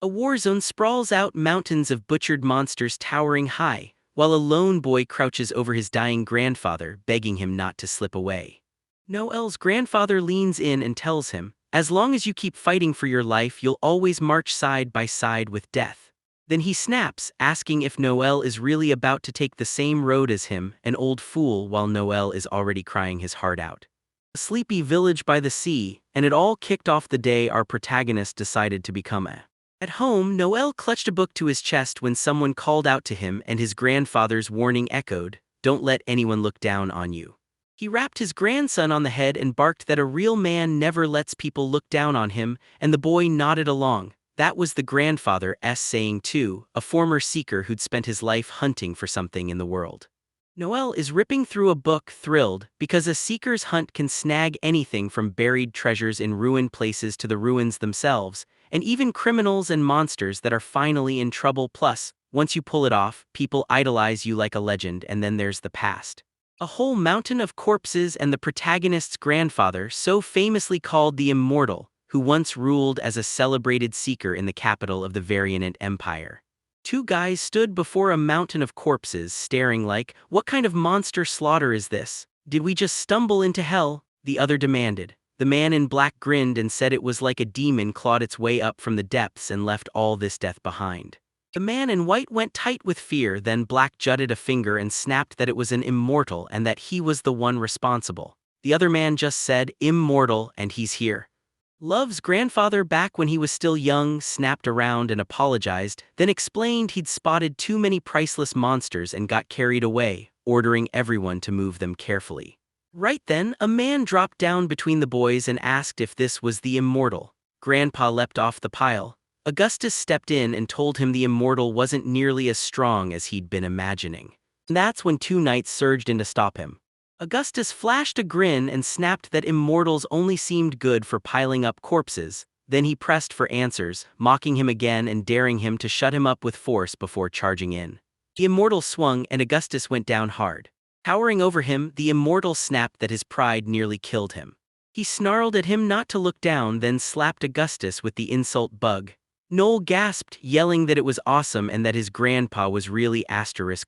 A war zone sprawls out, mountains of butchered monsters towering high, while a lone boy crouches over his dying grandfather, begging him not to slip away. Noel's grandfather leans in and tells him, "As long as you keep fighting for your life, you'll always march side by side with death." Then he snaps, asking if Noel is really about to take the same road as him, an old fool, while Noel is already crying his heart out. A sleepy village by the sea, and it all kicked off the day our protagonist decided to become a. At home, Noel clutched a book to his chest when someone called out to him, and his grandfather's warning echoed, "Don't let anyone look down on you." He rapped his grandson on the head and barked that a real man never lets people look down on him, and the boy nodded along. That was the grandfather's saying too, a former seeker who'd spent his life hunting for something in the world. Noel is ripping through a book, thrilled, because a seeker's hunt can snag anything from buried treasures in ruined places to the ruins themselves, and even criminals and monsters that are finally in trouble. Plus, once you pull it off, people idolize you like a legend, and then there's the past. A whole mountain of corpses and the protagonist's grandfather, so famously called the Immortal, who once ruled as a celebrated seeker in the capital of the Variant Empire. Two guys stood before a mountain of corpses, staring like, "What kind of monster slaughter is this? Did we just stumble into hell?" the other demanded. The man in black grinned and said it was like a demon clawed its way up from the depths and left all this death behind. The man in white went tight with fear, then Black jutted a finger and snapped that it was an immortal and that he was the one responsible. The other man just said, "Immortal, and he's here." Love's grandfather, back when he was still young, snapped around and apologized, then explained he'd spotted too many priceless monsters and got carried away, ordering everyone to move them carefully. Right then, a man dropped down between the boys and asked if this was the Immortal. Grandpa leapt off the pile. Augustus stepped in and told him the Immortal wasn't nearly as strong as he'd been imagining. That's when two knights surged in to stop him. Augustus flashed a grin and snapped that immortals only seemed good for piling up corpses. Then he pressed for answers, mocking him again and daring him to shut him up with force before charging in. The immortal swung and Augustus went down hard. Towering over him, the immortal snapped that his pride nearly killed him. He snarled at him not to look down, then slapped Augustus with the insult bug. Noel gasped, yelling that it was awesome and that his grandpa was really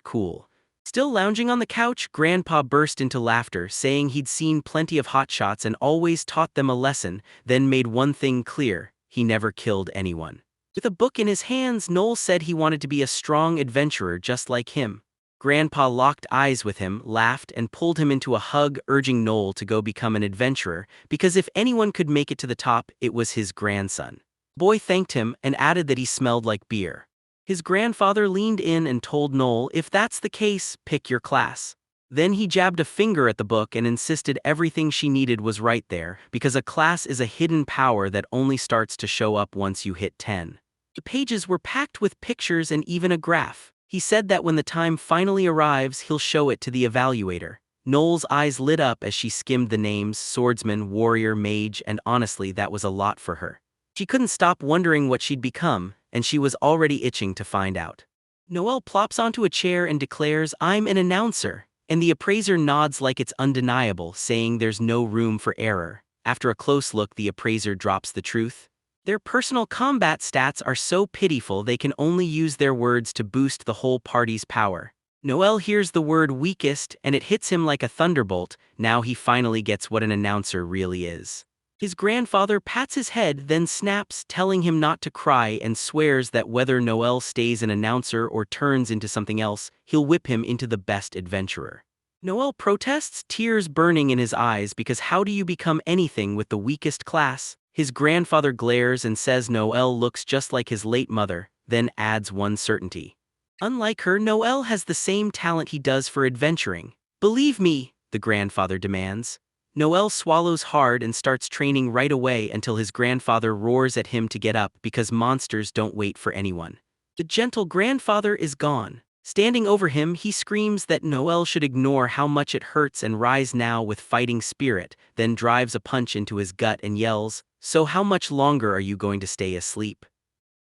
cool. Still lounging on the couch, Grandpa burst into laughter, saying he'd seen plenty of hotshots and always taught them a lesson, then made one thing clear: he never killed anyone. With a book in his hands, Noel said he wanted to be a strong adventurer just like him. Grandpa locked eyes with him, laughed, and pulled him into a hug, urging Noel to go become an adventurer, because if anyone could make it to the top, it was his grandson. Boy thanked him and added that he smelled like beer. His grandfather leaned in and told Noel, "If that's the case, pick your class." Then he jabbed a finger at the book and insisted everything she needed was right there, because a class is a hidden power that only starts to show up once you hit 10. The pages were packed with pictures and even a graph. He said that when the time finally arrives, he'll show it to the evaluator. Noel's eyes lit up as she skimmed the names: swordsman, warrior, mage, and honestly, that was a lot for her. She couldn't stop wondering what she'd become, and she was already itching to find out. Noel plops onto a chair and declares, "I'm an announcer," and the appraiser nods like it's undeniable, saying there's no room for error. After a close look, the appraiser drops the truth. Their personal combat stats are so pitiful they can only use their words to boost the whole party's power. Noel hears the word weakest, and it hits him like a thunderbolt. Now he finally gets what an announcer really is. His grandfather pats his head, then snaps, telling him not to cry, and swears that whether Noel stays an announcer or turns into something else, he'll whip him into the best adventurer. Noel protests, tears burning in his eyes, because how do you become anything with the weakest class? His grandfather glares and says Noel looks just like his late mother, then adds one certainty. Unlike her, Noel has the same talent he does for adventuring. "Believe me," the grandfather demands. Noel swallows hard and starts training right away until his grandfather roars at him to get up, because monsters don't wait for anyone. The gentle grandfather is gone. Standing over him, he screams that Noel should ignore how much it hurts and rise now with fighting spirit, then drives a punch into his gut and yells, "So how much longer are you going to stay asleep?"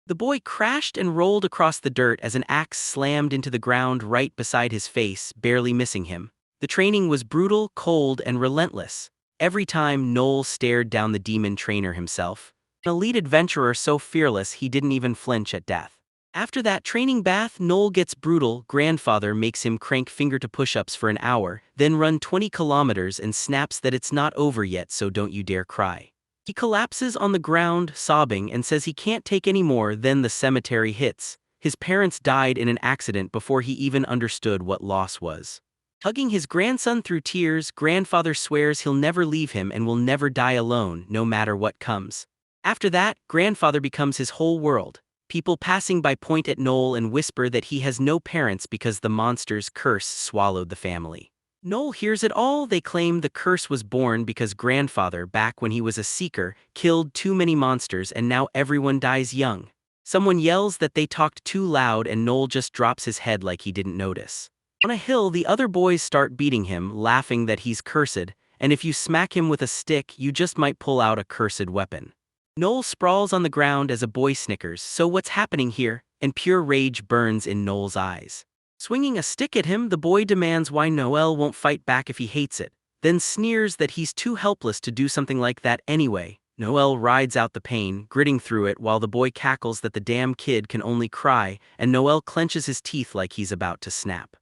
The boy crashed and rolled across the dirt as an axe slammed into the ground right beside his face, barely missing him. The training was brutal, cold, and relentless. Every time Noel stared down the demon trainer himself. An elite adventurer so fearless he didn't even flinch at death. After that training bath, Noel gets brutal. Grandfather makes him crank finger to push-ups for an hour, then run 20 kilometers and snaps that it's not over yet, so don't you dare cry. He collapses on the ground, sobbing, and says he can't take any more. Then the cemetery hits. His parents died in an accident before he even understood what loss was. Hugging his grandson through tears, grandfather swears he'll never leave him and will never die alone, no matter what comes. After that, grandfather becomes his whole world. People passing by point at Noel and whisper that he has no parents because the monster's curse swallowed the family. Noel hears it all. They claim the curse was born because grandfather, back when he was a seeker, killed too many monsters and now everyone dies young. Someone yells that they talked too loud and Noel just drops his head like he didn't notice. On a hill, the other boys start beating him, laughing that he's cursed, and if you smack him with a stick, you just might pull out a cursed weapon. Noel sprawls on the ground as a boy snickers, "So what's happening here?" and pure rage burns in Noel's eyes. Swinging a stick at him, the boy demands why Noel won't fight back if he hates it, then sneers that he's too helpless to do something like that anyway. Noel rides out the pain, gritting through it while the boy cackles that the damn kid can only cry, and Noel clenches his teeth like he's about to snap.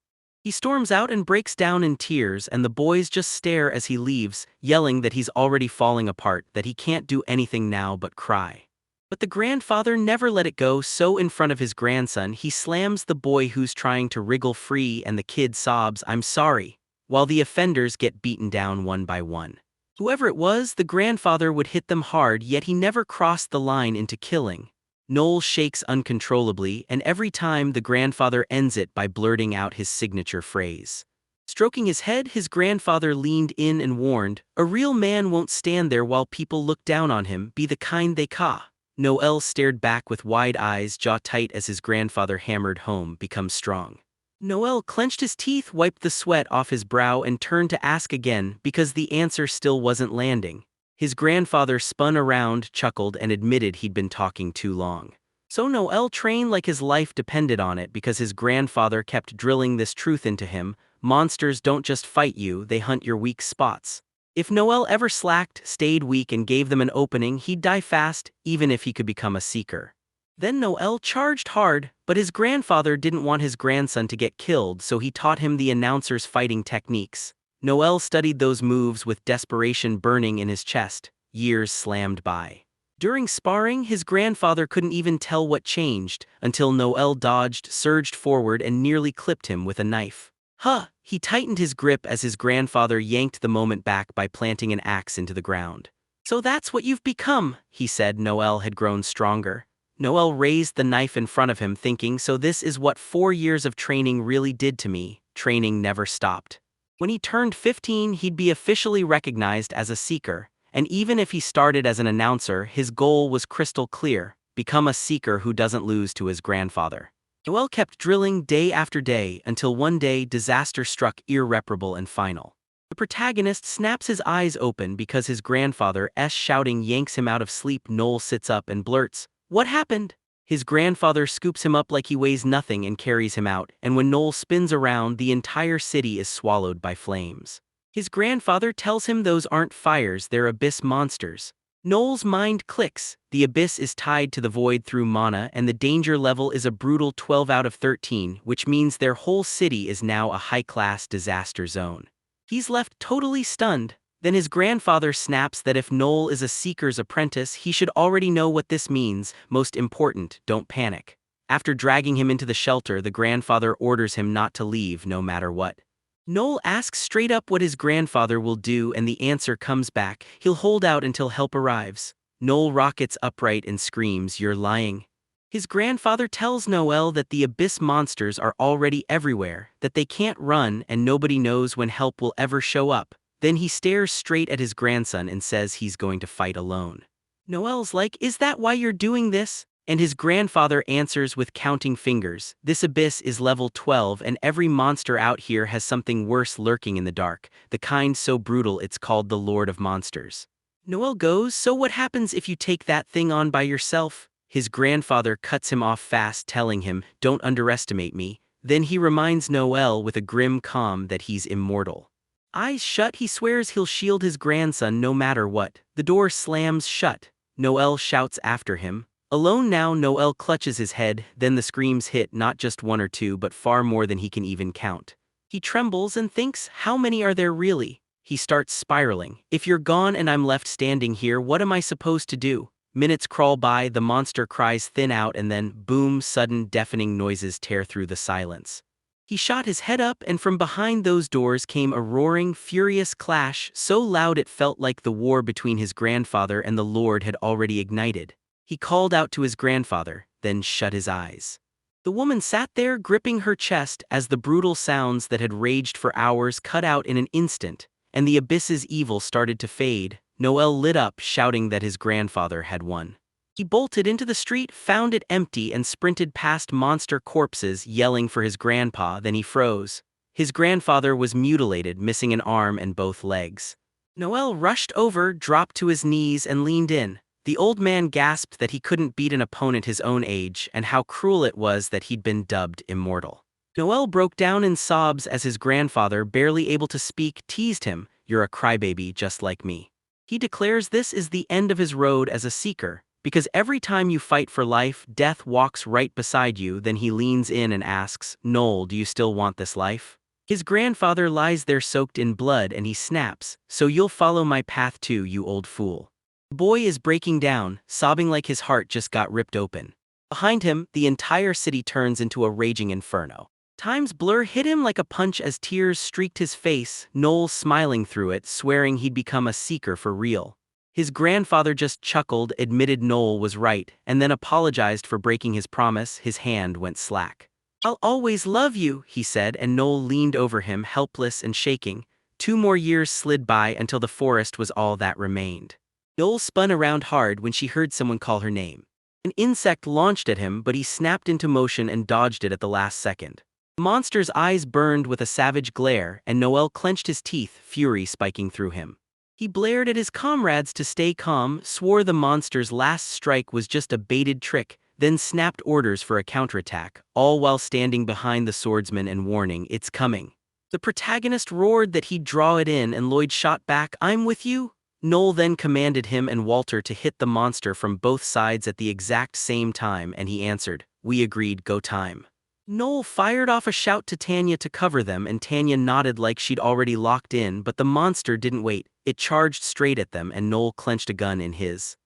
He storms out and breaks down in tears, and the boys just stare as he leaves, yelling that he's already falling apart, that he can't do anything now but cry. But the grandfather never let it go, so in front of his grandson he slams the boy who's trying to wriggle free, and the kid sobs, "I'm sorry," while the offenders get beaten down one by one. Whoever it was, the grandfather would hit them hard, yet he never crossed the line into killing. Noel shakes uncontrollably, and every time the grandfather ends it by blurting out his signature phrase. Stroking his head, his grandfather leaned in and warned, "A real man won't stand there while people look down on him, be the kind they caw." Noel stared back with wide eyes, jaw tight as his grandfather hammered home, "Become strong." Noel clenched his teeth, wiped the sweat off his brow, and turned to ask again, because the answer still wasn't landing. His grandfather spun around, chuckled, and admitted he'd been talking too long. So Noel trained like his life depended on it because his grandfather kept drilling this truth into him: monsters don't just fight you, they hunt your weak spots. If Noel ever slacked, stayed weak, and gave them an opening, he'd die fast, even if he could become a seeker. Then Noel charged hard, but his grandfather didn't want his grandson to get killed, so he taught him the announcer's fighting techniques. Noel studied those moves with desperation burning in his chest. Years slammed by. During sparring, his grandfather couldn't even tell what changed, until Noel dodged, surged forward, and nearly clipped him with a knife. "Huh!" He tightened his grip as his grandfather yanked the moment back by planting an axe into the ground. "So that's what you've become," he said. Noel had grown stronger. Noel raised the knife in front of him, thinking, "So this is what 4 years of training really did to me." Training never stopped. When he turned 15, he'd be officially recognized as a seeker, and even if he started as an announcer, his goal was crystal clear: become a seeker who doesn't lose to his grandfather. Noel kept drilling day after day until one day disaster struck, irreparable and final. The protagonist snaps his eyes open because his grandfather's shouting yanks him out of sleep. Noel sits up and blurts, "What happened?" His grandfather scoops him up like he weighs nothing and carries him out, and when Noel spins around, the entire city is swallowed by flames. His grandfather tells him those aren't fires, they're abyss monsters. Noel's mind clicks. The abyss is tied to the void through mana, and the danger level is a brutal 12 out of 13, which means their whole city is now a high-class disaster zone. He's left totally stunned. Then his grandfather snaps that if Noel is a seeker's apprentice, he should already know what this means. Most important, don't panic. After dragging him into the shelter, the grandfather orders him not to leave no matter what. Noel asks straight up what his grandfather will do, and the answer comes back: he'll hold out until help arrives. Noel rockets upright and screams, "You're lying." His grandfather tells Noel that the abyss monsters are already everywhere, that they can't run, and nobody knows when help will ever show up. Then he stares straight at his grandson and says he's going to fight alone. Noel's like, "Is that why you're doing this?" And his grandfather answers with counting fingers, "This abyss is level 12, and every monster out here has something worse lurking in the dark, the kind so brutal it's called the Lord of Monsters." Noel goes, "So what happens if you take that thing on by yourself?" His grandfather cuts him off fast, telling him, "Don't underestimate me." Then he reminds Noel with a grim calm that he's immortal. Eyes shut, he swears he'll shield his grandson no matter what. The door slams shut. Noel shouts after him. Alone now, Noel clutches his head, then the screams hit not just one or two but far more than he can even count. He trembles and thinks, how many are there really? He starts spiraling. If you're gone and I'm left standing here, what am I supposed to do? Minutes crawl by, the monster cries thin out, and then, boom, sudden deafening noises tear through the silence. He shot his head up, and from behind those doors came a roaring, furious clash, so loud it felt like the war between his grandfather and the Lord had already ignited. He called out to his grandfather, then shut his eyes. The woman sat there gripping her chest as the brutal sounds that had raged for hours cut out in an instant, and the abyss's evil started to fade. Noel lit up, shouting that his grandfather had won. He bolted into the street, found it empty, and sprinted past monster corpses, yelling for his grandpa. Then he froze. His grandfather was mutilated, missing an arm and both legs. Noel rushed over, dropped to his knees, and leaned in. The old man gasped that he couldn't beat an opponent his own age, and how cruel it was that he'd been dubbed immortal. Noel broke down in sobs as his grandfather, barely able to speak, teased him, "You're a crybaby just like me." He declares this is the end of his road as a seeker, because every time you fight for life, death walks right beside you. Then he leans in and asks, "Noel, do you still want this life?" His grandfather lies there soaked in blood, and he snaps, "So you'll follow my path too, you old fool." The boy is breaking down, sobbing like his heart just got ripped open. Behind him, the entire city turns into a raging inferno. Time's blur hit him like a punch as tears streaked his face, Noel smiling through it, swearing he'd become a seeker for real. His grandfather just chuckled, admitted Noel was right, and then apologized for breaking his promise. His hand went slack. "I'll always love you," he said, and Noel leaned over him, helpless and shaking. 2 more years slid by until the forest was all that remained. Noel spun around hard when she heard someone call her name. An insect launched at him, but he snapped into motion and dodged it at the last second. The monster's eyes burned with a savage glare, and Noel clenched his teeth, fury spiking through him. He blared at his comrades to stay calm, swore the monster's last strike was just a baited trick, then snapped orders for a counterattack, all while standing behind the swordsman and warning, "It's coming." The protagonist roared that he'd draw it in, and Lloyd shot back, "I'm with you." Noel then commanded him and Walter to hit the monster from both sides at the exact same time, and he answered, "We agreed, go time." Noel fired off a shout to Tanya to cover them, and Tanya nodded like she'd already locked in, but the monster didn't wait. It charged straight at them, and Noel clenched a gun in his.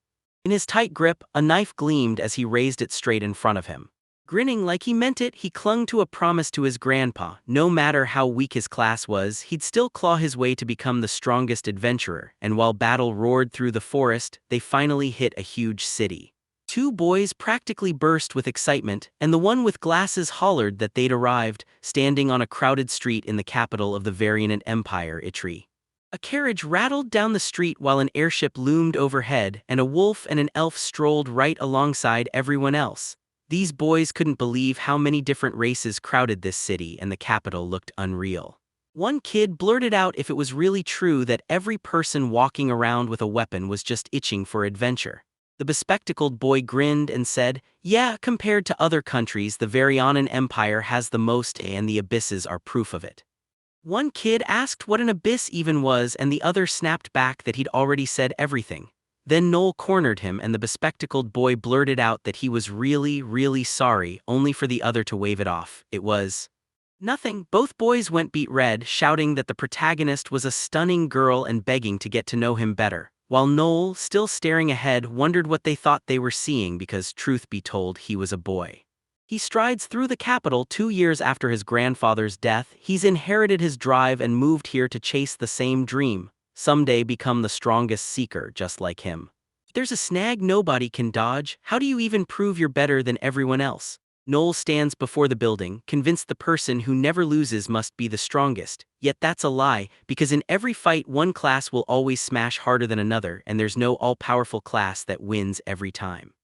In his tight grip, a knife gleamed as he raised it straight in front of him. Grinning like he meant it, he clung to a promise to his grandpa. No matter how weak his class was, he'd still claw his way to become the strongest adventurer, and while battle roared through the forest, they finally hit a huge city. 2 boys practically burst with excitement, and the one with glasses hollered that they'd arrived, standing on a crowded street in the capital of the Variant Empire, Itri. A carriage rattled down the street while an airship loomed overhead, and a wolf and an elf strolled right alongside everyone else. These boys couldn't believe how many different races crowded this city, and the capital looked unreal. One kid blurted out if it was really true that every person walking around with a weapon was just itching for adventure. The bespectacled boy grinned and said, "Yeah, compared to other countries, the Varianan Empire has the most, and the abysses are proof of it." One kid asked what an abyss even was, and the other snapped back that he'd already said everything. Then Noel cornered him, and the bespectacled boy blurted out that he was really, really sorry, only for the other to wave it off. It was nothing. Both boys went beet red, shouting that the protagonist was a stunning girl and begging to get to know him better, while Noel, still staring ahead, wondered what they thought they were seeing because, truth be told, he was a boy. He strides through the capital 2 years after his grandfather's death. He's inherited his drive and moved here to chase the same dream, someday become the strongest seeker just like him. If there's a snag nobody can dodge, how do you even prove you're better than everyone else? Noel stands before the building, convinced the person who never loses must be the strongest. Yet that's a lie, because in every fight one class will always smash harder than another, and there's no all-powerful class that wins every time.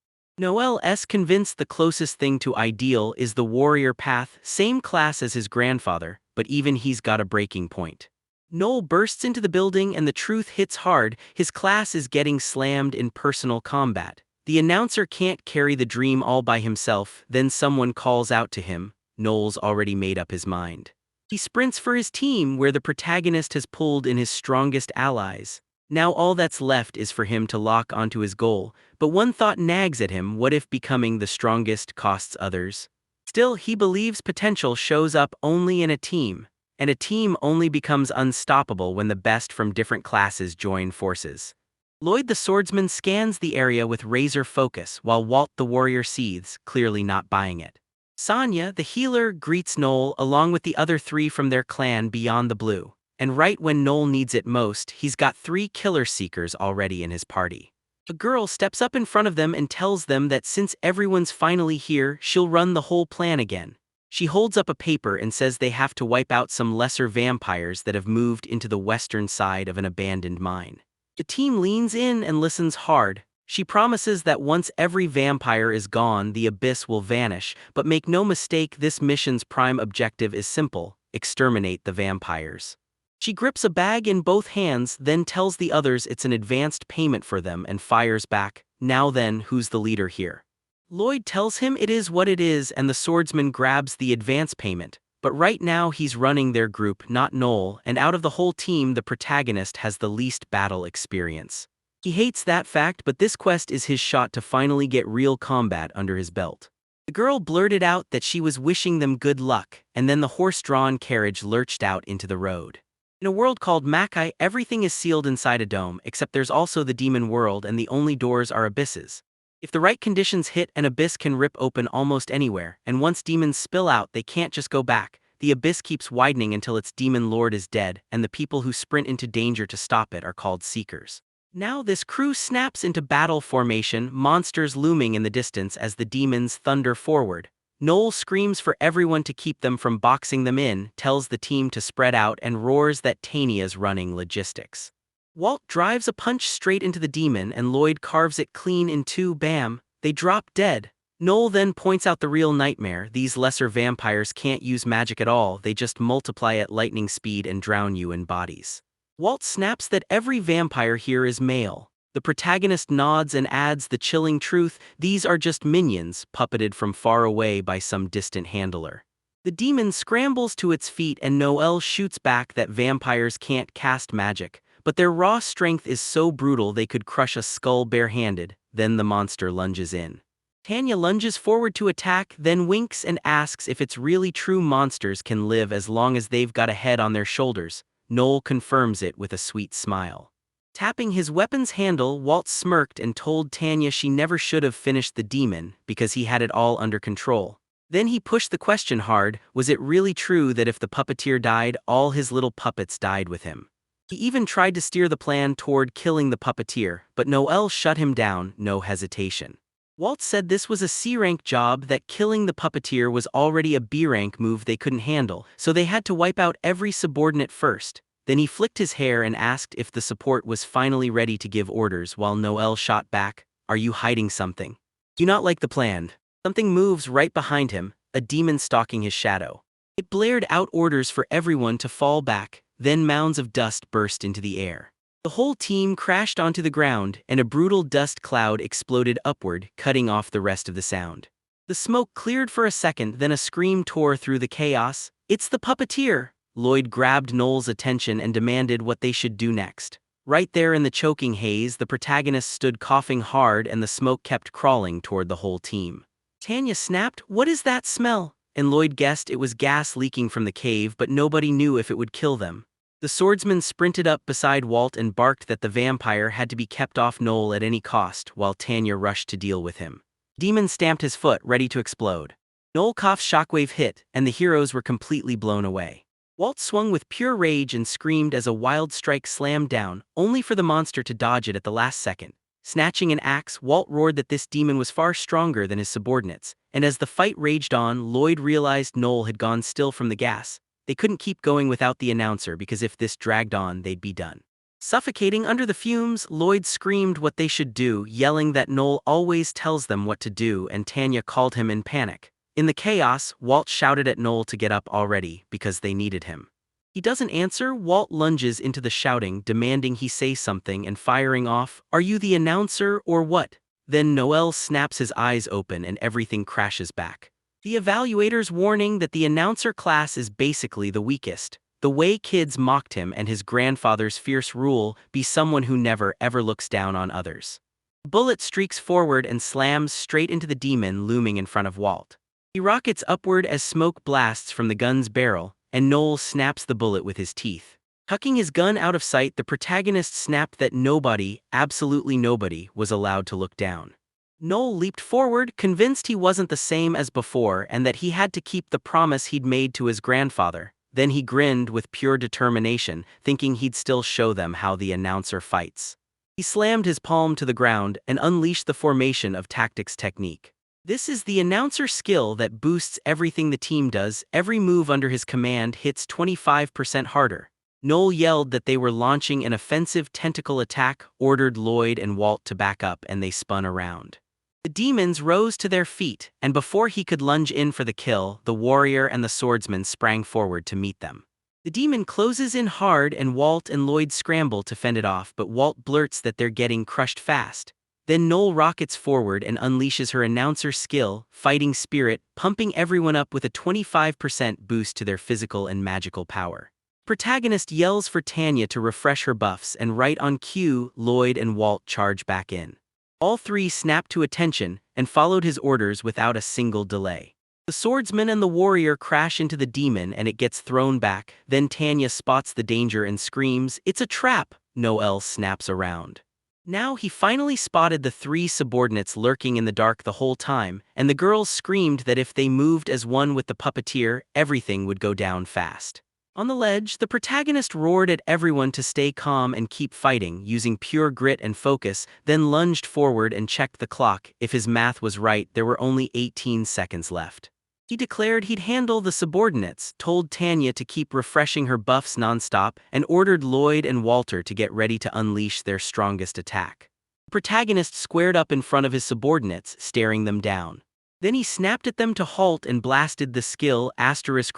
Noel's convinced the closest thing to ideal is the warrior path, same class as his grandfather, but even he's got a breaking point. Noel bursts into the building and the truth hits hard, his class is getting slammed in personal combat. The announcer can't carry the dream all by himself, then someone calls out to him. Noel's already made up his mind. He sprints for his team where the protagonist has pulled in his strongest allies. Now all that's left is for him to lock onto his goal, but one thought nags at him: what if becoming the strongest costs others? Still, he believes potential shows up only in a team, and a team only becomes unstoppable when the best from different classes join forces. Lloyd the swordsman scans the area with razor focus while Walt the warrior seethes, clearly not buying it. Sonya, the healer, greets Noel along with the other three from their clan beyond the blue. And right when Noel needs it most, he's got 3 killer seekers already in his party. A girl steps up in front of them and tells them that since everyone's finally here, she'll run the whole plan again. She holds up a paper and says they have to wipe out some lesser vampires that have moved into the western side of an abandoned mine. The team leans in and listens hard. She promises that once every vampire is gone, the abyss will vanish, but make no mistake, this mission's prime objective is simple: exterminate the vampires. She grips a bag in both hands, then tells the others it's an advanced payment for them and fires back, "Now then, who's the leader here?" Lloyd tells him it is what it is, and the swordsman grabs the advance payment. But right now he's running their group, not Noel, and out of the whole team the protagonist has the least battle experience. He hates that fact, but this quest is his shot to finally get real combat under his belt. The girl blurted out that she was wishing them good luck, and then the horse-drawn carriage lurched out into the road. In a world called Makai, everything is sealed inside a dome, except there's also the demon world, and the only doors are abysses. If the right conditions hit, an abyss can rip open almost anywhere, and once demons spill out, they can't just go back. The abyss keeps widening until its demon lord is dead, and the people who sprint into danger to stop it are called seekers. Now this crew snaps into battle formation, monsters looming in the distance as the demons thunder forward. Noel screams for everyone to keep them from boxing them in, tells the team to spread out, and roars that Tanya's running logistics. Walt drives a punch straight into the demon and Lloyd carves it clean in two. Bam! They drop dead. Noel then points out the real nightmare: these lesser vampires can't use magic at all, they just multiply at lightning speed and drown you in bodies. Walt snaps that every vampire here is male. The protagonist nods and adds the chilling truth: these are just minions, puppeted from far away by some distant handler. The demon scrambles to its feet and Noel shoots back that vampires can't cast magic, but their raw strength is so brutal they could crush a skull barehanded. Then the monster lunges in. Tanya lunges forward to attack, then winks and asks if it's really true monsters can live as long as they've got a head on their shoulders. Noel confirms it with a sweet smile. Tapping his weapon's handle, Walt smirked and told Tanya she never should have finished the demon because he had it all under control. Then he pushed the question hard: was it really true that if the puppeteer died, all his little puppets died with him? He even tried to steer the plan toward killing the puppeteer, but Noel shut him down, no hesitation. Walt said this was a C-rank job, that killing the puppeteer was already a B-rank move they couldn't handle, so they had to wipe out every subordinate first. Then he flicked his hair and asked if the support was finally ready to give orders, while Noel shot back: "Are you hiding something? Do you not like the plan?" Something moves right behind him, a demon stalking his shadow. It blared out orders for everyone to fall back, then mounds of dust burst into the air. The whole team crashed onto the ground, and a brutal dust cloud exploded upward, cutting off the rest of the sound. The smoke cleared for a second, then a scream tore through the chaos: "It's the puppeteer!" Lloyd grabbed Noel's attention and demanded what they should do next. Right there in the choking haze, the protagonist stood coughing hard and the smoke kept crawling toward the whole team. Tanya snapped, "What is that smell?" And Lloyd guessed it was gas leaking from the cave, but nobody knew if it would kill them. The swordsman sprinted up beside Walt and barked that the vampire had to be kept off Noel at any cost, while Tanya rushed to deal with him. Demon stamped his foot, ready to explode. Noel cough's shockwave hit, and the heroes were completely blown away. Walt swung with pure rage and screamed as a wild strike slammed down, only for the monster to dodge it at the last second. Snatching an axe, Walt roared that this demon was far stronger than his subordinates, and as the fight raged on, Lloyd realized Noel had gone still from the gas. They couldn't keep going without the announcer, because if this dragged on, they'd be done. Suffocating under the fumes, Lloyd screamed what they should do, yelling that Noel always tells them what to do, and Tanya called him in panic. In the chaos, Walt shouted at Noel to get up already, because they needed him. He doesn't answer. Walt lunges into the shouting, demanding he say something and firing off, "Are you the announcer or what?" Then Noel snaps his eyes open and everything crashes back. The evaluator's warning that the announcer class is basically the weakest. the way kids mocked him and his grandfather's fierce rule, be someone who never ever looks down on others. The bullet streaks forward and slams straight into the demon looming in front of Walt. He rockets upward as smoke blasts from the gun's barrel, and Noel snaps the bullet with his teeth. Tucking his gun out of sight, the protagonist snapped that nobody, absolutely nobody, was allowed to look down. Noel leaped forward, convinced he wasn't the same as before and that he had to keep the promise he'd made to his grandfather. Then he grinned with pure determination, thinking he'd still show them how the announcer fights. He slammed his palm to the ground and unleashed the formation of tactics technique. This is the announcer skill that boosts everything the team does. Every move under his command hits 25% harder. Noel yelled that they were launching an offensive tentacle attack, ordered Lloyd and Walt to back up, and they spun around. The demons rose to their feet, and before he could lunge in for the kill, the warrior and the swordsman sprang forward to meet them. The demon closes in hard and Walt and Lloyd scramble to fend it off, but Walt blurts that they're getting crushed fast. Then Noel rockets forward and unleashes her announcer skill, Fighting Spirit, pumping everyone up with a 25% boost to their physical and magical power. Protagonist yells for Tanya to refresh her buffs, and right on cue, Lloyd and Walt charge back in. All three snapped to attention and followed his orders without a single delay. The swordsman and the warrior crash into the demon and it gets thrown back. Then Tanya spots the danger and screams, "It's a trap!" Noel snaps around. Now he finally spotted the three subordinates lurking in the dark the whole time, and the girls screamed that if they moved as one with the puppeteer, everything would go down fast. On the ledge, the protagonist roared at everyone to stay calm and keep fighting, using pure grit and focus, then lunged forward and checked the clock. If his math was right, there were only 18 seconds left. He declared he'd handle the subordinates, told Tanya to keep refreshing her buffs nonstop, and ordered Lloyd and Walter to get ready to unleash their strongest attack. The protagonist squared up in front of his subordinates, staring them down. Then he snapped at them to halt and blasted the skill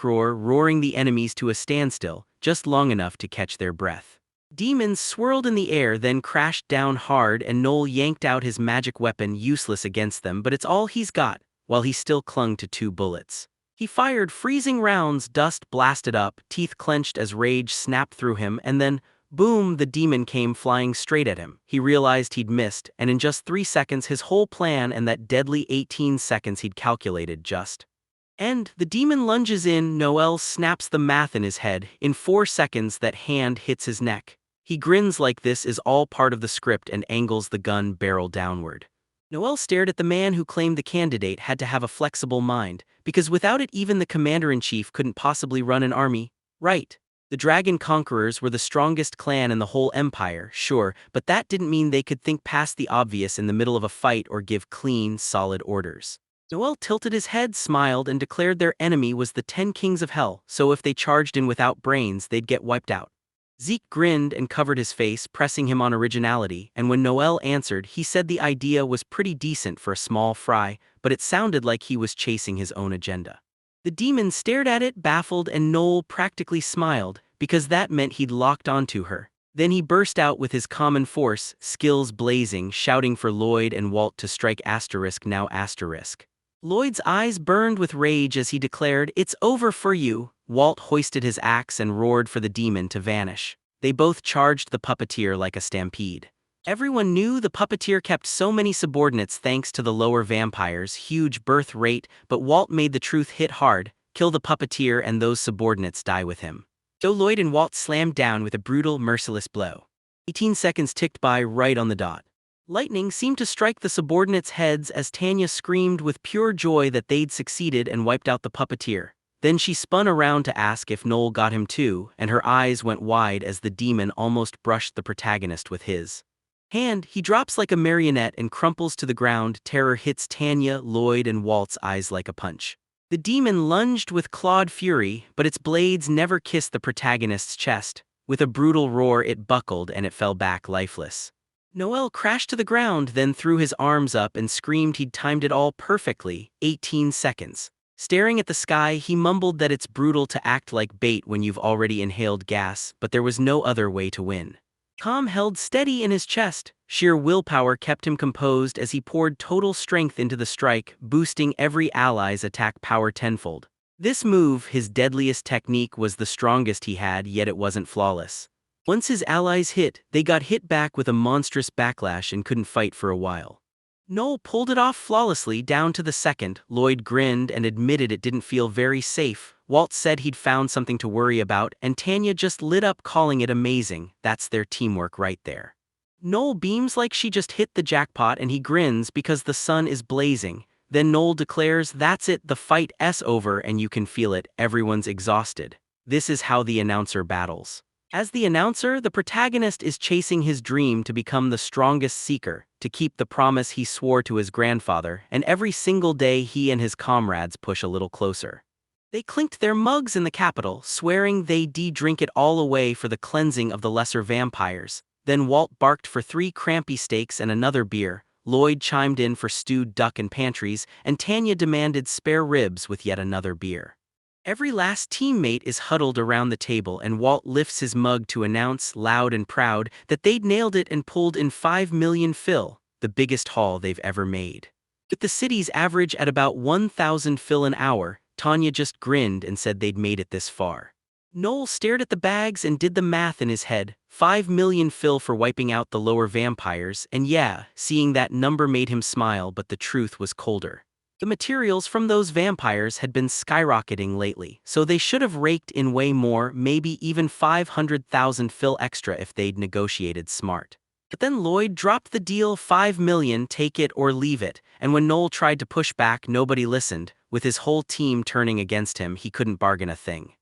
*roar, roaring the enemies to a standstill, just long enough to catch their breath. Demons swirled in the air, then crashed down hard, and Noel yanked out his magic weapon, useless against them, but it's all he's got, while he still clung to 2 bullets. He fired freezing rounds, dust blasted up, teeth clenched as rage snapped through him, and then, boom, the demon came flying straight at him. He realized he'd missed, and in just 3 seconds his whole plan and that deadly 18 seconds he'd calculated just end. The demon lunges in, Noel snaps the math in his head. In 4 seconds that hand hits his neck. He grins like this is all part of the script and angles the gun barrel downward. Noel stared at the man who claimed the candidate had to have a flexible mind, because without it even the commander-in-chief couldn't possibly run an army, right? The Dragon Conquerors were the strongest clan in the whole empire, sure, but that didn't mean they could think past the obvious in the middle of a fight or give clean, solid orders. Noel tilted his head, smiled, and declared their enemy was the 10 Kings of Hell, so if they charged in without brains they'd get wiped out. Zeke grinned and covered his face, pressing him on originality, and when Noel answered, he said the idea was pretty decent for a small fry, but it sounded like he was chasing his own agenda. The demon stared at it, baffled, and Noel practically smiled, because that meant he'd locked onto her. Then he burst out with his common force, skills blazing, shouting for Lloyd and Walt to strike now. Lloyd's eyes burned with rage as he declared, "It's over for you." Walt hoisted his axe and roared for the demon to vanish. They both charged the puppeteer like a stampede. Everyone knew the puppeteer kept so many subordinates thanks to the lower vampire's huge birth rate, but Walt made the truth hit hard: kill the puppeteer and those subordinates die with him. So Lloyd and Walt slammed down with a brutal, merciless blow. 18 seconds ticked by right on the dot. Lightning seemed to strike the subordinates' heads as Tanya screamed with pure joy that they'd succeeded and wiped out the puppeteer. Then she spun around to ask if Noel got him too, and her eyes went wide as the demon almost brushed the protagonist with his hand. He drops like a marionette and crumples to the ground. Terror hits Tanya, Lloyd, and Walt's eyes like a punch. The demon lunged with clawed fury, but its blades never kissed the protagonist's chest. With a brutal roar it buckled and it fell back lifeless. Noel crashed to the ground, then threw his arms up and screamed he'd timed it all perfectly, 18 seconds. Staring at the sky, he mumbled that it's brutal to act like bait when you've already inhaled gas, but there was no other way to win. Tom held steady in his chest. Sheer willpower kept him composed as he poured total strength into the strike, boosting every ally's attack power tenfold. This move, his deadliest technique, was the strongest he had, yet it wasn't flawless. Once his allies hit, they got hit back with a monstrous backlash and couldn't fight for a while. Noel pulled it off flawlessly down to the second. Lloyd grinned and admitted it didn't feel very safe. Walt said he'd found something to worry about, and Tanya just lit up, calling it amazing. That's their teamwork right there. Noel beams like she just hit the jackpot, and he grins because the sun is blazing. Then Noel declares, "That's it, the fight's over," and you can feel it, everyone's exhausted. This is how the announcer battles. As the announcer, the protagonist is chasing his dream to become the strongest seeker, to keep the promise he swore to his grandfather, and every single day he and his comrades push a little closer. They clinked their mugs in the capital, swearing they'd drink it all away for the cleansing of the lesser vampires. Then Walt barked for 3 crampy steaks and another beer. Lloyd chimed in for stewed duck and pantries, and Tanya demanded spare ribs with yet another beer. Every last teammate is huddled around the table, and Walt lifts his mug to announce, loud and proud, that they'd nailed it and pulled in 5 million fill, the biggest haul they've ever made. With the city's average at about 1,000 fill an hour, Tanya just grinned and said they'd made it this far. Noel stared at the bags and did the math in his head. 5 million fill for wiping out the lower vampires, and yeah, seeing that number made him smile, but the truth was colder. The materials from those vampires had been skyrocketing lately, so they should have raked in way more, maybe even 500,000 fill extra if they'd negotiated smart. But then Lloyd dropped the deal, 5 million, take it or leave it, and when Noel tried to push back, nobody listened. With his whole team turning against him, he couldn't bargain a thing.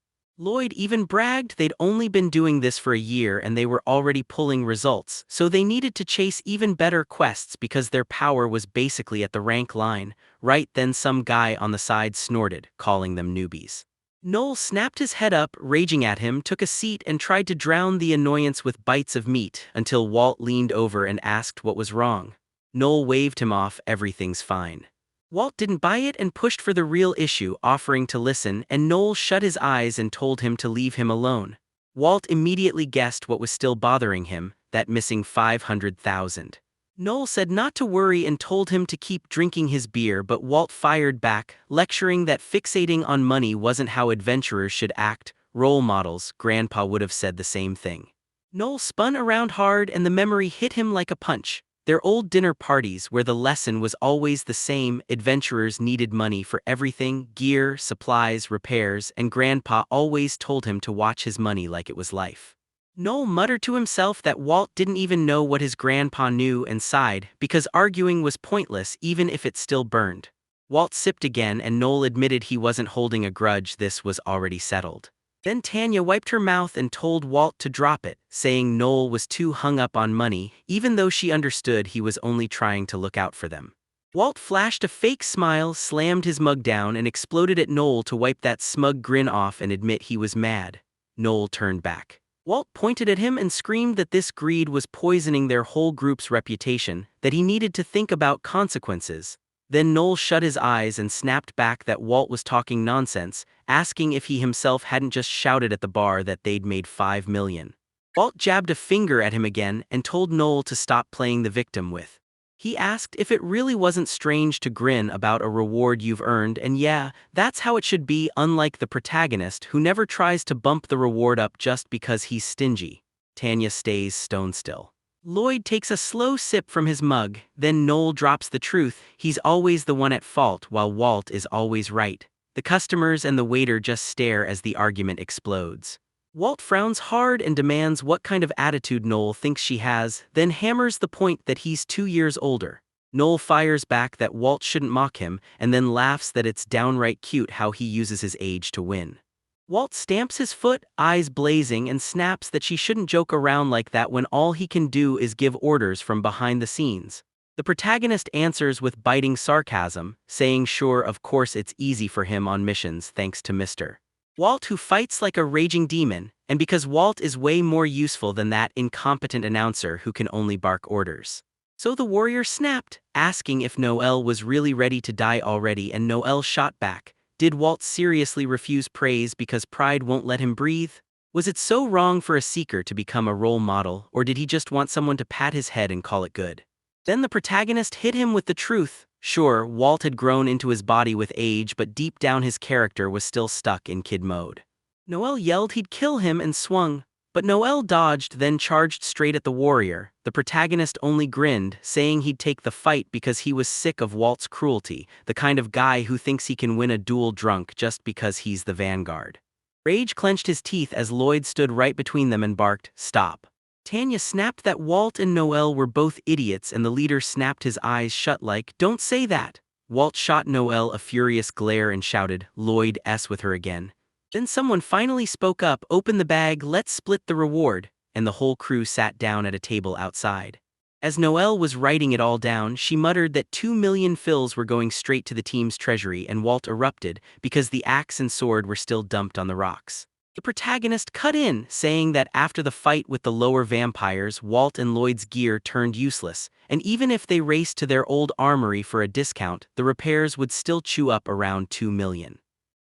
Lloyd even bragged they'd only been doing this for a year and they were already pulling results, so they needed to chase even better quests because their power was basically at the rank line. Right then some guy on the side snorted, calling them newbies. Noel snapped his head up, raging at him, took a seat and tried to drown the annoyance with bites of meat, until Walt leaned over and asked what was wrong. Noel waved him off, everything's fine. Walt didn't buy it and pushed for the real issue, offering to listen, and Noel shut his eyes and told him to leave him alone. Walt immediately guessed what was still bothering him, that missing 500,000. Noel said not to worry and told him to keep drinking his beer, but Walt fired back, lecturing that fixating on money wasn't how adventurers should act. Role models, Grandpa would have said the same thing. Noel spun around hard and the memory hit him like a punch. Their old dinner parties where the lesson was always the same: adventurers needed money for everything, gear, supplies, repairs, and Grandpa always told him to watch his money like it was life. Noel muttered to himself that Walt didn't even know what his grandpa knew and sighed, because arguing was pointless even if it still burned. Walt sipped again and Noel admitted he wasn't holding a grudge, this was already settled. Then Tanya wiped her mouth and told Walt to drop it, saying Noel was too hung up on money, even though she understood he was only trying to look out for them. Walt flashed a fake smile, slammed his mug down, and exploded at Noel to wipe that smug grin off and admit he was mad. Noel turned back. Walt pointed at him and screamed that this greed was poisoning their whole group's reputation, that he needed to think about consequences. Then Noel shut his eyes and snapped back that Walt was talking nonsense, asking if he himself hadn't just shouted at the bar that they'd made 5 million. Walt jabbed a finger at him again and told Noel to stop playing the victim with. He asked if it really wasn't strange to grin about a reward you've earned, and yeah, that's how it should be, unlike the protagonist who never tries to bump the reward up just because he's stingy. Tanya stays stone still. Lloyd takes a slow sip from his mug, then Noel drops the truth: he's always the one at fault while Walt is always right. The customers and the waiter just stare as the argument explodes. Walt frowns hard and demands what kind of attitude Noel thinks she has, then hammers the point that he's 2 years older. Noel fires back that Walt shouldn't mock him, and then laughs that it's downright cute how he uses his age to win. Walt stamps his foot, eyes blazing, and snaps that she shouldn't joke around like that when all he can do is give orders from behind the scenes. The protagonist answers with biting sarcasm, saying sure, of course it's easy for him on missions thanks to Mr. Walt, who fights like a raging demon, and because Walt is way more useful than that incompetent announcer who can only bark orders. So the warrior snapped, asking if Noel was really ready to die already, and Noel shot back. Did Walt seriously refuse praise because pride won't let him breathe? Was it so wrong for a seeker to become a role model, or did he just want someone to pat his head and call it good? Then the protagonist hit him with the truth. Sure, Walt had grown into his body with age, but deep down his character was still stuck in kid mode. Noel yelled he'd kill him and swung, but Noel dodged, then charged straight at the warrior. The protagonist only grinned, saying he'd take the fight because he was sick of Walt's cruelty, the kind of guy who thinks he can win a duel drunk just because he's the vanguard. Rage clenched his teeth as Lloyd stood right between them and barked, "Stop." Tanya snapped that Walt and Noel were both idiots, and the leader snapped his eyes shut, "Don't say that." Walt shot Noel a furious glare and shouted, "Lloyd, S with her again." Then someone finally spoke up, "Open the bag, let's split the reward," and the whole crew sat down at a table outside. As Noel was writing it all down, she muttered that 2 million fills were going straight to the team's treasury, and Walt erupted because the axe and sword were still dumped on the rocks. The protagonist cut in, saying that after the fight with the lower vampires, Walt and Lloyd's gear turned useless, and even if they raced to their old armory for a discount, the repairs would still chew up around 2 million.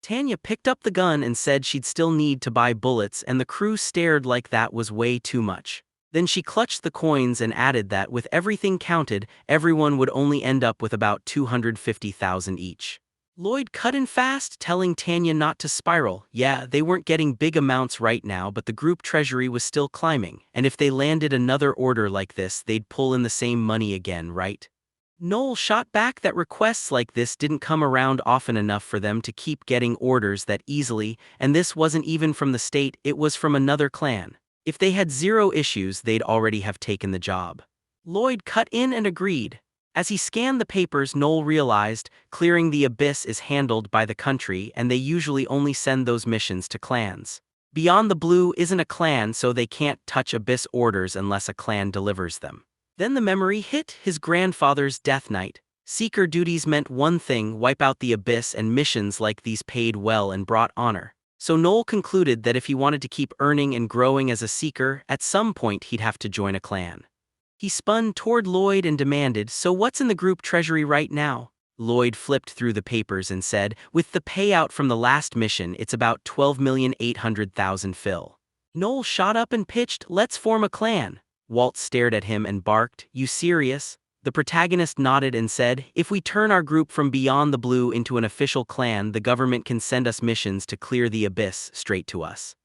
Tanya picked up the gun and said she'd still need to buy bullets, and the crew stared like that was way too much. Then she clutched the coins and added that with everything counted, everyone would only end up with about 250,000 each. Lloyd cut in fast, telling Tanya not to spiral. Yeah, they weren't getting big amounts right now, but the group treasury was still climbing, and if they landed another order like this, they'd pull in the same money again, right? Noel shot back that requests like this didn't come around often enough for them to keep getting orders that easily, and this wasn't even from the state, it was from another clan. If they had zero issues, they'd already have taken the job. Lloyd cut in and agreed. As he scanned the papers, Noel realized clearing the abyss is handled by the country, and they usually only send those missions to clans. Beyond the Blue isn't a clan, so they can't touch abyss orders unless a clan delivers them. Then the memory hit: his grandfather's death knight. Seeker duties meant one thing: wipe out the abyss, and missions like these paid well and brought honor. So Noel concluded that if he wanted to keep earning and growing as a seeker, at some point he'd have to join a clan. He spun toward Lloyd and demanded, "So what's in the group treasury right now?" Lloyd flipped through the papers and said, "With the payout from the last mission, it's about 12,800,000 fill." Noel shot up and pitched, "Let's form a clan." Walt stared at him and barked, "You serious?" The protagonist nodded and said, "If we turn our group from Beyond the Blue into an official clan, the government can send us missions to clear the abyss straight to us."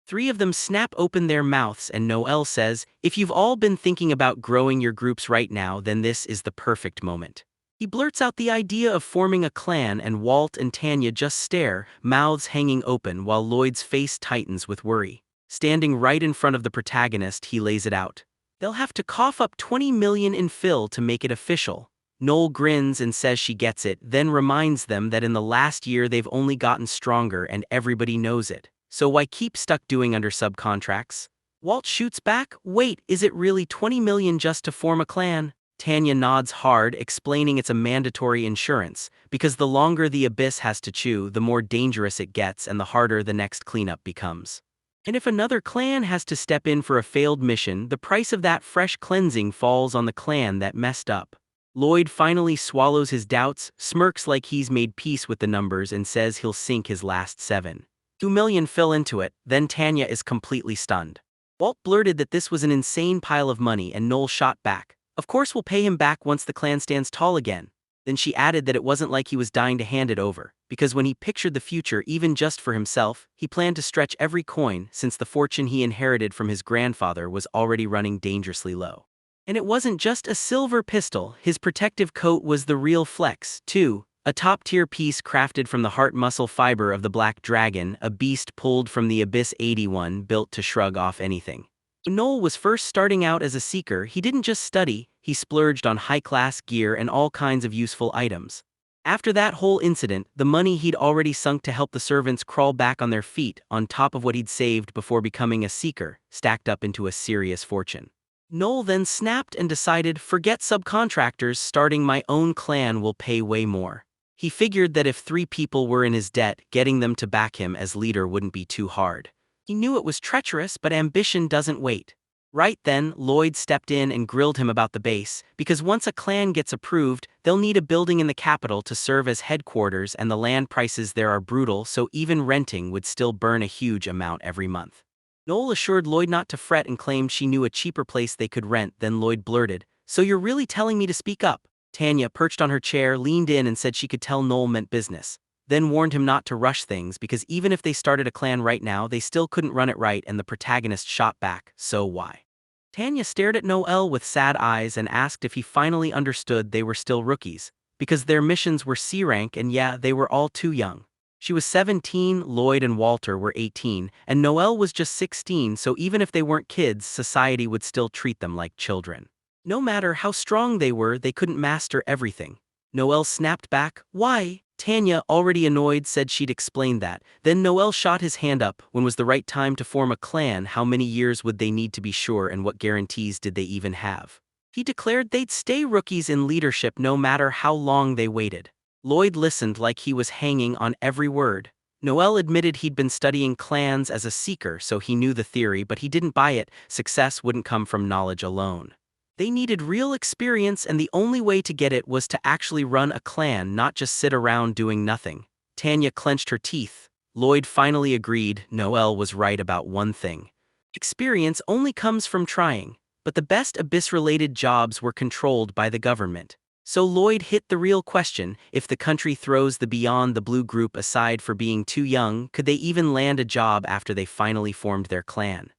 Three of them snap open their mouths, and Noel says, "If you've all been thinking about growing your groups right now, then this is the perfect moment." He blurts out the idea of forming a clan, and Walt and Tanya just stare, mouths hanging open, while Lloyd's face tightens with worry. Standing right in front of the protagonist, he lays it out. "They'll have to cough up 20 million in fill to make it official." Noel grins and says she gets it, then reminds them that in the last year they've only gotten stronger and everybody knows it. So why keep stuck doing under subcontracts? Walt shoots back, "Wait, is it really 20 million just to form a clan?" Tanya nods hard, explaining it's a mandatory insurance, because the longer the abyss has to chew, the more dangerous it gets and the harder the next cleanup becomes. And if another clan has to step in for a failed mission, the price of that fresh cleansing falls on the clan that messed up. Lloyd finally swallows his doubts, smirks like he's made peace with the numbers, and says he'll sink his last 7.2 million fill into it. Then Tanya is completely stunned. Walt blurted that this was an insane pile of money, and Noel shot back, "Of course we'll pay him back once the clan stands tall again." Then she added that it wasn't like he was dying to hand it over, because when he pictured the future, even just for himself, he planned to stretch every coin, since the fortune he inherited from his grandfather was already running dangerously low. And it wasn't just a silver pistol, his protective coat was the real flex, too. A top-tier piece crafted from the heart muscle fiber of the Black Dragon, a beast pulled from the Abyss 81 built to shrug off anything. When Noel was first starting out as a seeker, he didn't just study, he splurged on high-class gear and all kinds of useful items. After that whole incident, the money he'd already sunk to help the servants crawl back on their feet, on top of what he'd saved before becoming a seeker, stacked up into a serious fortune. Noel then snapped and decided, "Forget subcontractors, starting my own clan will pay way more." He figured that if 3 people were in his debt, getting them to back him as leader wouldn't be too hard. He knew it was treacherous, but ambition doesn't wait. Right then, Lloyd stepped in and grilled him about the base, because once a clan gets approved, they'll need a building in the capital to serve as headquarters, and the land prices there are brutal, so even renting would still burn a huge amount every month. Noel assured Lloyd not to fret and claimed she knew a cheaper place they could rent. Then Lloyd blurted, "So you're really telling me to speak up?" Tanya, perched on her chair, leaned in and said she could tell Noel meant business, then warned him not to rush things because even if they started a clan right now, they still couldn't run it right, and the protagonist shot back, so why? Tanya stared at Noel with sad eyes and asked if he finally understood they were still rookies, because their missions were C rank and yeah, they were all too young. She was 17, Lloyd and Walter were 18, and Noel was just 16, so even if they weren't kids, society would still treat them like children. No matter how strong they were, they couldn't master everything. Noel snapped back, "Why?" Tanya, already annoyed, said she'd explain that. Then Noel shot his hand up. When was the right time to form a clan? How many years would they need to be sure, and what guarantees did they even have? He declared they'd stay rookies in leadership no matter how long they waited. Lloyd listened like he was hanging on every word. Noel admitted he'd been studying clans as a seeker, so he knew the theory, but he didn't buy it. Success wouldn't come from knowledge alone. They needed real experience, and the only way to get it was to actually run a clan, not just sit around doing nothing. Tanya clenched her teeth. Lloyd finally agreed. Noel was right about one thing. Experience only comes from trying, but the best abyss-related jobs were controlled by the government. So Lloyd hit the real question: if the country throws the Beyond the Blue group aside for being too young, could they even land a job after they finally formed their clan?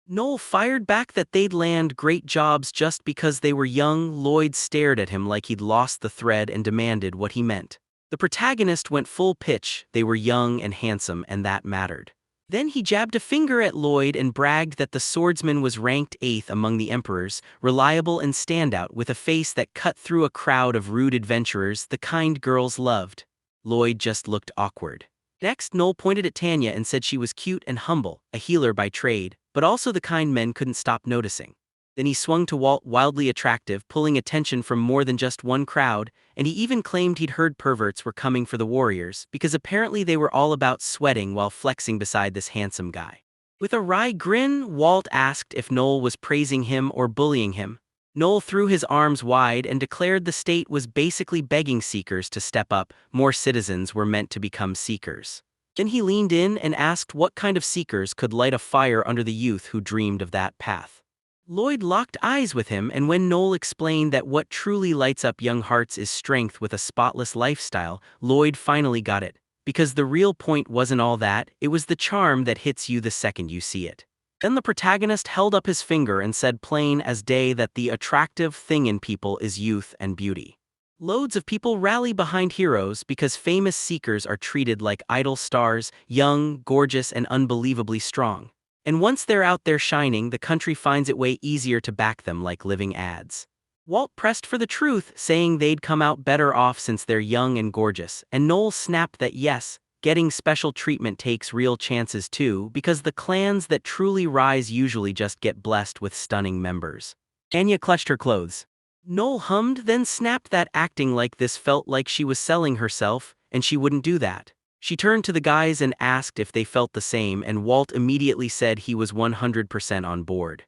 Noel fired back that they'd land great jobs just because they were young. Lloyd stared at him like he'd lost the thread and demanded what he meant. The protagonist went full pitch. They were young and handsome, and that mattered. Then he jabbed a finger at Lloyd and bragged that the swordsman was ranked 8th among the emperors, reliable and standout, with a face that cut through a crowd of rude adventurers, the kind girls loved. Lloyd just looked awkward. Next, Noel pointed at Tanya and said she was cute and humble, a healer by trade, but also the kind men couldn't stop noticing. Then he swung to Walt, wildly attractive, pulling attention from more than just one crowd, and he even claimed he'd heard perverts were coming for the warriors, because apparently they were all about sweating while flexing beside this handsome guy. With a wry grin, Walt asked if Noel was praising him or bullying him. Noel threw his arms wide and declared the state was basically begging seekers to step up. More citizens were meant to become seekers. Then he leaned in and asked what kind of seekers could light a fire under the youth who dreamed of that path. Lloyd locked eyes with him, and when Noel explained that what truly lights up young hearts is strength with a spotless lifestyle, Lloyd finally got it. Because the real point wasn't all that, it was the charm that hits you the second you see it. Then the protagonist held up his finger and said plain as day that the attractive thing in people is youth and beauty. Loads of people rally behind heroes because famous seekers are treated like idol stars, young, gorgeous, and unbelievably strong. And once they're out there shining, the country finds it way easier to back them like living ads. Walt pressed for the truth, saying they'd come out better off since they're young and gorgeous, and Noel snapped that yes, getting special treatment takes real chances too, because the clans that truly rise usually just get blessed with stunning members. Anya clutched her clothes. Noel hummed, then snapped that acting like this felt like she was selling herself, and she wouldn't do that. She turned to the guys and asked if they felt the same, and Walt immediately said he was 100% on board.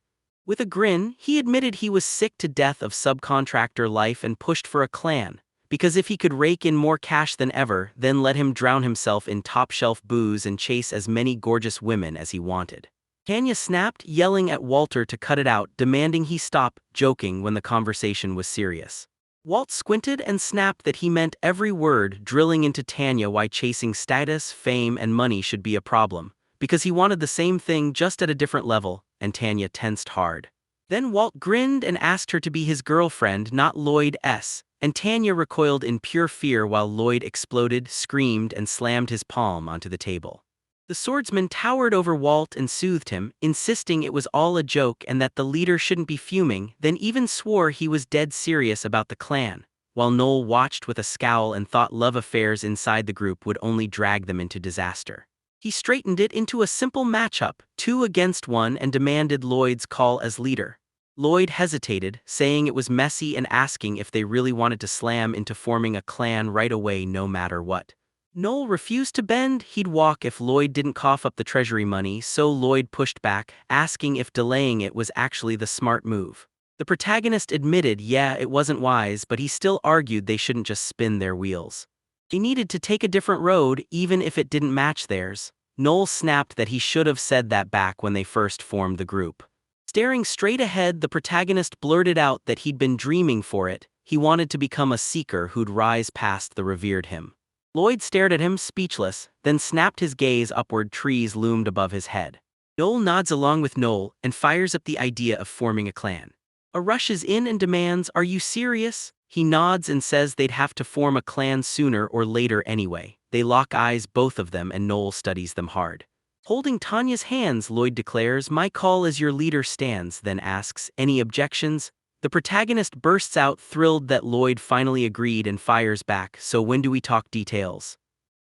With a grin, he admitted he was sick to death of subcontractor life and pushed for a clan, because if he could rake in more cash than ever, then let him drown himself in top-shelf booze and chase as many gorgeous women as he wanted. Tanya snapped, yelling at Walter to cut it out, demanding he stop, joking when the conversation was serious. Walt squinted and snapped that he meant every word, drilling into Tanya why chasing status, fame, and money should be a problem, because he wanted the same thing just at a different level, and Tanya tensed hard. Then Walt grinned and asked her to be his girlfriend, not Lloyd's, and Tanya recoiled in pure fear while Lloyd exploded, screamed, and slammed his palm onto the table. The swordsman towered over Walt and soothed him, insisting it was all a joke and that the leader shouldn't be fuming, then even swore he was dead serious about the clan, while Noel watched with a scowl and thought love affairs inside the group would only drag them into disaster. He straightened it into a simple matchup, 2 against 1, and demanded Lloyd's call as leader. Lloyd hesitated, saying it was messy and asking if they really wanted to slam into forming a clan right away no matter what. Noel refused to bend. He'd walk if Lloyd didn't cough up the treasury money, so Lloyd pushed back, asking if delaying it was actually the smart move. The protagonist admitted yeah, it wasn't wise, but he still argued they shouldn't just spin their wheels. They needed to take a different road, even if it didn't match theirs. Noel snapped that he should have said that back when they first formed the group. Staring straight ahead, the protagonist blurted out that he'd been dreaming for it. he wanted to become a seeker who'd rise past the revered him. Lloyd stared at him, speechless, then snapped his gaze upward. Trees loomed above his head. Noel nods along with Noel and fires up the idea of forming a clan. A rushes in and demands, "Are you serious?" He nods and says they'd have to form a clan sooner or later anyway. They lock eyes, both of them, and Noel studies them hard. Holding Tanya's hands, Lloyd declares, "My call as your leader stands," then asks, "Any objections?" The protagonist bursts out, thrilled that Lloyd finally agreed, and fires back, "So when do we talk details?"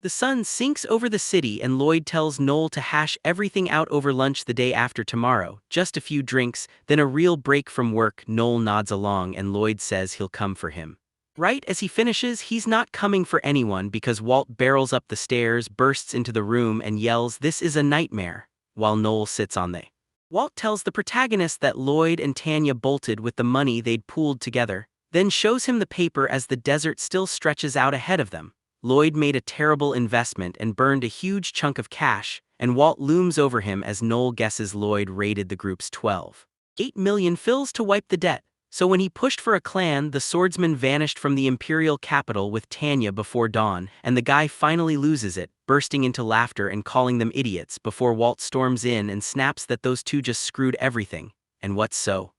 The sun sinks over the city and Lloyd tells Noel to hash everything out over lunch the day after tomorrow, just a few drinks, then a real break from work. Noel nods along and Lloyd says he'll come for him. Right as he finishes, he's not coming for anyone because Walt barrels up the stairs, bursts into the room and yells, "This is a nightmare," while Noel sits on the. Walt tells the protagonist that Lloyd and Tanya bolted with the money they'd pooled together, then shows him the paper as the desert still stretches out ahead of them. Lloyd made a terrible investment and burned a huge chunk of cash, and Walt looms over him as Noel guesses Lloyd raided the group's 12.8 million fills to wipe the debt. So when he pushed for a clan, the swordsman vanished from the imperial capital with Tanya before dawn, and the guy finally loses it, bursting into laughter and calling them idiots before Walt storms in and snaps that those two just screwed everything. And what's so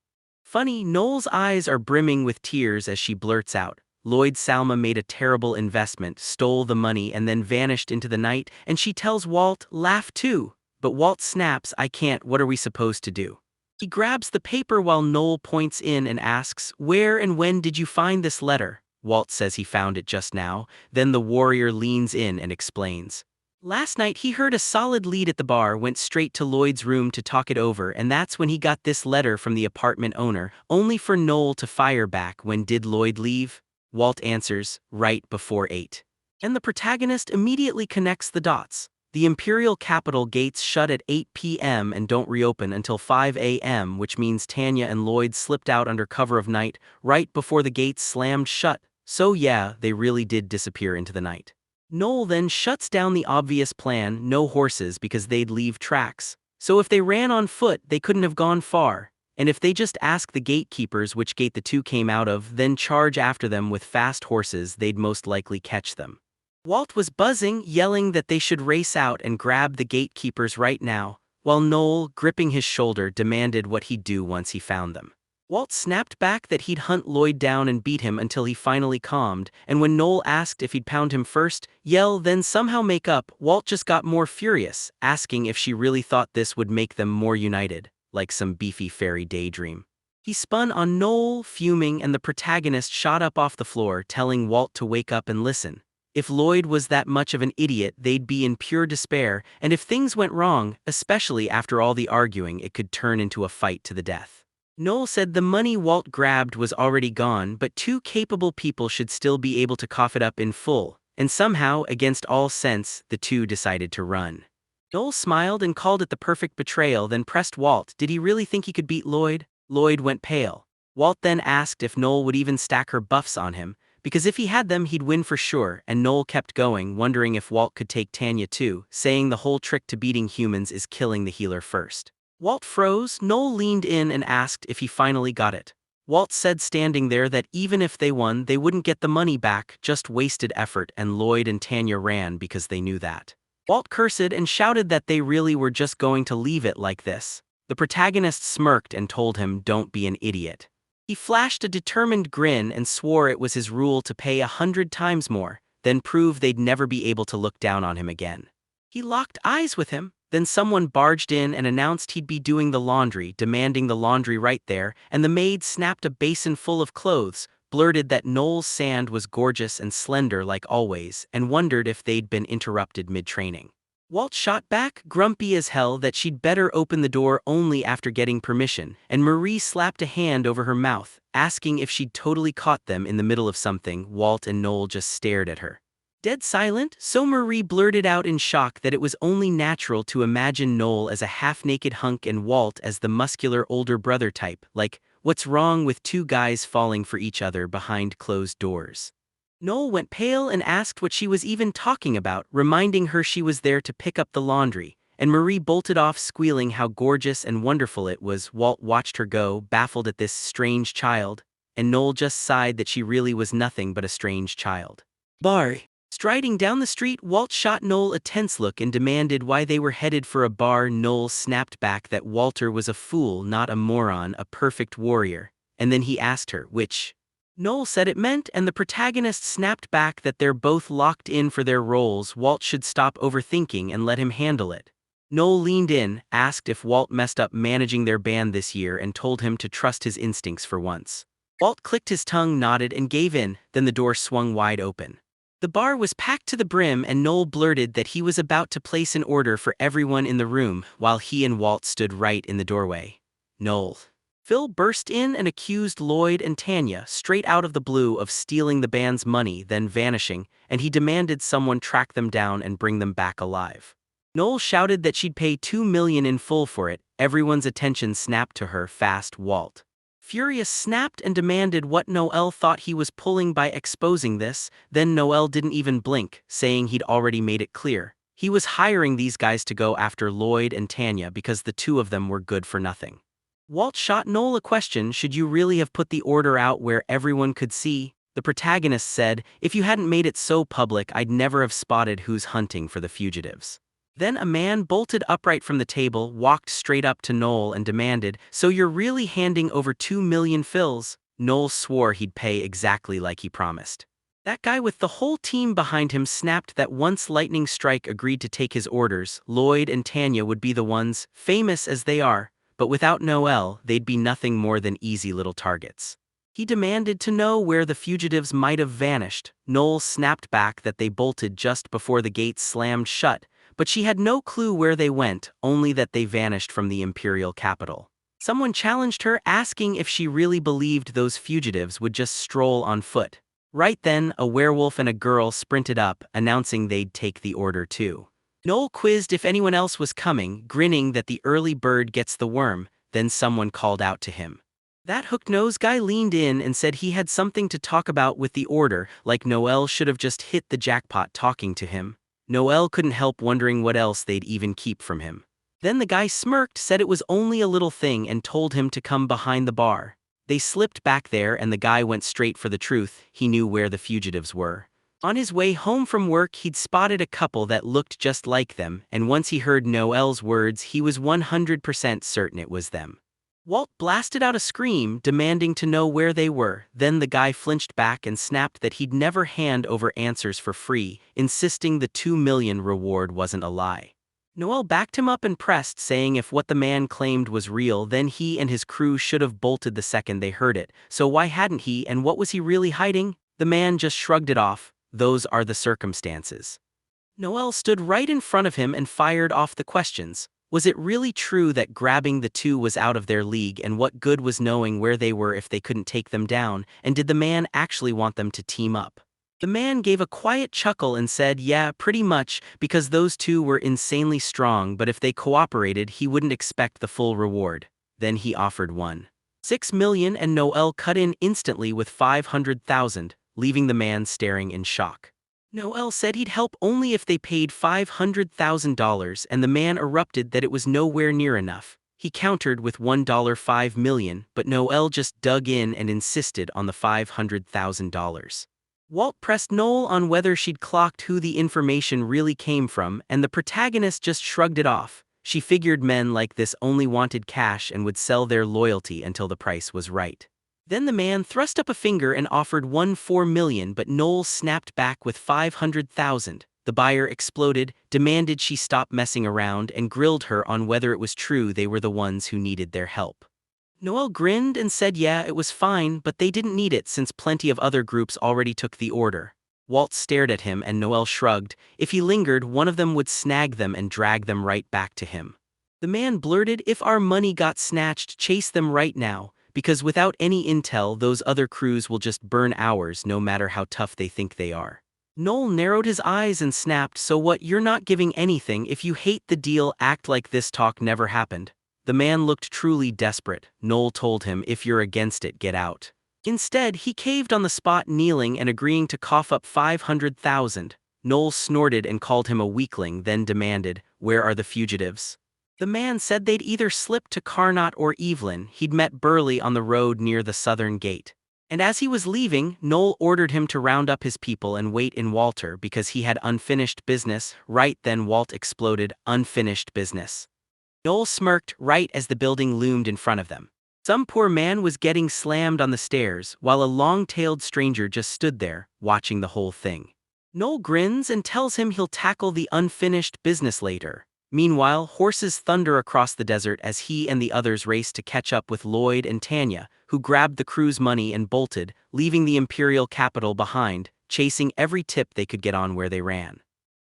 funny? Noel's eyes are brimming with tears as she blurts out, "Lloyd Salma made a terrible investment, stole the money and then vanished into the night," and she tells Walt, "Laugh too." But Walt snaps, "I can't, what are we supposed to do?" He grabs the paper while Noel points in and asks, "Where and when did you find this letter?" Walt says he found it just now. Then the warrior leans in and explains. "Last night he heard a solid lead at the bar, went straight to Lloyd's room to talk it over, and that's when he got this letter from the apartment owner," only for Noel to fire back, "When did Lloyd leave?" Walt answers, "Right before 8. And the protagonist immediately connects the dots. The imperial capital gates shut at 8 p.m. and don't reopen until 5 a.m., which means Tanya and Lloyd slipped out under cover of night, right before the gates slammed shut. So yeah, they really did disappear into the night. Noel then shuts down the obvious plan, no horses because they'd leave tracks. So if they ran on foot, they couldn't have gone far. And if they just ask the gatekeepers which gate the two came out of, then charge after them with fast horses, they'd most likely catch them. Walt was buzzing, yelling that they should race out and grab the gatekeepers right now, while Noel, gripping his shoulder, demanded what he'd do once he found them. Walt snapped back that he'd hunt Lloyd down and beat him until he finally calmed, and when Noel asked if he'd pound him first, yell, then somehow make up, Walt just got more furious, asking if she really thought this would make them more united, like some beefy fairy daydream. He spun on Noel, fuming, and the protagonist shot up off the floor, telling Walt to wake up and listen. If Lloyd was that much of an idiot, they'd be in pure despair, and if things went wrong, especially after all the arguing, it could turn into a fight to the death. Noel said the money Walt grabbed was already gone, but two capable people should still be able to cough it up in full, and somehow, against all sense, the two decided to run. Noel smiled and called it the perfect betrayal, then pressed Walt. Did he really think he could beat Lloyd? Lloyd went pale. Walt then asked if Noel would even stack her buffs on him, because if he had them he'd win for sure, and Noel kept going, wondering if Walt could take Tanya too, saying the whole trick to beating humans is killing the healer first. Walt froze. Noel leaned in and asked if he finally got it. Walt said standing there that even if they won, they wouldn't get the money back, just wasted effort, and Lloyd and Tanya ran because they knew that. Walt cursed and shouted that they really were just going to leave it like this. The protagonist smirked and told him, "Don't be an idiot." He flashed a determined grin and swore it was his rule to pay 100 times more, then prove they'd never be able to look down on him again. He locked eyes with him, then someone barged in and announced he'd be doing the laundry, demanding the laundry right there, and the maid snapped a basin full of clothes, blurted that Noel's sand was gorgeous and slender like always, and wondered if they'd been interrupted mid-training. Walt shot back, grumpy as hell, that she'd better open the door only after getting permission, and Marie slapped a hand over her mouth, asking if she'd totally caught them in the middle of something. Walt and Noel just stared at her. Dead silent, so Marie blurted out in shock that it was only natural to imagine Noel as a half-naked hunk and Walt as the muscular older brother type, like, what's wrong with two guys falling for each other behind closed doors? Noel went pale and asked what she was even talking about, reminding her she was there to pick up the laundry, and Marie bolted off squealing how gorgeous and wonderful it was. Walt watched her go, baffled at this strange child. and Noel just sighed that she really was nothing but a strange child. Bar. Striding down the street, Walt shot Noel a tense look and demanded why they were headed for a bar. Noel snapped back that Walter was a fool, not a moron, a perfect warrior, and then he asked her which Noel said it meant, and the protagonist snapped back that they're both locked in for their roles. Walt should stop overthinking and let him handle it. Noel leaned in, asked if Walt messed up managing their band this year, and told him to trust his instincts for once. Walt clicked his tongue, nodded, and gave in. Then the door swung wide open. The bar was packed to the brim, and Noel blurted that he was about to place an order for everyone in the room, while he and Walt stood right in the doorway. Noel. Phil burst in and accused Lloyd and Tanya, straight out of the blue, of stealing the band's money, then vanishing, and he demanded someone track them down and bring them back alive. Noel shouted that she'd pay $2 million in full for it. Everyone's attention snapped to her fast. Walt, furious, snapped and demanded what Noel thought he was pulling by exposing this. Then Noel didn't even blink, saying he'd already made it clear. He was hiring these guys to go after Lloyd and Tanya because the two of them were good for nothing. Walt shot Noel a question: should you really have put the order out where everyone could see? The protagonist said, if you hadn't made it so public, I'd never have spotted who's hunting for the fugitives. Then a man bolted upright from the table, walked straight up to Noel and demanded, so you're really handing over 2 million fills? Noel swore he'd pay exactly like he promised. That guy with the whole team behind him snapped that once Lightning Strike agreed to take his orders, Lloyd and Tanya would be the ones, famous as they are, but without Noel, they'd be nothing more than easy little targets. He demanded to know where the fugitives might have vanished. Noel snapped back that they bolted just before the gates slammed shut, but she had no clue where they went, only that they vanished from the imperial capital. Someone challenged her, asking if she really believed those fugitives would just stroll on foot. Right then, a werewolf and a girl sprinted up, announcing they'd take the order too. Noel quizzed if anyone else was coming, grinning that the early bird gets the worm. Then someone called out to him. That hook-nosed guy leaned in and said he had something to talk about with the order, like Noel should have just hit the jackpot talking to him. Noel couldn't help wondering what else they'd even keep from him. Then the guy smirked, said it was only a little thing, and told him to come behind the bar. They slipped back there, and the guy went straight for the truth. He knew where the fugitives were. On his way home from work, he'd spotted a couple that looked just like them, and once he heard Noel's words, he was 100% certain it was them. Walt blasted out a scream, demanding to know where they were. Then the guy flinched back and snapped that he'd never hand over answers for free, insisting the 2 million reward wasn't a lie. Noel backed him up and pressed, saying if what the man claimed was real, then he and his crew should have bolted the second they heard it. So why hadn't he, and what was he really hiding? The man just shrugged it off. Those are the circumstances. Noel stood right in front of him and fired off the questions. Was it really true that grabbing the two was out of their league, and what good was knowing where they were if they couldn't take them down, and did the man actually want them to team up? The man gave a quiet chuckle and said, yeah, pretty much, because those two were insanely strong, but if they cooperated he wouldn't expect the full reward. Then he offered 1.6 million, and Noel cut in instantly with 500,000, leaving the man staring in shock. Noel said he'd help only if they paid $500,000, and the man erupted that it was nowhere near enough. He countered with $1.5 million, but Noel just dug in and insisted on the $500,000. Walt pressed Noel on whether she'd clocked who the information really came from, and the protagonist just shrugged it off. She figured men like this only wanted cash and would sell their loyalty until the price was right. Then the man thrust up a finger and offered $1.4 million, but Noel snapped back with $500,000. The buyer exploded, demanded she stop messing around, and grilled her on whether it was true they were the ones who needed their help. Noel grinned and said yeah, it was fine, but they didn't need it since plenty of other groups already took the order. Walt stared at him and Noel shrugged. If he lingered, one of them would snag them and drag them right back to him. The man blurted, if our money got snatched, chase them right now, because without any intel those other crews will just burn ours no matter how tough they think they are. Noel narrowed his eyes and snapped, so what, you're not giving anything? If you hate the deal, act like this talk never happened. The man looked truly desperate. Noel told him, if you're against it, get out. Instead, he caved on the spot, kneeling and agreeing to cough up $500,000. Noel snorted and called him a weakling, then demanded, where are the fugitives? The man said they'd either slipped to Carnot or Evelyn. He'd met Burley on the road near the southern gate. And as he was leaving, Noel ordered him to round up his people and wait in Walter because he had unfinished business. Right then Walt exploded, "Unfinished business." Noel smirked right as the building loomed in front of them. Some poor man was getting slammed on the stairs, while a long-tailed stranger just stood there, watching the whole thing. Noel grins and tells him he'll tackle the unfinished business later. Meanwhile, horses thunder across the desert as he and the others race to catch up with Lloyd and Tanya, who grabbed the crew's money and bolted, leaving the imperial capital behind, chasing every tip they could get on where they ran.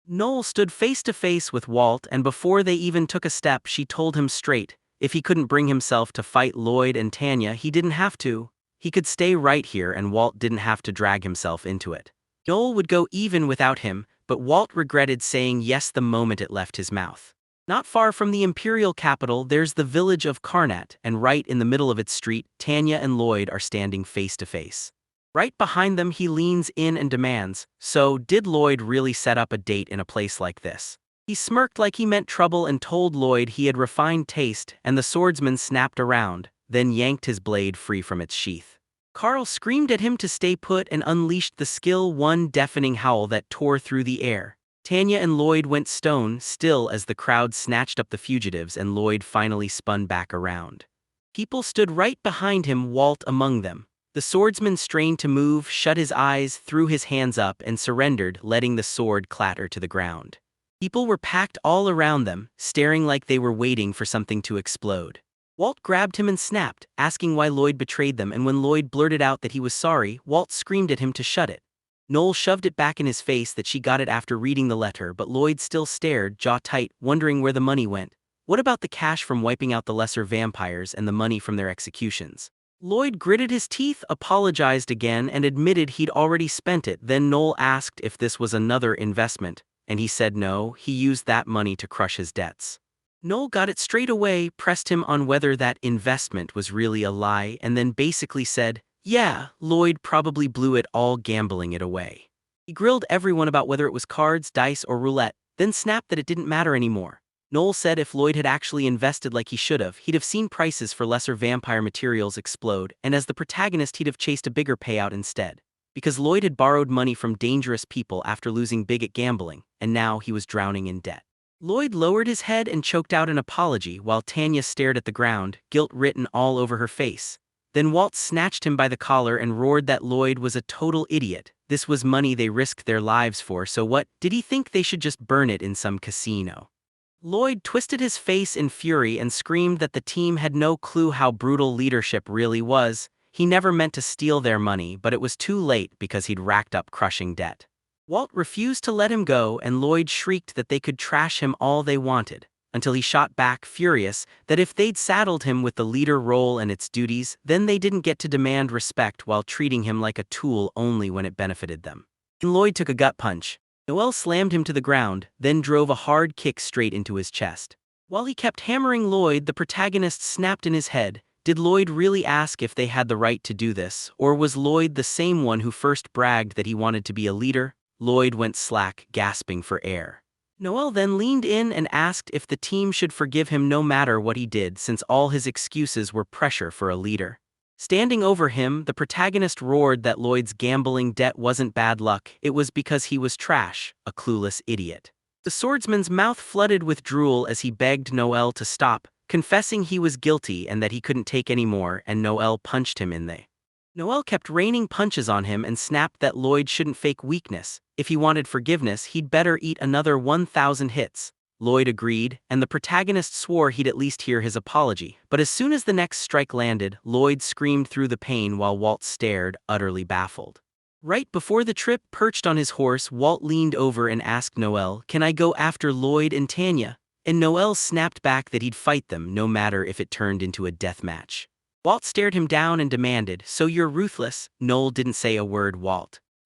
Noel stood face to face with Walt, and before they even took a step, she told him straight, if he couldn't bring himself to fight Lloyd and Tanya, he didn't have to. He could stay right here and Walt didn't have to drag himself into it. Noel would go even without him, but Walt regretted saying yes the moment it left his mouth. Not far from the imperial capital, there's the village of Karnat, and right in the middle of its street, Tanya and Lloyd are standing face to face. Right behind them, he leans in and demands, "So, did Lloyd really set up a date in a place like this?" He smirked like he meant trouble and told Lloyd he had refined taste, and the swordsman snapped around, then yanked his blade free from its sheath. Carl screamed at him to stay put and unleashed the skill, one deafening howl that tore through the air. Tanya and Lloyd went stone still as the crowd snatched up the fugitives and Lloyd finally spun back around. People stood right behind him, Walt among them. The swordsman strained to move, shut his eyes, threw his hands up, and surrendered, letting the sword clatter to the ground. People were packed all around them, staring like they were waiting for something to explode. Walt grabbed him and snapped, asking why Lloyd betrayed them, and when Lloyd blurted out that he was sorry, Walt screamed at him to shut it. Noel shoved it back in his face that she got it after reading the letter, but Lloyd still stared, jaw tight, wondering where the money went. What about the cash from wiping out the lesser vampires and the money from their executions? Lloyd gritted his teeth, apologized again, and admitted he'd already spent it. Then Noel asked if this was another investment, and he said no, he used that money to crush his debts. Noel got it straight away, pressed him on whether that investment was really a lie, and then basically said, yeah, Lloyd probably blew it all gambling it away. He grilled everyone about whether it was cards, dice, or roulette, then snapped that it didn't matter anymore. Noel said if Lloyd had actually invested like he should have, he'd have seen prices for lesser vampire materials explode, and as the protagonist he'd have chased a bigger payout instead. Because Lloyd had borrowed money from dangerous people after losing big at gambling, and now he was drowning in debt. Lloyd lowered his head and choked out an apology while Tanya stared at the ground, guilt written all over her face. Then Walt snatched him by the collar and roared that Lloyd was a total idiot. This was money they risked their lives for, so what, did he think they should just burn it in some casino? Lloyd twisted his face in fury and screamed that the team had no clue how brutal leadership really was. He never meant to steal their money, but it was too late because he'd racked up crushing debt. Walt refused to let him go, and Lloyd shrieked that they could trash him all they wanted, until he shot back, furious, that if they'd saddled him with the leader role and its duties, then they didn't get to demand respect while treating him like a tool only when it benefited them. And Lloyd took a gut punch. Noel slammed him to the ground, then drove a hard kick straight into his chest. While he kept hammering Lloyd, the protagonist snapped in his head. Did Lloyd really ask if they had the right to do this, or was Lloyd the same one who first bragged that he wanted to be a leader? Lloyd went slack, gasping for air. Noel then leaned in and asked if the team should forgive him no matter what he did, since all his excuses were pressure for a leader. Standing over him, the protagonist roared that Lloyd's gambling debt wasn't bad luck, it was because he was trash, a clueless idiot. The swordsman's mouth flooded with drool as he begged Noel to stop, confessing he was guilty and that he couldn't take any more, and Noel punched him in the. Noel kept raining punches on him and snapped that Lloyd shouldn't fake weakness. If he wanted forgiveness, he'd better eat another 1,000 hits. Lloyd agreed, and the protagonist swore he'd at least hear his apology. But as soon as the next strike landed, Lloyd screamed through the pain while Walt stared, utterly baffled. Right before the trip, perched on his horse, Walt leaned over and asked Noel, "Can I go after Lloyd and Tanya?" And Noel snapped back that he'd fight them no matter if it turned into a death match. Walt stared him down and demanded, "So you're ruthless?" Noel didn't say a word.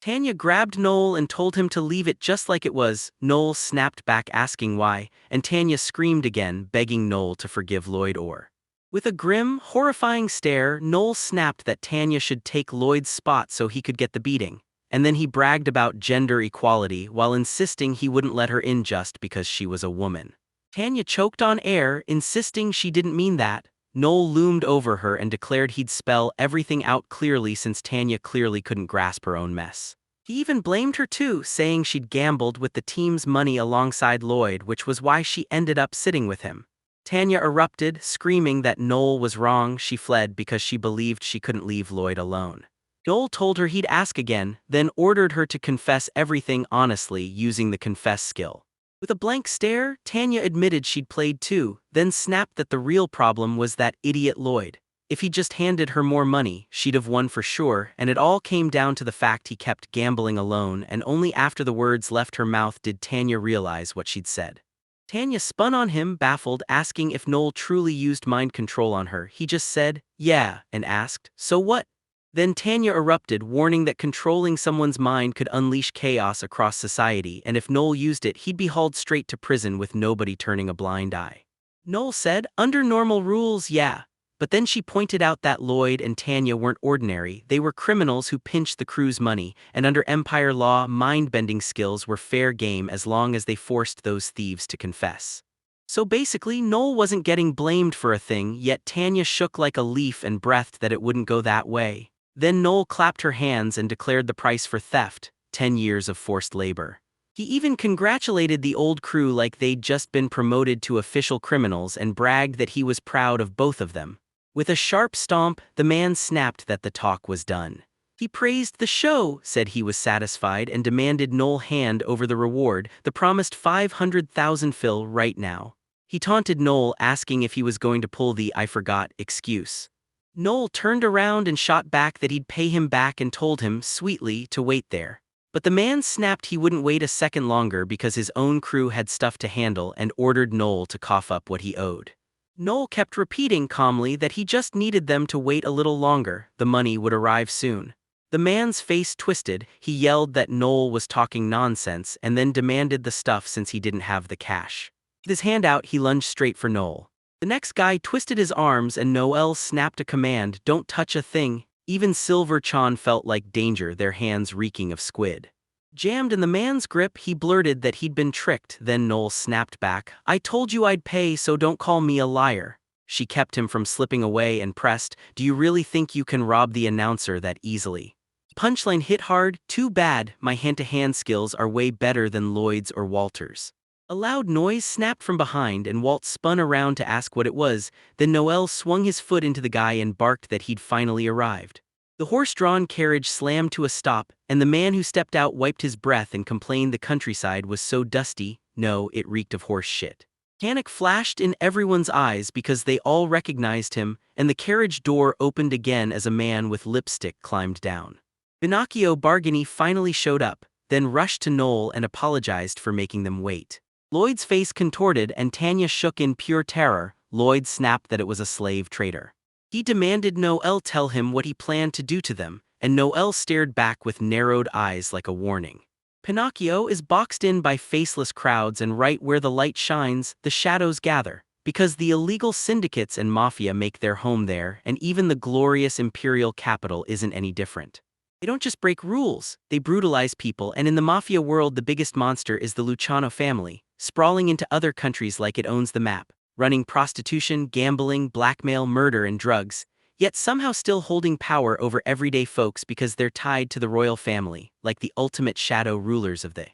Tanya grabbed Noel and told him to leave it just like it was. Noel snapped back asking why, and Tanya screamed again, begging Noel to forgive Lloyd or. With a grim, horrifying stare, Noel snapped that Tanya should take Lloyd's spot so he could get the beating, and then he bragged about gender equality while insisting he wouldn't let her in just because she was a woman. Tanya choked on air, insisting she didn't mean that. Noel loomed over her and declared he'd spell everything out clearly since Tanya clearly couldn't grasp her own mess. He even blamed her too, saying she'd gambled with the team's money alongside Lloyd, which was why she ended up sitting with him. Tanya erupted, screaming that Noel was wrong. She fled because she believed she couldn't leave Lloyd alone. Noel told her he'd ask again, then ordered her to confess everything honestly using the confess skill. With a blank stare, Tanya admitted she'd played too, then snapped that the real problem was that idiot Lloyd. If he just handed her more money, she'd have won for sure, and it all came down to the fact he kept gambling alone, and only after the words left her mouth did Tanya realize what she'd said. Tanya spun on him, baffled, asking if Noel truly used mind control on her. He just said, "Yeah," and asked, "So what?" Then Tanya erupted, warning that controlling someone's mind could unleash chaos across society, and if Noel used it, he'd be hauled straight to prison with nobody turning a blind eye. Noel said, "Under normal rules, yeah." But then she pointed out that Lloyd and Tanya weren't ordinary, they were criminals who pinched the crew's money, and under Empire law, mind-bending skills were fair game as long as they forced those thieves to confess. So basically, Noel wasn't getting blamed for a thing, yet Tanya shook like a leaf and breathed that it wouldn't go that way. Then Noel clapped her hands and declared the price for theft, 10 years of forced labor. He even congratulated the old crew like they'd just been promoted to official criminals and bragged that he was proud of both of them. With a sharp stomp, the man snapped that the talk was done. He praised the show, said he was satisfied, and demanded Noel hand over the reward, the promised 500,000 fil right now. He taunted Noel, asking if he was going to pull the "I forgot" excuse. Noel turned around and shot back that he'd pay him back and told him, sweetly, to wait there. But the man snapped he wouldn't wait a second longer because his own crew had stuff to handle and ordered Noel to cough up what he owed. Noel kept repeating calmly that he just needed them to wait a little longer, the money would arrive soon. The man's face twisted, he yelled that Noel was talking nonsense and then demanded the stuff since he didn't have the cash. With his hand out, he lunged straight for Noel. The next guy twisted his arms and Noel snapped a command, "Don't touch a thing." Even Silver Chan felt like danger, their hands reeking of squid. Jammed in the man's grip, he blurted that he'd been tricked, then Noel snapped back, "I told you I'd pay, so don't call me a liar." She kept him from slipping away and pressed, "Do you really think you can rob the announcer that easily?" Punchline hit hard, "Too bad, my hand-to-hand skills are way better than Lloyd's or Walter's." A loud noise snapped from behind and Walt spun around to ask what it was, then Noel swung his foot into the guy and barked that he'd finally arrived. The horse-drawn carriage slammed to a stop, and the man who stepped out wiped his breath and complained the countryside was so dusty, no, it reeked of horse shit. Panic flashed in everyone's eyes because they all recognized him, and the carriage door opened again as a man with lipstick climbed down. Pinocchio Bargany finally showed up, then rushed to Noel and apologized for making them wait. Lloyd's face contorted and Tanya shook in pure terror. Lloyd snapped that it was a slave trader. He demanded Noel tell him what he planned to do to them, and Noel stared back with narrowed eyes like a warning. Pinocchio is boxed in by faceless crowds, and right where the light shines, the shadows gather, because the illegal syndicates and mafia make their home there, and even the glorious imperial capital isn't any different. They don't just break rules, they brutalize people, and in the mafia world the biggest monster is the Luciano family, sprawling into other countries like it owns the map, running prostitution, gambling, blackmail, murder, and drugs, yet somehow still holding power over everyday folks because they're tied to the royal family, like the ultimate shadow rulers of the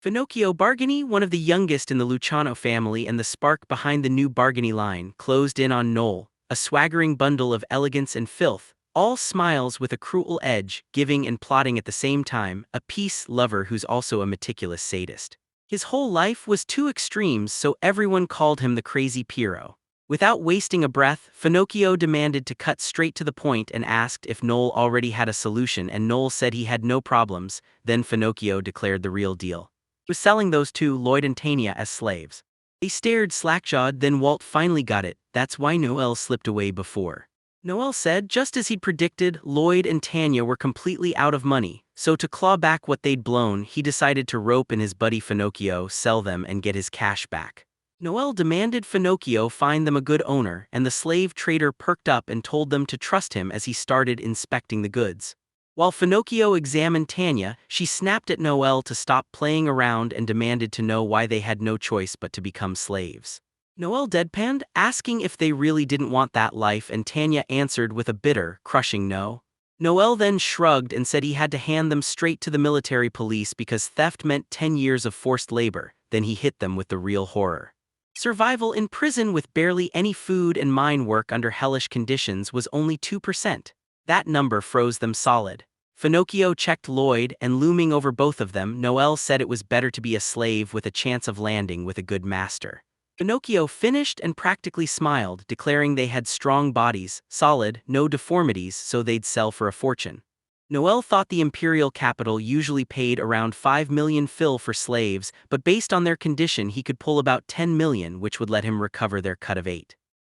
Pinocchio Bargany, one of the youngest in the Luciano family and the spark behind the new Bargany line, closed in on Noel, a swaggering bundle of elegance and filth, all smiles with a cruel edge, giving and plotting at the same time, a peace lover who's also a meticulous sadist. His whole life was two extremes, so everyone called him the crazy Piero. Without wasting a breath, Pinocchio demanded to cut straight to the point and asked if Noel already had a solution, and Noel said he had no problems. Then Pinocchio declared the real deal. He was selling those two, Lloyd and Tanya, as slaves. They stared slack-jawed, then Walt finally got it, that's why Noel slipped away before. Noel said, just as he'd predicted, Lloyd and Tanya were completely out of money, so to claw back what they'd blown, he decided to rope in his buddy Pinocchio, sell them, and get his cash back. Noel demanded Pinocchio find them a good owner, and the slave trader perked up and told them to trust him as he started inspecting the goods. While Pinocchio examined Tanya, she snapped at Noel to stop playing around and demanded to know why they had no choice but to become slaves. Noel deadpanned, asking if they really didn't want that life, and Tanya answered with a bitter, crushing no. Noel then shrugged and said he had to hand them straight to the military police because theft meant 10 years of forced labor. Then he hit them with the real horror. Survival in prison with barely any food and mine work under hellish conditions was only 2%. That number froze them solid. Finocchio checked Lloyd, and looming over both of them, Noel said it was better to be a slave with a chance of landing with a good master. Pinocchio finished and practically smiled, declaring they had strong bodies, solid, no deformities, so they'd sell for a fortune. Noel thought the imperial capital usually paid around 5 million fil for slaves, but based on their condition he could pull about 10 million, which would let him recover their cut of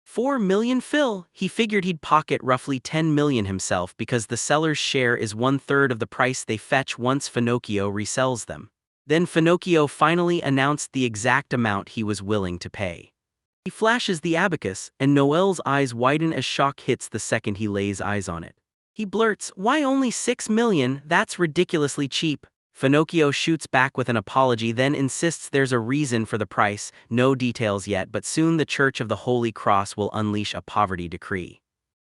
4 million fil. He figured he'd pocket roughly 10 million himself because the seller's share is 1/3 of the price they fetch once Finocchio resells them. Then Finocchio finally announced the exact amount he was willing to pay. He flashes the abacus, and Noel's eyes widen as shock hits the second he lays eyes on it. He blurts, "Why only 6 million? That's ridiculously cheap." Finocchio shoots back with an apology, then insists there's a reason for the price, no details yet, but soon the Church of the Holy Cross will unleash a poverty decree.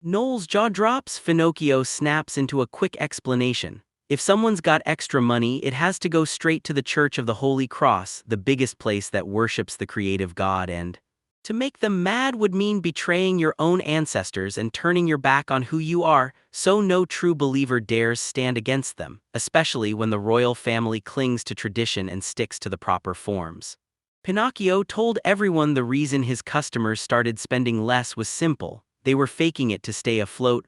Noel's jaw drops. Finocchio snaps into a quick explanation. If someone's got extra money, it has to go straight to the Church of the Holy Cross, the biggest place that worships the creative God, and to make them mad would mean betraying your own ancestors and turning your back on who you are, so no true believer dares stand against them, especially when the royal family clings to tradition and sticks to the proper forms. Pinocchio told everyone the reason his customers started spending less was simple. They were faking it to stay afloat,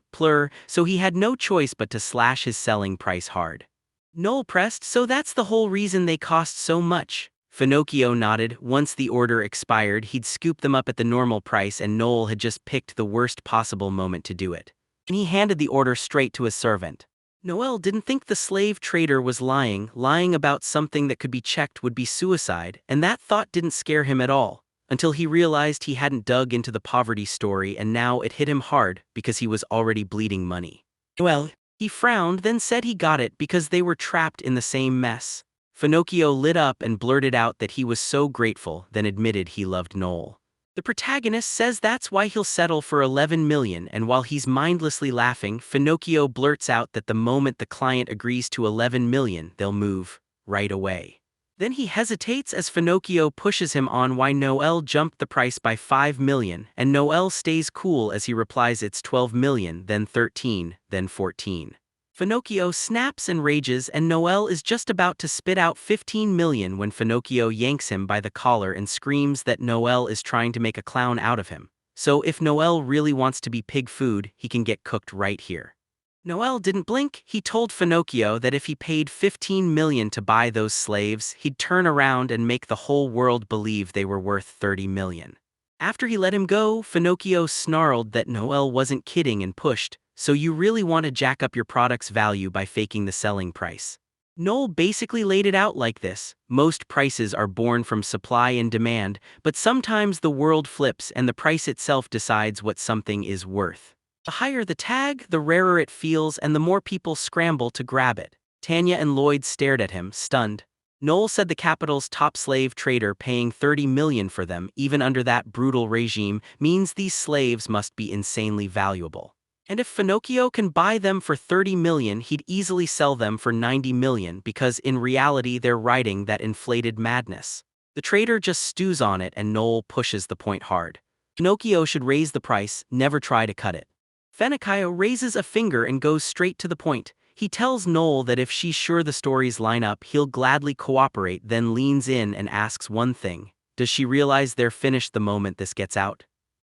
so he had no choice but to slash his selling price hard. Noel pressed, "So that's the whole reason they cost so much?" Finocchio nodded. Once the order expired, he'd scoop them up at the normal price, and Noel had just picked the worst possible moment to do it. And he handed the order straight to his servant. Noel didn't think the slave trader was lying about something that could be checked would be suicide, and that thought didn't scare him at all, until he realized he hadn't dug into the poverty story, and now it hit him hard because he was already bleeding money. Well, he frowned, then said he got it because they were trapped in the same mess. Finocchio lit up and blurted out that he was so grateful, then admitted he loved Noel. The protagonist says that's why he'll settle for 11 million, and while he's mindlessly laughing, Finocchio blurts out that the moment the client agrees to 11 million, they'll move right away. Then he hesitates as Finocchio pushes him on why Noel jumped the price by 5 million, and Noel stays cool as he replies it's 12 million, then 13, then 14. Finocchio snaps and rages, and Noel is just about to spit out 15 million when Finocchio yanks him by the collar and screams that Noel is trying to make a clown out of him. So if Noel really wants to be pig food, he can get cooked right here. Noel didn't blink. He told Finocchio that if he paid 15 million to buy those slaves, he'd turn around and make the whole world believe they were worth 30 million. After he let him go, Finocchio snarled that Noel wasn't kidding and pushed, "So you really want to jack up your product's value by faking the selling price?" Noel basically laid it out like this: most prices are born from supply and demand, but sometimes the world flips and the price itself decides what something is worth. The higher the tag, the rarer it feels, and the more people scramble to grab it. Tanya and Lloyd stared at him, stunned. Noel said the capital's top slave trader paying 30 million for them, even under that brutal regime, means these slaves must be insanely valuable. And if Finocchio can buy them for 30 million, he'd easily sell them for 90 million because in reality they're riding that inflated madness. The trader just stews on it, and Noel pushes the point hard. Finocchio should raise the price, never try to cut it. Finocchio raises a finger and goes straight to the point. He tells Noel that if she's sure the stories line up, he'll gladly cooperate, then leans in and asks one thing: does she realize they're finished the moment this gets out?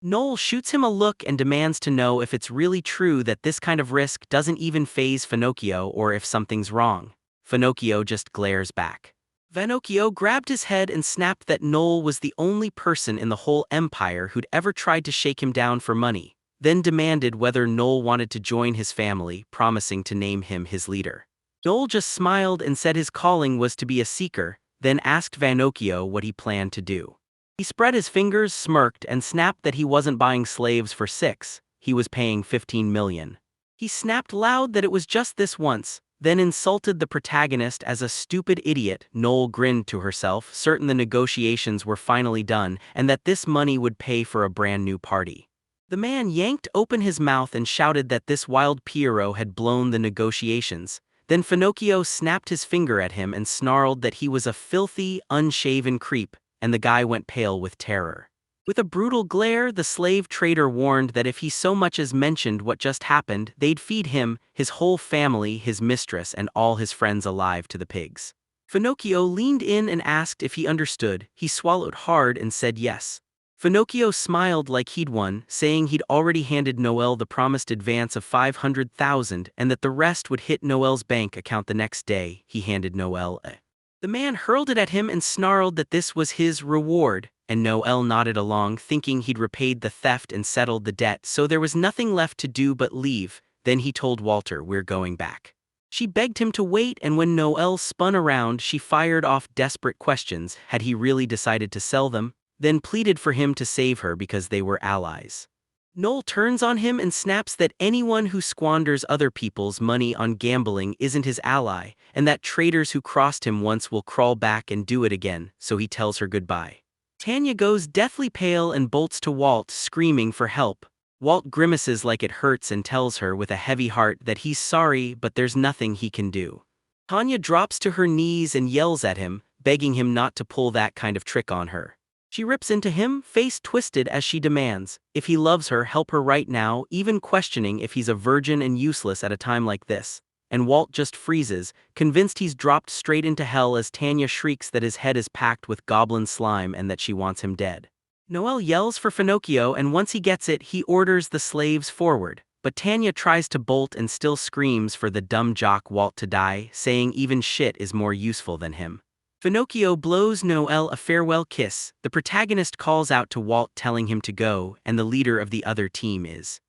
Noel shoots him a look and demands to know if it's really true that this kind of risk doesn't even faze Finocchio, or if something's wrong. Finocchio just glares back. Finocchio grabbed his head and snapped that Noel was the only person in the whole empire who'd ever tried to shake him down for money, then demanded whether Noel wanted to join his family, promising to name him his leader. Noel just smiled and said his calling was to be a seeker, then asked Finocchio what he planned to do. He spread his fingers, smirked, and snapped that he wasn't buying slaves for 6, he was paying 15 million. He snapped loud that it was just this once, then insulted the protagonist as a stupid idiot. Noel grinned to herself, certain the negotiations were finally done and that this money would pay for a brand new party. The man yanked open his mouth and shouted that this wild Pierrot had blown the negotiations. Then Finocchio snapped his finger at him and snarled that he was a filthy, unshaven creep, and the guy went pale with terror. With a brutal glare, the slave trader warned that if he so much as mentioned what just happened, they'd feed him, his whole family, his mistress, and all his friends alive to the pigs. Finocchio leaned in and asked if he understood. He swallowed hard and said yes. Finocchio smiled like he'd won, saying he'd already handed Noel the promised advance of 500,000 and that the rest would hit Noel's bank account the next day. He handed Noel a. The man hurled it at him and snarled that this was his reward, and Noel nodded along, thinking he'd repaid the theft and settled the debt, so there was nothing left to do but leave. Then he told Walter, "We're going back." She begged him to wait, and when Noel spun around, she fired off desperate questions. Had he really decided to sell them? Then pleaded for him to save her because they were allies. Noel turns on him and snaps that anyone who squanders other people's money on gambling isn't his ally, and that traitors who crossed him once will crawl back and do it again, so he tells her goodbye. Tanya goes deathly pale and bolts to Walt, screaming for help. Walt grimaces like it hurts and tells her with a heavy heart that he's sorry but there's nothing he can do. Tanya drops to her knees and yells at him, begging him not to pull that kind of trick on her. She rips into him, face twisted as she demands, if he loves her, help her right now, even questioning if he's a virgin and useless at a time like this. And Walt just freezes, convinced he's dropped straight into hell as Tanya shrieks that his head is packed with goblin slime and that she wants him dead. Noel yells for Finocchio, and once he gets it, he orders the slaves forward. But Tanya tries to bolt and still screams for the dumb jock Walt to die, saying even shit is more useful than him. Finocchio blows Noel a farewell kiss. The protagonist calls out to Walt telling him to go, and the leader of the other team is.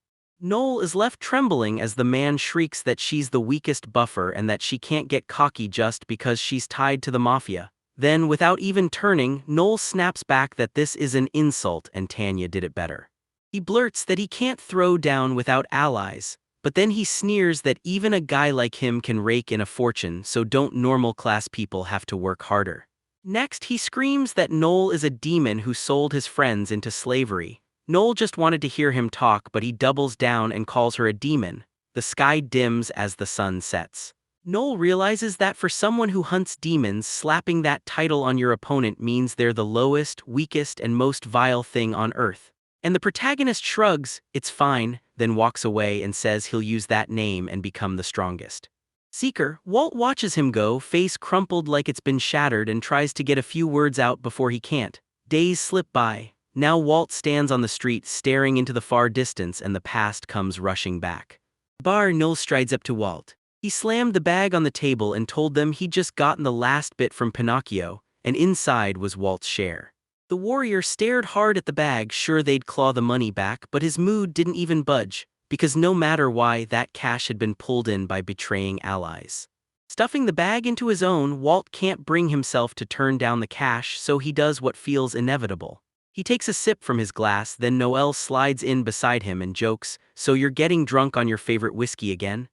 Noel is left trembling as the man shrieks that she's the weakest buffer and that she can't get cocky just because she's tied to the mafia. Then, without even turning, Noel snaps back that this is an insult and Tanya did it better. He blurts that he can't throw down without allies, but then he sneers that even a guy like him can rake in a fortune, so don't normal class people have to work harder. Next, he screams that Noel is a demon who sold his friends into slavery. Noel just wanted to hear him talk, but he doubles down and calls her a demon. The sky dims as the sun sets. Noel realizes that for someone who hunts demons, slapping that title on your opponent means they're the lowest, weakest, and most vile thing on earth. And the protagonist shrugs, "It's fine," then walks away and says he'll use that name and become the strongest. Seeker, Walt watches him go, face crumpled like it's been shattered, and tries to get a few words out before he can't. Days slip by. Now Walt stands on the street staring into the far distance and the past comes rushing back. Bar, Noel strides up to Walt. He slammed the bag on the table and told them he'd just gotten the last bit from Pinocchio, and inside was Walt's share. The warrior stared hard at the bag, sure they'd claw the money back, but his mood didn't even budge, because no matter why, that cash had been pulled in by betraying allies. Stuffing the bag into his own, Walt can't bring himself to turn down the cash, so he does what feels inevitable. He takes a sip from his glass, then Noel slides in beside him and jokes, "So you're getting drunk on your favorite whiskey again?"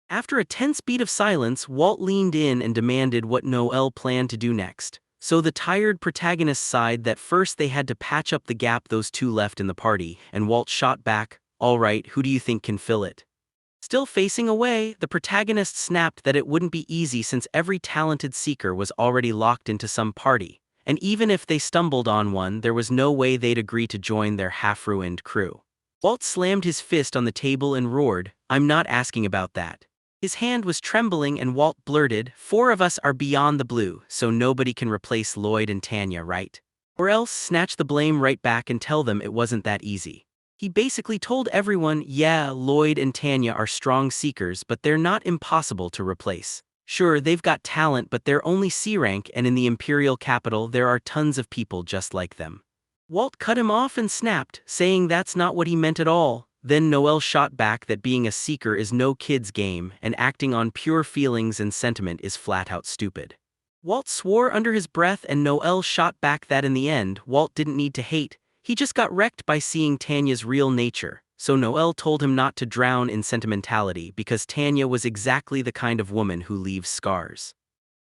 After a tense beat of silence, Walt leaned in and demanded what Noel planned to do next. So the tired protagonist sighed that first they had to patch up the gap those two left in the party, and Walt shot back, "All right, who do you think can fill it?" Still facing away, the protagonist snapped that it wouldn't be easy since every talented seeker was already locked into some party, and even if they stumbled on one, there was no way they'd agree to join their half-ruined crew. Walt slammed his fist on the table and roared, "I'm not asking about that." His hand was trembling and Walt blurted, "4 of us are beyond the blue, so nobody can replace Lloyd and Tanya, right? Or else snatch the blame right back and tell them it wasn't that easy." He basically told everyone, yeah, Lloyd and Tanya are strong seekers, but they're not impossible to replace. Sure, they've got talent, but they're only C rank, and in the Imperial capital there are tons of people just like them. Walt cut him off and snapped, saying that's not what he meant at all. Then Noel shot back that being a seeker is no kid's game, and acting on pure feelings and sentiment is flat-out stupid. Walt swore under his breath, and Noel shot back that in the end, Walt didn't need to hate, he just got wrecked by seeing Tanya's real nature, so Noel told him not to drown in sentimentality because Tanya was exactly the kind of woman who leaves scars.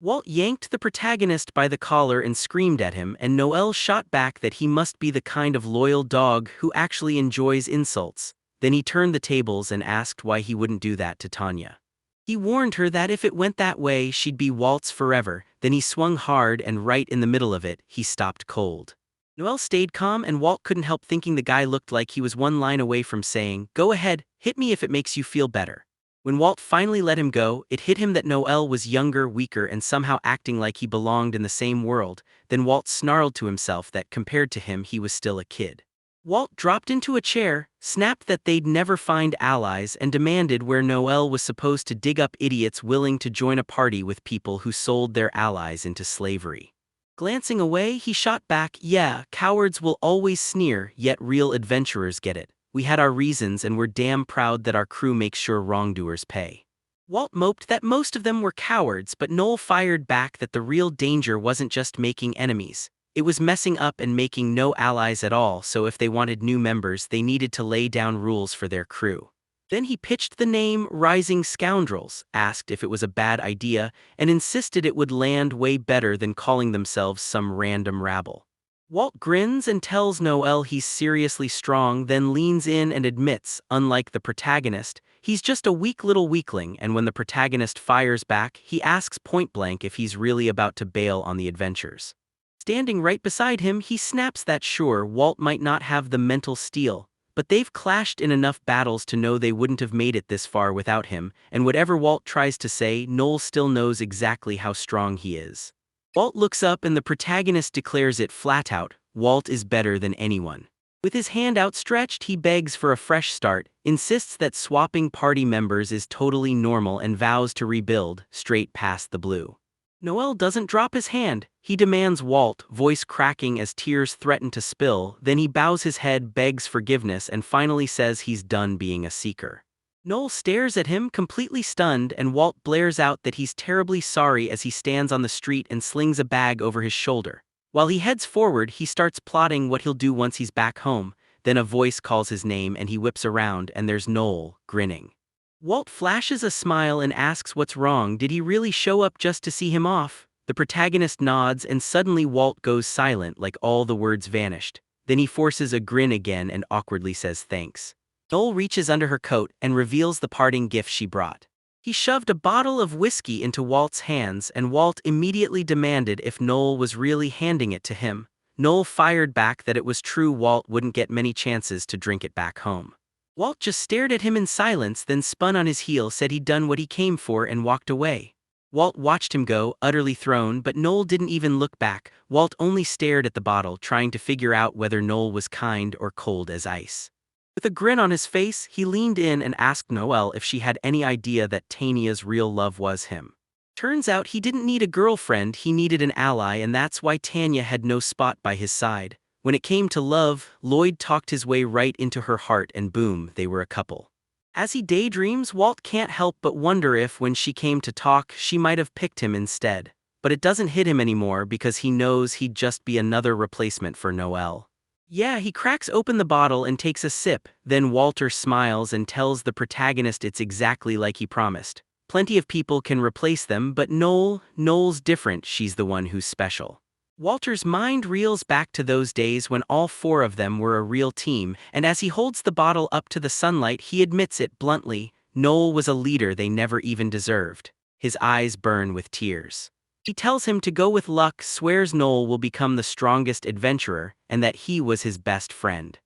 Walt yanked the protagonist by the collar and screamed at him, and Noel shot back that he must be the kind of loyal dog who actually enjoys insults. Then he turned the tables and asked why he wouldn't do that to Tanya. He warned her that if it went that way, she'd be Walt's forever. Then he swung hard, and right in the middle of it, he stopped cold. Noel stayed calm, and Walt couldn't help thinking the guy looked like he was one line away from saying, "Go ahead, hit me if it makes you feel better." When Walt finally let him go, it hit him that Noel was younger, weaker, and somehow acting like he belonged in the same world. Then Walt snarled to himself that compared to him he was still a kid. Walt dropped into a chair, snapped that they'd never find allies, and demanded where Noel was supposed to dig up idiots willing to join a party with people who sold their allies into slavery. Glancing away, he shot back, "Yeah, cowards will always sneer, yet real adventurers get it. We had our reasons and we're damn proud that our crew makes sure wrongdoers pay." Walt moped that most of them were cowards, but Noel fired back that the real danger wasn't just making enemies. It was messing up and making no allies at all, so if they wanted new members they needed to lay down rules for their crew. Then he pitched the name Rising Scoundrels, asked if it was a bad idea, and insisted it would land way better than calling themselves some random rabble. Walt grins and tells Noel he's seriously strong, then leans in and admits, unlike the protagonist, he's just a weak little weakling, and when the protagonist fires back, he asks point-blank if he's really about to bail on the adventures. Standing right beside him, he snaps that sure, Walt might not have the mental steel, but they've clashed in enough battles to know they wouldn't have made it this far without him, and whatever Walt tries to say, Noel still knows exactly how strong he is. Walt looks up and the protagonist declares it flat out, Walt is better than anyone. With his hand outstretched, he begs for a fresh start, insists that swapping party members is totally normal and vows to rebuild, straight past the blue. Noel doesn't drop his hand. He demands Walt, voice cracking as tears threaten to spill, then he bows his head, begs forgiveness, and finally says he's done being a seeker. Noel stares at him, completely stunned, and Walt blares out that he's terribly sorry as he stands on the street and slings a bag over his shoulder. While he heads forward, he starts plotting what he'll do once he's back home. Then a voice calls his name and he whips around, and there's Noel, grinning. Walt flashes a smile and asks what's wrong. Did he really show up just to see him off? The protagonist nods, and suddenly Walt goes silent, like all the words vanished. Then he forces a grin again and awkwardly says thanks. Noel reaches under her coat and reveals the parting gift she brought. He shoved a bottle of whiskey into Walt's hands, and Walt immediately demanded if Noel was really handing it to him. Noel fired back that it was true. Walt wouldn't get many chances to drink it back home. Walt just stared at him in silence, then spun on his heel, said he'd done what he came for, and walked away. Walt watched him go, utterly thrown, but Noel didn't even look back. Walt only stared at the bottle, trying to figure out whether Noel was kind or cold as ice. With a grin on his face, he leaned in and asked Noel if she had any idea that Tanya's real love was him. Turns out he didn't need a girlfriend, he needed an ally, and that's why Tanya had no spot by his side. When it came to love, Lloyd talked his way right into her heart, and boom, they were a couple. As he daydreams, Walt can't help but wonder if, when she came to talk, she might have picked him instead. But it doesn't hit him anymore because he knows he'd just be another replacement for Noel. Yeah, he cracks open the bottle and takes a sip, then Walter smiles and tells the protagonist it's exactly like he promised. Plenty of people can replace them, but Noel's different, she's the one who's special. Walter's mind reels back to those days when all four of them were a real team, and as he holds the bottle up to the sunlight, he admits it bluntly, Noel was a leader they never even deserved. His eyes burn with tears. He tells him to go with luck, swears Noel will become the strongest adventurer, and that he was his best friend.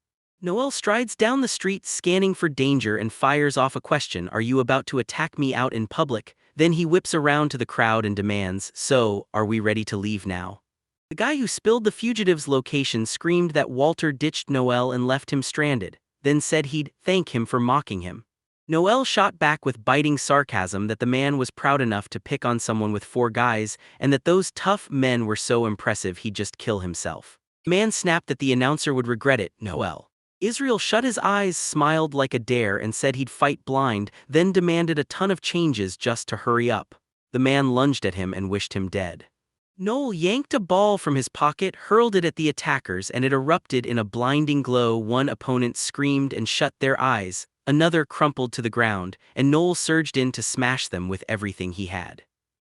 Noel strides down the street, scanning for danger, and fires off a question, "Are you about to attack me out in public?" Then he whips around to the crowd and demands, "So, are we ready to leave now?" The guy who spilled the fugitive's location screamed that Walter ditched Noel and left him stranded, then said he'd thank him for mocking him. Noel shot back with biting sarcasm that the man was proud enough to pick on someone with 4 guys, and that those tough men were so impressive he'd just kill himself. The man snapped that the announcer would regret it. Noel. Israel shut his eyes, smiled like a dare, and said he'd fight blind, then demanded a ton of changes just to hurry up. The man lunged at him and wished him dead. Noel yanked a ball from his pocket, hurled it at the attackers, and it erupted in a blinding glow. One opponent screamed and shut their eyes, another crumpled to the ground, and Noel surged in to smash them with everything he had.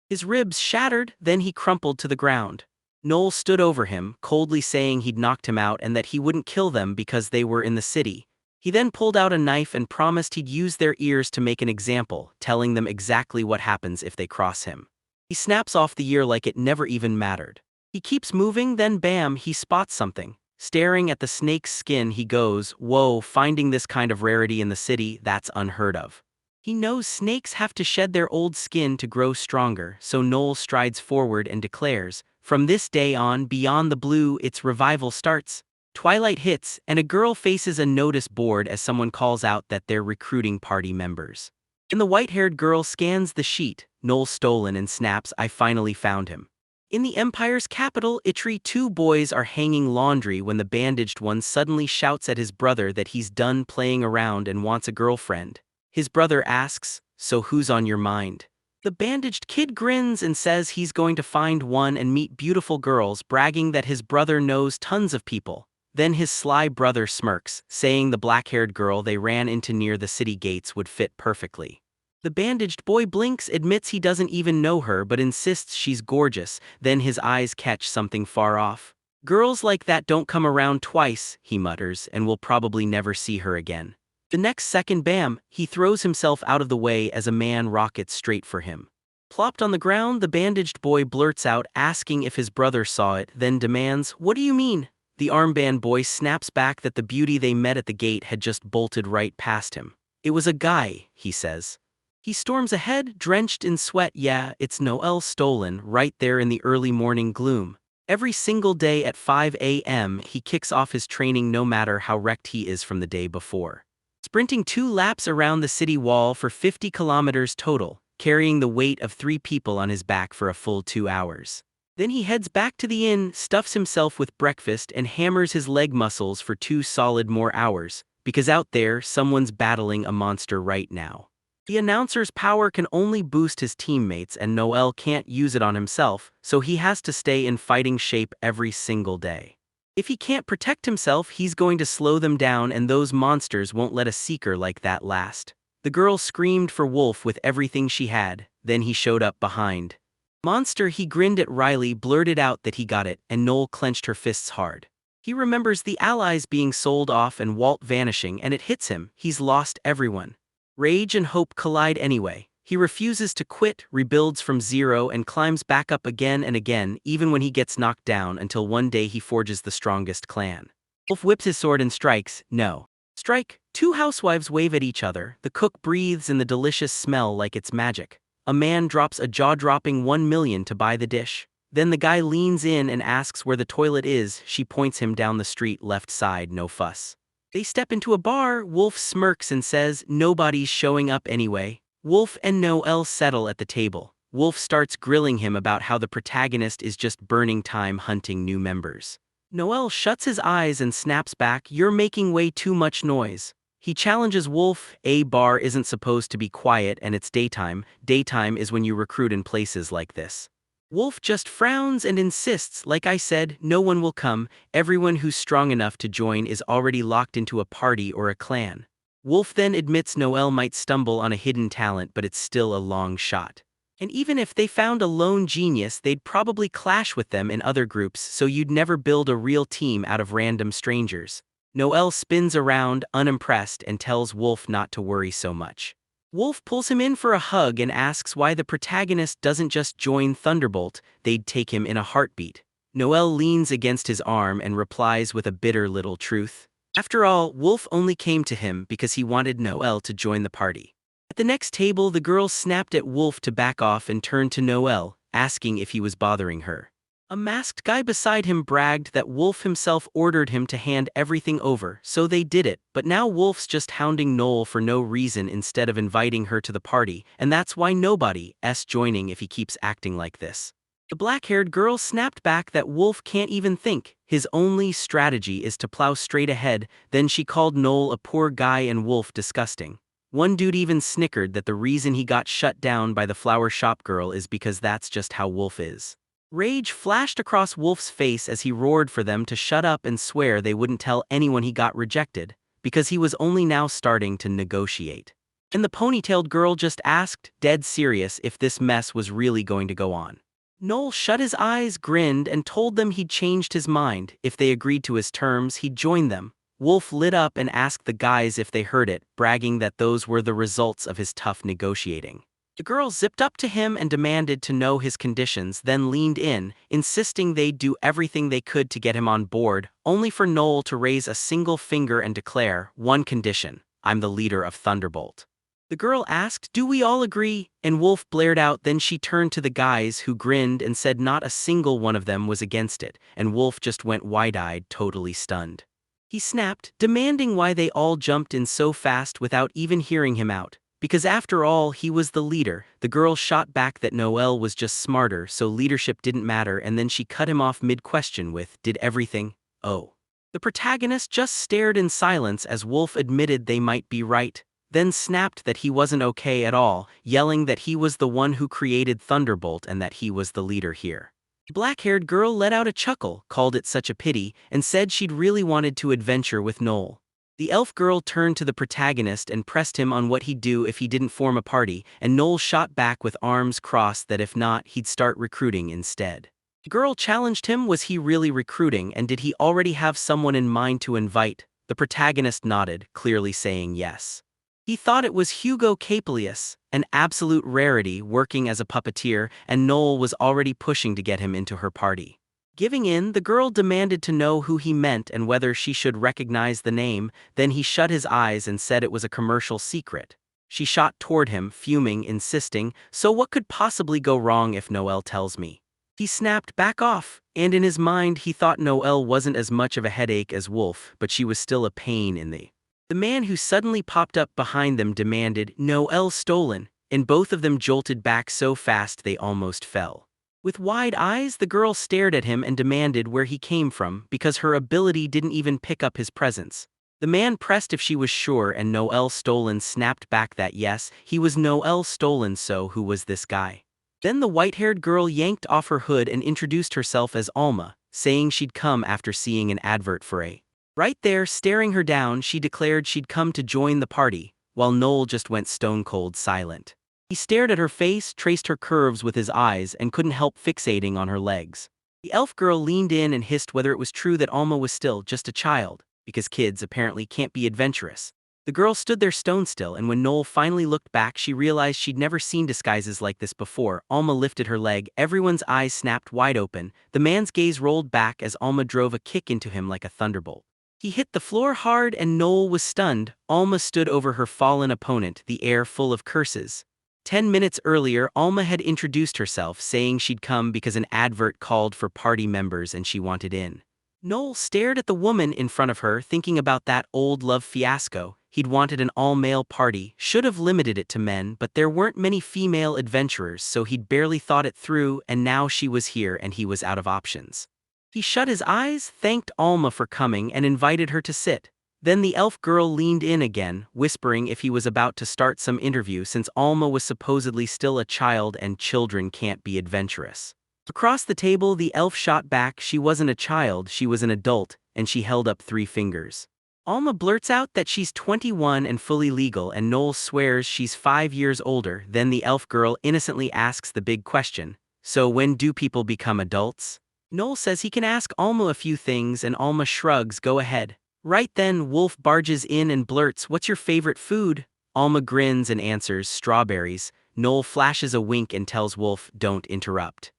His ribs shattered, then he crumpled to the ground. Noel stood over him, coldly saying he'd knocked him out and that he wouldn't kill them because they were in the city. He then pulled out a knife and promised he'd use their ears to make an example, telling them exactly what happens if they cross him. He snaps off the ear like it never even mattered. He keeps moving, then bam, he spots something. Staring at the snake's skin, he goes, "Whoa, finding this kind of rarity in the city, that's unheard of." He knows snakes have to shed their old skin to grow stronger, so Noel strides forward and declares, "From this day on, beyond the blue, its revival starts." Twilight hits, and a girl faces a notice board as someone calls out that they're recruiting party members. And the white-haired girl scans the sheet, Noel stolen, and snaps, "I finally found him." In the Empire's capital, Itri, two boys are hanging laundry when the bandaged one suddenly shouts at his brother that he's done playing around and wants a girlfriend. His brother asks, "So who's on your mind?" The bandaged kid grins and says he's going to find one and meet beautiful girls, bragging that his brother knows tons of people. Then his sly brother smirks, saying the black-haired girl they ran into near the city gates would fit perfectly. The bandaged boy blinks, admits he doesn't even know her but insists she's gorgeous, then his eyes catch something far off. "Girls like that don't come around twice," he mutters, "and we'll probably never see her again." The next second, bam, he throws himself out of the way as a man rockets straight for him. Plopped on the ground, the bandaged boy blurts out, asking if his brother saw it, then demands, "What do you mean?" The armband boy snaps back that the beauty they met at the gate had just bolted right past him. "It was a guy," he says. He storms ahead, drenched in sweat. "Yeah, it's Noel stolen," right there in the early morning gloom. Every single day at 5 a.m. he kicks off his training no matter how wrecked he is from the day before. Sprinting 2 laps around the city wall for 50 kilometers total, carrying the weight of 3 people on his back for a full 2 hours. Then he heads back to the inn, stuffs himself with breakfast, and hammers his leg muscles for 2 solid more hours, because out there, someone's battling a monster right now. The announcer's power can only boost his teammates, and Noel can't use it on himself, so he has to stay in fighting shape every single day. If he can't protect himself, he's going to slow them down, and those monsters won't let a seeker like that last. The girl screamed for Wolf with everything she had, then he showed up behind. "Monster," he grinned at Riley, blurted out that he got it, and Noel clenched her fists hard. He remembers the allies being sold off and Walt vanishing, and it hits him, he's lost everyone. Rage and hope collide anyway. He refuses to quit, rebuilds from zero, and climbs back up again and again, even when he gets knocked down, until one day he forges the strongest clan. Wolf whips his sword and strikes. No. Strike. 2 housewives wave at each other, the cook breathes in the delicious smell like it's magic. A man drops a jaw-dropping 1 million to buy the dish. Then the guy leans in and asks where the toilet is. She points him down the street, left side, no fuss. They step into a bar. Wolf smirks and says, "Nobody's showing up anyway." Wolf and Noel settle at the table. Wolf starts grilling him about how the protagonist is just burning time hunting new members. Noel shuts his eyes and snaps back, "You're making way too much noise." He challenges Wolf. A bar isn't supposed to be quiet, and it's daytime. Daytime is when you recruit in places like this. Wolf just frowns and insists, "Like I said, no one will come. Everyone who's strong enough to join is already locked into a party or a clan." Wolf then admits Noel might stumble on a hidden talent, but it's still a long shot. And even if they found a lone genius, they'd probably clash with them in other groups, so you'd never build a real team out of random strangers. Noel spins around, unimpressed, and tells Wolf not to worry so much. Wolf pulls him in for a hug and asks why the protagonist doesn't just join Thunderbolt, they'd take him in a heartbeat. Noel leans against his arm and replies with a bitter little truth. After all, Wolf only came to him because he wanted Noel to join the party. At the next table, the girl snapped at Wolf to back off and turned to Noel, asking if he was bothering her. A masked guy beside him bragged that Wolf himself ordered him to hand everything over, so they did it, but now Wolf's just hounding Noel for no reason instead of inviting her to the party, and that's why nobody's joining if he keeps acting like this. The black-haired girl snapped back that Wolf can't even think, his only strategy is to plow straight ahead, then she called Noel a poor guy and Wolf disgusting. One dude even snickered that the reason he got shut down by the flower shop girl is because that's just how Wolf is. Rage flashed across Wolf's face as he roared for them to shut up and swear they wouldn't tell anyone he got rejected, because he was only now starting to negotiate. And the ponytailed girl just asked, dead serious, if this mess was really going to go on. Noel shut his eyes, grinned, and told them he'd changed his mind. If they agreed to his terms, he'd join them. Wolf lit up and asked the guys if they heard it, bragging that those were the results of his tough negotiating. The girl zipped up to him and demanded to know his conditions, then leaned in, insisting they'd do everything they could to get him on board, only for Noel to raise a single finger and declare, "One condition, I'm the leader of Thunderbolt." The girl asked, "Do we all agree?" And Wolf blared out. Then she turned to the guys, who grinned and said not a single one of them was against it, and Wolf just went wide-eyed, totally stunned. He snapped, demanding why they all jumped in so fast without even hearing him out. Because after all, he was the leader. The girl shot back that Noel was just smarter, so leadership didn't matter, and then she cut him off mid-question with, "Did everything? Oh." The protagonist just stared in silence as Wolf admitted they might be right, then snapped that he wasn't okay at all, yelling that he was the one who created Thunderbolt and that he was the leader here. The black-haired girl let out a chuckle, called it such a pity, and said she'd really wanted to adventure with Noel. The elf girl turned to the protagonist and pressed him on what he'd do if he didn't form a party, and Noel shot back with arms crossed that if not, he'd start recruiting instead. The girl challenged him, was he really recruiting, and did he already have someone in mind to invite? The protagonist nodded, clearly saying yes. He thought it was Hugo Capelius, an absolute rarity working as a puppeteer, and Noel was already pushing to get him into her party. Giving in, the girl demanded to know who he meant and whether she should recognize the name. Then he shut his eyes and said it was a commercial secret. She shot toward him, fuming, insisting, "So what could possibly go wrong if Noel tells me?" He snapped, "Back off," and in his mind he thought Noel wasn't as much of a headache as Wolf, but she was still a pain in the... The man who suddenly popped up behind them demanded, "Noel stolen," and both of them jolted back so fast they almost fell. With wide eyes, the girl stared at him and demanded where he came from, because her ability didn't even pick up his presence. The man pressed if she was sure, and Noel Stolen snapped back that yes, he was Noel Stolen. So who was this guy? Then the white-haired girl yanked off her hood and introduced herself as Alma, saying she'd come after seeing an advert for a... Right there, staring her down, she declared she'd come to join the party, while Noel just went stone-cold silent. He stared at her face, traced her curves with his eyes, and couldn't help fixating on her legs. The elf girl leaned in and hissed whether it was true that Alma was still just a child, because kids apparently can't be adventurous. The girl stood there stone still, and when Noel finally looked back, she realized she'd never seen disguises like this before. Alma lifted her leg, everyone's eyes snapped wide open. The man's gaze rolled back as Alma drove a kick into him like a thunderbolt. He hit the floor hard and Noel was stunned. Alma stood over her fallen opponent, the air full of curses. 10 minutes earlier, Alma had introduced herself, saying she'd come because an advert called for party members and she wanted in. Noel stared at the woman in front of her, thinking about that old love fiasco. He'd wanted an all-male party, should have limited it to men, but there weren't many female adventurers, so he'd barely thought it through, and now she was here and he was out of options. He shut his eyes, thanked Alma for coming, and invited her to sit. Then the elf girl leaned in again, whispering if he was about to start some interview since Alma was supposedly still a child and children can't be adventurous. Across the table, the elf shot back, she wasn't a child, she was an adult, and she held up 3 fingers. Alma blurts out that she's 21 and fully legal, and Noel swears she's 5 years older. Then the elf girl innocently asks the big question, "So when do people become adults?" Noel says he can ask Alma a few things, and Alma shrugs, "Go ahead." Right then, Wolf barges in and blurts, "What's your favorite food?" Alma grins and answers, "Strawberries." Noel flashes a wink and tells Wolf, "Don't interrupt."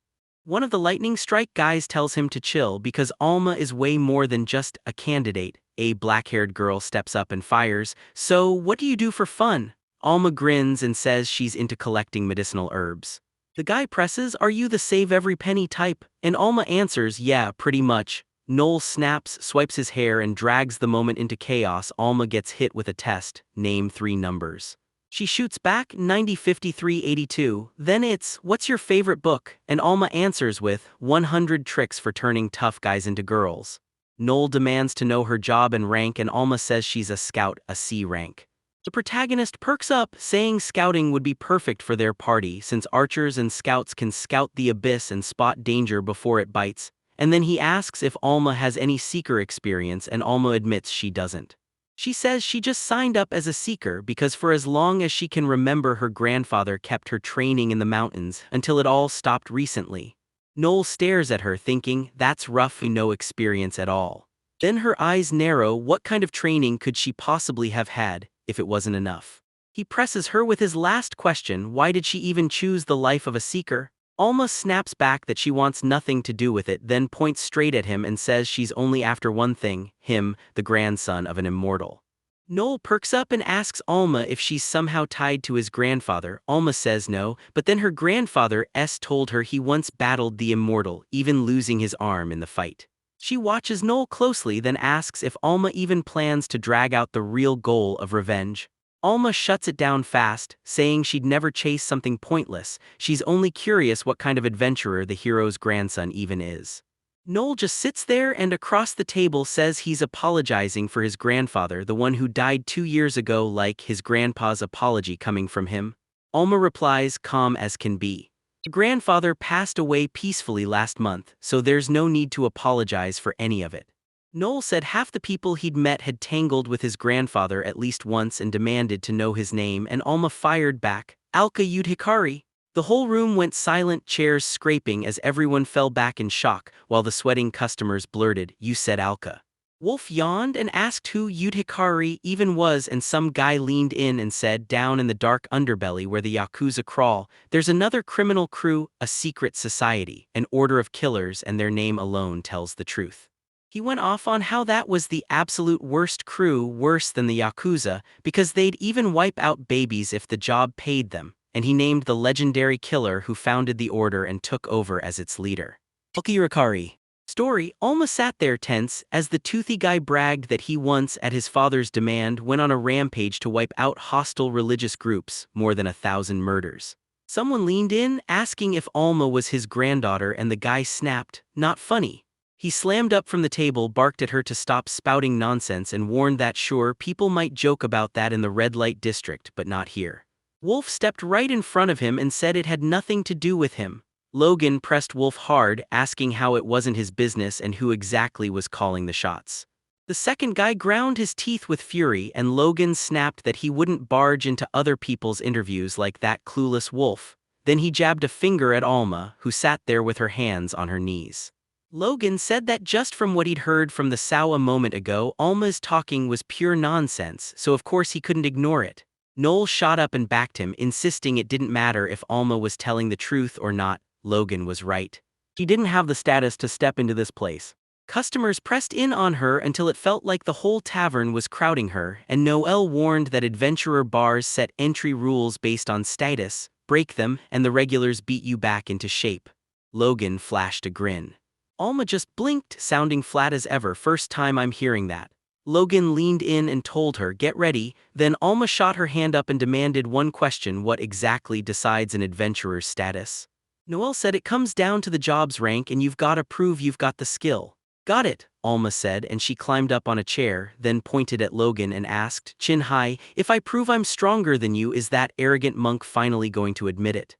One of the lightning strike guys tells him to chill because Alma is way more than just a candidate. A black-haired girl steps up and fires, "So what do you do for fun?" Alma grins and says she's into collecting medicinal herbs. The guy presses, "Are you the save every penny type?" And Alma answers, "Yeah, pretty much." Noel snaps, swipes his hair, and drags the moment into chaos. Alma gets hit with a test, "Name 3 numbers." She shoots back, 90, 53, 82. Then it's, "What's your favorite book?" And Alma answers with, 100 Tricks for Turning Tough Guys into Girls. Noel demands to know her job and rank, and Alma says she's a scout, a C rank. The protagonist perks up, saying scouting would be perfect for their party since archers and scouts can scout the abyss and spot danger before it bites, and then he asks if Alma has any seeker experience and Alma admits she doesn't. She says she just signed up as a seeker because for as long as she can remember her grandfather kept her training in the mountains until it all stopped recently. Noel stares at her thinking, that's rough, no experience at all. Then her eyes narrow, what kind of training could she possibly have had, if it wasn't enough? He presses her with his last question, why did she even choose the life of a seeker? Alma snaps back that she wants nothing to do with it, then points straight at him and says she's only after one thing, him, the grandson of an immortal. Noel perks up and asks Alma if she's somehow tied to his grandfather. Alma says no, but then her grandfather told her he once battled the immortal, even losing his arm in the fight. She watches Noel closely, then asks if Alma even plans to drag out the real goal of revenge. Alma shuts it down fast, saying she'd never chase something pointless, she's only curious what kind of adventurer the hero's grandson even is. Noel just sits there and across the table says he's apologizing for his grandfather, the one who died 2 years ago, like his grandpa's apology coming from him. Alma replies, calm as can be. Your grandfather passed away peacefully last month, so there's no need to apologize for any of it. Noel said half the people he'd met had tangled with his grandfather at least once and demanded to know his name, and Alma fired back, Alka Yudhikari. The whole room went silent, chairs scraping as everyone fell back in shock, while the sweating customers blurted, you said Alka. Wolf yawned and asked who Yudhikari even was, and some guy leaned in and said, down in the dark underbelly where the Yakuza crawl, there's another criminal crew, a secret society, an order of killers, and their name alone tells the truth. He went off on how that was the absolute worst crew, worse than the Yakuza, because they'd even wipe out babies if the job paid them, and he named the legendary killer who founded the order and took over as its leader. Okirikari. Story. Alma sat there tense as the toothy guy bragged that he once, at his father's demand, went on a rampage to wipe out hostile religious groups, more than 1,000 murders. Someone leaned in, asking if Alma was his granddaughter, and the guy snapped, not funny. He slammed up from the table, barked at her to stop spouting nonsense, and warned that sure, people might joke about that in the red light district, but not here. Wolf stepped right in front of him and said it had nothing to do with him. Logan pressed Wolf hard, asking how it wasn't his business and who exactly was calling the shots. The second guy ground his teeth with fury, and Logan snapped that he wouldn't barge into other people's interviews like that clueless Wolf. Then he jabbed a finger at Alma, who sat there with her hands on her knees. Logan said that just from what he'd heard from the Sow a moment ago, Alma's talking was pure nonsense, so of course he couldn't ignore it. Noel shot up and backed him, insisting it didn't matter if Alma was telling the truth or not. Logan was right. He didn't have the status to step into this place. Customers pressed in on her until it felt like the whole tavern was crowding her, and Noel warned that adventurer bars set entry rules based on status, break them, and the regulars beat you back into shape. Logan flashed a grin. Alma just blinked, sounding flat as ever. First time I'm hearing that. Logan leaned in and told her, get ready. Then Alma shot her hand up and demanded one question, what exactly decides an adventurer's status? Noel said it comes down to the job's rank and you've got to prove you've got the skill. Got it, Alma said, and she climbed up on a chair, then pointed at Logan and asked, chin high, if I prove I'm stronger than you, is that arrogant monk finally going to admit it?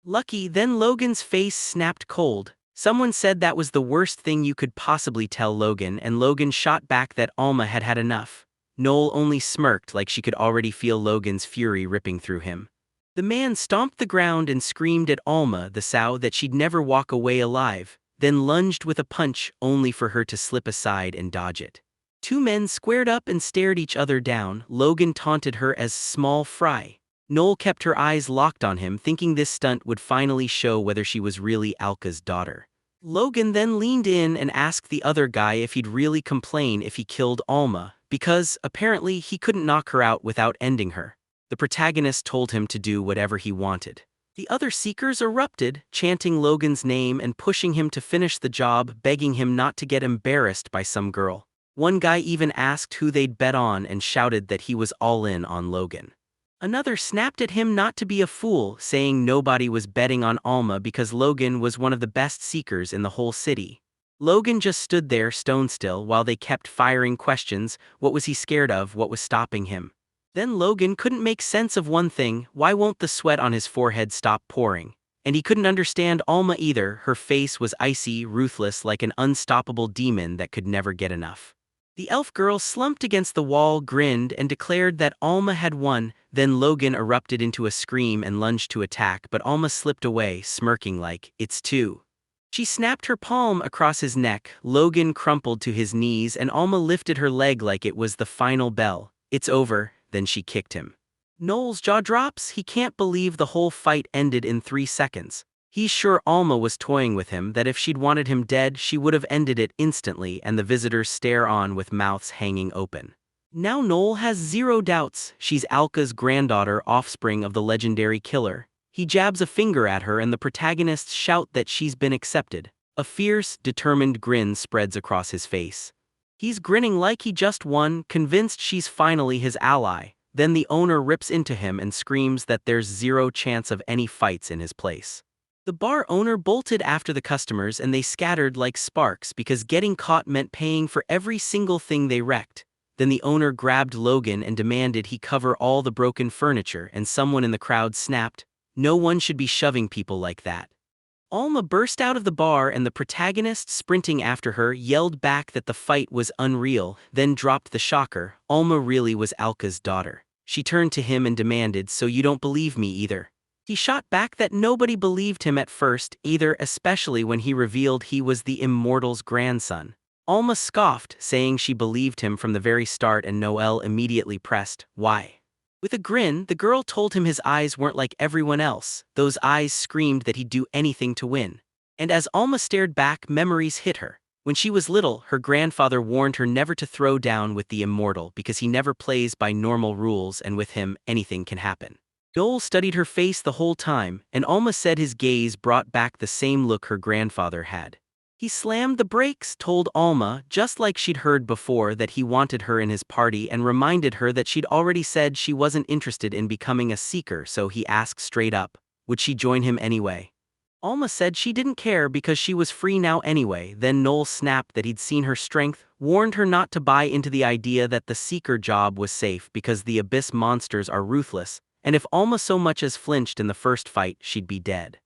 Lucky. Then Logan's face snapped cold. Someone said that was the worst thing you could possibly tell Logan, and Logan shot back that Alma had had enough. Noel only smirked like she could already feel Logan's fury ripping through him. The man stomped the ground and screamed at Alma, the sow, that she'd never walk away alive, then lunged with a punch, only for her to slip aside and dodge it. Two men squared up and stared each other down. Logan taunted her as small fry. Noel kept her eyes locked on him, thinking this stunt would finally show whether she was really Alka's daughter. Logan then leaned in and asked the other guy if he'd really complain if he killed Alma, because, apparently, he couldn't knock her out without ending her. The protagonist told him to do whatever he wanted. The other seekers erupted, chanting Logan's name and pushing him to finish the job, begging him not to get embarrassed by some girl. One guy even asked who they'd bet on and shouted that he was all in on Logan. Another snapped at him not to be a fool, saying nobody was betting on Alma because Logan was one of the best seekers in the whole city. Logan just stood there stone still while they kept firing questions. What was he scared of? What was stopping him? Then Logan couldn't make sense of one thing: why won't the sweat on his forehead stop pouring? And he couldn't understand Alma either. Her face was icy, ruthless, like an unstoppable demon that could never get enough. The elf girl slumped against the wall, grinned, and declared that Alma had won. Then Logan erupted into a scream and lunged to attack, but Alma slipped away, smirking like, "It's two." She snapped her palm across his neck. Logan crumpled to his knees and Alma lifted her leg like it was the final bell. "It's over." Then she kicked him. Noel's jaw drops. He can't believe the whole fight ended in 3 seconds. He's sure Alma was toying with him, that if she'd wanted him dead, she would have ended it instantly, and the visitors stare on with mouths hanging open. Now Noel has zero doubts. She's Alka's granddaughter, offspring of the legendary killer. He jabs a finger at her and the protagonists shout that she's been accepted. A fierce, determined grin spreads across his face. He's grinning like he just won, convinced she's finally his ally. Then the owner rips into him and screams that there's zero chance of any fights in his place. The bar owner bolted after the customers and they scattered like sparks because getting caught meant paying for every single thing they wrecked. Then the owner grabbed Logan and demanded he cover all the broken furniture, and someone in the crowd snapped, "No one should be shoving people like that." Alma burst out of the bar and the protagonist, sprinting after her, yelled back that the fight was unreal, then dropped the shocker: Alma really was Alka's daughter. She turned to him and demanded, "So you don't believe me either?" He shot back that nobody believed him at first either, especially when he revealed he was the immortal's grandson. Alma scoffed, saying she believed him from the very start, and Noel immediately pressed, "Why?" With a grin, the girl told him his eyes weren't like everyone else. Those eyes screamed that he'd do anything to win. And as Alma stared back, memories hit her. When she was little, her grandfather warned her never to throw down with the immortal because he never plays by normal rules, and with him, anything can happen. Noel studied her face the whole time, and Alma said his gaze brought back the same look her grandfather had. He slammed the brakes, told Alma, just like she'd heard before, that he wanted her in his party, and reminded her that she'd already said she wasn't interested in becoming a seeker, so he asked straight up, would she join him anyway? Alma said she didn't care because she was free now anyway. Then Noel snapped that he'd seen her strength, warned her not to buy into the idea that the seeker job was safe because the abyss monsters are ruthless, and if Alma so much as flinched in the first fight, she'd be dead.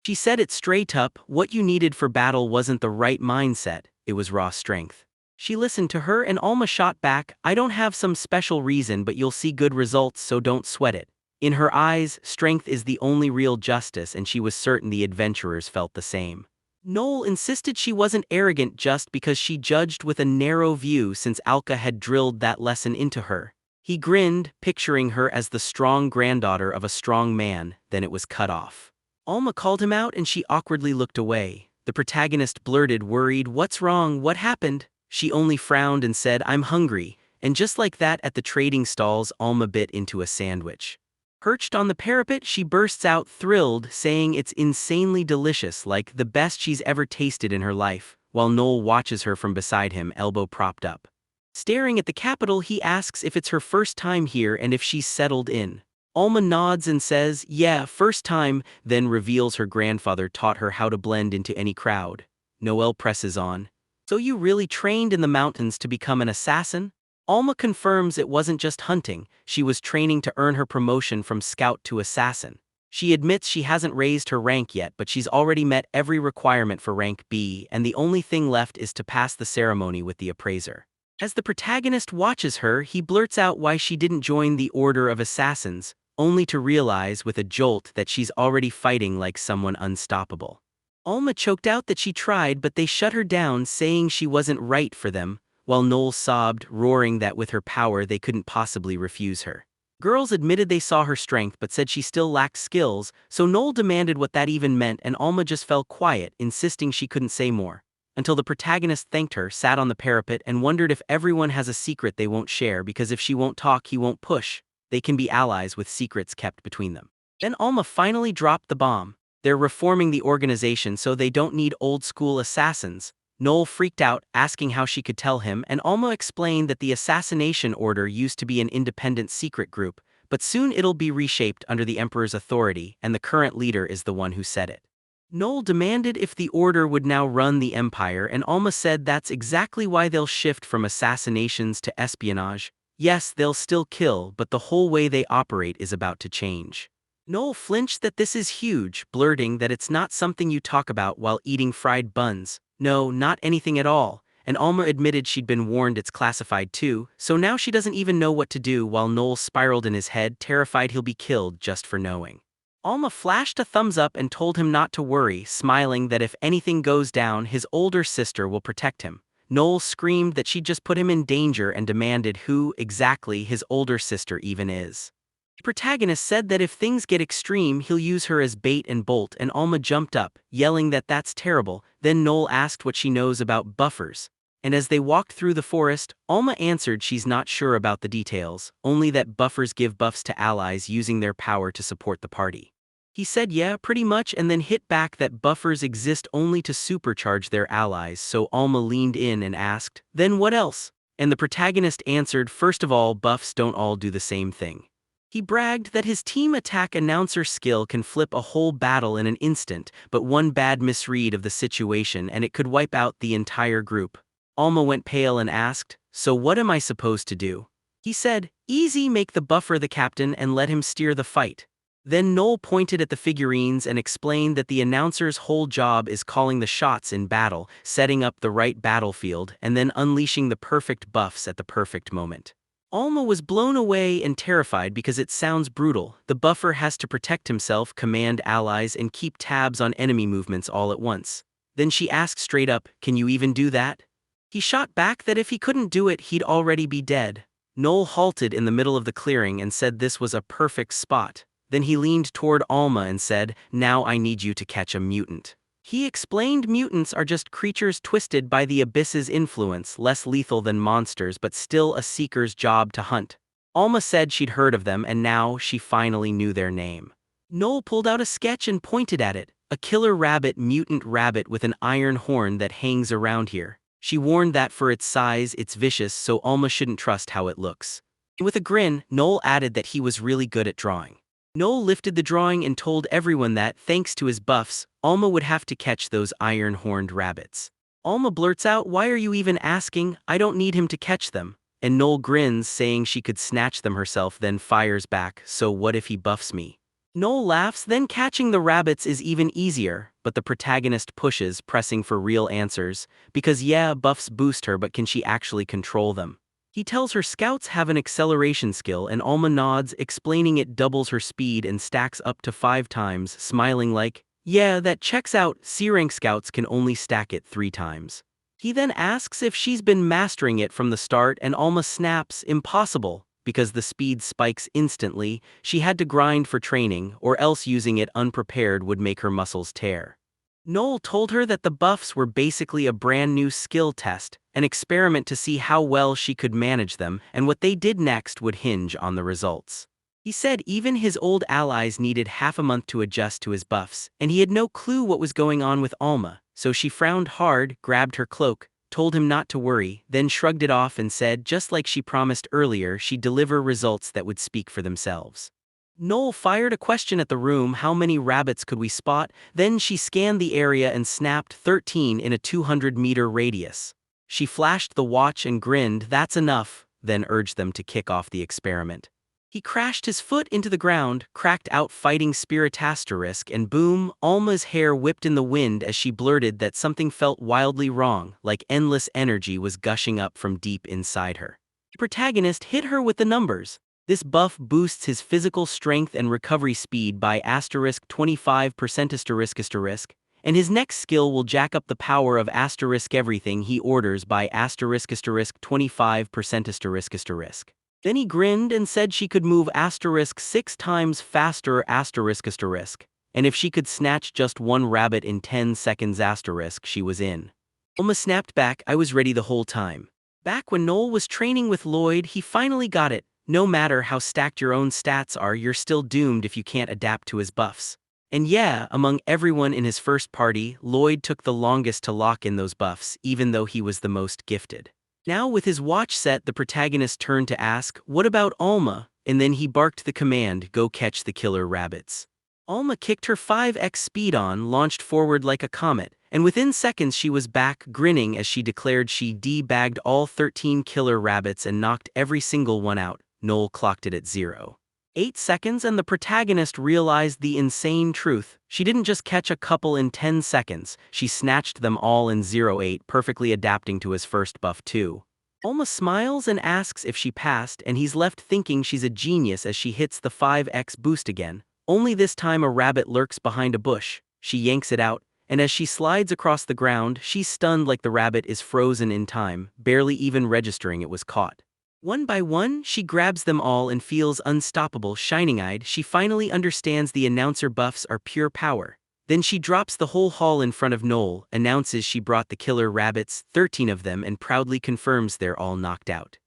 She said it straight up: what you needed for battle wasn't the right mindset, it was raw strength. She listened to her and Alma shot back, "I don't have some special reason, but you'll see good results, so don't sweat it." In her eyes, strength is the only real justice, and she was certain the adventurers felt the same. Noel insisted she wasn't arrogant just because she judged with a narrow view, since Alka had drilled that lesson into her. He grinned, picturing her as the strong granddaughter of a strong man, then it was cut off. Alma called him out and she awkwardly looked away. The protagonist blurted, worried, "What's wrong? What happened?" She only frowned and said, "I'm hungry." And just like that, at the trading stalls, Alma bit into a sandwich. Perched on the parapet, she bursts out, thrilled, saying it's insanely delicious, like the best she's ever tasted in her life, while Noel watches her from beside him, elbow propped up. Staring at the Capitol, he asks if it's her first time here and if she's settled in. Alma nods and says, "Yeah, first time," then reveals her grandfather taught her how to blend into any crowd. Noel presses on, "So you really trained in the mountains to become an assassin?" Alma confirms it wasn't just hunting, she was training to earn her promotion from scout to assassin. She admits she hasn't raised her rank yet, but she's already met every requirement for rank B, and the only thing left is to pass the ceremony with the appraiser. As the protagonist watches her, he blurts out why she didn't join the Order of Assassins, only to realize with a jolt that she's already fighting like someone unstoppable. Alma choked out that she tried, but they shut her down, saying she wasn't right for them, while Noel sobbed, roaring that with her power they couldn't possibly refuse her. Girls admitted they saw her strength but said she still lacked skills, so Noel demanded what that even meant, and Alma just fell quiet, insisting she couldn't say more. Until the protagonist thanked her, sat on the parapet, and wondered if everyone has a secret they won't share, because if she won't talk, he won't push. They can be allies with secrets kept between them. Then Alma finally dropped the bomb. They're reforming the organization so they don't need old-school assassins. Noel freaked out, asking how she could tell him, and Alma explained that the Assassination Order used to be an independent secret group, but soon it'll be reshaped under the Emperor's authority, and the current leader is the one who said it. Noel demanded if the Order would now run the Empire, and Alma said that's exactly why they'll shift from assassinations to espionage. Yes, they'll still kill, but the whole way they operate is about to change. Noel flinched that this is huge, blurting that it's not something you talk about while eating fried buns. No, not anything at all. And Alma admitted she'd been warned it's classified too, so now she doesn't even know what to do while Noel spiraled in his head, terrified he'll be killed just for knowing. Alma flashed a thumbs up and told him not to worry, smiling that if anything goes down, his older sister will protect him. Noel screamed that she'd just put him in danger and demanded who, exactly, his older sister even is. The protagonist said that if things get extreme, he'll use her as bait and bolt, and Alma jumped up, yelling that that's terrible. Then Noel asked what she knows about buffers. And as they walked through the forest, Alma answered she's not sure about the details, only that buffers give buffs to allies using their power to support the party. He said yeah, pretty much, and then hit back that buffers exist only to supercharge their allies, so Alma leaned in and asked, then what else? And the protagonist answered, first of all, buffs don't all do the same thing. He bragged that his team attack announcer skill can flip a whole battle in an instant, but one bad misread of the situation and it could wipe out the entire group. Alma went pale and asked, so what am I supposed to do? He said, easy, make the buffer the captain and let him steer the fight. Then Noel pointed at the figurines and explained that the announcer's whole job is calling the shots in battle, setting up the right battlefield, and then unleashing the perfect buffs at the perfect moment. Alma was blown away and terrified because it sounds brutal. The buffer has to protect himself, command allies, and keep tabs on enemy movements all at once. Then she asked straight up, can you even do that? He shot back that if he couldn't do it, he'd already be dead. Noel halted in the middle of the clearing and said this was a perfect spot. Then he leaned toward Alma and said, now I need you to catch a mutant. He explained mutants are just creatures twisted by the abyss's influence, less lethal than monsters but still a seeker's job to hunt. Alma said she'd heard of them and now she finally knew their name. Noel pulled out a sketch and pointed at it, a killer rabbit, mutant rabbit with an iron horn that hangs around here. She warned that for its size, it's vicious, so Alma shouldn't trust how it looks. With a grin, Noel added that he was really good at drawing. Noel lifted the drawing and told everyone that, thanks to his buffs, Alma would have to catch those iron-horned rabbits. Alma blurts out, why are you even asking? I don't need him to catch them. And Noel grins, saying she could snatch them herself, then fires back, so what if he buffs me? Noel laughs, then catching the rabbits is even easier, but the protagonist pushes, pressing for real answers, because yeah, buffs boost her, but can she actually control them? He tells her scouts have an acceleration skill and Alma nods, explaining it doubles her speed and stacks up to 5 times, smiling like, yeah, that checks out, C-rank scouts can only stack it 3 times. He then asks if she's been mastering it from the start and Alma snaps, impossible. Because the speed spikes instantly, she had to grind for training, or else using it unprepared would make her muscles tear. Noel told her that the buffs were basically a brand new skill test, an experiment to see how well she could manage them, and what they did next would hinge on the results. He said even his old allies needed half a month to adjust to his buffs, and he had no clue what was going on with Alma, so she frowned hard, grabbed her cloak, told him not to worry, then shrugged it off and said just like she promised earlier she'd deliver results that would speak for themselves. Noel fired a question at the room, how many rabbits could we spot? Then she scanned the area and snapped 13 in a 200-meter radius. She flashed the watch and grinned, that's enough, then urged them to kick off the experiment. He crashed his foot into the ground, cracked out fighting spirit asterisk, and boom, Alma's hair whipped in the wind as she blurted that something felt wildly wrong, like endless energy was gushing up from deep inside her. The protagonist hit her with the numbers. This buff boosts his physical strength and recovery speed by asterisk 25% asterisk, and his next skill will jack up the power of asterisk everything he orders by asterisk 25% asterisk. Then he grinned and said she could move asterisk 6 times faster asterisk, and if she could snatch just one rabbit in 10 seconds asterisk, she was in. Alma snapped back, I was ready the whole time. Back when Noel was training with Lloyd, he finally got it. No matter how stacked your own stats are, you're still doomed if you can't adapt to his buffs. And yeah, among everyone in his first party, Lloyd took the longest to lock in those buffs, even though he was the most gifted. Now with his watch set, the protagonist turned to ask, what about Alma? And then he barked the command, go catch the killer rabbits. Alma kicked her 5x speed on, launched forward like a comet, and within seconds she was back, grinning as she declared she de-bagged all 13 killer rabbits and knocked every single one out. Noel clocked it at 0.8 seconds, and the protagonist realized the insane truth. She didn't just catch a couple in 10 seconds, she snatched them all in 0.8, perfectly adapting to his first buff too. Alma smiles and asks if she passed, and he's left thinking she's a genius as she hits the 5x boost again. Only this time a rabbit lurks behind a bush. She yanks it out, and as she slides across the ground, she's stunned like the rabbit is frozen in time, barely even registering it was caught. One by one, she grabs them all and feels unstoppable. Shining-eyed, she finally understands the announcer buffs are pure power. Then she drops the whole haul in front of Noel, announces she brought the killer rabbits, 13 of them, and proudly confirms they're all knocked out.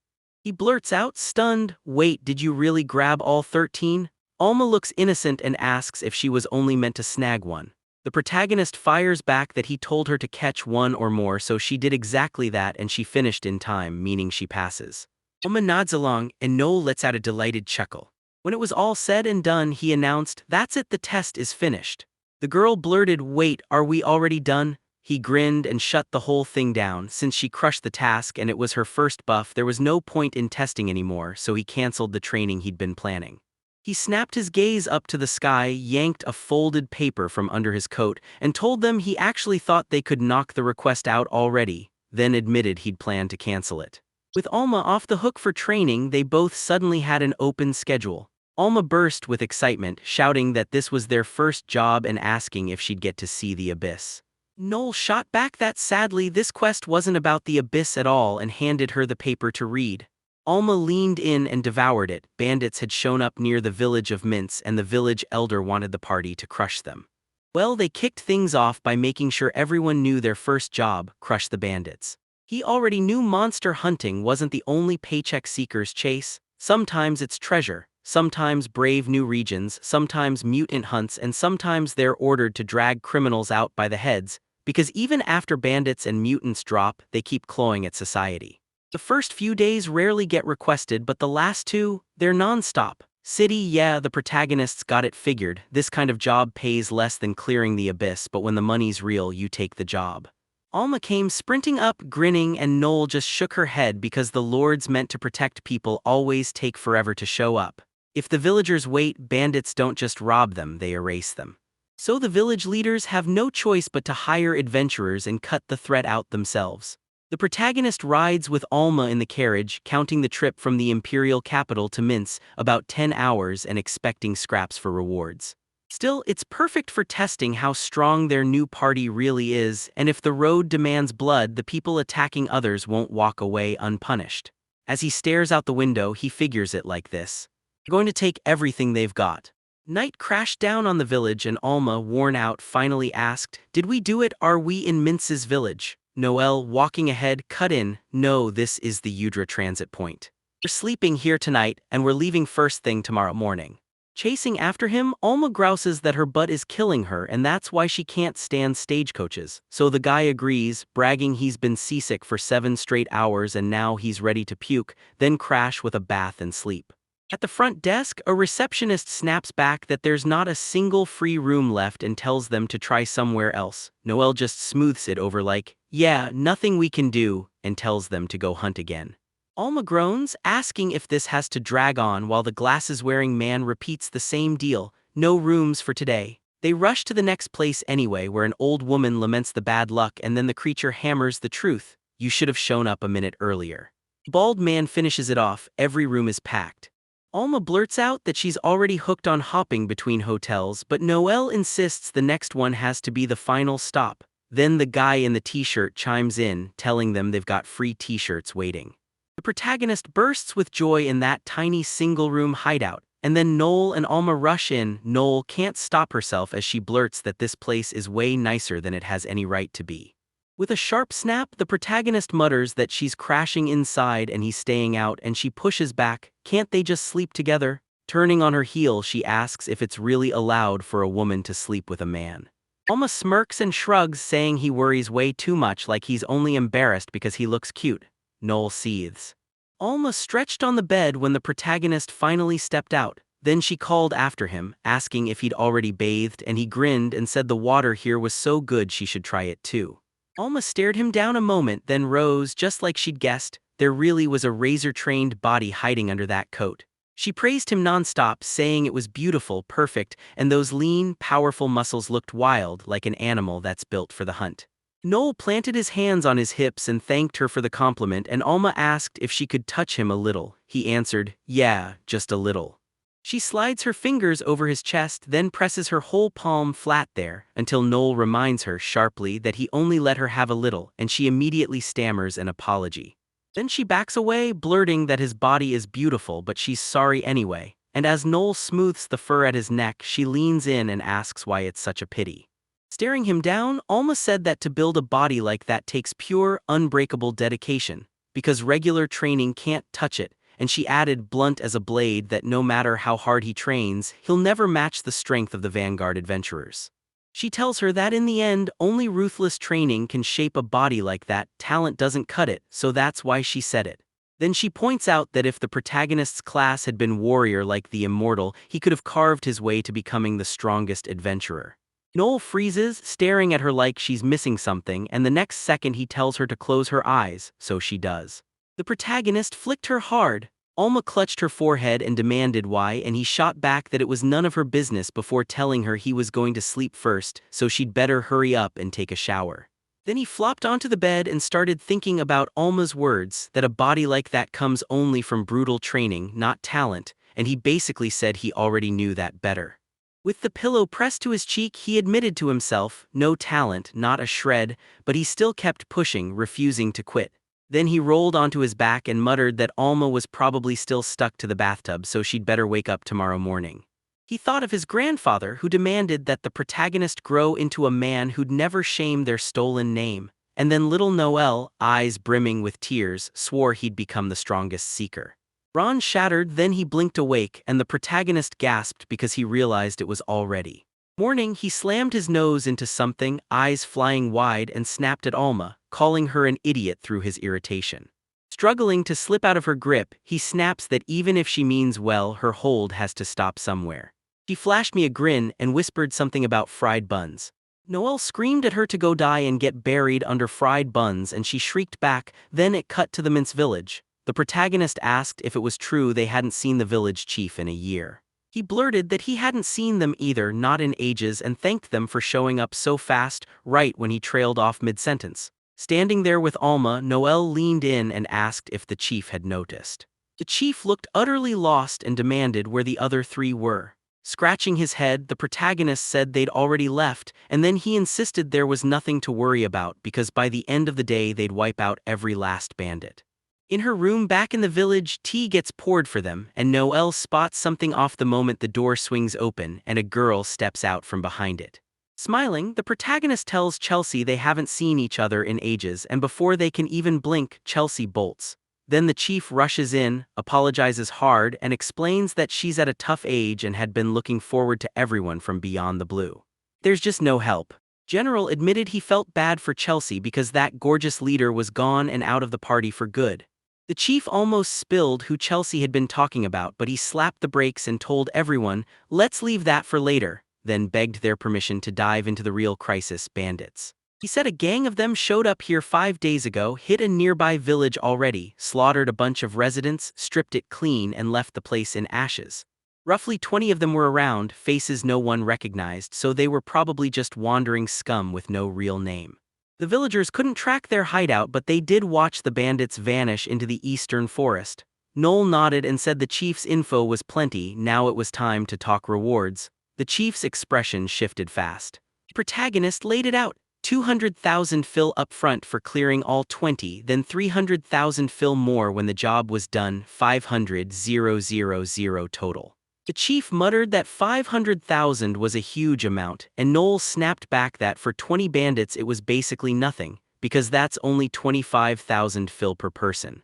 He blurts out, stunned, "Wait, did you really grab all 13? Alma looks innocent and asks if she was only meant to snag one. The protagonist fires back that he told her to catch one or more, so she did exactly that and she finished in time, meaning she passes. Alma nods along, and Noel lets out a delighted chuckle. When it was all said and done, he announced, "That's it, the test is finished." The girl blurted, "Wait, are we already done?" He grinned and shut the whole thing down. Since she crushed the task and it was her first buff, there was no point in testing anymore, so he canceled the training he'd been planning. He snapped his gaze up to the sky, yanked a folded paper from under his coat, and told them he actually thought they could knock the request out already, then admitted he'd planned to cancel it. With Alma off the hook for training, they both suddenly had an open schedule. Alma burst with excitement, shouting that this was their first job and asking if she'd get to see the abyss. Noel shot back that sadly this quest wasn't about the abyss at all and handed her the paper to read. Alma leaned in and devoured it. Bandits had shown up near the village of Mince and the village elder wanted the party to crush them. Well, they kicked things off by making sure everyone knew their first job, crush the bandits. He already knew monster hunting wasn't the only paycheck seekers chase. Sometimes it's treasure, sometimes brave new regions, sometimes mutant hunts, and sometimes they're ordered to drag criminals out by the heads, because even after bandits and mutants drop, they keep clawing at society. The first few days rarely get requested, but the last two, they're non-stop. City, yeah, the protagonists got it figured. This kind of job pays less than clearing the abyss, but when the money's real, you take the job. Alma came sprinting up, grinning, and Noel just shook her head because the lords meant to protect people always take forever to show up. If the villagers wait, bandits don't just rob them, they erase them. So the village leaders have no choice but to hire adventurers and cut the threat out themselves. The protagonist rides with Alma in the carriage, counting the trip from the imperial capital to Mince, about 10 hours, and expecting scraps for rewards. Still, it's perfect for testing how strong their new party really is, and if the road demands blood, the people attacking others won't walk away unpunished. As he stares out the window, he figures it like this. They're going to take everything they've got. Night crashed down on the village and Alma, worn out, finally asked, "Did we do it? Are we in Mince's village?" Noel, walking ahead, cut in, "No, this is the Udra transit point. We're sleeping here tonight, and we're leaving first thing tomorrow morning." Chasing after him, Alma grouses that her butt is killing her and that's why she can't stand stagecoaches. So the guy agrees, bragging he's been seasick for 7 straight hours and now he's ready to puke, then crash with a bath and sleep. At the front desk, a receptionist snaps back that there's not a single free room left and tells them to try somewhere else. Noel just smooths it over like, "Yeah, nothing we can do," and tells them to go hunt again. Alma groans, asking if this has to drag on while the glasses-wearing man repeats the same deal, "No rooms for today." They rush to the next place anyway, where an old woman laments the bad luck and then the creature hammers the truth, "You should have shown up a minute earlier." The bald man finishes it off, every room is packed. Alma blurts out that she's already hooked on hopping between hotels, but Noel insists the next one has to be the final stop. Then the guy in the t-shirt chimes in, telling them they've got free t-shirts waiting. The protagonist bursts with joy in that tiny single-room hideout, and then Noel and Alma rush in. Noel can't stop herself as she blurts that this place is way nicer than it has any right to be. With a sharp snap, the protagonist mutters that she's crashing inside and he's staying out, and she pushes back, "Can't they just sleep together?" Turning on her heel, she asks if it's really allowed for a woman to sleep with a man. Alma smirks and shrugs, saying he worries way too much, like he's only embarrassed because he looks cute. Noel seethes. Alma stretched on the bed when the protagonist finally stepped out. Then she called after him, asking if he'd already bathed, and he grinned and said the water here was so good she should try it too. Alma stared him down a moment, then rose just like she'd guessed. There really was a razor-trained body hiding under that coat. She praised him nonstop, saying it was beautiful, perfect, and those lean, powerful muscles looked wild, like an animal that's built for the hunt. Noel planted his hands on his hips and thanked her for the compliment, and Alma asked if she could touch him a little. He answered, "Yeah, just a little." She slides her fingers over his chest, then presses her whole palm flat there, until Noel reminds her sharply that he only let her have a little, and she immediately stammers an apology. Then she backs away, blurting that his body is beautiful but she's sorry anyway, and as Noel smooths the fur at his neck, she leans in and asks why it's such a pity. Staring him down, Alma said that to build a body like that takes pure, unbreakable dedication, because regular training can't touch it, and she added, blunt as a blade, that no matter how hard he trains, he'll never match the strength of the Vanguard adventurers. She tells her that in the end, only ruthless training can shape a body like that, talent doesn't cut it, so that's why she said it. Then she points out that if the protagonist's class had been warrior like the Immortal, he could have carved his way to becoming the strongest adventurer. Noel freezes, staring at her like she's missing something, and the next second he tells her to close her eyes, so she does. The protagonist flicked her hard. Alma clutched her forehead and demanded why, and he shot back that it was none of her business before telling her he was going to sleep first, so she'd better hurry up and take a shower. Then he flopped onto the bed and started thinking about Alma's words, that a body like that comes only from brutal training, not talent, and he basically said he already knew that better. With the pillow pressed to his cheek, he admitted to himself, no talent, not a shred, but he still kept pushing, refusing to quit. Then he rolled onto his back and muttered that Alma was probably still stuck to the bathtub, so she'd better wake up tomorrow morning. He thought of his grandfather, who demanded that the protagonist grow into a man who'd never shame their stolen name, and then little Noel, eyes brimming with tears, swore he'd become the strongest seeker. Ron shattered, then he blinked awake, and the protagonist gasped because he realized it was already morning. He slammed his nose into something, eyes flying wide, and snapped at Alma, calling her an idiot through his irritation. Struggling to slip out of her grip, he snaps that even if she means well, her hold has to stop somewhere. She flashed me a grin and whispered something about fried buns. Noel screamed at her to go die and get buried under fried buns, and she shrieked back. Then it cut to the Mince village. The protagonist asked if it was true they hadn't seen the village chief in a year. He blurted that he hadn't seen them either, not in ages, and thanked them for showing up so fast, right when he trailed off mid-sentence. Standing there with Alma, Noel leaned in and asked if the chief had noticed. The chief looked utterly lost and demanded where the other three were. Scratching his head, the protagonist said they'd already left, and then he insisted there was nothing to worry about because by the end of the day they'd wipe out every last bandit. In her room back in the village, tea gets poured for them, and Noel spots something off the moment the door swings open and a girl steps out from behind it. Smiling, the protagonist tells Chelsea they haven't seen each other in ages, and before they can even blink, Chelsea bolts. Then the chief rushes in, apologizes hard, and explains that she's at a tough age and had been looking forward to everyone from beyond the blue. There's just no help. General admitted he felt bad for Chelsea because that gorgeous leader was gone and out of the party for good. The chief almost spilled who Chelsea had been talking about, but he slapped the brakes and told everyone, "Let's leave that for later," then begged their permission to dive into the real crisis: bandits. He said a gang of them showed up here 5 days ago, hit a nearby village already, slaughtered a bunch of residents, stripped it clean, and left the place in ashes. Roughly 20 of them were around, faces no one recognized, so they were probably just wandering scum with no real name. The villagers couldn't track their hideout, but they did watch the bandits vanish into the eastern forest. Noel nodded and said the chief's info was plenty. Now it was time to talk rewards. The chief's expression shifted fast. The protagonist laid it out. 200,000 fil up front for clearing all 20, then 300,000 fil more when the job was done, 500,000 total. The chief muttered that 500,000 was a huge amount, and Noel snapped back that for 20 bandits it was basically nothing, because that's only 25,000 fil per person.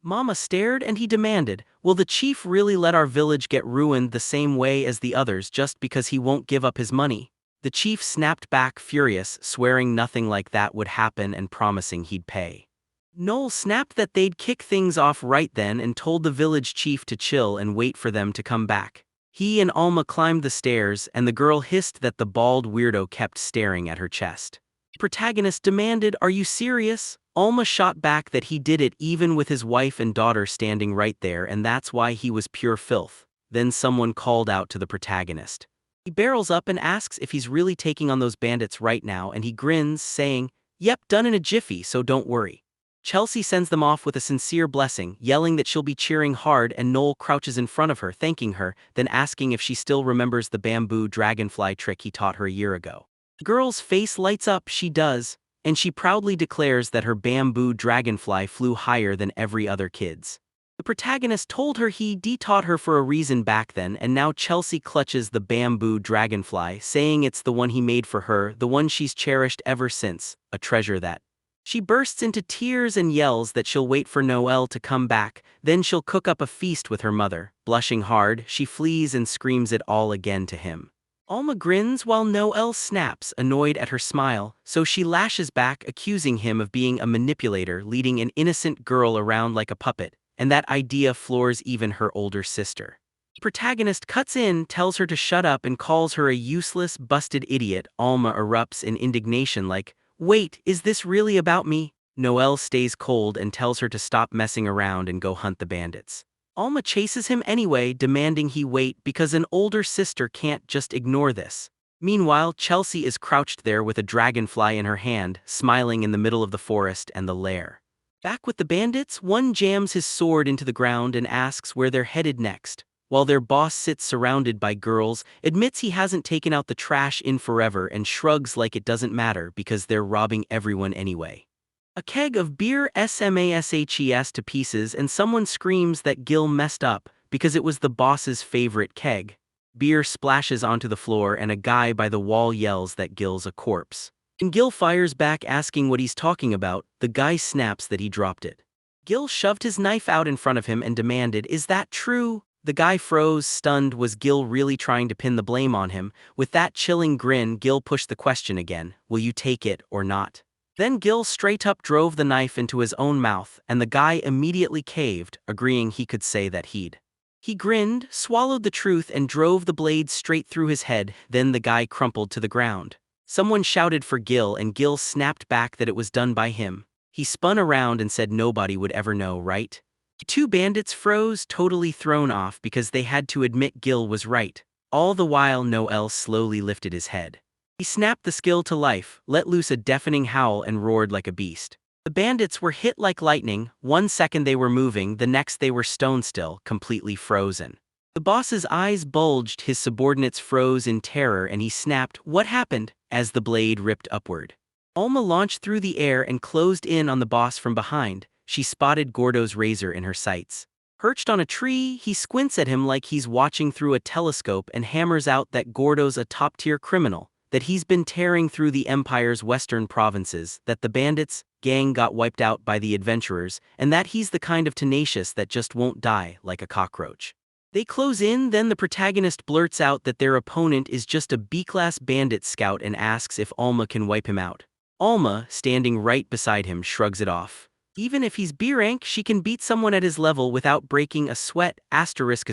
Mama stared and he demanded, "Will the chief really let our village get ruined the same way as the others just because he won't give up his money?" The chief snapped back furious, swearing nothing like that would happen and promising he'd pay. Noel snapped that they'd kick things off right then and told the village chief to chill and wait for them to come back. He and Alma climbed the stairs, and the girl hissed that the bald weirdo kept staring at her chest. The protagonist demanded, "Are you serious?" Alma shot back that he did it even with his wife and daughter standing right there, and that's why he was pure filth. Then someone called out to the protagonist. He barrels up and asks if he's really taking on those bandits right now, and he grins, saying, "Yep, done in a jiffy, so don't worry." Chelsea sends them off with a sincere blessing, yelling that she'll be cheering hard, and Noel crouches in front of her, thanking her, then asking if she still remembers the bamboo dragonfly trick he taught her a year ago. The girl's face lights up, she does, and she proudly declares that her bamboo dragonfly flew higher than every other kid's. The protagonist told her he taught her for a reason back then, and now Chelsea clutches the bamboo dragonfly, saying it's the one he made for her, the one she's cherished ever since, a treasure that. She bursts into tears and yells that she'll wait for Noel to come back, then she'll cook up a feast with her mother. Blushing hard, she flees and screams it all again to him. Alma grins while Noel snaps, annoyed at her smile, so she lashes back, accusing him of being a manipulator, leading an innocent girl around like a puppet, and that idea floors even her older sister. The protagonist cuts in, tells her to shut up, and calls her a useless, busted idiot. Alma erupts in indignation like, "Wait, is this really about me?" Noel stays cold and tells her to stop messing around and go hunt the bandits. Alma chases him anyway, demanding he wait because an older sister can't just ignore this. Meanwhile, Chelsea is crouched there with a dragonfly in her hand, smiling in the middle of the forest and the lair. Back with the bandits, one jams his sword into the ground and asks where they're headed next, while their boss sits surrounded by girls, admits he hasn't taken out the trash in forever, and shrugs like it doesn't matter because they're robbing everyone anyway. A keg of beer smashes to pieces, and someone screams that Gil messed up because it was the boss's favorite keg. Beer splashes onto the floor, and a guy by the wall yells that Gil's a corpse. And Gil fires back asking what he's talking about. The guy snaps that he dropped it. Gil shoved his knife out in front of him and demanded, "Is that true?" The guy froze, stunned. Was Gil really trying to pin the blame on him? With that chilling grin, Gil pushed the question again, "Will you take it or not?" Then Gil straight up drove the knife into his own mouth, and the guy immediately caved, agreeing he could say that he'd. He grinned, swallowed the truth, and drove the blade straight through his head. Then the guy crumpled to the ground. Someone shouted for Gil, and Gil snapped back that it was done by him. He spun around and said nobody would ever know, right? The two bandits froze, totally thrown off because they had to admit Gil was right. All the while Noel slowly lifted his head. He snapped the skill to life, let loose a deafening howl, and roared like a beast. The bandits were hit like lightning. 1 second they were moving, the next they were stone still, completely frozen. The boss's eyes bulged, his subordinates froze in terror, and he snapped, "What happened?" as the blade ripped upward. Alma launched through the air and closed in on the boss from behind. She spotted Gordo's razor in her sights. Perched on a tree, he squints at him like he's watching through a telescope and hammers out that Gordo's a top-tier criminal, that he's been tearing through the Empire's western provinces, that the bandits' gang got wiped out by the adventurers, and that he's the kind of tenacious that just won't die like a cockroach. They close in, then the protagonist blurts out that their opponent is just a B-class bandit scout and asks if Alma can wipe him out. Alma, standing right beside him, shrugs it off. Even if he's B rank, she can beat someone at his level without breaking a sweat, asterisk,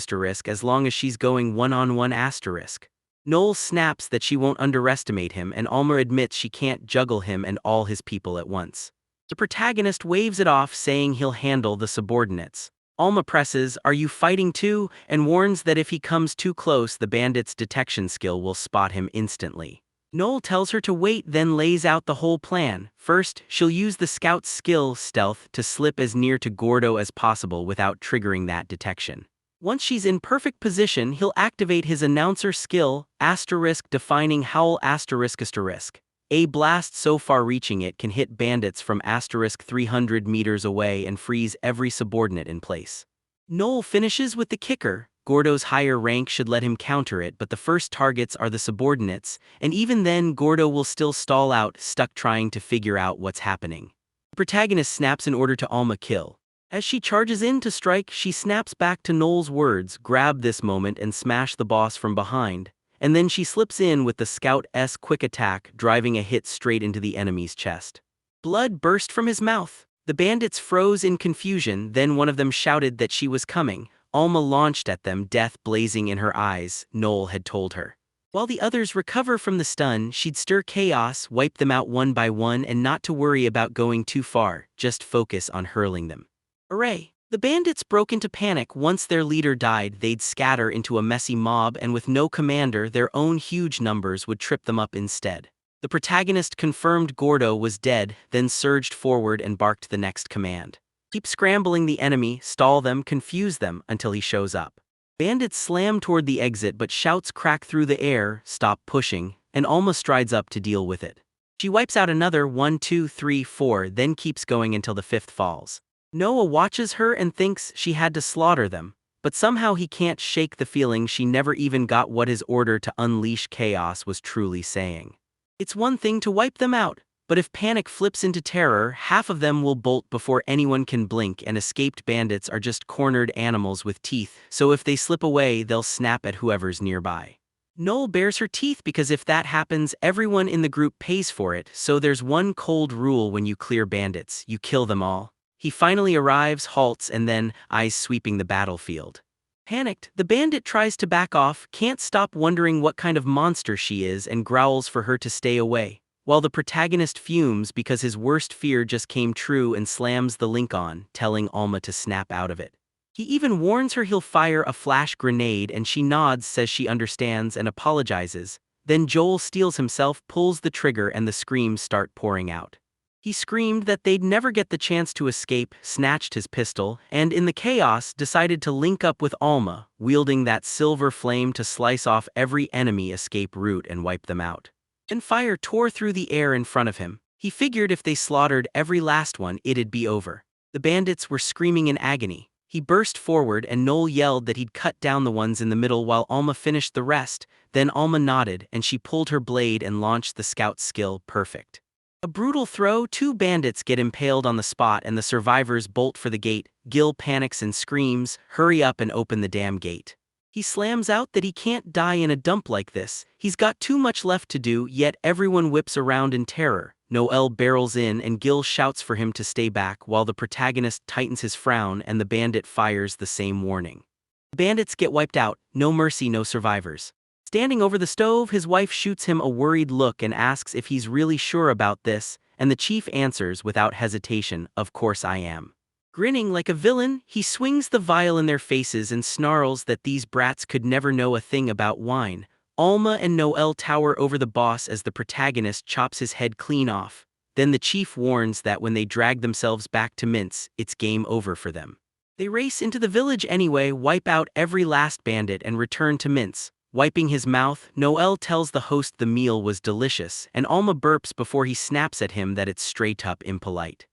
as long as she's going one-on-one asterisk. Noel snaps that she won't underestimate him, and Alma admits she can't juggle him and all his people at once. The protagonist waves it off, saying he'll handle the subordinates. Alma presses, "Are you fighting too?" and warns that if he comes too close, the bandit's detection skill will spot him instantly. Noel tells her to wait, then lays out the whole plan. First, she'll use the scout's skill, stealth, to slip as near to Gordo as possible without triggering that detection. Once she's in perfect position, he'll activate his announcer skill, asterisk defining howl asterisk. A blast so far-reaching it can hit bandits from asterisk 300 meters away and freeze every subordinate in place. Noel finishes with the kicker. Gordo's higher rank should let him counter it, but the first targets are the subordinates, and even then Gordo will still stall out, stuck trying to figure out what's happening. The protagonist snaps an order to Alma, "Kill." As she charges in to strike, she snaps back to Noel's words, "Grab this moment and smash the boss from behind," and then she slips in with the scout's quick attack, driving a hit straight into the enemy's chest. Blood burst from his mouth. The bandits froze in confusion, then one of them shouted that she was coming. Alma launched at them, death blazing in her eyes, Noel had told her. While the others recover from the stun, she'd stir chaos, wipe them out one by one, and not to worry about going too far, just focus on hurling them. Hooray! The bandits broke into panic. Once their leader died, they'd scatter into a messy mob, and with no commander, their own huge numbers would trip them up instead. The protagonist confirmed Gordo was dead, then surged forward and barked the next command. Keep scrambling the enemy, stall them, confuse them, until he shows up. Bandits slam toward the exit, but shouts crack through the air, stop pushing, and Alma strides up to deal with it. She wipes out another 1, 2, 3, 4, then keeps going until the fifth falls. Noah watches her and thinks she had to slaughter them, but somehow he can't shake the feeling she never even got what his order to unleash chaos was truly saying. It's one thing to wipe them out, but if panic flips into terror, half of them will bolt before anyone can blink, and escaped bandits are just cornered animals with teeth, so if they slip away, they'll snap at whoever's nearby. Noel bares her teeth because if that happens, everyone in the group pays for it, so there's one cold rule when you clear bandits: you kill them all. He finally arrives, halts, and then, eyes sweeping the battlefield. Panicked, the bandit tries to back off, can't stop wondering what kind of monster she is, and growls for her to stay away, while the protagonist fumes because his worst fear just came true and slams the link on, telling Alma to snap out of it. He even warns her he'll fire a flash grenade, and she nods, says she understands, and apologizes. Then Joel steels himself, pulls the trigger, and the screams start pouring out. He screamed that they'd never get the chance to escape, snatched his pistol, and in the chaos decided to link up with Alma, wielding that silver flame to slice off every enemy escape route and wipe them out. And fire tore through the air in front of him. He figured if they slaughtered every last one, it'd be over. The bandits were screaming in agony. He burst forward, and Noel yelled that he'd cut down the ones in the middle while Alma finished the rest. Then Alma nodded, and she pulled her blade and launched the scout skill perfect. A brutal throw, 2 bandits get impaled on the spot, and the survivors bolt for the gate. Gil panics and screams, "Hurry up and open the damn gate." He slams out that he can't die in a dump like this. He's got too much left to do, yet everyone whips around in terror. Noel barrels in, and Gil shouts for him to stay back while the protagonist tightens his frown, and the bandit fires the same warning. The bandits get wiped out, no mercy, no survivors. Standing over the stove, his wife shoots him a worried look and asks if he's really sure about this, and the chief answers without hesitation, "Of course I am." Grinning like a villain, he swings the vial in their faces and snarls that these brats could never know a thing about wine. Alma and Noel tower over the boss as the protagonist chops his head clean off. Then the chief warns that when they drag themselves back to Mintz, it's game over for them. They race into the village anyway, wipe out every last bandit, and return to Mintz. Wiping his mouth, Noel tells the host the meal was delicious, and Alma burps before he snaps at him that it's straight up impolite.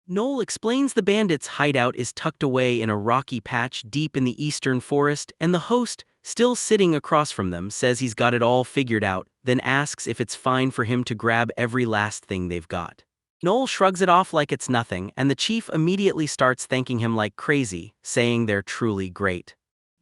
Noel explains the bandits' hideout is tucked away in a rocky patch deep in the eastern forest, and the host, still sitting across from them, says he's got it all figured out, then asks if it's fine for him to grab every last thing they've got. Noel shrugs it off like it's nothing, and the chief immediately starts thanking him like crazy, saying they're truly great.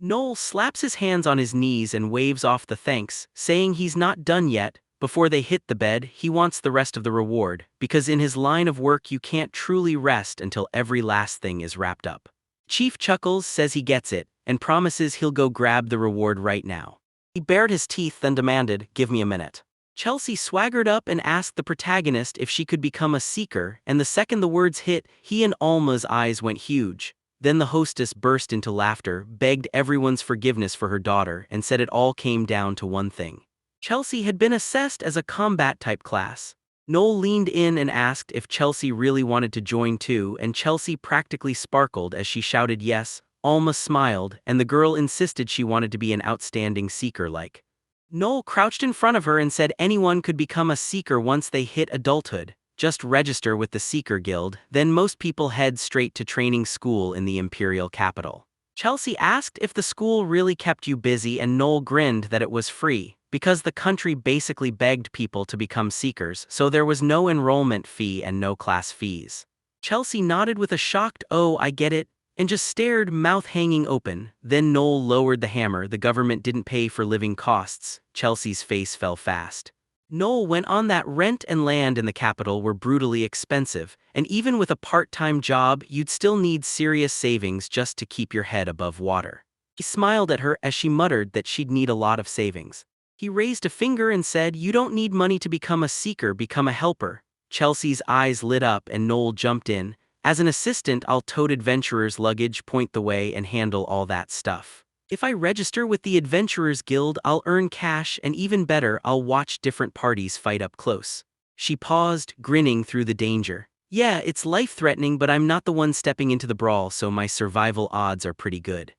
Noel slaps his hands on his knees and waves off the thanks, saying he's not done yet. Before they hit the bed, he wants the rest of the reward, because in his line of work you can't truly rest until every last thing is wrapped up. Chief chuckles, says he gets it, and promises he'll go grab the reward right now. He bared his teeth, then demanded, "Give me a minute." Chelsea swaggered up and asked the protagonist if she could become a seeker, and the second the words hit, he and Alma's eyes went huge. Then the hostess burst into laughter, begged everyone's forgiveness for her daughter, and said it all came down to one thing. Chelsea had been assessed as a combat-type class. Noel leaned in and asked if Chelsea really wanted to join too, and Chelsea practically sparkled as she shouted yes. Alma smiled, and the girl insisted she wanted to be an outstanding seeker like. Noel crouched in front of her and said anyone could become a seeker once they hit adulthood. Just register with the Seeker Guild, then most people head straight to training school in the imperial capital. Chelsea asked if the school really kept you busy, and Noel grinned that it was free, because the country basically begged people to become seekers, so there was no enrollment fee and no class fees. Chelsea nodded with a shocked "Oh, I get it," and just stared, mouth hanging open. Then Noel lowered the hammer. The government didn't pay for living costs. Chelsea's face fell fast. Noel went on that rent and land in the capital were brutally expensive, and even with a part-time job, you'd still need serious savings just to keep your head above water. He smiled at her as she muttered that she'd need a lot of savings. He raised a finger and said, "You don't need money to become a seeker, become a helper." Chelsea's eyes lit up and Noel jumped in. "As an assistant, I'll tote adventurers' luggage, point the way, and handle all that stuff. If I register with the Adventurers Guild, I'll earn cash, and even better, I'll watch different parties fight up close." She paused, grinning through the danger. "Yeah, it's life-threatening, but I'm not the one stepping into the brawl, so my survival odds are pretty good."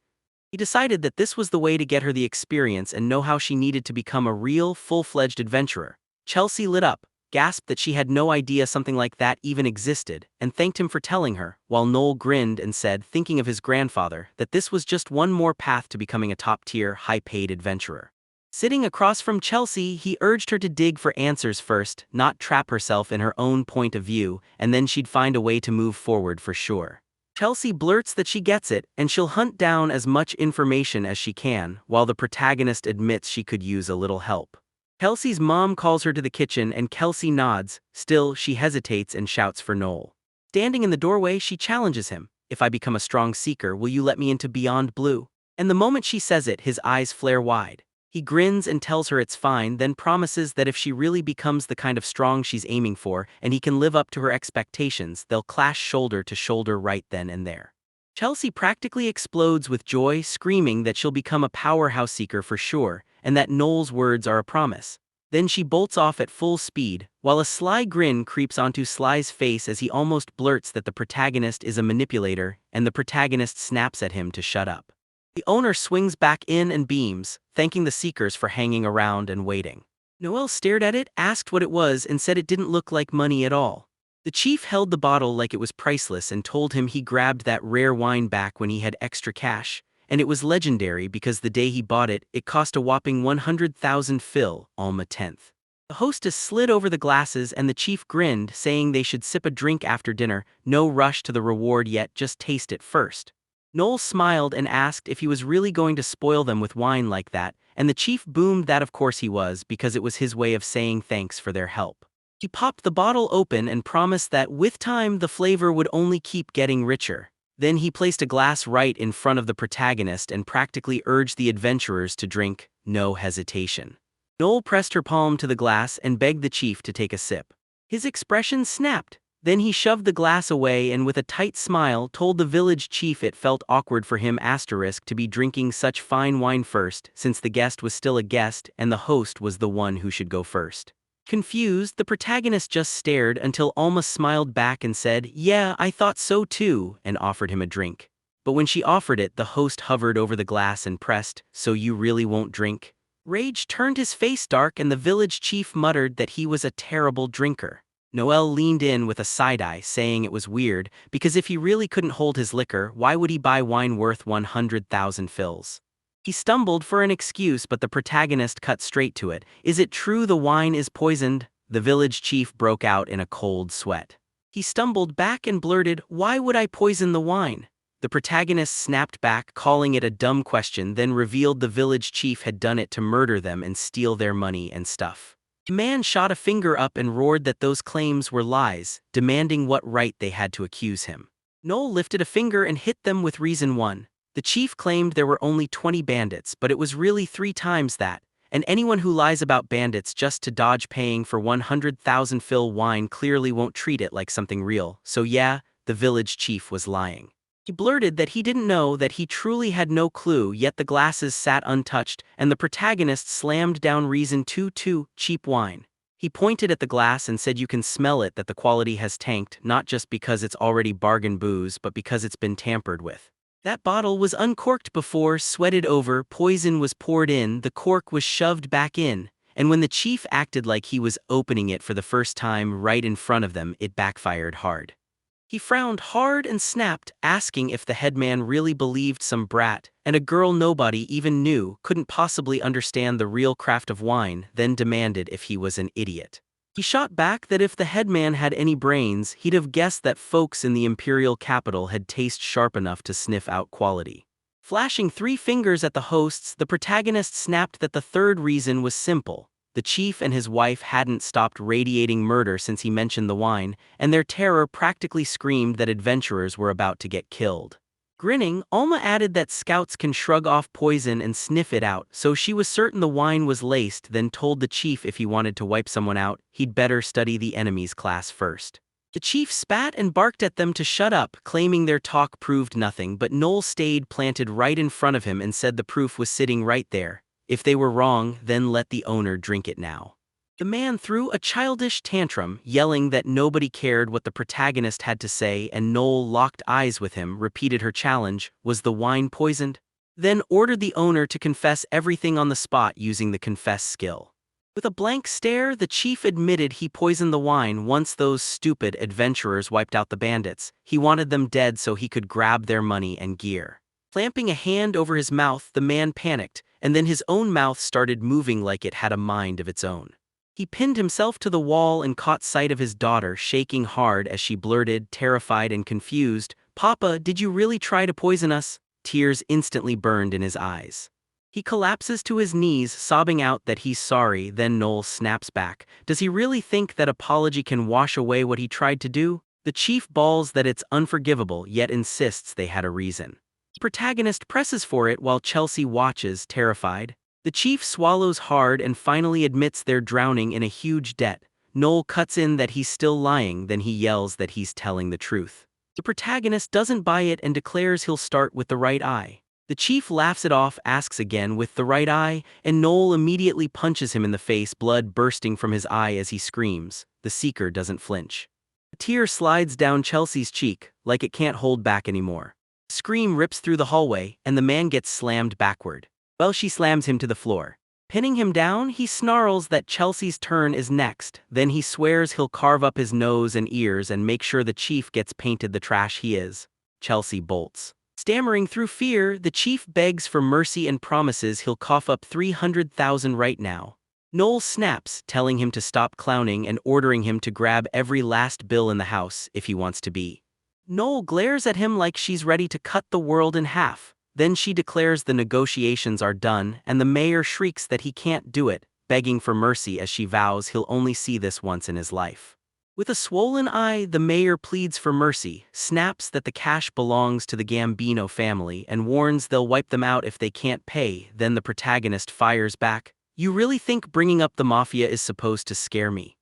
He decided that this was the way to get her the experience and know how she needed to become a real, full-fledged adventurer. Chelsea lit up, gasped that she had no idea something like that even existed, and thanked him for telling her, while Noel grinned and said, thinking of his grandfather, that this was just one more path to becoming a top-tier, high-paid adventurer. Sitting across from Chelsea, he urged her to dig for answers first, not trap herself in her own point of view, and then she'd find a way to move forward for sure. Chelsea blurts that she gets it, and she'll hunt down as much information as she can, while the protagonist admits she could use a little help. Kelsey's mom calls her to the kitchen and Kelsey nods. Still, she hesitates and shouts for Noel. Standing in the doorway, she challenges him. "If I become a strong seeker, will you let me into Beyond Blue?" And the moment she says it, his eyes flare wide. He grins and tells her it's fine, then promises that if she really becomes the kind of strong she's aiming for, and he can live up to her expectations, they'll clash shoulder to shoulder right then and there. Chelsea practically explodes with joy, screaming that she'll become a powerhouse seeker for sure, and that Noel's words are a promise. Then she bolts off at full speed, while a sly grin creeps onto Sly's face as he almost blurts that the protagonist is a manipulator, and the protagonist snaps at him to shut up. The owner swings back in and beams, thanking the seekers for hanging around and waiting. Noel stared at it, asked what it was, and said it didn't look like money at all. The chief held the bottle like it was priceless and told him he grabbed that rare wine back when he had extra cash, and it was legendary because the day he bought it, it cost a whopping 100,000 phil, Alma 10th. The hostess slid over the glasses and the chief grinned, saying they should sip a drink after dinner, no rush to the reward yet, just taste it first. Noel smiled and asked if he was really going to spoil them with wine like that, and the chief boomed that of course he was, because it was his way of saying thanks for their help. He popped the bottle open and promised that with time the flavor would only keep getting richer. Then he placed a glass right in front of the protagonist and practically urged the adventurers to drink, no hesitation. Noel pressed her palm to the glass and begged the chief to take a sip. His expression snapped. Then he shoved the glass away and with a tight smile told the village chief it felt awkward for him to be drinking such fine wine first, since the guest was still a guest and the host was the one who should go first. Confused, the protagonist just stared until Alma smiled back and said, "Yeah, I thought so too," and offered him a drink. But when she offered it, the host hovered over the glass and pressed, "So you really won't drink?" Rage turned his face dark and the village chief muttered that he was a terrible drinker. Noel leaned in with a side-eye, saying it was weird, because if he really couldn't hold his liquor, why would he buy wine worth 100,000 phils? He stumbled for an excuse, but the protagonist cut straight to it. "Is it true the wine is poisoned?" The village chief broke out in a cold sweat. He stumbled back and blurted, "Why would I poison the wine?" The protagonist snapped back, calling it a dumb question, then revealed the village chief had done it to murder them and steal their money and stuff. The man shot a finger up and roared that those claims were lies, demanding what right they had to accuse him. Noel lifted a finger and hit them with reason 1. The chief claimed there were only 20 bandits, but it was really 3 times that, and anyone who lies about bandits just to dodge paying for 100,000 phil wine clearly won't treat it like something real, so yeah, the village chief was lying. He blurted that he didn't know, that he truly had no clue, yet the glasses sat untouched, and the protagonist slammed down reason 2, cheap wine. He pointed at the glass and said you can smell it, that the quality has tanked, not just because it's already bargain booze, but because it's been tampered with. That bottle was uncorked before, sweated over, poison was poured in, the cork was shoved back in, and when the chief acted like he was opening it for the first time right in front of them, it backfired hard. He frowned hard and snapped, asking if the headman really believed some brat, and a girl nobody even knew, couldn't possibly understand the real craft of wine, then demanded if he was an idiot. He shot back that if the headman had any brains, he'd have guessed that folks in the imperial capital had taste sharp enough to sniff out quality. Flashing 3 fingers at the hosts, the protagonist snapped that the third reason was simple. The chief and his wife hadn't stopped radiating murder since he mentioned the wine, and their terror practically screamed that adventurers were about to get killed. Grinning, Alma added that scouts can shrug off poison and sniff it out, so she was certain the wine was laced, then told the chief if he wanted to wipe someone out, he'd better study the enemy's class first. The chief spat and barked at them to shut up, claiming their talk proved nothing, but Noel stayed planted right in front of him and said the proof was sitting right there. If they were wrong, then let the owner drink it now. The man threw a childish tantrum, yelling that nobody cared what the protagonist had to say, and Noel locked eyes with him, repeated her challenge, was the wine poisoned? Then ordered the owner to confess everything on the spot using the confess skill. With a blank stare, the chief admitted he poisoned the wine once those stupid adventurers wiped out the bandits. He wanted them dead so he could grab their money and gear. Clamping a hand over his mouth, the man panicked, and then his own mouth started moving like it had a mind of its own. He pinned himself to the wall and caught sight of his daughter shaking hard as she blurted, terrified and confused, "Papa, did you really try to poison us?" Tears instantly burned in his eyes. He collapses to his knees, sobbing out that he's sorry. Then Noel snaps back. Does he really think that apology can wash away what he tried to do? The chief bawls that it's unforgivable, yet insists they had a reason. The protagonist presses for it while Chelsea watches, terrified. The chief swallows hard and finally admits they're drowning in a huge debt. Noel cuts in that he's still lying, then he yells that he's telling the truth. The protagonist doesn't buy it and declares he'll start with the right eye. The chief laughs it off, asks again with the right eye, and Noel immediately punches him in the face, blood bursting from his eye as he screams. The seeker doesn't flinch. A tear slides down Chelsea's cheek, like it can't hold back anymore. A scream rips through the hallway, and the man gets slammed backward. Well, she slams him to the floor. Pinning him down, he snarls that Chelsea's turn is next. Then he swears he'll carve up his nose and ears and make sure the chief gets painted the trash he is. Chelsea bolts. Stammering through fear, the chief begs for mercy and promises he'll cough up 300,000 right now. Noel snaps, telling him to stop clowning and ordering him to grab every last bill in the house if he wants to be. Noel glares at him like she's ready to cut the world in half. Then she declares the negotiations are done, and the mayor shrieks that he can't do it, begging for mercy as she vows he'll only see this once in his life. With a swollen eye, the mayor pleads for mercy, snaps that the cash belongs to the Gambino family, and warns they'll wipe them out if they can't pay. Then the protagonist fires back, "You really think bringing up the mafia is supposed to scare me?"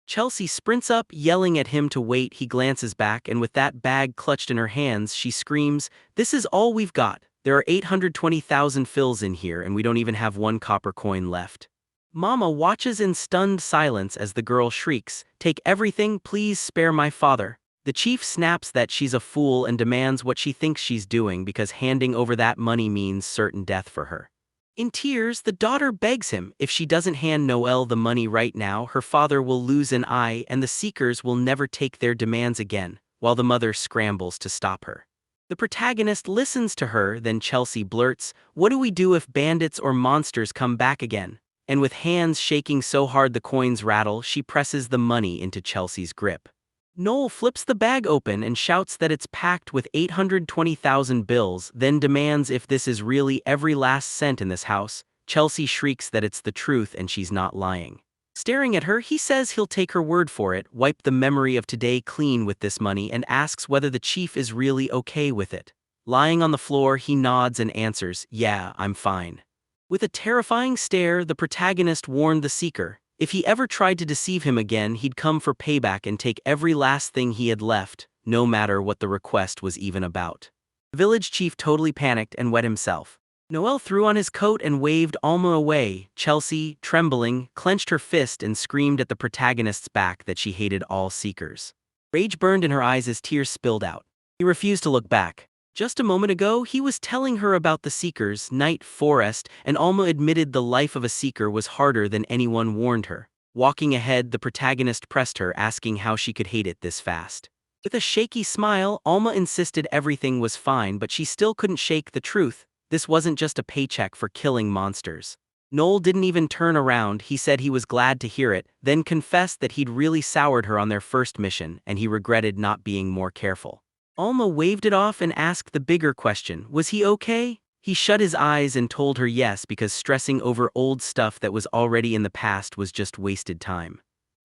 Chelsea sprints up, yelling at him to wait. He glances back, and with that bag clutched in her hands, she screams, "This is all we've got. There are 820,000 fills in here, and we don't even have one copper coin left." Mama watches in stunned silence as the girl shrieks, "Take everything, please spare my father." The chief snaps that she's a fool and demands what she thinks she's doing because handing over that money means certain death for her. In tears, the daughter begs him, if she doesn't hand Noel the money right now, her father will lose an eye and the seekers will never take their demands again, while the mother scrambles to stop her. The protagonist listens to her, then Chelsea blurts, "What do we do if bandits or monsters come back again?" And with hands shaking so hard the coins rattle, she presses the money into Chelsea's grip. Noel flips the bag open and shouts that it's packed with 820,000 bills, then demands if this is really every last cent in this house. Chelsea shrieks that it's the truth and she's not lying. Staring at her, he says he'll take her word for it, wipe the memory of today clean with this money, and asks whether the chief is really okay with it. Lying on the floor, he nods and answers, "Yeah, I'm fine." With a terrifying stare, the protagonist warned the seeker, if he ever tried to deceive him again, he'd come for payback and take every last thing he had left, no matter what the request was even about. The village chief totally panicked and wet himself. Noel threw on his coat and waved Alma away. Chelsea, trembling, clenched her fist and screamed at the protagonist's back that she hated all seekers. Rage burned in her eyes as tears spilled out. He refused to look back. Just a moment ago, he was telling her about the seekers, night, forest, and Alma admitted the life of a seeker was harder than anyone warned her. Walking ahead, the protagonist pressed her, asking how she could hate it this fast. With a shaky smile, Alma insisted everything was fine, but she still couldn't shake the truth. This wasn't just a paycheck for killing monsters. Noel didn't even turn around. He said he was glad to hear it, then confessed that he'd really soured her on their first mission, and he regretted not being more careful. Alma waved it off and asked the bigger question, was he okay? He shut his eyes and told her yes, because stressing over old stuff that was already in the past was just wasted time.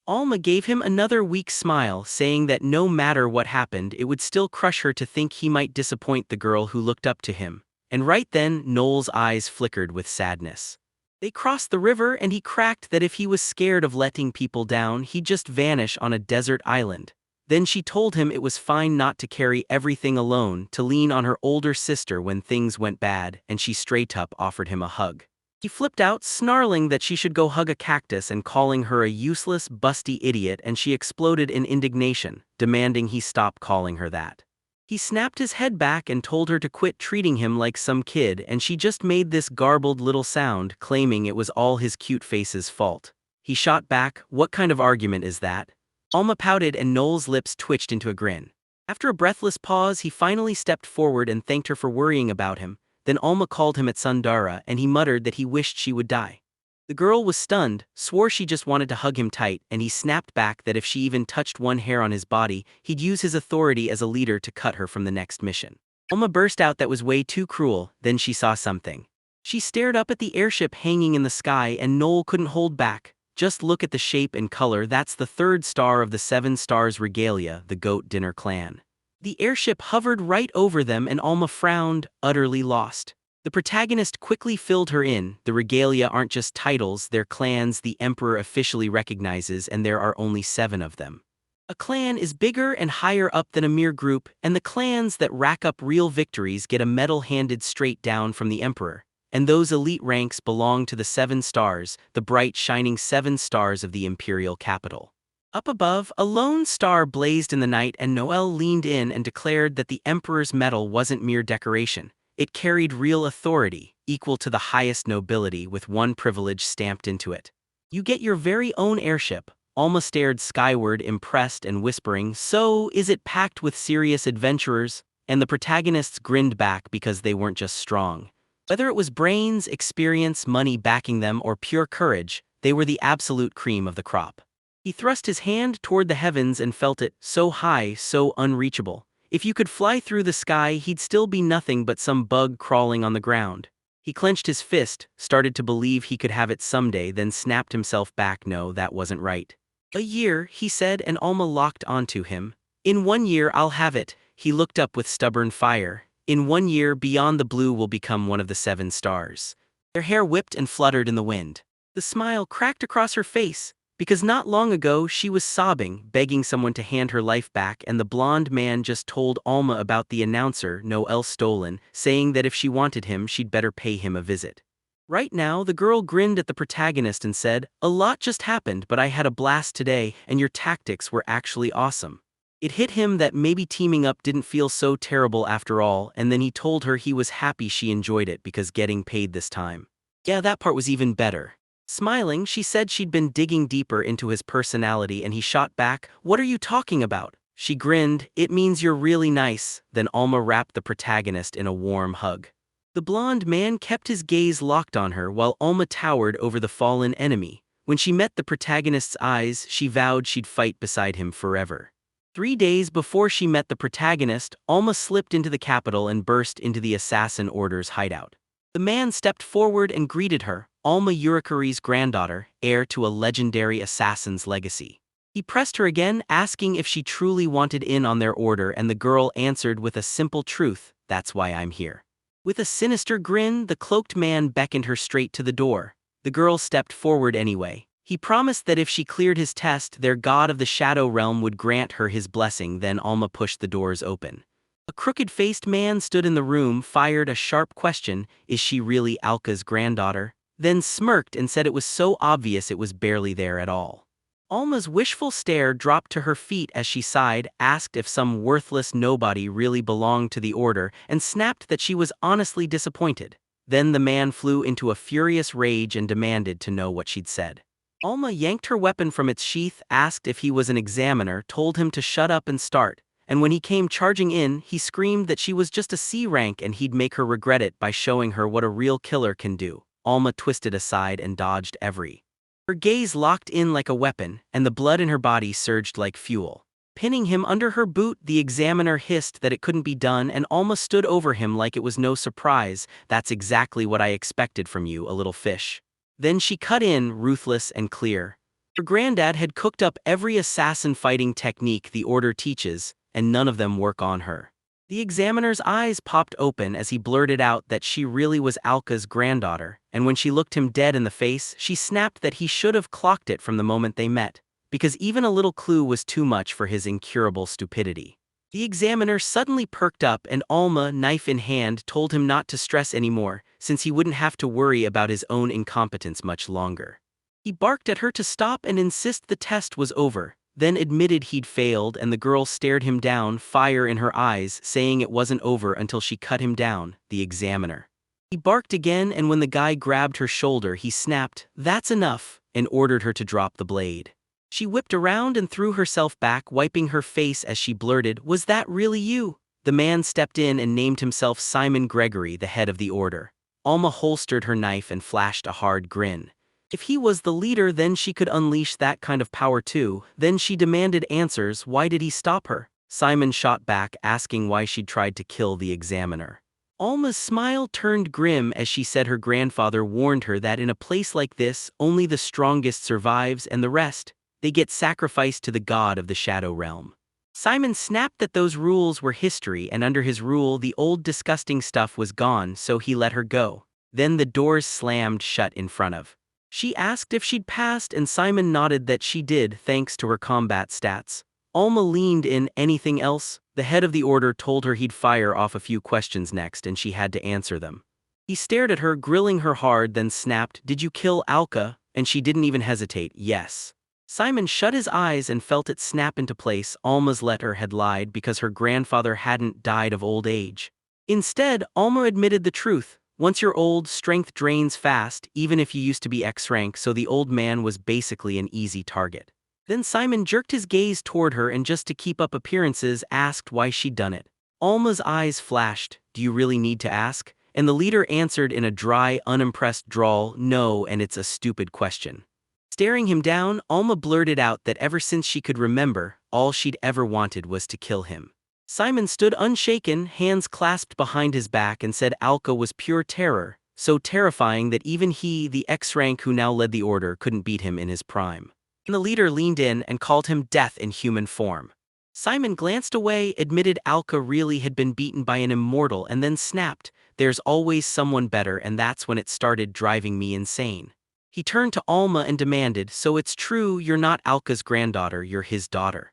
Alma gave him another weak smile, saying that no matter what happened, it would still crush her to think he might disappoint the girl who looked up to him. And right then, Noel's eyes flickered with sadness. They crossed the river and he cracked that if he was scared of letting people down, he'd just vanish on a desert island. Then she told him it was fine not to carry everything alone, to lean on her older sister when things went bad, and she straight up offered him a hug. He flipped out, snarling that she should go hug a cactus and calling her a useless, busty idiot, and she exploded in indignation, demanding he stop calling her that. He snapped his head back and told her to quit treating him like some kid, and she just made this garbled little sound, claiming it was all his cute face's fault. He shot back, "What kind of argument is that?" Alma pouted and Noel's lips twitched into a grin. After a breathless pause, he finally stepped forward and thanked her for worrying about him. Then Alma called him at Sundara and he muttered that he wished she would die. The girl was stunned, swore she just wanted to hug him tight, and he snapped back that if she even touched one hair on his body, he'd use his authority as a leader to cut her from the next mission. Alma burst out that was way too cruel. Then she saw something. She stared up at the airship hanging in the sky and Noel couldn't hold back. "Just look at the shape and color, that's the third star of the 7 stars regalia, the Goat Dinner clan." The airship hovered right over them and Alma frowned, utterly lost. The protagonist quickly filled her in. "The regalia aren't just titles, they're clans the emperor officially recognizes, and there are only 7 of them. A clan is bigger and higher up than a mere group, and the clans that rack up real victories get a medal handed straight down from the emperor. And those elite ranks belong to the 7 stars, the bright shining 7 stars of the imperial capital." Up above, a lone star blazed in the night and Noel leaned in and declared that the emperor's medal wasn't mere decoration. It carried real authority, equal to the highest nobility, with one privilege stamped into it. "You get your very own airship." Alma stared skyward, impressed and whispering, "So, is it packed with serious adventurers?" And the protagonists grinned back because they weren't just strong. Whether it was brains, experience, money backing them, or pure courage, they were the absolute cream of the crop. He thrust his hand toward the heavens and felt it, so high, so unreachable. If you could fly through the sky, he'd still be nothing but some bug crawling on the ground. He clenched his fist, started to believe he could have it someday, then snapped himself back. No, that wasn't right. "A year," he said, and Alma locked onto him. "In 1 year I'll have it." He looked up with stubborn fire. "In 1 year, Beyond the Blue will become one of the 7 stars." Their hair whipped and fluttered in the wind. The smile cracked across her face, because not long ago she was sobbing, begging someone to hand her life back, and the blonde man just told Alma about the announcer, Noel Stolen, saying that if she wanted him she'd better pay him a visit. Right now, the girl grinned at the protagonist and said, "A lot just happened, but I had a blast today, and your tactics were actually awesome." It hit him that maybe teaming up didn't feel so terrible after all, and then he told her he was happy she enjoyed it because getting paid this time. Yeah, that part was even better. Smiling, she said she'd been digging deeper into his personality, and he shot back, "What are you talking about?" She grinned, "It means you're really nice." Then Alma wrapped the protagonist in a warm hug. The blonde man kept his gaze locked on her while Alma towered over the fallen enemy. When she met the protagonist's eyes, she vowed she'd fight beside him forever. 3 days before she met the protagonist, Alma slipped into the capital and burst into the Assassin Order's hideout. The man stepped forward and greeted her, Alma Urikari's granddaughter, heir to a legendary assassin's legacy. He pressed her again, asking if she truly wanted in on their order, and the girl answered with a simple truth, "That's why I'm here." With a sinister grin, the cloaked man beckoned her straight to the door. The girl stepped forward anyway. He promised that if she cleared his test, their god of the Shadow Realm would grant her his blessing. Then Alma pushed the doors open. A crooked-faced man stood in the room, fired a sharp question, "Is she really Alka's granddaughter?" Then smirked and said it was so obvious it was barely there at all. Alma's wishful stare dropped to her feet as she sighed, asked if some worthless nobody really belonged to the order, and snapped that she was honestly disappointed. Then the man flew into a furious rage and demanded to know what she'd said. Alma yanked her weapon from its sheath, asked if he was an examiner, told him to shut up and start, and when he came charging in, he screamed that she was just a C rank and he'd make her regret it by showing her what a real killer can do. Alma twisted aside and dodged every. Her gaze locked in like a weapon, and the blood in her body surged like fuel. Pinning him under her boot, the examiner hissed that it couldn't be done, and Alma stood over him like it was no surprise. "That's exactly what I expected from you, a little fish." Then she cut in, ruthless and clear. Her granddad had cooked up every assassin fighting technique the order teaches, and none of them work on her. The examiner's eyes popped open as he blurted out that she really was Alka's granddaughter, and when she looked him dead in the face, she snapped that he should have clocked it from the moment they met, because even a little clue was too much for his incurable stupidity. The examiner suddenly perked up and Alma, knife in hand, told him not to stress anymore, since he wouldn't have to worry about his own incompetence much longer. He barked at her to stop and insist the test was over, then admitted he'd failed, and the girl stared him down, fire in her eyes, saying it wasn't over until she cut him down, the examiner. He barked again, and when the guy grabbed her shoulder he snapped, "That's enough," and ordered her to drop the blade. She whipped around and threw herself back, wiping her face as she blurted, "Was that really you?" The man stepped in and named himself Simon Gregory, the head of the order. Alma holstered her knife and flashed a hard grin. If he was the leader, then she could unleash that kind of power too. Then she demanded answers. Why did he stop her? Simon shot back, asking why she'd tried to kill the examiner. Alma's smile turned grim as she said her grandfather warned her that in a place like this, only the strongest survives and the rest, they get sacrificed to the god of the shadow realm. Simon snapped that those rules were history, and under his rule the old disgusting stuff was gone, so he let her go. Then the doors slammed shut in front of. She asked if she'd passed, and Simon nodded that she did, thanks to her combat stats. Alma leaned in. Anything else? The head of the order told her he'd fire off a few questions next, and she had to answer them. He stared at her, grilling her hard, then snapped, "Did you kill Alka?" And she didn't even hesitate. "Yes." Simon shut his eyes and felt it snap into place. Alma's letter had lied because her grandfather hadn't died of old age. Instead, Alma admitted the truth. Once you're old, strength drains fast, even if you used to be X-rank, so the old man was basically an easy target. Then Simon jerked his gaze toward her and, just to keep up appearances, asked why she'd done it. Alma's eyes flashed. "Do you really need to ask?" And the leader answered in a dry, unimpressed drawl, "No, and it's a stupid question." Staring him down, Alma blurted out that ever since she could remember, all she'd ever wanted was to kill him. Simon stood unshaken, hands clasped behind his back, and said Alka was pure terror, so terrifying that even he, the X-rank who now led the order, couldn't beat him in his prime. And the leader leaned in and called him death in human form. Simon glanced away, admitted Alka really had been beaten by an immortal, and then snapped, "There's always someone better, and that's when it started driving me insane." He turned to Alma and demanded, "So it's true you're not Alka's granddaughter, you're his daughter?"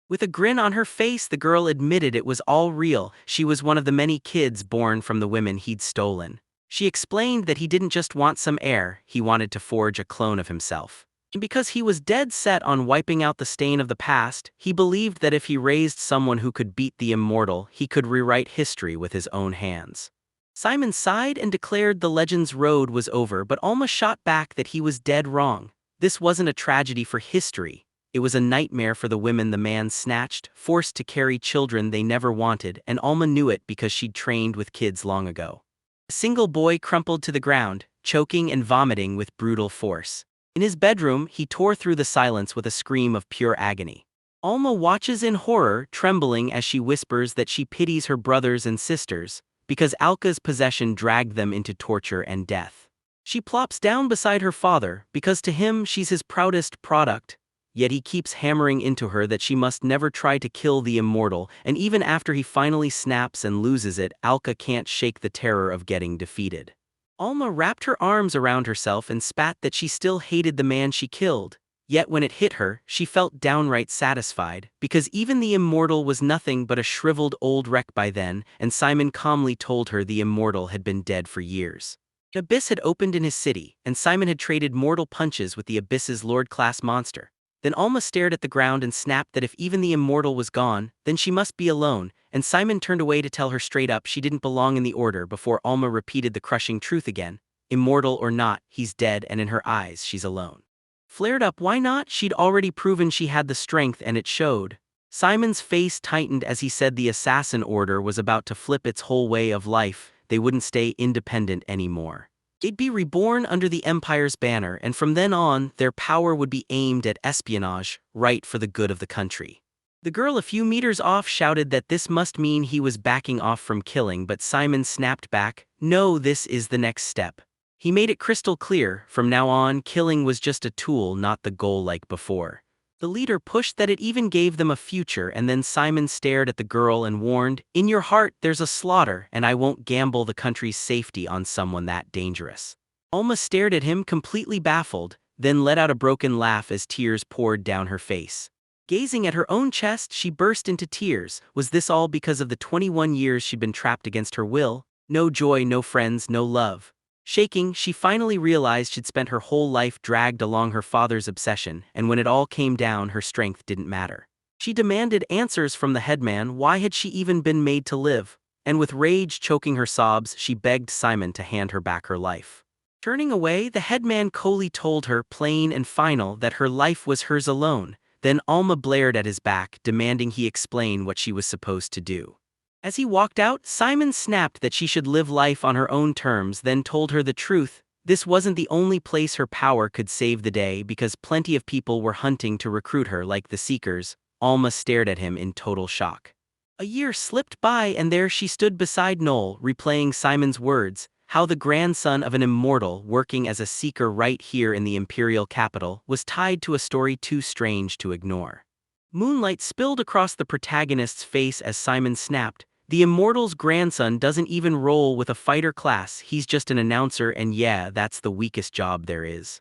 With a grin on her face, the girl admitted it was all real. She was one of the many kids born from the women he'd stolen. She explained that he didn't just want some heir, he wanted to forge a clone of himself. And because he was dead set on wiping out the stain of the past, he believed that if he raised someone who could beat the immortal, he could rewrite history with his own hands. Simon sighed and declared the legend's road was over, but Alma shot back that he was dead wrong. This wasn't a tragedy for history. It was a nightmare for the women the man snatched, forced to carry children they never wanted, and Alma knew it because she'd trained with kids long ago. A single boy crumpled to the ground, choking and vomiting with brutal force. In his bedroom, he tore through the silence with a scream of pure agony. Alma watches in horror, trembling as she whispers that she pities her brothers and sisters, because Alka's possession dragged them into torture and death. She plops down beside her father, because to him she's his proudest product. Yet he keeps hammering into her that she must never try to kill the immortal, and even after he finally snaps and loses it, Alka can't shake the terror of getting defeated. Alma wrapped her arms around herself and spat that she still hated the man she killed. Yet when it hit her, she felt downright satisfied, because even the immortal was nothing but a shriveled old wreck by then, and Simon calmly told her the immortal had been dead for years. An abyss had opened in his city, and Simon had traded mortal punches with the abyss's lord-class monster. Then Alma stared at the ground and snapped that if even the immortal was gone, then she must be alone, and Simon turned away to tell her straight up she didn't belong in the order before Alma repeated the crushing truth again. Immortal or not, he's dead, and in her eyes she's alone. Flared up, why not? She'd already proven she had the strength, and it showed. Simon's face tightened as he said the assassin order was about to flip its whole way of life. They wouldn't stay independent anymore. They'd be reborn under the Empire's banner, and from then on, their power would be aimed at espionage, right for the good of the country. The girl a few meters off shouted that this must mean he was backing off from killing, but Simon snapped back, "No, this is the next step. He made it crystal clear, from now on, killing was just a tool, not the goal like before. The leader pushed that it even gave them a future, and then Simon stared at the girl and warned, "In your heart there's a slaughter, and I won't gamble the country's safety on someone that dangerous." Alma stared at him, completely baffled, then let out a broken laugh as tears poured down her face. Gazing at her own chest, she burst into tears. Was this all because of the 21 years she'd been trapped against her will? No joy, no friends, no love. Shaking, she finally realized she'd spent her whole life dragged along her father's obsession, and when it all came down, her strength didn't matter. She demanded answers from the headman. Why had she even been made to live? And with rage choking her sobs, she begged Simon to hand her back her life. Turning away, the headman coolly told her, plain and final, that her life was hers alone. Then Alma blared at his back, demanding he explain what she was supposed to do. As he walked out, Simon snapped that she should live life on her own terms, then told her the truth. This wasn't the only place her power could save the day, because plenty of people were hunting to recruit her, like the Seekers. Alma stared at him in total shock. A year slipped by, and there she stood beside Noel, replaying Simon's words. How the grandson of an immortal, working as a seeker right here in the imperial capital, was tied to a story too strange to ignore. Moonlight spilled across the protagonist's face as Simon snapped, "The immortal's grandson doesn't even roll with a fighter class, he's just an announcer, and yeah, that's the weakest job there is."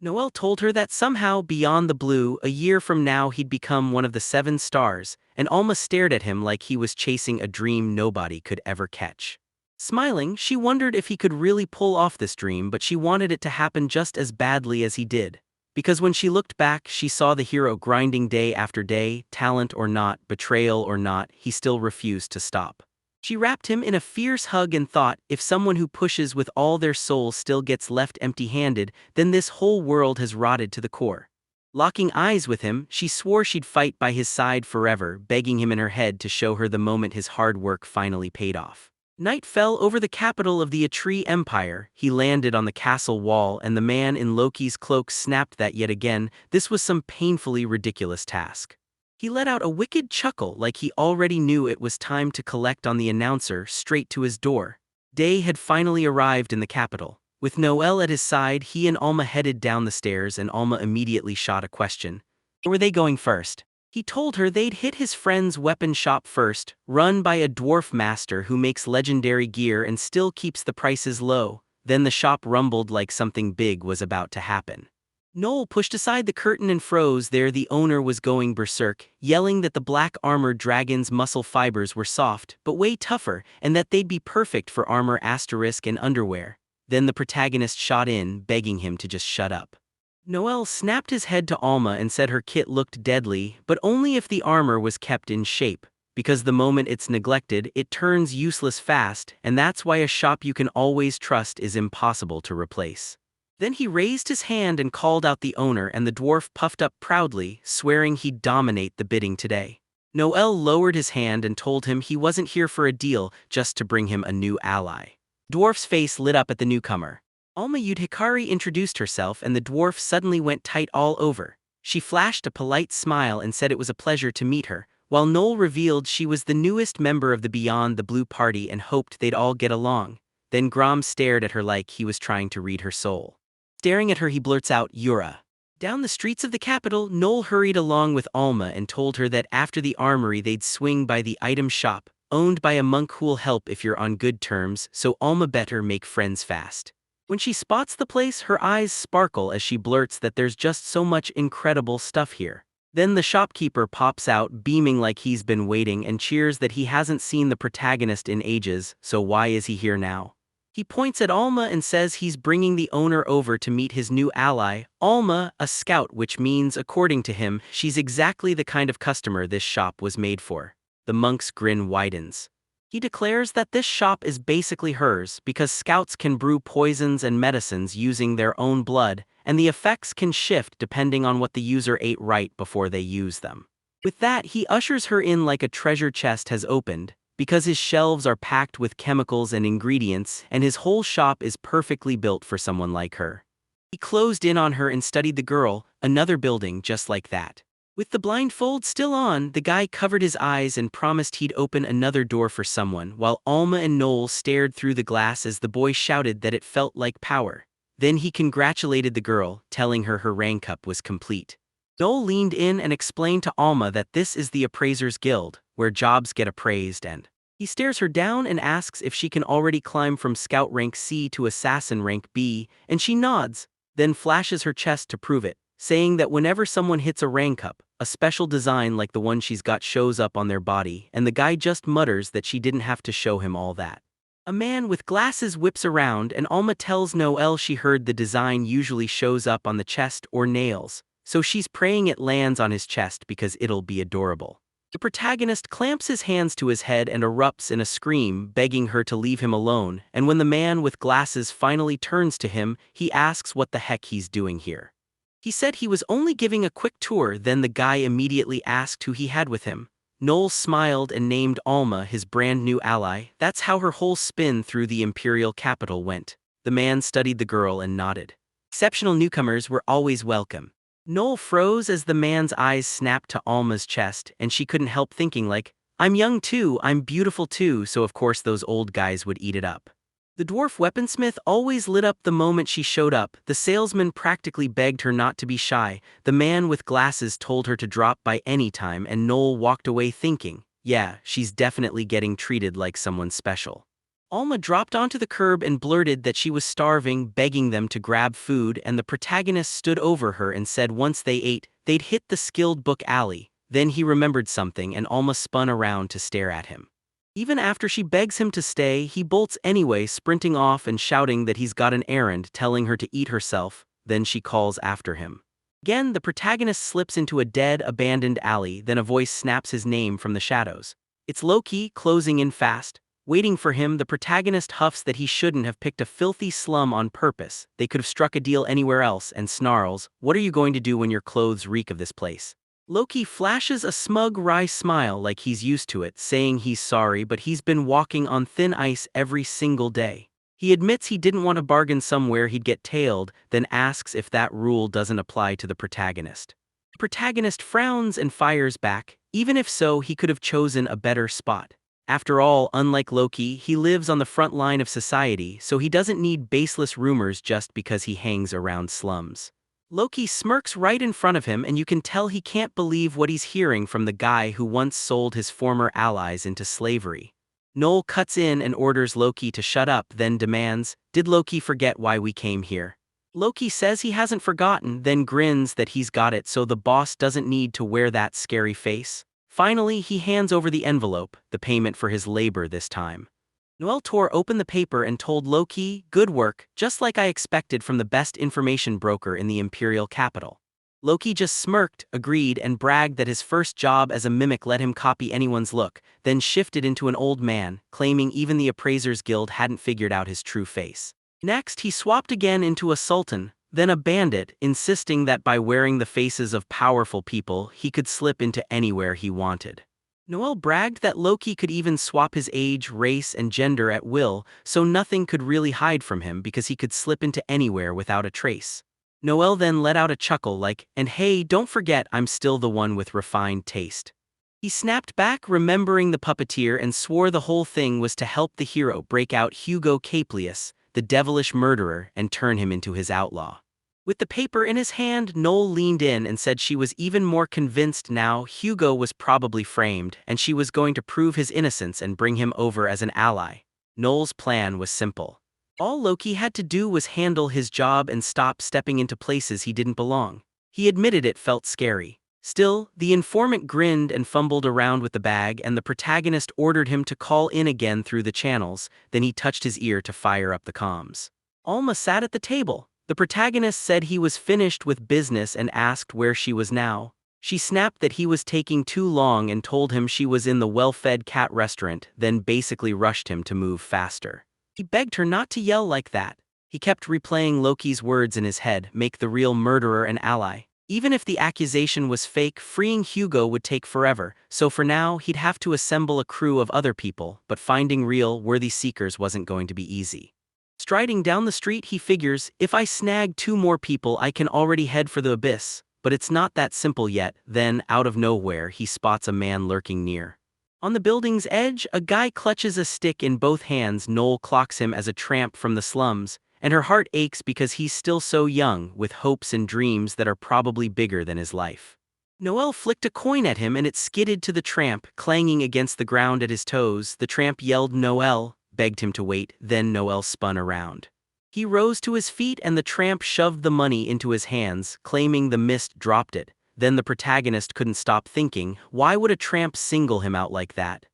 Noel told her that somehow, beyond the blue, a year from now he'd become one of the 7 stars, and Alma stared at him like he was chasing a dream nobody could ever catch. Smiling, she wondered if he could really pull off this dream, but she wanted it to happen just as badly as he did. Because when she looked back, she saw the hero grinding day after day, talent or not, betrayal or not, he still refused to stop. She wrapped him in a fierce hug and thought, if someone who pushes with all their soul still gets left empty-handed, then this whole world has rotted to the core. Locking eyes with him, she swore she'd fight by his side forever, begging him in her head to show her the moment his hard work finally paid off. Night fell over the capital of the Atree Empire. He landed on the castle wall, and the man in Loki's cloak snapped that yet again, this was some painfully ridiculous task. He let out a wicked chuckle like he already knew it was time to collect on the announcer straight to his door. Day had finally arrived in the capital. With Noel at his side, he and Alma headed down the stairs, and Alma immediately shot a question. Where were they going first? He told her they'd hit his friend's weapon shop first, run by a dwarf master who makes legendary gear and still keeps the prices low. Then the shop rumbled like something big was about to happen. Noel pushed aside the curtain and froze there. The owner was going berserk, yelling that the black-armored dragon's muscle fibers were soft, but way tougher, and that they'd be perfect for armor asterisk and underwear. Then the protagonist shot in, begging him to just shut up. Noel snapped his head to Alma and said her kit looked deadly, but only if the armor was kept in shape, because the moment it's neglected, it turns useless fast, and that's why a shop you can always trust is impossible to replace. Then he raised his hand and called out the owner, and the dwarf puffed up proudly, swearing he'd dominate the bidding today. Noel lowered his hand and told him he wasn't here for a deal, just to bring him a new ally. Dwarf's face lit up at the newcomer. Alma Hikari introduced herself, and the dwarf suddenly went tight all over. She flashed a polite smile and said it was a pleasure to meet her, while Noel revealed she was the newest member of the Beyond the Blue party and hoped they'd all get along. Then Grom stared at her like he was trying to read her soul. Staring at her, he blurts out, "Yura." Down the streets of the capital, Noel hurried along with Alma and told her that after the armory they'd swing by the item shop, owned by a monk who'll help if you're on good terms, so Alma better make friends fast. When she spots the place, her eyes sparkle as she blurts that there's just so much incredible stuff here. Then the shopkeeper pops out, beaming like he's been waiting, and cheers that he hasn't seen the protagonist in ages, so why is he here now? He points at Alma and says he's bringing the owner over to meet his new ally, Alma, a scout, which means, according to him, she's exactly the kind of customer this shop was made for. The monk's grin widens. He declares that this shop is basically hers because scouts can brew poisons and medicines using their own blood, and the effects can shift depending on what the user ate right before they use them. With that, he ushers her in like a treasure chest has opened, because his shelves are packed with chemicals and ingredients, and his whole shop is perfectly built for someone like her. He closed in on her and studied the girl, another building just like that. With the blindfold still on, the guy covered his eyes and promised he'd open another door for someone, while Alma and Noel stared through the glass as the boy shouted that it felt like power. Then he congratulated the girl, telling her her rank up was complete. Noel leaned in and explained to Alma that this is the Appraisers Guild, where jobs get appraised, and he stares her down and asks if she can already climb from Scout rank C to Assassin rank B, and she nods, then flashes her chest to prove it, saying that whenever someone hits a rank up, a special design like the one she's got shows up on their body, and the guy just mutters that she didn't have to show him all that. A man with glasses whips around and Alma tells Noelle she heard the design usually shows up on the chest or nails, so she's praying it lands on his chest because it'll be adorable. The protagonist clamps his hands to his head and erupts in a scream, begging her to leave him alone, and when the man with glasses finally turns to him, he asks what the heck he's doing here. He said he was only giving a quick tour, then the guy immediately asked who he had with him. Noel smiled and named Alma his brand new ally. That's how her whole spin through the imperial capital went. The man studied the girl and nodded. Exceptional newcomers were always welcome. Noel froze as the man's eyes snapped to Alma's chest, and she couldn't help thinking like, I'm young too, I'm beautiful too, so of course those old guys would eat it up. The dwarf weaponsmith always lit up the moment she showed up. The salesman practically begged her not to be shy. The man with glasses told her to drop by any time, and Noel walked away thinking, yeah, she's definitely getting treated like someone special. Alma dropped onto the curb and blurted that she was starving, begging them to grab food, and the protagonist stood over her and said once they ate, they'd hit the skilled book alley. Then he remembered something and Alma spun around to stare at him. Even after she begs him to stay, he bolts anyway, sprinting off and shouting that he's got an errand, telling her to eat herself, then she calls after him. Again, the protagonist slips into a dead, abandoned alley, then a voice snaps his name from the shadows. It's Loki, closing in fast. Waiting for him, the protagonist huffs that he shouldn't have picked a filthy slum on purpose. They could have struck a deal anywhere else, and snarls, what are you going to do when your clothes reek of this place? Loki flashes a smug wry smile like he's used to it, saying he's sorry but he's been walking on thin ice every single day. He admits he didn't want to bargain somewhere he'd get tailed, then asks if that rule doesn't apply to the protagonist. The protagonist frowns and fires back, even if so he could have chosen a better spot. After all, unlike Loki, he lives on the front line of society, so he doesn't need baseless rumors just because he hangs around slums. Loki smirks right in front of him, and you can tell he can't believe what he's hearing from the guy who once sold his former allies into slavery. Noel cuts in and orders Loki to shut up, then demands, did Loki forget why we came here? Loki says he hasn't forgotten, then grins that he's got it so the boss doesn't need to wear that scary face. Finally, he hands over the envelope, the payment for his labor this time. Noel tore open the paper and told Loki, good work, just like I expected from the best information broker in the imperial capital. Loki just smirked, agreed, and bragged that his first job as a mimic let him copy anyone's look, then shifted into an old man, claiming even the Appraisers Guild hadn't figured out his true face. Next, he swapped again into a sultan, then a bandit, insisting that by wearing the faces of powerful people, he could slip into anywhere he wanted. Noel bragged that Loki could even swap his age, race, and gender at will, so nothing could really hide from him because he could slip into anywhere without a trace. Noel then let out a chuckle like, and hey, don't forget I'm still the one with refined taste. He snapped back, remembering the puppeteer, and swore the whole thing was to help the hero break out Hugo Caplius, the devilish murderer, and turn him into his outlaw. With the paper in his hand, Noel leaned in and said she was even more convinced now Hugo was probably framed, and she was going to prove his innocence and bring him over as an ally. Noel's plan was simple. All Loki had to do was handle his job and stop stepping into places he didn't belong. He admitted it felt scary. Still, the informant grinned and fumbled around with the bag, and the protagonist ordered him to call in again through the channels, then he touched his ear to fire up the comms. Alma sat at the table. The protagonist said he was finished with business and asked where she was now. She snapped that he was taking too long and told him she was in the well-fed cat restaurant, then basically rushed him to move faster. He begged her not to yell like that. He kept replaying Loki's words in his head, make the real murderer an ally. Even if the accusation was fake, freeing Hugo would take forever, so for now he'd have to assemble a crew of other people, but finding real, worthy seekers wasn't going to be easy. Striding down the street, he figures, if I snag 2 more people I can already head for the abyss, but it's not that simple yet. Then, out of nowhere, he spots a man lurking near. On the building's edge, a guy clutches a stick in both hands. Noel clocks him as a tramp from the slums, and her heart aches because he's still so young, with hopes and dreams that are probably bigger than his life. Noel flicked a coin at him and it skidded to the tramp, clanging against the ground at his toes. The tramp yelled Noel, begged him to wait, then Noel spun around. He rose to his feet and the tramp shoved the money into his hands, claiming the mist dropped it. Then the protagonist couldn't stop thinking, why would a tramp single him out like that?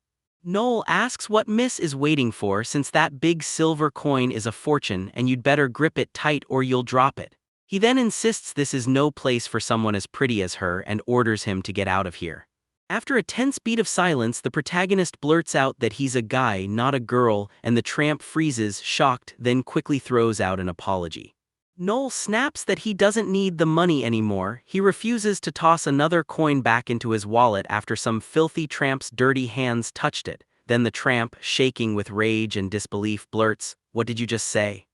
Noel asks what Miss is waiting for, since that big silver coin is a fortune and you'd better grip it tight or you'll drop it. He then insists this is no place for someone as pretty as her and orders him to get out of here. After a tense beat of silence, the protagonist blurts out that he's a guy, not a girl, and the tramp freezes, shocked, then quickly throws out an apology. Noel snaps that he doesn't need the money anymore. He refuses to toss another coin back into his wallet after some filthy tramp's dirty hands touched it. Then the tramp, shaking with rage and disbelief, blurts, "What did you just say?"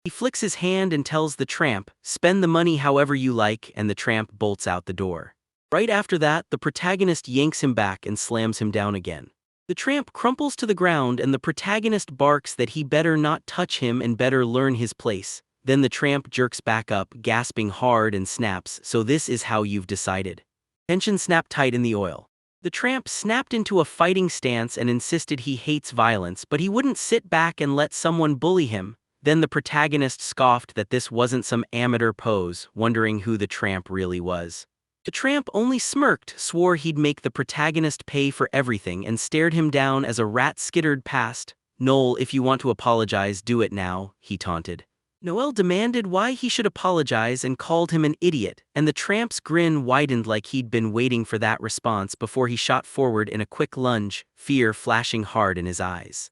He flicks his hand and tells the tramp, "Spend the money however you like," and the tramp bolts out the door. Right after that, the protagonist yanks him back and slams him down again. The tramp crumples to the ground and the protagonist barks that he better not touch him and better learn his place. Then the tramp jerks back up, gasping hard, and snaps, "So this is how you've decided." Tension snapped tight in the oil. The tramp snapped into a fighting stance and insisted he hates violence, but he wouldn't sit back and let someone bully him. Then the protagonist scoffed that this wasn't some amateur pose, wondering who the tramp really was. The tramp only smirked, swore he'd make the protagonist pay for everything, and stared him down as a rat skittered past. "Noel, if you want to apologize, do it now," he taunted. Noel demanded why he should apologize and called him an idiot, and the tramp's grin widened like he'd been waiting for that response before he shot forward in a quick lunge, fear flashing hard in his eyes.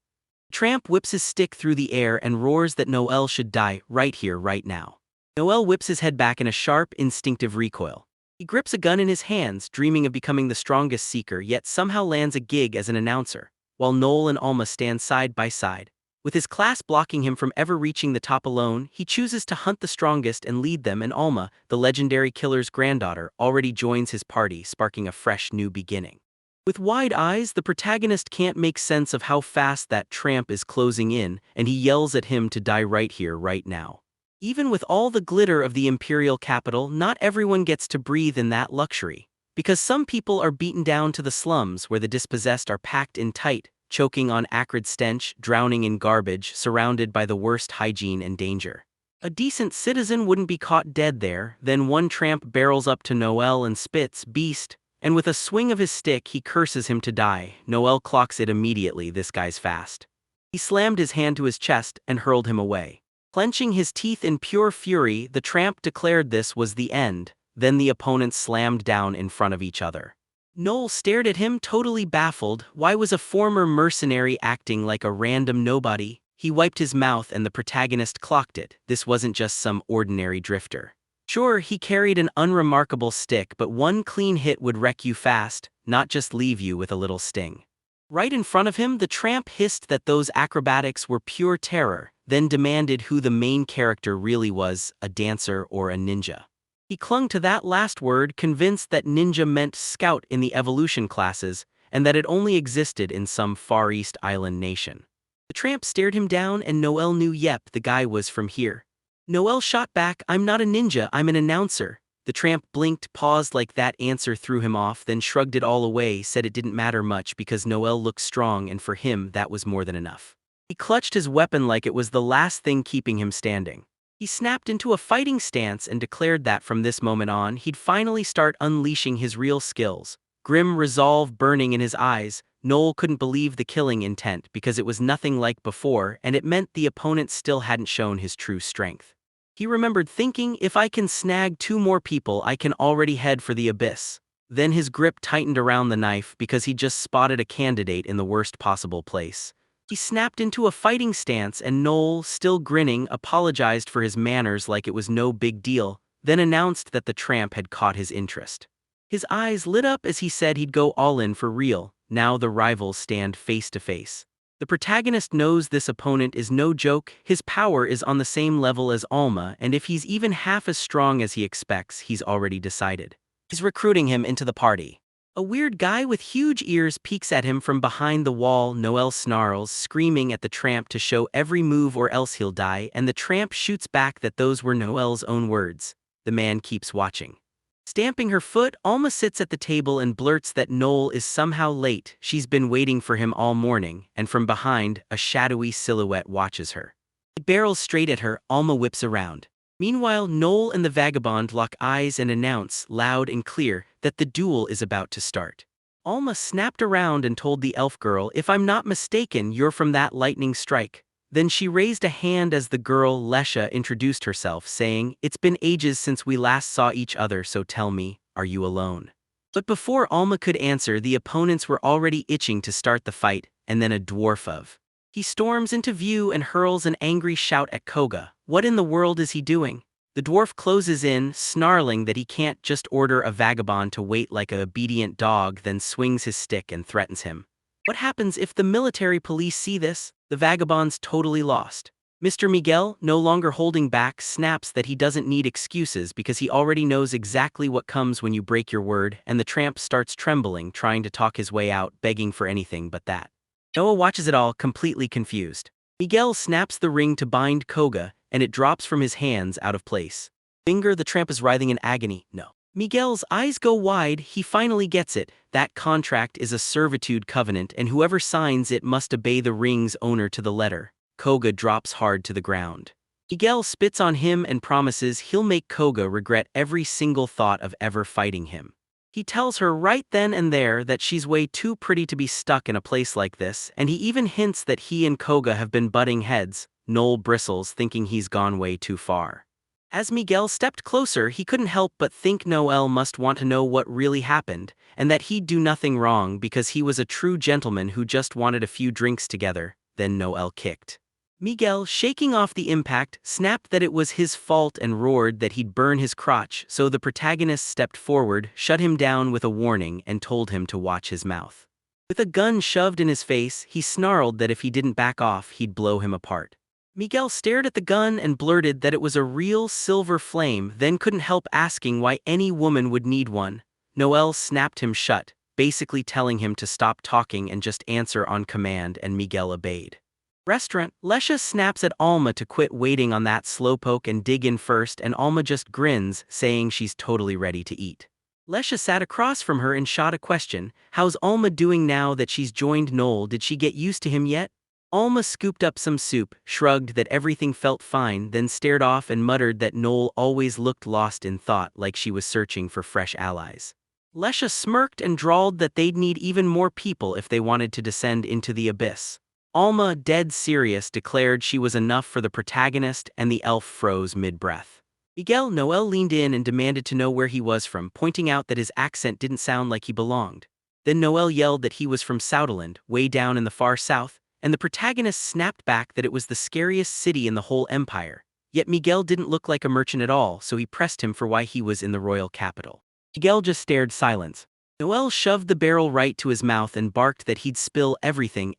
Tramp whips his stick through the air and roars that Noel should die, right here, right now. Noel whips his head back in a sharp, instinctive recoil. He grips a gun in his hands, dreaming of becoming the strongest seeker, yet somehow lands a gig as an announcer, while Noel and Alma stand side by side. With his class blocking him from ever reaching the top alone, he chooses to hunt the strongest and lead them, and Alma, the legendary killer's granddaughter, already joins his party, sparking a fresh new beginning. With wide eyes, the protagonist can't make sense of how fast that tramp is closing in, and he yells at him to die right here, right now. Even with all the glitter of the imperial capital, not everyone gets to breathe in that luxury. Because some people are beaten down to the slums where the dispossessed are packed in tight, choking on acrid stench, drowning in garbage, surrounded by the worst hygiene and danger. A decent citizen wouldn't be caught dead there. Then one tramp barrels up to Noel and spits, "Beast," and with a swing of his stick he curses him to die. Noel clocks it immediately, this guy's fast. He slammed his hand to his chest and hurled him away. Clenching his teeth in pure fury, the tramp declared this was the end. Then the opponents slammed down in front of each other. Noel stared at him, totally baffled. Why was a former mercenary acting like a random nobody? He wiped his mouth and the protagonist clocked it. This wasn't just some ordinary drifter. Sure, he carried an unremarkable stick, but one clean hit would wreck you fast, not just leave you with a little sting. Right in front of him, the tramp hissed that those acrobatics were pure terror, then demanded who the main character really was, a dancer or a ninja. He clung to that last word, convinced that ninja meant scout in the evolution classes, and that it only existed in some Far East island nation. The tramp stared him down and Noel knew, yep, the guy was from here. Noel shot back, "I'm not a ninja, I'm an announcer." The tramp blinked, paused like that answer threw him off, then shrugged it all away, said it didn't matter much because Noel looked strong and for him that was more than enough. He clutched his weapon like it was the last thing keeping him standing. He snapped into a fighting stance and declared that from this moment on he'd finally start unleashing his real skills. Grim resolve burning in his eyes, Noel couldn't believe the killing intent because it was nothing like before, and it meant the opponent still hadn't shown his true strength. He remembered thinking, if I can snag 2 more people I can already head for the abyss. Then his grip tightened around the knife because he just spotted a candidate in the worst possible place. He snapped into a fighting stance and Noel, still grinning, apologized for his manners like it was no big deal, then announced that the tramp had caught his interest. His eyes lit up as he said he'd go all in for real. Now the rivals stand face to face. The protagonist knows this opponent is no joke, his power is on the same level as Alma, and if he's even half as strong as he expects, he's already decided. He's recruiting him into the party. A weird guy with huge ears peeks at him from behind the wall. Noel snarls, screaming at the tramp to show every move or else he'll die, and the tramp shoots back that those were Noel's own words. The man keeps watching. Stamping her foot, Alma sits at the table and blurts that Noel is somehow late. She's been waiting for him all morning, and from behind, a shadowy silhouette watches her. He barrels straight at her. Alma whips around. Meanwhile, Noel and the vagabond lock eyes and announce, loud and clear, that the duel is about to start. Alma snapped around and told the elf girl, "If I'm not mistaken, you're from that lightning strike." Then she raised a hand as the girl, Lesha, introduced herself, saying, "It's been ages since we last saw each other, so tell me, are you alone?" But before Alma could answer, the opponents were already itching to start the fight, and then a dwarf of. He storms into view and hurls an angry shout at Koga. What in the world is he doing? The dwarf closes in, snarling that he can't just order a vagabond to wait like a obedient dog, then swings his stick and threatens him. What happens if the military police see this? The vagabond's totally lost. Mr. Miguel, no longer holding back, snaps that he doesn't need excuses because he already knows exactly what comes when you break your word, and the tramp starts trembling, trying to talk his way out, begging for anything but that. Noah watches it all, completely confused. Miguel snaps the ring to bind Koga, and it drops from his hands out of place. Finger, the tramp is writhing in agony. No. Miguel's eyes go wide. He finally gets it. That contract is a servitude covenant, and whoever signs it must obey the ring's owner to the letter. Koga drops hard to the ground. Miguel spits on him and promises he'll make Koga regret every single thought of ever fighting him. He tells her right then and there that she's way too pretty to be stuck in a place like this, and he even hints that he and Koga have been butting heads. Noel bristles, thinking he's gone way too far. As Miguel stepped closer, he couldn't help but think Noel must want to know what really happened, and that he'd do nothing wrong because he was a true gentleman who just wanted a few drinks together. Then Noel kicked. Miguel, shaking off the impact, snapped that it was his fault and roared that he'd burn his crotch, so the protagonist stepped forward, shut him down with a warning, and told him to watch his mouth. With a gun shoved in his face, he snarled that if he didn't back off, he'd blow him apart. Miguel stared at the gun and blurted that it was a real silver flame, then couldn't help asking why any woman would need one. Noel snapped him shut, basically telling him to stop talking and just answer on command, and Miguel obeyed. Restaurant, Lesha snaps at Alma to quit waiting on that slowpoke and dig in first, and Alma just grins, saying she's totally ready to eat. Lesha sat across from her and shot a question. How's Alma doing now that she's joined Noel? Did she get used to him yet? Alma scooped up some soup, shrugged that everything felt fine, then stared off and muttered that Noel always looked lost in thought, like she was searching for fresh allies. Lesha smirked and drawled that they'd need even more people if they wanted to descend into the abyss. Alma, dead serious, declared she was enough for the protagonist, and the elf froze mid-breath. Noel leaned in and demanded to know where he was from, pointing out that his accent didn't sound like he belonged. Then Noel yelled that he was from Soudaland, way down in the far south, and the protagonist snapped back that it was the scariest city in the whole empire. Yet Miguel didn't look like a merchant at all, so he pressed him for why he was in the royal capital. Miguel just stared silence. Noel shoved the barrel right to his mouth and barked that he'd spill everything.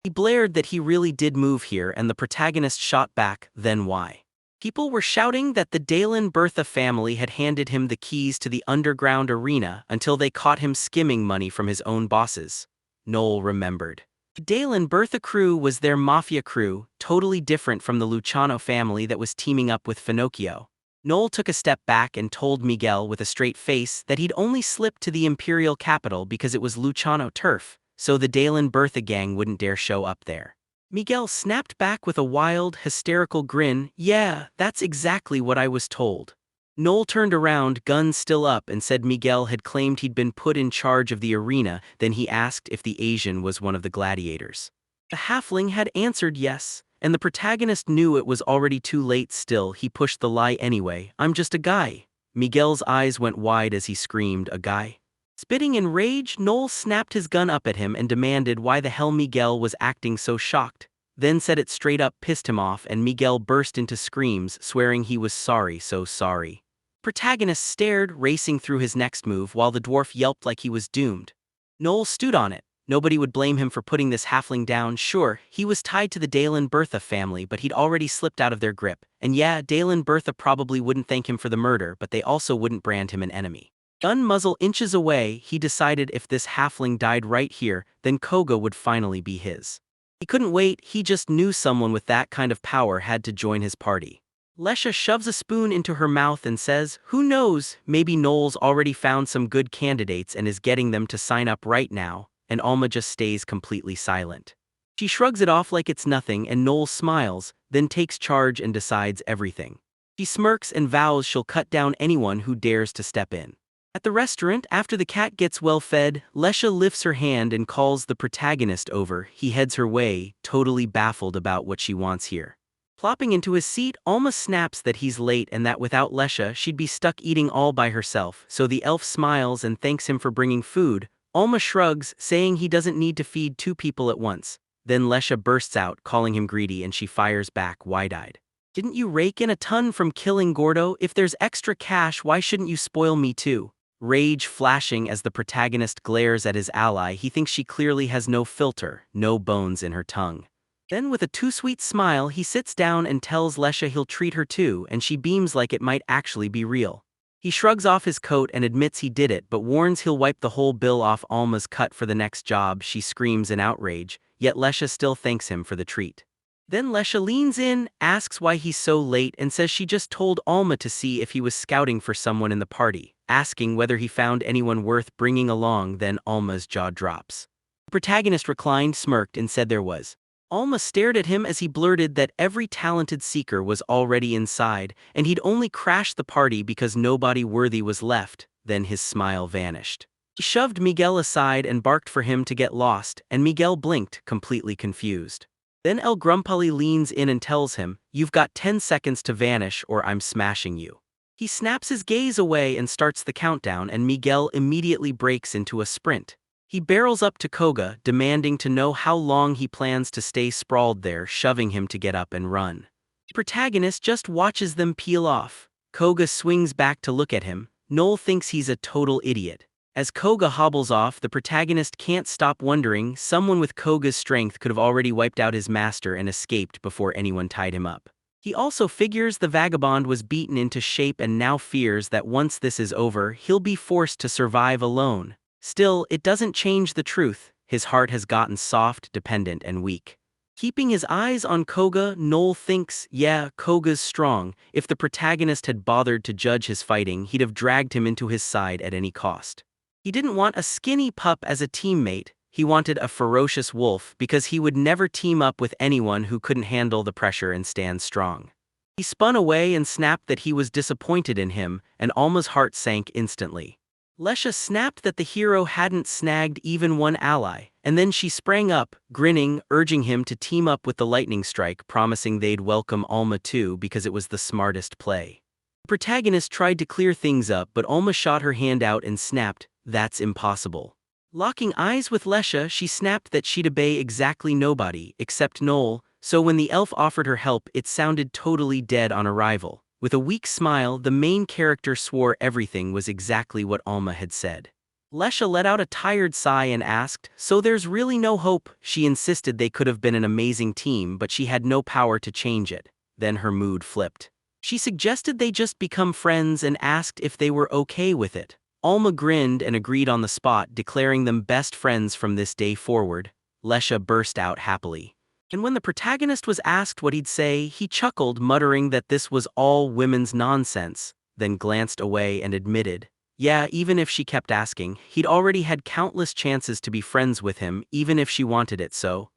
He blared that he really did move here, and the protagonist shot back, then why? People were shouting that the Dalen Bertha family had handed him the keys to the underground arena until they caught him skimming money from his own bosses. Noel remembered. The Dalen Bertha crew was their mafia crew, totally different from the Luciano family that was teaming up with Finocchio. Noel took a step back and told Miguel with a straight face that he'd only slipped to the imperial capital because it was Luciano turf, so the Dalen Bertha gang wouldn't dare show up there. Miguel snapped back with a wild, hysterical grin. Yeah, that's exactly what I was told. Noel turned around, gun still up, and said Miguel had claimed he'd been put in charge of the arena. Then he asked if the Asian was one of the gladiators. The halfling had answered yes, and the protagonist knew it was already too late. Still, he pushed the lie anyway. I'm just a guy. Miguel's eyes went wide as he screamed, a guy? Spitting in rage, Noel snapped his gun up at him and demanded why the hell Miguel was acting so shocked. Then said it straight up pissed him off, and Miguel burst into screams, swearing he was sorry, so sorry. Protagonist stared, racing through his next move while the dwarf yelped like he was doomed. Noel stood on it. Nobody would blame him for putting this halfling down. Sure, he was tied to the Dale and Bertha family, but he'd already slipped out of their grip. And yeah, Dale and Bertha probably wouldn't thank him for the murder, but they also wouldn't brand him an enemy. Gun muzzle inches away, he decided if this halfling died right here, then Koga would finally be his. He couldn't wait, he just knew someone with that kind of power had to join his party. Lesha shoves a spoon into her mouth and says, "Who knows, maybe Noel's already found some good candidates and is getting them to sign up right now," and Alma just stays completely silent. She shrugs it off like it's nothing and Noel smiles, then takes charge and decides everything. She smirks and vows she'll cut down anyone who dares to step in. At the restaurant, after the cat gets well fed, Lesha lifts her hand and calls the protagonist over. He heads her way, totally baffled about what she wants here. Plopping into his seat, Alma snaps that he's late and that without Lesha she'd be stuck eating all by herself, so the elf smiles and thanks him for bringing food. Alma shrugs, saying he doesn't need to feed two people at once. Then Lesha bursts out, calling him greedy, and she fires back, wide-eyed. "Didn't you rake in a ton from killing Gordo? If there's extra cash, why shouldn't you spoil me too?" Rage flashing as the protagonist glares at his ally, he thinks she clearly has no filter, no bones in her tongue. Then with a too-sweet smile, he sits down and tells Lesha he'll treat her too, and she beams like it might actually be real. He shrugs off his coat and admits he did it, but warns he'll wipe the whole bill off Alma's cut for the next job. She screams in outrage, yet Lesha still thanks him for the treat. Then Lesha leans in, asks why he's so late, and says she just told Alma to see if he was scouting for someone in the party, asking whether he found anyone worth bringing along. Then Alma's jaw drops. The protagonist reclined, smirked, and said there was. Alma stared at him as he blurted that every talented seeker was already inside, and he'd only crashed the party because nobody worthy was left. Then his smile vanished. He shoved Miguel aside and barked for him to get lost, and Miguel blinked, completely confused. Then El Grumpali leans in and tells him, "You've got 10 seconds to vanish or I'm smashing you." He snaps his gaze away and starts the countdown, and Miguel immediately breaks into a sprint. He barrels up to Koga, demanding to know how long he plans to stay sprawled there, shoving him to get up and run. The protagonist just watches them peel off. Koga swings back to look at him. Noel thinks he's a total idiot. As Koga hobbles off, the protagonist can't stop wondering, someone with Koga's strength could have already wiped out his master and escaped before anyone tied him up. He also figures the vagabond was beaten into shape and now fears that once this is over, he'll be forced to survive alone. Still, it doesn't change the truth. His heart has gotten soft, dependent, and weak. Keeping his eyes on Koga, Noel thinks, yeah, Koga's strong. If the protagonist had bothered to judge his fighting, he'd have dragged him into his side at any cost. He didn't want a skinny pup as a teammate, he wanted a ferocious wolf because he would never team up with anyone who couldn't handle the pressure and stand strong. He spun away and snapped that he was disappointed in him, and Alma's heart sank instantly. Lesha snapped that the hero hadn't snagged even one ally, and then she sprang up, grinning, urging him to team up with the lightning strike, promising they'd welcome Alma too because it was the smartest play. The protagonist tried to clear things up, but Alma shot her hand out and snapped, "That's impossible." Locking eyes with Lesha, she snapped that she'd obey exactly nobody, except Noel, so when the elf offered her help, it sounded totally dead on arrival. With a weak smile, the main character swore everything was exactly what Alma had said. Lesha let out a tired sigh and asked, "So there's really no hope?" She insisted they could have been an amazing team, but she had no power to change it. Then her mood flipped. She suggested they just become friends and asked if they were okay with it. Alma grinned and agreed on the spot, declaring them best friends from this day forward. Lesha burst out happily. And when the protagonist was asked what he'd say, he chuckled, muttering that this was all women's nonsense, then glanced away and admitted, yeah, even if she kept asking, he'd already had countless chances to be friends with him, even if she wanted it so.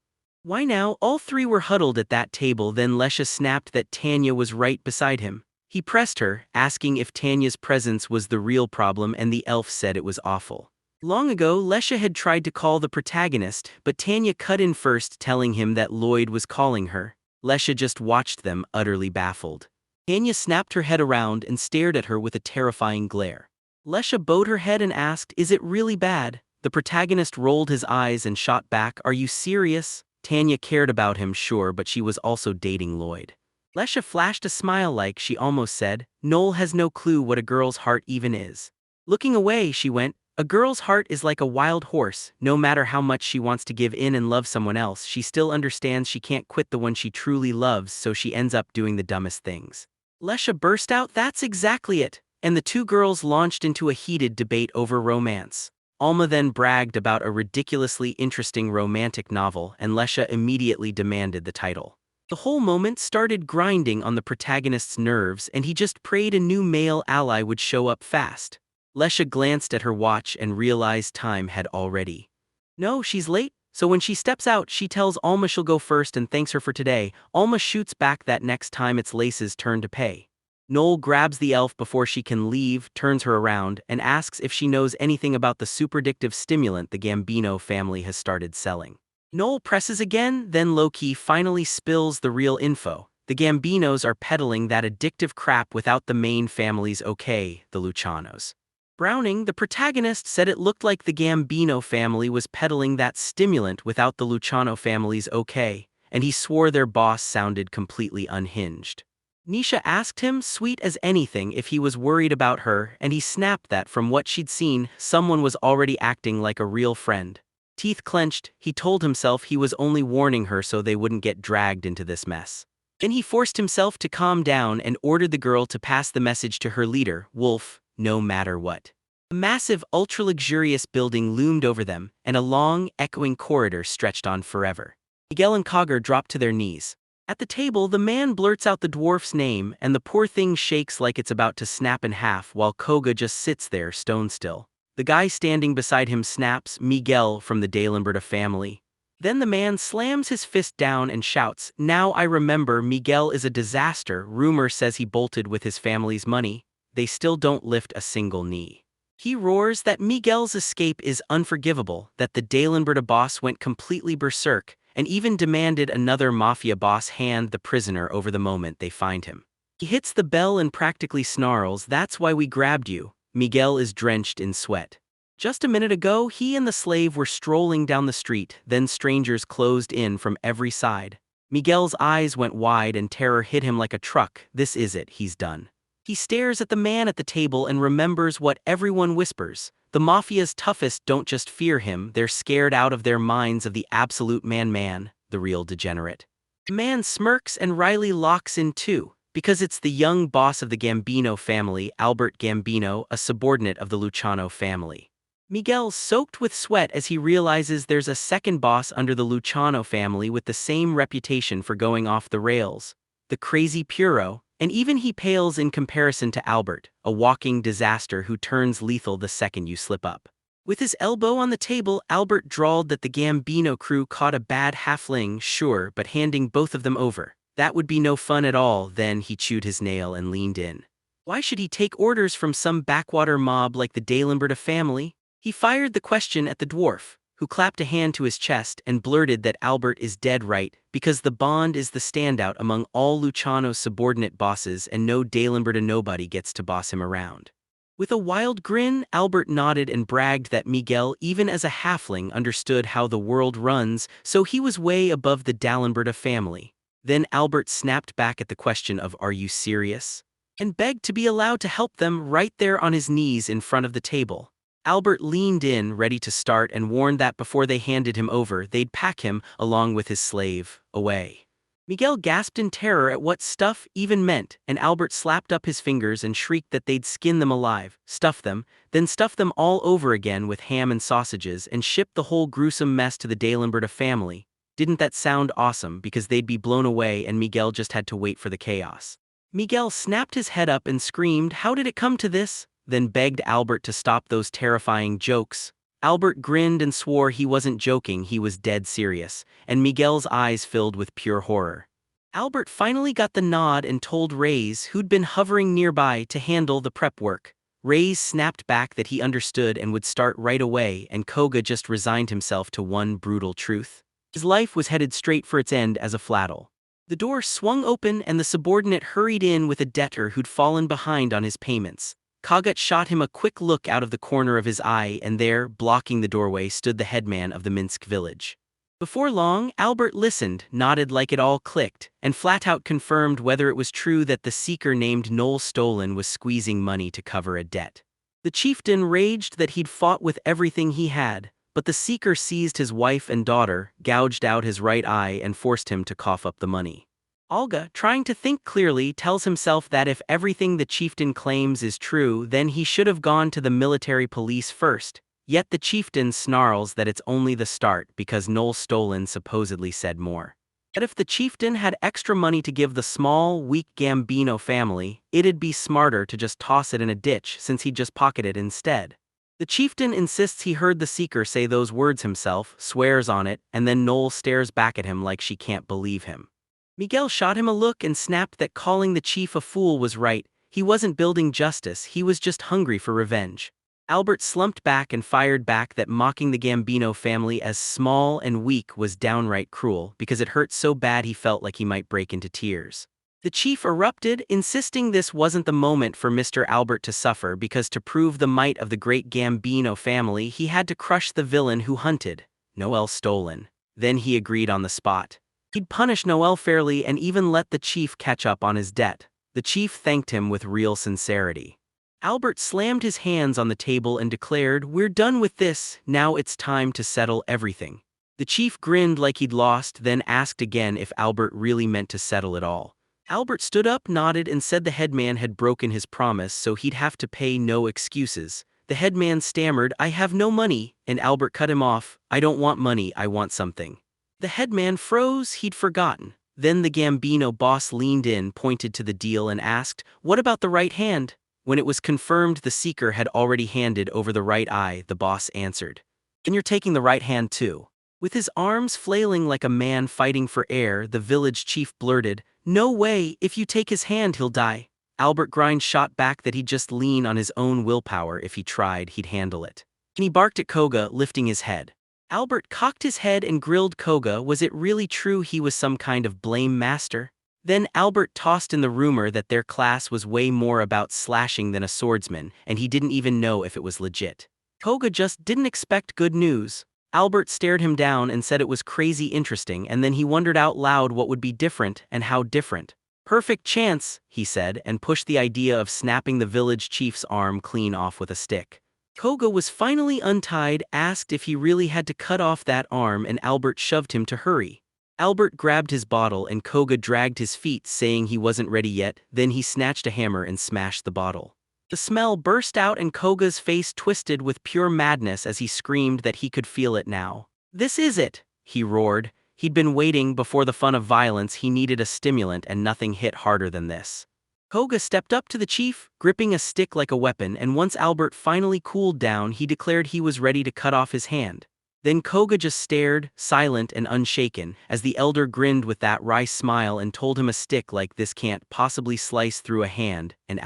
Why now? All three were huddled at that table, then Lesha snapped that Tanya was right beside him. He pressed her, asking if Tanya's presence was the real problem, and the elf said it was awful. Long ago, Lesha had tried to call the protagonist, but Tanya cut in first, telling him that Lloyd was calling her. Lesha just watched them, utterly baffled. Tanya snapped her head around and stared at her with a terrifying glare. Lesha bowed her head and asked, "Is it really bad?" The protagonist rolled his eyes and shot back, "Are you serious?" Tanya cared about him, sure, but she was also dating Lloyd. Lesha flashed a smile like she almost said, "Noel has no clue what a girl's heart even is." Looking away, she went, A girl's heart is like a wild horse. No matter how much she wants to give in and love someone else, she still understands she can't quit the one she truly loves, so she ends up doing the dumbest things. Lesha burst out, "That's exactly it," and the two girls launched into a heated debate over romance. Alma then bragged about a ridiculously interesting romantic novel, and Lesha immediately demanded the title. The whole moment started grinding on the protagonist's nerves, and he just prayed a new male ally would show up fast. Lesha glanced at her watch and realized time had already. No, she's late, so when she steps out, she tells Alma she'll go first and thanks her for today. Alma shoots back that next time it's Lace's turn to pay. Noel grabs the elf before she can leave, turns her around, and asks if she knows anything about the superaddictive stimulant the Gambino family has started selling. Noel presses again, then low-key finally spills the real info. The Gambinos are peddling that addictive crap without the main family's okay, the Lucianos. Browning, the protagonist, said it looked like the Gambino family was peddling that stimulant without the Luciano family's okay, and he swore their boss sounded completely unhinged. Nisha asked him, sweet as anything, if he was worried about her, and he snapped that from what she'd seen, someone was already acting like a real friend. Teeth clenched, he told himself he was only warning her so they wouldn't get dragged into this mess. Then he forced himself to calm down and ordered the girl to pass the message to her leader, Wolf, no matter what. A massive, ultra-luxurious building loomed over them, and a long, echoing corridor stretched on forever. Miguel and Kager dropped to their knees. At the table, the man blurts out the dwarf's name, and the poor thing shakes like it's about to snap in half while Koga just sits there stone still. The guy standing beside him snaps, Miguel from the Dalenberta family. Then the man slams his fist down and shouts, now I remember, Miguel is a disaster. Rumor says he bolted with his family's money. They still don't lift a single knee. He roars that Miguel's escape is unforgivable, that the Dalenberta boss went completely berserk, and even demanded another mafia boss hand the prisoner over the moment they find him. He hits the bell and practically snarls, that's why we grabbed you. Miguel is drenched in sweat. Just a minute ago, he and the slave were strolling down the street, then strangers closed in from every side. Miguel's eyes went wide and terror hit him like a truck. This is it, he's done. He stares at the man at the table and remembers what everyone whispers. The mafia's toughest don't just fear him, they're scared out of their minds of the absolute man, the real degenerate. The man smirks and Riley locks in too, because it's the young boss of the Gambino family, Albert Gambino, a subordinate of the Luciano family. Miguel's soaked with sweat as he realizes there's a second boss under the Luciano family with the same reputation for going off the rails. The crazy Puro. And even he pales in comparison to Albert, a walking disaster who turns lethal the second you slip up. With his elbow on the table, Albert drawled that the Gambino crew caught a bad halfling, sure, but handing both of them over. That would be no fun at all. Then he chewed his nail and leaned in. Why should he take orders from some backwater mob like the Dalenberta family? He fired the question at the dwarf, who clapped a hand to his chest and blurted that Albert is dead right, because the Bond is the standout among all Luciano's subordinate bosses and no Dalenberta nobody gets to boss him around. With a wild grin, Albert nodded and bragged that Miguel, even as a halfling, understood how the world runs, so he was way above the Dalenberta family. Then Albert snapped back at the question of "Are you serious?" and begged to be allowed to help them right there on his knees in front of the table. Albert leaned in, ready to start, and warned that before they handed him over, they'd pack him, along with his slave, away. Miguel gasped in terror at what stuff even meant, and Albert slapped up his fingers and shrieked that they'd skin them alive, stuff them, then stuff them all over again with ham and sausages and ship the whole gruesome mess to the Dalenberta family. Didn't that sound awesome, because they'd be blown away and Miguel just had to wait for the chaos. Miguel snapped his head up and screamed, "How did it come to this?" then begged Albert to stop those terrifying jokes. Albert grinned and swore he wasn't joking, he was dead serious, and Miguel's eyes filled with pure horror. Albert finally got the nod and told Reyes, who'd been hovering nearby, to handle the prep work. Reyes snapped back that he understood and would start right away, and Koga just resigned himself to one brutal truth. His life was headed straight for its end as a fladdle. The door swung open and the subordinate hurried in with a debtor who'd fallen behind on his payments. Kagat shot him a quick look out of the corner of his eye, and there, blocking the doorway, stood the headman of the Minsk village. Before long, Albert listened, nodded like it all clicked, and flat-out confirmed whether it was true that the seeker named Noel Stolen was squeezing money to cover a debt. The chieftain raged that he'd fought with everything he had, but the seeker seized his wife and daughter, gouged out his right eye and forced him to cough up the money. Olga, trying to think clearly, tells himself that if everything the chieftain claims is true, then he should have gone to the military police first. Yet the chieftain snarls that it's only the start because Noel Stolen supposedly said more. But if the chieftain had extra money to give the small, weak Gambino family, it'd be smarter to just toss it in a ditch since he'd just pocket it instead. The chieftain insists he heard the seeker say those words himself, swears on it, and then Noel stares back at him like she can't believe him. Miguel shot him a look and snapped that calling the chief a fool was right. He wasn't building justice, he was just hungry for revenge. Albert slumped back and fired back that mocking the Gambino family as small and weak was downright cruel because it hurt so bad he felt like he might break into tears. The chief erupted, insisting this wasn't the moment for Mr. Albert to suffer because to prove the might of the great Gambino family he had to crush the villain who hunted Noel Stolen. Then he agreed on the spot. He'd punish Noel fairly and even let the chief catch up on his debt. The chief thanked him with real sincerity. Albert slammed his hands on the table and declared, "We're done with this, now it's time to settle everything." The chief grinned like he'd lost, then asked again if Albert really meant to settle it all. Albert stood up, nodded, and said the headman had broken his promise so he'd have to pay no excuses. The headman stammered, "I have no money," and Albert cut him off, "I don't want money, I want something." The headman froze, he'd forgotten. Then the Gambino boss leaned in, pointed to the deal and asked, "What about the right hand?" When it was confirmed the seeker had already handed over the right eye, the boss answered, "And you're taking the right hand too." With his arms flailing like a man fighting for air, the village chief blurted, "No way, if you take his hand he'll die." Albert Grind shot back that he'd just lean on his own willpower. If he tried, he'd handle it. And he barked at Koga, lifting his head. Albert cocked his head and grilled Koga. Was it really true he was some kind of blame master? Then Albert tossed in the rumor that their class was way more about slashing than a swordsman, and he didn't even know if it was legit. Koga just didn't expect good news. Albert stared him down and said it was crazy interesting, and then he wondered out loud what would be different and how different. "Perfect chance," he said, and pushed the idea of snapping the village chief's arm clean off with a stick. Koga was finally untied, asked if he really had to cut off that arm, and Albert shoved him to hurry. Albert grabbed his bottle and Koga dragged his feet, saying he wasn't ready yet. Then he snatched a hammer and smashed the bottle. The smell burst out and Koga's face twisted with pure madness as he screamed that he could feel it now. "This is it," he roared. He'd been waiting. Before the fun of violence, he needed a stimulant, and nothing hit harder than this. Koga stepped up to the chief, gripping a stick like a weapon, and once Albert finally cooled down, he declared he was ready to cut off his hand. Then Koga just stared, silent and unshaken, as the elder grinned with that wry smile and told him a stick like this can't possibly slice through a hand, and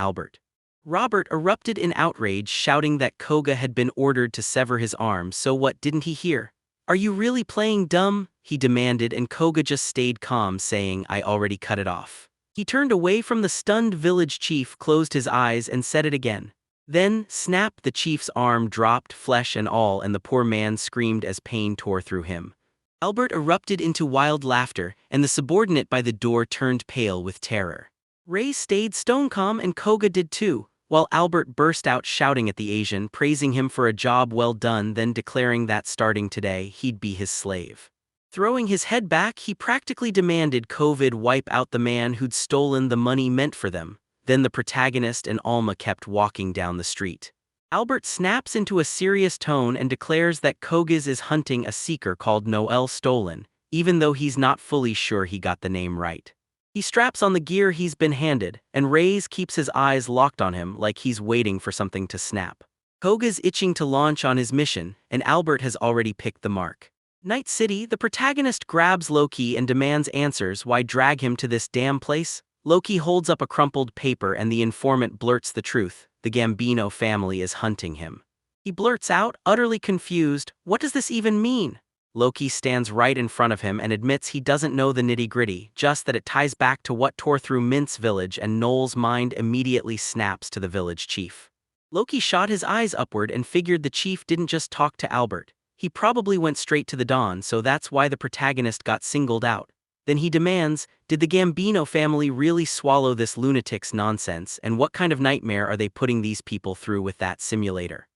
Robert erupted in outrage, shouting that Koga had been ordered to sever his arm. So what, didn't he hear? "Are you really playing dumb?" he demanded, and Koga just stayed calm, saying, "I already cut it off." He turned away from the stunned village chief, closed his eyes, and said it again. Then, snap, the chief's arm dropped, flesh and all, and the poor man screamed as pain tore through him. Albert erupted into wild laughter, and the subordinate by the door turned pale with terror. Ray stayed stone calm, and Koga did too, while Albert burst out shouting at the Asian, praising him for a job well done, then declaring that starting today, he'd be his slave. Throwing his head back, he practically demanded Covid wipe out the man who'd stolen the money meant for them. Then the protagonist and Alma kept walking down the street. Albert snaps into a serious tone and declares that Kogas is hunting a seeker called Noel Stolen, even though he's not fully sure he got the name right. He straps on the gear he's been handed, and Reyes keeps his eyes locked on him like he's waiting for something to snap. Koga's itching to launch on his mission, and Albert has already picked the mark. Night City, the protagonist grabs Loki and demands answers. Why drag him to this damn place? Loki holds up a crumpled paper and the informant blurts the truth. The Gambino family is hunting him. He blurts out, utterly confused, "What does this even mean?" Loki stands right in front of him and admits he doesn't know the nitty-gritty, just that it ties back to what tore through Mint's village, and Noel's mind immediately snaps to the village chief. Loki shot his eyes upward and figured the chief didn't just talk to Albert. He probably went straight to the Don, so that's why the protagonist got singled out. Then he demands, Did the Gambino family really swallow this lunatic's nonsense, and what kind of nightmare are they putting these people through with that simulator?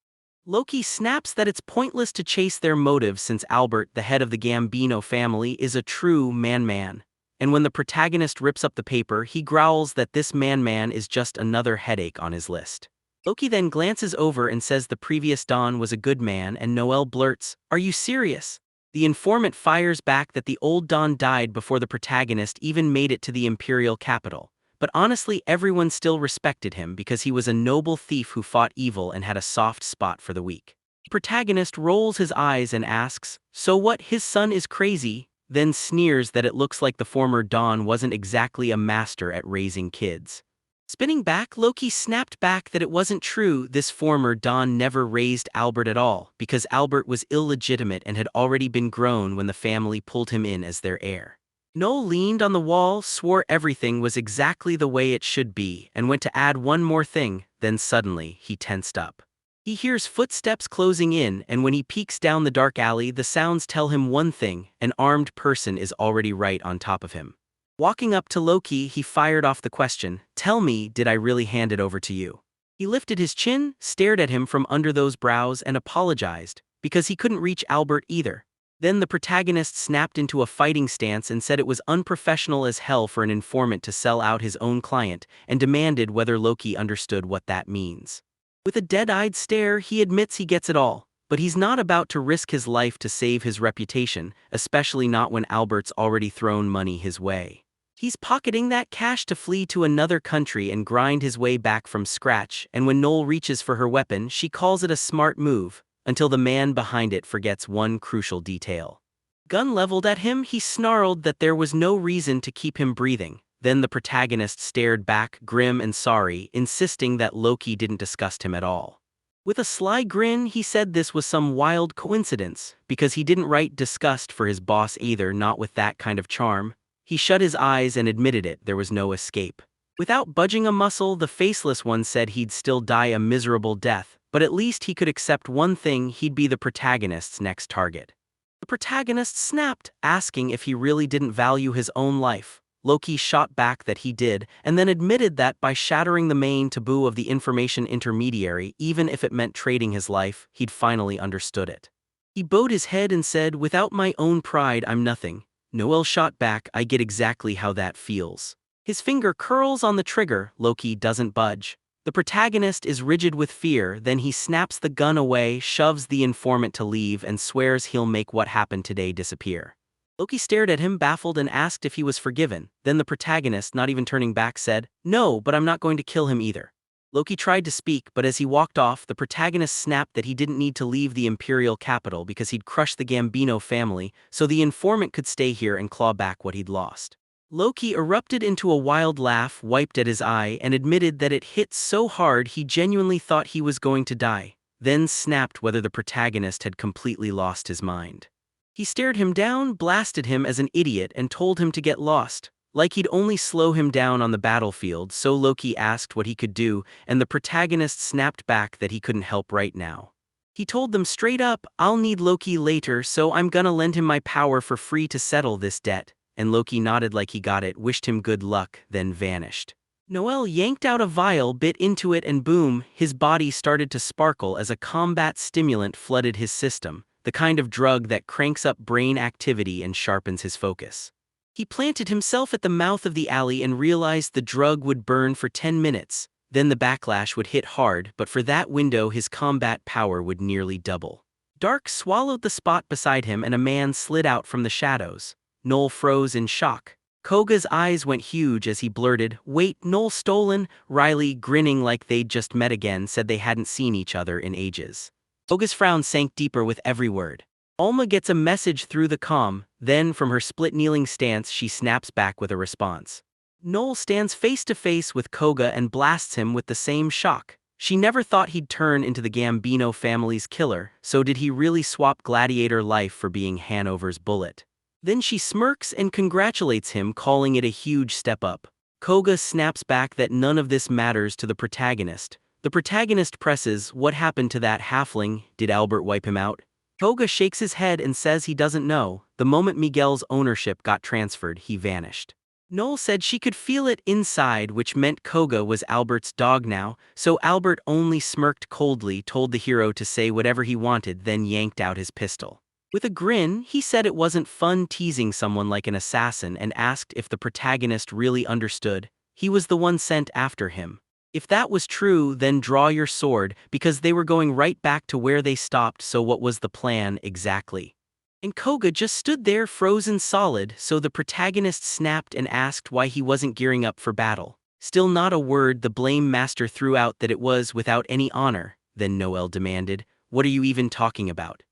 Loki snaps that it's pointless to chase their motives since Albert, the head of the Gambino family, is a true man-man. And when the protagonist rips up the paper, he growls that this man-man is just another headache on his list. Loki then glances over and says the previous Don was a good man, and Noel blurts, "Are you serious?" The informant fires back that the old Don died before the protagonist even made it to the imperial capital. But honestly, everyone still respected him because he was a noble thief who fought evil and had a soft spot for the weak. The protagonist rolls his eyes and asks, "So what, his son is crazy?" Then sneers that it looks like the former Don wasn't exactly a master at raising kids. Spinning back, Loki snapped back that it wasn't true. This former Don never raised Albert at all, because Albert was illegitimate and had already been grown when the family pulled him in as their heir. Noel leaned on the wall, swore everything was exactly the way it should be, and went to add one more thing, then suddenly, he tensed up. He hears footsteps closing in, and when he peeks down the dark alley, the sounds tell him one thing: an armed person is already right on top of him. Walking up to Loki, he fired off the question, "Tell me, did I really hand it over to you?" He lifted his chin, stared at him from under those brows, and apologized, because he couldn't reach Albert either. Then the protagonist snapped into a fighting stance and said it was unprofessional as hell for an informant to sell out his own client, and demanded whether Loki understood what that means. With a dead-eyed stare, he admits he gets it all, but he's not about to risk his life to save his reputation, especially not when Albert's already thrown money his way. He's pocketing that cash to flee to another country and grind his way back from scratch, and when Noel reaches for her weapon, she calls it a smart move, until the man behind it forgets one crucial detail. Gun leveled at him, he snarled that there was no reason to keep him breathing. Then the protagonist stared back, grim and sorry, insisting that Loki didn't disgust him at all. With a sly grin, he said this was some wild coincidence, because he didn't write disgust for his boss either, not with that kind of charm. He shut his eyes and admitted it, there was no escape. Without budging a muscle, the faceless one said he'd still die a miserable death, but at least he could accept one thing: he'd be the protagonist's next target. The protagonist snapped, asking if he really didn't value his own life. Loki shot back that he did, and then admitted that by shattering the main taboo of the information intermediary, even if it meant trading his life, he'd finally understood it. He bowed his head and said, "Without my own pride, I'm nothing." Noel shot back, "I get exactly how that feels." His finger curls on the trigger, Loki doesn't budge. The protagonist is rigid with fear, then he snaps the gun away, shoves the informant to leave, and swears he'll make what happened today disappear. Loki stared at him, baffled, and asked if he was forgiven. Then the protagonist, not even turning back, said, "No, but I'm not going to kill him either." Loki tried to speak, but as he walked off, the protagonist snapped that he didn't need to leave the imperial capital because he'd crushed the Gambino family, so the informant could stay here and claw back what he'd lost. Loki erupted into a wild laugh, wiped at his eye, and admitted that it hit so hard he genuinely thought he was going to die, then snapped whether the protagonist had completely lost his mind. He stared him down, blasted him as an idiot, and told him to get lost. Like he'd only slow him down on the battlefield, so Loki asked what he could do, and the protagonist snapped back that he couldn't help right now. He told them straight up, "I'll need Loki later, so I'm gonna lend him my power for free to settle this debt." And Loki nodded like he got it, wished him good luck, then vanished. Noel yanked out a vial, bit into it, and boom, his body started to sparkle as a combat stimulant flooded his system, the kind of drug that cranks up brain activity and sharpens his focus. He planted himself at the mouth of the alley and realized the drug would burn for 10 minutes, then the backlash would hit hard, but for that window his combat power would nearly double. Dark swallowed the spot beside him and a man slid out from the shadows. Noel froze in shock. Koga's eyes went huge as he blurted, "Wait, Noel stolen?" Riley, grinning like they'd just met again, said they hadn't seen each other in ages. Koga's frown sank deeper with every word. Alma gets a message through the comm, then from her split-kneeling stance she snaps back with a response. Noel stands face to face with Koga and blasts him with the same shock. She never thought he'd turn into the Gambino family's killer, so did he really swap gladiator life for being Hanover's bullet? Then she smirks and congratulates him, calling it a huge step up. Koga snaps back that none of this matters to the protagonist. The protagonist presses, "What happened to that halfling? Did Albert wipe him out?" Koga shakes his head and says he doesn't know. The moment Miguel's ownership got transferred, he vanished. Noel said she could feel it inside, which meant Koga was Albert's dog now, so Albert only smirked coldly, told the hero to say whatever he wanted, then yanked out his pistol. With a grin, he said it wasn't fun teasing someone like an assassin and asked if the protagonist really understood. He was the one sent after him. If that was true, then draw your sword, because they were going right back to where they stopped, so what was the plan exactly? And Koga just stood there frozen solid, so the protagonist snapped and asked why he wasn't gearing up for battle. Still not a word, the blame master threw out that it was without any honor. Then Noel demanded, "What are you even talking about?"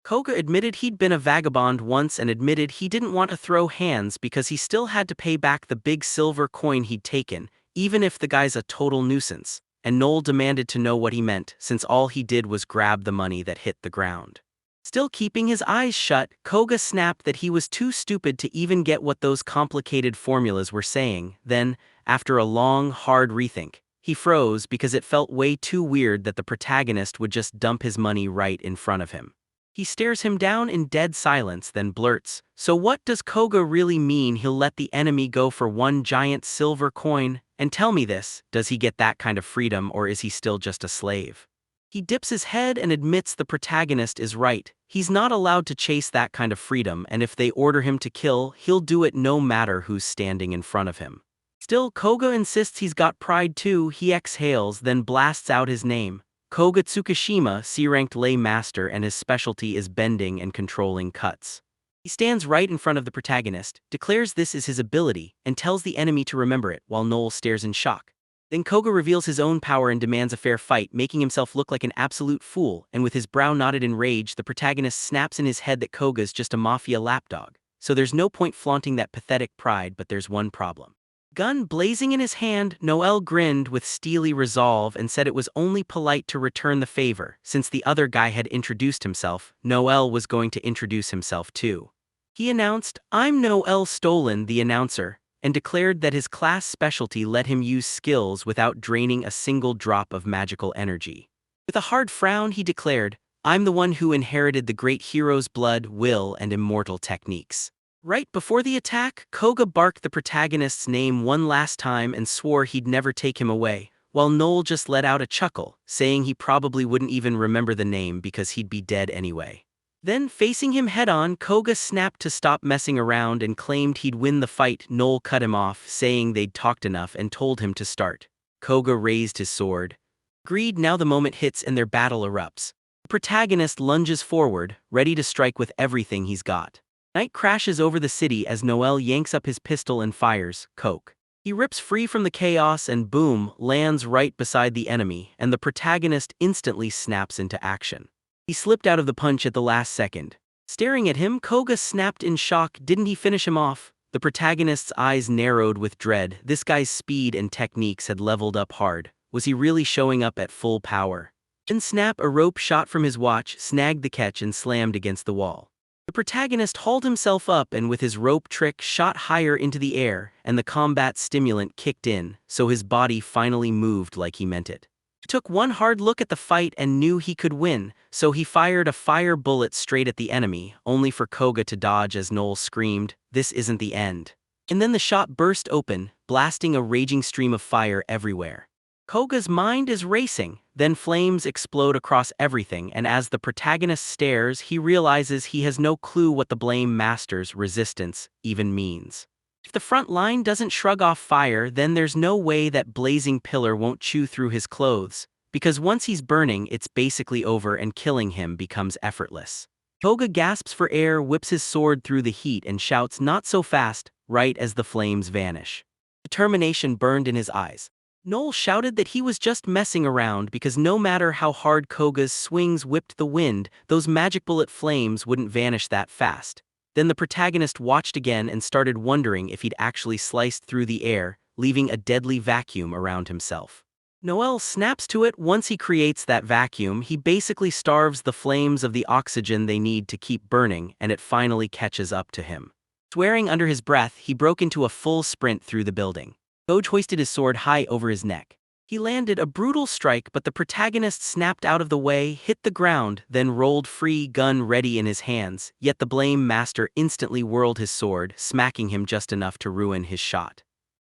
Koga admitted he'd been a vagabond once and admitted he didn't want to throw hands because he still had to pay back the big silver coin he'd taken, even if the guy's a total nuisance. And Noel demanded to know what he meant, since all he did was grab the money that hit the ground. Still keeping his eyes shut, Koga snapped that he was too stupid to even get what those complicated formulas were saying. Then, after a long, hard rethink, he froze because it felt way too weird that the protagonist would just dump his money right in front of him. He stares him down in dead silence, then blurts, "So what does Koga really mean he'll let the enemy go for one giant silver coin? And tell me this, does he get that kind of freedom, or is he still just a slave?" He dips his head and admits the protagonist is right. He's not allowed to chase that kind of freedom, and if they order him to kill, he'll do it no matter who's standing in front of him. Still, Koga insists he's got pride too. He exhales, then blasts out his name. Koga Tsukishima, C-ranked lay master, and his specialty is bending and controlling cuts. He stands right in front of the protagonist, declares this is his ability, and tells the enemy to remember it, while Noel stares in shock. Then Koga reveals his own power and demands a fair fight, making himself look like an absolute fool, and with his brow knotted in rage, the protagonist snaps in his head that Koga's just a mafia lapdog. So there's no point flaunting that pathetic pride, but there's one problem. Gun blazing in his hand, Noel grinned with steely resolve and said it was only polite to return the favor. Since the other guy had introduced himself, Noel was going to introduce himself too. He announced, "I'm Noel Stolen, the announcer," and declared that his class specialty let him use skills without draining a single drop of magical energy. With a hard frown, he declared, "I'm the one who inherited the great hero's blood, will, and immortal techniques." Right before the attack, Koga barked the protagonist's name one last time and swore he'd never take him away, while Noel just let out a chuckle, saying he probably wouldn't even remember the name because he'd be dead anyway. Then, facing him head-on, Koga snapped to stop messing around and claimed he'd win the fight. Noel cut him off, saying they'd talked enough and told him to start. Koga raised his sword. Agreed, now the moment hits and their battle erupts. The protagonist lunges forward, ready to strike with everything he's got. Night crashes over the city as Noel yanks up his pistol and fires, Coke. He rips free from the chaos and boom, lands right beside the enemy, and the protagonist instantly snaps into action. He slipped out of the punch at the last second. Staring at him, Koga snapped in shock. Didn't he finish him off? The protagonist's eyes narrowed with dread. This guy's speed and techniques had leveled up hard. Was he really showing up at full power? Then snap, a rope shot from his watch, snagged the catch and slammed against the wall. The protagonist hauled himself up and with his rope trick shot higher into the air, and the combat stimulant kicked in, so his body finally moved like he meant it. He took one hard look at the fight and knew he could win, so he fired a fire bullet straight at the enemy, only for Koga to dodge as Noel screamed, "This isn't the end." And then the shot burst open, blasting a raging stream of fire everywhere. Koga's mind is racing, then flames explode across everything, and as the protagonist stares, he realizes he has no clue what the Blame Master's resistance even means. If the front line doesn't shrug off fire, then there's no way that blazing pillar won't chew through his clothes, because once he's burning, it's basically over and killing him becomes effortless. Koga gasps for air, whips his sword through the heat and shouts, "Not so fast," right as the flames vanish. Determination burned in his eyes. Noel shouted that he was just messing around because no matter how hard Koga's swings whipped the wind, those magic bullet flames wouldn't vanish that fast. Then the protagonist watched again and started wondering if he'd actually sliced through the air, leaving a deadly vacuum around himself. Noel snaps to it. Once he creates that vacuum, he basically starves the flames of the oxygen they need to keep burning, and it finally catches up to him. Swearing under his breath, he broke into a full sprint through the building. Koga hoisted his sword high over his neck. He landed a brutal strike, but the protagonist snapped out of the way, hit the ground, then rolled free, gun ready in his hands, yet the blame master instantly whirled his sword, smacking him just enough to ruin his shot.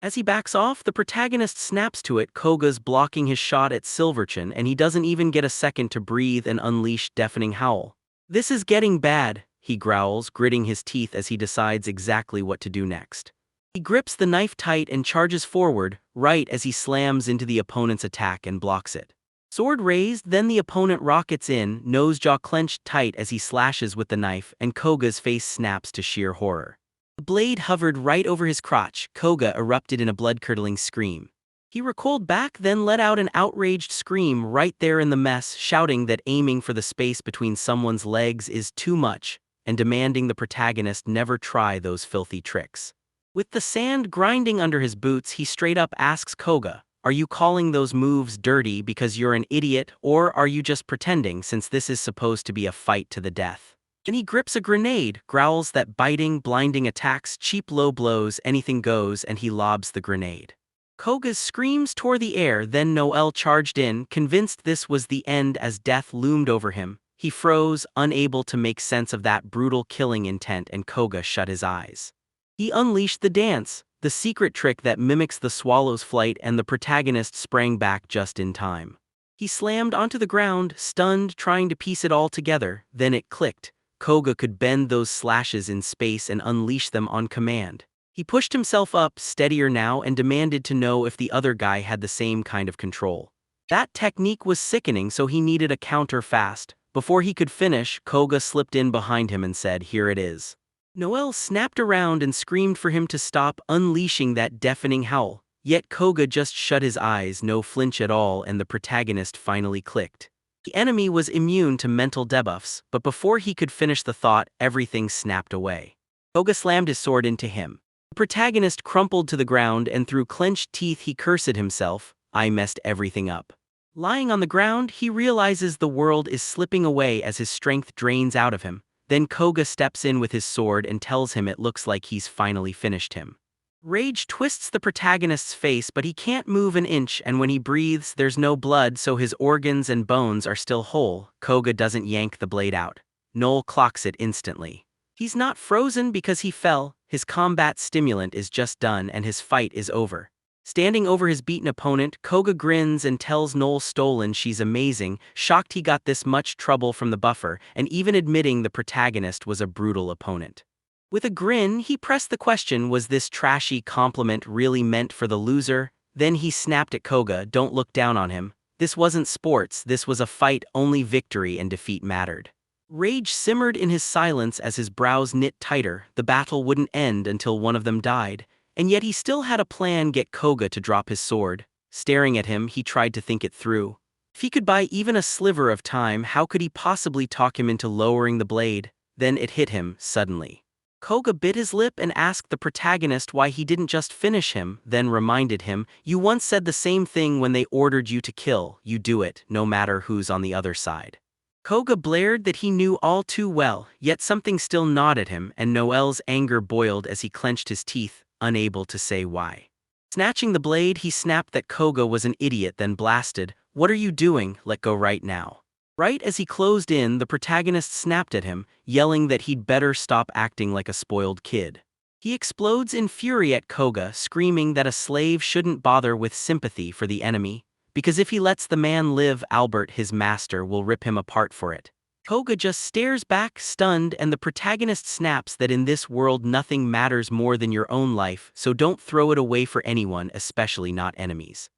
As he backs off, the protagonist snaps to it. Koga's blocking his shot at Silverchin, and he doesn't even get a second to breathe and unleash deafening howl. "This is getting bad," he growls, gritting his teeth as he decides exactly what to do next. He grips the knife tight and charges forward, right as he slams into the opponent's attack and blocks it. Sword raised, then the opponent rockets in, nose-jaw clenched tight as he slashes with the knife, and Koga's face snaps to sheer horror. The blade hovered right over his crotch. Koga erupted in a blood-curdling scream. He recoiled back, then let out an outraged scream right there in the mess, shouting that aiming for the space between someone's legs is too much, and demanding the protagonist never try those filthy tricks. With the sand grinding under his boots, he straight up asks Koga, "Are you calling those moves dirty because you're an idiot, or are you just pretending since this is supposed to be a fight to the death?" Then he grips a grenade, growls that biting, blinding attacks, cheap low blows, anything goes, and he lobs the grenade. Koga's screams tore the air, then Noel charged in, convinced this was the end as death loomed over him. He froze, unable to make sense of that brutal killing intent, and Koga shut his eyes. He unleashed the dance, the secret trick that mimics the swallow's flight, and the protagonist sprang back just in time. He slammed onto the ground, stunned, trying to piece it all together, then it clicked. Koga could bend those slashes in space and unleash them on command. He pushed himself up, steadier now, and demanded to know if the other guy had the same kind of control. That technique was sickening, so he needed a counter fast. Before he could finish, Koga slipped in behind him and said, "Here it is." Noel snapped around and screamed for him to stop, unleashing that deafening howl. Yet Koga just shut his eyes, no flinch at all, and the protagonist finally clicked. The enemy was immune to mental debuffs, but before he could finish the thought, everything snapped away. Koga slammed his sword into him. The protagonist crumpled to the ground, and through clenched teeth he cursed himself, "I messed everything up." Lying on the ground, he realizes the world is slipping away as his strength drains out of him. Then Koga steps in with his sword and tells him it looks like he's finally finished him. Rage twists the protagonist's face, but he can't move an inch, and when he breathes, there's no blood, so his organs and bones are still whole. Koga doesn't yank the blade out. Noel clocks it instantly. He's not frozen because he fell. His combat stimulant is just done, and his fight is over. Standing over his beaten opponent, Koga grins and tells Noel stolen she's amazing, shocked he got this much trouble from the buffer, and even admitting the protagonist was a brutal opponent. With a grin, he pressed the question, was this trashy compliment really meant for the loser? Then he snapped at Koga, "Don't look down on him. This wasn't sports, this was a fight, only victory and defeat mattered." Rage simmered in his silence as his brows knit tighter. The battle wouldn't end until one of them died. And yet he still had a plan: get Koga to drop his sword. Staring at him, he tried to think it through. If he could buy even a sliver of time, how could he possibly talk him into lowering the blade? Then it hit him, suddenly. Koga bit his lip and asked the protagonist why he didn't just finish him, then reminded him, "You once said the same thing when they ordered you to kill. You do it, no matter who's on the other side." Koga blared that he knew all too well, yet something still gnawed at him, and Noel's anger boiled as he clenched his teeth, unable to say why. Snatching the blade, he snapped that Koga was an idiot, then blasted, "What are you doing? Let go right now." Right as he closed in, the protagonist snapped at him, yelling that he'd better stop acting like a spoiled kid. He explodes in fury at Koga, screaming that a slave shouldn't bother with sympathy for the enemy, because if he lets the man live, Albert, his master, will rip him apart for it. Koga just stares back, stunned, and the protagonist snaps that in this world nothing matters more than your own life, so don't throw it away for anyone, especially not enemies.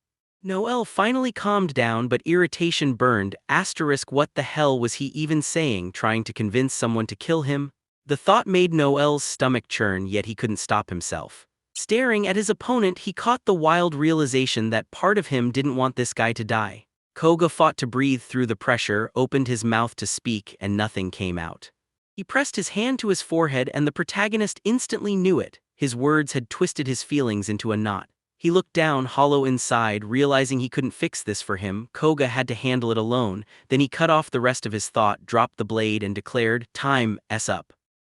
Noel finally calmed down, but irritation burned. What the hell was he even saying, trying to convince someone to kill him? The thought made Noel's stomach churn, yet he couldn't stop himself. Staring at his opponent, he caught the wild realization that part of him didn't want this guy to die. Koga fought to breathe through the pressure, opened his mouth to speak, and nothing came out. He pressed his hand to his forehead, and the protagonist instantly knew it. His words had twisted his feelings into a knot. He looked down, hollow inside, realizing he couldn't fix this for him. Koga had to handle it alone. Then he cut off the rest of his thought, dropped the blade, and declared, "Time's up."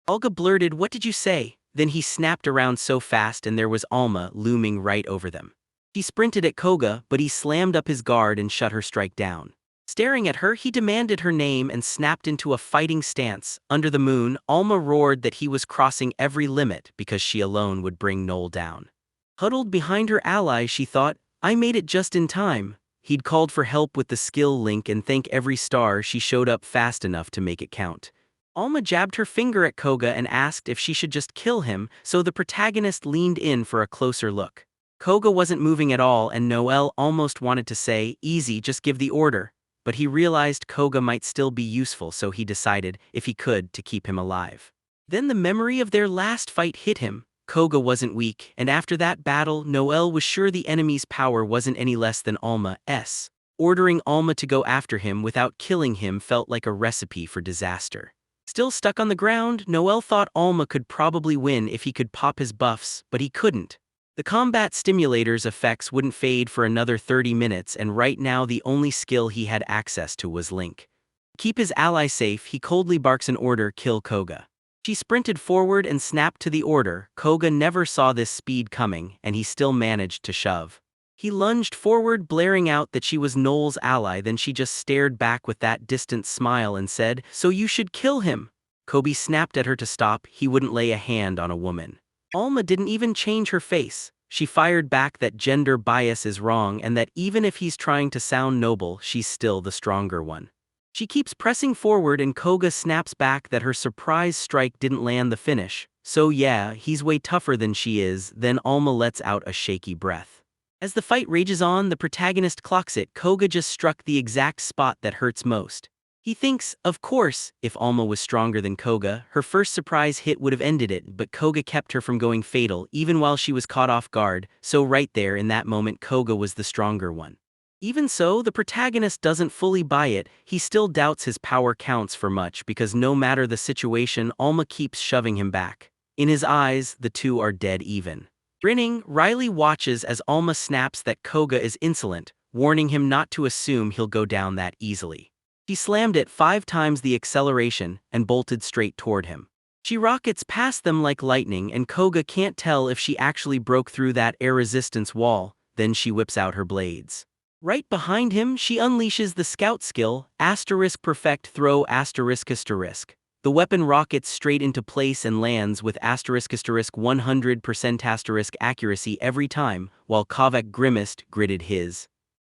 Olga blurted, "What did you say?" Then he snapped around so fast, and there was Alma looming right over them. She sprinted at Koga, but he slammed up his guard and shut her strike down. Staring at her, he demanded her name and snapped into a fighting stance. Under the moon, Alma roared that he was crossing every limit because she alone would bring Noel down. Huddled behind her ally, she thought, I made it just in time. He'd called for help with the skill link and thank every star she showed up fast enough to make it count. Alma jabbed her finger at Koga and asked if she should just kill him, so the protagonist leaned in for a closer look. Koga wasn't moving at all and Noel almost wanted to say, easy, just give the order. But he realized Koga might still be useful, so he decided, if he could, to keep him alive. Then the memory of their last fight hit him. Koga wasn't weak, and after that battle, Noel was sure the enemy's power wasn't any less than Alma's. Ordering Alma to go after him without killing him felt like a recipe for disaster. Still stuck on the ground, Noel thought Alma could probably win if he could pop his buffs, but he couldn't. The combat stimulator's effects wouldn't fade for another 30 minutes, and right now the only skill he had access to was Link. To keep his ally safe, he coldly barks an order, kill Koga. She sprinted forward and snapped to the order. Koga never saw this speed coming, and he still managed to shove. He lunged forward, blaring out that she was Noel's ally, then she just stared back with that distant smile and said, so you should kill him. Kobe snapped at her to stop. He wouldn't lay a hand on a woman. Alma didn't even change her face. She fired back that gender bias is wrong and that even if he's trying to sound noble, she's still the stronger one. She keeps pressing forward and Koga snaps back that her surprise strike didn't land the finish. So yeah, he's way tougher than she is. Then Alma lets out a shaky breath. As the fight rages on, the protagonist clocks it. Koga just struck the exact spot that hurts most. He thinks, of course, if Alma was stronger than Koga, her first surprise hit would have ended it, but Koga kept her from going fatal even while she was caught off guard, so right there in that moment Koga was the stronger one. Even so, the protagonist doesn't fully buy it. He still doubts his power counts for much because no matter the situation, Alma keeps shoving him back. In his eyes, the two are dead even. Grinning, Riley watches as Alma snaps that Koga is insolent, warning him not to assume he'll go down that easily. She slammed it 5 times the acceleration and bolted straight toward him. She rockets past them like lightning and Koga can't tell if she actually broke through that air resistance wall. Then she whips out her blades. Right behind him, she unleashes the scout skill, *perfect throw***. The weapon rockets straight into place and lands with *100% accuracy every time, while Kovac gritted his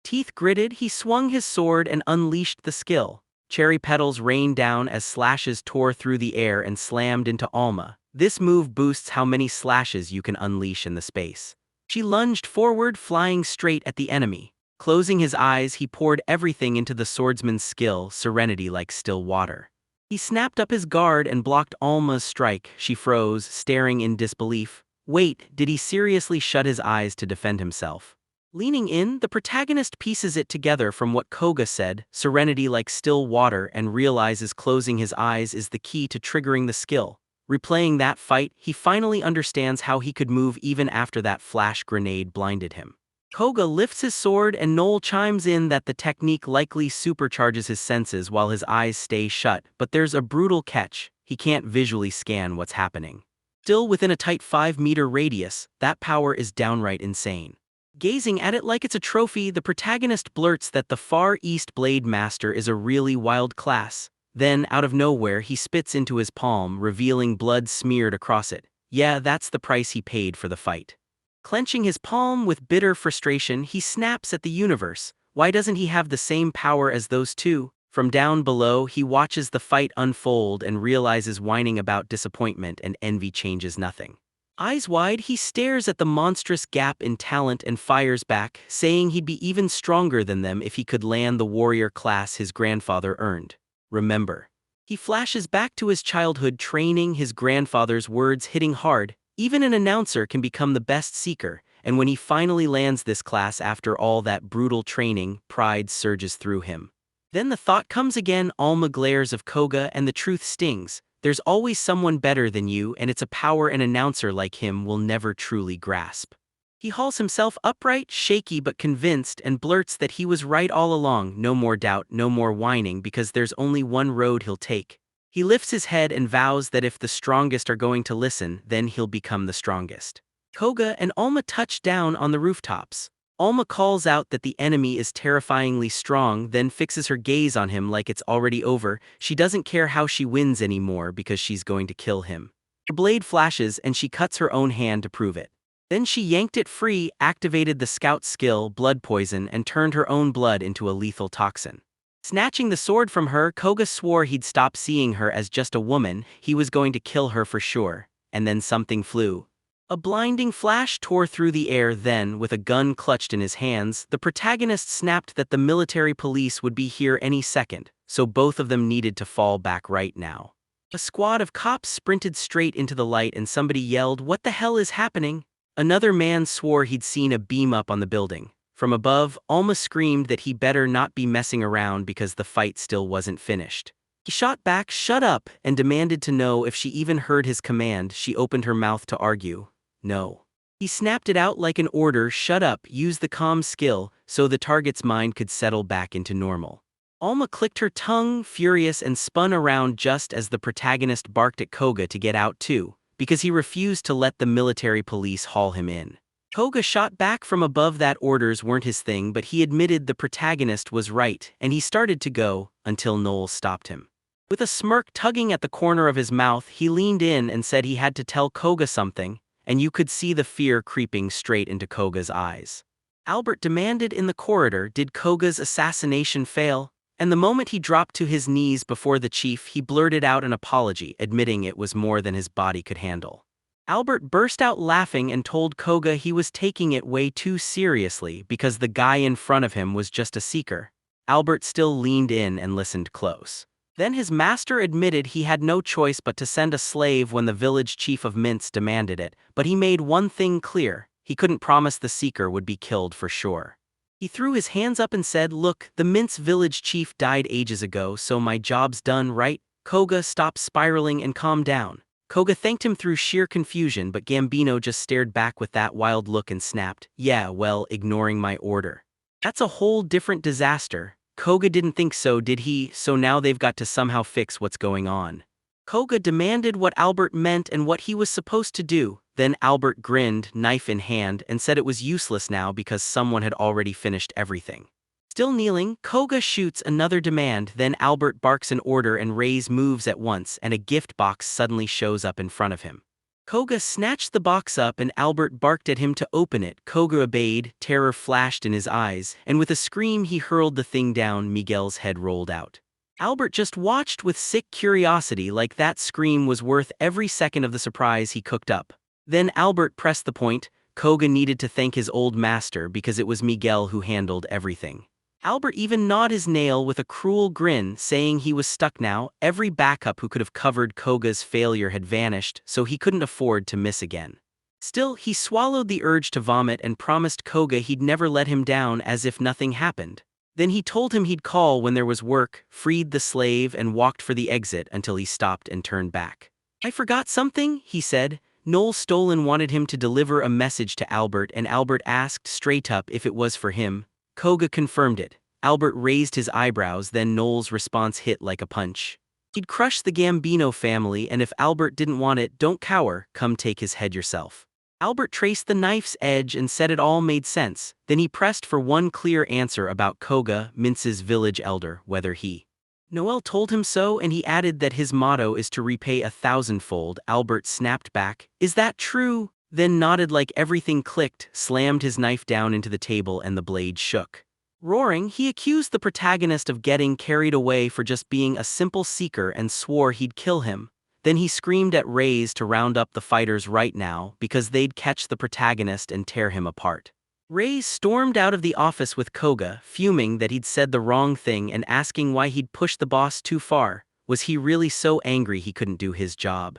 teeth. He swung his sword and unleashed the skill. Cherry petals rained down as slashes tore through the air and slammed into Alma. This move boosts how many slashes you can unleash in the space. She lunged forward, flying straight at the enemy. Closing his eyes, he poured everything into the swordsman's skill, serenity like still water. He snapped up his guard and blocked Alma's strike. She froze, staring in disbelief. Wait, did he seriously shut his eyes to defend himself? Leaning in, the protagonist pieces it together from what Koga said, serenity like still water, and realizes closing his eyes is the key to triggering the skill. Replaying that fight, he finally understands how he could move even after that flash grenade blinded him. Koga lifts his sword and Noel chimes in that the technique likely supercharges his senses while his eyes stay shut, but there's a brutal catch: he can't visually scan what's happening. Still within a tight 5-meter radius, that power is downright insane. Gazing at it like it's a trophy, the protagonist blurts that the Far East Blade Master is a really wild class. Then, out of nowhere, he spits into his palm, revealing blood smeared across it. Yeah, that's the price he paid for the fight. Clenching his palm with bitter frustration, he snaps at the universe. Why doesn't he have the same power as those two? From down below, he watches the fight unfold and realizes whining about disappointment and envy changes nothing. Eyes wide, he stares at the monstrous gap in talent and fires back, saying he'd be even stronger than them if he could land the warrior class his grandfather earned. Remember. He flashes back to his childhood training, his grandfather's words hitting hard. Even an announcer can become the best seeker, and when he finally lands this class after all that brutal training, pride surges through him. Then the thought comes again. Alma glares of Koga and the truth stings. There's always someone better than you, and it's a power an announcer like him will never truly grasp. He hauls himself upright, shaky but convinced, and blurts that he was right all along. No more doubt, no more whining, because there's only one road he'll take. He lifts his head and vows that if the strongest are going to listen, then he'll become the strongest. Koga and Alma touch down on the rooftops. Alma calls out that the enemy is terrifyingly strong, then fixes her gaze on him like it's already over. She doesn't care how she wins anymore because she's going to kill him. Her blade flashes and she cuts her own hand to prove it. Then she yanked it free, activated the scout skill, blood poison, and turned her own blood into a lethal toxin. Snatching the sword from her, Koga swore he'd stop seeing her as just a woman, he was going to kill her for sure. And then something flew. A blinding flash tore through the air. Then, with a gun clutched in his hands, the protagonist snapped that the military police would be here any second, so both of them needed to fall back right now. A squad of cops sprinted straight into the light and somebody yelled, "What the hell is happening?" Another man swore he'd seen a beam up on the building. From above, Alma screamed that he better not be messing around because the fight still wasn't finished. He shot back, "Shut up," and demanded to know if she even heard his command. She opened her mouth to argue. No. He snapped it out like an order, "Shut up, use the comm skill," so the target's mind could settle back into normal. Alma clicked her tongue, furious, and spun around just as the protagonist barked at Koga to get out too, because he refused to let the military police haul him in. Koga shot back from above that orders weren't his thing, but he admitted the protagonist was right, and he started to go, until Noel stopped him. With a smirk tugging at the corner of his mouth, he leaned in and said he had to tell Koga something, and you could see the fear creeping straight into Koga's eyes. Albert demanded in the corridor, did Koga's assassination fail? And the moment he dropped to his knees before the chief, he blurted out an apology, admitting it was more than his body could handle. Albert burst out laughing and told Koga he was taking it way too seriously because the guy in front of him was just a seeker. Albert still leaned in and listened close. Then his master admitted he had no choice but to send a slave when the village chief of Mints demanded it, but he made one thing clear: he couldn't promise the seeker would be killed for sure. He threw his hands up and said, "Look, the Mints village chief died ages ago, so my job's done, right?" Koga stopped spiraling and calmed down. Koga thanked him through sheer confusion, but Gambino just stared back with that wild look and snapped, "Yeah, well, ignoring my order. That's a whole different disaster." Koga didn't think so, did he? So now they've got to somehow fix what's going on. Koga demanded what Albert meant and what he was supposed to do. Then Albert grinned, knife in hand, and said it was useless now because someone had already finished everything. Still kneeling, Koga shoots another demand. Then Albert barks an order and Ray's moves at once, and a gift box suddenly shows up in front of him. Koga snatched the box up and Albert barked at him to open it. Koga obeyed, terror flashed in his eyes, and with a scream he hurled the thing down. Miguel's head rolled out. Albert just watched with sick curiosity, like that scream was worth every second of the surprise he cooked up. Then Albert pressed the point. Koga needed to thank his old master because it was Miguel who handled everything. Albert even gnawed his nail with a cruel grin, saying he was stuck now. Every backup who could have covered Koga's failure had vanished, so he couldn't afford to miss again. Still, he swallowed the urge to vomit and promised Koga he'd never let him down, as if nothing happened. Then he told him he'd call when there was work, freed the slave, and walked for the exit until he stopped and turned back. "I forgot something," he said. Noel Stolen wanted him to deliver a message to Albert, and Albert asked straight up if it was for him. Koga confirmed it. Albert raised his eyebrows, then Noel's response hit like a punch. He'd crush the Gambino family, and if Albert didn't want it, don't cower, come take his head yourself. Albert traced the knife's edge and said it all made sense. Then he pressed for one clear answer about Koga, Mintz's village elder, whether he. Noel told him so, and he added that his motto is to repay 1,000-fold. Albert snapped back, "Is that true?" Then nodded like everything clicked, slammed his knife down into the table, and the blade shook. Roaring, he accused the protagonist of getting carried away for just being a simple seeker and swore he'd kill him. Then he screamed at Rays to round up the fighters right now because they'd catch the protagonist and tear him apart. Rays stormed out of the office with Koga, fuming that he'd said the wrong thing and asking why he'd pushed the boss too far. Was he really so angry he couldn't do his job?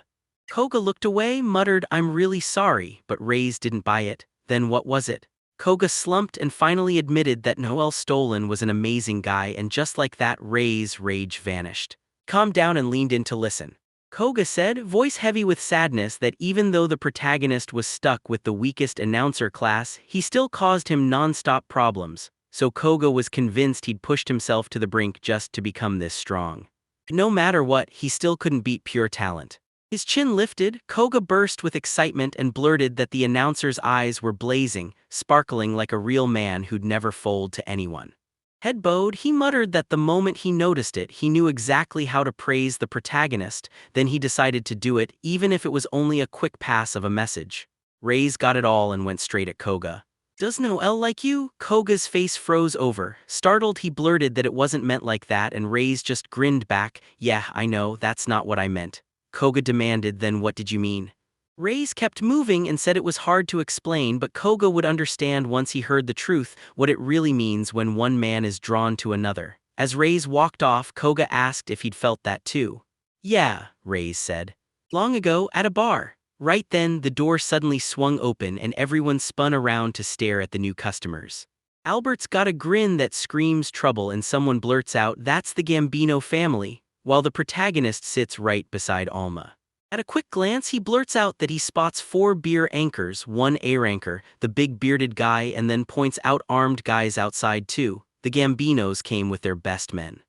Koga looked away, muttered, "I'm really sorry," but Rays didn't buy it. Then what was it? Koga slumped and finally admitted that Noel Stolen was an amazing guy, and just like that, Ray's rage vanished. Calmed down and leaned in to listen. Koga said, voice heavy with sadness, that even though the protagonist was stuck with the weakest announcer class, he still caused him non-stop problems, so Koga was convinced he'd pushed himself to the brink just to become this strong. No matter what, he still couldn't beat pure talent. His chin lifted, Koga burst with excitement and blurted that the announcer's eyes were blazing, sparkling like a real man who'd never fold to anyone. Head bowed, he muttered that the moment he noticed it, he knew exactly how to praise the protagonist, then he decided to do it, even if it was only a quick pass of a message. Ray's got it all and went straight at Koga. "Does Noel like you?" Koga's face froze over. Startled, he blurted that it wasn't meant like that, and Ray's just grinned back. "Yeah, I know, that's not what I meant." Koga demanded, "Then what did you mean?" Ray's kept moving and said it was hard to explain, but Koga would understand once he heard the truth, what it really means when one man is drawn to another. As Ray's walked off, Koga asked if he'd felt that too. "Yeah," Ray's said. "Long ago, at a bar." Right then, the door suddenly swung open and everyone spun around to stare at the new customers. Albert's got a grin that screams trouble and someone blurts out, "That's the Gambino family," while the protagonist sits right beside Alma. At a quick glance, he blurts out that he spots 4 beer anchors, 1 A-ranker, the big bearded guy, and then points out armed guys outside too. The Gambinos came with their best men.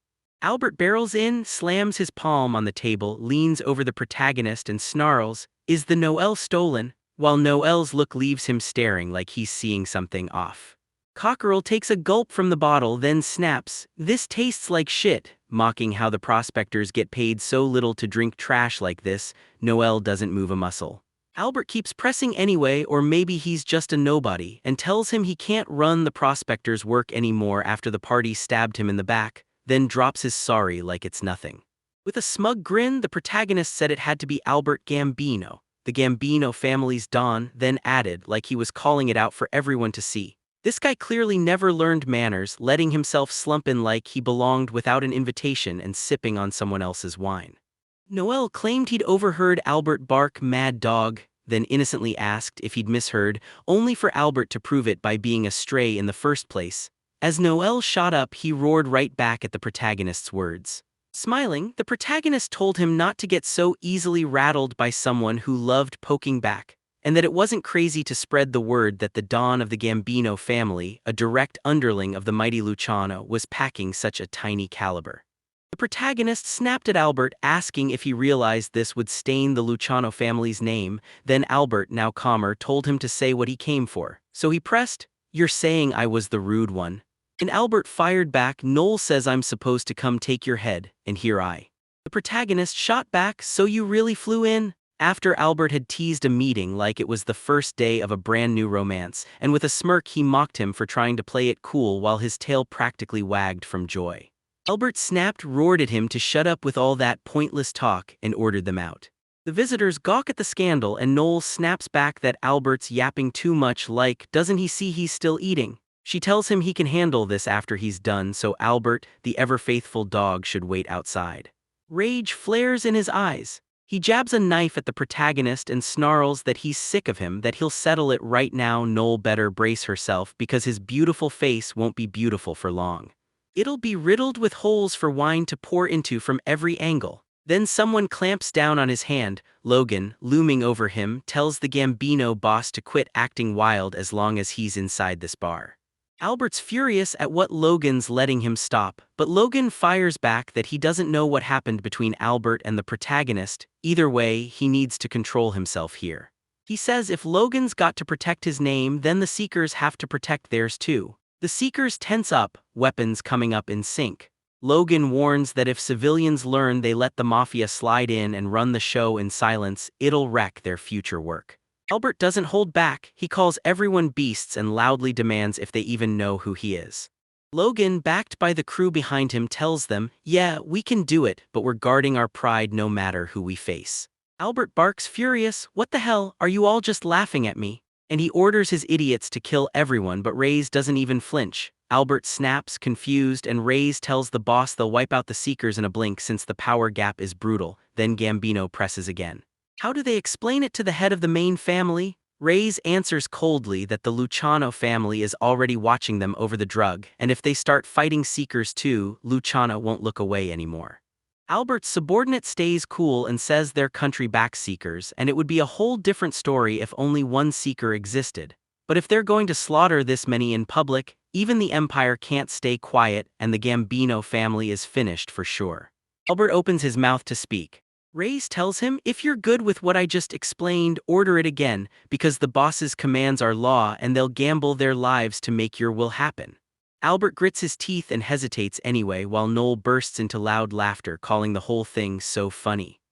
Albert barrels in, slams his palm on the table, leans over the protagonist and snarls, "Is the Noel stolen?" while Noel's look leaves him staring like he's seeing something off. Cockerel takes a gulp from the bottle, then snaps, "This tastes like shit," mocking how the prospectors get paid so little to drink trash like this. Noel doesn't move a muscle. Albert keeps pressing anyway, or maybe he's just a nobody, and tells him he can't run the prospectors' work anymore after the party stabbed him in the back, then drops his sorry like it's nothing. With a smug grin, the protagonist said it had to be Albert Gambino, the Gambino family's Don, then added, like he was calling it out for everyone to see, "This guy clearly never learned manners, letting himself slump in like he belonged without an invitation and sipping on someone else's wine." Noel claimed he'd overheard Albert bark "mad dog," then innocently asked if he'd misheard, only for Albert to prove it by being a stray in the first place. As Noel shot up, he roared right back at the protagonist's words. Smiling, the protagonist told him not to get so easily rattled by someone who loved poking back, and that it wasn't crazy to spread the word that the Don of the Gambino family, a direct underling of the mighty Luciano, was packing such a tiny caliber. The protagonist snapped at Albert, asking if he realized this would stain the Luciano family's name. Then Albert, now calmer, told him to say what he came for. So he pressed, "You're saying I was the rude one?" And Albert fired back, "Noel says I'm supposed to come take your head, and here I." The protagonist shot back, "So you really flew in?" After Albert had teased a meeting like it was the first day of a brand new romance, and with a smirk he mocked him for trying to play it cool while his tail practically wagged from joy. Albert snapped, roared at him to shut up with all that pointless talk, and ordered them out. The visitors gawk at the scandal, and Noel snaps back that Albert's yapping too much, like, doesn't he see he's still eating? She tells him he can handle this after he's done, so Albert, the ever-faithful dog, should wait outside. Rage flares in his eyes. He jabs a knife at the protagonist and snarls that he's sick of him, that he'll settle it right now. Noel better brace herself because his beautiful face won't be beautiful for long. It'll be riddled with holes for wine to pour into from every angle. Then someone clamps down on his hand. Logan, looming over him, tells the Gambino boss to quit acting wild as long as he's inside this bar. Albert's furious at what Logan's letting him stop, but Logan fires back that he doesn't know what happened between Albert and the protagonist. Either way, he needs to control himself here. He says if Logan's got to protect his name, then the Seekers have to protect theirs too. The Seekers tense up, weapons coming up in sync. Logan warns that if civilians learn they let the mafia slide in and run the show in silence, it'll wreck their future work. Albert doesn't hold back. He calls everyone beasts and loudly demands if they even know who he is. Logan, backed by the crew behind him, tells them, "Yeah, we can do it, but we're guarding our pride no matter who we face." Albert barks furious, "What the hell, are you all just laughing at me?" And he orders his idiots to kill everyone, but Reyes doesn't even flinch. Albert snaps, confused, and Reyes tells the boss they'll wipe out the Seekers in a blink since the power gap is brutal. Then Gambino presses again. How do they explain it to the head of the main family? Reyes answers coldly that the Luciano family is already watching them over the drug, and if they start fighting Seekers too, Luciano won't look away anymore. Albert's subordinate stays cool and says their country backs Seekers, and it would be a whole different story if only one Seeker existed. But if they're going to slaughter this many in public, even the Empire can't stay quiet, and the Gambino family is finished for sure. Albert opens his mouth to speak. Reyes tells him, if you're good with what I just explained, order it again, because the boss's commands are law and they'll gamble their lives to make your will happen. Albert grits his teeth and hesitates anyway while Noel bursts into loud laughter, calling the whole thing so funny.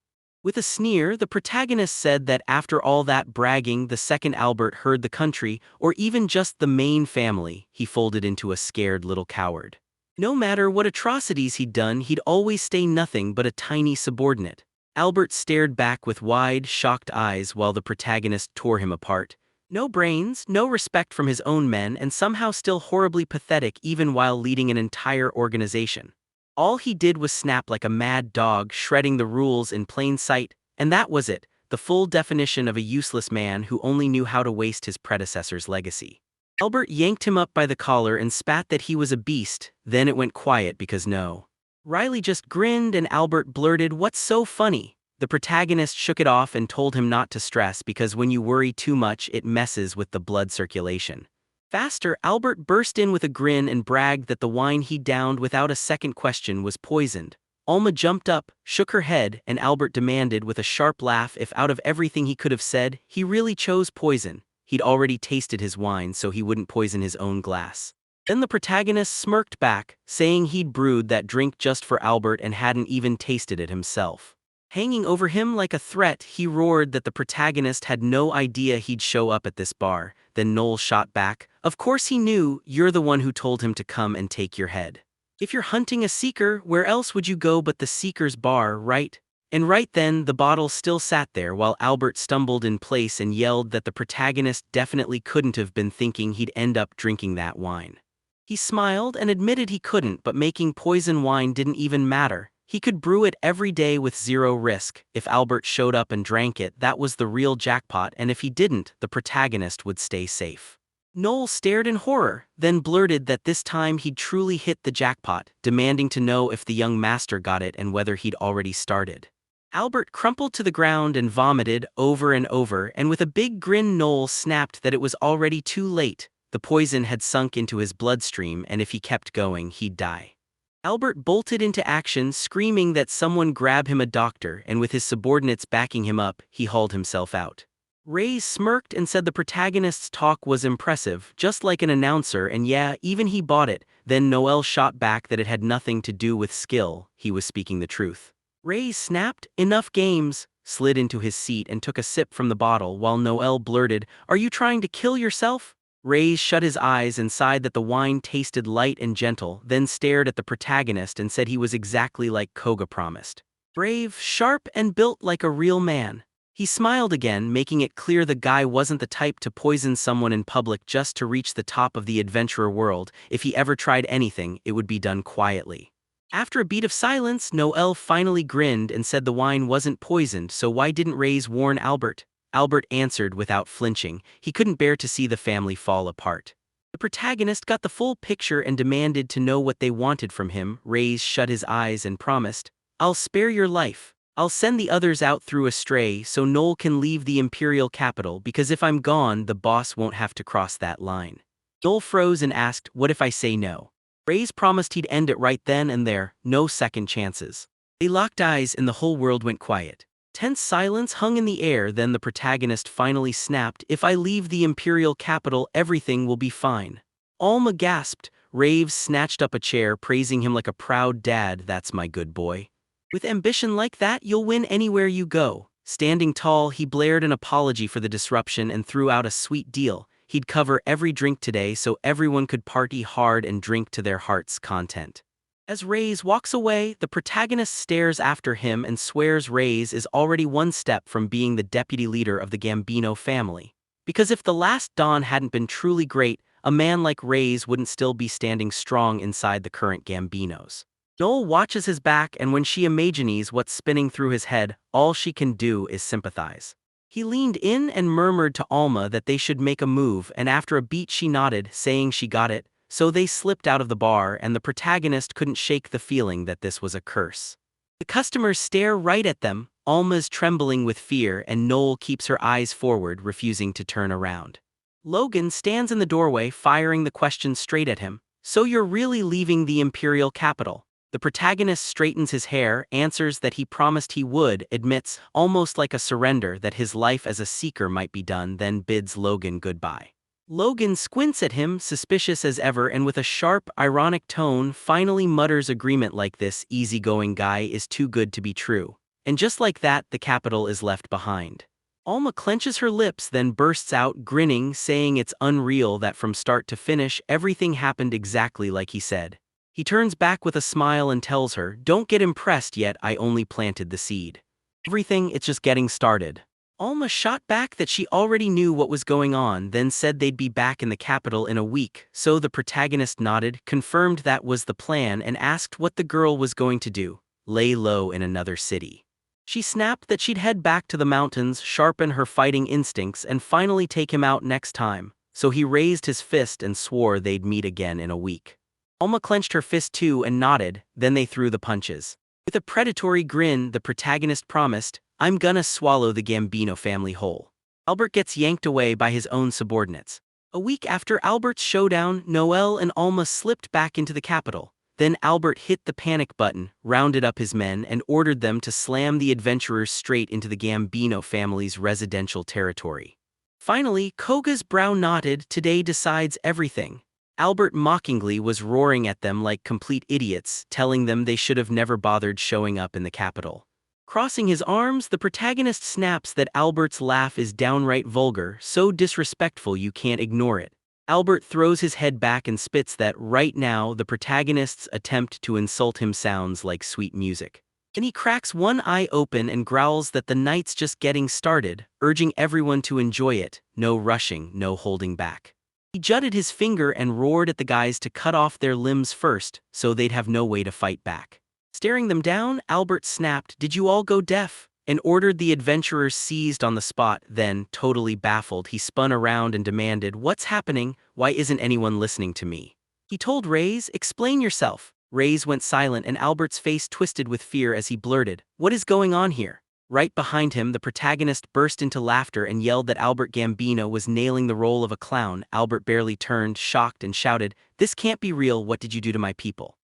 With a sneer, the protagonist said that after all that bragging, the second Albert heard the country, or even just the main family, he folded into a scared little coward. No matter what atrocities he'd done, he'd always stay nothing but a tiny subordinate. Albert stared back with wide, shocked eyes while the protagonist tore him apart. No brains, no respect from his own men, and somehow still horribly pathetic even while leading an entire organization. All he did was snap like a mad dog, shredding the rules in plain sight, and that was it, the full definition of a useless man who only knew how to waste his predecessor's legacy. Albert yanked him up by the collar and spat that he was a beast, then it went quiet because no. Riley just grinned and Albert blurted, "What's so funny?" The protagonist shook it off and told him not to stress because when you worry too much it messes with the blood circulation. Faster, Albert burst in with a grin and bragged that the wine he downed without a second question was poisoned. Alma jumped up, shook her head, and Albert demanded with a sharp laugh if out of everything he could have said, he really chose poison. He'd already tasted his wine so he wouldn't poison his own glass. Then the protagonist smirked back, saying he'd brewed that drink just for Albert and hadn't even tasted it himself. Hanging over him like a threat, he roared that the protagonist had no idea he'd show up at this bar. Then Noel shot back, "Of course he knew, you're the one who told him to come and take your head. If you're hunting a seeker, where else would you go but the seeker's bar, right?" And right then, the bottle still sat there while Albert stumbled in place and yelled that the protagonist definitely couldn't have been thinking he'd end up drinking that wine. He smiled and admitted he couldn't, but making poison wine didn't even matter. He could brew it every day with zero risk. If Albert showed up and drank it, that was the real jackpot, and if he didn't, the protagonist would stay safe. Noel stared in horror, then blurted that this time he'd truly hit the jackpot, demanding to know if the young master got it and whether he'd already started. Albert crumpled to the ground and vomited over and over, and with a big grin Noel snapped that it was already too late. The poison had sunk into his bloodstream, and if he kept going, he'd die. Albert bolted into action, screaming that someone grab him a doctor, and with his subordinates backing him up, he hauled himself out. Reyes smirked and said the protagonist's talk was impressive, just like an announcer, and yeah, even he bought it. Then Noel shot back that it had nothing to do with skill, he was speaking the truth. Reyes snapped, "Enough games," slid into his seat and took a sip from the bottle while Noel blurted, "Are you trying to kill yourself?" Reyes shut his eyes and sighed that the wine tasted light and gentle, then stared at the protagonist and said he was exactly like Koga promised. Brave, sharp, and built like a real man. He smiled again, making it clear the guy wasn't the type to poison someone in public just to reach the top of the adventurer world. If he ever tried anything, it would be done quietly. After a beat of silence, Noel finally grinned and said the wine wasn't poisoned, so why didn't Reyes warn Albert? Albert answered without flinching. He couldn't bear to see the family fall apart. The protagonist got the full picture and demanded to know what they wanted from him. Reyes shut his eyes and promised, "I'll spare your life. I'll send the others out through a stray so Noel can leave the imperial capital, because if I'm gone, the boss won't have to cross that line." Noel froze and asked, "What if I say no?" Reyes promised he'd end it right then and there, no second chances. They locked eyes and the whole world went quiet. Tense silence hung in the air, then the protagonist finally snapped, "If I leave the imperial capital, everything will be fine." Alma gasped. Raves snatched up a chair, praising him like a proud dad. "That's my good boy. With ambition like that, you'll win anywhere you go." Standing tall, he blared an apology for the disruption and threw out a sweet deal. He'd cover every drink today so everyone could party hard and drink to their heart's content. As Reyes walks away, the protagonist stares after him and swears Reyes is already one step from being the deputy leader of the Gambino family. Because if the last Don hadn't been truly great, a man like Reyes wouldn't still be standing strong inside the current Gambinos. Noel watches his back, and when she imagines what's spinning through his head, all she can do is sympathize. He leaned in and murmured to Alma that they should make a move, and after a beat she nodded, saying she got it. So they slipped out of the bar, and the protagonist couldn't shake the feeling that this was a curse. The customers stare right at them, Alma's trembling with fear, and Noel keeps her eyes forward, refusing to turn around. Logan stands in the doorway, firing the question straight at him. "So you're really leaving the imperial capital?" The protagonist straightens his hair, answers that he promised he would, admits, almost like a surrender, that his life as a seeker might be done, then bids Logan goodbye. Logan squints at him, suspicious as ever, and with a sharp, ironic tone, finally mutters agreement like this easygoing guy is too good to be true. And just like that, the capital is left behind. Alma clenches her lips, then bursts out, grinning, saying it's unreal that from start to finish, everything happened exactly like he said. He turns back with a smile and tells her, "Don't get impressed yet, I only planted the seed. Everything, it's just getting started." Alma shot back that she already knew what was going on, then said they'd be back in the capital in a week, so the protagonist nodded, confirmed that was the plan, and asked what the girl was going to do: lay low in another city. She snapped that she'd head back to the mountains, sharpen her fighting instincts, and finally take him out next time, so he raised his fist and swore they'd meet again in a week. Alma clenched her fist too and nodded, then they threw the punches. With a predatory grin, the protagonist promised, "I'm gonna swallow the Gambino family whole." Albert gets yanked away by his own subordinates. A week after Albert's showdown, Noel and Alma slipped back into the capital. Then Albert hit the panic button, rounded up his men, and ordered them to slam the adventurers straight into the Gambino family's residential territory. Finally, Koga's brow knotted. Today decides everything. Albert mockingly was roaring at them like complete idiots, telling them they should have never bothered showing up in the capital. Crossing his arms, the protagonist snaps that Albert's laugh is downright vulgar, so disrespectful you can't ignore it. Albert throws his head back and spits that right now the protagonist's attempt to insult him sounds like sweet music. Then he cracks one eye open and growls that the night's just getting started, urging everyone to enjoy it, no rushing, no holding back. He jutted his finger and roared at the guys to cut off their limbs first, so they'd have no way to fight back. Staring them down, Albert snapped, "Did you all go deaf?" and ordered the adventurers seized on the spot. Then, totally baffled, he spun around and demanded, "What's happening? Why isn't anyone listening to me?" He told Reyes, "Explain yourself." Reyes went silent and Albert's face twisted with fear as he blurted, "What is going on here?" Right behind him, the protagonist burst into laughter and yelled that Albert Gambino was nailing the role of a clown. Albert barely turned, shocked, and shouted, "This can't be real, what did you do to my people?"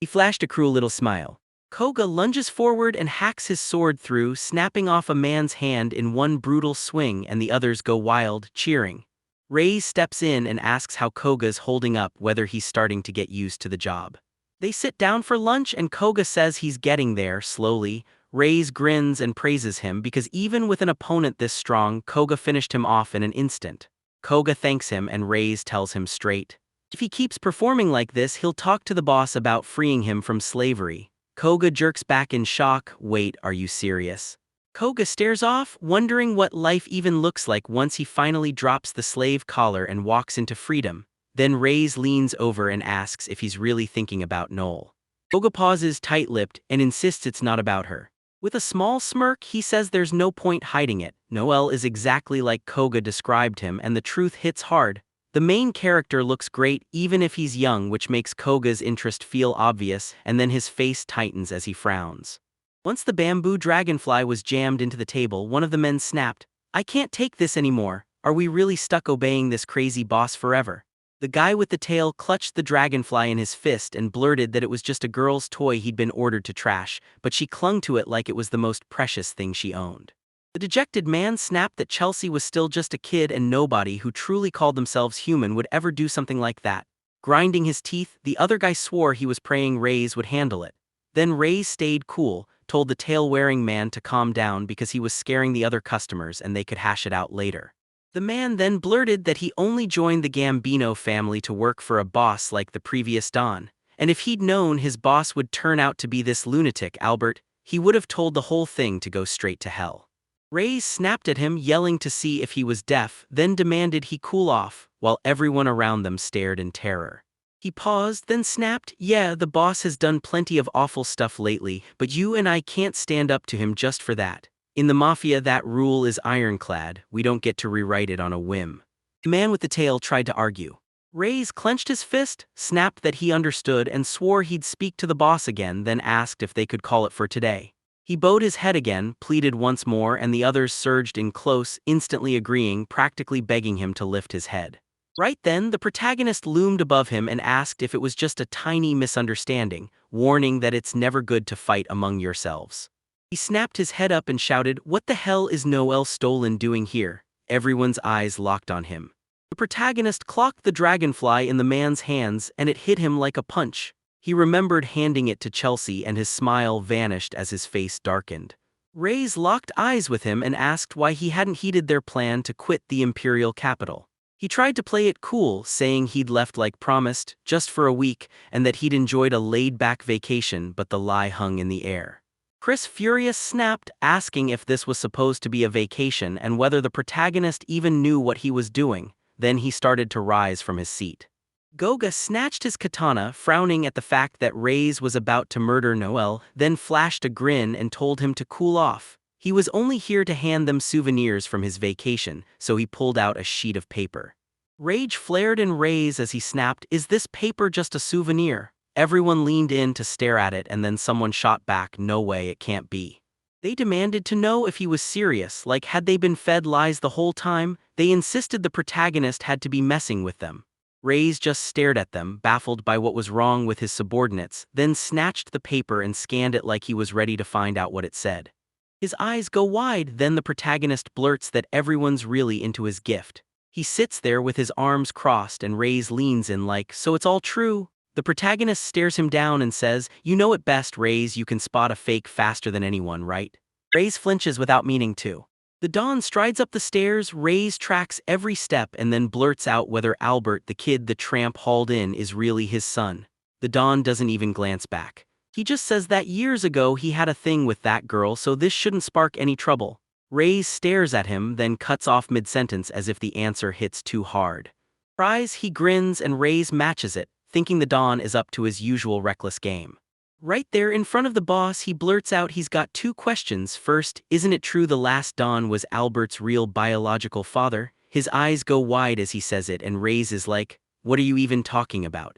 He flashed a cruel little smile. Koga lunges forward and hacks his sword through, snapping off a man's hand in one brutal swing, and the others go wild, cheering. Reyes steps in and asks how Koga's holding up, whether he's starting to get used to the job. They sit down for lunch and Koga says he's getting there, slowly. Reyes grins and praises him because even with an opponent this strong, Koga finished him off in an instant. Koga thanks him and Reyes tells him straight, if he keeps performing like this, he'll talk to the boss about freeing him from slavery. Koga jerks back in shock, "Wait, are you serious?" Koga stares off, wondering what life even looks like once he finally drops the slave collar and walks into freedom. Then Reyes leans over and asks if he's really thinking about Noel. Koga pauses, tight-lipped, and insists it's not about her. With a small smirk, he says there's no point hiding it. Noel is exactly like Koga described him, and the truth hits hard. The main character looks great even if he's young, which makes Koga's interest feel obvious, and then his face tightens as he frowns. Once the bamboo dragonfly was jammed into the table, one of the men snapped, "I can't take this anymore. Are we really stuck obeying this crazy boss forever?" The guy with the tail clutched the dragonfly in his fist and blurted that it was just a girl's toy he'd been ordered to trash, but she clung to it like it was the most precious thing she owned. The dejected man snapped that Chelsea was still just a kid and nobody who truly called themselves human would ever do something like that. Grinding his teeth, the other guy swore he was praying Reyes would handle it. Then Reyes stayed cool, told the tail-wearing man to calm down because he was scaring the other customers and they could hash it out later. The man then blurted that he only joined the Gambino family to work for a boss like the previous Don, and if he'd known his boss would turn out to be this lunatic Albert, he would have told the whole thing to go straight to hell. Reyes snapped at him, yelling to see if he was deaf, then demanded he cool off, while everyone around them stared in terror. He paused, then snapped, "Yeah, the boss has done plenty of awful stuff lately, but you and I can't stand up to him just for that. In the Mafia that rule is ironclad, we don't get to rewrite it on a whim." The man with the tail tried to argue. Reyes clenched his fist, snapped that he understood and swore he'd speak to the boss again, then asked if they could call it for today. He bowed his head again, pleaded once more, and the others surged in close, instantly agreeing, practically begging him to lift his head. Right then, the protagonist loomed above him and asked if it was just a tiny misunderstanding, warning that it's never good to fight among yourselves. He snapped his head up and shouted, "What the hell is Noel Stolen doing here?" Everyone's eyes locked on him. The protagonist clocked the dragonfly in the man's hands and it hit him like a punch. He remembered handing it to Chelsea and his smile vanished as his face darkened. Reyes locked eyes with him and asked why he hadn't heeded their plan to quit the imperial capital. He tried to play it cool, saying he'd left like promised, just for a week, and that he'd enjoyed a laid-back vacation, but the lie hung in the air. Chris furious snapped, asking if this was supposed to be a vacation and whether the protagonist even knew what he was doing. Then he started to rise from his seat. Goga snatched his katana, frowning at the fact that Reyes was about to murder Noel, then flashed a grin and told him to cool off. He was only here to hand them souvenirs from his vacation, so he pulled out a sheet of paper. Rage flared in Reyes as he snapped, "Is this paper just a souvenir?" Everyone leaned in to stare at it and then someone shot back, "No way, it can't be." They demanded to know if he was serious, like had they been fed lies the whole time. They insisted the protagonist had to be messing with them. Reyes just stared at them, baffled by what was wrong with his subordinates, then snatched the paper and scanned it like he was ready to find out what it said. His eyes go wide, then the protagonist blurts that everyone's really into his gift. He sits there with his arms crossed and Reyes leans in like, "So it's all true?" The protagonist stares him down and says, "You know it best, Reyes, you can spot a fake faster than anyone, right?" Reyes flinches without meaning to. The Don strides up the stairs, Reyes tracks every step and then blurts out whether Albert, the kid the tramp hauled in, is really his son. The Don doesn't even glance back. He just says that years ago he had a thing with that girl, so this shouldn't spark any trouble. Reyes stares at him, then cuts off mid-sentence as if the answer hits too hard. Surprise, he grins and Reyes matches it, thinking the Don is up to his usual reckless game. Right there in front of the boss, he blurts out he's got two questions. First, isn't it true the last Don was Albert's real biological father? His eyes go wide as he says it and Reyes is like, "What are you even talking about?"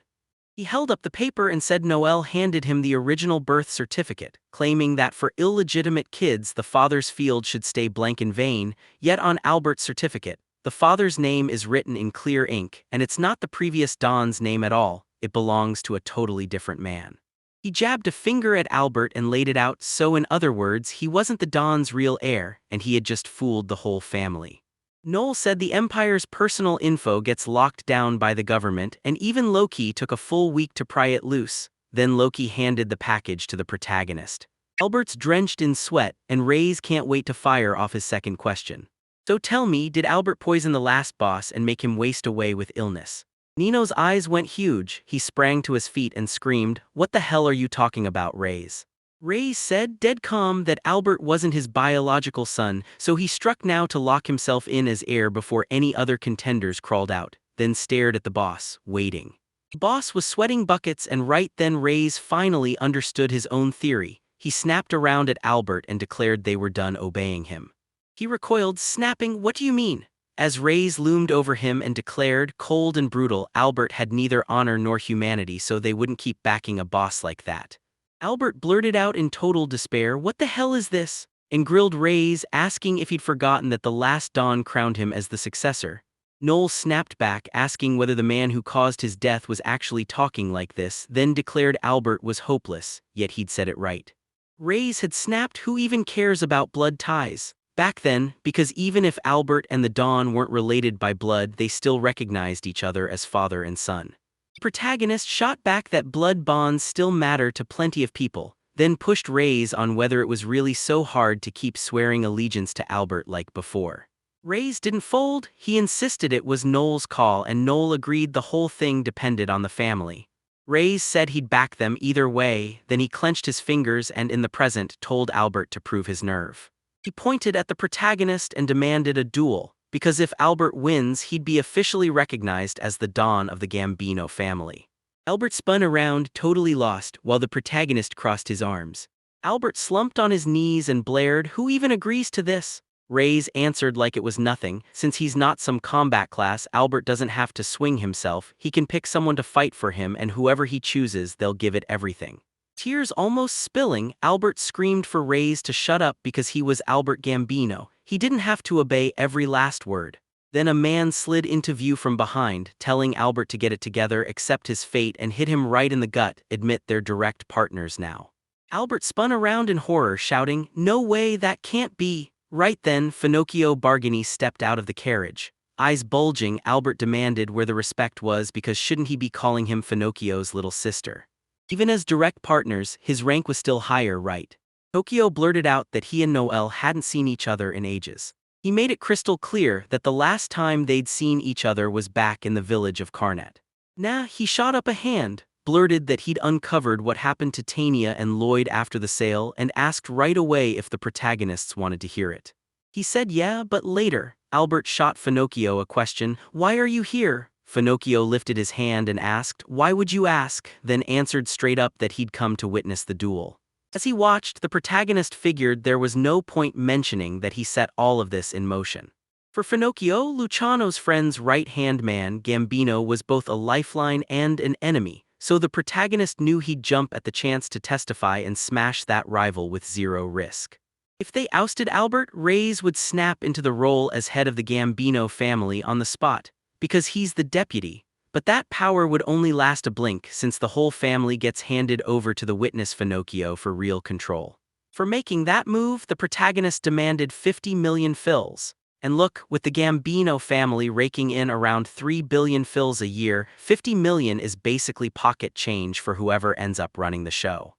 He held up the paper and said Noel handed him the original birth certificate, claiming that for illegitimate kids the father's field should stay blank in vain, yet on Albert's certificate, the father's name is written in clear ink, and it's not the previous Don's name at all, it belongs to a totally different man. He jabbed a finger at Albert and laid it out, so in other words, he wasn't the Don's real heir, and he had just fooled the whole family. Noel said the Empire's personal info gets locked down by the government, and even Loki took a full week to pry it loose. Then Loki handed the package to the protagonist. Albert's drenched in sweat, and Reyes can't wait to fire off his second question. "So tell me, did Albert poison the last boss and make him waste away with illness?" Nino's eyes went huge. He sprang to his feet and screamed, "What the hell are you talking about, Reyes?" Reyes said, dead calm, that Albert wasn't his biological son, so he struck now to lock himself in as heir before any other contenders crawled out, then stared at the boss, waiting. The boss was sweating buckets, and right then Reyes finally understood his own theory. He snapped around at Albert and declared they were done obeying him. He recoiled, snapping, "What do you mean?" As Reyes loomed over him and declared, cold and brutal, Albert had neither honor nor humanity, so they wouldn't keep backing a boss like that. Albert blurted out in total despair, "What the hell is this?" and grilled Reyes, asking if he'd forgotten that the last Don crowned him as the successor. Noel snapped back, asking whether the man who caused his death was actually talking like this, then declared Albert was hopeless, yet he'd said it right. Reyes had snapped, "Who even cares about blood ties?" Back then, because even if Albert and the Don weren't related by blood, they still recognized each other as father and son. The protagonist shot back that blood bonds still matter to plenty of people, then pushed Reyes on whether it was really so hard to keep swearing allegiance to Albert like before. Reyes didn't fold. He insisted it was Noel's call, and Noel agreed the whole thing depended on the family. Reyes said he'd back them either way, then he clenched his fingers and in the present told Albert to prove his nerve. He pointed at the protagonist and demanded a duel, because if Albert wins, he'd be officially recognized as the Don of the Gambino family. Albert spun around, totally lost, while the protagonist crossed his arms. Albert slumped on his knees and blared, "Who even agrees to this?" Reyes answered like it was nothing. Since he's not some combat class, Albert doesn't have to swing himself. He can pick someone to fight for him, and whoever he chooses, they'll give it everything. Tears almost spilling, Albert screamed for Reyes to shut up because he was Albert Gambino. He didn't have to obey every last word. Then a man slid into view from behind, telling Albert to get it together, accept his fate, and hit him right in the gut, admit they're direct partners now. Albert spun around in horror, shouting, "No way, that can't be." Right then, Finocchio Bargani stepped out of the carriage. Eyes bulging, Albert demanded where the respect was, because shouldn't he be calling him Finocchio's little sister? Even as direct partners, his rank was still higher, right? Finocchio blurted out that he and Noelle hadn't seen each other in ages. He made it crystal clear that the last time they'd seen each other was back in the village of Carnet. Nah, he shot up a hand, blurted that he'd uncovered what happened to Tania and Lloyd after the sale, and asked right away if the protagonists wanted to hear it. He said yeah, but later. Albert shot Finocchio a question. "Why are you here?" Finocchio lifted his hand and asked, "Why would you ask?" then answered straight up that he'd come to witness the duel. As he watched, the protagonist figured there was no point mentioning that he set all of this in motion. For Finocchio, Luciano's friend's right-hand man, Gambino, was both a lifeline and an enemy, so the protagonist knew he'd jump at the chance to testify and smash that rival with zero risk. If they ousted Albert, Reyes would snap into the role as head of the Gambino family on the spot, because he's the deputy. But that power would only last a blink, since the whole family gets handed over to the witness Finocchio for real control. For making that move, the protagonist demanded 50 million fils. And look, with the Gambino family raking in around 3 billion fils a year, 50 million is basically pocket change for whoever ends up running the show.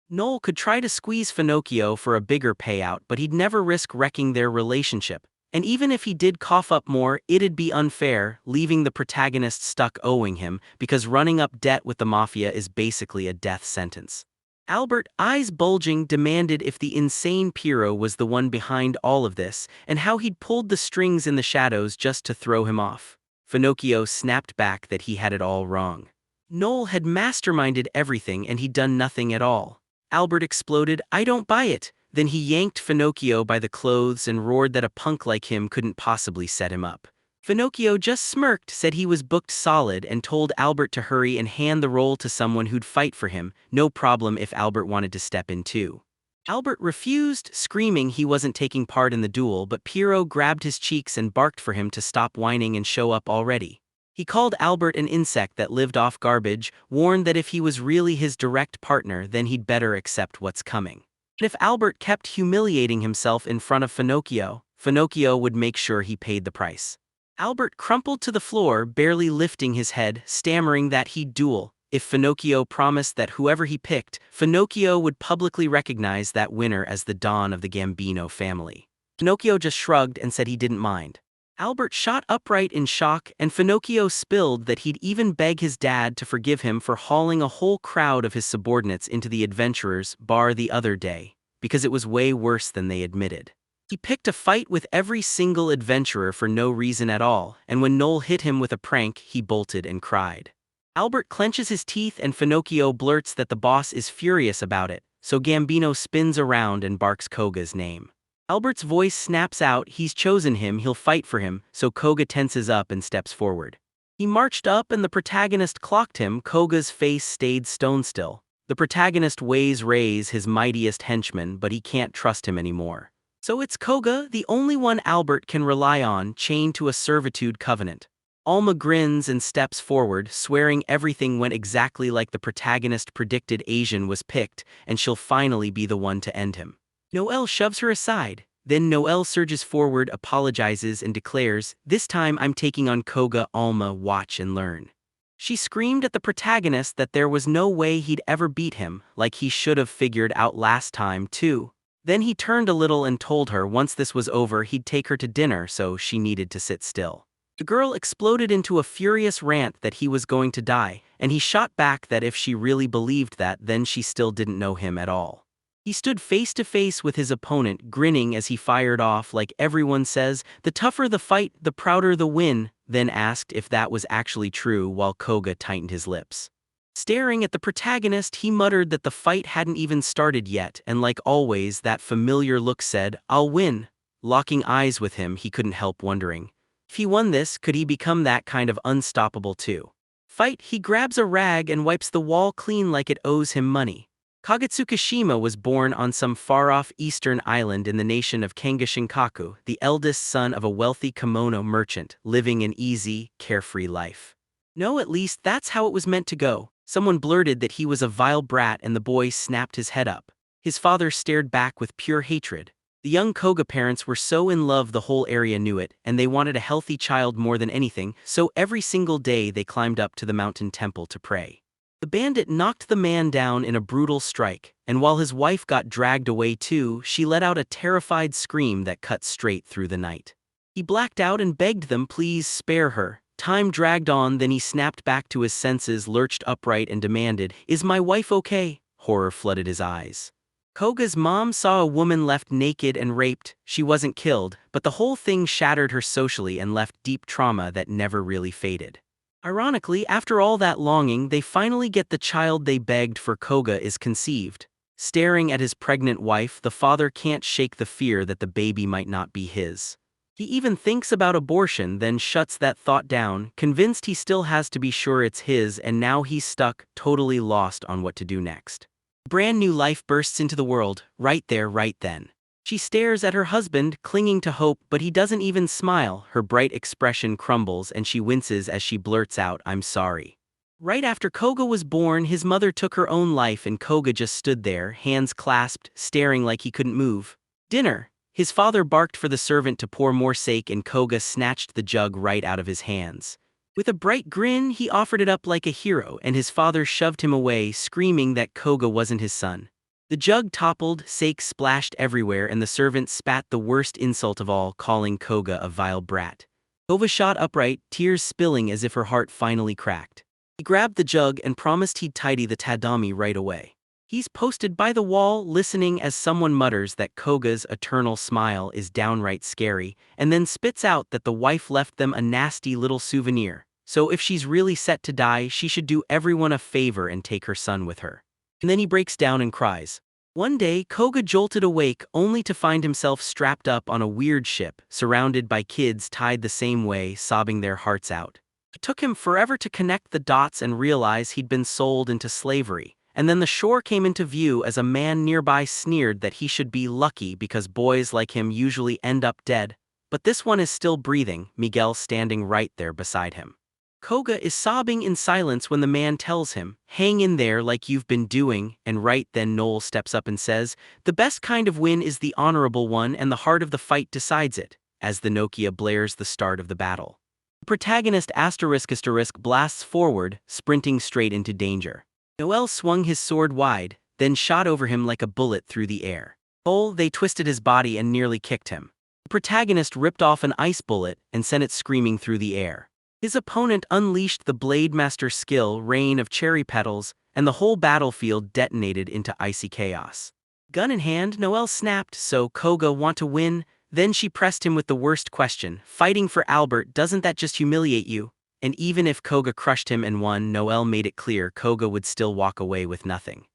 Noel could try to squeeze Finocchio for a bigger payout, but he'd never risk wrecking their relationship. And even if he did cough up more, it'd be unfair, leaving the protagonist stuck owing him, because running up debt with the mafia is basically a death sentence. Albert, eyes bulging, demanded if the insane Piero was the one behind all of this, and how he'd pulled the strings in the shadows just to throw him off. Finocchio snapped back that he had it all wrong. Noel had masterminded everything and he'd done nothing at all. Albert exploded, "I don't buy it." Then he yanked Finocchio by the clothes and roared that a punk like him couldn't possibly set him up. Finocchio just smirked, said he was booked solid, and told Albert to hurry and hand the role to someone who'd fight for him, no problem if Albert wanted to step in too. Albert refused, screaming he wasn't taking part in the duel, but Piero grabbed his cheeks and barked for him to stop whining and show up already. He called Albert an insect that lived off garbage, warned that if he was really his direct partner, then he'd better accept what's coming. And if Albert kept humiliating himself in front of Finocchio, Finocchio would make sure he paid the price. Albert crumpled to the floor, barely lifting his head, stammering that he'd duel. If Finocchio promised that whoever he picked, Finocchio would publicly recognize that winner as the Don of the Gambino family. Finocchio just shrugged and said he didn't mind. Albert shot upright in shock, and Finocchio spilled that he'd even beg his dad to forgive him for hauling a whole crowd of his subordinates into the adventurers' bar the other day, because it was way worse than they admitted. He picked a fight with every single adventurer for no reason at all, and when Noel hit him with a prank, he bolted and cried. Albert clenches his teeth and Finocchio blurts that the boss is furious about it, so Gambino spins around and barks Koga's name. Albert's voice snaps out, he's chosen him, he'll fight for him, so Koga tenses up and steps forward. He marched up and the protagonist clocked him. Koga's face stayed stone still. The protagonist weighs Reyes, his mightiest henchman, but he can't trust him anymore. So it's Koga, the only one Albert can rely on, chained to a servitude covenant. Alma grins and steps forward, swearing everything went exactly like the protagonist predicted. Asian was picked, and she'll finally be the one to end him. Noelle shoves her aside. Then Noelle surges forward, apologizes, and declares, "This time I'm taking on Koga. Alma, watch and learn." She screamed at the protagonist that there was no way he'd ever beat him, like he should have figured out last time too. Then he turned a little and told her once this was over he'd take her to dinner, so she needed to sit still. The girl exploded into a furious rant that he was going to die, and he shot back that if she really believed that, then she still didn't know him at all. He stood face to face with his opponent, grinning as he fired off like everyone says, "The tougher the fight, the prouder the win," then asked if that was actually true while Koga tightened his lips. Staring at the protagonist, he muttered that the fight hadn't even started yet, and like always, that familiar look said, "I'll win." Locking eyes with him, he couldn't help wondering. If he won this, could he become that kind of unstoppable too? Fight, he grabs a rag and wipes the wall clean like it owes him money. Kagetsukushima was born on some far-off eastern island in the nation of Kangashinkaku, the eldest son of a wealthy kimono merchant, living an easy, carefree life. No, at least that's how it was meant to go. Someone blurted that he was a vile brat and the boy snapped his head up. His father stared back with pure hatred. The young Koga parents were so in love the whole area knew it, and they wanted a healthy child more than anything, so every single day they climbed up to the mountain temple to pray. The bandit knocked the man down in a brutal strike, and while his wife got dragged away too, she let out a terrified scream that cut straight through the night. He blacked out and begged them please spare her. Time dragged on, then he snapped back to his senses, lurched upright and demanded, "Is my wife okay?" Horror flooded his eyes. Koga's mom saw a woman left naked and raped. She wasn't killed, but the whole thing shattered her socially and left deep trauma that never really faded. Ironically, after all that longing, they finally get the child they begged for. Koga is conceived. Staring at his pregnant wife, the father can't shake the fear that the baby might not be his. He even thinks about abortion, then shuts that thought down, convinced he still has to be sure it's his, and now he's stuck, totally lost on what to do next. A brand new life bursts into the world, right there, right then. She stares at her husband, clinging to hope, but he doesn't even smile. Her bright expression crumbles and she winces as she blurts out, "I'm sorry." Right after Koga was born, his mother took her own life and Koga just stood there, hands clasped, staring like he couldn't move. Dinner. His father barked for the servant to pour more sake and Koga snatched the jug right out of his hands. With a bright grin, he offered it up like a hero and his father shoved him away, screaming that Koga wasn't his son. The jug toppled, sake splashed everywhere and the servant spat the worst insult of all, calling Koga a vile brat. Koga shot upright, tears spilling as if her heart finally cracked. He grabbed the jug and promised he'd tidy the tatami right away. He's posted by the wall, listening as someone mutters that Koga's eternal smile is downright scary, and then spits out that the wife left them a nasty little souvenir. So if she's really set to die, she should do everyone a favor and take her son with her. And then he breaks down and cries. One day, Koga jolted awake only to find himself strapped up on a weird ship, surrounded by kids tied the same way, sobbing their hearts out. It took him forever to connect the dots and realize he'd been sold into slavery. And then the shore came into view as a man nearby sneered that he should be lucky because boys like him usually end up dead. But this one is still breathing, Miguel standing right there beside him. Koga is sobbing in silence when the man tells him, "Hang in there like you've been doing," and right then Noel steps up and says, "The best kind of win is the honorable one and the heart of the fight decides it," as the Nokia blares the start of the battle. The protagonist *** blasts forward, sprinting straight into danger. Noel swung his sword wide, then shot over him like a bullet through the air. They twisted his body and nearly kicked him. The protagonist ripped off an ice bullet and sent it screaming through the air. His opponent unleashed the Blade Master skill, Rain of Cherry Petals, and the whole battlefield detonated into icy chaos. Gun in hand, Noel snapped, "So Koga want to win?" Then she pressed him with the worst question, "Fighting for Albert, doesn't that just humiliate you?" And even if Koga crushed him and won, Noel made it clear Koga would still walk away with nothing.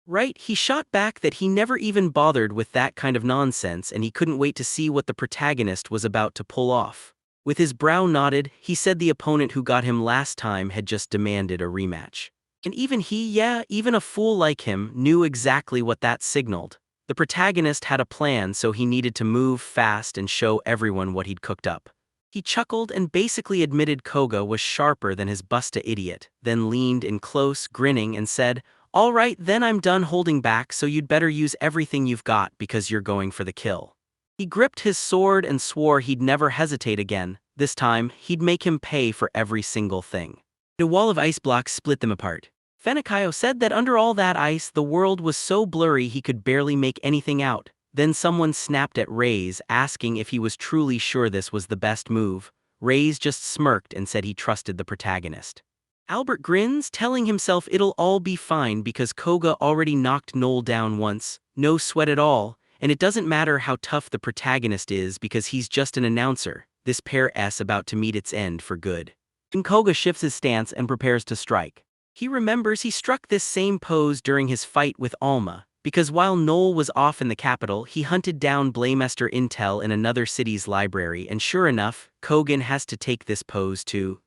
Right, he shot back that he never even bothered with that kind of nonsense and he couldn't wait to see what the protagonist was about to pull off. With his brow knotted, he said the opponent who got him last time had just demanded a rematch. And even even a fool like him, knew exactly what that signaled. The protagonist had a plan, so he needed to move fast and show everyone what he'd cooked up. He chuckled and basically admitted Koga was sharper than his busta idiot, then leaned in close, grinning, and said, "All right, then I'm done holding back, so you'd better use everything you've got because you're going for the kill." He gripped his sword and swore he'd never hesitate again. This time, he'd make him pay for every single thing. A wall of ice blocks split them apart. Fenakayo said that under all that ice, the world was so blurry he could barely make anything out. Then someone snapped at Reyes, asking if he was truly sure this was the best move. Reyes just smirked and said he trusted the protagonist. Albert grins, telling himself it'll all be fine because Koga already knocked Noel down once, no sweat at all, and it doesn't matter how tough the protagonist is because he's just an announcer, this pair's about to meet its end for good. Then Koga shifts his stance and prepares to strike. He remembers he struck this same pose during his fight with Alma, because while Noel was off in the capital, he hunted down Blaemaster Intel in another city's library and sure enough, Kogan has to take this pose too.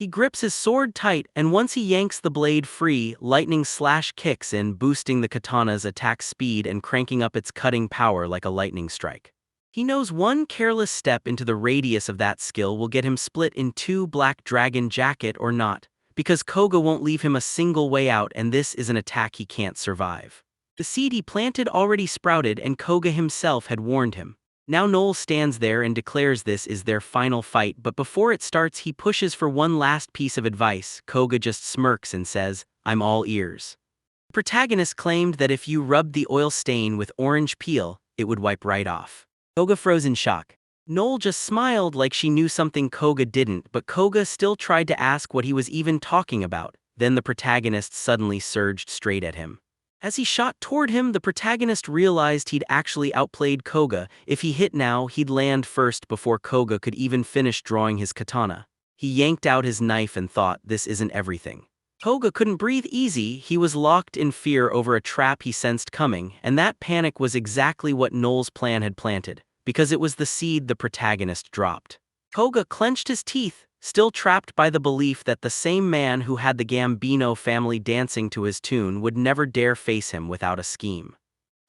He grips his sword tight, and once he yanks the blade free, lightning slash kicks in, boosting the katana's attack speed and cranking up its cutting power like a lightning strike. He knows one careless step into the radius of that skill will get him split in two, black dragon jacket or not, because Koga won't leave him a single way out, and this is an attack he can't survive. The seed he planted already sprouted, and Koga himself had warned him. Now Noel stands there and declares this is their final fight, but before it starts he pushes for one last piece of advice. Koga just smirks and says, "I'm all ears." The protagonist claimed that if you rubbed the oil stain with orange peel, it would wipe right off. Koga froze in shock. Noel just smiled like she knew something Koga didn't, but Koga still tried to ask what he was even talking about. Then the protagonist suddenly surged straight at him. As he shot toward him, the protagonist realized he'd actually outplayed Koga. If he hit now, he'd land first before Koga could even finish drawing his katana. He yanked out his knife and thought, this isn't everything. Koga couldn't breathe easy. He was locked in fear over a trap he sensed coming, and that panic was exactly what Noel's plan had planted, because it was the seed the protagonist dropped. Koga clenched his teeth, still trapped by the belief that the same man who had the Gambino family dancing to his tune would never dare face him without a scheme.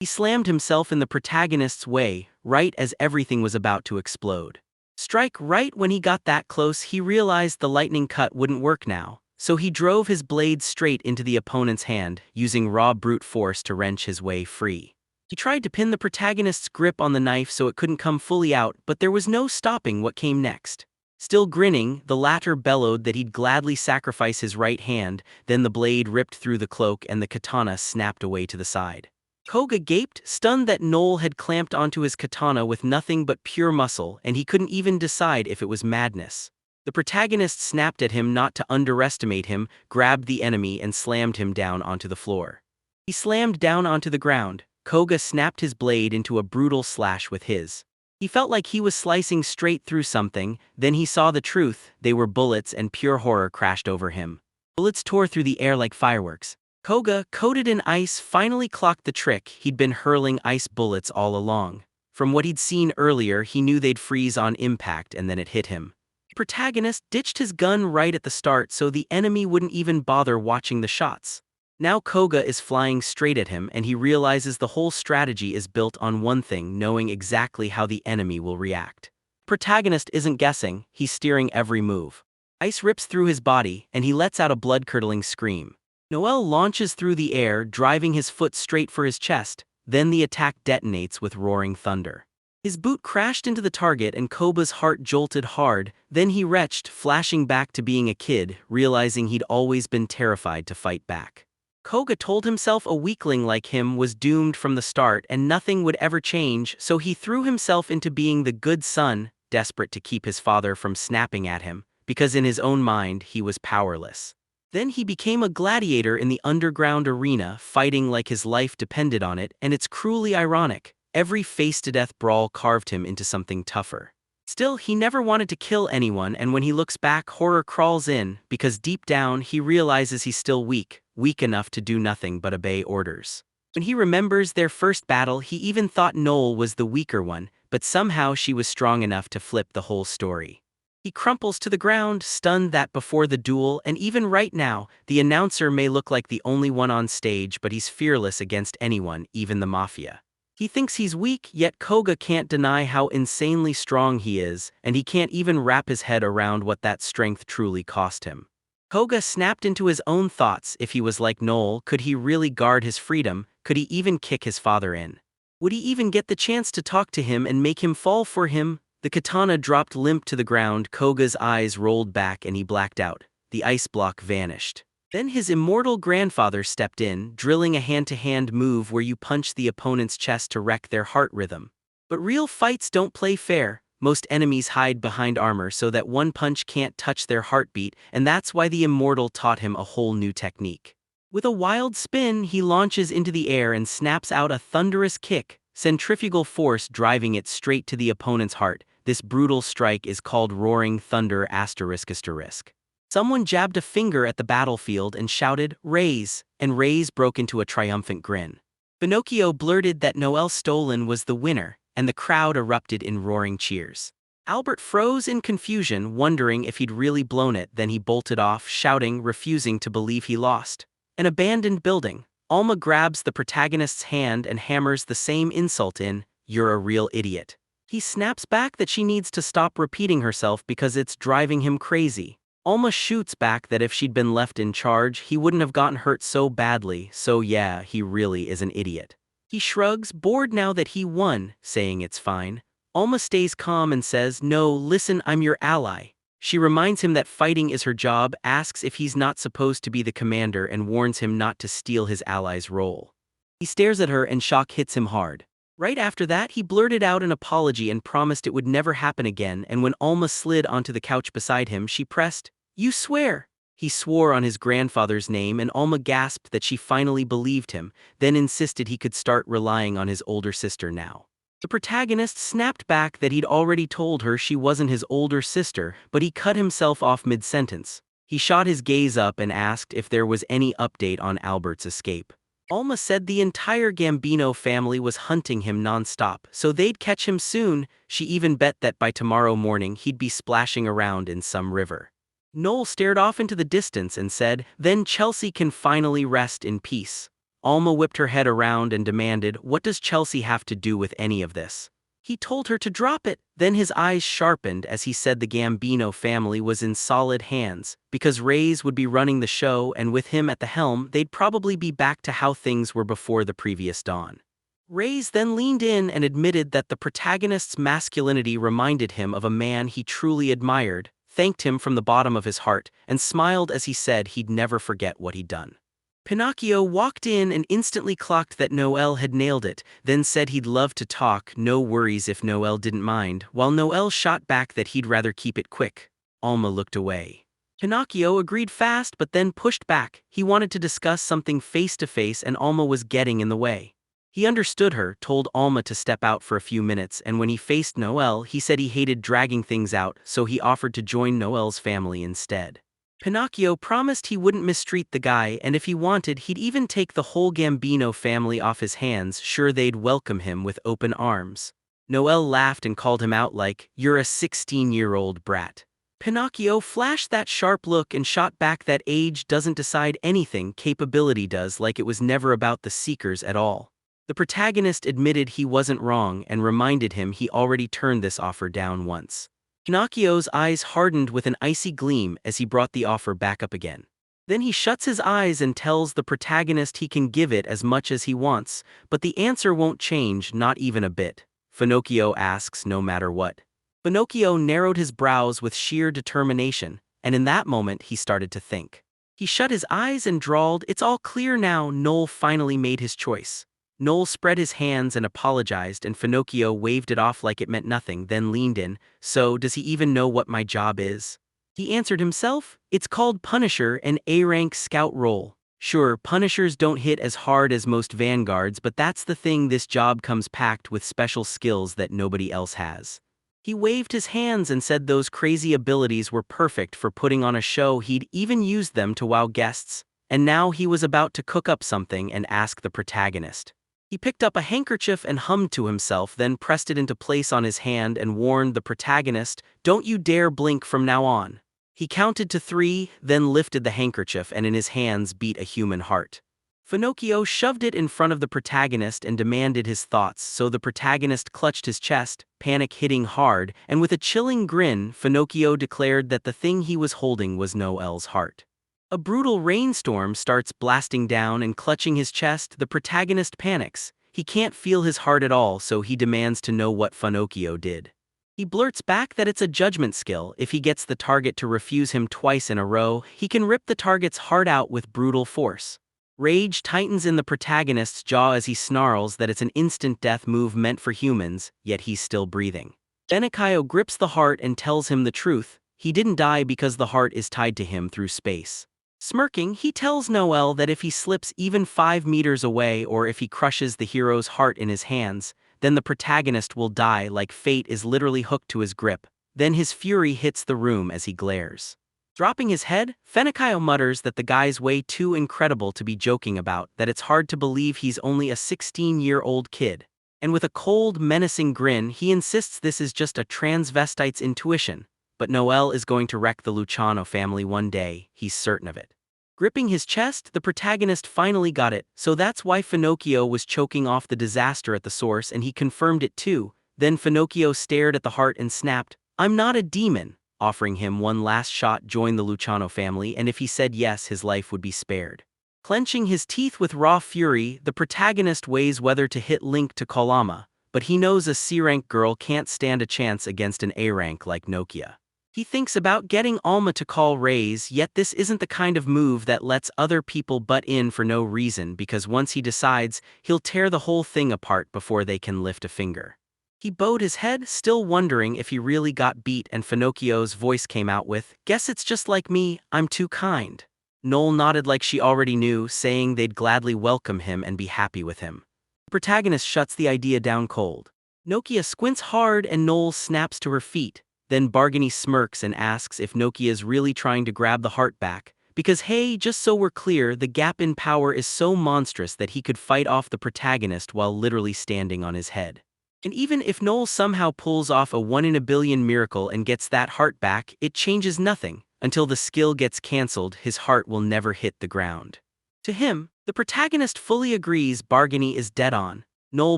He slammed himself in the protagonist's way, right as everything was about to explode. Strike right when he got that close, he realized the lightning cut wouldn't work now. So he drove his blade straight into the opponent's hand, using raw brute force to wrench his way free. He tried to pin the protagonist's grip on the knife so it couldn't come fully out, but there was no stopping what came next. Still grinning, the latter bellowed that he'd gladly sacrifice his right hand, then the blade ripped through the cloak and the katana snapped away to the side. Koga gaped, stunned that Noel had clamped onto his katana with nothing but pure muscle, and he couldn't even decide if it was madness. The protagonist snapped at him not to underestimate him, grabbed the enemy and slammed him down onto the floor. He slammed down onto the ground. Koga snapped his blade into a brutal slash with his. He felt like he was slicing straight through something, then he saw the truth. They were bullets, and pure horror crashed over him. Bullets tore through the air like fireworks. Koga, coated in ice, finally clocked the trick. He'd been hurling ice bullets all along. From what he'd seen earlier, he knew they'd freeze on impact, and then it hit him. The protagonist ditched his gun right at the start so the enemy wouldn't even bother watching the shots. Now Koga is flying straight at him, and he realizes the whole strategy is built on one thing: knowing exactly how the enemy will react. The protagonist isn't guessing, he's steering every move. Ice rips through his body, and he lets out a blood-curdling scream. Noel launches through the air, driving his foot straight for his chest, then the attack detonates with roaring thunder. His boot crashed into the target and Koba's heart jolted hard, then he retched, flashing back to being a kid, realizing he'd always been terrified to fight back. Koga told himself a weakling like him was doomed from the start and nothing would ever change, so he threw himself into being the good son, desperate to keep his father from snapping at him, because in his own mind he was powerless. Then he became a gladiator in the underground arena, fighting like his life depended on it, and it's cruelly ironic. Every face-to-death brawl carved him into something tougher. Still, he never wanted to kill anyone, and when he looks back, horror crawls in, because deep down he realizes he's still weak enough to do nothing but obey orders. When he remembers their first battle, he even thought Noel was the weaker one, but somehow she was strong enough to flip the whole story. He crumples to the ground, stunned that before the duel, and even right now, the announcer may look like the only one on stage, but he's fearless against anyone, even the mafia. He thinks he's weak, yet Koga can't deny how insanely strong he is, and he can't even wrap his head around what that strength truly cost him. Koga snapped into his own thoughts. If he was like Noel, could he really guard his freedom? Could he even kick his father in? Would he even get the chance to talk to him and make him fall for him? The katana dropped limp to the ground, Koga's eyes rolled back and he blacked out. The ice block vanished. Then his immortal grandfather stepped in, drilling a hand-to-hand move where you punch the opponent's chest to wreck their heart rhythm. But real fights don't play fair. Most enemies hide behind armor so that one punch can't touch their heartbeat, and that's why the immortal taught him a whole new technique. With a wild spin, he launches into the air and snaps out a thunderous kick, centrifugal force driving it straight to the opponent's heart. This brutal strike is called Roaring Thunder ****. Someone jabbed a finger at the battlefield and shouted, "Raise," and Raise broke into a triumphant grin. Pinocchio blurted that Noel Stolen was the winner, and the crowd erupted in roaring cheers. Albert froze in confusion, wondering if he'd really blown it. Then he bolted off, shouting, refusing to believe he lost. An abandoned building. Alma grabs the protagonist's hand and hammers the same insult in, "You're a real idiot." He snaps back that she needs to stop repeating herself because it's driving him crazy. Alma shoots back that if she'd been left in charge, he wouldn't have gotten hurt so badly, so yeah, he really is an idiot. He shrugs, bored now that he won, saying it's fine. Alma stays calm and says, "No, listen, I'm your ally." She reminds him that fighting is her job, asks if he's not supposed to be the commander, and warns him not to steal his ally's role. He stares at her and shock hits him hard. Right after that, he blurted out an apology and promised it would never happen again, and when Alma slid onto the couch beside him, she pressed, "You swear?" He swore on his grandfather's name, and Alma gasped that she finally believed him, then insisted he could start relying on his older sister now. The protagonist snapped back that he'd already told her she wasn't his older sister, but he cut himself off mid-sentence. He shot his gaze up and asked if there was any update on Albert's escape. Alma said the entire Gambino family was hunting him non-stop, so they'd catch him soon. She even bet that by tomorrow morning he'd be splashing around in some river. Noel stared off into the distance and said, "Then Chelsea can finally rest in peace." Alma whipped her head around and demanded, "What does Chelsea have to do with any of this?" He told her to drop it. Then his eyes sharpened as he said the Gambino family was in solid hands, because Reyes would be running the show, and with him at the helm, they'd probably be back to how things were before the previous dawn. Reyes then leaned in and admitted that the protagonist's masculinity reminded him of a man he truly admired, thanked him from the bottom of his heart, and smiled as he said he'd never forget what he'd done. Pinocchio walked in and instantly clocked that Noel had nailed it, then said he'd love to talk, no worries if Noel didn't mind, while Noel shot back that he'd rather keep it quick. Alma looked away. Pinocchio agreed fast but then pushed back. He wanted to discuss something face to face and Alma was getting in the way. He understood her, told Alma to step out for a few minutes, and when he faced Noel, he said he hated dragging things out, so he offered to join Noel's family instead. Pinocchio promised he wouldn't mistreat the guy, and if he wanted, he'd even take the whole Gambino family off his hands, sure they'd welcome him with open arms. Noel laughed and called him out like, "You're a 16-year-old brat." Pinocchio flashed that sharp look and shot back that age doesn't decide anything, capability does, like it was never about the Seekers at all. The protagonist admitted he wasn't wrong and reminded him he already turned this offer down once. Pinocchio's eyes hardened with an icy gleam as he brought the offer back up again. Then he shuts his eyes and tells the protagonist he can give it as much as he wants, but the answer won't change, not even a bit. Pinocchio asks no matter what. Pinocchio narrowed his brows with sheer determination, and in that moment he started to think. He shut his eyes and drawled, "It's all clear now." Noel finally made his choice. Noel spread his hands and apologized, and Pinocchio waved it off like it meant nothing, then leaned in. "So, does he even know what my job is?" He answered himself, "It's called Punisher, an A-rank scout role. Sure, Punishers don't hit as hard as most vanguards, but that's the thing, this job comes packed with special skills that nobody else has." He waved his hands and said those crazy abilities were perfect for putting on a show. He'd even used them to wow guests, and now he was about to cook up something and ask the protagonist. He picked up a handkerchief and hummed to himself, then pressed it into place on his hand and warned the protagonist, "Don't you dare blink from now on." He counted to 3, then lifted the handkerchief and in his hands beat a human heart. Pinocchio shoved it in front of the protagonist and demanded his thoughts, so the protagonist clutched his chest, panic hitting hard, and with a chilling grin, Pinocchio declared that the thing he was holding was Noel's heart. A brutal rainstorm starts blasting down, and clutching his chest, the protagonist panics. He can't feel his heart at all, so he demands to know what Pinocchio did. He blurts back that it's a judgment skill. If he gets the target to refuse him twice in a row, he can rip the target's heart out with brutal force. Rage tightens in the protagonist's jaw as he snarls that it's an instant death move meant for humans, yet he's still breathing. Pinocchio grips the heart and tells him the truth. He didn't die because the heart is tied to him through space. Smirking, he tells Noel that if he slips even 5 meters away or if he crushes the hero's heart in his hands, then the protagonist will die, like fate is literally hooked to his grip. Then his fury hits the room as he glares. Dropping his head, Pinocchio mutters that the guy's way too incredible to be joking about, that it's hard to believe he's only a 16-year-old kid. And with a cold, menacing grin, he insists this is just a transvestite's intuition, but Noel is going to wreck the Luciano family one day, he's certain of it. Gripping his chest, the protagonist finally got it, so that's why Finocchio was choking off the disaster at the source, and he confirmed it too. Then Finocchio stared at the heart and snapped, "I'm not a demon," offering him one last shot join the Luciano family, and if he said yes, his life would be spared. Clenching his teeth with raw fury, the protagonist weighs whether to hit Link to call Alma, but he knows a C-rank girl can't stand a chance against an A-rank like Nokia. He thinks about getting Alma to call Ray's, yet this isn't the kind of move that lets other people butt in for no reason, because once he decides, he'll tear the whole thing apart before they can lift a finger. He bowed his head, still wondering if he really got beat, and Finocchio's voice came out with, "Guess it's just like me, I'm too kind." Noel nodded like she already knew, saying they'd gladly welcome him and be happy with him. The protagonist shuts the idea down cold. Nokia squints hard and Noel snaps to her feet. Then Bargany smirks and asks if Nokia's really trying to grab the heart back, because hey, just so we're clear, the gap in power is so monstrous that he could fight off the protagonist while literally standing on his head. And even if Noel somehow pulls off a 1 in a billion miracle and gets that heart back, it changes nothing. Until the skill gets cancelled, his heart will never hit the ground. To him, the protagonist fully agrees Bargany is dead on. Noel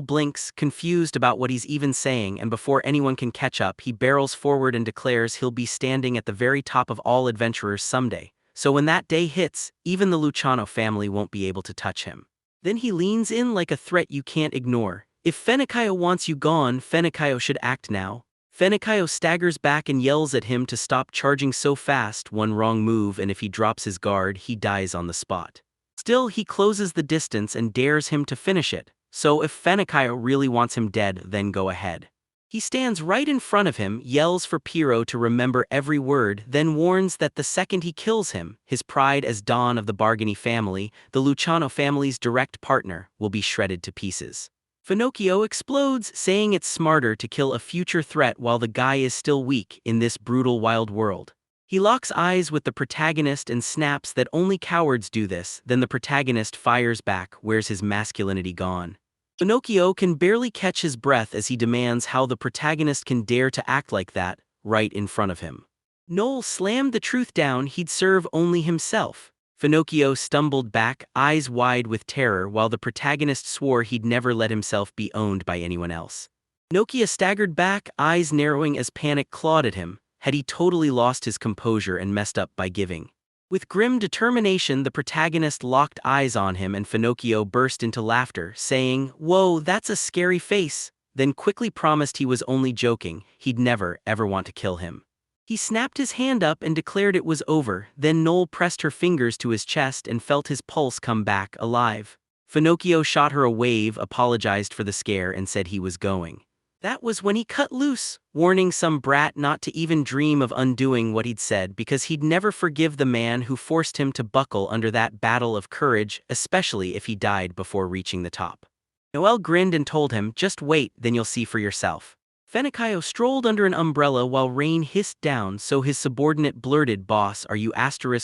blinks, confused about what he's even saying, and before anyone can catch up, he barrels forward and declares he'll be standing at the very top of all adventurers someday. So when that day hits, even the Luciano family won't be able to touch him. Then he leans in like a threat you can't ignore. If Finocchio wants you gone, Finocchio should act now. Finocchio staggers back and yells at him to stop charging so fast, one wrong move and if he drops his guard, he dies on the spot. Still, he closes the distance and dares him to finish it, so if Finocchio really wants him dead, then go ahead. He stands right in front of him, yells for Piero to remember every word, then warns that the second he kills him, his pride as Don of the Bargany family, the Luciano family's direct partner, will be shredded to pieces. Finocchio explodes, saying it's smarter to kill a future threat while the guy is still weak in this brutal wild world. He locks eyes with the protagonist and snaps that only cowards do this, then the protagonist fires back, where's his masculinity gone? Finocchio can barely catch his breath as he demands how the protagonist can dare to act like that, right in front of him. Noel slammed the truth down he'd serve only himself. Finocchio stumbled back, eyes wide with terror, while the protagonist swore he'd never let himself be owned by anyone else. Nokia staggered back, eyes narrowing as panic clawed at him. Had he totally lost his composure and messed up by giving? With grim determination, the protagonist locked eyes on him and Finocchio burst into laughter, saying, "Whoa, that's a scary face," then quickly promised he was only joking, he'd never, ever want to kill him. He snapped his hand up and declared it was over, then Noel pressed her fingers to his chest and felt his pulse come back, alive. Finocchio shot her a wave, apologized for the scare and said he was going. That was when he cut loose, warning some brat not to even dream of undoing what he'd said because he'd never forgive the man who forced him to buckle under that battle of courage, especially if he died before reaching the top. Noel grinned and told him, "Just wait, then you'll see for yourself." Finocchio strolled under an umbrella while rain hissed down, so his subordinate blurted, "Boss, are you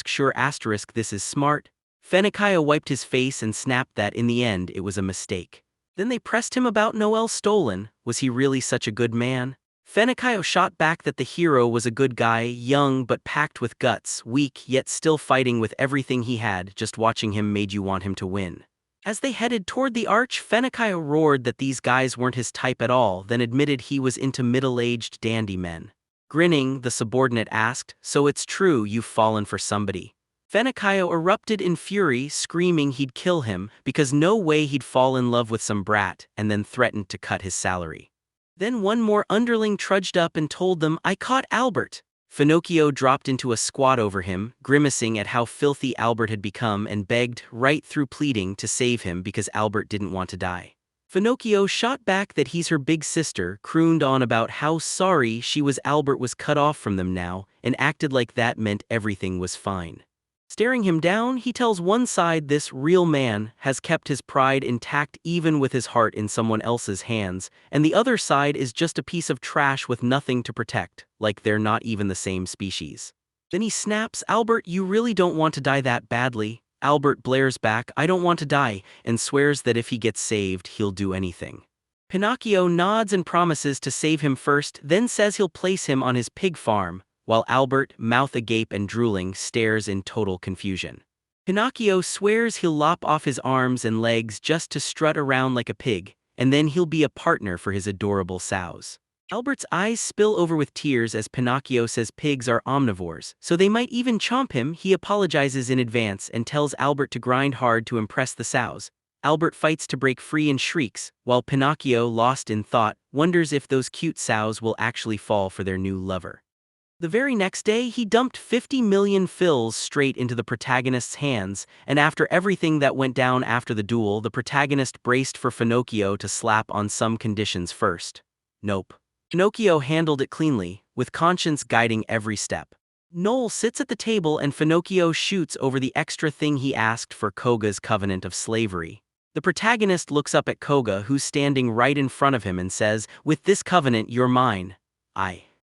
sure this is smart?" Finocchio wiped his face and snapped that in the end it was a mistake. Then they pressed him about Noel stolen. Was he really such a good man? Finocchio shot back that the hero was a good guy, young but packed with guts, weak yet still fighting with everything he had. Just watching him made you want him to win. As they headed toward the arch, Finocchio roared that these guys weren't his type at all, then admitted he was into middle-aged dandy men. Grinning, the subordinate asked, "So it's true you've fallen for somebody?" Finocchio erupted in fury, screaming he'd kill him, because no way he'd fall in love with some brat, and then threatened to cut his salary. Then one more underling trudged up and told them, "I caught Albert." Finocchio dropped into a squat over him, grimacing at how filthy Albert had become and begged, right through pleading, to save him because Albert didn't want to die. Finocchio shot back that he's her big sister, crooned on about how sorry she was Albert was cut off from them now, and acted like that meant everything was fine. Staring him down, he tells one side this real man has kept his pride intact even with his heart in someone else's hands, and the other side is just a piece of trash with nothing to protect, like they're not even the same species. Then he snaps, "Albert, you really don't want to die that badly." Albert blares back, "I don't want to die," and swears that if he gets saved, he'll do anything. Pinocchio nods and promises to save him first, then says he'll place him on his pig farm, while Albert, mouth agape and drooling, stares in total confusion. Pinocchio swears he'll lop off his arms and legs just to strut around like a pig, and then he'll be a partner for his adorable sows. Albert's eyes spill over with tears as Pinocchio says pigs are omnivores, so they might even chomp him. He apologizes in advance and tells Albert to grind hard to impress the sows. Albert fights to break free and shrieks, while Pinocchio, lost in thought, wonders if those cute sows will actually fall for their new lover. The very next day, he dumped 50 million fills straight into the protagonist's hands, and after everything that went down after the duel, the protagonist braced for Pinocchio to slap on some conditions first. Nope. Pinocchio handled it cleanly, with conscience guiding every step. Noel sits at the table and Pinocchio shoots over the extra thing he asked for: Koga's covenant of slavery. The protagonist looks up at Koga, who's standing right in front of him, and says, "With this covenant, you're mine."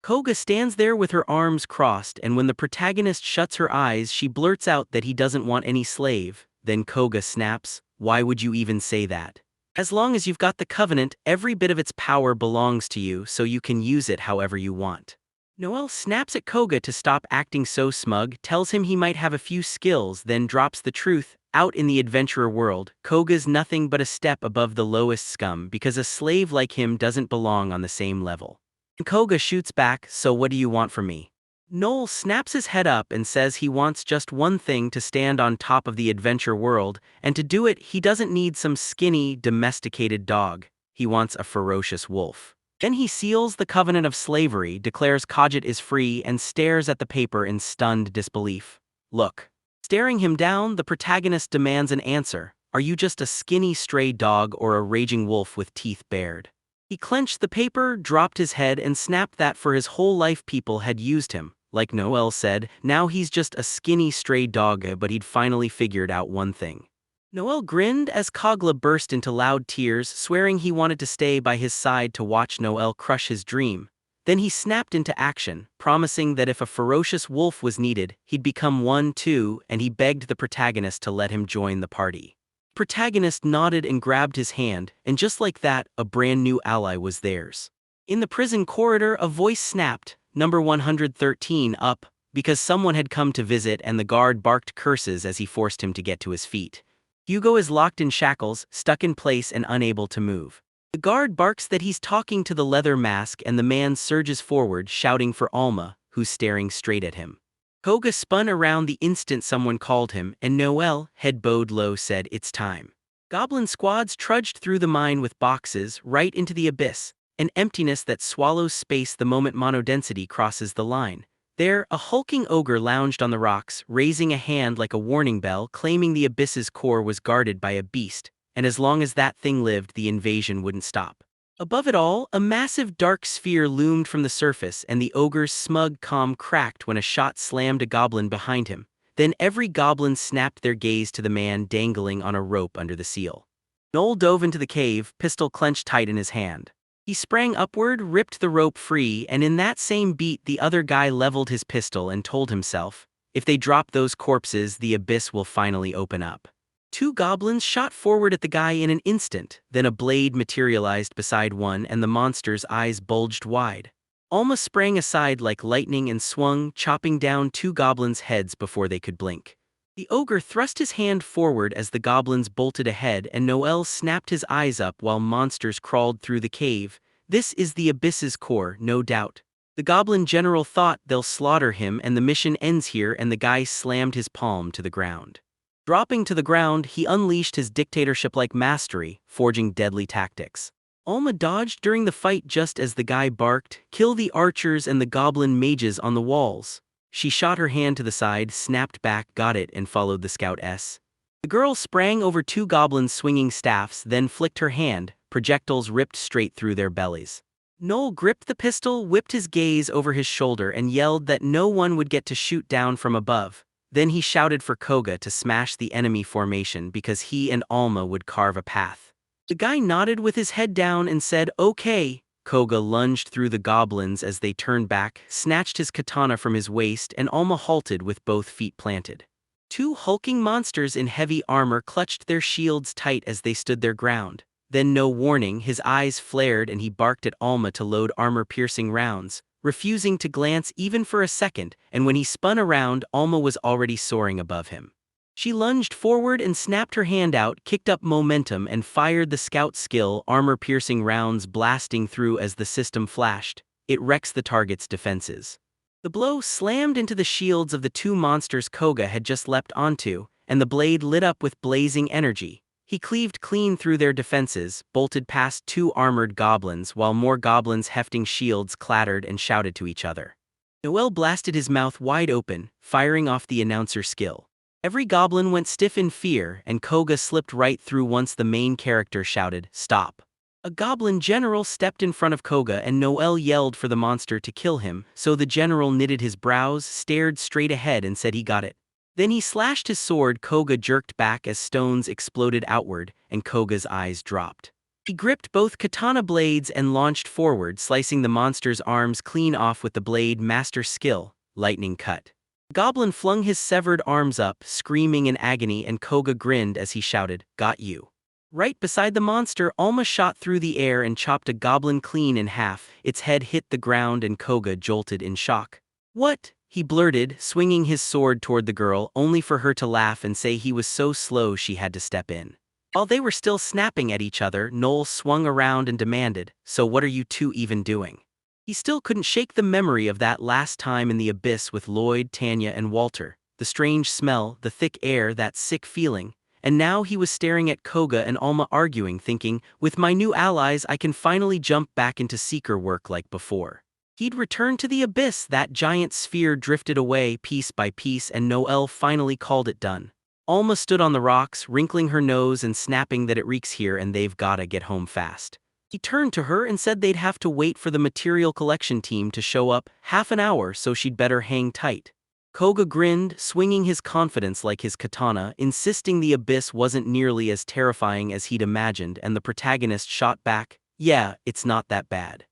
Koga stands there with her arms crossed, and when the protagonist shuts her eyes, she blurts out that he doesn't want any slave. Then Koga snaps, "Why would you even say that? As long as you've got the covenant, every bit of its power belongs to you, so you can use it however you want." Noel snaps at Koga to stop acting so smug, tells him he might have a few skills, then drops the truth. Out in the adventurer world, Koga's nothing but a step above the lowest scum because a slave like him doesn't belong on the same level. Koga shoots back, "So what do you want from me?" Noel snaps his head up and says he wants just one thing: to stand on top of the adventure world, and to do it, he doesn't need some skinny, domesticated dog. He wants a ferocious wolf. Then he seals the covenant of slavery, declares Kajit is free, and stares at the paper in stunned disbelief. "Look." Staring him down, the protagonist demands an answer. "Are you just a skinny stray dog or a raging wolf with teeth bared?" He clenched the paper, dropped his head, and snapped that for his whole life people had used him. Like Noel said, now he's just a skinny stray dog, but he'd finally figured out one thing. Noel grinned as Kogla burst into loud tears, swearing he wanted to stay by his side to watch Noel crush his dream. Then he snapped into action, promising that if a ferocious wolf was needed, he'd become one too, and he begged the protagonist to let him join the party. The protagonist nodded and grabbed his hand, and just like that, a brand new ally was theirs. In the prison corridor, a voice snapped, "Number 113 up," because someone had come to visit, and the guard barked curses as he forced him to get to his feet. Hugo is locked in shackles, stuck in place and unable to move. The guard barks that he's talking to the leather mask, and the man surges forward, shouting for Alma, who's staring straight at him. Koga spun around the instant someone called him, and Noel, head bowed low, said, "It's time." Goblin squads trudged through the mine with boxes, right into the abyss, an emptiness that swallows space the moment monodensity crosses the line. There, a hulking ogre lounged on the rocks, raising a hand like a warning bell, claiming the abyss's core was guarded by a beast, and as long as that thing lived, the invasion wouldn't stop. Above it all, a massive dark sphere loomed from the surface, and the ogre's smug calm cracked when a shot slammed a goblin behind him. Then every goblin snapped their gaze to the man dangling on a rope under the seal. Noel dove into the cave, pistol clenched tight in his hand. He sprang upward, ripped the rope free, and in that same beat the other guy leveled his pistol and told himself, "If they drop those corpses, the abyss will finally open up." Two goblins shot forward at the guy in an instant, then a blade materialized beside one and the monster's eyes bulged wide. Alma sprang aside like lightning and swung, chopping down two goblins' heads before they could blink. The ogre thrust his hand forward as the goblins bolted ahead, and Noel snapped his eyes up while monsters crawled through the cave. This is the abyss's core, no doubt. The goblin general thought they'll slaughter him and the mission ends here, and the guy slammed his palm to the ground. Dropping to the ground, he unleashed his dictatorship-like mastery, forging deadly tactics. Alma dodged during the fight just as the guy barked, "Kill the archers and the goblin mages on the walls." She shot her hand to the side, snapped back, got it, and followed the scout S. The girl sprang over two goblins swinging staffs, then flicked her hand, projectiles ripped straight through their bellies. Noel gripped the pistol, whipped his gaze over his shoulder, and yelled that no one would get to shoot down from above. Then he shouted for Koga to smash the enemy formation because he and Alma would carve a path. The guy nodded with his head down and said, "Okay." Koga lunged through the goblins as they turned back, snatched his katana from his waist, and Alma halted with both feet planted. Two hulking monsters in heavy armor clutched their shields tight as they stood their ground. Then no warning, his eyes flared and he barked at Alma to load armor-piercing rounds, refusing to glance even for a second, and when he spun around, Alma was already soaring above him. She lunged forward and snapped her hand out, kicked up momentum, and fired the scout skill, armor-piercing rounds blasting through as the system flashed. It wrecks the target's defenses. The blow slammed into the shields of the two monsters Koga had just leapt onto, and the blade lit up with blazing energy. He cleaved clean through their defenses, bolted past two armored goblins while more goblins hefting shields clattered and shouted to each other. Noel blasted his mouth wide open, firing off the announcer skill. Every goblin went stiff in fear, and Koga slipped right through once the main character shouted, "Stop." A goblin general stepped in front of Koga and Noel yelled for the monster to kill him, so the general knitted his brows, stared straight ahead and said he got it. Then he slashed his sword. Koga jerked back as stones exploded outward, and Koga's eyes dropped. He gripped both katana blades and launched forward, slicing the monster's arms clean off with the blade master skill, lightning cut. The goblin flung his severed arms up, screaming in agony, and Koga grinned as he shouted, "Got you." Right beside the monster, Alma shot through the air and chopped a goblin clean in half. Its head hit the ground and Koga jolted in shock. "What?" he blurted, swinging his sword toward the girl, only for her to laugh and say he was so slow she had to step in. While they were still snapping at each other, Noel swung around and demanded, "So what are you two even doing?" He still couldn't shake the memory of that last time in the abyss with Lloyd, Tanya, and Walter, the strange smell, the thick air, that sick feeling, and now he was staring at Koga and Alma arguing, thinking, with my new allies I can finally jump back into seeker work like before. He'd returned to the abyss. That giant sphere drifted away piece by piece and Noel finally called it done. Alma stood on the rocks, wrinkling her nose and snapping that it reeks here and they've gotta get home fast. He turned to her and said they'd have to wait for the material collection team to show up, half an hour, so she'd better hang tight. Koga grinned, swinging his confidence like his katana, insisting the abyss wasn't nearly as terrifying as he'd imagined, and the protagonist shot back, "Yeah, it's not that bad."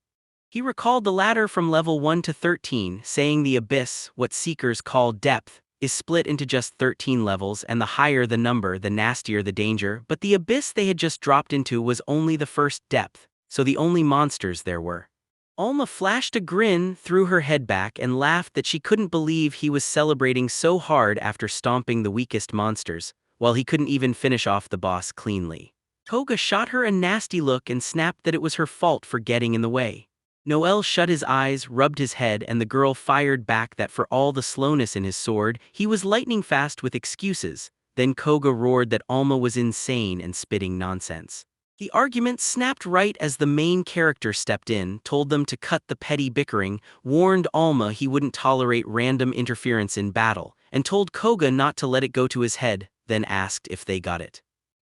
He recalled the ladder from level 1 to 13, saying the abyss, what seekers call depth, is split into just 13 levels, and the higher the number, the nastier the danger, but the abyss they had just dropped into was only the first depth, so the only monsters there were. Alma flashed a grin, threw her head back, and laughed that she couldn't believe he was celebrating so hard after stomping the weakest monsters, while he couldn't even finish off the boss cleanly. Koga shot her a nasty look and snapped that it was her fault for getting in the way. Noel shut his eyes, rubbed his head, and the girl fired back that for all the slowness in his sword, he was lightning fast with excuses. Then Koga roared that Alma was insane and spitting nonsense. The argument snapped right as the main character stepped in, told them to cut the petty bickering, warned Alma he wouldn't tolerate random interference in battle, and told Koga not to let it go to his head, then asked if they got it.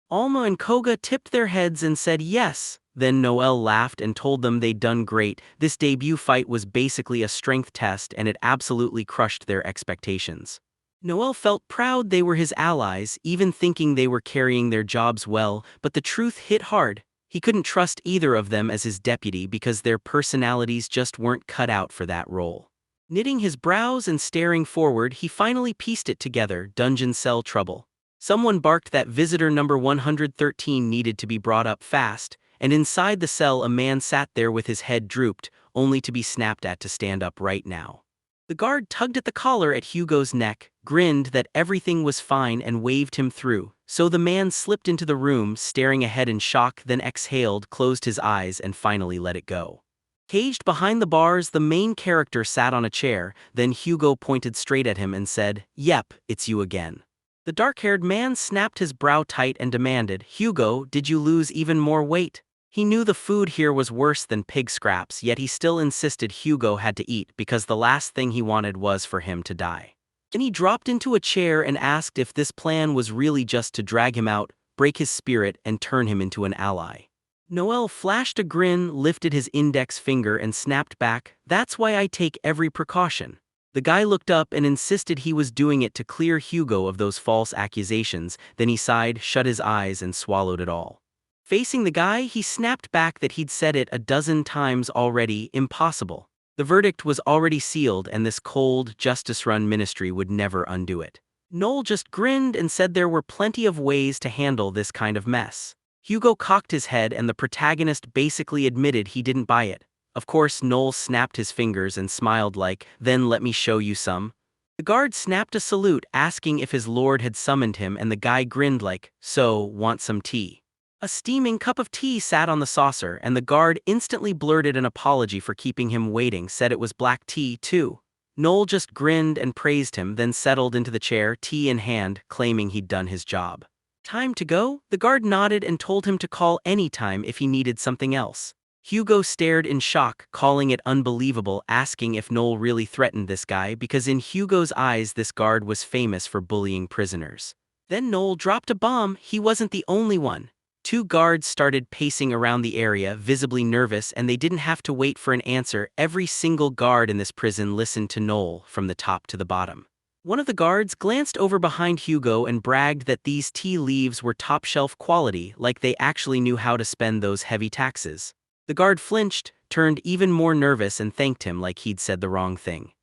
Alma and Koga tipped their heads and said yes. Then Noel laughed and told them they'd done great. This debut fight was basically a strength test and it absolutely crushed their expectations. Noel felt proud they were his allies, even thinking they were carrying their jobs well, but the truth hit hard. He couldn't trust either of them as his deputy because their personalities just weren't cut out for that role. Knitting his brows and staring forward, he finally pieced it together: dungeon cell trouble. Someone barked that visitor number 113 needed to be brought up fast, and inside the cell a man sat there with his head drooped, only to be snapped at to stand up right now. The guard tugged at the collar at Hugo's neck, grinned that everything was fine and waved him through, so the man slipped into the room, staring ahead in shock, then exhaled, closed his eyes, and finally let it go. Caged behind the bars, the main character sat on a chair, then Hugo pointed straight at him and said, "Yep, it's you again." The dark-haired man snapped his brow tight and demanded, "Hugo, did you lose even more weight?" He knew the food here was worse than pig scraps, yet he still insisted Hugo had to eat because the last thing he wanted was for him to die. Then he dropped into a chair and asked if this plan was really just to drag him out, break his spirit, and turn him into an ally. Noel flashed a grin, lifted his index finger and snapped back, "That's why I take every precaution." The guy looked up and insisted he was doing it to clear Hugo of those false accusations, then he sighed, shut his eyes, and swallowed it all. Facing the guy, he snapped back that he'd said it a dozen times already: impossible. The verdict was already sealed and this cold, justice-run ministry would never undo it. Noel just grinned and said there were plenty of ways to handle this kind of mess. Hugo cocked his head and the protagonist basically admitted he didn't buy it. Of course, Noel snapped his fingers and smiled like, "Then let me show you some." The guard snapped a salute asking if his lord had summoned him and the guy grinned like, "So, want some tea?" A steaming cup of tea sat on the saucer and the guard instantly blurted an apology for keeping him waiting, said it was black tea too. Noel just grinned and praised him, then settled into the chair, tea in hand, claiming he'd done his job. "Time to go?" The guard nodded and told him to call anytime if he needed something else. Hugo stared in shock, calling it unbelievable, asking if Noel really threatened this guy because in Hugo's eyes this guard was famous for bullying prisoners. Then Noel dropped a bomb. He wasn't the only one. Two guards started pacing around the area, visibly nervous, and they didn't have to wait for an answer. Every single guard in this prison listened to Noel from the top to the bottom. One of the guards glanced over behind Hugo and bragged that these tea leaves were top-shelf quality, like they actually knew how to spend those heavy taxes. The guard flinched, turned even more nervous and thanked him like he'd said the wrong thing.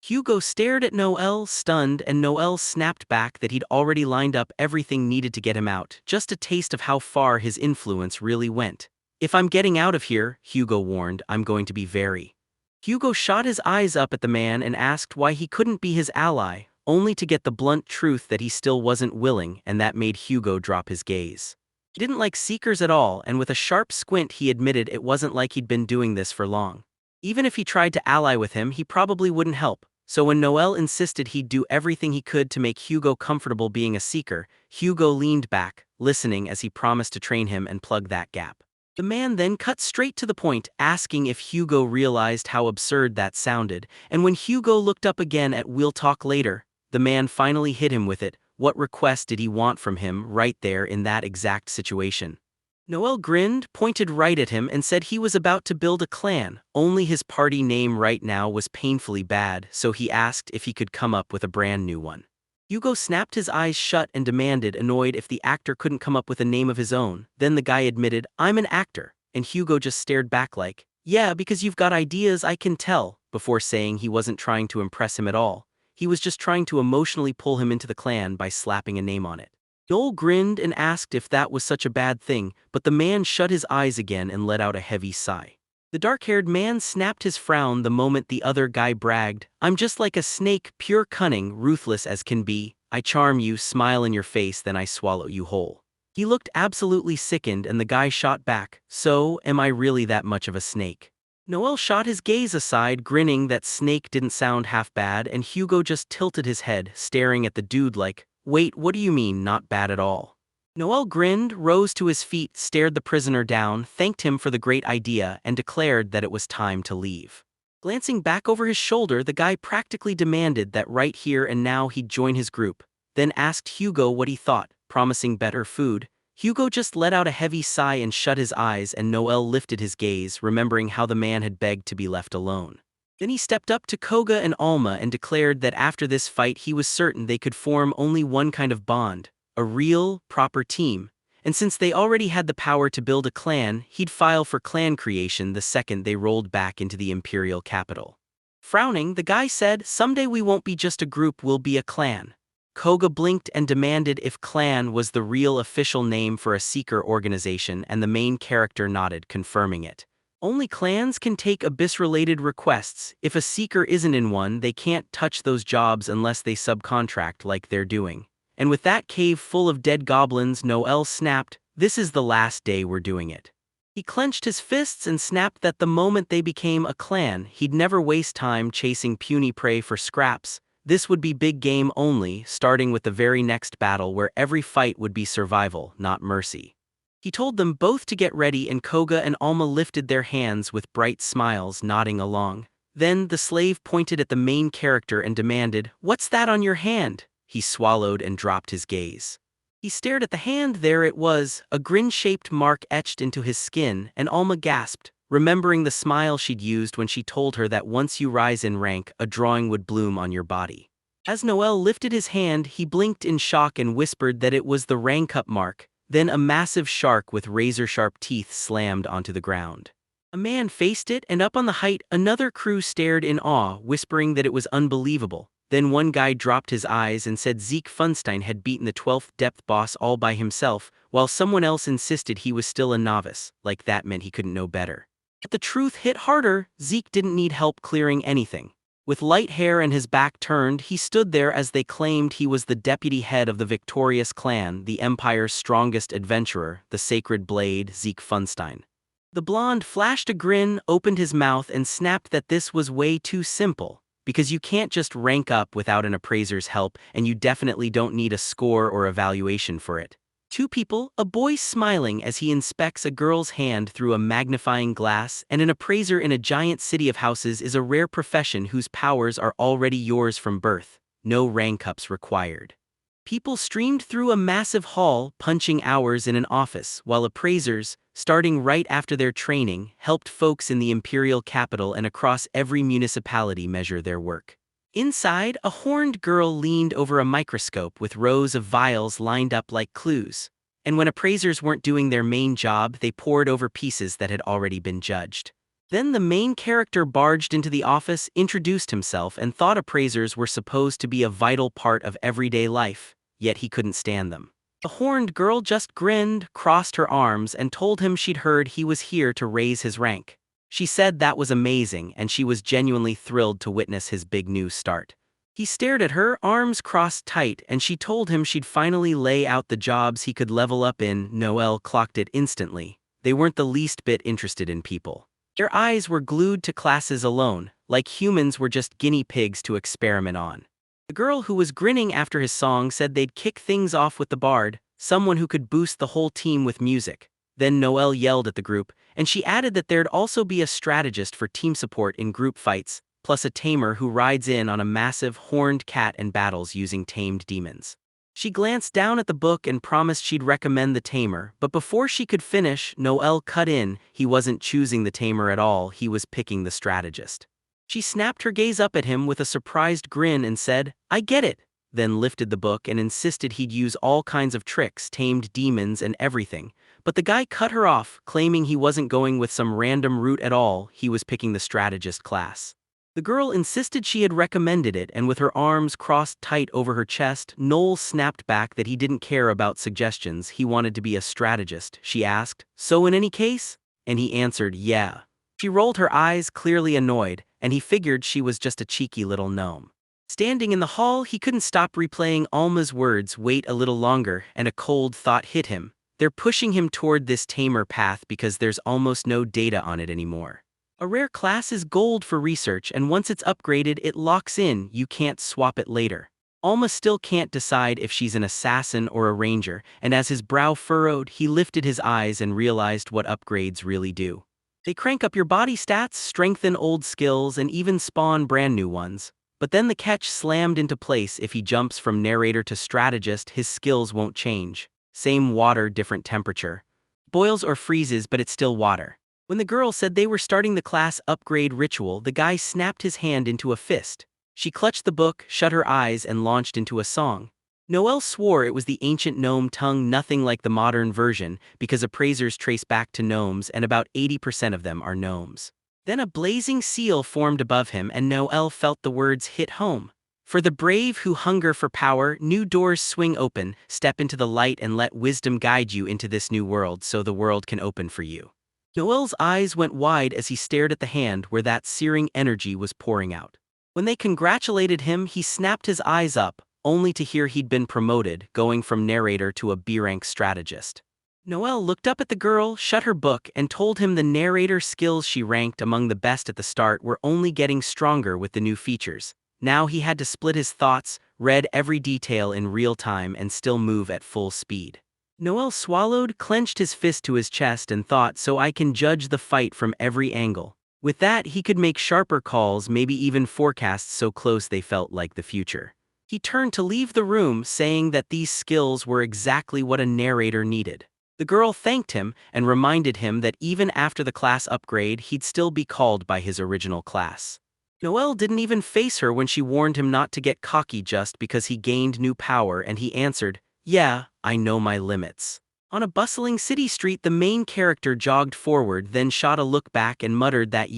Hugo stared at Noel, stunned, and Noel snapped back that he'd already lined up everything needed to get him out, just a taste of how far his influence really went. "If I'm getting out of here," Hugo warned, "I'm going to be very." Hugo shot his eyes up at the man and asked why he couldn't be his ally, only to get the blunt truth that he still wasn't willing, and that made Hugo drop his gaze. He didn't like seekers at all, and with a sharp squint he admitted it wasn't like he'd been doing this for long. Even if he tried to ally with him, he probably wouldn't help. So when Noel insisted he'd do everything he could to make Hugo comfortable being a seeker, Hugo leaned back, listening as he promised to train him and plug that gap. The man then cut straight to the point, asking if Hugo realized how absurd that sounded, and when Hugo looked up again at "We'll talk later," the man finally hit him with it. What request did he want from him right there in that exact situation? Noel grinned, pointed right at him, and said he was about to build a clan, only his party name right now was painfully bad, so he asked if he could come up with a brand new one. Hugo snapped his eyes shut and demanded, annoyed if the actor couldn't come up with a name of his own. Then the guy admitted, "I'm an actor," and Hugo just stared back like, "Yeah, because you've got ideas, I can tell," before saying he wasn't trying to impress him at all. He was just trying to emotionally pull him into the clan by slapping a name on it. Noel grinned and asked if that was such a bad thing, but the man shut his eyes again and let out a heavy sigh. The dark-haired man snapped his frown the moment the other guy bragged, "I'm just like a snake, pure cunning, ruthless as can be. I charm you, smile in your face, then I swallow you whole." He looked absolutely sickened and the guy shot back, "So, am I really that much of a snake?" Noel shot his gaze aside, grinning that snake didn't sound half bad, and Hugo just tilted his head, staring at the dude like, "Wait, what do you mean, not bad at all?" Noel grinned, rose to his feet, stared the prisoner down, thanked him for the great idea, and declared that it was time to leave. Glancing back over his shoulder, the guy practically demanded that right here and now he'd join his group, then asked Hugo what he thought, promising better food. Hugo just let out a heavy sigh and shut his eyes, and Noel lifted his gaze, remembering how the man had begged to be left alone. Then he stepped up to Koga and Alma and declared that after this fight he was certain they could form only one kind of bond, a real, proper team, and since they already had the power to build a clan, he'd file for clan creation the second they rolled back into the imperial capital. Frowning, the guy said, "Someday we won't be just a group, we'll be a clan." Koga blinked and demanded if clan was the real official name for a seeker organization, and the main character nodded, confirming it. Only clans can take abyss-related requests. If a seeker isn't in one, they can't touch those jobs unless they subcontract like they're doing. And with that cave full of dead goblins, Noel snapped, "This is the last day we're doing it." He clenched his fists and snapped that the moment they became a clan, he'd never waste time chasing puny prey for scraps. This would be big game only, starting with the very next battle where every fight would be survival, not mercy. He told them both to get ready, and Koga and Alma lifted their hands with bright smiles, nodding along. Then the slave pointed at the main character and demanded, "What's that on your hand?" He swallowed and dropped his gaze. He stared at the hand. There it was, a grin-shaped mark etched into his skin, and Alma gasped, remembering the smile she'd used when she told her that once you rise in rank, a drawing would bloom on your body. As Noel lifted his hand, he blinked in shock and whispered that it was the rank up mark. Then a massive shark with razor-sharp teeth slammed onto the ground. A man faced it, and up on the height, another crew stared in awe, whispering that it was unbelievable. Then one guy dropped his eyes and said Zeke Funstein had beaten the 12th depth boss all by himself, while someone else insisted he was still a novice, like that meant he couldn't know better. But the truth hit harder. Zeke didn't need help clearing anything. With light hair and his back turned, he stood there as they claimed he was the deputy head of the victorious clan, the Empire's strongest adventurer, the Sacred Blade, Zeke Funstein. The blonde flashed a grin, opened his mouth and snapped that this was way too simple, because you can't just rank up without an appraiser's help, and you definitely don't need a score or evaluation for it. Two people, a boy smiling as he inspects a girl's hand through a magnifying glass, and an appraiser in a giant city of houses is a rare profession whose powers are already yours from birth. No rank-ups required. People streamed through a massive hall, punching hours in an office, while appraisers, starting right after their training, helped folks in the imperial capital and across every municipality measure their work. Inside, a horned girl leaned over a microscope with rows of vials lined up like clues. And when appraisers weren't doing their main job, they pored over pieces that had already been judged. Then the main character barged into the office, introduced himself, and thought appraisers were supposed to be a vital part of everyday life, yet he couldn't stand them. The horned girl just grinned, crossed her arms, and told him she'd heard he was here to raise his rank. She said that was amazing, and she was genuinely thrilled to witness his big new start. He stared at her, arms crossed tight, and she told him she'd finally lay out the jobs he could level up in. Noel clocked it instantly. They weren't the least bit interested in people. Their eyes were glued to classes alone, like humans were just guinea pigs to experiment on. The girl who was grinning after his song said they'd kick things off with the bard, someone who could boost the whole team with music. Then Noel yelled at the group, and she added that there'd also be a strategist for team support in group fights, plus a tamer who rides in on a massive horned cat and battles using tamed demons. She glanced down at the book and promised she'd recommend the tamer, but before she could finish, Noel cut in. He wasn't choosing the tamer at all, he was picking the strategist. She snapped her gaze up at him with a surprised grin and said, "I get it," then lifted the book and insisted he'd use all kinds of tricks, tamed demons and everything. But the guy cut her off, claiming he wasn't going with some random route at all, he was picking the strategist class. The girl insisted she had recommended it, and with her arms crossed tight over her chest, Noel snapped back that he didn't care about suggestions, he wanted to be a strategist. She asked, "So in any case?" And he answered, "Yeah." She rolled her eyes, clearly annoyed, and he figured she was just a cheeky little gnome. Standing in the hall, he couldn't stop replaying Alma's words, "Wait a little longer," and a cold thought hit him. They're pushing him toward this tamer path because there's almost no data on it anymore. A rare class is gold for research, and once it's upgraded, it locks in, you can't swap it later. Alma still can't decide if she's an assassin or a ranger, and as his brow furrowed, he lifted his eyes and realized what upgrades really do. They crank up your body stats, strengthen old skills, and even spawn brand new ones. But then the catch slammed into place. If he jumps from narrator to strategist, his skills won't change. Same water, different temperature. Boils or freezes, but it's still water. When the girl said they were starting the class upgrade ritual, the guy snapped his hand into a fist. She clutched the book, shut her eyes, and launched into a song. Noel swore it was the ancient gnome tongue, nothing like the modern version, because appraisers trace back to gnomes and about 80% of them are gnomes. Then a blazing seal formed above him and Noel felt the words hit home. For the brave who hunger for power, new doors swing open, step into the light and let wisdom guide you into this new world so the world can open for you. Noel's eyes went wide as he stared at the hand where that searing energy was pouring out. When they congratulated him, he snapped his eyes up, only to hear he'd been promoted, going from narrator to a B-rank strategist. Noel looked up at the girl, shut her book, and told him the narrator skills she ranked among the best at the start were only getting stronger with the new features. Now he had to split his thoughts, read every detail in real time, and still move at full speed. Noel swallowed, clenched his fist to his chest, and thought, so I can judge the fight from every angle. With that, he could make sharper calls, maybe even forecasts so close they felt like the future. He turned to leave the room, saying that these skills were exactly what a narrator needed. The girl thanked him and reminded him that even after the class upgrade, he'd still be called by his original class. Noel didn't even face her when she warned him not to get cocky just because he gained new power, and he answered, "Yeah, I know my limits." On a bustling city street, the main character jogged forward, then shot a look back and muttered that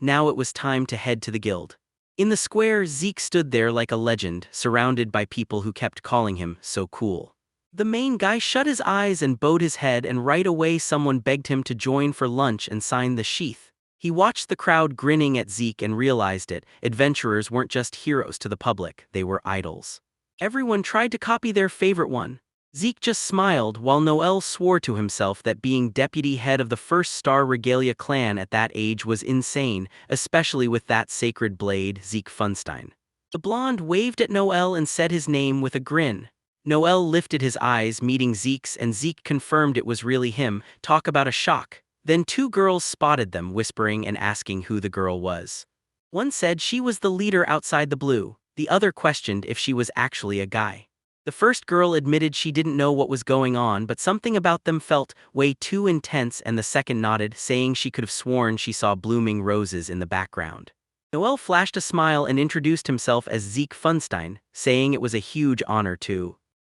now it was time to head to the guild. In the square, Zeke stood there like a legend, surrounded by people who kept calling him so cool. The main guy shut his eyes and bowed his head, and right away someone begged him to join for lunch and sign the sheath. He watched the crowd grinning at Zeke and realized it. Adventurers weren't just heroes to the public, they were idols. Everyone tried to copy their favorite one. Zeke just smiled, while Noel swore to himself that being deputy head of the first Star Regalia clan at that age was insane, especially with that sacred blade, Zeke Funstein. The blonde waved at Noel and said his name with a grin. Noel lifted his eyes, meeting Zeke's, and Zeke confirmed it was really him. Talk about a shock. Then two girls spotted them, whispering and asking who the girl was. One said she was the leader outside the blue. The other questioned if she was actually a guy. The first girl admitted she didn't know what was going on, but something about them felt way too intense, and the second nodded, saying she could have sworn she saw blooming roses in the background. Noel flashed a smile and introduced himself as Zeke Funstein, saying it was a huge honor too.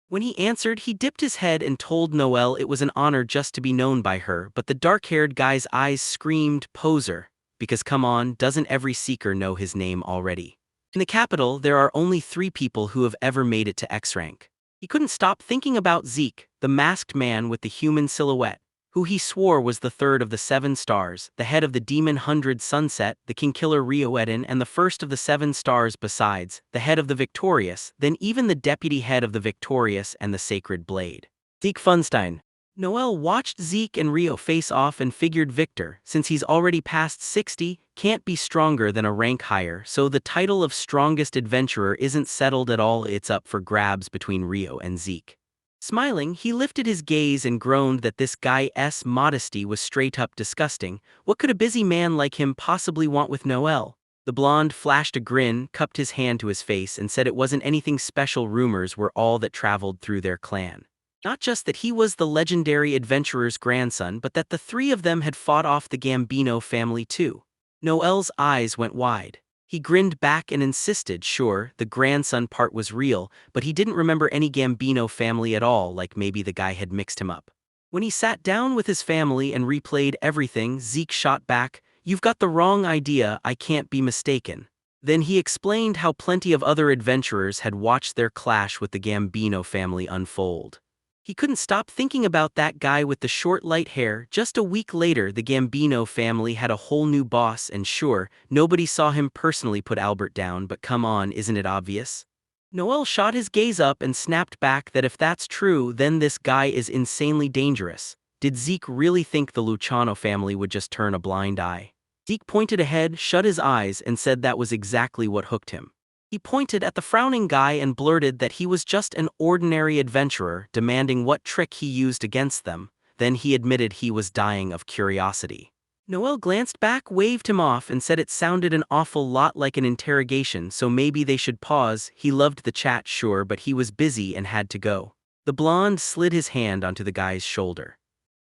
When he answered, he dipped his head and told Noel it was an honor just to be known by her, but the dark-haired guy's eyes screamed, "Poser." Because come on, doesn't every seeker know his name already? In the capital, there are only 3 people who have ever made it to X rank. He couldn't stop thinking about Zeke, the masked man with the human silhouette, who he swore was the third of the 7 stars, the head of the Demon 100 Sunset, the King-Killer Rioedin, and the first of the 7 stars besides, the head of the Victorious, then even the deputy head of the Victorious and the Sacred Blade. Zeke Funstein. Noel watched Zeke and Rio face off and figured Victor, since he's already past 60, can't be stronger than a rank higher, so the title of strongest adventurer isn't settled at all. It's up for grabs between Rio and Zeke. Smiling, he lifted his gaze and groaned that this guy's modesty was straight up disgusting. What could a busy man like him possibly want with Noel? The blonde flashed a grin, cupped his hand to his face, and said it wasn't anything special. Rumors were all that traveled through their clan. Not just that he was the legendary adventurer's grandson, but that the 3 of them had fought off the Gambino family too. Noel's eyes went wide. He grinned back and insisted, sure, the grandson part was real, but he didn't remember any Gambino family at all, like maybe the guy had mixed him up. When he sat down with his family and replayed everything, Zeke shot back, "You've got the wrong idea, I can't be mistaken." Then he explained how plenty of other adventurers had watched their clash with the Gambino family unfold. He couldn't stop thinking about that guy with the short light hair. Just a week later, the Gambino family had a whole new boss, and sure, nobody saw him personally put Albert down, but come on, isn't it obvious? Noel shot his gaze up and snapped back that if that's true, then this guy is insanely dangerous. Did Zeke really think the Luciano family would just turn a blind eye? Zeke pointed ahead, shut his eyes, and said that was exactly what hooked him. He pointed at the frowning guy and blurted that he was just an ordinary adventurer, demanding what trick he used against them. Then he admitted he was dying of curiosity. Noel glanced back, waved him off, and said it sounded an awful lot like an interrogation, so maybe they should pause. He loved the chat, sure, but he was busy and had to go. The blonde slid his hand onto the guy's shoulder.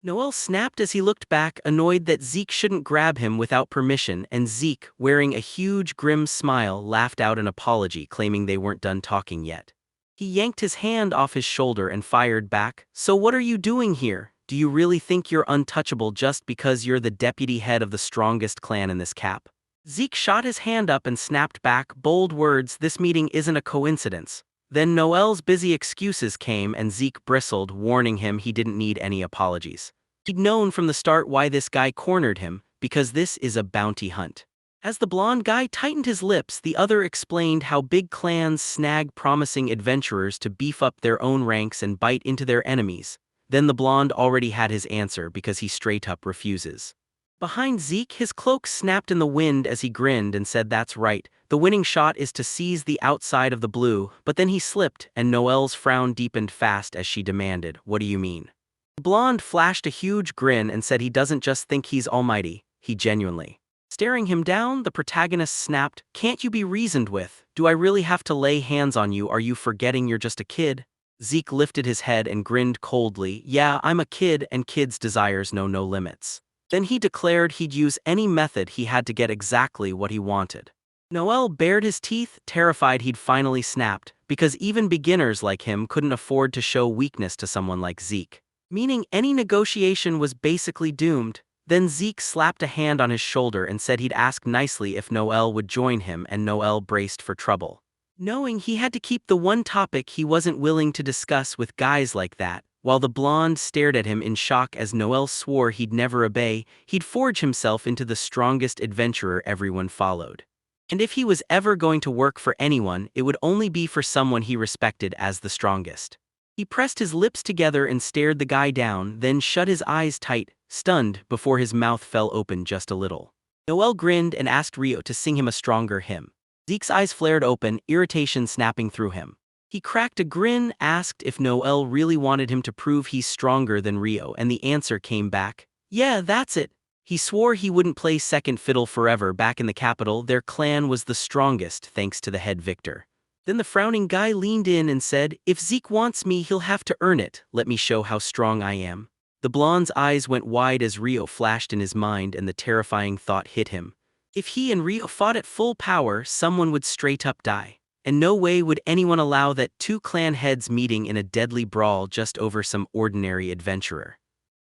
Noel snapped as he looked back, annoyed that Zeke shouldn't grab him without permission, and Zeke, wearing a huge grim smile, laughed out an apology, claiming they weren't done talking yet. He yanked his hand off his shoulder and fired back, "So what are you doing here? Do you really think you're untouchable just because you're the deputy head of the strongest clan in this cap?" Zeke shot his hand up and snapped back, bold words, "This meeting isn't a coincidence." Then Noel's busy excuses came and Zeke bristled, warning him he didn't need any apologies. He'd known from the start why this guy cornered him, because this is a bounty hunt. As the blonde guy tightened his lips, the other explained how big clans snag promising adventurers to beef up their own ranks and bite into their enemies. Then the blonde already had his answer because he straight up refuses. Behind Zeke, his cloak snapped in the wind as he grinned and said, "That's right, the winning shot is to seize the outside of the blue," but then he slipped, and Noel's frown deepened fast as she demanded, "What do you mean?" The blonde flashed a huge grin and said he doesn't just think he's almighty, he genuinely. Staring him down, the protagonist snapped, "Can't you be reasoned with? Do I really have to lay hands on you? Are you forgetting you're just a kid?" Zeke lifted his head and grinned coldly, "Yeah, I'm a kid, and kids' desires know no limits." Then he declared he'd use any method he had to get exactly what he wanted. Noel bared his teeth, terrified he'd finally snapped, because even beginners like him couldn't afford to show weakness to someone like Zeke. Meaning any negotiation was basically doomed. Then Zeke slapped a hand on his shoulder and said he'd ask nicely if Noel would join him, and Noel braced for trouble. Knowing he had to keep the one topic he wasn't willing to discuss with guys like that, while the blonde stared at him in shock as Noel swore he'd never obey, he'd forge himself into the strongest adventurer everyone followed. And if he was ever going to work for anyone, it would only be for someone he respected as the strongest. He pressed his lips together and stared the guy down, then shut his eyes tight, stunned, before his mouth fell open just a little. Noel grinned and asked Rio to sing him a stronger hymn. Zeke's eyes flared open, irritation snapping through him. He cracked a grin, asked if Noel really wanted him to prove he's stronger than Rio, and the answer came back, "Yeah, that's it." He swore he wouldn't play second fiddle forever. Back in the capital, their clan was the strongest thanks to the head victor. Then the frowning guy leaned in and said, "If Zeke wants me, he'll have to earn it. Let me show how strong I am." The blonde's eyes went wide as Rio flashed in his mind, and the terrifying thought hit him. If he and Rio fought at full power, someone would straight up die. And no way would anyone allow that two clan heads meeting in a deadly brawl just over some ordinary adventurer.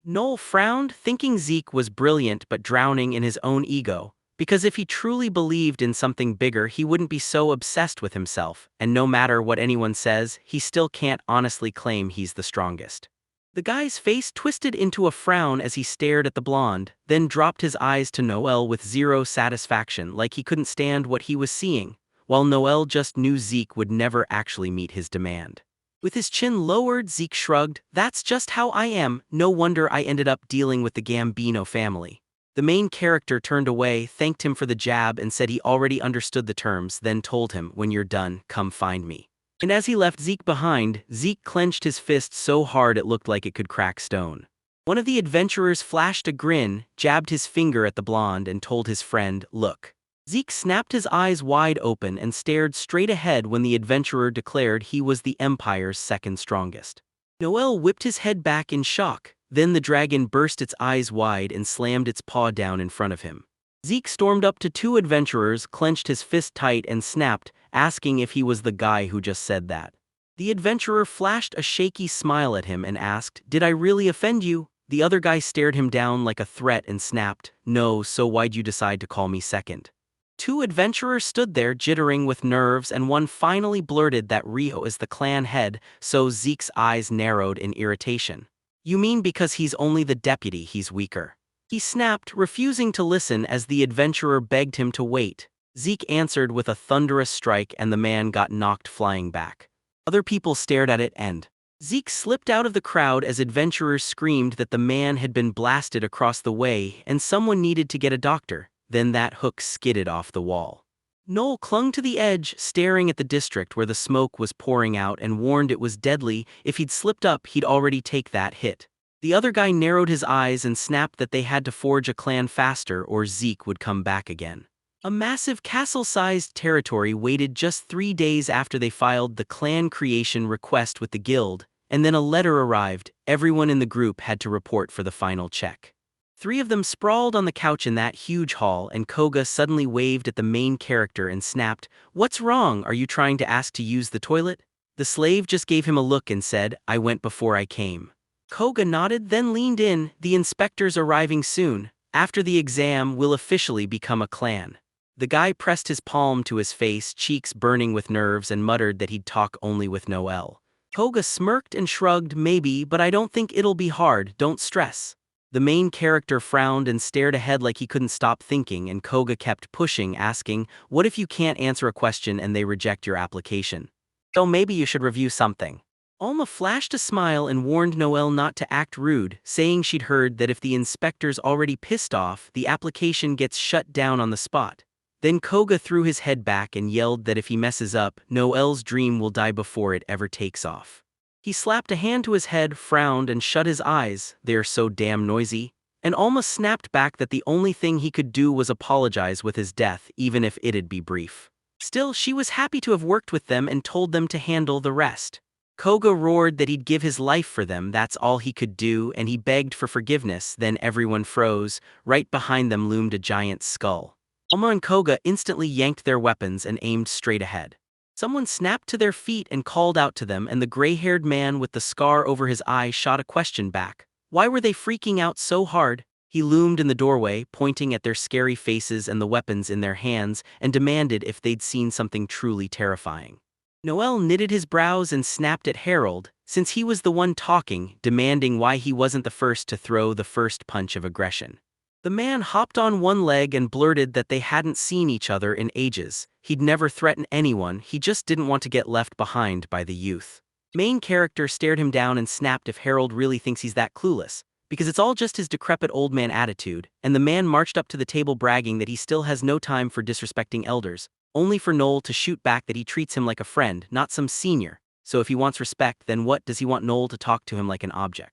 Noel frowned, thinking Zeke was brilliant but drowning in his own ego, because if he truly believed in something bigger, he wouldn't be so obsessed with himself, and no matter what anyone says, he still can't honestly claim he's the strongest. The guy's face twisted into a frown as he stared at the blonde, then dropped his eyes to Noel with zero satisfaction, like he couldn't stand what he was seeing, while Noel just knew Zeke would never actually meet his demand. With his chin lowered, Zeke shrugged, "That's just how I am. No wonder I ended up dealing with the Gambino family." The main character turned away, thanked him for the jab, and said he already understood the terms, then told him, "When you're done, come find me." And as he left Zeke behind, Zeke clenched his fist so hard it looked like it could crack stone. One of the adventurers flashed a grin, jabbed his finger at the blonde, and told his friend, "Look." Zeke snapped his eyes wide open and stared straight ahead when the adventurer declared he was the Empire's second strongest. Noel whipped his head back in shock, then the dragon burst its eyes wide and slammed its paw down in front of him. Zeke stormed up to two adventurers, clenched his fist tight, and snapped, asking if he was the guy who just said that. The adventurer flashed a shaky smile at him and asked, "Did I really offend you?" The other guy stared him down like a threat and snapped, "No, so why'd you decide to call me second?" Two adventurers stood there jittering with nerves, and one finally blurted that Rio is the clan head, so Zeke's eyes narrowed in irritation. "You mean because he's only the deputy he's weaker?" He snapped, refusing to listen as the adventurer begged him to wait. Zeke answered with a thunderous strike, and the man got knocked flying back. Other people stared at it, and Zeke slipped out of the crowd as adventurers screamed that the man had been blasted across the way and someone needed to get a doctor. Then that hook skidded off the wall. Noel clung to the edge, staring at the district where the smoke was pouring out, and warned it was deadly. If he'd slipped up, he'd already take that hit. The other guy narrowed his eyes and snapped that they had to forge a clan faster or Zeke would come back again. A massive castle-sized territory waited just 3 days after they filed the clan creation request with the guild, and then a letter arrived. Everyone in the group had to report for the final check. 3 of them sprawled on the couch in that huge hall, and Koga suddenly waved at the main character and snapped, "What's wrong? Are you trying to ask to use the toilet?" The slave just gave him a look and said, "I went before I came." Koga nodded, then leaned in, "The inspector's arriving soon. After the exam, we'll officially become a clan." The guy pressed his palm to his face, cheeks burning with nerves, and muttered that he'd talk only with Noel. Koga smirked and shrugged, "Maybe, but I don't think it'll be hard, don't stress." The main character frowned and stared ahead like he couldn't stop thinking, and Koga kept pushing, asking, "What if you can't answer a question and they reject your application? So maybe you should review something." Alma flashed a smile and warned Noel not to act rude, saying she'd heard that if the inspector's already pissed off, the application gets shut down on the spot. Then Koga threw his head back and yelled that if he messes up, Noel's dream will die before it ever takes off. He slapped a hand to his head, frowned, and shut his eyes. "They're so damn noisy." And Alma snapped back that the only thing he could do was apologize with his death, even if it'd be brief. Still, she was happy to have worked with them and told them to handle the rest. Koga roared that he'd give his life for them, that's all he could do, and he begged for forgiveness. Then everyone froze. Right behind them loomed a giant skull. Alma and Koga instantly yanked their weapons and aimed straight ahead. Someone snapped to their feet and called out to them, and the gray-haired man with the scar over his eye shot a question back. Why were they freaking out so hard? He loomed in the doorway, pointing at their scary faces and the weapons in their hands, and demanded if they'd seen something truly terrifying. Noel knitted his brows and snapped at Harold, since he was the one talking, demanding why he wasn't the first to throw the first punch of aggression. The man hopped on one leg and blurted that they hadn't seen each other in ages. He'd never threatened anyone, he just didn't want to get left behind by the youth. Main character stared him down and snapped if Harold really thinks he's that clueless, because it's all just his decrepit old man attitude, and the man marched up to the table bragging that he still has no time for disrespecting elders, only for Noel to shoot back that he treats him like a friend, not some senior. So if he wants respect, then what does he want Noel to talk to him like an object?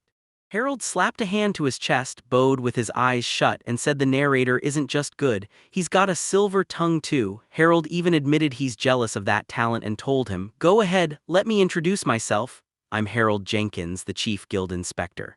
Harold slapped a hand to his chest, bowed with his eyes shut, and said the narrator isn't just good, he's got a silver tongue too. Harold even admitted he's jealous of that talent and told him, "Go ahead, let me introduce myself. I'm Harold Jenkins, the chief guild inspector."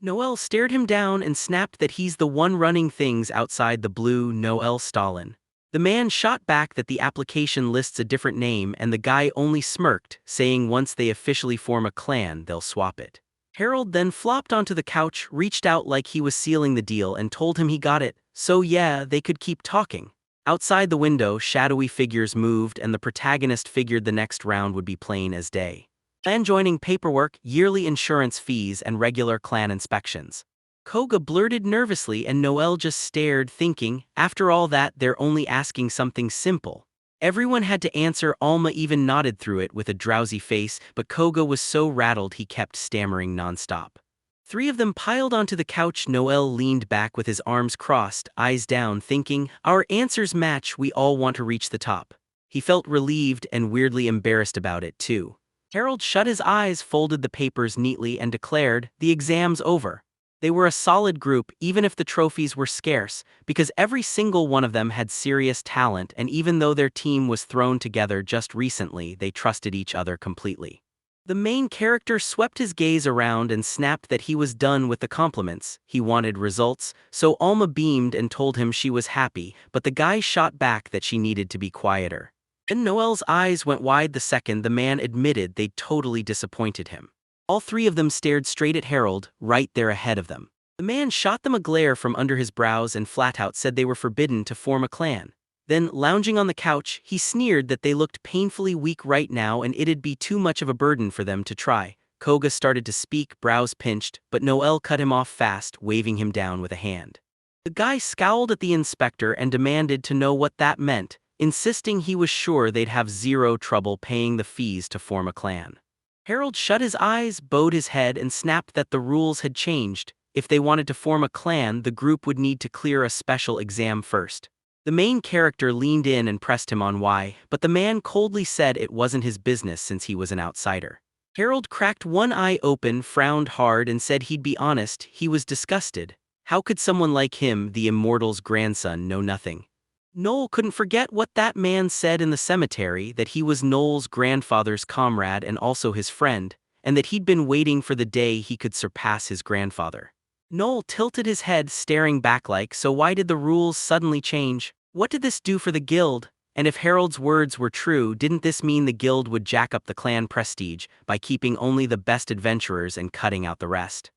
Noel stared him down and snapped that he's the one running things outside the blue Noel Stalin. The man shot back that the application lists a different name, and the guy only smirked, saying once they officially form a clan, they'll swap it. Harold then flopped onto the couch, reached out like he was sealing the deal, and told him he got it, so yeah, they could keep talking. Outside the window, shadowy figures moved, and the protagonist figured the next round would be plain as day. Clan joining paperwork, yearly insurance fees, and regular clan inspections. Koga blurted nervously, and Noel just stared, thinking, after all that, they're only asking something simple. Everyone had to answer. Alma even nodded through it with a drowsy face, but Koga was so rattled he kept stammering nonstop. Three of them piled onto the couch. Noel leaned back with his arms crossed, eyes down, thinking, our answers match, we all want to reach the top. He felt relieved and weirdly embarrassed about it too. Harold shut his eyes, folded the papers neatly, and declared, the exam's over. They were a solid group, even if the trophies were scarce, because every single one of them had serious talent, and even though their team was thrown together just recently, they trusted each other completely. The main character swept his gaze around and snapped that he was done with the compliments. He wanted results, so Alma beamed and told him she was happy, but the guy shot back that she needed to be quieter. Then Noel's eyes went wide the second the man admitted they'd totally disappointed him. All three of them stared straight at Harold, right there ahead of them. The man shot them a glare from under his brows and flat out said they were forbidden to form a clan. Then, lounging on the couch, he sneered that they looked painfully weak right now and it'd be too much of a burden for them to try. Koga started to speak, brows pinched, but Noel cut him off fast, waving him down with a hand. The guy scowled at the inspector and demanded to know what that meant, insisting he was sure they'd have zero trouble paying the fees to form a clan. Harold shut his eyes, bowed his head, and snapped that the rules had changed. If they wanted to form a clan, the group would need to clear a special exam first. The main character leaned in and pressed him on why, but the man coldly said it wasn't his business since he was an outsider. Harold cracked one eye open, frowned hard, and said he'd be honest, he was disgusted. How could someone like him, the immortal's grandson, know nothing? Noel couldn't forget what that man said in the cemetery, that he was Noel's grandfather's comrade and also his friend, and that he'd been waiting for the day he could surpass his grandfather. Noel tilted his head, staring back like, so why did the rules suddenly change? What did this do for the guild? And if Harold's words were true, didn't this mean the guild would jack up the clan prestige by keeping only the best adventurers and cutting out the rest?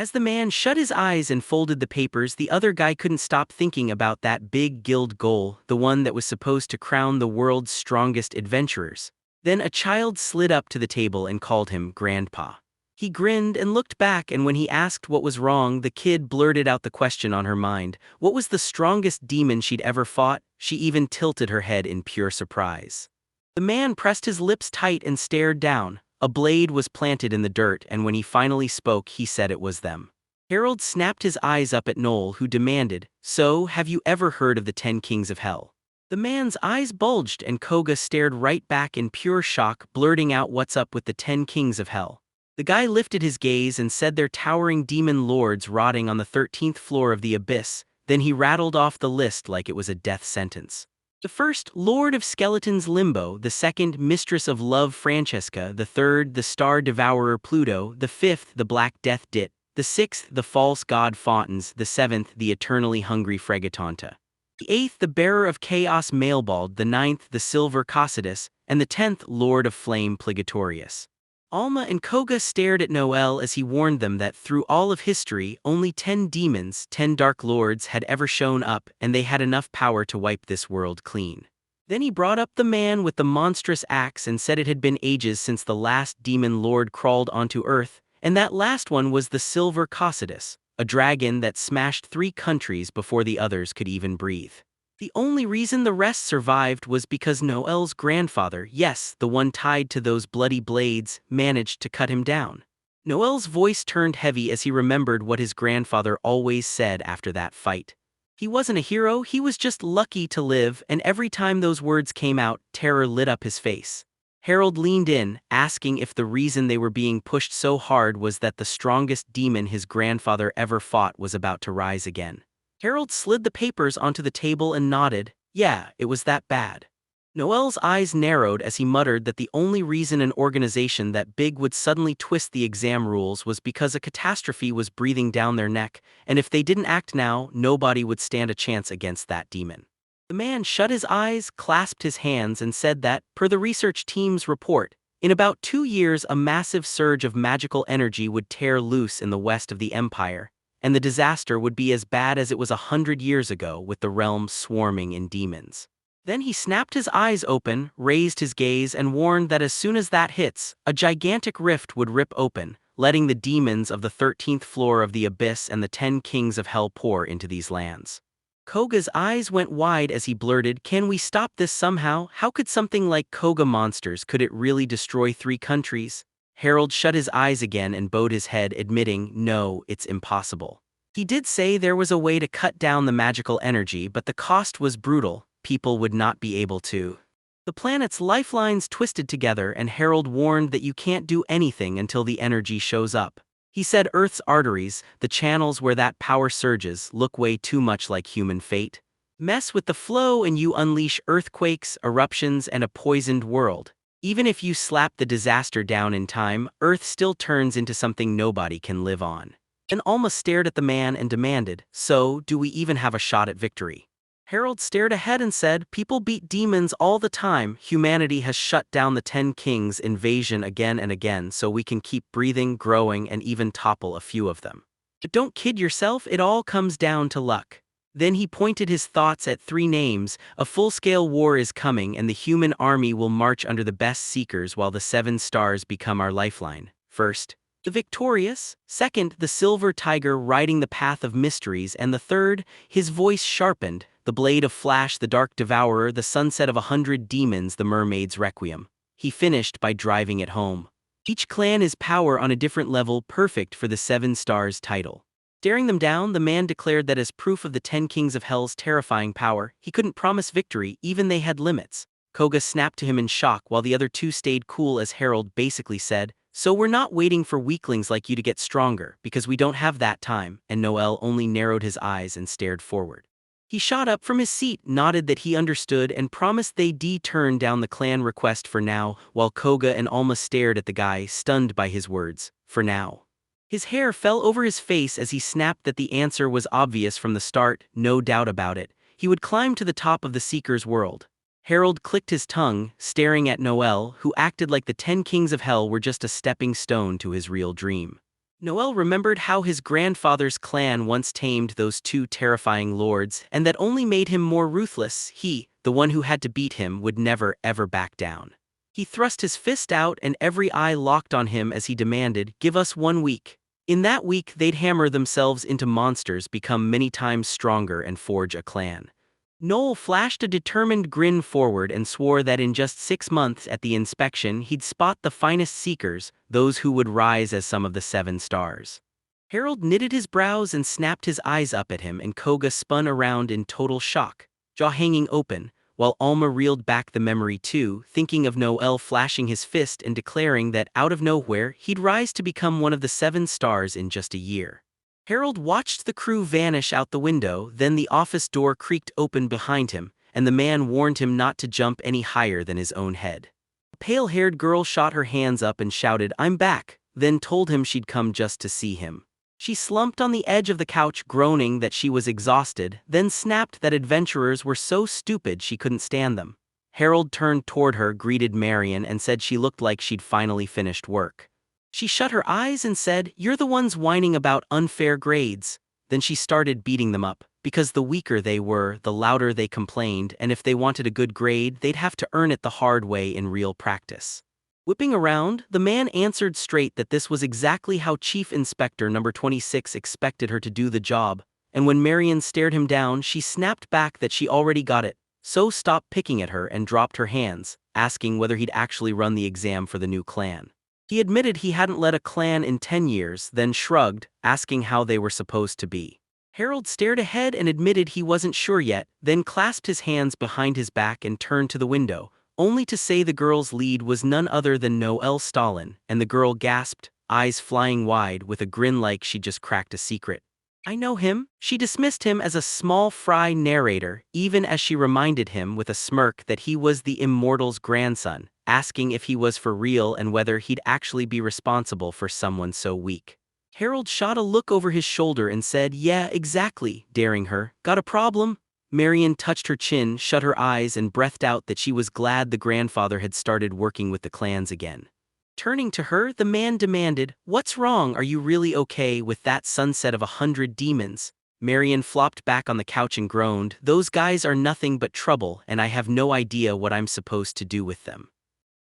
As the man shut his eyes and folded the papers, the other guy couldn't stop thinking about that big guild goal, the one that was supposed to crown the world's strongest adventurers. Then a child slid up to the table and called him Grandpa. He grinned and looked back, and when he asked what was wrong, the kid blurted out the question on her mind. What was the strongest demon she'd ever fought? She even tilted her head in pure surprise. The man pressed his lips tight and stared down. A blade was planted in the dirt, and when he finally spoke, he said it was them. Harold snapped his eyes up at Noel, who demanded, so, have you ever heard of the 10 Kings of Hell? The man's eyes bulged, and Koga stared right back in pure shock, blurting out what's up with the 10 Kings of Hell. The guy lifted his gaze and said they're towering demon lords rotting on the 13th floor of the abyss, then he rattled off the list like it was a death sentence. The first, Lord of Skeletons Limbo, the second, Mistress of Love Francesca, the third, the Star Devourer Pluto, the fifth, the Black Death Dit, the sixth, the False God Fountains, the seventh, the Eternally Hungry Fregatanta, the eighth, the Bearer of Chaos Mailbald, the ninth, the Silver Cocytus, and the 10th, Lord of Flame Pligatorius. Alma and Koga stared at Noel as he warned them that through all of history, only 10 demons, 10 Dark Lords had ever shown up, and they had enough power to wipe this world clean. Then he brought up the man with the monstrous axe and said it had been ages since the last demon lord crawled onto Earth, and that last one was the Silver Cossidus, a dragon that smashed 3 countries before the others could even breathe. The only reason the rest survived was because Noel's grandfather, yes, the one tied to those bloody blades, managed to cut him down. Noel's voice turned heavy as he remembered what his grandfather always said after that fight. He wasn't a hero, he was just lucky to live, and every time those words came out, terror lit up his face. Harold leaned in, asking if the reason they were being pushed so hard was that the strongest demon his grandfather ever fought was about to rise again. Harold slid the papers onto the table and nodded. Yeah, it was that bad. Noel's eyes narrowed as he muttered that the only reason an organization that big would suddenly twist the exam rules was because a catastrophe was breathing down their neck, and if they didn't act now, nobody would stand a chance against that demon. The man shut his eyes, clasped his hands, and said that, per the research team's report, in about 2 years a massive surge of magical energy would tear loose in the west of the Empire, and the disaster would be as bad as it was 100 years ago, with the realm swarming in demons. Then he snapped his eyes open, raised his gaze, and warned that as soon as that hits, a gigantic rift would rip open, letting the demons of the 13th floor of the abyss and the 10 kings of hell pour into these lands. Koga's eyes went wide as he blurted, "Can we stop this somehow? How could something like Koga monsters, could it really destroy 3 countries?" Harold shut his eyes again and bowed his head, admitting, "No, it's impossible." He did say there was a way to cut down the magical energy, but the cost was brutal. People would not be able to. The planet's lifelines twisted together, and Harold warned that you can't do anything until the energy shows up. He said Earth's arteries, the channels where that power surges, look way too much like human fate. Mess with the flow and you unleash earthquakes, eruptions, and a poisoned world. Even if you slap the disaster down in time, Earth still turns into something nobody can live on. And Alma stared at the man and demanded, "So, do we even have a shot at victory?" Harold stared ahead and said, "People beat demons all the time. Humanity has shut down the 10 Kings' invasion again and again, so we can keep breathing, growing, and even topple a few of them. But don't kid yourself, it all comes down to luck." Then he pointed his thoughts at 3 names. "A full-scale war is coming, and the human army will march under the best seekers while the 7 stars become our lifeline. First, the victorious. Second, the silver tiger riding the path of mysteries. And the third," his voice sharpened, "the blade of Flash, the dark devourer, the sunset of 100 demons, the mermaid's requiem." He finished by driving it home. Each clan is power on a different level, perfect for the 7 stars title. Staring them down, the man declared that as proof of the 10 kings of hell's terrifying power, he couldn't promise victory, even they had limits. Koga snapped to him in shock while the other 2 stayed cool as Harold basically said, "So we're not waiting for weaklings like you to get stronger, because we don't have that time," and Noel only narrowed his eyes and stared forward. He shot up from his seat, nodded that he understood, and promised they'd turn down the clan request for now, while Koga and Alma stared at the guy, stunned by his words, "For now." His hair fell over his face as he snapped that the answer was obvious from the start, no doubt about it. He would climb to the top of the Seeker's world. Harold clicked his tongue, staring at Noel, who acted like the 10 kings of hell were just a stepping stone to his real dream. Noel remembered how his grandfather's clan once tamed those 2 terrifying lords, and that only made him more ruthless. He, the one who had to beat him, would never ever back down. He thrust his fist out and every eye locked on him as he demanded, "Give us 1 week. In that week they'd hammer themselves into monsters, become many times stronger, and forge a clan." Noel flashed a determined grin forward and swore that in just 6 months at the inspection he'd spot the finest seekers, those who would rise as some of the 7 stars. Harold knitted his brows and snapped his eyes up at him, and Koga spun around in total shock, jaw hanging open, while Alma reeled back the memory too, thinking of Noel flashing his fist and declaring that out of nowhere he'd rise to become one of the 7 stars in just a year. Harold watched the crew vanish out the window, then the office door creaked open behind him, and the man warned him not to jump any higher than his own head. A pale-haired girl shot her hands up and shouted, "I'm back," then told him she'd come just to see him. She slumped on the edge of the couch, groaning that she was exhausted, then snapped that adventurers were so stupid she couldn't stand them. Harold turned toward her, greeted Marion, and said she looked like she'd finally finished work. She shut her eyes and said, "You're the ones whining about unfair grades." Then she started beating them up, because the weaker they were, the louder they complained, and if they wanted a good grade, they'd have to earn it the hard way in real practice. Whipping around, the man answered straight that this was exactly how Chief Inspector Number 26 expected her to do the job, and when Marion stared him down, she snapped back that she already got it, so stopped picking at her and dropped her hands, asking whether he'd actually run the exam for the new clan. He admitted he hadn't led a clan in 10 years, then shrugged, asking how they were supposed to be. Harold stared ahead and admitted he wasn't sure yet, then clasped his hands behind his back and turned to the window, only to say the girl's lead was none other than Noelle Stalin, and the girl gasped, eyes flying wide with a grin like she'd just cracked a secret. "I know him." She dismissed him as a small fry narrator, even as she reminded him with a smirk that he was the immortal's grandson, asking if he was for real and whether he'd actually be responsible for someone so weak. Harold shot a look over his shoulder and said, "Yeah, exactly," daring her. "Got a problem?" Marion touched her chin, shut her eyes, and breathed out that she was glad the grandfather had started working with the clans again. Turning to her, the man demanded, "What's wrong? Are you really okay with that sunset of 100 demons?" Marion flopped back on the couch and groaned, "Those guys are nothing but trouble, and I have no idea what I'm supposed to do with them."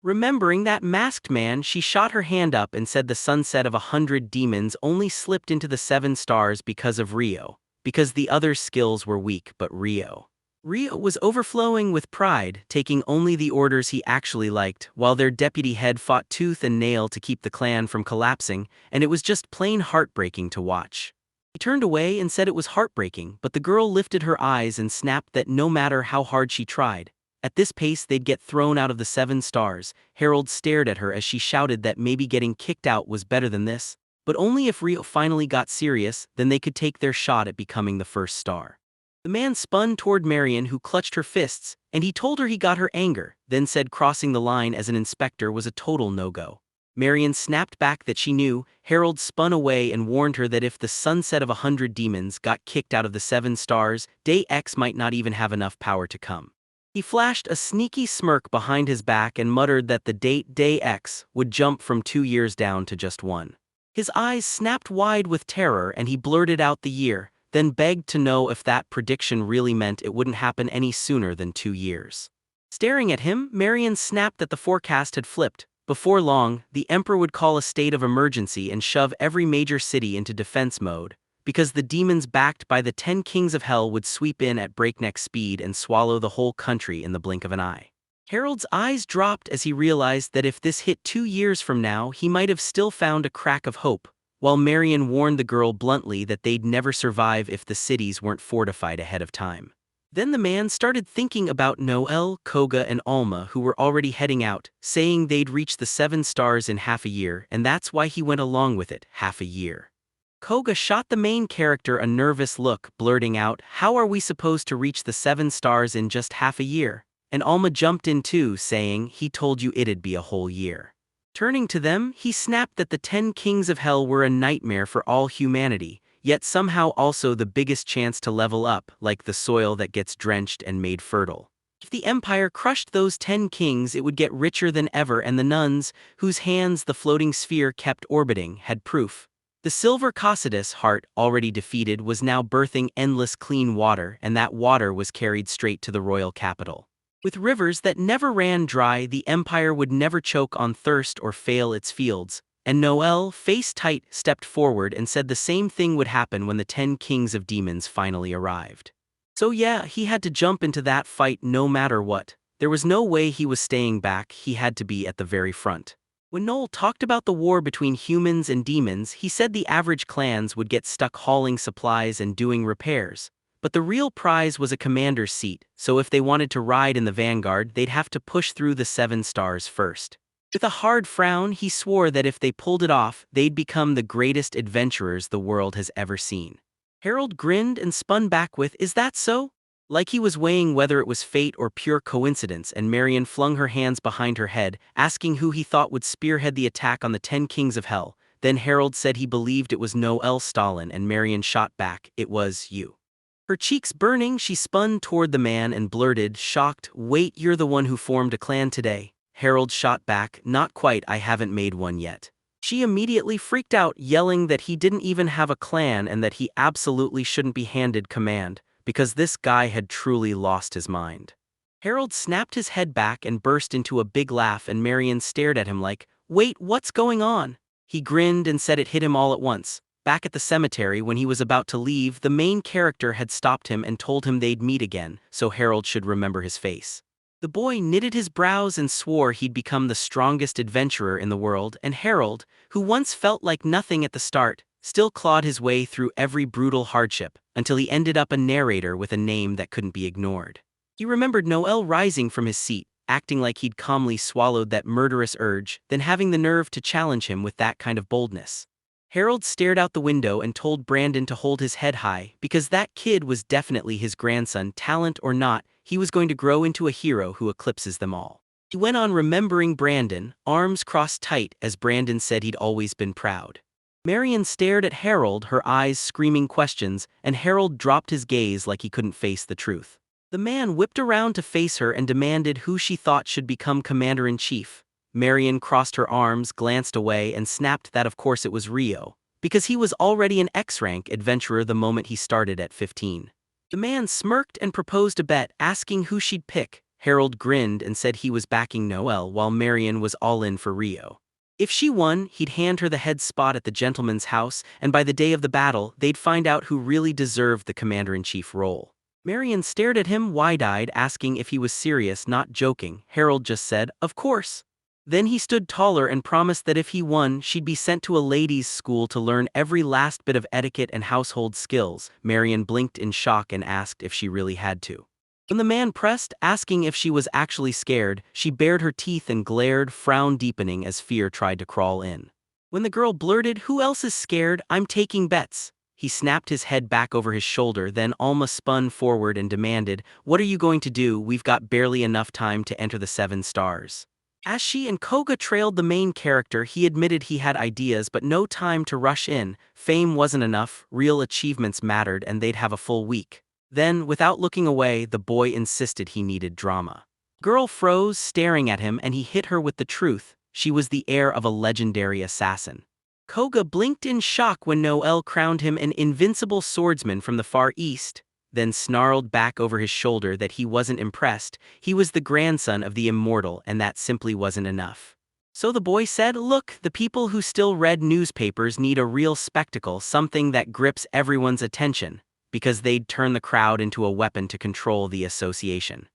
Remembering that masked man, she shot her hand up and said the sunset of 100 demons only slipped into the 7 stars because of Rio, because the other skills were weak, but Rio was overflowing with pride, taking only the orders he actually liked, while their deputy head fought tooth and nail to keep the clan from collapsing, and it was just plain heartbreaking to watch. He turned away and said it was heartbreaking, but the girl lifted her eyes and snapped that no matter how hard she tried, at this pace they'd get thrown out of the 7 stars. Harold stared at her as she shouted that maybe getting kicked out was better than this, but only if Rio finally got serious, then they could take their shot at becoming the first star. The man spun toward Marion, who clutched her fists, and he told her he got her anger, then said crossing the line as an inspector was a total no-go. Marion snapped back that she knew. Harold spun away and warned her that if the sunset of 100 demons got kicked out of the 7 stars, Day X might not even have enough power to come. He flashed a sneaky smirk behind his back and muttered that the date Day X would jump from 2 years down to just 1. His eyes snapped wide with terror and he blurted out the year, then begged to know if that prediction really meant it wouldn't happen any sooner than 2 years. Staring at him, Marion snapped that the forecast had flipped. Before long, the emperor would call a state of emergency and shove every major city into defense mode, because the demons backed by the 10 kings of hell would sweep in at breakneck speed and swallow the whole country in the blink of an eye. Harold's eyes dropped as he realized that if this hit 2 years from now, he might have still found a crack of hope, while Marion warned the girl bluntly that they'd never survive if the cities weren't fortified ahead of time. Then the man started thinking about Noelle, Koga, and Alma, who were already heading out, saying they'd reach the 7 stars in half a year, and that's why he went along with it, half a year. Koga shot the main character a nervous look, blurting out, "How are we supposed to reach the 7 stars in just half a year?" And Alma jumped in too, saying, "He told you it'd be a whole year." Turning to them, he snapped that the 10 kings of hell were a nightmare for all humanity, yet somehow also the biggest chance to level up, like the soil that gets drenched and made fertile. If the empire crushed those 10 kings, it would get richer than ever, and the nuns, whose hands the floating sphere kept orbiting, had proof. The silver Cocytus heart, already defeated, was now birthing endless clean water, and that water was carried straight to the royal capital. With rivers that never ran dry, the empire would never choke on thirst or fail its fields, and Noelle, face tight, stepped forward and said the same thing would happen when the 10 kings of demons finally arrived. So yeah, he had to jump into that fight no matter what. There was no way he was staying back, he had to be at the very front. When Noel talked about the war between humans and demons, he said the average clans would get stuck hauling supplies and doing repairs. But the real prize was a commander's seat, so if they wanted to ride in the vanguard, they'd have to push through the 7 stars first. With a hard frown, he swore that if they pulled it off, they'd become the greatest adventurers the world has ever seen. Harold grinned and spun back with, "Is that so?" Like he was weighing whether it was fate or pure coincidence, and Marion flung her hands behind her head, asking who he thought would spearhead the attack on the 10 kings of hell. Then Harold said he believed it was Noelle Stalin, and Marion shot back, "It was you." Her cheeks burning, she spun toward the man and blurted, shocked, "Wait, you're the one who formed a clan today?" Harold shot back, "Not quite, I haven't made one yet." She immediately freaked out, yelling that he didn't even have a clan and that he absolutely shouldn't be handed command, because this guy had truly lost his mind. Harold snapped his head back and burst into a big laugh, and Marion stared at him like, "Wait, what's going on?" He grinned and said it hit him all at once. Back at the cemetery, when he was about to leave, the main character had stopped him and told him they'd meet again, so Harold should remember his face. The boy knitted his brows and swore he'd become the strongest adventurer in the world, and Harold, who once felt like nothing at the start, still clawed his way through every brutal hardship, until he ended up a narrator with a name that couldn't be ignored. He remembered Noel rising from his seat, acting like he'd calmly swallowed that murderous urge, then having the nerve to challenge him with that kind of boldness. Harold stared out the window and told Brandon to hold his head high, because that kid was definitely his grandson. Talent or not, he was going to grow into a hero who eclipses them all. He went on remembering Brandon, arms crossed tight, as Brandon said he'd always been proud. Marion stared at Harold, her eyes screaming questions, and Harold dropped his gaze like he couldn't face the truth. The man whipped around to face her and demanded who she thought should become commander-in-chief. Marion crossed her arms, glanced away, and snapped that of course it was Rio, because he was already an X-rank adventurer the moment he started at 15. The man smirked and proposed a bet, asking who she'd pick. Harold grinned and said he was backing Noel, while Marion was all in for Rio. If she won, he'd hand her the head spot at the gentleman's house, and by the day of the battle, they'd find out who really deserved the commander-in-chief role. Marion stared at him wide-eyed, asking if he was serious, not joking. Harold just said, "Of course." Then he stood taller and promised that if he won, she'd be sent to a ladies' school to learn every last bit of etiquette and household skills. Marion blinked in shock and asked if she really had to. When the man pressed, asking if she was actually scared, she bared her teeth and glared, frown deepening as fear tried to crawl in. When the girl blurted, "Who else is scared? I'm taking bets," he snapped his head back over his shoulder, then Alma spun forward and demanded, "What are you going to do? We've got barely enough time to enter the 7 stars. As she and Koga trailed the main character, he admitted he had ideas but no time to rush in. Fame wasn't enough, real achievements mattered, and they'd have a full week. Then, without looking away, the boy insisted he needed drama. Girl froze, staring at him, and he hit her with the truth. She was the heir of a legendary assassin. Koga blinked in shock when Noel crowned him an invincible swordsman from the Far East, then snarled back over his shoulder that he wasn't impressed. He was the grandson of the immortal, and that simply wasn't enough. So the boy said, "Look, the people who still read newspapers need a real spectacle, something that grips everyone's attention, because they'd turn the crowd into a weapon to control the association."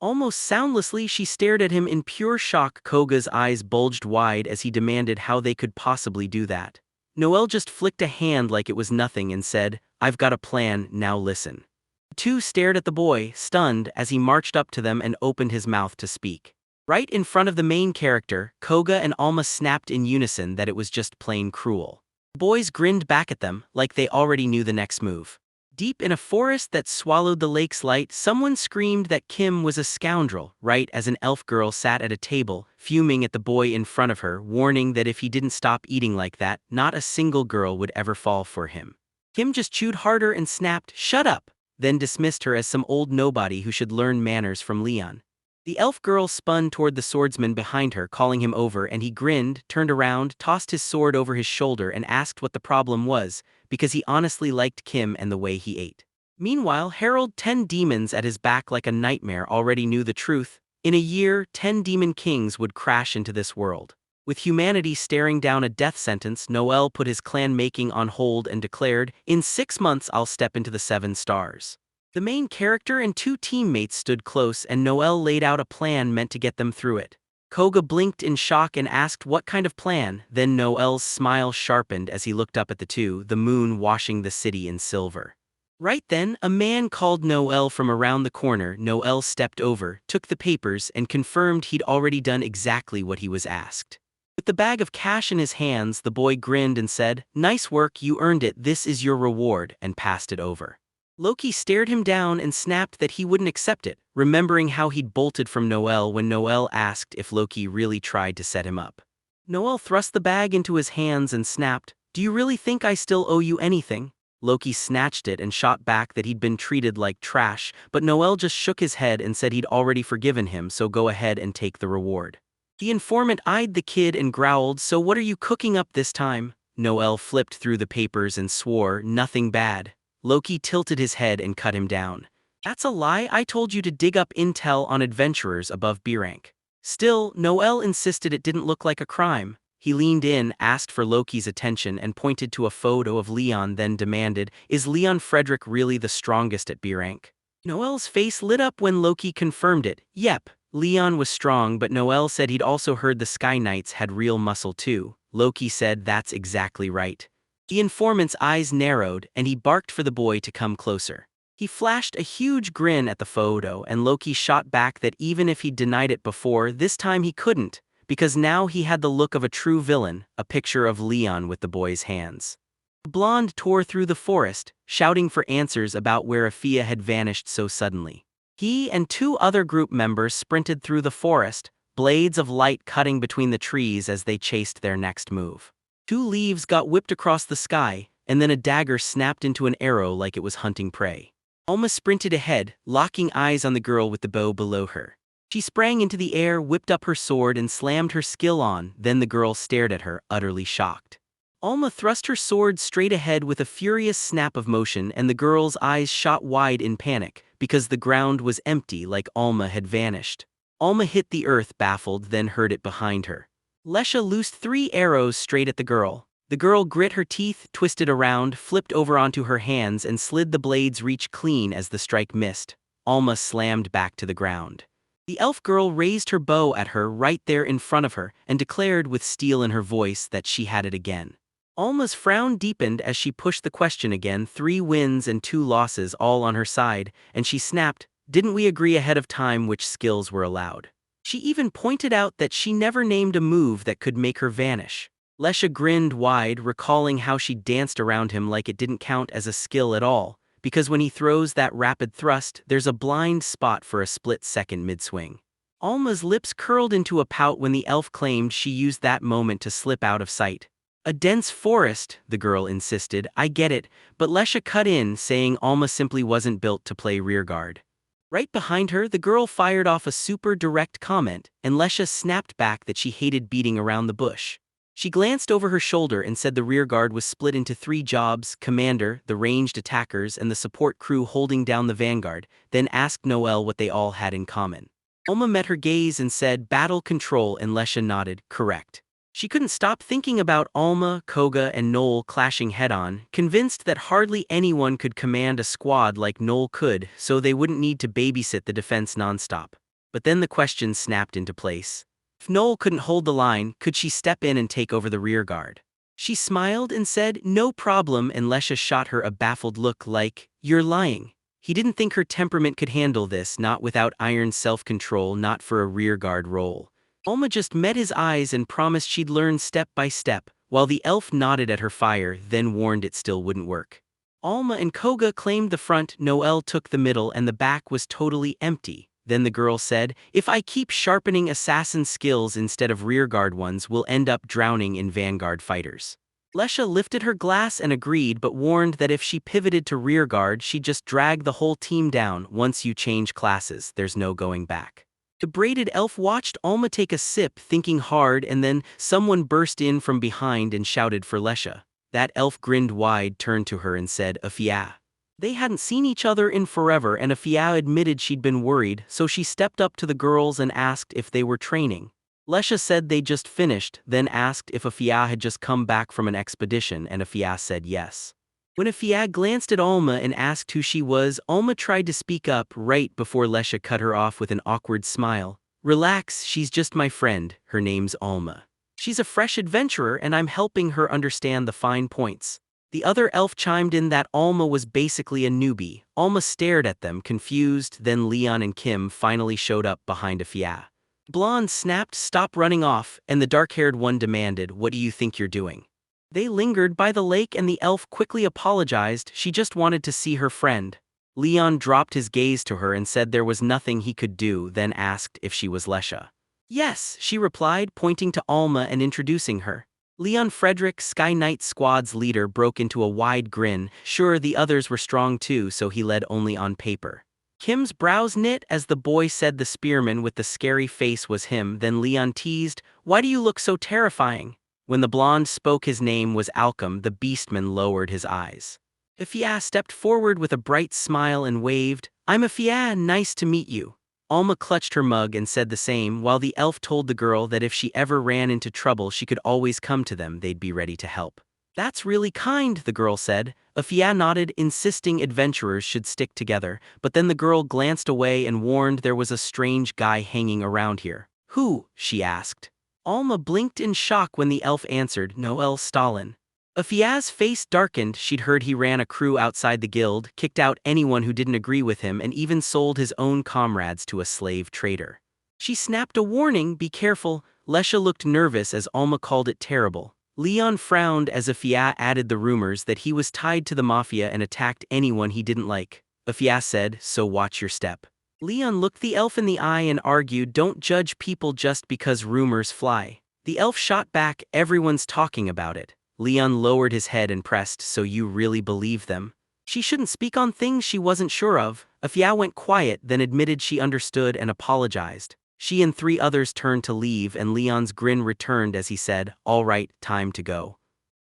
Almost soundlessly, she stared at him in pure shock. Koga's eyes bulged wide as he demanded how they could possibly do that. Noel just flicked a hand like it was nothing and said, "I've got a plan, now listen." The two stared at the boy, stunned, as he marched up to them and opened his mouth to speak. Right in front of the main character, Koga and Alma snapped in unison that it was just plain cruel. The boys grinned back at them, like they already knew the next move. Deep in a forest that swallowed the lake's light, someone screamed that Kim was a scoundrel, right as an elf girl sat at a table, fuming at the boy in front of her, warning that if he didn't stop eating like that, not a single girl would ever fall for him. Kim just chewed harder and snapped, "Shut up!" then dismissed her as some old nobody who should learn manners from Leon. The elf girl spun toward the swordsman behind her, calling him over, and he grinned, turned around, tossed his sword over his shoulder, and asked what the problem was, because he honestly liked Kim and the way he ate. Meanwhile, Harold, 10 demons at his back like a nightmare, already knew the truth. In a year, 10 demon kings would crash into this world. With humanity staring down a death sentence, Noel put his clan making on hold and declared, "In 6 months I'll step into the 7 stars." The main character and 2 teammates stood close, and Noel laid out a plan meant to get them through it. Koga blinked in shock and asked what kind of plan. Then Noel's smile sharpened as he looked up at the two, the moon washing the city in silver. Right then, a man called Noel from around the corner. Noel stepped over, took the papers, and confirmed he'd already done exactly what he was asked. With the bag of cash in his hands, the boy grinned and said, "Nice work, you earned it, this is your reward," and passed it over. Loki stared him down and snapped that he wouldn't accept it, remembering how he'd bolted from Noel when Noel asked if Loki really tried to set him up. Noel thrust the bag into his hands and snapped, "Do you really think I still owe you anything?" Loki snatched it and shot back that he'd been treated like trash, but Noel just shook his head and said he'd already forgiven him, so go ahead and take the reward. The informant eyed the kid and growled, "So what are you cooking up this time?" Noel flipped through the papers and swore, "Nothing bad." Loki tilted his head and cut him down. "That's a lie, I told you to dig up intel on adventurers above B rank." Still, Noel insisted it didn't look like a crime. He leaned in, asked for Loki's attention, and pointed to a photo of Leon, then demanded, "Is Leon Frederick really the strongest at B rank?" Noel's face lit up when Loki confirmed it. Yep, Leon was strong, but Noel said he'd also heard the Sky Knights had real muscle too. Loki said that's exactly right. The informant's eyes narrowed, and he barked for the boy to come closer. He flashed a huge grin at the photo, and Loki shot back that even if he'd denied it before, this time he couldn't, because now he had the look of a true villain, a picture of Leon with the boy's hands. The blonde tore through the forest, shouting for answers about where Afia had vanished so suddenly. He and two other group members sprinted through the forest, blades of light cutting between the trees as they chased their next move. Two leaves got whipped across the sky, and then a dagger snapped into an arrow like it was hunting prey. Alma sprinted ahead, locking eyes on the girl with the bow below her. She sprang into the air, whipped up her sword, and slammed her skill on, then the girl stared at her, utterly shocked. Alma thrust her sword straight ahead with a furious snap of motion, and the girl's eyes shot wide in panic, because the ground was empty like Alma had vanished. Alma hit the earth baffled, then heard it behind her. Lesha loosed 3 arrows straight at the girl. The girl grit her teeth, twisted around, flipped over onto her hands, and slid the blade's reach clean as the strike missed. Alma slammed back to the ground. The elf girl raised her bow at her right there in front of her and declared with steel in her voice that she had it again. Alma's frown deepened as she pushed the question again, 3 wins and 2 losses all on her side, and she snapped, "Didn't we agree ahead of time which skills were allowed?" She even pointed out that she never named a move that could make her vanish. Lesha grinned wide, recalling how she danced around him like it didn't count as a skill at all, because when he throws that rapid thrust, there's a blind spot for a split-second mid-swing. Alma's lips curled into a pout when the elf claimed she used that moment to slip out of sight. "A dense forest," the girl insisted. "I get it," but Lesha cut in, saying Alma simply wasn't built to play rearguard. Right behind her, the girl fired off a super direct comment, and Lesha snapped back that she hated beating around the bush. She glanced over her shoulder and said the rearguard was split into 3 jobs: commander, the ranged attackers, and the support crew holding down the vanguard, then asked Noel what they all had in common. Alma met her gaze and said battle control, and Lesha nodded, correct. She couldn't stop thinking about Alma, Koga, and Noel clashing head-on, convinced that hardly anyone could command a squad like Noel could, so they wouldn't need to babysit the defense nonstop. But then the question snapped into place. If Noel couldn't hold the line, could she step in and take over the rearguard? She smiled and said, "No problem," and Lesha shot her a baffled look like, "You're lying." He didn't think her temperament could handle this, not without iron self-control, not for a rearguard role. Alma just met his eyes and promised she'd learn step by step, while the elf nodded at her fire, then warned it still wouldn't work. Alma and Koga claimed the front, Noel took the middle, and the back was totally empty. Then the girl said, "If I keep sharpening assassin skills instead of rearguard ones, we'll end up drowning in vanguard fighters." Lesha lifted her glass and agreed, but warned that if she pivoted to rearguard, she'd just drag the whole team down. Once you change classes, there's no going back. The braided elf watched Alma take a sip, thinking hard, and then someone burst in from behind and shouted for Lesha. That elf grinned wide, turned to her and said, "Afia." They hadn't seen each other in forever, and Afia admitted she'd been worried, so she stepped up to the girls and asked if they were training. Lesha said they'd just finished, then asked if Afia had just come back from an expedition, and Afia said yes. When Afia glanced at Alma and asked who she was, Alma tried to speak up right before Lesha cut her off with an awkward smile. "Relax, she's just my friend, her name's Alma. She's a fresh adventurer and I'm helping her understand the fine points." The other elf chimed in that Alma was basically a newbie. Alma stared at them, confused, then Leon and Kim finally showed up behind Afia. Blonde snapped, "Stop running off," and the dark-haired one demanded, "What do you think you're doing?" They lingered by the lake and the elf quickly apologized, she just wanted to see her friend. Leon dropped his gaze to her and said there was nothing he could do, then asked if she was Lesha. "Yes," she replied, pointing to Alma and introducing her. Leon Frederick, Sky Knight Squad's leader, broke into a wide grin. Sure, the others were strong too, so he led only on paper. Kim's brows knit as the boy said the spearman with the scary face was him. Then Leon teased, "Why do you look so terrifying?" When the blonde spoke his name was Alchem, the beastman lowered his eyes. Afia stepped forward with a bright smile and waved, "I'm Afia, nice to meet you." Alma clutched her mug and said the same, while the elf told the girl that if she ever ran into trouble she could always come to them, they'd be ready to help. "That's really kind," the girl said. Afia nodded, insisting adventurers should stick together, but then the girl glanced away and warned there was a strange guy hanging around here. "Who?" she asked. Alma blinked in shock when the elf answered, "Noel Stalin." Afia's face darkened. She'd heard he ran a crew outside the guild, kicked out anyone who didn't agree with him, and even sold his own comrades to a slave trader. She snapped a warning, "Be careful." Lesha looked nervous as Alma called it terrible. Leon frowned as Afia added the rumors that he was tied to the mafia and attacked anyone he didn't like. Afia said, "So watch your step." Leon looked the elf in the eye and argued, "Don't judge people just because rumors fly." The elf shot back, "Everyone's talking about it." Leon lowered his head and pressed, "So you really believe them?" She shouldn't speak on things she wasn't sure of. Afia went quiet, then admitted she understood and apologized. She and 3 others turned to leave, and Leon's grin returned as he said, "All right, time to go."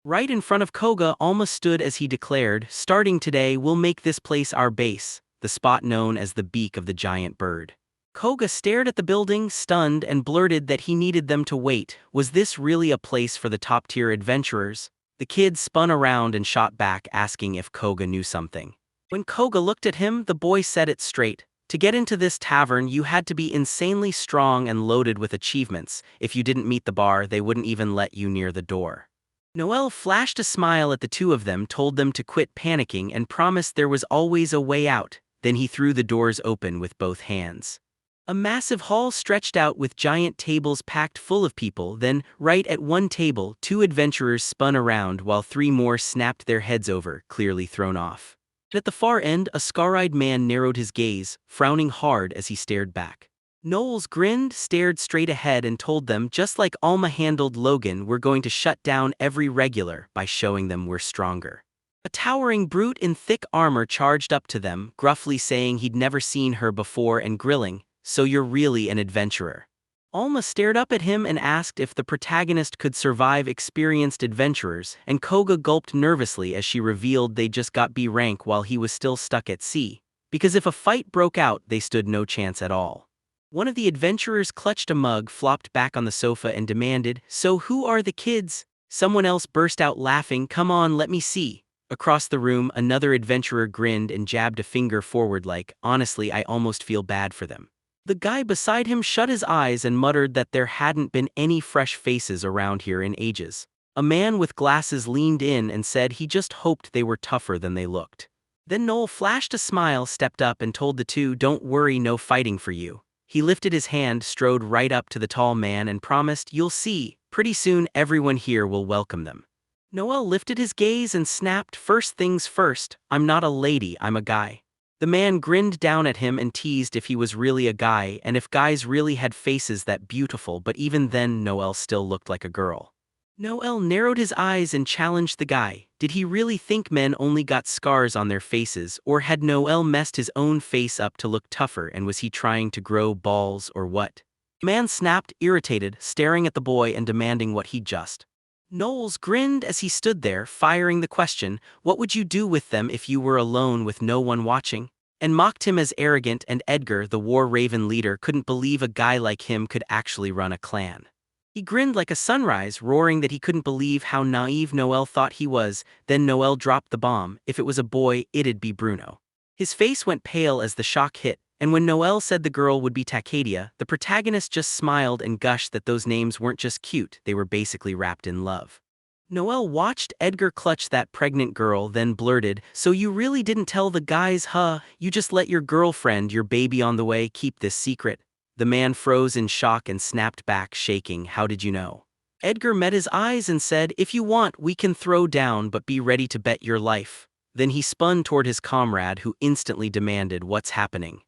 Right in front of Koga, Alma stood as he declared, "Starting today, we'll make this place our base," the spot known as the beak of the giant bird. Koga stared at the building, stunned, and blurted that he needed them to wait. Was this really a place for the top-tier adventurers? The kid spun around and shot back, asking if Koga knew something. When Koga looked at him, the boy said it straight. To get into this tavern, you had to be insanely strong and loaded with achievements. If you didn't meet the bar, they wouldn't even let you near the door. Noel flashed a smile at the two of them, told them to quit panicking, and promised there was always a way out. Then he threw the doors open with both hands. A massive hall stretched out with giant tables packed full of people. Then, right at one table, 2 adventurers spun around while 3 more snapped their heads over, clearly thrown off. At the far end, a scar-eyed man narrowed his gaze, frowning hard as he stared back. Knowles grinned, stared straight ahead, and told them, "Just like Alma handled Logan, we're going to shut down every regular by showing them we're stronger." A towering brute in thick armor charged up to them, gruffly saying he'd never seen her before and grilling, "So you're really an adventurer?" Alma stared up at him and asked if the protagonist could survive experienced adventurers, and Koga gulped nervously as she revealed they just got B rank while he was still stuck at C, because if a fight broke out, they stood no chance at all. One of the adventurers clutched a mug, flopped back on the sofa, and demanded, "So who are the kids?" Someone else burst out laughing, "Come on, let me see." Across the room, another adventurer grinned and jabbed a finger forward like, "Honestly, I almost feel bad for them." The guy beside him shut his eyes and muttered that there hadn't been any fresh faces around here in ages. A man with glasses leaned in and said he just hoped they were tougher than they looked. Then Noel flashed a smile, stepped up, and told the 2, "Don't worry, no fighting for you." He lifted his hand, strode right up to the tall man, and promised, "You'll see, pretty soon everyone here will welcome them." Noel lifted his gaze and snapped, "First things first, I'm not a lady, I'm a guy." The man grinned down at him and teased if he was really a guy and if guys really had faces that beautiful, but even then Noel still looked like a girl. Noel narrowed his eyes and challenged the guy. Did he really think men only got scars on their faces, or had Noel messed his own face up to look tougher, and was he trying to grow balls or what? The man snapped, irritated, staring at the boy and demanding what he just. Knowles grinned as he stood there, firing the question, "What would you do with them if you were alone with no one watching?" And mocked him as arrogant, and Edgar, the War Raven leader, couldn't believe a guy like him could actually run a clan. He grinned like a sunrise, roaring that he couldn't believe how naive Noel thought he was. Then Noel dropped the bomb. If it was a boy, it'd be Bruno. His face went pale as the shock hit, and when Noel said the girl would be Tacadia, the protagonist just smiled and gushed that those names weren't just cute, they were basically wrapped in love. Noel watched Edgar clutch that pregnant girl, then blurted, "So you really didn't tell the guys, huh? You just let your girlfriend, your baby on the way, keep this secret?" The man froze in shock and snapped back, shaking, "How did you know?" Edgar met his eyes and said, "If you want, we can throw down, but be ready to bet your life." Then he spun toward his comrade, who instantly demanded, "What's happening?"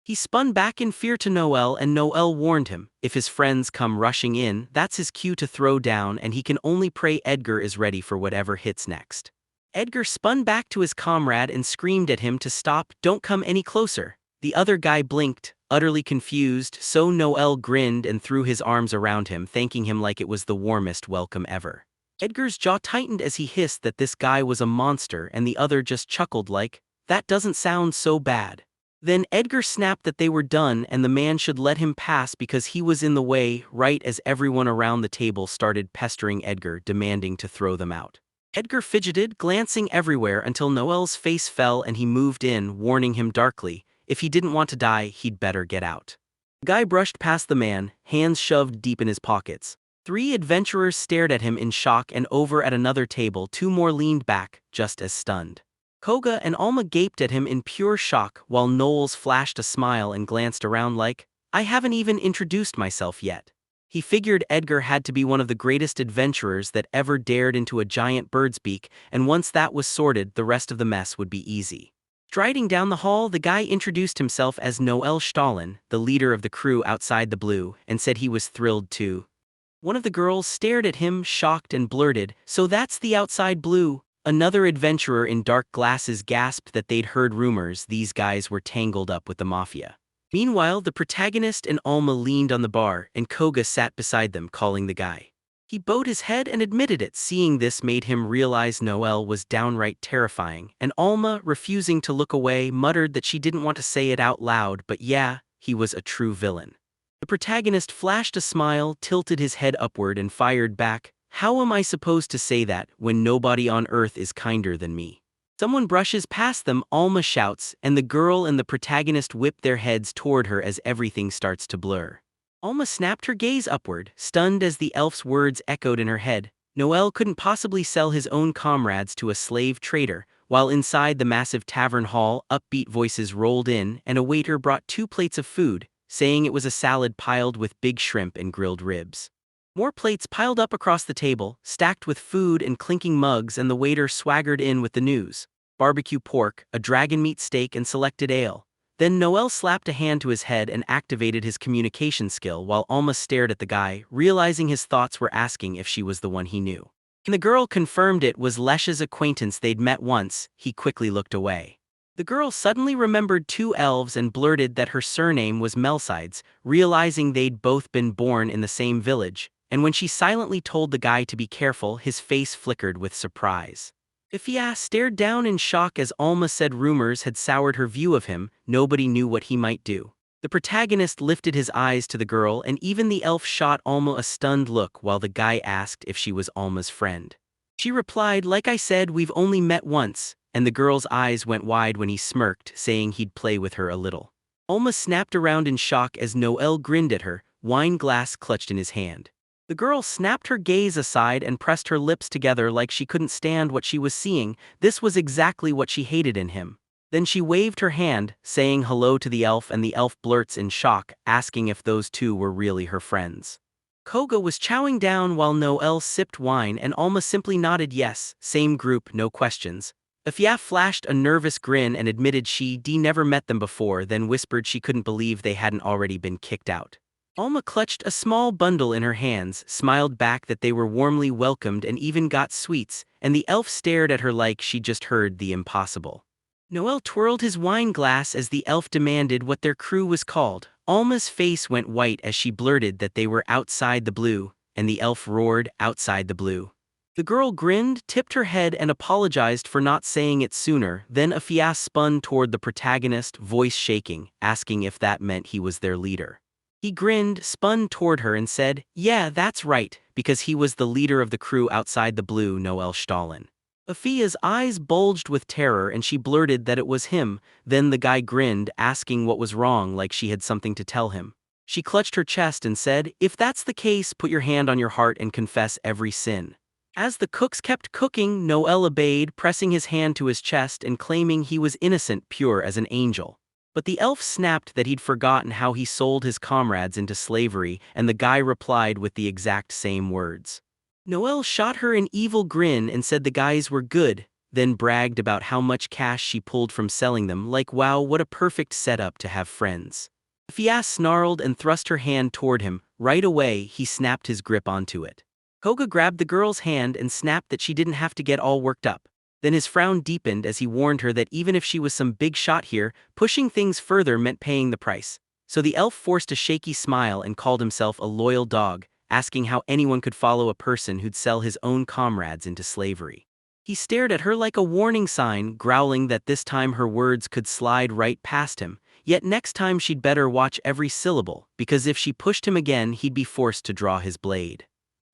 He spun back in fear to Noel, and Noel warned him, if his friends come rushing in, that's his cue to throw down, and he can only pray Edgar is ready for whatever hits next. Edgar spun back to his comrade and screamed at him to stop, don't come any closer. The other guy blinked, utterly confused, so Noel grinned and threw his arms around him, thanking him like it was the warmest welcome ever. Edgar's jaw tightened as he hissed that this guy was a monster, and the other just chuckled like, that doesn't sound so bad. Then Edgar snapped that they were done and the man should let him pass because he was in the way, right as everyone around the table started pestering Edgar, demanding to throw them out. Edgar fidgeted, glancing everywhere until Noel's face fell and he moved in, warning him darkly, if he didn't want to die, he'd better get out. The guy brushed past the man, hands shoved deep in his pockets. 3 adventurers stared at him in shock, and over at another table 2 more leaned back, just as stunned. Koga and Alma gaped at him in pure shock, while Knowles flashed a smile and glanced around like, I haven't even introduced myself yet. He figured Edgar had to be one of the greatest adventurers that ever dared into a giant bird's beak, and once that was sorted, the rest of the mess would be easy. Striding down the hall, the guy introduced himself as Noel Stalin, the leader of the crew outside the blue, and said he was thrilled too. One of the girls stared at him, shocked, and blurted, so that's the outside blue. Another adventurer in dark glasses gasped that they'd heard rumors these guys were tangled up with the mafia. Meanwhile, the protagonist and Alma leaned on the bar, and Koga sat beside them, calling the guy. He bowed his head and admitted it. Seeing this made him realize Noel was downright terrifying, and Alma, refusing to look away, muttered that she didn't want to say it out loud, but yeah, he was a true villain. The protagonist flashed a smile, tilted his head upward, and fired back, how am I supposed to say that when nobody on earth is kinder than me? Someone brushes past them, Alma shouts, and the girl and the protagonist whip their heads toward her as everything starts to blur. Alma snapped her gaze upward, stunned as the elf's words echoed in her head. Noel couldn't possibly sell his own comrades to a slave trader. While inside the massive tavern hall, upbeat voices rolled in, and a waiter brought 2 plates of food, saying it was a salad piled with big shrimp and grilled ribs. More plates piled up across the table, stacked with food and clinking mugs, and the waiter swaggered in with the news. Barbecue pork, a dragon meat steak, and selected ale. Then Noel slapped a hand to his head and activated his communication skill while Alma stared at the guy, realizing his thoughts were asking if she was the one he knew. When the girl confirmed it was Lesh's acquaintance they'd met once, he quickly looked away. The girl suddenly remembered 2 elves and blurted that her surname was Melsides, realizing they'd both been born in the same village, and when she silently told the guy to be careful, his face flickered with surprise. Ifia stared down in shock as Alma said rumors had soured her view of him, nobody knew what he might do. The protagonist lifted his eyes to the girl, and even the elf shot Alma a stunned look while the guy asked if she was Alma's friend. She replied, like I said, we've only met once, and the girl's eyes went wide when he smirked, saying he'd play with her a little. Alma snapped around in shock as Noel grinned at her, wine glass clutched in his hand. The girl snapped her gaze aside and pressed her lips together like she couldn't stand what she was seeing. This was exactly what she hated in him. Then she waved her hand, saying hello to the elf, and the elf blurts in shock, asking if those 2 were really her friends. Koga was chowing down while Noel sipped wine, and Alma simply nodded yes, same group, no questions. Ifia flashed a nervous grin and admitted she'd never met them before, then whispered she couldn't believe they hadn't already been kicked out. Alma clutched a small bundle in her hands, smiled back that they were warmly welcomed, and even got sweets, and the elf stared at her like she'd just heard the impossible. Noel twirled his wine glass as the elf demanded what their crew was called. Alma's face went white as she blurted that they were outside the blue, and the elf roared, outside the blue. The girl grinned, tipped her head, and apologized for not saying it sooner. Then Ifia spun toward the protagonist, voice shaking, asking if that meant he was their leader. He grinned, spun toward her, and said, yeah, that's right, because he was the leader of the crew outside the blue, Noel Stalin. Ifia's eyes bulged with terror and she blurted that it was him. Then the guy grinned, asking what was wrong like she had something to tell him. She clutched her chest and said, if that's the case, put your hand on your heart and confess every sin. As the cooks kept cooking, Noel obeyed, pressing his hand to his chest and claiming he was innocent, pure as an angel. But the elf snapped that he'd forgotten how he sold his comrades into slavery, and the guy replied with the exact same words. Noel shot her an evil grin and said the guys were good, then bragged about how much cash she pulled from selling them, like wow, what a perfect setup to have friends. Fia snarled and thrust her hand toward him. Right away, he snapped his grip onto it. Koga grabbed the girl's hand and snapped that she didn't have to get all worked up. Then his frown deepened as he warned her that even if she was some big shot here, pushing things further meant paying the price. So the elf forced a shaky smile and called himself a loyal dog, asking how anyone could follow a person who'd sell his own comrades into slavery. He stared at her like a warning sign, growling that this time her words could slide right past him, yet next time she'd better watch every syllable, because if she pushed him again he'd be forced to draw his blade.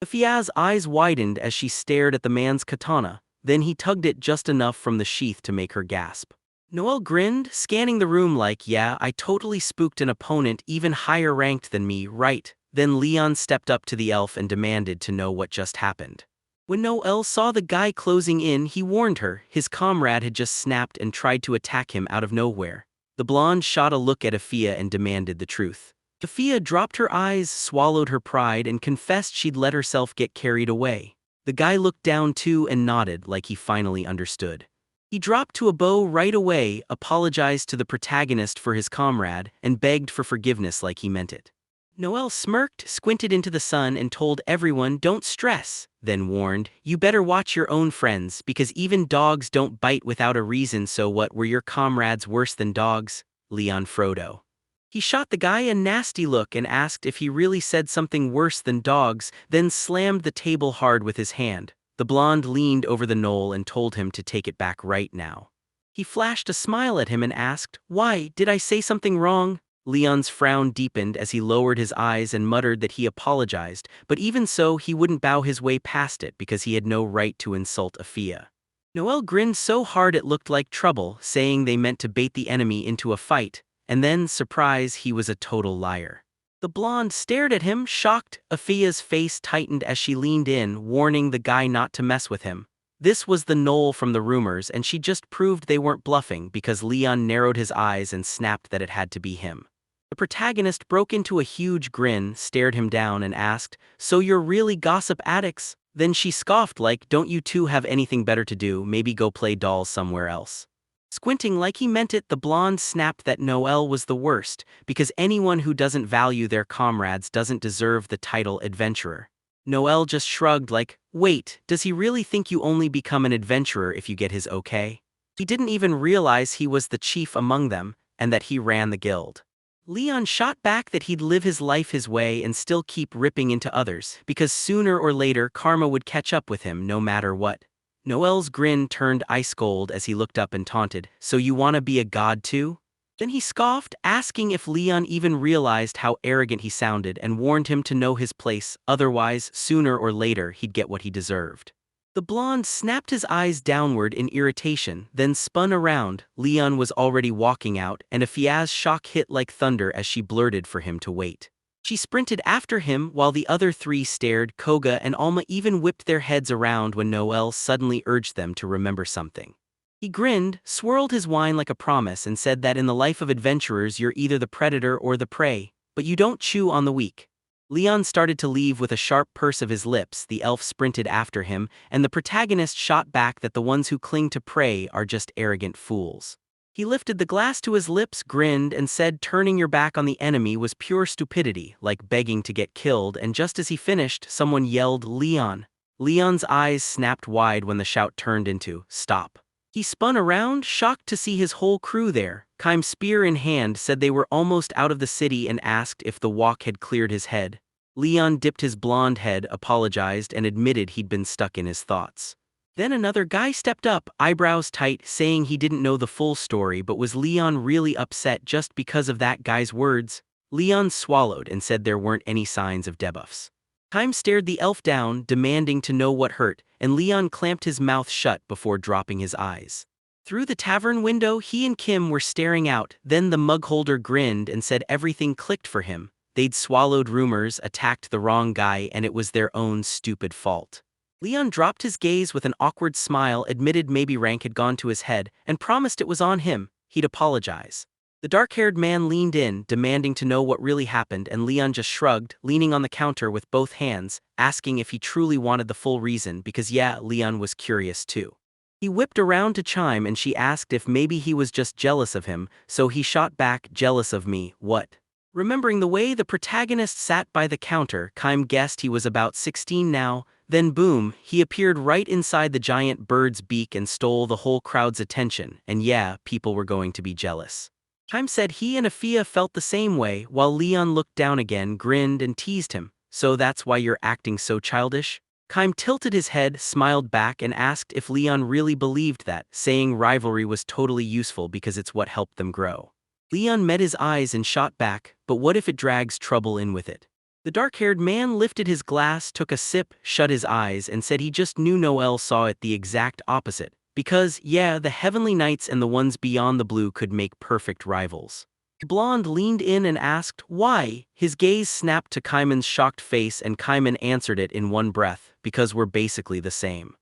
Fia's eyes widened as she stared at the man's katana, then he tugged it just enough from the sheath to make her gasp. Noelle grinned, scanning the room like, yeah, I totally spooked an opponent even higher ranked than me, right? Then Leon stepped up to the elf and demanded to know what just happened. When Noelle saw the guy closing in, he warned her his comrade had just snapped and tried to attack him out of nowhere. The blonde shot a look at Afia and demanded the truth. Afia dropped her eyes, swallowed her pride, and confessed she'd let herself get carried away. The guy looked down too and nodded like he finally understood. He dropped to a bow right away, apologized to the protagonist for his comrade, and begged for forgiveness like he meant it. Noelle smirked, squinted into the sun, and told everyone, don't stress, then warned, you better watch your own friends, because even dogs don't bite without a reason. So what, were your comrades worse than dogs? Leon Frodo. He shot the guy a nasty look and asked if he really said something worse than dogs, then slammed the table hard with his hand. The blonde leaned over the knoll and told him to take it back right now. He flashed a smile at him and asked, why, did I say something wrong? Leon's frown deepened as he lowered his eyes and muttered that he apologized, but even so he wouldn't bow his way past it because he had no right to insult Afia. Noelle grinned so hard it looked like trouble, saying they meant to bait the enemy into a fight, and then, surprise, he was a total liar. The blonde stared at him, shocked. Afia's face tightened as she leaned in, warning the guy not to mess with him. This was the knoll from the rumors, and she just proved they weren't bluffing because Leon narrowed his eyes and snapped that it had to be him. The protagonist broke into a huge grin, stared him down, and asked, so you're really gossip addicts? Then she scoffed like, don't you two have anything better to do, maybe go play dolls somewhere else? Squinting like he meant it, the blonde snapped that Noelle was the worst, because anyone who doesn't value their comrades doesn't deserve the title adventurer. Noelle just shrugged like, wait, does he really think you only become an adventurer if you get his okay? He didn't even realize he was the chief among them, and that he ran the guild. Leon shot back that he'd live his life his way and still keep ripping into others, because sooner or later karma would catch up with him no matter what. Noelle's grin turned ice cold as he looked up and taunted, so you wanna be a god too? Then he scoffed, asking if Leon even realized how arrogant he sounded, and warned him to know his place, otherwise, sooner or later he'd get what he deserved. The blonde snapped his eyes downward in irritation, then spun around. Leon was already walking out, and Afia's shock hit like thunder as she blurted for him to wait. She sprinted after him while the other three stared. Koga and Alma even whipped their heads around when Noelle suddenly urged them to remember something. He grinned, swirled his wine like a promise, and said that in the life of adventurers you're either the predator or the prey, but you don't chew on the weak. Leon started to leave with a sharp purse of his lips. The elf sprinted after him, and the protagonist shot back that the ones who cling to prey are just arrogant fools. He lifted the glass to his lips, grinned, and said turning your back on the enemy was pure stupidity, like begging to get killed, and just as he finished, someone yelled, Leon. Leon's eyes snapped wide when the shout turned into, stop. He spun around, shocked to see his whole crew there. Kime, spear in hand, said they were almost out of the city and asked if the walk had cleared his head. Leon dipped his blonde head, apologized, and admitted he'd been stuck in his thoughts. Then another guy stepped up, eyebrows tight, saying he didn't know the full story, but was Leon really upset just because of that guy's words? Leon swallowed and said there weren't any signs of debuffs. Kime stared the elf down, demanding to know what hurt, and Leon clamped his mouth shut before dropping his eyes. Through the tavern window, he and Kim were staring out. Then the mugholder grinned and said everything clicked for him. They'd swallowed rumors, attacked the wrong guy, and it was their own stupid fault. Leon dropped his gaze with an awkward smile, admitted maybe rank had gone to his head, and promised it was on him. He'd apologize. The dark-haired man leaned in, demanding to know what really happened, and Leon just shrugged, leaning on the counter with both hands, asking if he truly wanted the full reason because yeah, Leon was curious too. He whipped around to Chime and she asked if maybe he was just jealous of him, so he shot back, jealous of me, what? Remembering the way the protagonist sat by the counter, Chime guessed he was about 16 now, then boom, he appeared right inside the giant bird's beak and stole the whole crowd's attention, and yeah, people were going to be jealous. Chime said he and Afia felt the same way, while Leon looked down again, grinned and teased him. So that's why you're acting so childish? Chime tilted his head, smiled back and asked if Leon really believed that, saying rivalry was totally useful because it's what helped them grow. Leon met his eyes and shot back, but what if it drags trouble in with it? The dark-haired man lifted his glass, took a sip, shut his eyes and said he just knew Noel saw it the exact opposite. Because, yeah, the Heavenly Knights and the ones beyond the blue could make perfect rivals. The blonde leaned in and asked, why? His gaze snapped to Kaiman's shocked face and Kaiman answered it in one breath, because we're basically the same.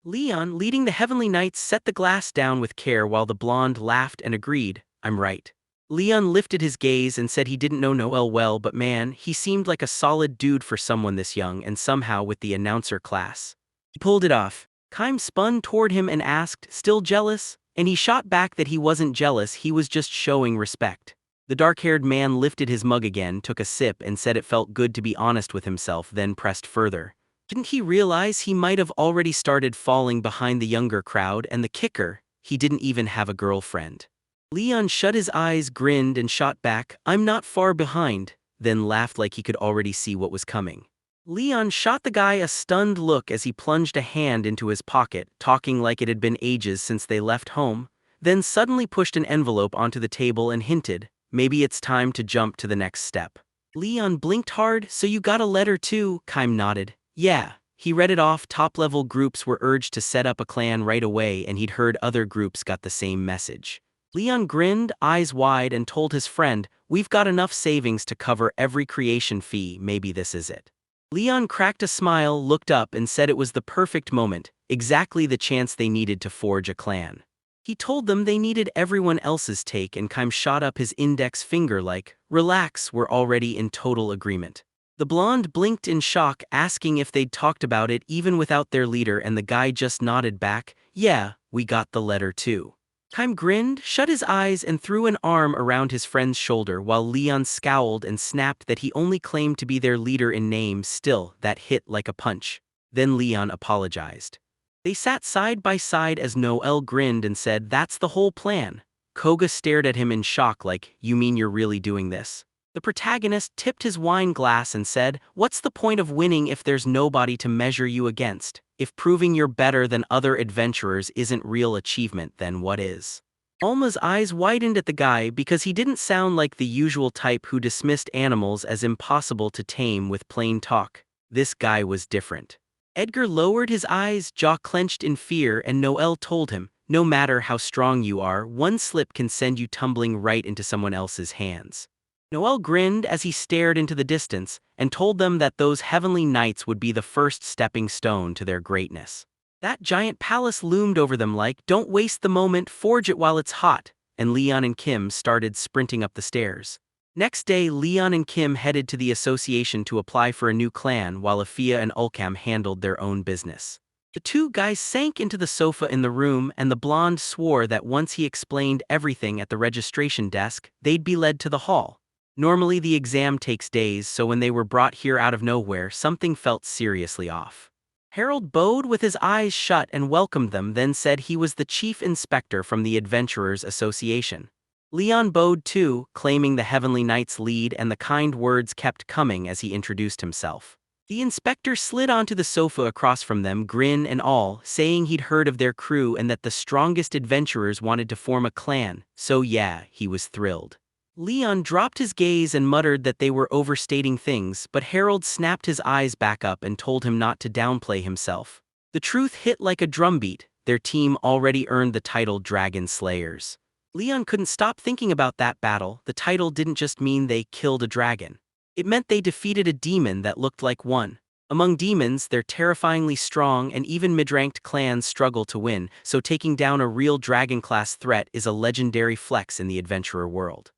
Leon, leading the Heavenly Knights, set the glass down with care while the blonde laughed and agreed, I'm right. Leon lifted his gaze and said he didn't know Noel well, but man, he seemed like a solid dude for someone this young and somehow with the announcer class. He pulled it off. Kaim spun toward him and asked, still jealous? And he shot back that he wasn't jealous, he was just showing respect. The dark-haired man lifted his mug again, took a sip and said it felt good to be honest with himself, then pressed further. Didn't he realize he might have already started falling behind the younger crowd, and the kicker, he didn't even have a girlfriend. Leon shut his eyes, grinned and shot back, I'm not far behind, then laughed like he could already see what was coming. Leon shot the guy a stunned look as he plunged a hand into his pocket, talking like it had been ages since they left home, then suddenly pushed an envelope onto the table and hinted, maybe it's time to jump to the next step. Leon blinked hard, so you got a letter too? Kaim nodded. Yeah. He read it off, top-level groups were urged to set up a clan right away and he'd heard other groups got the same message. Leon grinned, eyes wide, and told his friend, we've got enough savings to cover every creation fee, maybe this is it. Leon cracked a smile, looked up and said it was the perfect moment, exactly the chance they needed to forge a clan. He told them they needed everyone else's take and Kaim shot up his index finger like, relax, we're already in total agreement. The blonde blinked in shock, asking if they'd talked about it even without their leader, and the guy just nodded back, yeah, we got the letter too. Kaim grinned, shut his eyes and threw an arm around his friend's shoulder while Leon scowled and snapped that he only claimed to be their leader in name. Still, that hit like a punch. Then Leon apologized. They sat side by side as Noel grinned and said, that's the whole plan. Koga stared at him in shock like, you mean you're really doing this? The protagonist tipped his wine glass and said, what's the point of winning if there's nobody to measure you against? If proving you're better than other adventurers isn't real achievement, then what is? Alma's eyes widened at the guy because he didn't sound like the usual type who dismissed animals as impossible to tame with plain talk. This guy was different. Edgar lowered his eyes, jaw clenched in fear, and Noel told him, no matter how strong you are, one slip can send you tumbling right into someone else's hands. Noel grinned as he stared into the distance and told them that those Heavenly Knights would be the first stepping stone to their greatness. That giant palace loomed over them like, don't waste the moment, forge it while it's hot, and Leon and Kim started sprinting up the stairs. Next day, Leon and Kim headed to the association to apply for a new clan while Afia and Ulcam handled their own business. The two guys sank into the sofa in the room and the blonde swore that once he explained everything at the registration desk, they'd be led to the hall. Normally the exam takes days, so when they were brought here out of nowhere, something felt seriously off. Harold bowed with his eyes shut and welcomed them, then said he was the chief inspector from the Adventurers Association. Leon bowed too, claiming the Heavenly Knight's lead, and the kind words kept coming as he introduced himself. The inspector slid onto the sofa across from them, grin and all, saying he'd heard of their crew and that the strongest adventurers wanted to form a clan, so yeah, he was thrilled. Leon dropped his gaze and muttered that they were overstating things, but Harold snapped his eyes back up and told him not to downplay himself. The truth hit like a drumbeat, their team already earned the title Dragon Slayers. Leon couldn't stop thinking about that battle. The title didn't just mean they killed a dragon. It meant they defeated a demon that looked like one. Among demons, they're terrifyingly strong and even mid-ranked clans struggle to win, so taking down a real dragon-class threat is a legendary flex in the adventurer world.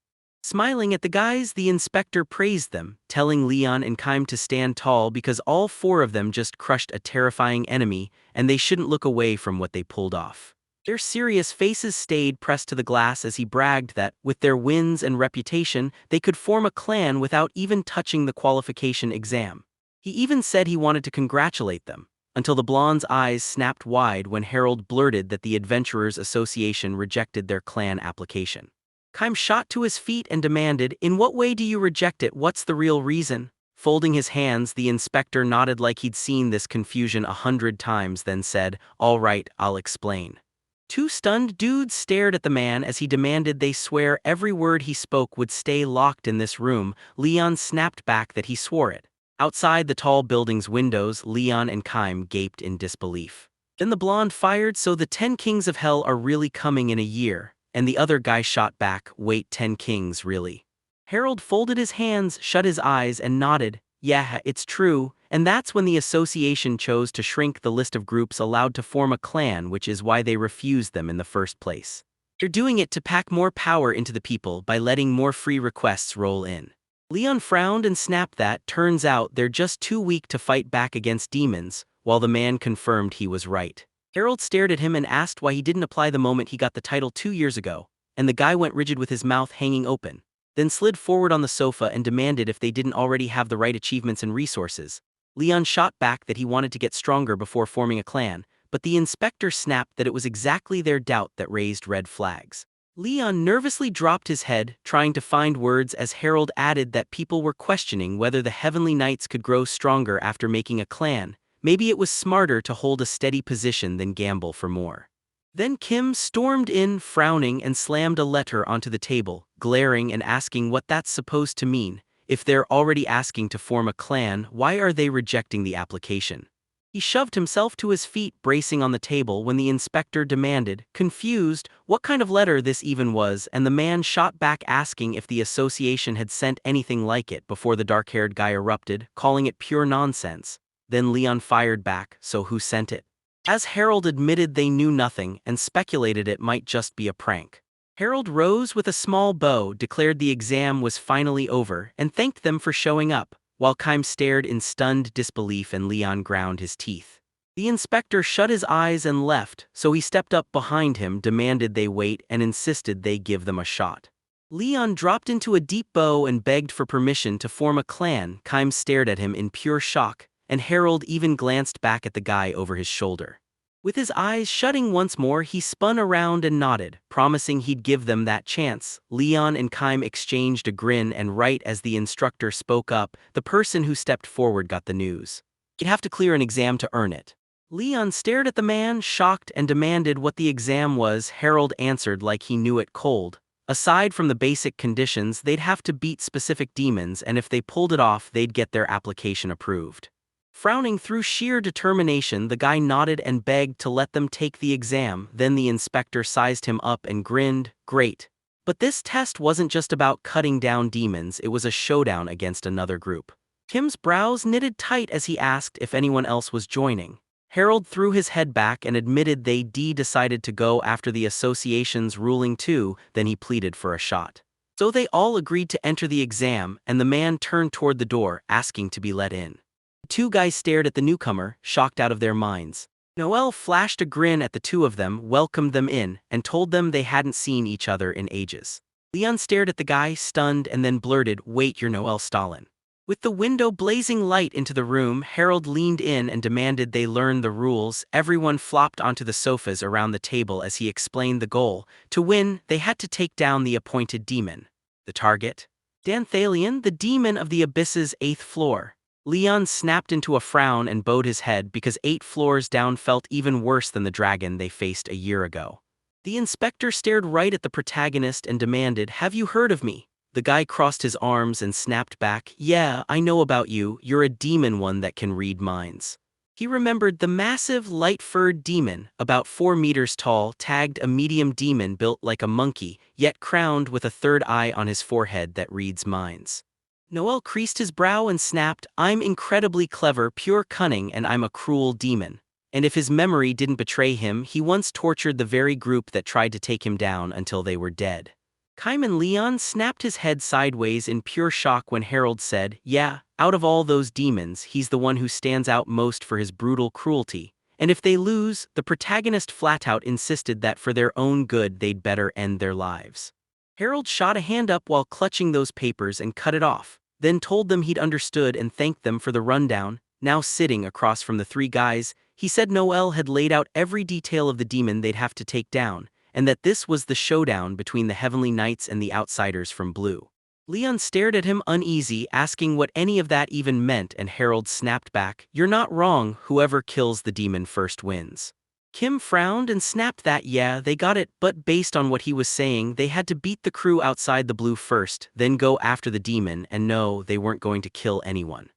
Smiling at the guys, the inspector praised them, telling Leon and Kime to stand tall because all four of them just crushed a terrifying enemy and they shouldn't look away from what they pulled off. Their serious faces stayed pressed to the glass as he bragged that, with their wins and reputation, they could form a clan without even touching the qualification exam. He even said he wanted to congratulate them, until the blonde's eyes snapped wide when Harold blurted that the Adventurers Association rejected their clan application. Kime shot to his feet and demanded, "In what way do you reject it? What's the real reason?" Folding his hands, the inspector nodded like he'd seen this confusion 100 times, then said, "All right, I'll explain." Two stunned dudes stared at the man as he demanded they swear every word he spoke would stay locked in this room. Leon snapped back that he swore it. Outside the tall building's windows, Leon and Kime gaped in disbelief. Then the blonde fired, "So the 10 kings of hell are really coming in a year?" And the other guy shot back, "Wait, 10 kings, really?" Harold folded his hands, shut his eyes, and nodded, "Yeah, it's true." And that's when the association chose to shrink the list of groups allowed to form a clan, which is why they refused them in the first place. They're doing it to pack more power into the people by letting more free requests roll in. Leon frowned and snapped that, "Turns out they're just too weak to fight back against demons," while the man confirmed he was right. Harold stared at him and asked why he didn't apply the moment he got the title 2 years ago, and the guy went rigid with his mouth hanging open, then slid forward on the sofa and demanded if they didn't already have the right achievements and resources. Leon shot back that he wanted to get stronger before forming a clan, but the inspector snapped that it was exactly their doubt that raised red flags. Leon nervously dropped his head, trying to find words as Harold added that people were questioning whether the Heavenly Knights could grow stronger after making a clan. Maybe it was smarter to hold a steady position than gamble for more. Then Kim stormed in, frowning, and slammed a letter onto the table, glaring and asking what that's supposed to mean. If they're already asking to form a clan, why are they rejecting the application? He shoved himself to his feet, bracing on the table when the inspector demanded, confused, what kind of letter this even was, and the man shot back asking if the association had sent anything like it before the dark-haired guy erupted, calling it pure nonsense. Then Leon fired back, "So who sent it?" As Harold admitted they knew nothing and speculated it might just be a prank. Harold rose with a small bow, declared the exam was finally over, and thanked them for showing up, while Kime stared in stunned disbelief and Leon ground his teeth. The inspector shut his eyes and left, so he stepped up behind him, demanded they wait, and insisted they give them a shot. Leon dropped into a deep bow and begged for permission to form a clan. Kime stared at him in pure shock, and Harold even glanced back at the guy over his shoulder. With his eyes shutting once more, he spun around and nodded, promising he'd give them that chance. Leon and Kime exchanged a grin, and right as the instructor spoke up, the person who stepped forward got the news. "You'd have to clear an exam to earn it." Leon stared at the man, shocked, and demanded what the exam was. Harold answered like he knew it cold. Aside from the basic conditions, they'd have to beat specific demons, and if they pulled it off, they'd get their application approved. Frowning through sheer determination, the guy nodded and begged to let them take the exam. Then the inspector sized him up and grinned, "Great. But this test wasn't just about cutting down demons, it was a showdown against another group." Kim's brows knitted tight as he asked if anyone else was joining. Harold threw his head back and admitted they decided to go after the association's ruling too, then he pleaded for a shot. So they all agreed to enter the exam, and the man turned toward the door, asking to be let in. The two guys stared at the newcomer, shocked out of their minds. Noel flashed a grin at the two of them, welcomed them in, and told them they hadn't seen each other in ages. Leon stared at the guy, stunned, and then blurted, "Wait, you're Noel Stalin." With the window blazing light into the room, Harold leaned in and demanded they learn the rules. Everyone flopped onto the sofas around the table as he explained the goal. To win, they had to take down the appointed demon. The target? Danthalion, the demon of the abyss's 8th floor. Leon snapped into a frown and bowed his head because 8 floors down felt even worse than the dragon they faced a year ago. The inspector stared right at the protagonist and demanded, "Have you heard of me?" The guy crossed his arms and snapped back, "Yeah, I know about you, you're a demon one that can read minds." He remembered the massive, light-furred demon, about 4 meters tall, tagged a medium demon built like a monkey, yet crowned with a third eye on his forehead that reads minds. Noel creased his brow and snapped, "I'm incredibly clever, pure cunning, and I'm a cruel demon." And if his memory didn't betray him, he once tortured the very group that tried to take him down until they were dead. Kym and Leon snapped his head sideways in pure shock when Harold said, "Yeah, out of all those demons, he's the one who stands out most for his brutal cruelty. And if they lose, the protagonist flat out insisted that for their own good they'd better end their lives." Harold shot a hand up while clutching those papers and cut it off, then told them he'd understood and thanked them for the rundown. Now sitting across from the three guys, he said Noel had laid out every detail of the demon they'd have to take down, and that this was the showdown between the Heavenly Knights and the outsiders from Blue. Leon stared at him uneasy, asking what any of that even meant, and Harold snapped back, "You're not wrong, whoever kills the demon first wins." Kym frowned and snapped that yeah, they got it, but based on what he was saying, they had to beat the crew outside the Blue first, then go after the demon, and no, they weren't going to kill anyone.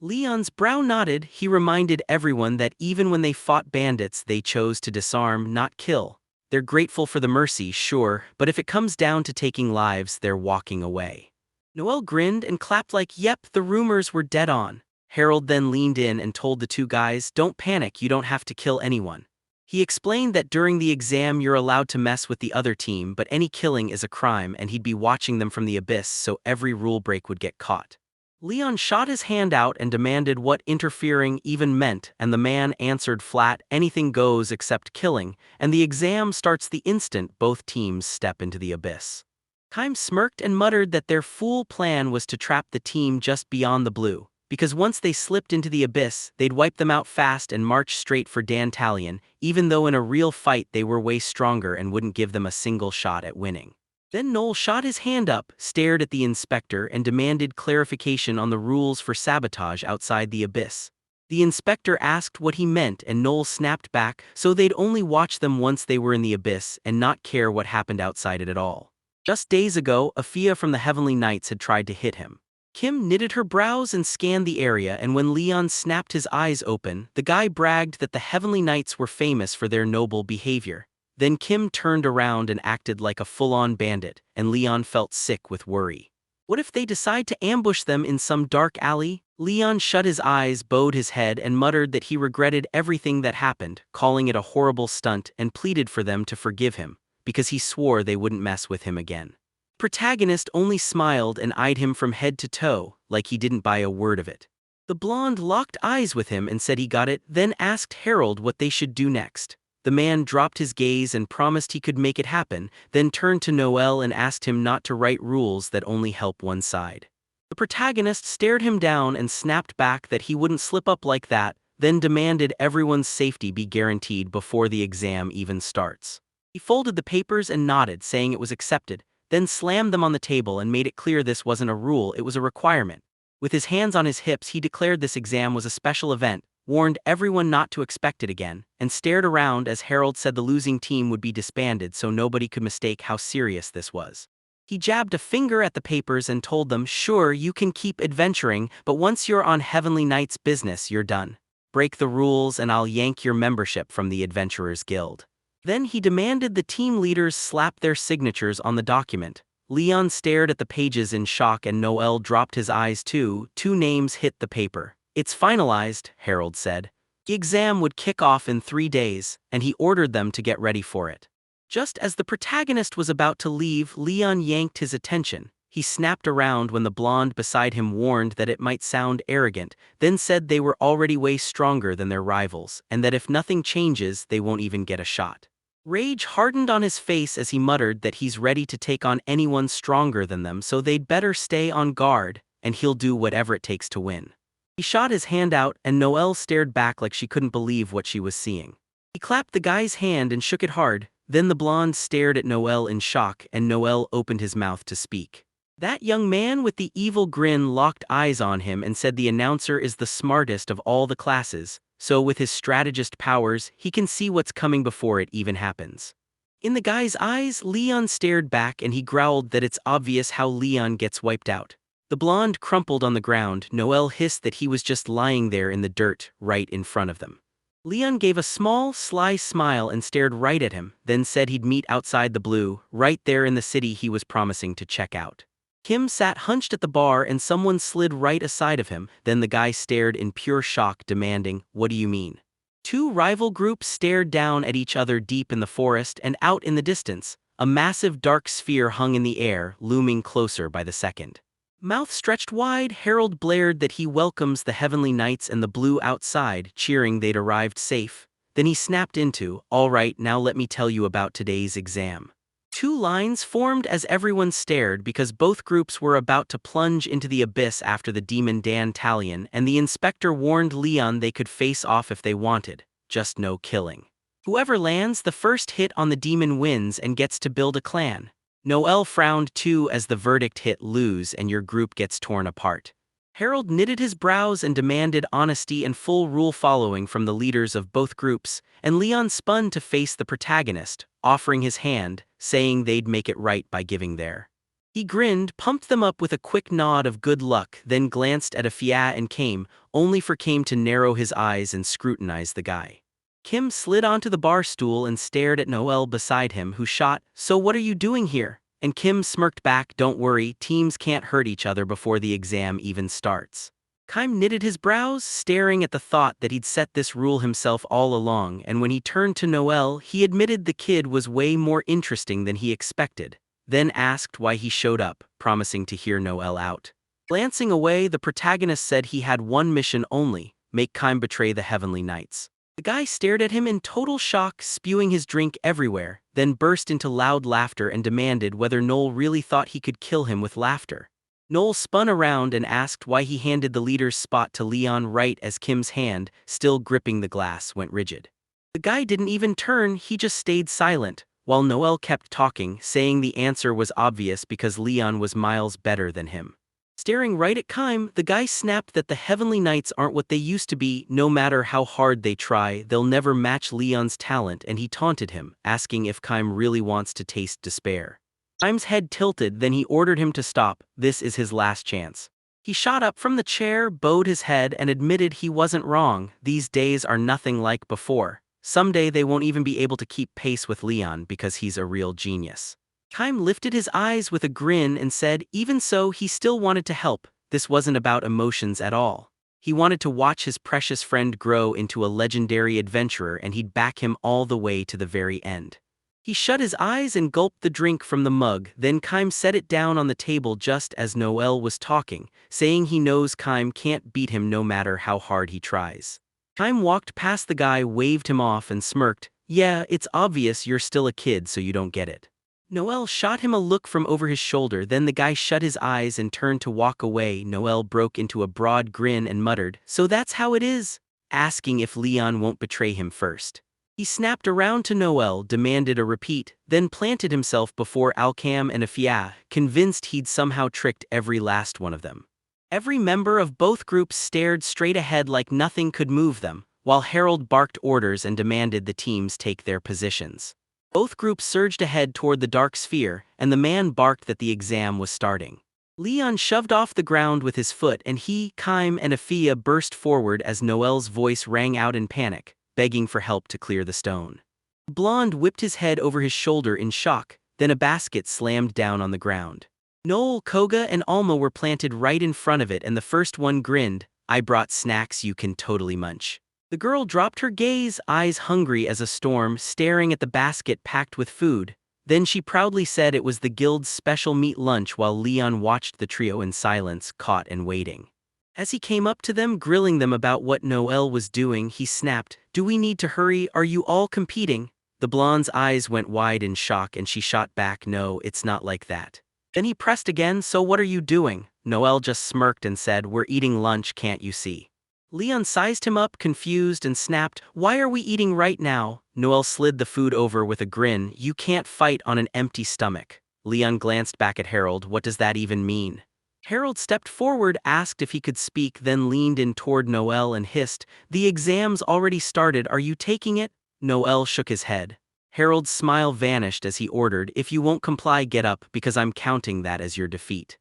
Leon's brow nodded. He reminded everyone that even when they fought bandits, they chose to disarm, not kill. They're grateful for the mercy, sure, but if it comes down to taking lives, they're walking away. Noel grinned and clapped like, "Yep, the rumors were dead on." Harold then leaned in and told the two guys, "Don't panic, you don't have to kill anyone." He explained that during the exam you're allowed to mess with the other team, but any killing is a crime, and he'd be watching them from the abyss, so every rule break would get caught. Leon shot his hand out and demanded what interfering even meant, and the man answered flat, "Anything goes except killing," and the exam starts the instant both teams step into the abyss. Kym smirked and muttered that their fool plan was to trap the team just beyond the Blue, because once they slipped into the abyss, they'd wipe them out fast and march straight for Dantalion, even though in a real fight they were way stronger and wouldn't give them a single shot at winning. Then Noel shot his hand up, stared at the inspector, and demanded clarification on the rules for sabotage outside the abyss. The inspector asked what he meant, and Noel snapped back, so they'd only watch them once they were in the abyss and not care what happened outside it at all. Just days ago, Afia from the Heavenly Knights had tried to hit him. Kym knitted her brows and scanned the area, and when Leon snapped his eyes open, the guy bragged that the Heavenly Knights were famous for their noble behavior. Then Kym turned around and acted like a full-on bandit, and Leon felt sick with worry. What if they decide to ambush them in some dark alley? Leon shut his eyes, bowed his head, and muttered that he regretted everything that happened, calling it a horrible stunt, and pleaded for them to forgive him, because he swore they wouldn't mess with him again. Protagonist only smiled and eyed him from head to toe, like he didn't buy a word of it. The blonde locked eyes with him and said he got it, then asked Harold what they should do next. The man dropped his gaze and promised he could make it happen, then turned to Noel and asked him not to write rules that only help one side. The protagonist stared him down and snapped back that he wouldn't slip up like that, then demanded everyone's safety be guaranteed before the exam even starts. He folded the papers and nodded, saying it was accepted, then slammed them on the table and made it clear this wasn't a rule, it was a requirement. With his hands on his hips, he declared this exam was a special event, warned everyone not to expect it again, and stared around as Harold said the losing team would be disbanded so nobody could mistake how serious this was. He jabbed a finger at the papers and told them, "Sure, you can keep adventuring, but once you're on Heavenly Knight's business, you're done. Break the rules and I'll yank your membership from the Adventurers Guild." Then he demanded the team leaders slap their signatures on the document. Leon stared at the pages in shock and Noel dropped his eyes too. Two names hit the paper. "It's finalized," Harold said. The exam would kick off in 3 days, and he ordered them to get ready for it. Just as the protagonist was about to leave, Leon yanked his attention. He snapped around when the blonde beside him warned that it might sound arrogant, then said they were already way stronger than their rivals, and that if nothing changes, they won't even get a shot. Rage hardened on his face as he muttered that he's ready to take on anyone stronger than them, so they'd better stay on guard, and he'll do whatever it takes to win. He shot his hand out, and Noel stared back like she couldn't believe what she was seeing. He clapped the guy's hand and shook it hard, then the blonde stared at Noel in shock, and Noel opened his mouth to speak. That young man with the evil grin locked eyes on him and said the announcer is the smartest of all the classes, so with his strategist powers, he can see what's coming before it even happens. In the guy's eyes, Leon stared back and he growled that it's obvious how Leon gets wiped out. The blonde crumpled on the ground. Noel hissed that he was just lying there in the dirt, right in front of them. Leon gave a small, sly smile and stared right at him, then said he'd meet outside the Blue, right there in the city he was promising to check out. Kym sat hunched at the bar and someone slid right aside of him, then the guy stared in pure shock, demanding, "What do you mean?" Two rival groups stared down at each other deep in the forest, and out in the distance, A massive dark sphere hung in the air, looming closer by the second. Mouth stretched wide, Harold blared that he welcomes the heavenly knights and the blue outside, cheering they'd arrived safe. Then he snapped into, "All right, now let me tell you about today's exam." Two lines formed as everyone stared because both groups were about to plunge into the abyss after the demon Dan Talion, and the inspector warned Leon they could face off if they wanted, just no killing. Whoever lands the first hit on the demon wins and gets to build a clan. Noel frowned too as the verdict hit lose and your group gets torn apart. Harold knitted his brows and demanded honesty and full rule following from the leaders of both groups, and Leon spun to face the protagonist, offering his hand, saying they'd make it right by giving their. He grinned, pumped them up with a quick nod of good luck, then glanced at Afia and Kame, only for Kame to narrow his eyes and scrutinize the guy. Kim slid onto the bar stool and stared at Noel beside him, who shot, "So what are you doing here?" And Kim smirked back, "Don't worry, teams can't hurt each other before the exam even starts." Kime knitted his brows, staring at the thought that he'd set this rule himself all along, and when he turned to Noel, he admitted the kid was way more interesting than he expected, then asked why he showed up, promising to hear Noel out. Glancing away, the protagonist said he had one mission only: make Kime betray the Heavenly Knights. The guy stared at him in total shock, spewing his drink everywhere, then burst into loud laughter and demanded whether Noel really thought he could kill him with laughter. Noel spun around and asked why he handed the leader's spot to Leon right as Kim's hand, still gripping the glass, went rigid. The guy didn't even turn, he just stayed silent, while Noel kept talking, saying the answer was obvious because Leon was miles better than him. Staring right at Kime, the guy snapped that the Heavenly Knights aren't what they used to be. No matter how hard they try, they'll never match Leon's talent, and he taunted him, asking if Kime really wants to taste despair. Kime's head tilted, then he ordered him to stop. This is his last chance. He shot up from the chair, bowed his head, and admitted he wasn't wrong. These days are nothing like before. Someday they won't even be able to keep pace with Leon because he's a real genius. Kime lifted his eyes with a grin and said even so he still wanted to help. This wasn't about emotions at all. He wanted to watch his precious friend grow into a legendary adventurer, and he'd back him all the way to the very end. He shut his eyes and gulped the drink from the mug, then Kime set it down on the table just as Noel was talking, saying he knows Kime can't beat him no matter how hard he tries. Kime walked past the guy, waved him off and smirked, "Yeah, it's obvious you're still a kid so you don't get it." Noel shot him a look from over his shoulder, then the guy shut his eyes and turned to walk away. Noel broke into a broad grin and muttered, "So that's how it is?" asking if Leon won't betray him first. He snapped around to Noel, demanded a repeat, then planted himself before Alcam and Afia, convinced he'd somehow tricked every last one of them. Every member of both groups stared straight ahead like nothing could move them, while Harold barked orders and demanded the teams take their positions. Both groups surged ahead toward the dark sphere, and the man barked that the exam was starting. Leon shoved off the ground with his foot, and he, Kime, and Afia burst forward as Noel's voice rang out in panic, begging for help to clear the stone. The blonde whipped his head over his shoulder in shock, then a basket slammed down on the ground. Noel, Koga, and Alma were planted right in front of it, and the first one grinned, "I brought snacks you can totally munch." The girl dropped her gaze, eyes hungry as a storm, staring at the basket packed with food. Then she proudly said it was the guild's special meat lunch while Leon watched the trio in silence, caught and waiting. As he came up to them, grilling them about what Noel was doing, he snapped, "Do we need to hurry? Are you all competing?" The blonde's eyes went wide in shock and she shot back, "No, it's not like that." Then he pressed again, "So what are you doing?" Noel just smirked and said, "We're eating lunch, can't you see?" Leon sized him up, confused, and snapped, "Why are we eating right now?" Noel slid the food over with a grin, "You can't fight on an empty stomach." Leon glanced back at Harold, "What does that even mean?" Harold stepped forward, asked if he could speak, then leaned in toward Noel and hissed, "The exam's already started, are you taking it?" Noel shook his head. Harold's smile vanished as he ordered, "If you won't comply, get up, because I'm counting that as your defeat."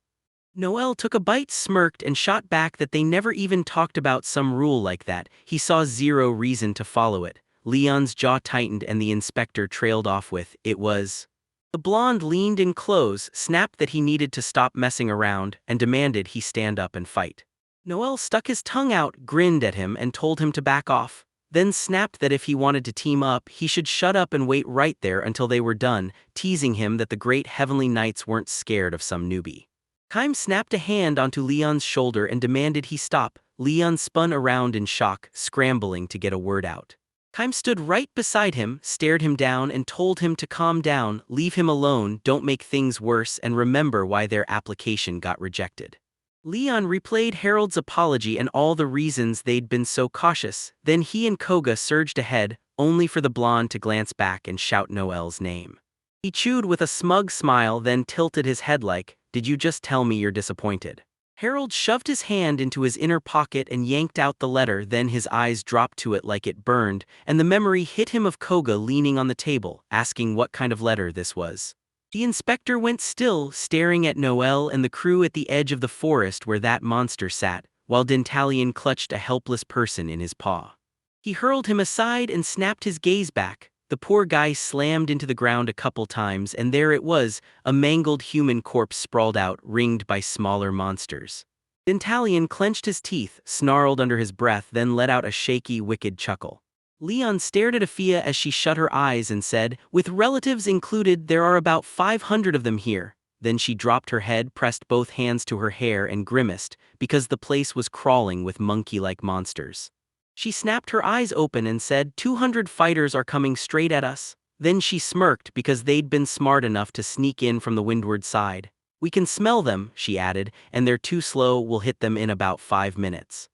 Noel took a bite, smirked, and shot back that they never even talked about some rule like that. He saw zero reason to follow it. Leon's jaw tightened and the inspector trailed off with, "It was." The blonde leaned in close, snapped that he needed to stop messing around, and demanded he stand up and fight. Noel stuck his tongue out, grinned at him, and told him to back off. then snapped that if he wanted to team up, he should shut up and wait right there until they were done, teasing him that the great heavenly knights weren't scared of some newbie. Kaim snapped a hand onto Leon's shoulder and demanded he stop. Leon spun around in shock, scrambling to get a word out. Kaim stood right beside him, stared him down and told him to calm down, leave him alone, don't make things worse, and remember why their application got rejected. Leon replayed Harold's apology and all the reasons they'd been so cautious, then he and Koga surged ahead, only for the blonde to glance back and shout Noel's name. He chewed with a smug smile, then tilted his head like, "Did you just tell me you're disappointed?" Harold shoved his hand into his inner pocket and yanked out the letter, then his eyes dropped to it like it burned, and the memory hit him of Koga leaning on the table, asking what kind of letter this was. The inspector went still, staring at Noel and the crew at the edge of the forest where that monster sat, while Dentalian clutched a helpless person in his paw. He hurled him aside and snapped his gaze back. The poor guy slammed into the ground a couple times, and there it was, a mangled human corpse sprawled out, ringed by smaller monsters. Dentalian clenched his teeth, snarled under his breath, then let out a shaky, wicked chuckle. Leon stared at Afia as she shut her eyes and said, "With relatives included, there are about 500 of them here." Then she dropped her head, pressed both hands to her hair and grimaced, because the place was crawling with monkey-like monsters. She snapped her eyes open and said, 200 fighters are coming straight at us." Then she smirked because they'd been smart enough to sneak in from the windward side. "We can smell them," she added, "and they're too slow, we'll hit them in about 5 minutes.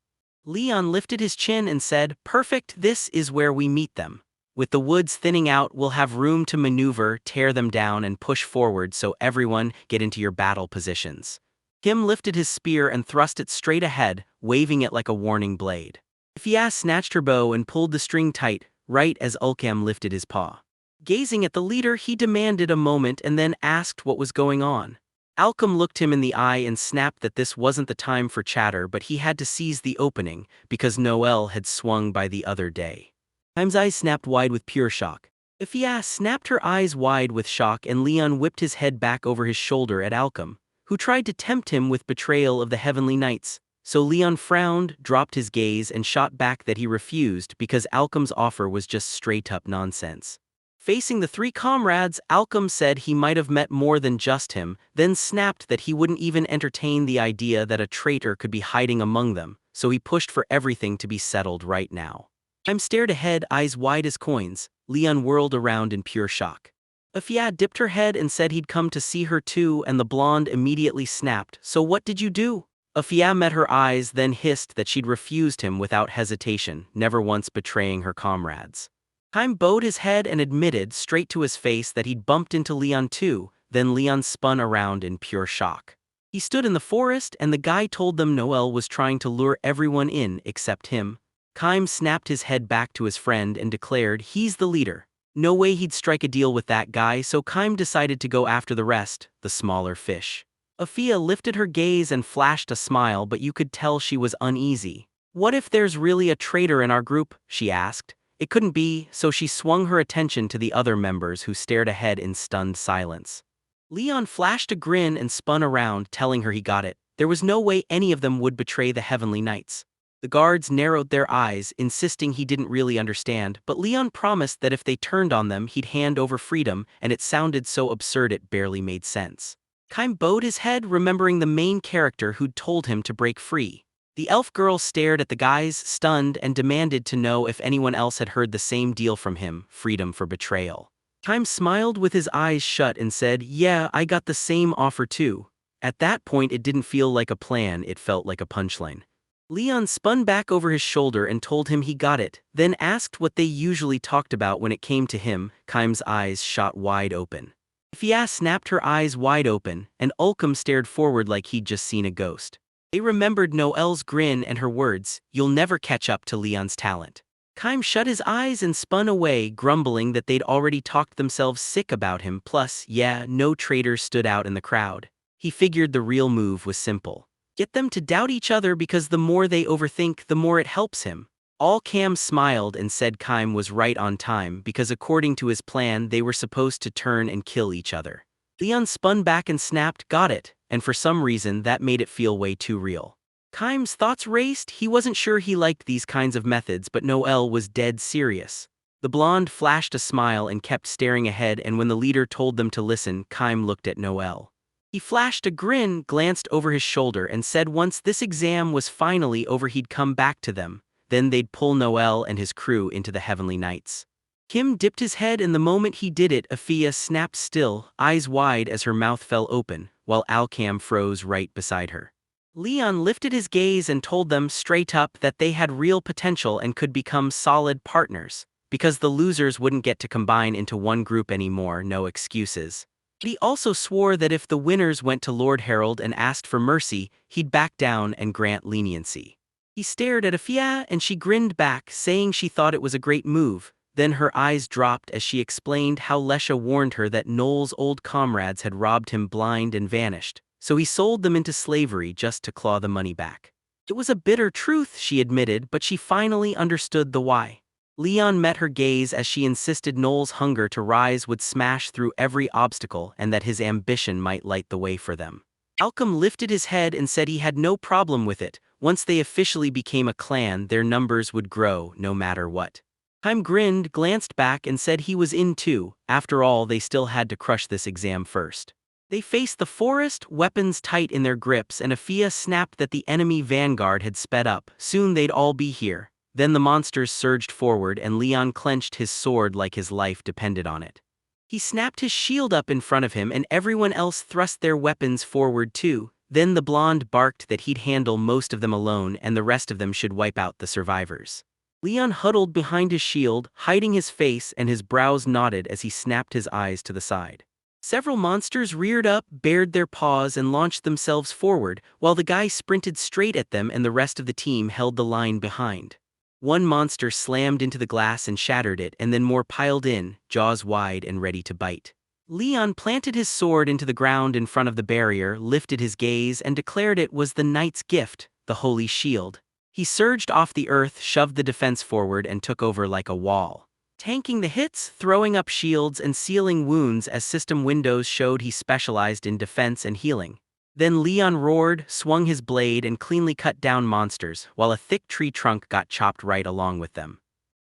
Leon lifted his chin and said, "Perfect, this is where we meet them. With the woods thinning out, we'll have room to maneuver, tear them down and push forward, so everyone get into your battle positions." Kim lifted his spear and thrust it straight ahead, waving it like a warning blade. Fia snatched her bow and pulled the string tight, right as Ulcam lifted his paw. Gazing at the leader, he demanded a moment and then asked what was going on. Alchem looked him in the eye and snapped that this wasn't the time for chatter, but he had to seize the opening, because Noel had swung by the other day. Kaim's eyes snapped wide with pure shock. Ifia snapped her eyes wide with shock, and Leon whipped his head back over his shoulder at Alchem, who tried to tempt him with betrayal of the Heavenly Knights. So Leon frowned, dropped his gaze, and shot back that he refused because Alchem's offer was just straight-up nonsense. Facing the 3 comrades, Alchem said he might have met more than just him, then snapped that he wouldn't even entertain the idea that a traitor could be hiding among them, so he pushed for everything to be settled right now. Kaim stared ahead, eyes wide as coins. Leon whirled around in pure shock. Afia dipped her head and said he'd come to see her too, and the blonde immediately snapped, "So what did you do?" Afia met her eyes, then hissed that she'd refused him without hesitation, never once betraying her comrades. Kaim bowed his head and admitted straight to his face that he'd bumped into Leon too, then Leon spun around in pure shock. He stood in the forest and the guy told them Noel was trying to lure everyone in except him. Kaim snapped his head back to his friend and declared he's the leader. No way he'd strike a deal with that guy, so Kaim decided to go after the rest, the smaller fish. Afia lifted her gaze and flashed a smile, but you could tell she was uneasy. "What if there's really a traitor in our group?" she asked. It couldn't be, so she swung her attention to the other members who stared ahead in stunned silence. Leon flashed a grin and spun around, telling her he got it. There was no way any of them would betray the Heavenly Knights. The guards narrowed their eyes, insisting he didn't really understand, but Leon promised that if they turned on them he'd hand over freedom, and it sounded so absurd it barely made sense. Kaim bowed his head, remembering the main character who'd told him to break free. The elf girl stared at the guys, stunned, and demanded to know if anyone else had heard the same deal from him, freedom for betrayal. Kaim smiled with his eyes shut and said, "Yeah, I got the same offer too." At that point it didn't feel like a plan, it felt like a punchline. Leon spun back over his shoulder and told him he got it, then asked what they usually talked about when it came to him. Kaim's eyes shot wide open. Fia snapped her eyes wide open, and Ulchem stared forward like he'd just seen a ghost. They remembered Noel's grin and her words, "You'll never catch up to Leon's talent." Kaim shut his eyes and spun away, grumbling that they'd already talked themselves sick about him, plus, yeah, no traitors stood out in the crowd. He figured the real move was simple. Get them to doubt each other, because the more they overthink, the more it helps him. Ulchem smiled and said Kaim was right on time, because according to his plan they were supposed to turn and kill each other. Leon spun back and snapped, "Got it," and for some reason that made it feel way too real. Keim's thoughts raced. He wasn't sure he liked these kinds of methods, but Noel was dead serious. The blonde flashed a smile and kept staring ahead, and when the leader told them to listen, Keim looked at Noel. He flashed a grin, glanced over his shoulder, and said once this exam was finally over he'd come back to them. Then they'd pull Noel and his crew into the Heavenly Knights. Kim dipped his head, and the moment he did it, Afia snapped still, eyes wide as her mouth fell open, while Alcam froze right beside her. Leon lifted his gaze and told them straight up that they had real potential and could become solid partners, because the losers wouldn't get to combine into one group anymore, no excuses. He also swore that if the winners went to Lord Harold and asked for mercy, he'd back down and grant leniency. He stared at Afia and she grinned back, saying she thought it was a great move. Then her eyes dropped as she explained how Lesha warned her that Noel's old comrades had robbed him blind and vanished, so he sold them into slavery just to claw the money back. It was a bitter truth, she admitted, but she finally understood the why. Leon met her gaze as she insisted Noel's hunger to rise would smash through every obstacle and that his ambition might light the way for them. Alchem lifted his head and said he had no problem with it. Once they officially became a clan, their numbers would grow no matter what. Keim grinned, glanced back, and said he was in too. After all, they still had to crush this exam first. They faced the forest, weapons tight in their grips, and Afia snapped that the enemy vanguard had sped up. Soon they'd all be here. Then the monsters surged forward and Leon clenched his sword like his life depended on it. He snapped his shield up in front of him and everyone else thrust their weapons forward too. Then the blonde barked that he'd handle most of them alone and the rest of them should wipe out the survivors. Leon huddled behind his shield, hiding his face, and his brows knotted as he snapped his eyes to the side. Several monsters reared up, bared their paws, and launched themselves forward, while the guy sprinted straight at them and the rest of the team held the line behind. One monster slammed into the glass and shattered it, and then more piled in, jaws wide and ready to bite. Leon planted his sword into the ground in front of the barrier, lifted his gaze, and declared it was the knight's gift, the holy shield. He surged off the earth, shoved the defense forward, and took over like a wall, tanking the hits, throwing up shields, and sealing wounds as system windows showed he specialized in defense and healing. Then Leon roared, swung his blade, and cleanly cut down monsters, while a thick tree trunk got chopped right along with them.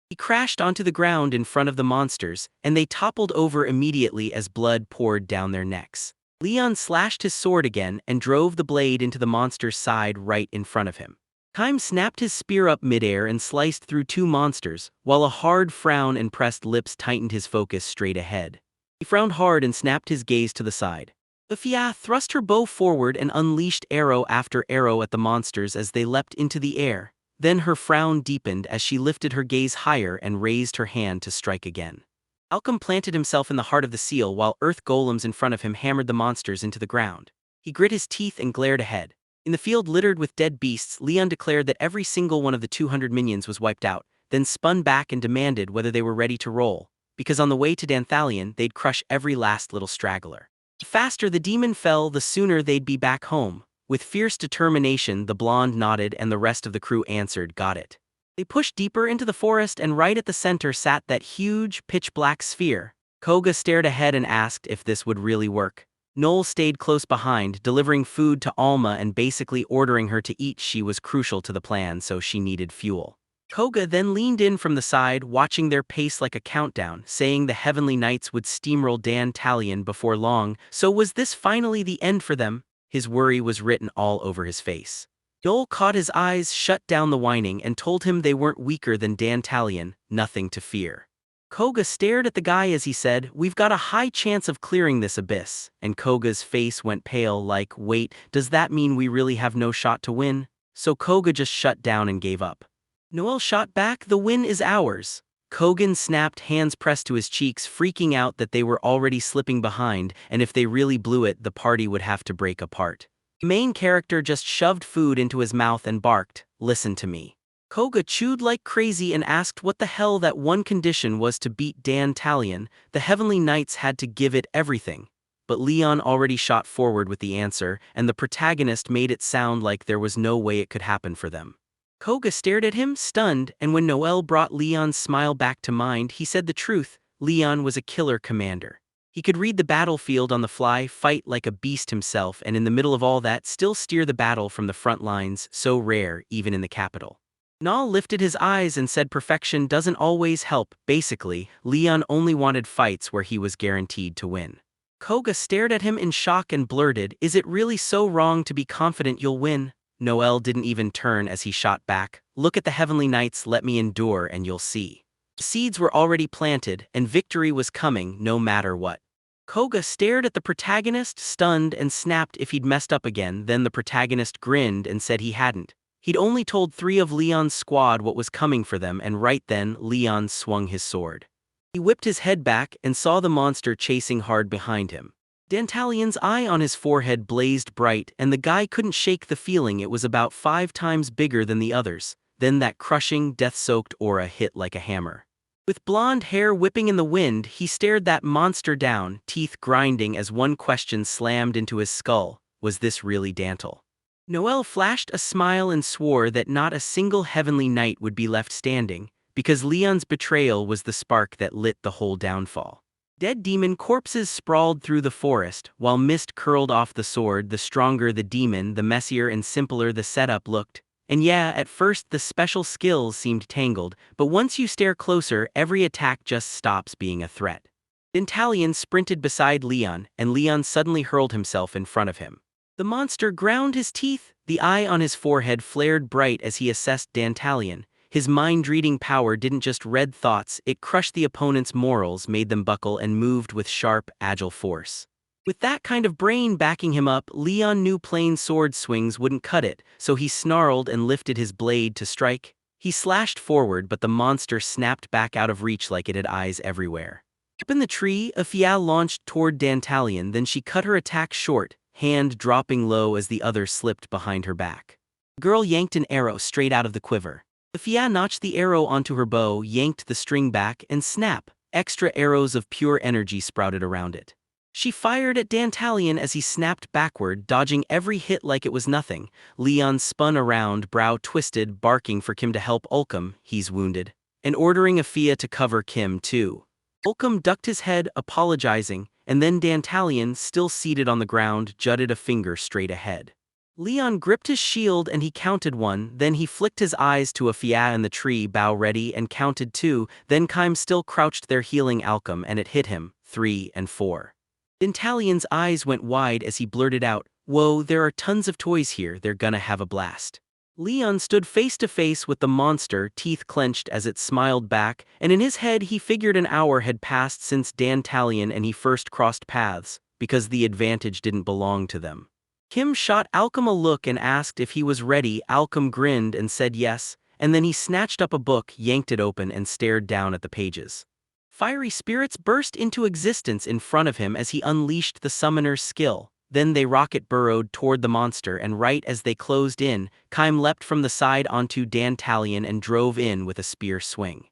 He crashed onto the ground in front of the monsters, and they toppled over immediately as blood poured down their necks. Leon slashed his sword again and drove the blade into the monster's side right in front of him. Keim snapped his spear up midair and sliced through two monsters, while a hard frown and pressed lips tightened his focus straight ahead. He frowned hard and snapped his gaze to the side. Afia thrust her bow forward and unleashed arrow after arrow at the monsters as they leapt into the air. Then her frown deepened as she lifted her gaze higher and raised her hand to strike again. Alchem planted himself in the heart of the seal while earth golems in front of him hammered the monsters into the ground. He grit his teeth and glared ahead. In the field littered with dead beasts, Leon declared that every single one of the 200 minions was wiped out, then spun back and demanded whether they were ready to roll, because on the way to Danthalion they'd crush every last little straggler. The faster the demon fell, the sooner they'd be back home. With fierce determination, the blonde nodded and the rest of the crew answered, "Got it." They pushed deeper into the forest and right at the center sat that huge, pitch-black sphere. Koga stared ahead and asked if this would really work. Noel stayed close behind, delivering food to Alma and basically ordering her to eat. She was crucial to the plan, so she needed fuel. Koga then leaned in from the side, watching their pace like a countdown, saying the Heavenly Knights would steamroll Danthalion before long. So was this finally the end for them? His worry was written all over his face. Noel caught his eyes, shut down the whining, and told him they weren't weaker than Danthalion, nothing to fear. Koga stared at the guy as he said, "We've got a high chance of clearing this abyss," and Koga's face went pale like, "Wait, does that mean we really have no shot to win?" So Koga just shut down and gave up. Noel shot back, "The win is ours." Kogan snapped, hands pressed to his cheeks, freaking out that they were already slipping behind, and if they really blew it, the party would have to break apart. The main character just shoved food into his mouth and barked, "Listen to me." Koga chewed like crazy and asked what the hell that one condition was to beat Danthalion. The Heavenly Knights had to give it everything. But Leon already shot forward with the answer, and the protagonist made it sound like there was no way it could happen for them. Koga stared at him, stunned, and when Noel brought Leon's smile back to mind, he said the truth. Leon was a killer commander. He could read the battlefield on the fly, fight like a beast himself, and in the middle of all that, still steer the battle from the front lines, so rare, even in the capital. Nal lifted his eyes and said perfection doesn't always help. Basically, Leon only wanted fights where he was guaranteed to win. Koga stared at him in shock and blurted, "Is it really so wrong to be confident you'll win?" Noel didn't even turn as he shot back, "Look at the heavenly knights, let me endure and you'll see." The seeds were already planted, and victory was coming no matter what. Koga stared at the protagonist, stunned, and snapped if he'd messed up again. Then the protagonist grinned and said he hadn't. He'd only told 3 of Leon's squad what was coming for them, and right then, Leon swung his sword. He whipped his head back and saw the monster chasing hard behind him. Dantalion's eye on his forehead blazed bright, and the guy couldn't shake the feeling it was about 5 times bigger than the others. Then that crushing, death-soaked aura hit like a hammer. With blonde hair whipping in the wind, he stared that monster down, teeth grinding as one question slammed into his skull. Was this really Dantal? Noel flashed a smile and swore that not a single heavenly knight would be left standing, because Leon's betrayal was the spark that lit the whole downfall. Dead demon corpses sprawled through the forest, while mist curled off the sword. The stronger the demon, the messier and simpler the setup looked. And yeah, at first the special skills seemed tangled, but once you stare closer, every attack just stops being a threat. Dantalion sprinted beside Leon, and Leon suddenly hurled himself in front of him. The monster ground his teeth, the eye on his forehead flared bright as he assessed Dantalion. His mind-reading power didn't just read thoughts, it crushed the opponent's morals, made them buckle, and moved with sharp, agile force. With that kind of brain backing him up, Leon knew plain sword swings wouldn't cut it, so he snarled and lifted his blade to strike. He slashed forward, but the monster snapped back out of reach like it had eyes everywhere. Up in the tree, Afia launched toward Dantalion, then she cut her attack short, hand dropping low as the other slipped behind her back. The girl yanked an arrow straight out of the quiver. Afia notched the arrow onto her bow, yanked the string back, and snap, extra arrows of pure energy sprouted around it. She fired at Dantalion as he snapped backward, dodging every hit like it was nothing. Leon spun around, brow twisted, barking for Kim to help Ulcom, he's wounded, and ordering Afia to cover Kim too. Ulcom ducked his head, apologizing, and then Dantalion, still seated on the ground, jutted a finger straight ahead. Leon gripped his shield and he counted 1, then he flicked his eyes to Afia in the tree, bow ready, and counted 2, then Kime still crouched there healing Ulcom, and it hit him, 3 and 4. Dantalion's eyes went wide as he blurted out, "Whoa, there are tons of toys here, they're gonna have a blast." Leon stood face to face with the monster, teeth clenched as it smiled back, and in his head he figured an hour had passed since Dantalion and he first crossed paths, because the advantage didn't belong to them. Kim shot Ulcom a look and asked if he was ready. Ulcom grinned and said yes, and then he snatched up a book, yanked it open, and stared down at the pages. Fiery spirits burst into existence in front of him as he unleashed the summoner's skill. Then they rocket burrowed toward the monster, and right as they closed in, Kime leapt from the side onto Dantalion and drove in with a spear swing.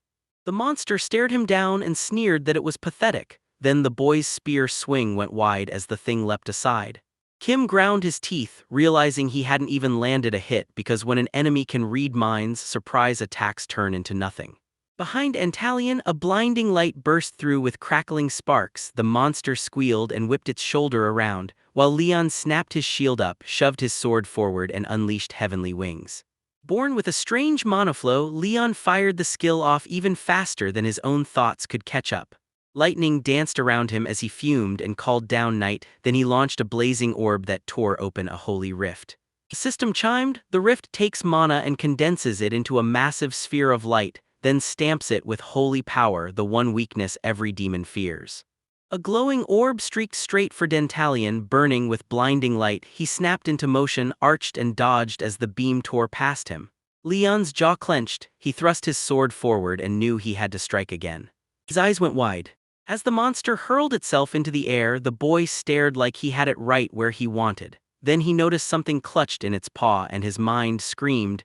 The monster stared him down and sneered that it was pathetic. Then the boy's spear swing went wide as the thing leapt aside. Kim ground his teeth, realizing he hadn't even landed a hit, because when an enemy can read minds, surprise attacks turn into nothing. Behind Dantalion, a blinding light burst through with crackling sparks. The monster squealed and whipped its shoulder around, while Leon snapped his shield up, shoved his sword forward, and unleashed heavenly wings. Born with a strange monoflow, Leon fired the skill off even faster than his own thoughts could catch up. Lightning danced around him as he fumed and called down night, then he launched a blazing orb that tore open a holy rift. The system chimed. The rift takes mana and condenses it into a massive sphere of light, then stamps it with holy power, the one weakness every demon fears. A glowing orb streaked straight for Dantalion, burning with blinding light. He snapped into motion, arched and dodged as the beam tore past him. Leon's jaw clenched, he thrust his sword forward and knew he had to strike again. His eyes went wide. As the monster hurled itself into the air, the boy stared like he had it right where he wanted. Then he noticed something clutched in its paw and his mind screamed,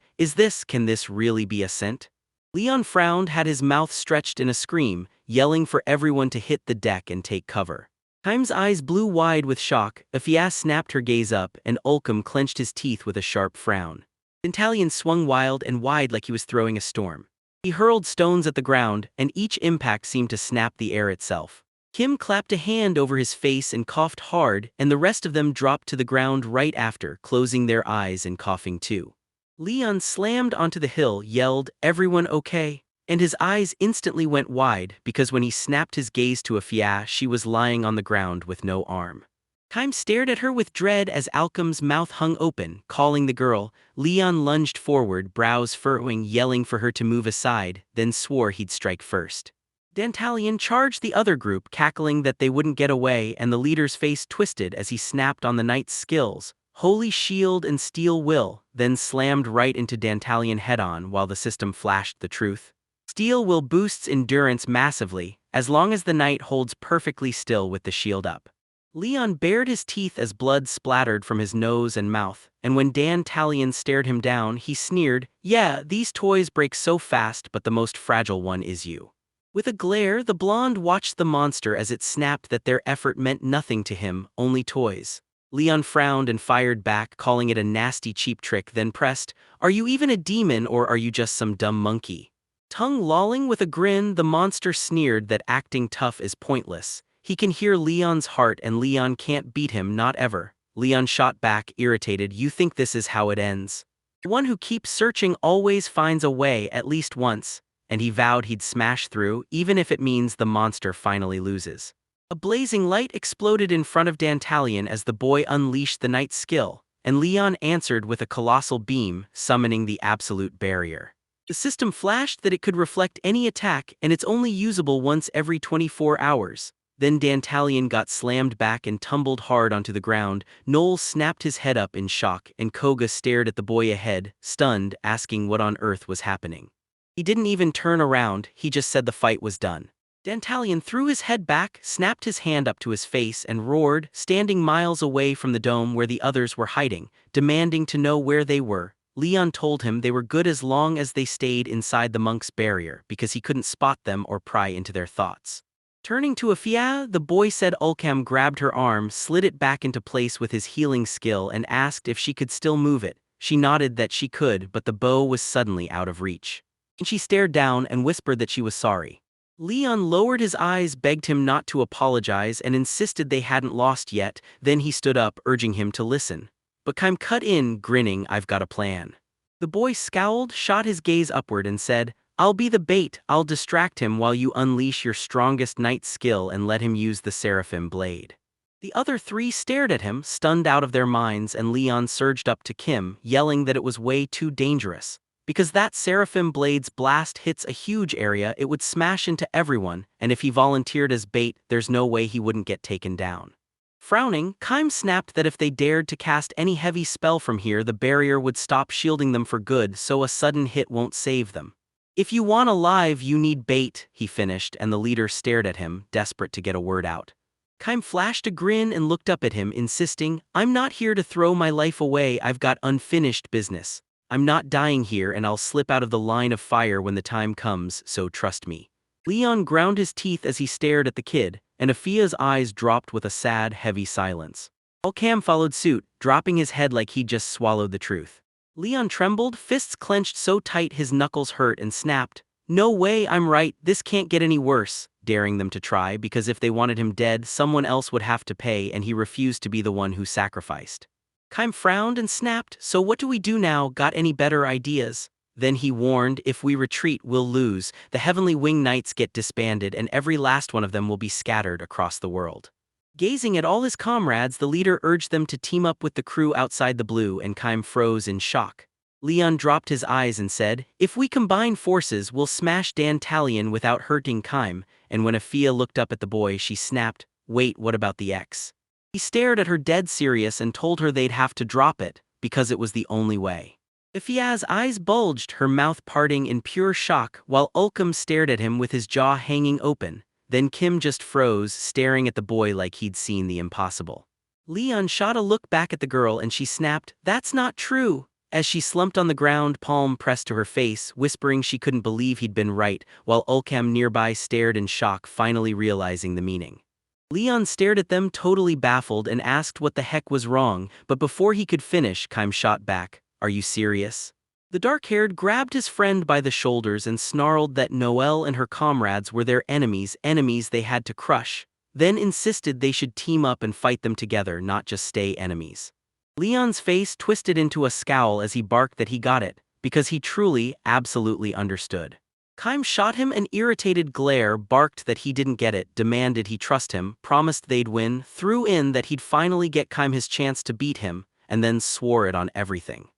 can this really be a scent? Leon frowned, had his mouth stretched in a scream, yelling for everyone to hit the deck and take cover. Kime's eyes blew wide with shock, Afia snapped her gaze up, and Ulcom clenched his teeth with a sharp frown. Dantalion swung wild and wide like he was throwing a storm. He hurled stones at the ground, and each impact seemed to snap the air itself. Kim clapped a hand over his face and coughed hard, and the rest of them dropped to the ground right after, closing their eyes and coughing too. Leon slammed onto the hill, yelled, "Everyone okay?" And his eyes instantly went wide because when he snapped his gaze to Afia, she was lying on the ground with no arm. Time stared at her with dread as Alcem's mouth hung open, calling the girl. Leon lunged forward, brows furrowing, yelling for her to move aside, then swore he'd strike first. Dantalion charged the other group, cackling that they wouldn't get away, and the leader's face twisted as he snapped on the knight's skills, Holy Shield and Steel Will, then slammed right into Dantalion head-on while the system flashed the truth. Steel Will boosts endurance massively, as long as the knight holds perfectly still with the shield up. Leon bared his teeth as blood splattered from his nose and mouth, and when Dantalion stared him down, he sneered, "Yeah, these toys break so fast, but the most fragile one is you." With a glare, the blonde watched the monster as it snapped that their effort meant nothing to him, only toys. Leon frowned and fired back, calling it a nasty cheap trick, then pressed, "Are you even a demon or are you just some dumb monkey?" Tongue lolling with a grin, the monster sneered that acting tough is pointless. He can hear Leon's heart and Leon can't beat him, not ever. Leon shot back, irritated, "You think this is how it ends? The one who keeps searching always finds a way at least once." And he vowed he'd smash through, even if it means the monster finally loses. A blazing light exploded in front of Dantalion as the boy unleashed the knight's skill, and Leon answered with a colossal beam, summoning the absolute barrier. The system flashed that it could reflect any attack, and it's only usable once every 24 hours. Then Dantalion got slammed back and tumbled hard onto the ground. Noel snapped his head up in shock, and Koga stared at the boy ahead, stunned, asking what on earth was happening. He didn't even turn around, he just said the fight was done. Dantalion threw his head back, snapped his hand up to his face, and roared, standing miles away from the dome where the others were hiding, demanding to know where they were. Leon told him they were good as long as they stayed inside the monk's barrier because he couldn't spot them or pry into their thoughts. Turning to Afia, the boy said Ulcam grabbed her arm, slid it back into place with his healing skill, and asked if she could still move it. She nodded that she could, but the bow was suddenly out of reach. She stared down and whispered that she was sorry. Leon lowered his eyes, begged him not to apologize, and insisted they hadn't lost yet. Then he stood up, urging him to listen. But Kaim cut in, grinning, "I've got a plan." The boy scowled, shot his gaze upward, and said, "I'll be the bait. I'll distract him while you unleash your strongest knight skill and let him use the Seraphim blade." The other three stared at him, stunned out of their minds, and Leon surged up to Kim, yelling that it was way too dangerous. Because that Seraphim blade's blast hits a huge area, it would smash into everyone, and if he volunteered as bait, there's no way he wouldn't get taken down. Frowning, Kaim snapped that if they dared to cast any heavy spell from here, the barrier would stop shielding them for good, so a sudden hit won't save them. "If you want alive, you need bait," he finished, and the leader stared at him, desperate to get a word out. Kaim flashed a grin and looked up at him, insisting, "I'm not here to throw my life away, I've got unfinished business. I'm not dying here, and I'll slip out of the line of fire when the time comes, so trust me." Leon ground his teeth as he stared at the kid, and Afia's eyes dropped with a sad, heavy silence. Ulcam followed suit, dropping his head like he'd just swallowed the truth. Leon trembled, fists clenched so tight his knuckles hurt, and snapped, "No way, I'm right, this can't get any worse," daring them to try because if they wanted him dead, someone else would have to pay, and he refused to be the one who sacrificed. Kaim frowned and snapped, "So what do we do now? Got any better ideas?" Then he warned, "If we retreat, we'll lose. The Heavenly Wing Knights get disbanded, and every last one of them will be scattered across the world." Gazing at all his comrades, the leader urged them to team up with the crew outside the blue, and Kaim froze in shock. Leon dropped his eyes and said, "If we combine forces, we'll smash Dantalion without hurting Kaim," and when Afia looked up at the boy, she snapped, "Wait, what about the X?" He stared at her dead serious and told her they'd have to drop it, because it was the only way. Afia's eyes bulged, her mouth parting in pure shock, while Ulcam stared at him with his jaw hanging open. Then Kim just froze, staring at the boy like he'd seen the impossible. Leon shot a look back at the girl and she snapped, "That's not true," as she slumped on the ground, palm pressed to her face, whispering she couldn't believe he'd been right, while Ulcam nearby stared in shock, finally realizing the meaning. Leon stared at them, totally baffled, and asked what the heck was wrong, but before he could finish, Kaim shot back, "Are you serious?" The dark-haired grabbed his friend by the shoulders and snarled that Noelle and her comrades were their enemies they had to crush. then insisted they should team up and fight them together, not just stay enemies. Leon's face twisted into a scowl as he barked that he got it, because he truly, absolutely understood. Kaim shot him an irritated glare, barked that he didn't get it, demanded he trust him, promised they'd win, threw in that he'd finally get Kaim his chance to beat him, and then swore it on everything.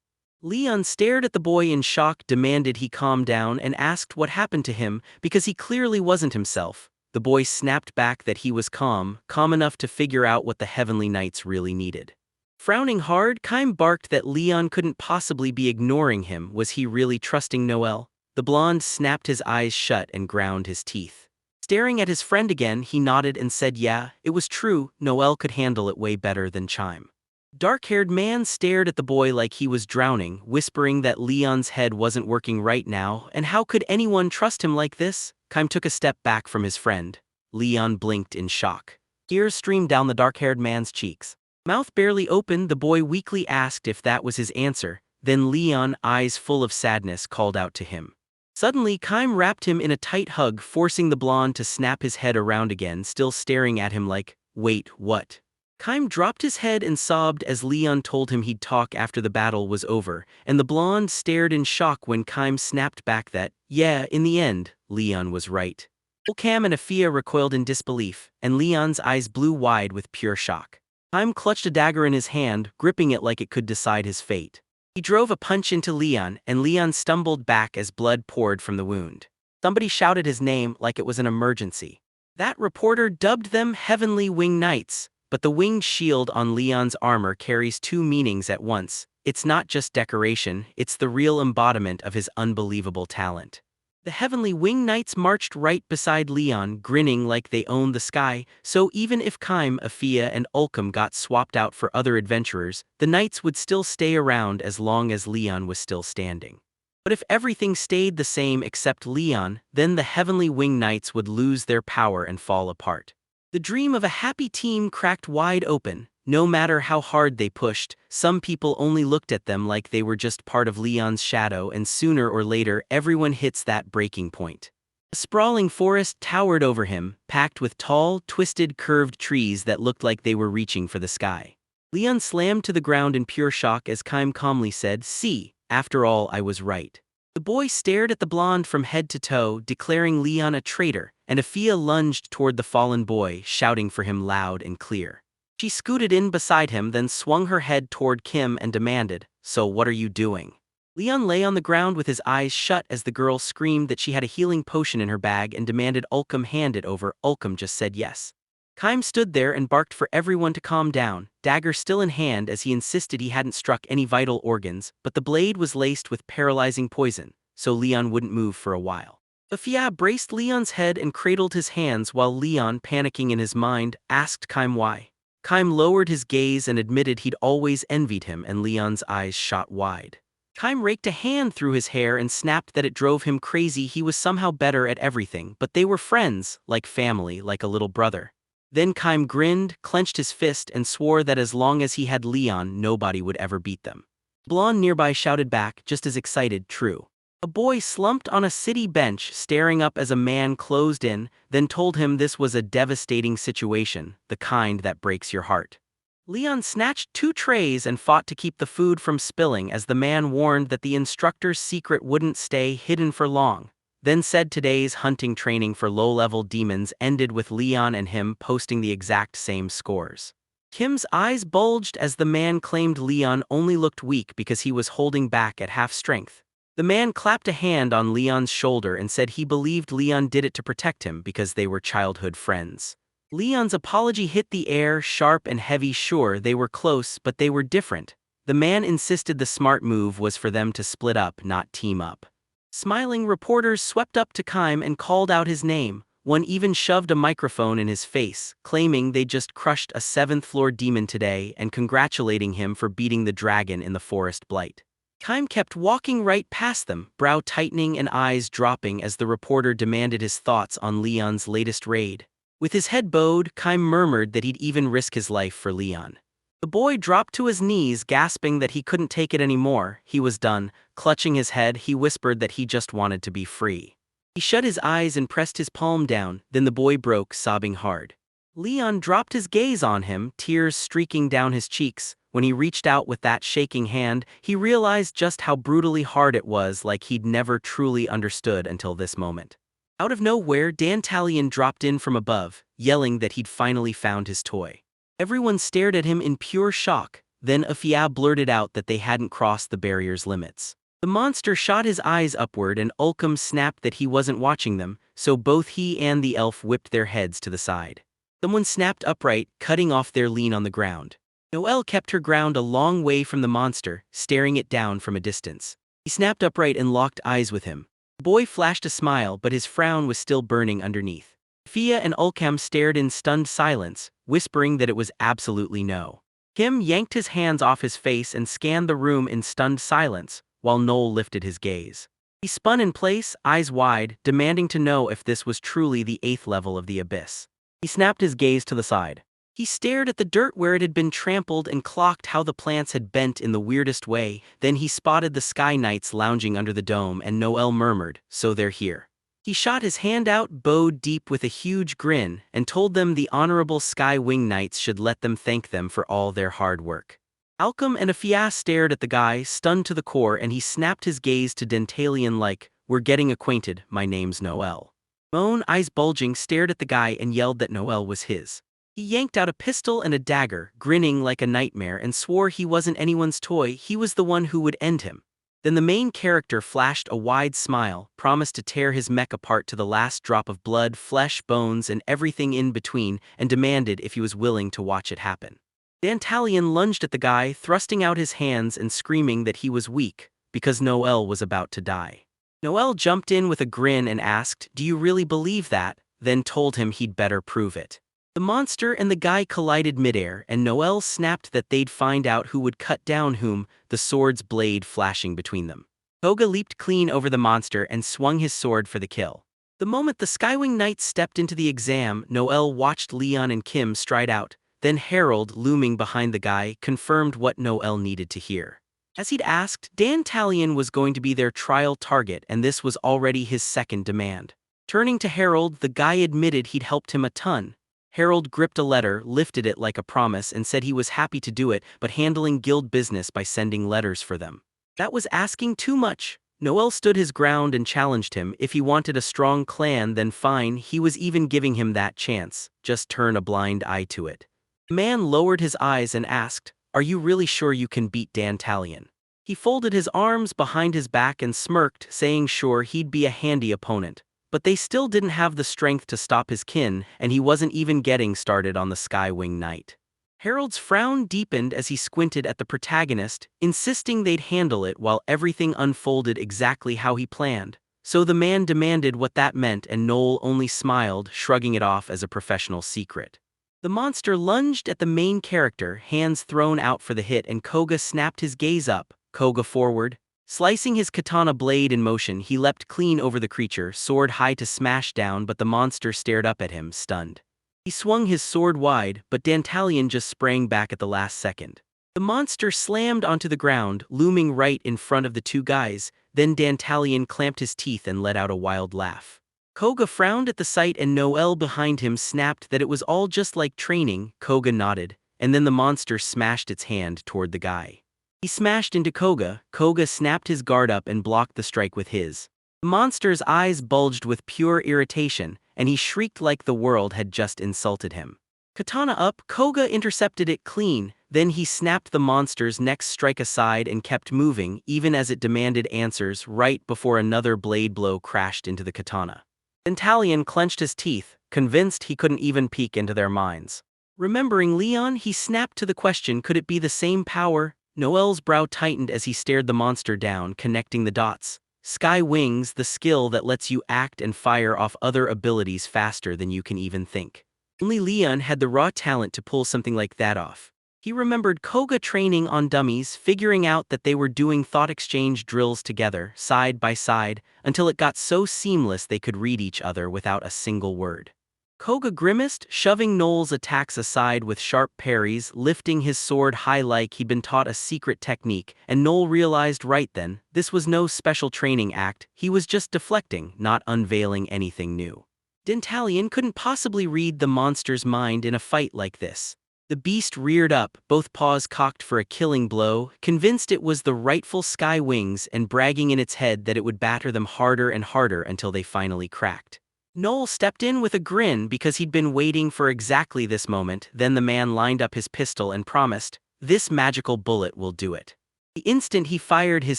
Leon stared at the boy in shock, demanded he calm down, and asked what happened to him because he clearly wasn't himself. The boy snapped back that he was calm enough to figure out what the Heavenly Knights really needed. Frowning hard, Kaim barked that Leon couldn't possibly be ignoring him. Was he really trusting Noel? The blonde snapped his eyes shut and ground his teeth. Staring at his friend again, he nodded and said yeah, it was true, Noel could handle it way better than Chime. Dark-haired man stared at the boy like he was drowning, whispering that Leon's head wasn't working right now, and how could anyone trust him like this? Kaim took a step back from his friend. Leon blinked in shock. Tears streamed down the dark-haired man's cheeks. Mouth barely open, the boy weakly asked if that was his answer. Then Leon, eyes full of sadness, called out to him. Suddenly, Kaim wrapped him in a tight hug, forcing the blonde to snap his head around again, still staring at him like, wait, what? Kaim dropped his head and sobbed as Leon told him he'd talk after the battle was over, and the blonde stared in shock when Kaim snapped back that, yeah, in the end, Leon was right. Romcom and Afia recoiled in disbelief, and Leon's eyes blew wide with pure shock. Kaim clutched a dagger in his hand, gripping it like it could decide his fate. He drove a punch into Leon, and Leon stumbled back as blood poured from the wound. Somebody shouted his name like it was an emergency. That reporter dubbed them Heavenly Wing Knights, but the winged shield on Leon's armor carries two meanings at once. It's not just decoration, it's the real embodiment of his unbelievable talent. The Heavenly Wing Knights marched right beside Leon, grinning like they owned the sky, so even if Kaim, Afia, and Ulcom got swapped out for other adventurers, the Knights would still stay around as long as Leon was still standing. But if everything stayed the same except Leon, then the Heavenly Wing Knights would lose their power and fall apart. The dream of a happy team cracked wide open. No matter how hard they pushed, some people only looked at them like they were just part of Leon's shadow, and sooner or later everyone hits that breaking point. A sprawling forest towered over him, packed with tall, twisted, curved trees that looked like they were reaching for the sky. Leon slammed to the ground in pure shock as Kaim calmly said, "See, after all, I was right." The boy stared at the blonde from head to toe, declaring Leon a traitor, and Afia lunged toward the fallen boy, shouting for him loud and clear. She scooted in beside him, then swung her head toward Kim and demanded, "So what are you doing?" Leon lay on the ground with his eyes shut as the girl screamed that she had a healing potion in her bag and demanded Ulcom hand it over. Ulcom just said yes. Kaim stood there and barked for everyone to calm down, dagger still in hand, as he insisted he hadn't struck any vital organs, but the blade was laced with paralyzing poison, so Leon wouldn't move for a while. Afia braced Leon's head and cradled his hands while Leon, panicking in his mind, asked Kaim why. Kaim lowered his gaze and admitted he'd always envied him, and Leon's eyes shot wide. Kaim raked a hand through his hair and snapped that it drove him crazy. He was somehow better at everything, but they were friends, like family, like a little brother. Then Kaim grinned, clenched his fist, and swore that as long as he had Leon, nobody would ever beat them. Blonde nearby shouted back, just as excited, "True." A boy slumped on a city bench, staring up as a man closed in, then told him this was a devastating situation, the kind that breaks your heart. Leon snatched 2 trays and fought to keep the food from spilling as the man warned that the instructor's secret wouldn't stay hidden for long, then said today's hunting training for low-level demons ended with Leon and him posting the exact same scores. Kim's eyes bulged as the man claimed Leon only looked weak because he was holding back at half strength. The man clapped a hand on Leon's shoulder and said he believed Leon did it to protect him because they were childhood friends. Leon's apology hit the air, sharp and heavy. Sure, they were close, but they were different. The man insisted the smart move was for them to split up, not team up. Smiling reporters swept up to Kaim and called out his name. One even shoved a microphone in his face, claiming they just crushed a 7th-floor demon today and congratulating him for beating the dragon in the forest blight. Kaim kept walking right past them, brow tightening and eyes dropping as the reporter demanded his thoughts on Leon's latest raid. With his head bowed, Kaim murmured that he'd even risk his life for Leon. The boy dropped to his knees, gasping that he couldn't take it anymore. He was done. Clutching his head, he whispered that he just wanted to be free. He shut his eyes and pressed his palm down, then the boy broke, sobbing hard. Leon dropped his gaze on him, tears streaking down his cheeks. When he reached out with that shaking hand, he realized just how brutally hard it was, like he'd never truly understood until this moment. Out of nowhere, Dantalion dropped in from above, yelling that he'd finally found his toy. Everyone stared at him in pure shock. Then Afia blurted out that they hadn't crossed the barrier's limits. The monster shot his eyes upward and Ulcom snapped that he wasn't watching them, so both he and the elf whipped their heads to the side. Someone snapped upright, cutting off their lean on the ground. Noelle kept her ground a long way from the monster, staring it down from a distance. He snapped upright and locked eyes with him. The boy flashed a smile, but his frown was still burning underneath. Fia and Ulcam stared in stunned silence, whispering that it was absolutely no. Kim yanked his hands off his face and scanned the room in stunned silence, while Noel lifted his gaze. He spun in place, eyes wide, demanding to know if this was truly the 8th level of the abyss. He snapped his gaze to the side. He stared at the dirt where it had been trampled and clocked how the plants had bent in the weirdest way. Then he spotted the Sky Knights lounging under the dome, and Noel murmured, "So they're here." He shot his hand out, bowed deep with a huge grin, and told them the honorable Sky Wing Knights should let them thank them for all their hard work. Alchem and Afia stared at the guy, stunned to the core, and he snapped his gaze to Dantalion like, "We're getting acquainted, my name's Noel." Moan, eyes bulging, stared at the guy and yelled that Noel was his. He yanked out a pistol and a dagger, grinning like a nightmare, and swore he wasn't anyone's toy, he was the one who would end him. Then the main character flashed a wide smile, promised to tear his mech apart to the last drop of blood, flesh, bones, and everything in between, and demanded if he was willing to watch it happen. Dantalion lunged at the guy, thrusting out his hands and screaming that he was weak, because Noel was about to die. Noel jumped in with a grin and asked, "Do you really believe that?" Then told him he'd better prove it. The monster and the guy collided midair, and Noel snapped that they'd find out who would cut down whom, the sword's blade flashing between them. Koga leaped clean over the monster and swung his sword for the kill. The moment the Skywing Knights stepped into the exam, Noel watched Leon and Kim stride out. Then Harold, looming behind the guy, confirmed what Noel needed to hear. As he'd asked, Dantalion was going to be their trial target, and this was already his second demand. Turning to Harold, the guy admitted he'd helped him a ton. Harold gripped a letter, lifted it like a promise, and said he was happy to do it, but handling guild business by sending letters for them. That was asking too much. Noel stood his ground and challenged him. If he wanted a strong clan, then fine, he was even giving him that chance. Just turn a blind eye to it. The man lowered his eyes and asked, "Are you really sure you can beat Dantalion?" He folded his arms behind his back and smirked, saying sure he'd be a handy opponent. But they still didn't have the strength to stop his kin, and he wasn't even getting started on the Skywing Knight. Harold's frown deepened as he squinted at the protagonist, insisting they'd handle it while everything unfolded exactly how he planned. So the man demanded what that meant, and Noel only smiled, shrugging it off as a professional secret. The monster lunged at the main character, hands thrown out for the hit, and Koga snapped his gaze up. Koga forward. Slicing his katana blade in motion, he leapt clean over the creature, sword high to smash down, but the monster stared up at him, stunned. He swung his sword wide, but Dantalion just sprang back at the last second. The monster slammed onto the ground, looming right in front of the two guys. Then Dantalion clamped his teeth and let out a wild laugh. Koga frowned at the sight, and Noel behind him snapped that it was all just like training. Koga nodded, and then the monster smashed its hand toward the guy. He smashed into Koga. Koga snapped his guard up and blocked the strike with his. The monster's eyes bulged with pure irritation, and he shrieked like the world had just insulted him. Katana up, Koga intercepted it clean. Then he snapped the monster's next strike aside and kept moving, even as it demanded answers, right before another blade blow crashed into the katana. Dantalion clenched his teeth, convinced he couldn't even peek into their minds. Remembering Leon, he snapped to the question, could it be the same power? Noel's brow tightened as he stared the monster down, connecting the dots. Sky Wings, the skill that lets you act and fire off other abilities faster than you can even think. Only Leon had the raw talent to pull something like that off. He remembered Koga training on dummies, figuring out that they were doing thought exchange drills together, side by side, until it got so seamless they could read each other without a single word. Koga grimaced, shoving Noel's attacks aside with sharp parries, lifting his sword high like he'd been taught a secret technique, and Noel realized right then, this was no special training act, he was just deflecting, not unveiling anything new. Dentalian couldn't possibly read the monster's mind in a fight like this. The beast reared up, both paws cocked for a killing blow, convinced it was the rightful sky wings and bragging in its head that it would batter them harder and harder until they finally cracked. Noel stepped in with a grin because he'd been waiting for exactly this moment. Then the man lined up his pistol and promised, "This magical bullet will do it." The instant he fired his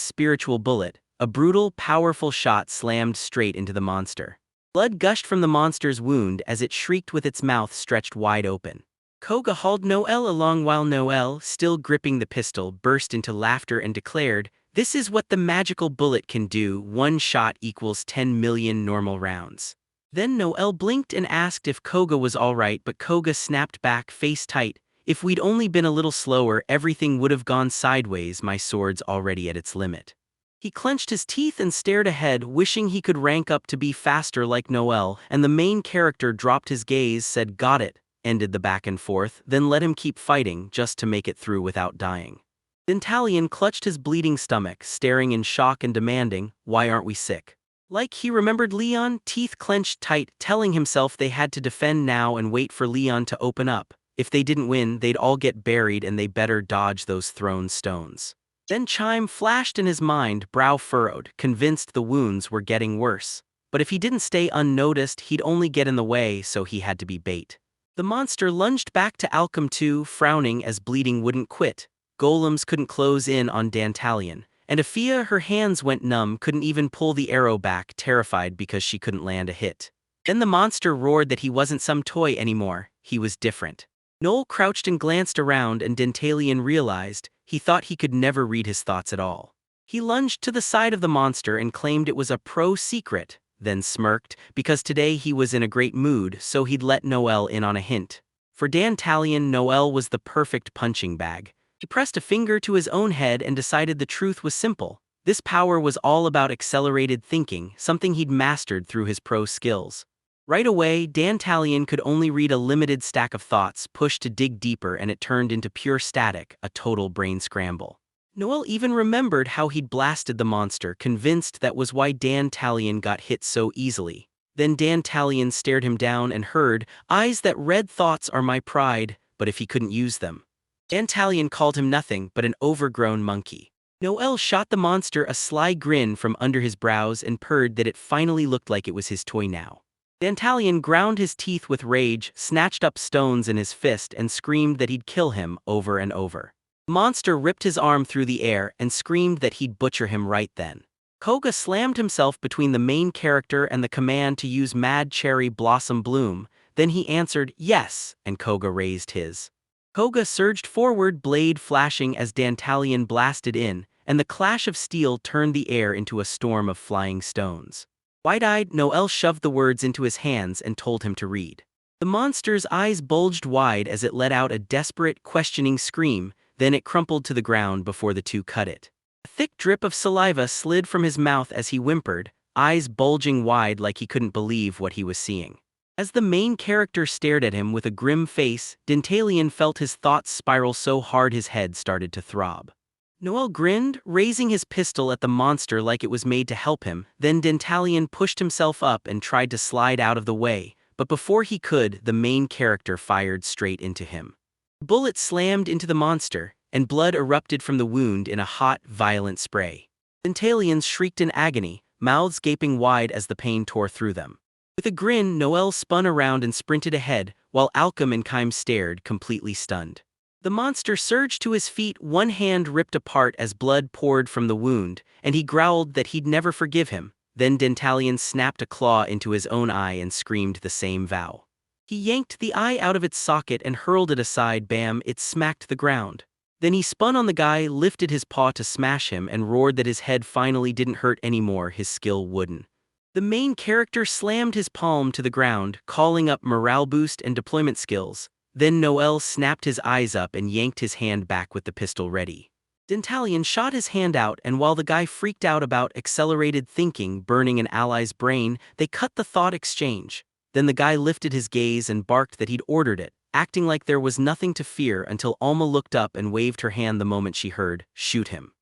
spiritual bullet, a brutal, powerful shot slammed straight into the monster. Blood gushed from the monster's wound as it shrieked with its mouth stretched wide open. Koga hauled Noel along while Noel, still gripping the pistol, burst into laughter and declared, "This is what the magical bullet can do. One shot equals 10 million normal rounds." Then Noel blinked and asked if Koga was alright, but Koga snapped back, face tight, "If we'd only been a little slower, everything would have gone sideways. My sword's already at its limit." He clenched his teeth and stared ahead, wishing he could rank up to be faster like Noel, and the main character dropped his gaze, said, "Got it," ended the back and forth, then let him keep fighting just to make it through without dying. Dentalian clutched his bleeding stomach, staring in shock and demanding, "Why aren't we sick?" Like he remembered Leon, teeth clenched tight, telling himself they had to defend now and wait for Leon to open up. If they didn't win, they'd all get buried and they better dodge those thrown stones. Then chime flashed in his mind, brow furrowed, convinced the wounds were getting worse. But if he didn't stay unnoticed, he'd only get in the way, so he had to be bait. The monster lunged back to Alchem too, frowning as bleeding wouldn't quit. Golems couldn't close in on Dantalian, and Afia, her hands went numb, couldn't even pull the arrow back, terrified because she couldn't land a hit. Then the monster roared that he wasn't some toy anymore, he was different. Noel crouched and glanced around, and Dentalian realized he thought he could never read his thoughts at all. He lunged to the side of the monster and claimed it was a pro-secret, then smirked, because today he was in a great mood, so he'd let Noel in on a hint. For Dantalian, Noel was the perfect punching bag. He pressed a finger to his own head and decided the truth was simple. This power was all about accelerated thinking, something he'd mastered through his pro skills. Right away, Dantalian could only read a limited stack of thoughts, pushed to dig deeper, and it turned into pure static, a total brain scramble. Noel even remembered how he'd blasted the monster, convinced that was why Dantalian got hit so easily. Then Dantalian stared him down and heard, "Eyes that read thoughts are my pride," but if he couldn't use them. Dantalian called him nothing but an overgrown monkey. Noel shot the monster a sly grin from under his brows and purred that it finally looked like it was his toy now. Dantalian ground his teeth with rage, snatched up stones in his fist and screamed that he'd kill him over and over. The monster ripped his arm through the air and screamed that he'd butcher him right then. Koga slammed himself between the main character and the command to use Mad Cherry Blossom Bloom, then he answered, "Yes," and Koga raised his. Koga surged forward, blade flashing as Dantalian blasted in, and the clash of steel turned the air into a storm of flying stones. Wide-eyed, Noel shoved the words into his hands and told him to read. The monster's eyes bulged wide as it let out a desperate, questioning scream, then it crumpled to the ground before the two cut it. A thick drip of saliva slid from his mouth as he whimpered, eyes bulging wide like he couldn't believe what he was seeing. As the main character stared at him with a grim face, Dantalian felt his thoughts spiral so hard his head started to throb. Noel grinned, raising his pistol at the monster like it was made to help him. Then Dantalian pushed himself up and tried to slide out of the way, but before he could, the main character fired straight into him. The bullet slammed into the monster, and blood erupted from the wound in a hot, violent spray. Dantalians shrieked in agony, mouths gaping wide as the pain tore through them. With a grin, Noel spun around and sprinted ahead, while Alchem and Kime stared, completely stunned. The monster surged to his feet, one hand ripped apart as blood poured from the wound, and he growled that he'd never forgive him. Then Dantalian snapped a claw into his own eye and screamed the same vow. He yanked the eye out of its socket and hurled it aside. Bam, it smacked the ground. Then he spun on the guy, lifted his paw to smash him, and roared that his head finally didn't hurt anymore, his skill wouldn't. The main character slammed his palm to the ground, calling up morale boost and deployment skills. Then Noel snapped his eyes up and yanked his hand back with the pistol ready. Dantalian shot his hand out, and while the guy freaked out about accelerated thinking burning an ally's brain, they cut the thought exchange. Then the guy lifted his gaze and barked that he'd ordered it, acting like there was nothing to fear until Alma looked up and waved her hand the moment she heard, "Shoot him."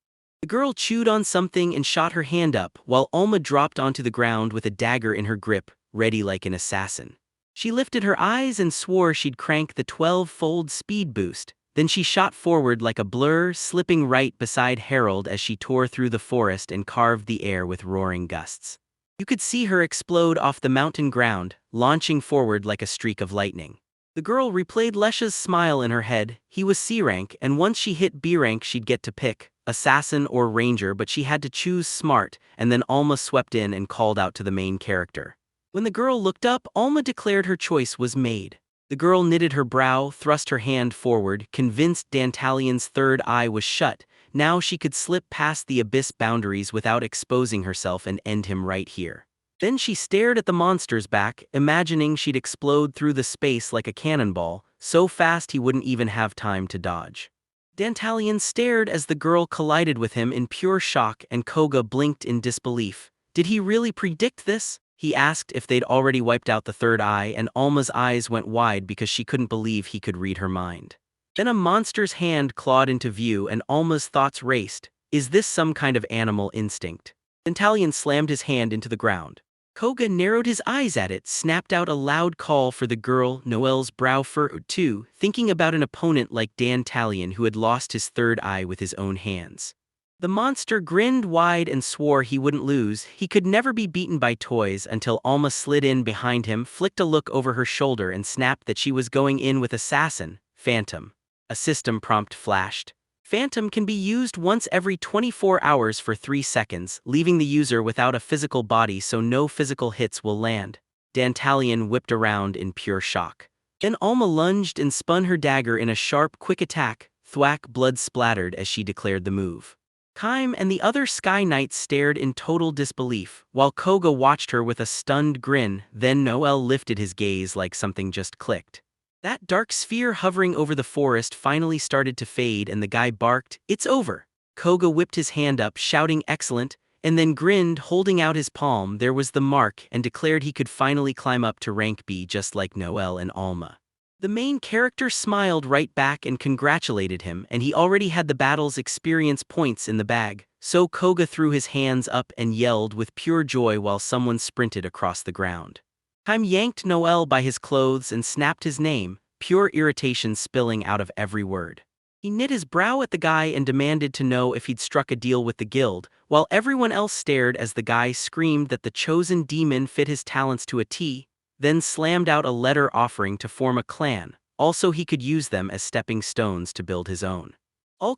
The girl chewed on something and shot her hand up, while Alma dropped onto the ground with a dagger in her grip, ready like an assassin. She lifted her eyes and swore she'd crank the 12-fold speed boost. Then she shot forward like a blur, slipping right beside Harold as she tore through the forest and carved the air with roaring gusts. You could see her explode off the mountain ground, launching forward like a streak of lightning. The girl replayed Lesha's smile in her head. He was C rank, and once she hit B rank she'd get to pick assassin or ranger, but she had to choose smart, and then Alma swept in and called out to the main character. When the girl looked up, Alma declared her choice was made. The girl knitted her brow, thrust her hand forward, convinced Dantalion's third eye was shut. Now she could slip past the abyss boundaries without exposing herself and end him right here. Then she stared at the monster's back, imagining she'd explode through the space like a cannonball, so fast he wouldn't even have time to dodge. Dantalion stared as the girl collided with him in pure shock, and Koga blinked in disbelief. Did he really predict this? He asked if they'd already wiped out the third eye, and Alma's eyes went wide because she couldn't believe he could read her mind. Then a monster's hand clawed into view and Alma's thoughts raced. Is this some kind of animal instinct? Dantalion slammed his hand into the ground. Koga narrowed his eyes at it, snapped out a loud call for the girl. Noelle's brow furrowed too, thinking about an opponent like Dantalion who had lost his third eye with his own hands. The monster grinned wide and swore he wouldn't lose. He could never be beaten by toys until Alma slid in behind him, flicked a look over her shoulder and snapped that she was going in with Assassin, Phantom. A system prompt flashed. Phantom can be used once every 24 hours for 3 seconds, leaving the user without a physical body so no physical hits will land. Dantalion whipped around in pure shock. Then Alma lunged and spun her dagger in a sharp, quick attack. Thwack, blood splattered as she declared the move. Kaim and the other Sky Knights stared in total disbelief, while Koga watched her with a stunned grin. Then Noel lifted his gaze like something just clicked. That dark sphere hovering over the forest finally started to fade and the guy barked, "It's over!" Koga whipped his hand up, shouting excellent, and then grinned, holding out his palm. There was the mark, and declared he could finally climb up to rank B just like Noel and Alma. The main character smiled right back and congratulated him, and he already had the battle's experience points in the bag, so Koga threw his hands up and yelled with pure joy while someone sprinted across the ground. Kaim yanked Noel by his clothes and snapped his name, pure irritation spilling out of every word. He knit his brow at the guy and demanded to know if he'd struck a deal with the guild, while everyone else stared as the guy screamed that the chosen demon fit his talents to a T, then slammed out a letter offering to form a clan. Also he could use them as stepping stones to build his own.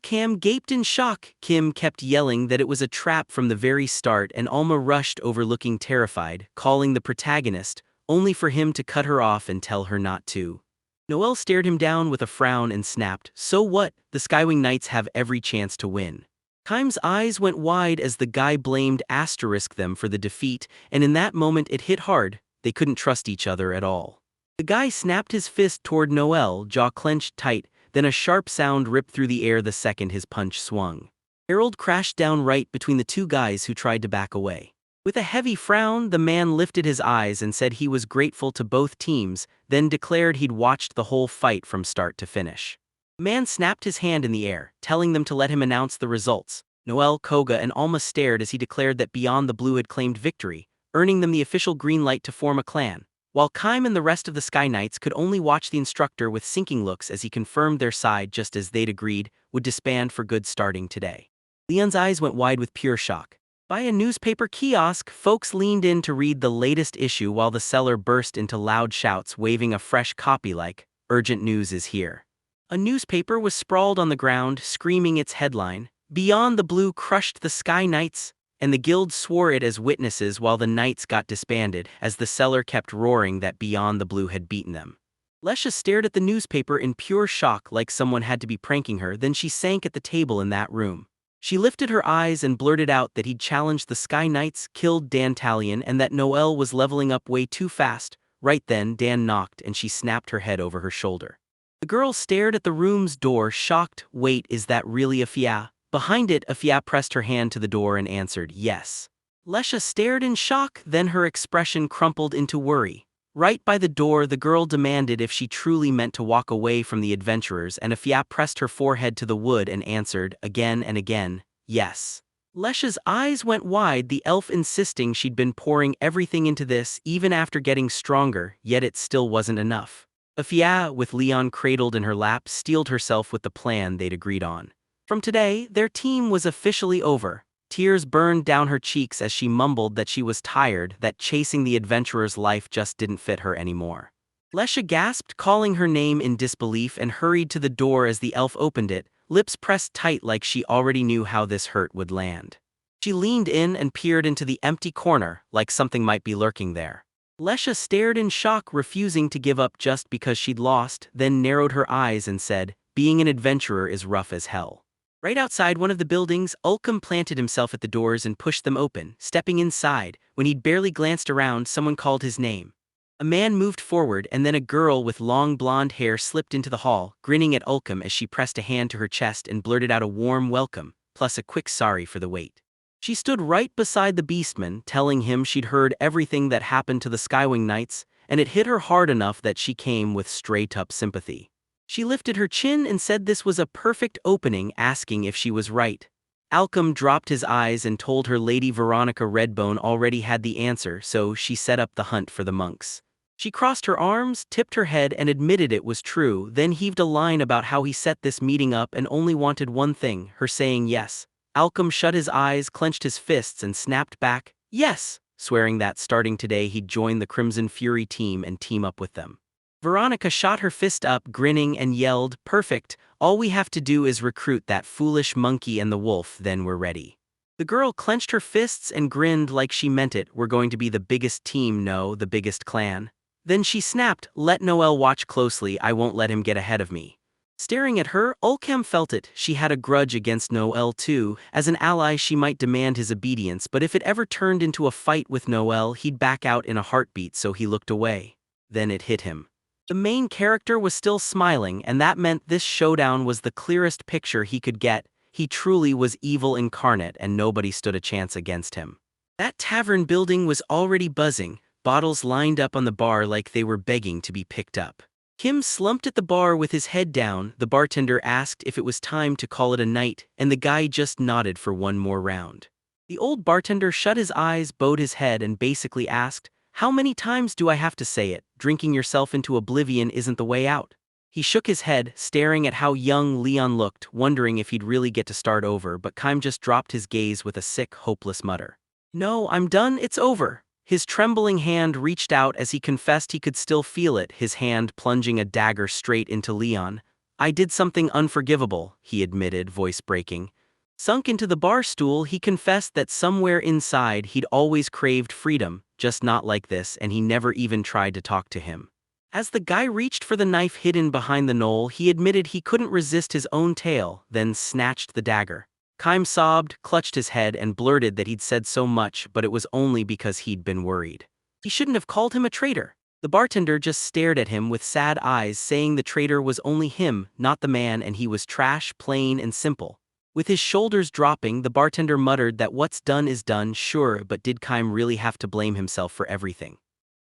Cam gaped in shock. Kim kept yelling that it was a trap from the very start, and Alma rushed over looking terrified, calling the protagonist, only for him to cut her off and tell her not to. Noel stared him down with a frown and snapped, "So what? The Skywing Knights have every chance to win." Kaim's eyes went wide as the guy blamed them for the defeat, and in that moment it hit hard. They couldn't trust each other at all. The guy snapped his fist toward Noel, jaw clenched tight, then a sharp sound ripped through the air the second his punch swung. Harold crashed down right between the two guys who tried to back away. With a heavy frown, the man lifted his eyes and said he was grateful to both teams, then declared he'd watched the whole fight from start to finish. The man snapped his hand in the air, telling them to let him announce the results. Noel, Koga, and Alma stared as he declared that Beyond the Blue had claimed victory, earning them the official green light to form a clan, while Kaim and the rest of the Sky Knights could only watch the instructor with sinking looks as he confirmed their side just as they'd agreed, would disband for good starting today. Leon's eyes went wide with pure shock. By a newspaper kiosk, folks leaned in to read the latest issue while the seller burst into loud shouts waving a fresh copy like, "Urgent news is here." A newspaper was sprawled on the ground, screaming its headline, "Beyond the Blue crushed the Sky Knights," and the guild swore it as witnesses while the knights got disbanded as the seller kept roaring that Beyond the Blue had beaten them. Lesha stared at the newspaper in pure shock like someone had to be pranking her. Then she sank at the table in that room. She lifted her eyes and blurted out that he'd challenged the Sky Knights, killed Dantalion, and that Noel was leveling up way too fast. Right then, Dan knocked and she snapped her head over her shoulder. The girl stared at the room's door, shocked. "Wait, is that really Afia?" Behind it, Afia pressed her hand to the door and answered, "Yes." Lesha stared in shock, then her expression crumpled into worry. Right by the door, the girl demanded if she truly meant to walk away from the adventurers, and Afia pressed her forehead to the wood and answered, again and again, "Yes." Lesha's eyes went wide, the elf insisting she'd been pouring everything into this even after getting stronger, yet it still wasn't enough. Afia, with Leon cradled in her lap, steeled herself with the plan they'd agreed on. From today, their team was officially over. Tears burned down her cheeks as she mumbled that she was tired, that chasing the adventurer's life just didn't fit her anymore. Lesha gasped, calling her name in disbelief, and hurried to the door as the elf opened it, lips pressed tight like she already knew how this hurt would land. She leaned in and peered into the empty corner, like something might be lurking there. Lesha stared in shock, refusing to give up just because she'd lost, then narrowed her eyes and said, "Being an adventurer is rough as hell." Right outside one of the buildings, Ulcom planted himself at the doors and pushed them open. Stepping inside, when he'd barely glanced around, someone called his name. A man moved forward, and then a girl with long blonde hair slipped into the hall, grinning at Ulcom as she pressed a hand to her chest and blurted out a warm welcome, plus a quick sorry for the wait. She stood right beside the beastman, telling him she'd heard everything that happened to the Skywing Knights, and it hit her hard enough that she came with straight-up sympathy. She lifted her chin and said this was a perfect opening, asking if she was right. Ulcom dropped his eyes and told her Lady Veronica Redbone already had the answer, so she set up the hunt for the monks. She crossed her arms, tipped her head, and admitted it was true, then heaved a line about how he set this meeting up and only wanted one thing, her saying yes. Ulcom shut his eyes, clenched his fists, and snapped back, "Yes," swearing that starting today he'd join the Crimson Fury team and team up with them. Veronica shot her fist up, grinning, and yelled, "Perfect, all we have to do is recruit that foolish monkey and the wolf, then we're ready." The girl clenched her fists and grinned like she meant it. "We're going to be the biggest team, no, the biggest clan." Then she snapped, "Let Noel watch closely, I won't let him get ahead of me." Staring at her, Ulcom felt it. She had a grudge against Noel too. As an ally she might demand his obedience, but if it ever turned into a fight with Noel, he'd back out in a heartbeat, so he looked away. Then it hit him. The main character was still smiling, and that meant this showdown was the clearest picture he could get. He truly was evil incarnate, and nobody stood a chance against him. That tavern building was already buzzing, bottles lined up on the bar like they were begging to be picked up. Kim slumped at the bar with his head down. The bartender asked if it was time to call it a night, and the guy just nodded for one more round. The old bartender shut his eyes, bowed his head, and basically asked, "How many times do I have to say it? Drinking yourself into oblivion isn't the way out." He shook his head, staring at how young Leon looked, wondering if he'd really get to start over, but Kim just dropped his gaze with a sick, hopeless mutter. "No, I'm done, it's over." His trembling hand reached out as he confessed he could still feel it, his hand plunging a dagger straight into Leon. "I did something unforgivable," he admitted, voice breaking. Sunk into the bar stool, he confessed that somewhere inside he'd always craved freedom, just not like this, and he never even tried to talk to him. As the guy reached for the knife hidden behind the knoll, he admitted he couldn't resist his own tale, then snatched the dagger. Kim sobbed, clutched his head, and blurted that he'd said so much, but it was only because he'd been worried. He shouldn't have called him a traitor. The bartender just stared at him with sad eyes, saying the traitor was only him, not the man, and he was trash, plain and simple. With his shoulders dropping, the bartender muttered that what's done is done, sure, but did Kim really have to blame himself for everything?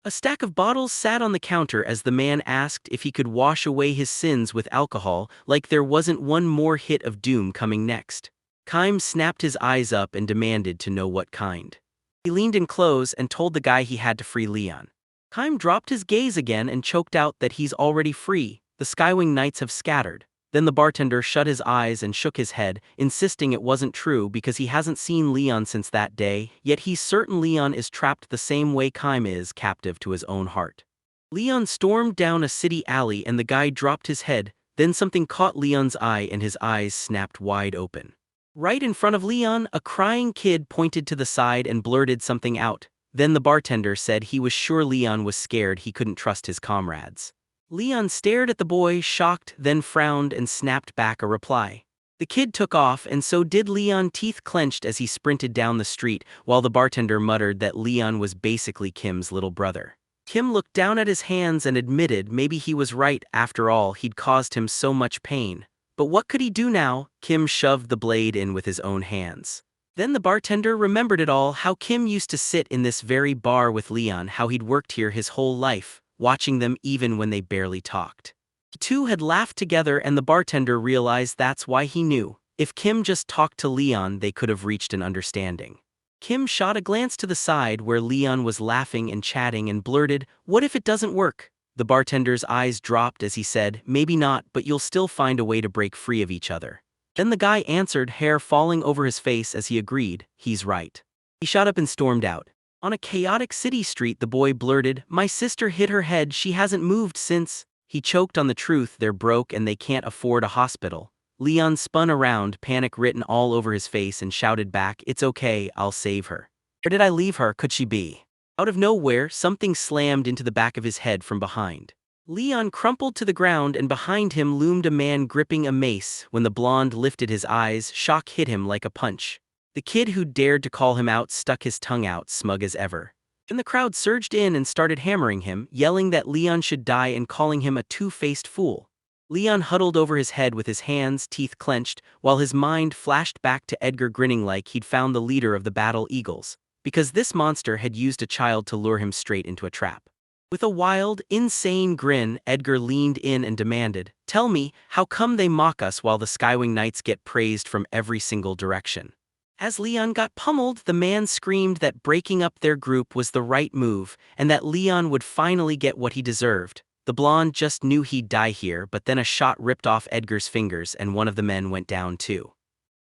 A stack of bottles sat on the counter as the man asked if he could wash away his sins with alcohol, like there wasn't one more hit of doom coming next. Kim snapped his eyes up and demanded to know what kind. He leaned in close and told the guy he had to free Leon. Kim dropped his gaze again and choked out that he's already free. The Skywing Knights have scattered. Then the bartender shut his eyes and shook his head, insisting it wasn't true because he hasn't seen Leon since that day, yet he's certain Leon is trapped the same way Kim is, captive to his own heart. Leon stormed down a city alley and the guy dropped his head, then something caught Leon's eye and his eyes snapped wide open. Right in front of Leon, a crying kid pointed to the side and blurted something out. Then the bartender said he was sure Leon was scared, he couldn't trust his comrades. Leon stared at the boy, shocked, then frowned and snapped back a reply. The kid took off, and so did Leon, teeth clenched as he sprinted down the street, while the bartender muttered that Leon was basically Kim's little brother. Kim looked down at his hands and admitted maybe he was right, after all, he'd caused him so much pain. But what could he do now? Kim shoved the blade in with his own hands. Then the bartender remembered it all, how Kim used to sit in this very bar with Leon, how he'd worked here his whole life, watching them even when they barely talked. The two had laughed together and the bartender realized that's why he knew. If Kim just talked to Leon, they could have reached an understanding. Kim shot a glance to the side where Leon was laughing and chatting and blurted, "What if it doesn't work?" The bartender's eyes dropped as he said, "Maybe not, but you'll still find a way to break free of each other." Then the guy answered, hair falling over his face as he agreed, "He's right." He shot up and stormed out. On a chaotic city street, the boy blurted, "My sister hit her head, she hasn't moved since." He choked on the truth, they're broke and they can't afford a hospital. Leon spun around, panic written all over his face, and shouted back, "It's okay, I'll save her." "Where did I leave her? Could she be?" Out of nowhere, something slammed into the back of his head from behind. Leon crumpled to the ground, and behind him loomed a man gripping a mace. When the blonde lifted his eyes, shock hit him like a punch. The kid who dared to call him out stuck his tongue out, smug as ever. Then the crowd surged in and started hammering him, yelling that Leon should die and calling him a two-faced fool. Leon huddled over his head with his hands, teeth clenched, while his mind flashed back to Edgar grinning like he'd found the leader of the Battle Eagles, because this monster had used a child to lure him straight into a trap. With a wild, insane grin, Edgar leaned in and demanded, "Tell me, how come they mock us while the Skywing Knights get praised from every single direction?" As Leon got pummeled, the man screamed that breaking up their group was the right move, and that Leon would finally get what he deserved. The blonde just knew he'd die here, but then a shot ripped off Edgar's fingers and one of the men went down too.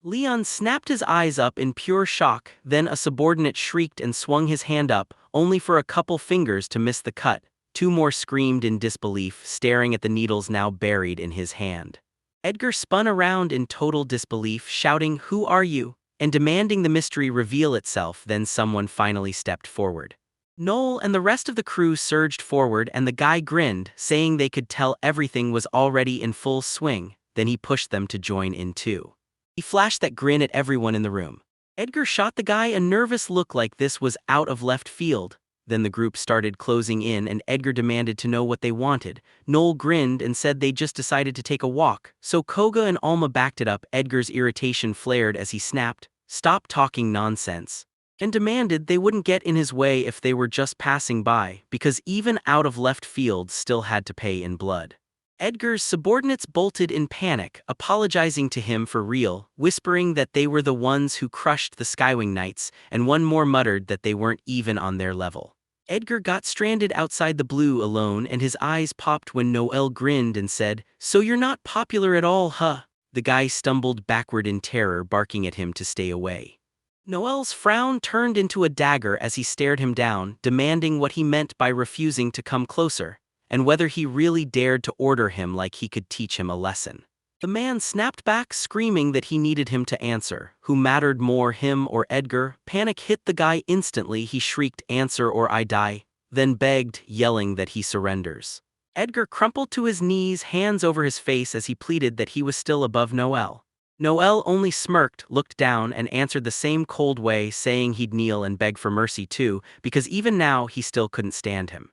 Leon snapped his eyes up in pure shock, then a subordinate shrieked and swung his hand up, only for a couple fingers to miss the cut. Two more screamed in disbelief, staring at the needles now buried in his hand. Edgar spun around in total disbelief, shouting, "Who are you?" and demanding the mystery reveal itself. Then someone finally stepped forward. Noel and the rest of the crew surged forward, and the guy grinned, saying they could tell everything was already in full swing. Then he pushed them to join in too. He flashed that grin at everyone in the room. Edgar shot the guy a nervous look like this was out of left field. Then the group started closing in and Edgar demanded to know what they wanted. Noel grinned and said they just decided to take a walk, so Koga and Alma backed it up. Edgar's irritation flared as he snapped, "Stop talking nonsense," and demanded they wouldn't get in his way if they were just passing by, because even out of left field still had to pay in blood. Edgar's subordinates bolted in panic, apologizing to him for real, whispering that they were the ones who crushed the Skywing Knights, and one more muttered that they weren't even on their level. Edgar got stranded outside the blue alone, and his eyes popped when Noel grinned and said, "So you're not popular at all, huh?" The guy stumbled backward in terror, barking at him to stay away. Noel's frown turned into a dagger as he stared him down, demanding what he meant by refusing to come closer, and whether he really dared to order him like he could teach him a lesson. The man snapped back, screaming that he needed him to answer. Who mattered more, him or Edgar? Panic hit the guy instantly. He shrieked, "Answer or I die," then begged, yelling that he surrenders. Edgar crumpled to his knees, hands over his face as he pleaded that he was still above Noel. Noel only smirked, looked down, and answered the same cold way, saying he'd kneel and beg for mercy too, because even now he still couldn't stand him.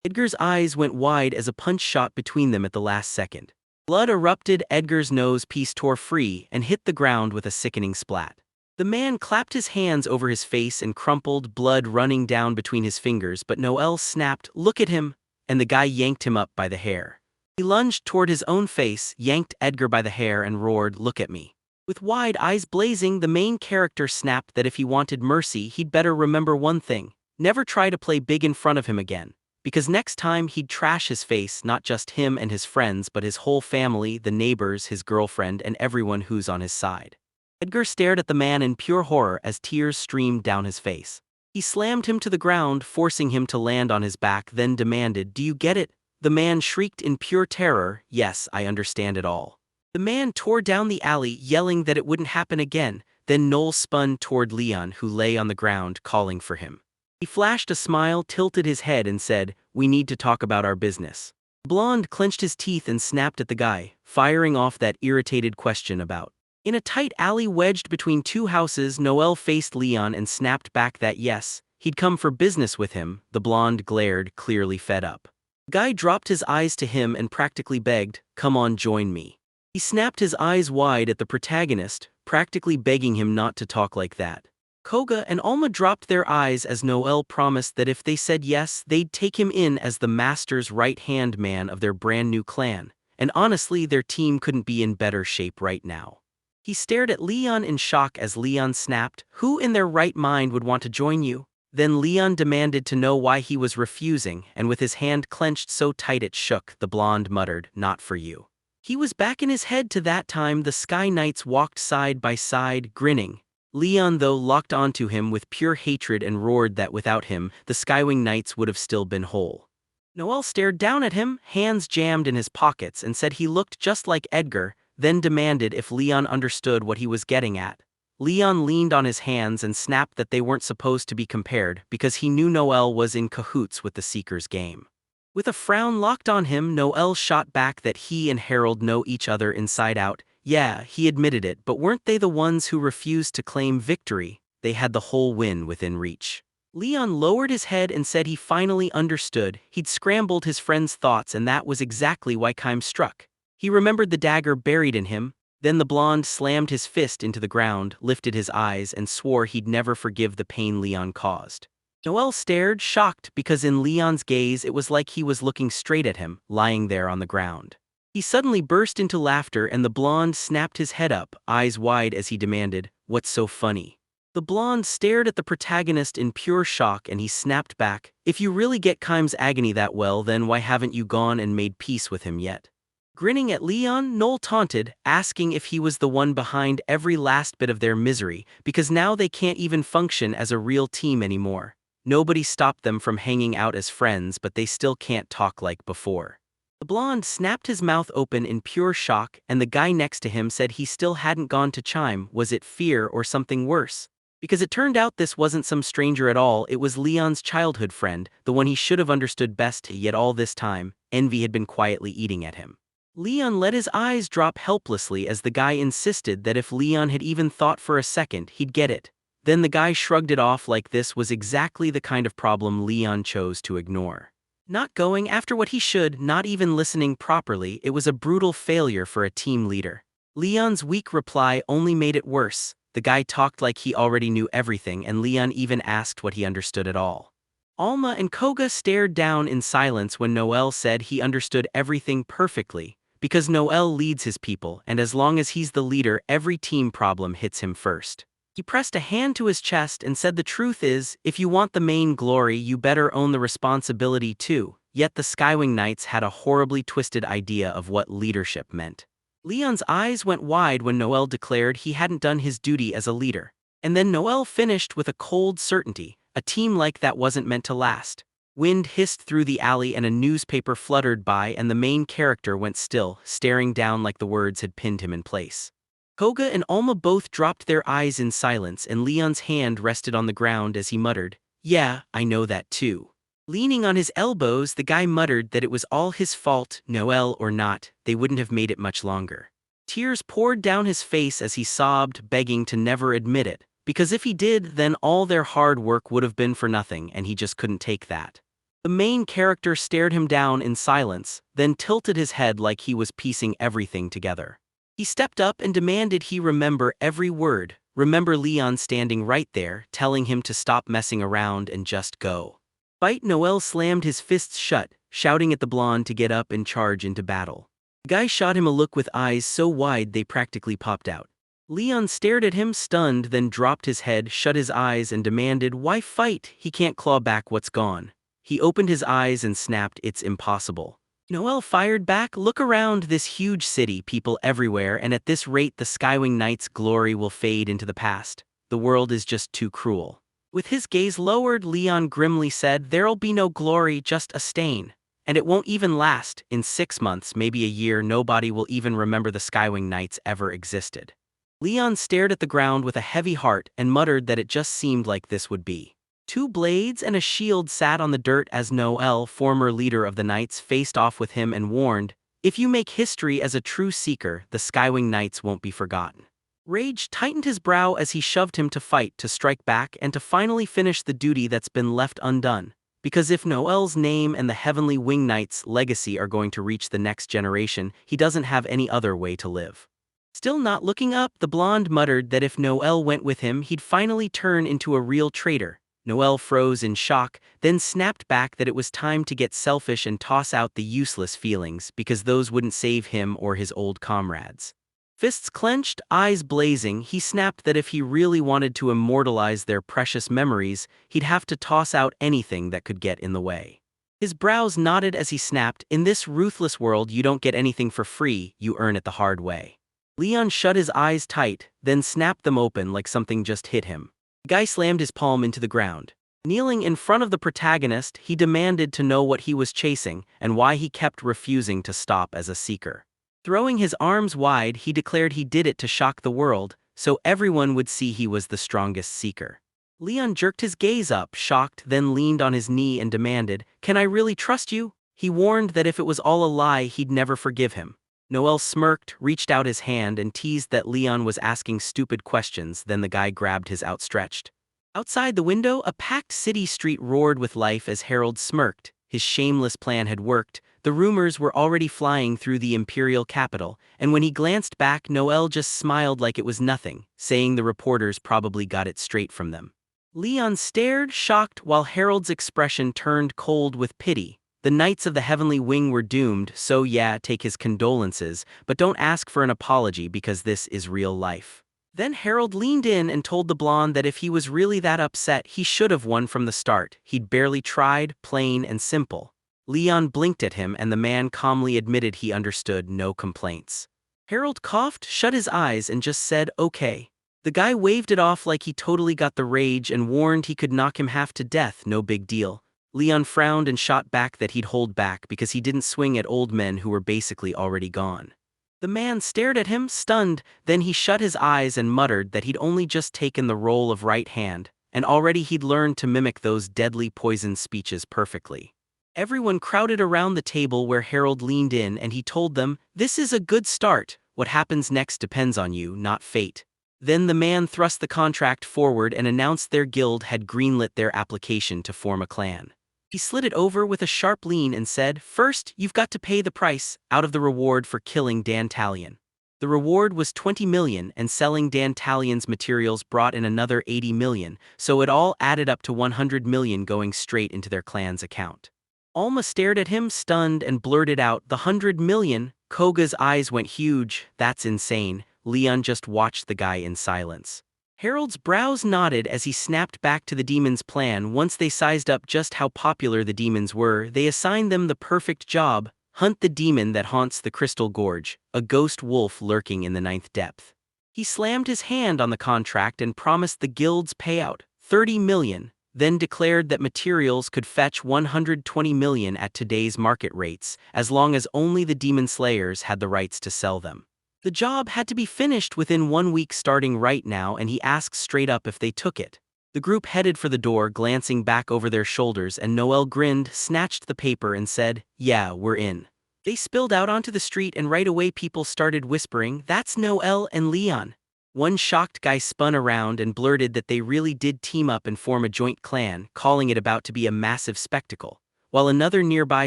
Edgar's eyes went wide as a punch shot between them at the last second. Blood erupted, Edgar's nose piece tore free and hit the ground with a sickening splat. The man clapped his hands over his face and crumpled, blood running down between his fingers, but Noel snapped, "Look at him," and the guy yanked him up by the hair. He lunged toward his own face, yanked Edgar by the hair and roared, "Look at me." With wide eyes blazing, the main character snapped that if he wanted mercy, he'd better remember one thing: never try to play big in front of him again, because next time he'd trash his face, not just him and his friends but his whole family, the neighbors, his girlfriend, and everyone who's on his side. Edgar stared at the man in pure horror as tears streamed down his face. He slammed him to the ground, forcing him to land on his back, then demanded, "Do you get it?" The man shrieked in pure terror, "Yes, I understand it all." The man tore down the alley, yelling that it wouldn't happen again. Then Noel spun toward Leon, who lay on the ground, calling for him. He flashed a smile, tilted his head, and said, "We need to talk about our business." Blonde clenched his teeth and snapped at the guy, firing off that irritated question about. In a tight alley wedged between two houses, Noel faced Leon and snapped back that yes, he'd come for business with him. The blonde glared, clearly fed up. The guy dropped his eyes to him and practically begged, "Come on, join me." He snapped his eyes wide at the protagonist, practically begging him not to talk like that. Koga and Alma dropped their eyes as Noel promised that if they said yes, they'd take him in as the master's right-hand man of their brand new clan, and honestly their team couldn't be in better shape right now. He stared at Leon in shock as Leon snapped, "Who in their right mind would want to join you?" Then Leon demanded to know why he was refusing, and with his hand clenched so tight it shook, the blonde muttered, "Not for you." He was back in his head to that time the Sky Knights walked side by side, grinning. Leon though locked onto him with pure hatred and roared that without him, the Skywing Knights would have still been whole. Noel stared down at him, hands jammed in his pockets, and said he looked just like Edgar, then demanded if Leon understood what he was getting at. Leon leaned on his hands and snapped that they weren't supposed to be compared because he knew Noel was in cahoots with the Seeker's game. With a frown locked on him, Noel shot back that he and Harold know each other inside out. Yeah, he admitted it, but weren't they the ones who refused to claim victory? They had the whole win within reach. Leon lowered his head and said he finally understood. He'd scrambled his friend's thoughts, and that was exactly why Kime struck. He remembered the dagger buried in him. Then the blonde slammed his fist into the ground, lifted his eyes, and swore he'd never forgive the pain Leon caused. Noel stared, shocked, because in Leon's gaze it was like he was looking straight at him, lying there on the ground. He suddenly burst into laughter, and the blonde snapped his head up, eyes wide, as he demanded, "What's so funny?" The blonde stared at the protagonist in pure shock, and he snapped back, "If you really get Kime's agony that well, then why haven't you gone and made peace with him yet?" Grinning at Leon, Noel taunted, asking if he was the one behind every last bit of their misery, because now they can't even function as a real team anymore. Nobody stopped them from hanging out as friends, but they still can't talk like before. The blonde snapped his mouth open in pure shock, and the guy next to him said he still hadn't gone to Chime. Was it fear or something worse? Because it turned out this wasn't some stranger at all, it was Leon's childhood friend, the one he should have understood best, yet all this time, envy had been quietly eating at him. Leon let his eyes drop helplessly as the guy insisted that if Leon had even thought for a second, he'd get it. Then the guy shrugged it off like this was exactly the kind of problem Leon chose to ignore. Not going after what he should, not even listening properly, it was a brutal failure for a team leader. Leon's weak reply only made it worse. The guy talked like he already knew everything, and Leon even asked what he understood at all. Alma and Koga stared down in silence when Noel said he understood everything perfectly, because Noel leads his people, and as long as he's the leader, every team problem hits him first. He pressed a hand to his chest and said, "The truth is, if you want the main glory, you better own the responsibility too." Yet the Skywing Knights had a horribly twisted idea of what leadership meant. Leon's eyes went wide when Noel declared he hadn't done his duty as a leader. And then Noel finished with a cold certainty, a team like that wasn't meant to last. Wind hissed through the alley and a newspaper fluttered by, and the main character went still, staring down like the words had pinned him in place. Koga and Alma both dropped their eyes in silence, and Leon's hand rested on the ground as he muttered, "Yeah, I know that too." Leaning on his elbows, the guy muttered that it was all his fault, Noel or not, they wouldn't have made it much longer. Tears poured down his face as he sobbed, begging to never admit it, because if he did, then all their hard work would have been for nothing, and he just couldn't take that. The main character stared him down in silence, then tilted his head like he was piecing everything together. He stepped up and demanded he remember every word, remember Leon standing right there, telling him to stop messing around and just go. Fight. Noel slammed his fists shut, shouting at the blonde to get up and charge into battle. The guy shot him a look with eyes so wide they practically popped out. Leon stared at him stunned, then dropped his head, shut his eyes, and demanded, "Why fight? He can't claw back what's gone." He opened his eyes and snapped, "It's impossible." Noel fired back, "Look around this huge city, people everywhere, and at this rate the Skywing Knights' glory will fade into the past. The world is just too cruel." With his gaze lowered, Leon grimly said, "There'll be no glory, just a stain. And it won't even last. In 6 months, maybe a year, nobody will even remember the Skywing Knights ever existed." Leon stared at the ground with a heavy heart and muttered that it just seemed like this would be. 2 blades and a shield sat on the dirt as Noel, former leader of the Knights, faced off with him and warned, "If you make history as a true seeker, the Skywing Knights won't be forgotten." Rage tightened his brow as he shoved him to fight, to strike back, and to finally finish the duty that's been left undone. Because if Noel's name and the Heavenly Wing Knight's legacy are going to reach the next generation, he doesn't have any other way to live. Still not looking up, the blonde muttered that if Noel went with him, he'd finally turn into a real traitor. Noel froze in shock, then snapped back that it was time to get selfish and toss out the useless feelings, because those wouldn't save him or his old comrades. Fists clenched, eyes blazing, he snapped that if he really wanted to immortalize their precious memories, he'd have to toss out anything that could get in the way. His brows knotted as he snapped, "In this ruthless world you don't get anything for free, you earn it the hard way." Leon shut his eyes tight, then snapped them open like something just hit him. The guy slammed his palm into the ground. Kneeling in front of the protagonist, he demanded to know what he was chasing and why he kept refusing to stop as a seeker. Throwing his arms wide, he declared he did it to shock the world, so everyone would see he was the strongest seeker. Leon jerked his gaze up, shocked, then leaned on his knee and demanded, "Can I really trust you?" He warned that if it was all a lie, he'd never forgive him. Noel smirked, reached out his hand, and teased that Leon was asking stupid questions. Then the guy grabbed his outstretched. Outside the window, a packed city street roared with life as Harold smirked. His shameless plan had worked. The rumors were already flying through the imperial capital, and when he glanced back, Noel just smiled like it was nothing, saying the reporters probably got it straight from them. Leon stared, shocked, while Harold's expression turned cold with pity. The Knights of the Heavenly Wing were doomed, so yeah, take his condolences, but don't ask for an apology because this is real life. Then Harold leaned in and told the blonde that if he was really that upset, he should have won from the start. He'd barely tried, plain and simple. Leon blinked at him, and the man calmly admitted he understood, no complaints. Harold coughed, shut his eyes, and just said, "Okay." The guy waved it off like he totally got the rage and warned he could knock him half to death, no big deal. Leon frowned and shot back that he'd hold back because he didn't swing at old men who were basically already gone. The man stared at him, stunned, then he shut his eyes and muttered that he'd only just taken the role of right hand, and already he'd learned to mimic those deadly poison speeches perfectly. Everyone crowded around the table where Harold leaned in, and he told them, "This is a good start. What happens next depends on you, not fate." Then the man thrust the contract forward and announced their guild had greenlit their application to form a clan. He slid it over with a sharp lean and said, "First, you've got to pay the price out of the reward for killing Dan Talion." The reward was 20 million, and selling Dan Talion's materials brought in another 80 million, so it all added up to 100 million going straight into their clan's account. Alma stared at him, stunned, and blurted out, "The 100 million? Koga's eyes went huge. "That's insane." Leon just watched the guy in silence. Harold's brows knotted as he snapped back to the demon's plan. Once they sized up just how popular the demons were, they assigned them the perfect job: hunt the demon that haunts the Crystal Gorge, a ghost wolf lurking in the ninth depth. He slammed his hand on the contract and promised the guild's payout, 30 million, then declared that materials could fetch 120 million at today's market rates, as long as only the demon slayers had the rights to sell them. The job had to be finished within 1 week starting right now, and he asked straight up if they took it. The group headed for the door, glancing back over their shoulders, and Noel grinned, snatched the paper, and said, "Yeah, we're in." They spilled out onto the street, and right away people started whispering, "That's Noel and Leon." One shocked guy spun around and blurted that they really did team up and form a joint clan, calling it about to be a massive spectacle, while another nearby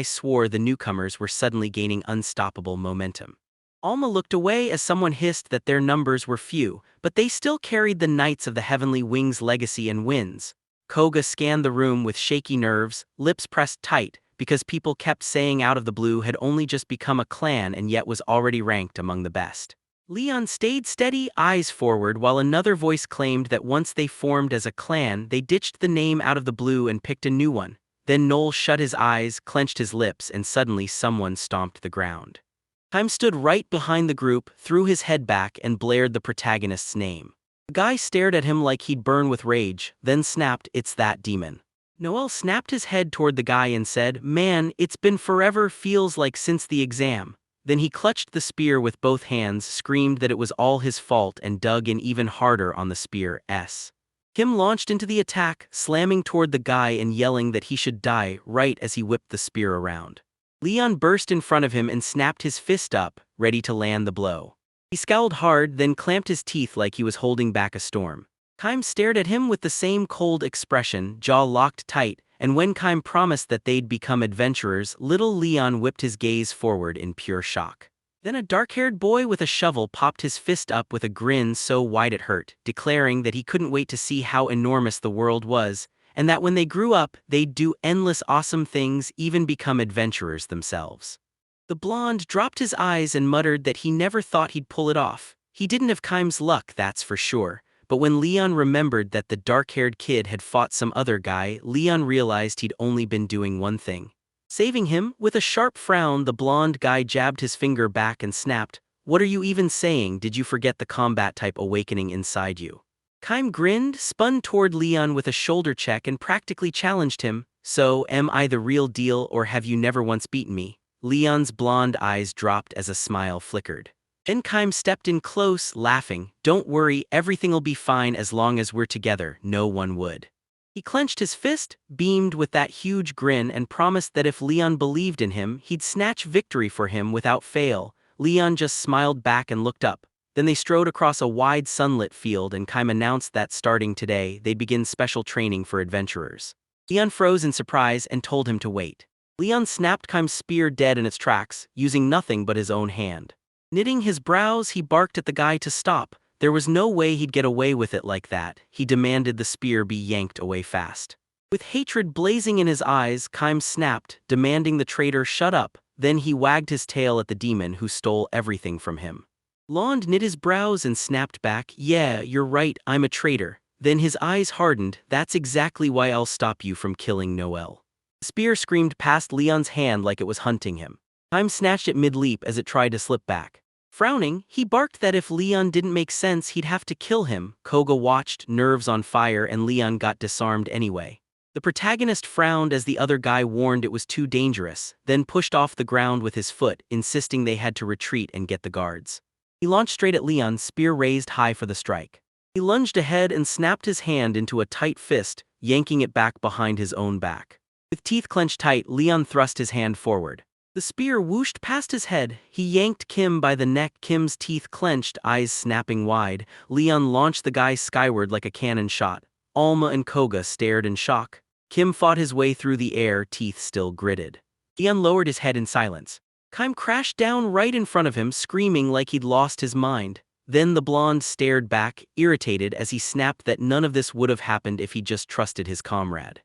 swore the newcomers were suddenly gaining unstoppable momentum. Alma looked away as someone hissed that their numbers were few, but they still carried the Knights of the Heavenly Wing's legacy and wins. Koga scanned the room with shaky nerves, lips pressed tight, because people kept saying Out of the Blue had only just become a clan and yet was already ranked among the best. Leon stayed steady, eyes forward, while another voice claimed that once they formed as a clan, they ditched the name Out of the Blue and picked a new one. Then Noel shut his eyes, clenched his lips, and suddenly someone stomped the ground. Time stood right behind the group, threw his head back, and blared the protagonist's name. The guy stared at him like he'd burn with rage, then snapped, "It's that demon." Noel snapped his head toward the guy and said, "Man, it's been forever, feels like since the exam." Then he clutched the spear with both hands, screamed that it was all his fault, and dug in even harder on the spear's. Kim launched into the attack, slamming toward the guy and yelling that he should die right as he whipped the spear around. Leon burst in front of him and snapped his fist up, ready to land the blow. He scowled hard, then clamped his teeth like he was holding back a storm. Kime stared at him with the same cold expression, jaw locked tight, and when Kime promised that they'd become adventurers, little Leon whipped his gaze forward in pure shock. Then a dark-haired boy with a shovel popped his fist up with a grin so wide it hurt, declaring that he couldn't wait to see how enormous the world was, and that when they grew up, they'd do endless awesome things, even become adventurers themselves. The blonde dropped his eyes and muttered that he never thought he'd pull it off. He didn't have Kime's luck, that's for sure, but when Leon remembered that the dark-haired kid had fought some other guy, Leon realized he'd only been doing one thing: saving him. With a sharp frown, the blonde guy jabbed his finger back and snapped, "What are you even saying? Did you forget the combat type awakening inside you?" Kime grinned, spun toward Leon with a shoulder check and practically challenged him, "So, am I the real deal or have you never once beaten me?" Leon's blonde eyes dropped as a smile flickered. Then Kime stepped in close, laughing, "Don't worry, everything'll be fine as long as we're together, no one would." He clenched his fist, beamed with that huge grin and promised that if Leon believed in him, he'd snatch victory for him without fail. Leon just smiled back and looked up. Then they strode across a wide sunlit field and Kime announced that starting today, they'd begin special training for adventurers. Leon froze in surprise and told him to wait. Leon snapped Kime's spear dead in its tracks, using nothing but his own hand. Knitting his brows, he barked at the guy to stop. There was no way he'd get away with it like that. He demanded the spear be yanked away fast. With hatred blazing in his eyes, Kime snapped, demanding the traitor shut up. Then he wagged his tail at the demon who stole everything from him. Lond knit his brows and snapped back, "Yeah, you're right, I'm a traitor." Then his eyes hardened, "That's exactly why I'll stop you from killing Noel." The spear screamed past Leon's hand like it was hunting him. Kime snatched it mid-leap as it tried to slip back. Frowning, he barked that if Leon didn't make sense he'd have to kill him. Koga watched, nerves on fire, and Leon got disarmed anyway. The protagonist frowned as the other guy warned it was too dangerous, then pushed off the ground with his foot, insisting they had to retreat and get the guards. He launched straight at Leon, spear raised high for the strike. He lunged ahead and snapped his hand into a tight fist, yanking it back behind his own back. With teeth clenched tight, Leon thrust his hand forward. The spear whooshed past his head. He yanked Kim by the neck, Kim's teeth clenched, eyes snapping wide. Leon launched the guy skyward like a cannon shot. Alma and Koga stared in shock. Kim fought his way through the air, teeth still gritted. Leon lowered his head in silence. Kime crashed down right in front of him, screaming like he'd lost his mind. Then the blonde stared back, irritated as he snapped that none of this would have happened if he just trusted his comrade.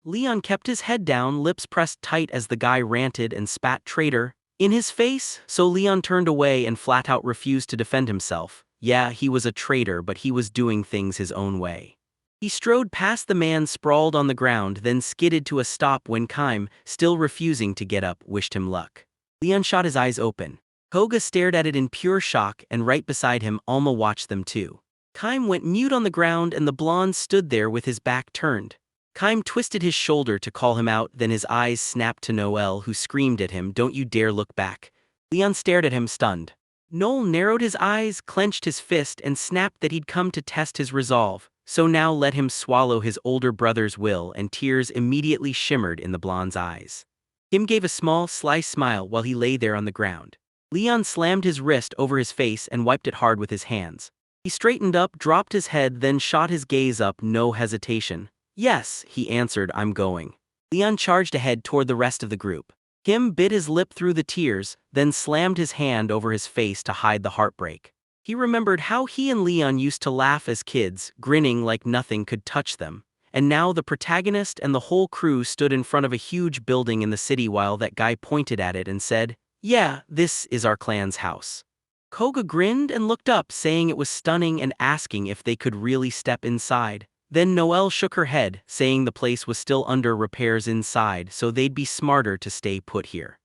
Leon kept his head down, lips pressed tight as the guy ranted and spat "traitor" in his face, so Leon turned away and flat out refused to defend himself. Yeah, he was a traitor, but he was doing things his own way. He strode past the man sprawled on the ground, then skidded to a stop when Kime, still refusing to get up, wished him luck. Leon shot his eyes open. Koga stared at it in pure shock, and right beside him, Alma watched them too. Kime went mute on the ground and the blonde stood there with his back turned. Kime twisted his shoulder to call him out, then his eyes snapped to Noel, who screamed at him, "Don't you dare look back." Leon stared at him, stunned. Noel narrowed his eyes, clenched his fist, and snapped that he'd come to test his resolve, so now let him swallow his older brother's will, and tears immediately shimmered in the blonde's eyes. Kim gave a small, sly smile while he lay there on the ground. Leon slammed his wrist over his face and wiped it hard with his hands. He straightened up, dropped his head, then shot his gaze up, no hesitation. "Yes," he answered, "I'm going." Leon charged ahead toward the rest of the group. Kim bit his lip through the tears, then slammed his hand over his face to hide the heartbreak. He remembered how he and Leon used to laugh as kids, grinning like nothing could touch them. And now the protagonist and the whole crew stood in front of a huge building in the city while that guy pointed at it and said, "Yeah, this is our clan's house." Koga grinned and looked up, saying it was stunning and asking if they could really step inside. Then Noelle shook her head, saying the place was still under repairs inside, so they'd be smarter to stay put here.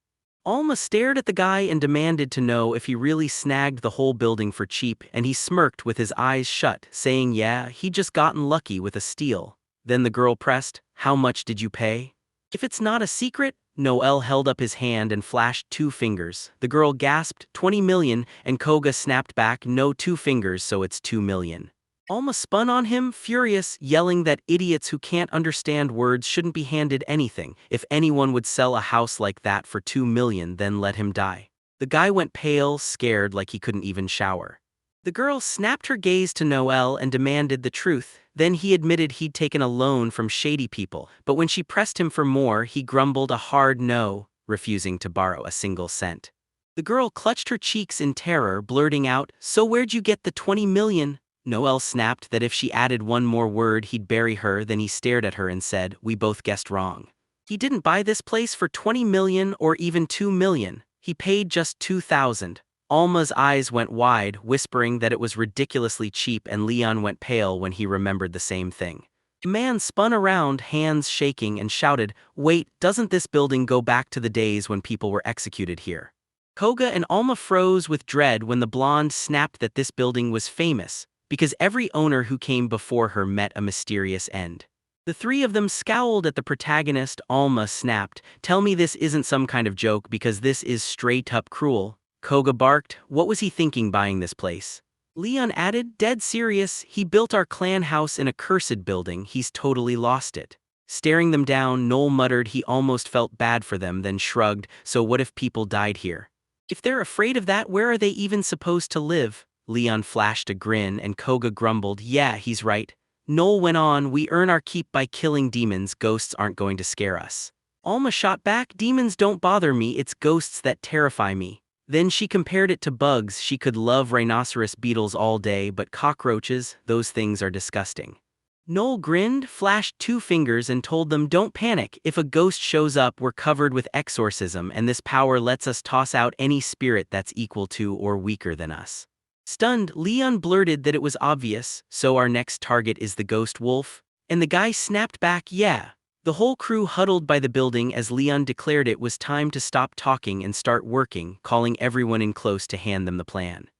Alma stared at the guy and demanded to know if he really snagged the whole building for cheap, and he smirked with his eyes shut, saying yeah, he'd just gotten lucky with a steal. Then the girl pressed, "How much did you pay?" "If it's not a secret." Noelle held up his hand and flashed 2 fingers. The girl gasped, 20 million, and Koga snapped back, "No, 2 fingers, so it's 2 million. Alma spun on him, furious, yelling that idiots who can't understand words shouldn't be handed anything. If anyone would sell a house like that for 2 million, then let him die. The guy went pale, scared like he couldn't even shower. The girl snapped her gaze to Noelle and demanded the truth. Then he admitted he'd taken a loan from shady people, but when she pressed him for more, he grumbled a hard no, refusing to borrow a single cent. The girl clutched her cheeks in terror, blurting out, "So where'd you get the 20 million? Noelle snapped that if she added one more word he'd bury her. Then he stared at her and said, "We both guessed wrong. He didn't buy this place for 20 million or even 2 million. He paid just 2,000. Alma's eyes went wide, whispering that it was ridiculously cheap, and Leon went pale when he remembered the same thing. The man spun around, hands shaking, and shouted, "Wait, doesn't this building go back to the days when people were executed here?" Koga and Alma froze with dread when the blonde snapped that this building was famous, because every owner who came before her met a mysterious end. The three of them scowled at the protagonist. Alma snapped, "Tell me this isn't some kind of joke, because this is straight-up cruel." Koga barked, "What was he thinking buying this place?" Leon added, "Dead serious, he built our clan house in a cursed building, he's totally lost it." Staring them down, Noel muttered he almost felt bad for them, then shrugged, "So what if people died here? If they're afraid of that, where are they even supposed to live?" Leon flashed a grin, and Koga grumbled, "Yeah, he's right." Noel went on, "We earn our keep by killing demons, ghosts aren't going to scare us." Alma shot back, "Demons don't bother me, it's ghosts that terrify me." Then she compared it to bugs. She could love rhinoceros beetles all day, but cockroaches, those things are disgusting. Noel grinned, flashed two fingers, and told them, "Don't panic. If a ghost shows up, we're covered with exorcism, and this power lets us toss out any spirit that's equal to or weaker than us." Stunned, Leon blurted that it was obvious, "So our next target is the ghost wolf?" And the guy snapped back, "Yeah." The whole crew huddled by the building as Leon declared it was time to stop talking and start working, calling everyone in close to hand them the plan.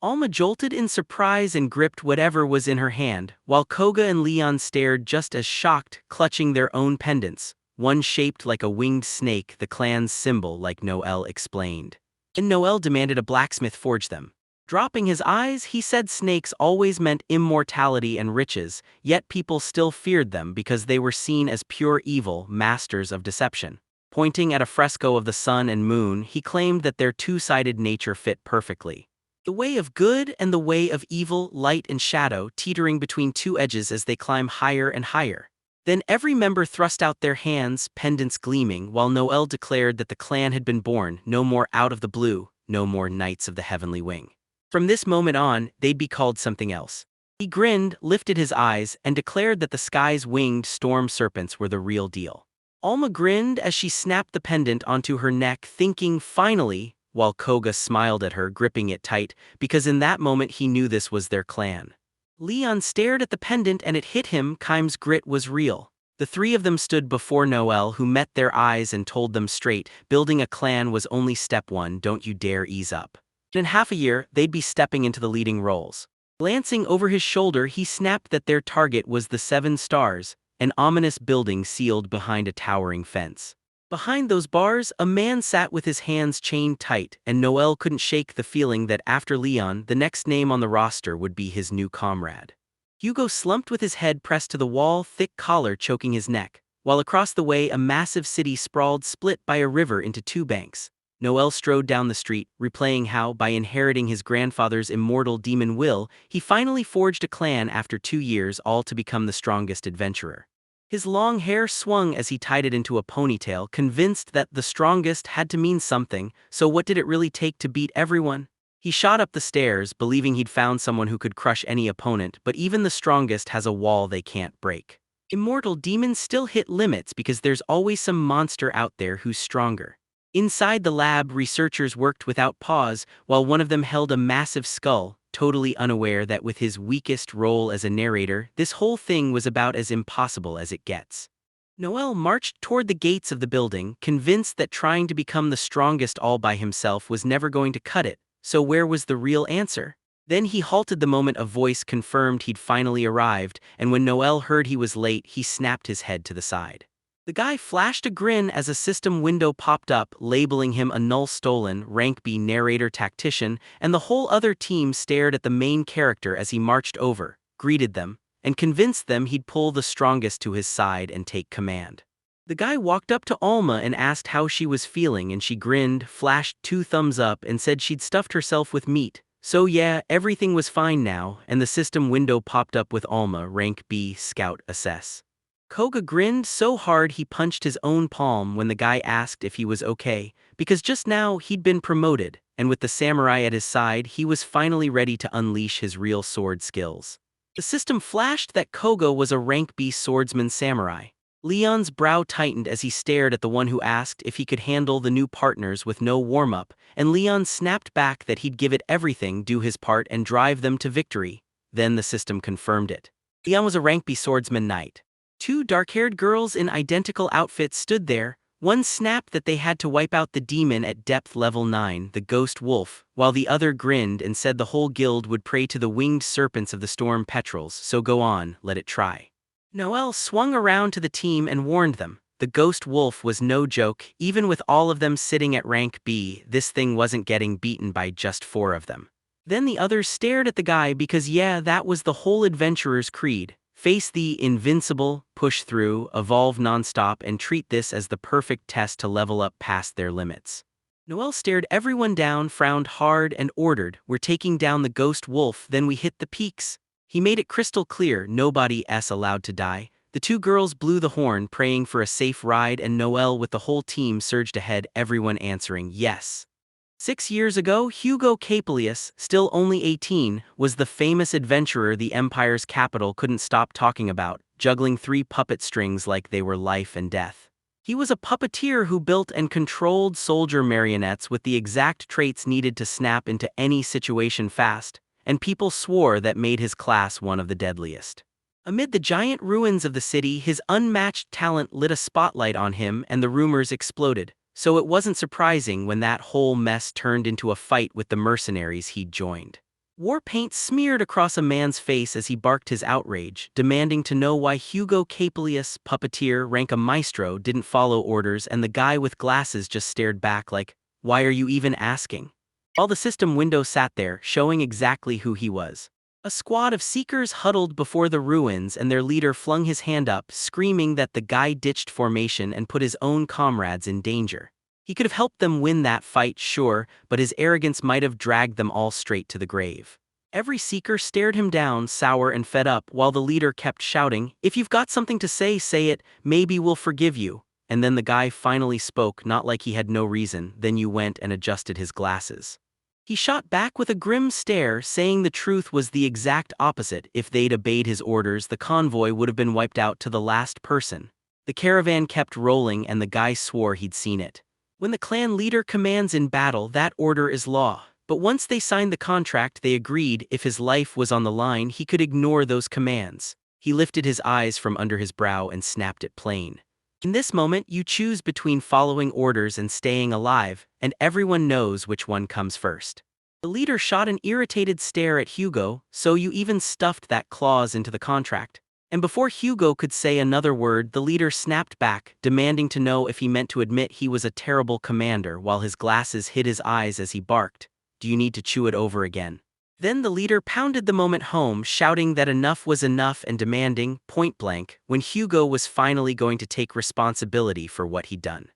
Alma jolted in surprise and gripped whatever was in her hand, while Koga and Leon stared just as shocked, clutching their own pendants, one shaped like a winged snake, the clan's symbol, like Noel explained. And Noel demanded a blacksmith forge them. Dropping his eyes, he said snakes always meant immortality and riches, yet people still feared them because they were seen as pure evil, masters of deception. Pointing at a fresco of the sun and moon, he claimed that their two-sided nature fit perfectly. The way of good and the way of evil, light and shadow, teetering between two edges as they climb higher and higher. Then every member thrust out their hands, pendants gleaming, while Noel declared that the clan had been born, no more out of the blue, no more Knights of the Heavenly Wing. From this moment on, they'd be called something else. He grinned, lifted his eyes, and declared that the sky's winged storm serpents were the real deal. Alma grinned as she snapped the pendant onto her neck, thinking, "Finally," while Koga smiled at her, gripping it tight, because in that moment he knew this was their clan. Leon stared at the pendant and it hit him, Kime's grit was real. The three of them stood before Noel, who met their eyes and told them straight, building a clan was only step one, don't you dare ease up. In half a year, they'd be stepping into the leading roles. Glancing over his shoulder, he snapped that their target was the 7 Stars, an ominous building sealed behind a towering fence. Behind those bars, a man sat with his hands chained tight, and Noel couldn't shake the feeling that after Leon, the next name on the roster would be his new comrade. Hugo slumped with his head pressed to the wall, thick collar choking his neck, while across the way a massive city sprawled, split by a river into 2 banks. Noel strode down the street, replaying how, by inheriting his grandfather's immortal demon will, he finally forged a clan after 2 years, all to become the strongest adventurer. His long hair swung as he tied it into a ponytail, convinced that the strongest had to mean something, so what did it really take to beat everyone? He shot up the stairs, believing he'd found someone who could crush any opponent, but even the strongest has a wall they can't break. Immortal demons still hit limits because there's always some monster out there who's stronger. Inside the lab, researchers worked without pause, while one of them held a massive skull, totally unaware that with his weakest role as a narrator, this whole thing was about as impossible as it gets. Noel marched toward the gates of the building, convinced that trying to become the strongest all by himself was never going to cut it, so where was the real answer? Then he halted the moment a voice confirmed he'd finally arrived, and when Noel heard he was late, he snapped his head to the side. The guy flashed a grin as a system window popped up, labeling him a null stolen, rank B narrator tactician, and the whole other team stared at the main character as he marched over, greeted them, and convinced them he'd pull the strongest to his side and take command. The guy walked up to Alma and asked how she was feeling, and she grinned, flashed 2 thumbs up, and said she'd stuffed herself with meat. So yeah, everything was fine now, and the system window popped up with Alma, rank B, scout assess. Koga grinned so hard he punched his own palm when the guy asked if he was okay, because just now he'd been promoted, and with the samurai at his side, he was finally ready to unleash his real sword skills. The system flashed that Koga was a rank B swordsman samurai. Leon's brow tightened as he stared at the one who asked if he could handle the new partners with no warm-up, and Leon snapped back that he'd give it everything, do his part, and drive them to victory. Then the system confirmed it. Leon was a rank B swordsman knight. Two dark-haired girls in identical outfits stood there. One snapped that they had to wipe out the demon at depth level 9, the ghost wolf, while the other grinned and said the whole guild would pray to the winged serpents of the storm petrels, so go on, let it try. Noelle swung around to the team and warned them. The ghost wolf was no joke. Even with all of them sitting at rank B, this thing wasn't getting beaten by just 4 of them. Then the others stared at the guy because yeah, that was the whole adventurer's creed. Face the invincible, push through, evolve nonstop, and treat this as the perfect test to level up past their limits. Noelle stared everyone down, frowned hard, and ordered, "We're taking down the ghost wolf, then we hit the peaks." He made it crystal clear, nobody's allowed to die. The 2 girls blew the horn, praying for a safe ride, and Noelle with the whole team surged ahead, everyone answering yes. 6 years ago, Hugo Capelius, still only 18, was the famous adventurer the Empire's capital couldn't stop talking about, juggling 3 puppet strings like they were life and death. He was a puppeteer who built and controlled soldier marionettes with the exact traits needed to snap into any situation fast, and people swore that made his class one of the deadliest. Amid the giant ruins of the city, his unmatched talent lit a spotlight on him and the rumors exploded. So it wasn't surprising when that whole mess turned into a fight with the mercenaries he'd joined. War paint smeared across a man's face as he barked his outrage, demanding to know why Hugo Capelius, puppeteer, rank a maestro, didn't follow orders, and the guy with glasses just stared back like, "Why are you even asking?" While the system window sat there, showing exactly who he was. A squad of seekers huddled before the ruins, and their leader flung his hand up, screaming that the guy ditched formation and put his own comrades in danger. He could have helped them win that fight, sure, but his arrogance might have dragged them all straight to the grave. Every seeker stared him down, sour and fed up, while the leader kept shouting, "If you've got something to say, say it, maybe we'll forgive you." And then the guy finally spoke, not like he had no reason. "Then you went and adjusted his glasses." He shot back with a grim stare, saying the truth was the exact opposite. If they'd obeyed his orders, the convoy would have been wiped out to the last person. The caravan kept rolling, and the guy swore he'd seen it. When the clan leader commands in battle, that order is law. But once they signed the contract, they agreed if his life was on the line, he could ignore those commands. He lifted his eyes from under his brow and snapped it plain. In this moment, you choose between following orders and staying alive, and everyone knows which one comes first. The leader shot an irritated stare at Hugo, "So you even stuffed that clause into the contract?" And before Hugo could say another word, the leader snapped back, demanding to know if he meant to admit he was a terrible commander, while his glasses hid his eyes as he barked, "Do you need to chew it over again?" Then the leader pounded the moment home, shouting that enough was enough and demanding, point blank, when Hugo was finally going to take responsibility for what he'd done.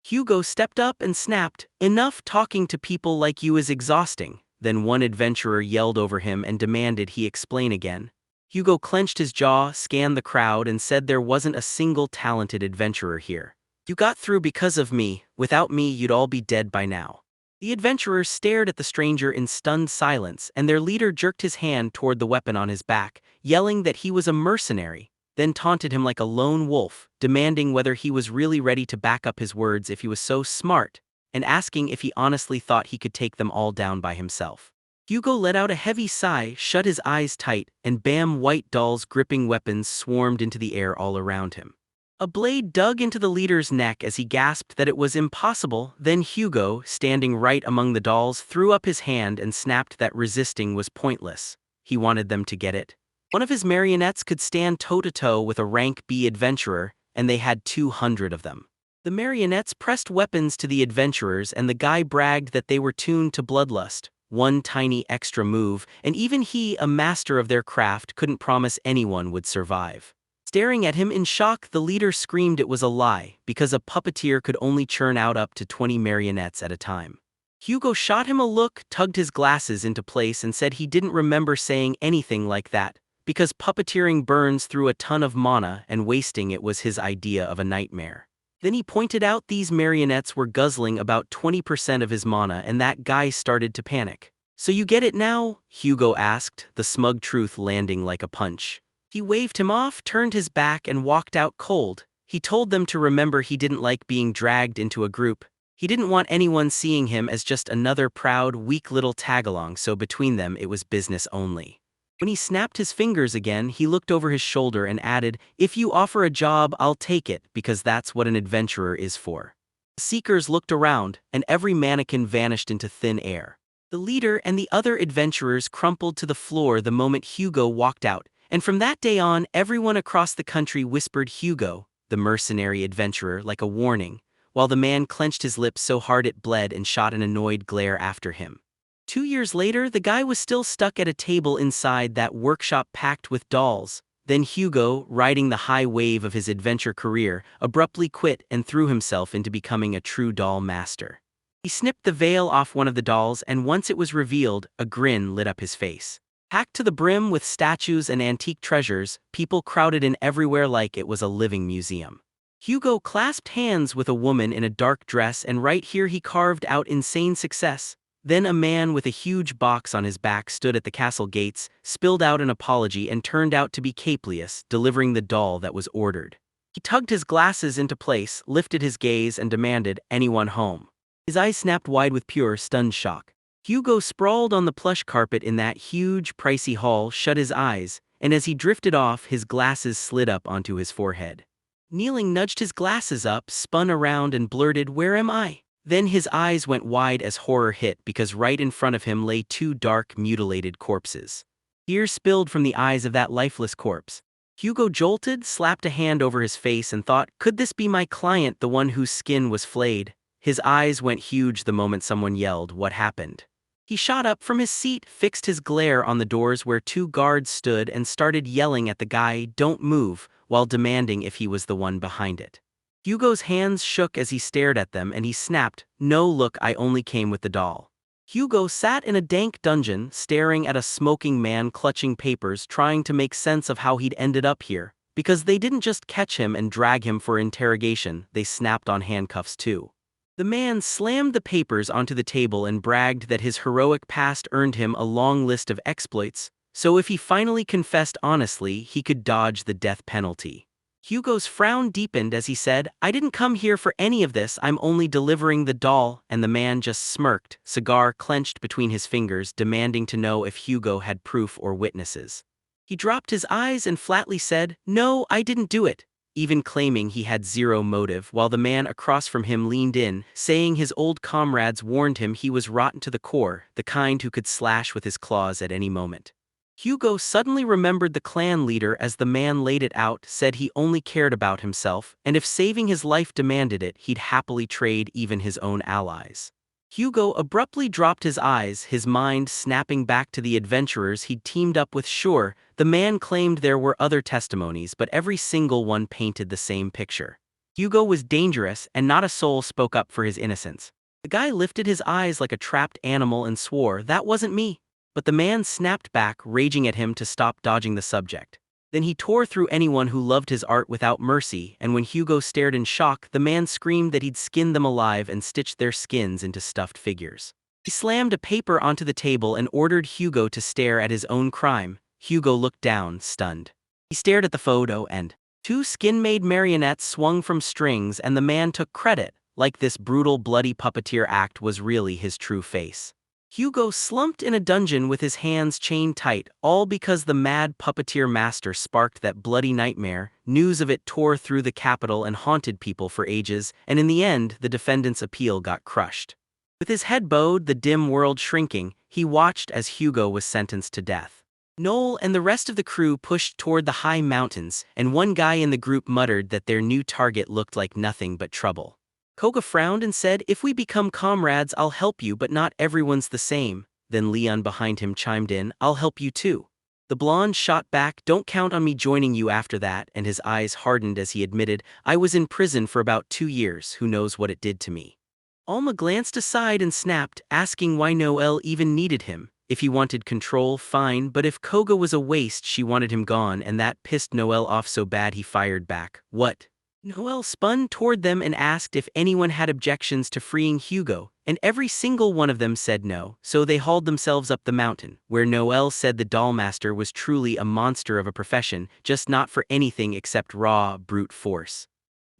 Hugo stepped up and snapped, "Enough talking to people like you is exhausting." Then one adventurer yelled over him and demanded he explain again. Hugo clenched his jaw, scanned the crowd, and said there wasn't a single talented adventurer here. "You got through because of me. Without me, you'd all be dead by now." The adventurers stared at the stranger in stunned silence, and their leader jerked his hand toward the weapon on his back, yelling that he was a mercenary, then taunted him like a lone wolf, demanding whether he was really ready to back up his words if he was so smart, and asking if he honestly thought he could take them all down by himself. Hugo let out a heavy sigh, shut his eyes tight, and bam, white dolls gripping weapons swarmed into the air all around him. A blade dug into the leader's neck as he gasped that it was impossible. Then Hugo, standing right among the dolls, threw up his hand and snapped that resisting was pointless. He wanted them to get it. One of his marionettes could stand toe-to-toe with a rank B adventurer, and they had 200 of them. The marionettes pressed weapons to the adventurers, and the guy bragged that they were tuned to bloodlust. One tiny extra move, and even he, a master of their craft, couldn't promise anyone would survive. Staring at him in shock, the leader screamed it was a lie, because a puppeteer could only churn out up to 20 marionettes at a time. Hugo shot him a look, tugged his glasses into place, and said he didn't remember saying anything like that, because puppeteering burns through a ton of mana and wasting it was his idea of a nightmare. Then he pointed out these marionettes were guzzling about 20% of his mana, and that guy started to panic. "So you get it now?" Hugo asked, the smug truth landing like a punch. He waved him off, turned his back, and walked out cold. He told them to remember he didn't like being dragged into a group. He didn't want anyone seeing him as just another proud, weak little tagalong, so between them it was business only. When he snapped his fingers again, he looked over his shoulder and added, "If you offer a job, I'll take it, because that's what an adventurer is for." The seekers looked around, and every mannequin vanished into thin air. The leader and the other adventurers crumpled to the floor the moment Hugo walked out, and from that day on, everyone across the country whispered Hugo, the mercenary adventurer, like a warning, while the man clenched his lips so hard it bled and shot an annoyed glare after him. 2 years later, the guy was still stuck at a table inside that workshop packed with dolls. Then Hugo, riding the high wave of his adventure career, abruptly quit and threw himself into becoming a true doll master. He snipped the veil off one of the dolls, and once it was revealed, a grin lit up his face. Packed to the brim with statues and antique treasures, people crowded in everywhere like it was a living museum. Hugo clasped hands with a woman in a dark dress, and right here he carved out insane success. Then a man with a huge box on his back stood at the castle gates, spilled out an apology, and turned out to be Caplius, delivering the doll that was ordered. He tugged his glasses into place, lifted his gaze, and demanded, "Anyone home?" His eyes snapped wide with pure, stunned shock. Hugo, sprawled on the plush carpet in that huge, pricey hall, shut his eyes, and as he drifted off, his glasses slid up onto his forehead. Kneeling nudged his glasses up, spun around, and blurted, "Where am I?" Then his eyes went wide as horror hit, because right in front of him lay two dark, mutilated corpses. Tears spilled from the eyes of that lifeless corpse. Hugo jolted, slapped a hand over his face, and thought, could this be my client, the one whose skin was flayed? His eyes went huge the moment someone yelled, "What happened?" He shot up from his seat, fixed his glare on the doors where two guards stood, and started yelling at the guy, "Don't move," while demanding if he was the one behind it. Hugo's hands shook as he stared at them, and he snapped, "No, look, I only came with the doll." Hugo sat in a dank dungeon, staring at a smoking man clutching papers, trying to make sense of how he'd ended up here, because they didn't just catch him and drag him for interrogation, they snapped on handcuffs too. The man slammed the papers onto the table and bragged that his heroic past earned him a long list of exploits, so if he finally confessed honestly, he could dodge the death penalty. Hugo's frown deepened as he said, "I didn't come here for any of this, I'm only delivering the doll," and the man just smirked, cigar clenched between his fingers, demanding to know if Hugo had proof or witnesses. He dropped his eyes and flatly said, "No, I didn't do it," even claiming he had zero motive, while the man across from him leaned in, saying his old comrades warned him he was rotten to the core, the kind who could slash with his claws at any moment. Hugo suddenly remembered the clan leader as the man laid it out, said he only cared about himself, and if saving his life demanded it, he'd happily trade even his own allies. Hugo abruptly dropped his eyes, his mind snapping back to the adventurers he'd teamed up with. Sure, the man claimed there were other testimonies, but every single one painted the same picture. Hugo was dangerous, and not a soul spoke up for his innocence. The guy lifted his eyes like a trapped animal and swore, "That wasn't me." But the man snapped back, raging at him to stop dodging the subject. Then he tore through anyone who loved his art without mercy, and when Hugo stared in shock, the man screamed that he'd skinned them alive and stitched their skins into stuffed figures. He slammed a paper onto the table and ordered Hugo to stare at his own crime. Hugo looked down, stunned. He stared at the photo, and two skin-made marionettes swung from strings, and the man took credit, like this brutal, bloody puppeteer act was really his true face. Hugo slumped in a dungeon with his hands chained tight, all because the mad puppeteer master sparked that bloody nightmare. News of it tore through the capital and haunted people for ages, and in the end, the defendant's appeal got crushed. With his head bowed, the dim world shrinking, he watched as Hugo was sentenced to death. Noel and the rest of the crew pushed toward the high mountains, and one guy in the group muttered that their new target looked like nothing but trouble. Koga frowned and said, "If we become comrades, I'll help you, but not everyone's the same." Then Leon behind him chimed in, "I'll help you too." The blonde shot back, "Don't count on me joining you after that," and his eyes hardened as he admitted, "I was in prison for about 2 years, who knows what it did to me." Alma glanced aside and snapped, asking why Noel even needed him. If he wanted control, fine, but if Koga was a waste, she wanted him gone, and that pissed Noel off so bad he fired back, "What?" Noel spun toward them and asked if anyone had objections to freeing Hugo, and every single one of them said no, so they hauled themselves up the mountain, where Noel said the dollmaster was truly a monster of a profession, just not for anything except raw, brute force.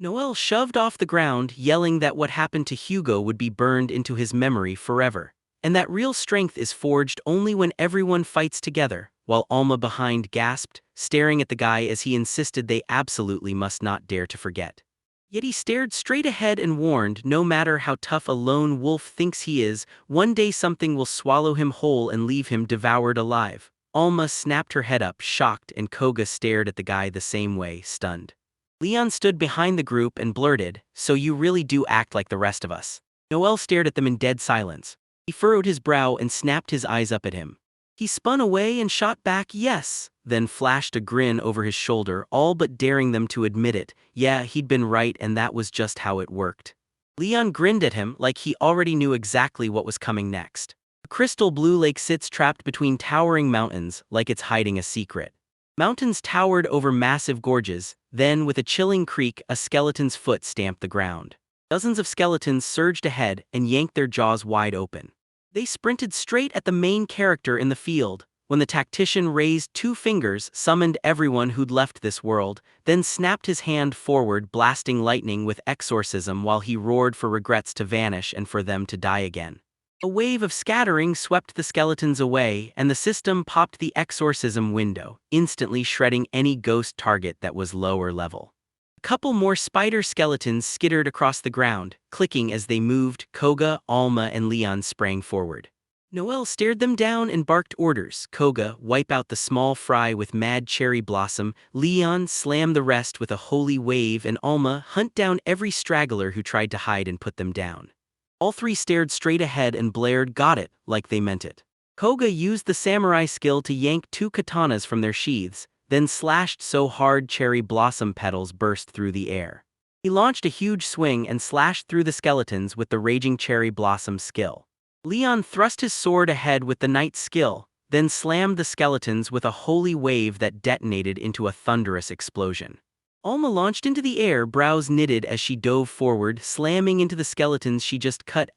Noel shoved off the ground, yelling that what happened to Hugo would be burned into his memory forever, and that real strength is forged only when everyone fights together, while Alma behind gasped, staring at the guy as he insisted they absolutely must not dare to forget. Yet he stared straight ahead and warned, no matter how tough a lone wolf thinks he is, one day something will swallow him whole and leave him devoured alive. Alma snapped her head up, shocked, and Koga stared at the guy the same way, stunned. Leon stood behind the group and blurted, "So you really do act like the rest of us?" Noel stared at them in dead silence. He furrowed his brow and snapped his eyes up at him. He spun away and shot back, "Yes," then flashed a grin over his shoulder, all but daring them to admit it. Yeah, he'd been right and that was just how it worked. Leon grinned at him like he already knew exactly what was coming next. A crystal blue lake sits trapped between towering mountains, like it's hiding a secret. Mountains towered over massive gorges, then with a chilling creak, a skeleton's foot stamped the ground. Dozens of skeletons surged ahead and yanked their jaws wide open. They sprinted straight at the main character in the field. When the tactician raised two fingers, summoned everyone who'd left this world, then snapped his hand forward, blasting lightning with exorcism while he roared for regrets to vanish and for them to die again. A wave of scattering swept the skeletons away, and the system popped the exorcism window, instantly shredding any ghost target that was lower level. A couple more spider skeletons skittered across the ground, clicking as they moved. Koga, Alma, and Leon sprang forward. Noel stared them down and barked orders. Koga, wipe out the small fry with mad cherry blossom. Leon, slam the rest with a holy wave. And Alma, hunt down every straggler who tried to hide and put them down. All three stared straight ahead and blared, "Got it," like they meant it. Koga used the samurai skill to yank two katanas from their sheaths, then slashed so hard cherry blossom petals burst through the air. He launched a huge swing and slashed through the skeletons with the raging cherry blossom skill. Leon thrust his sword ahead with the knight's skill, then slammed the skeletons with a holy wave that detonated into a thunderous explosion. Alma launched into the air, brows knitted as she dove forward, slamming into the skeletons she just cut.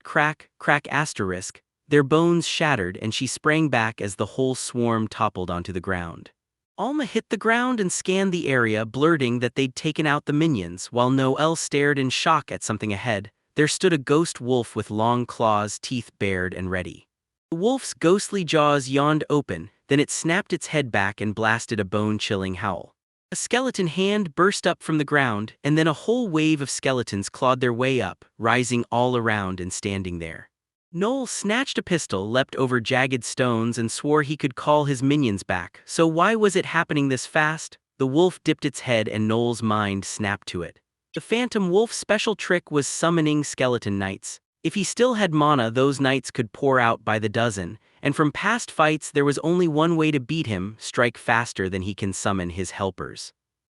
Crack, crack, asterisk. Their bones shattered and she sprang back as the whole swarm toppled onto the ground. Alma hit the ground and scanned the area, blurting that they'd taken out the minions, while Noel stared in shock at something ahead. There stood a ghost wolf with long claws, teeth bared and ready. The wolf's ghostly jaws yawned open, then it snapped its head back and blasted a bone-chilling howl. A skeleton hand burst up from the ground, and then a whole wave of skeletons clawed their way up, rising all around and standing there. Noel snatched a pistol, leapt over jagged stones, and swore he could call his minions back. So why was it happening this fast? The wolf dipped its head and Noel's mind snapped to it. The Phantom Wolf's special trick was summoning skeleton knights. If he still had mana, those knights could pour out by the dozen, and from past fights there was only one way to beat him: strike faster than he can summon his helpers.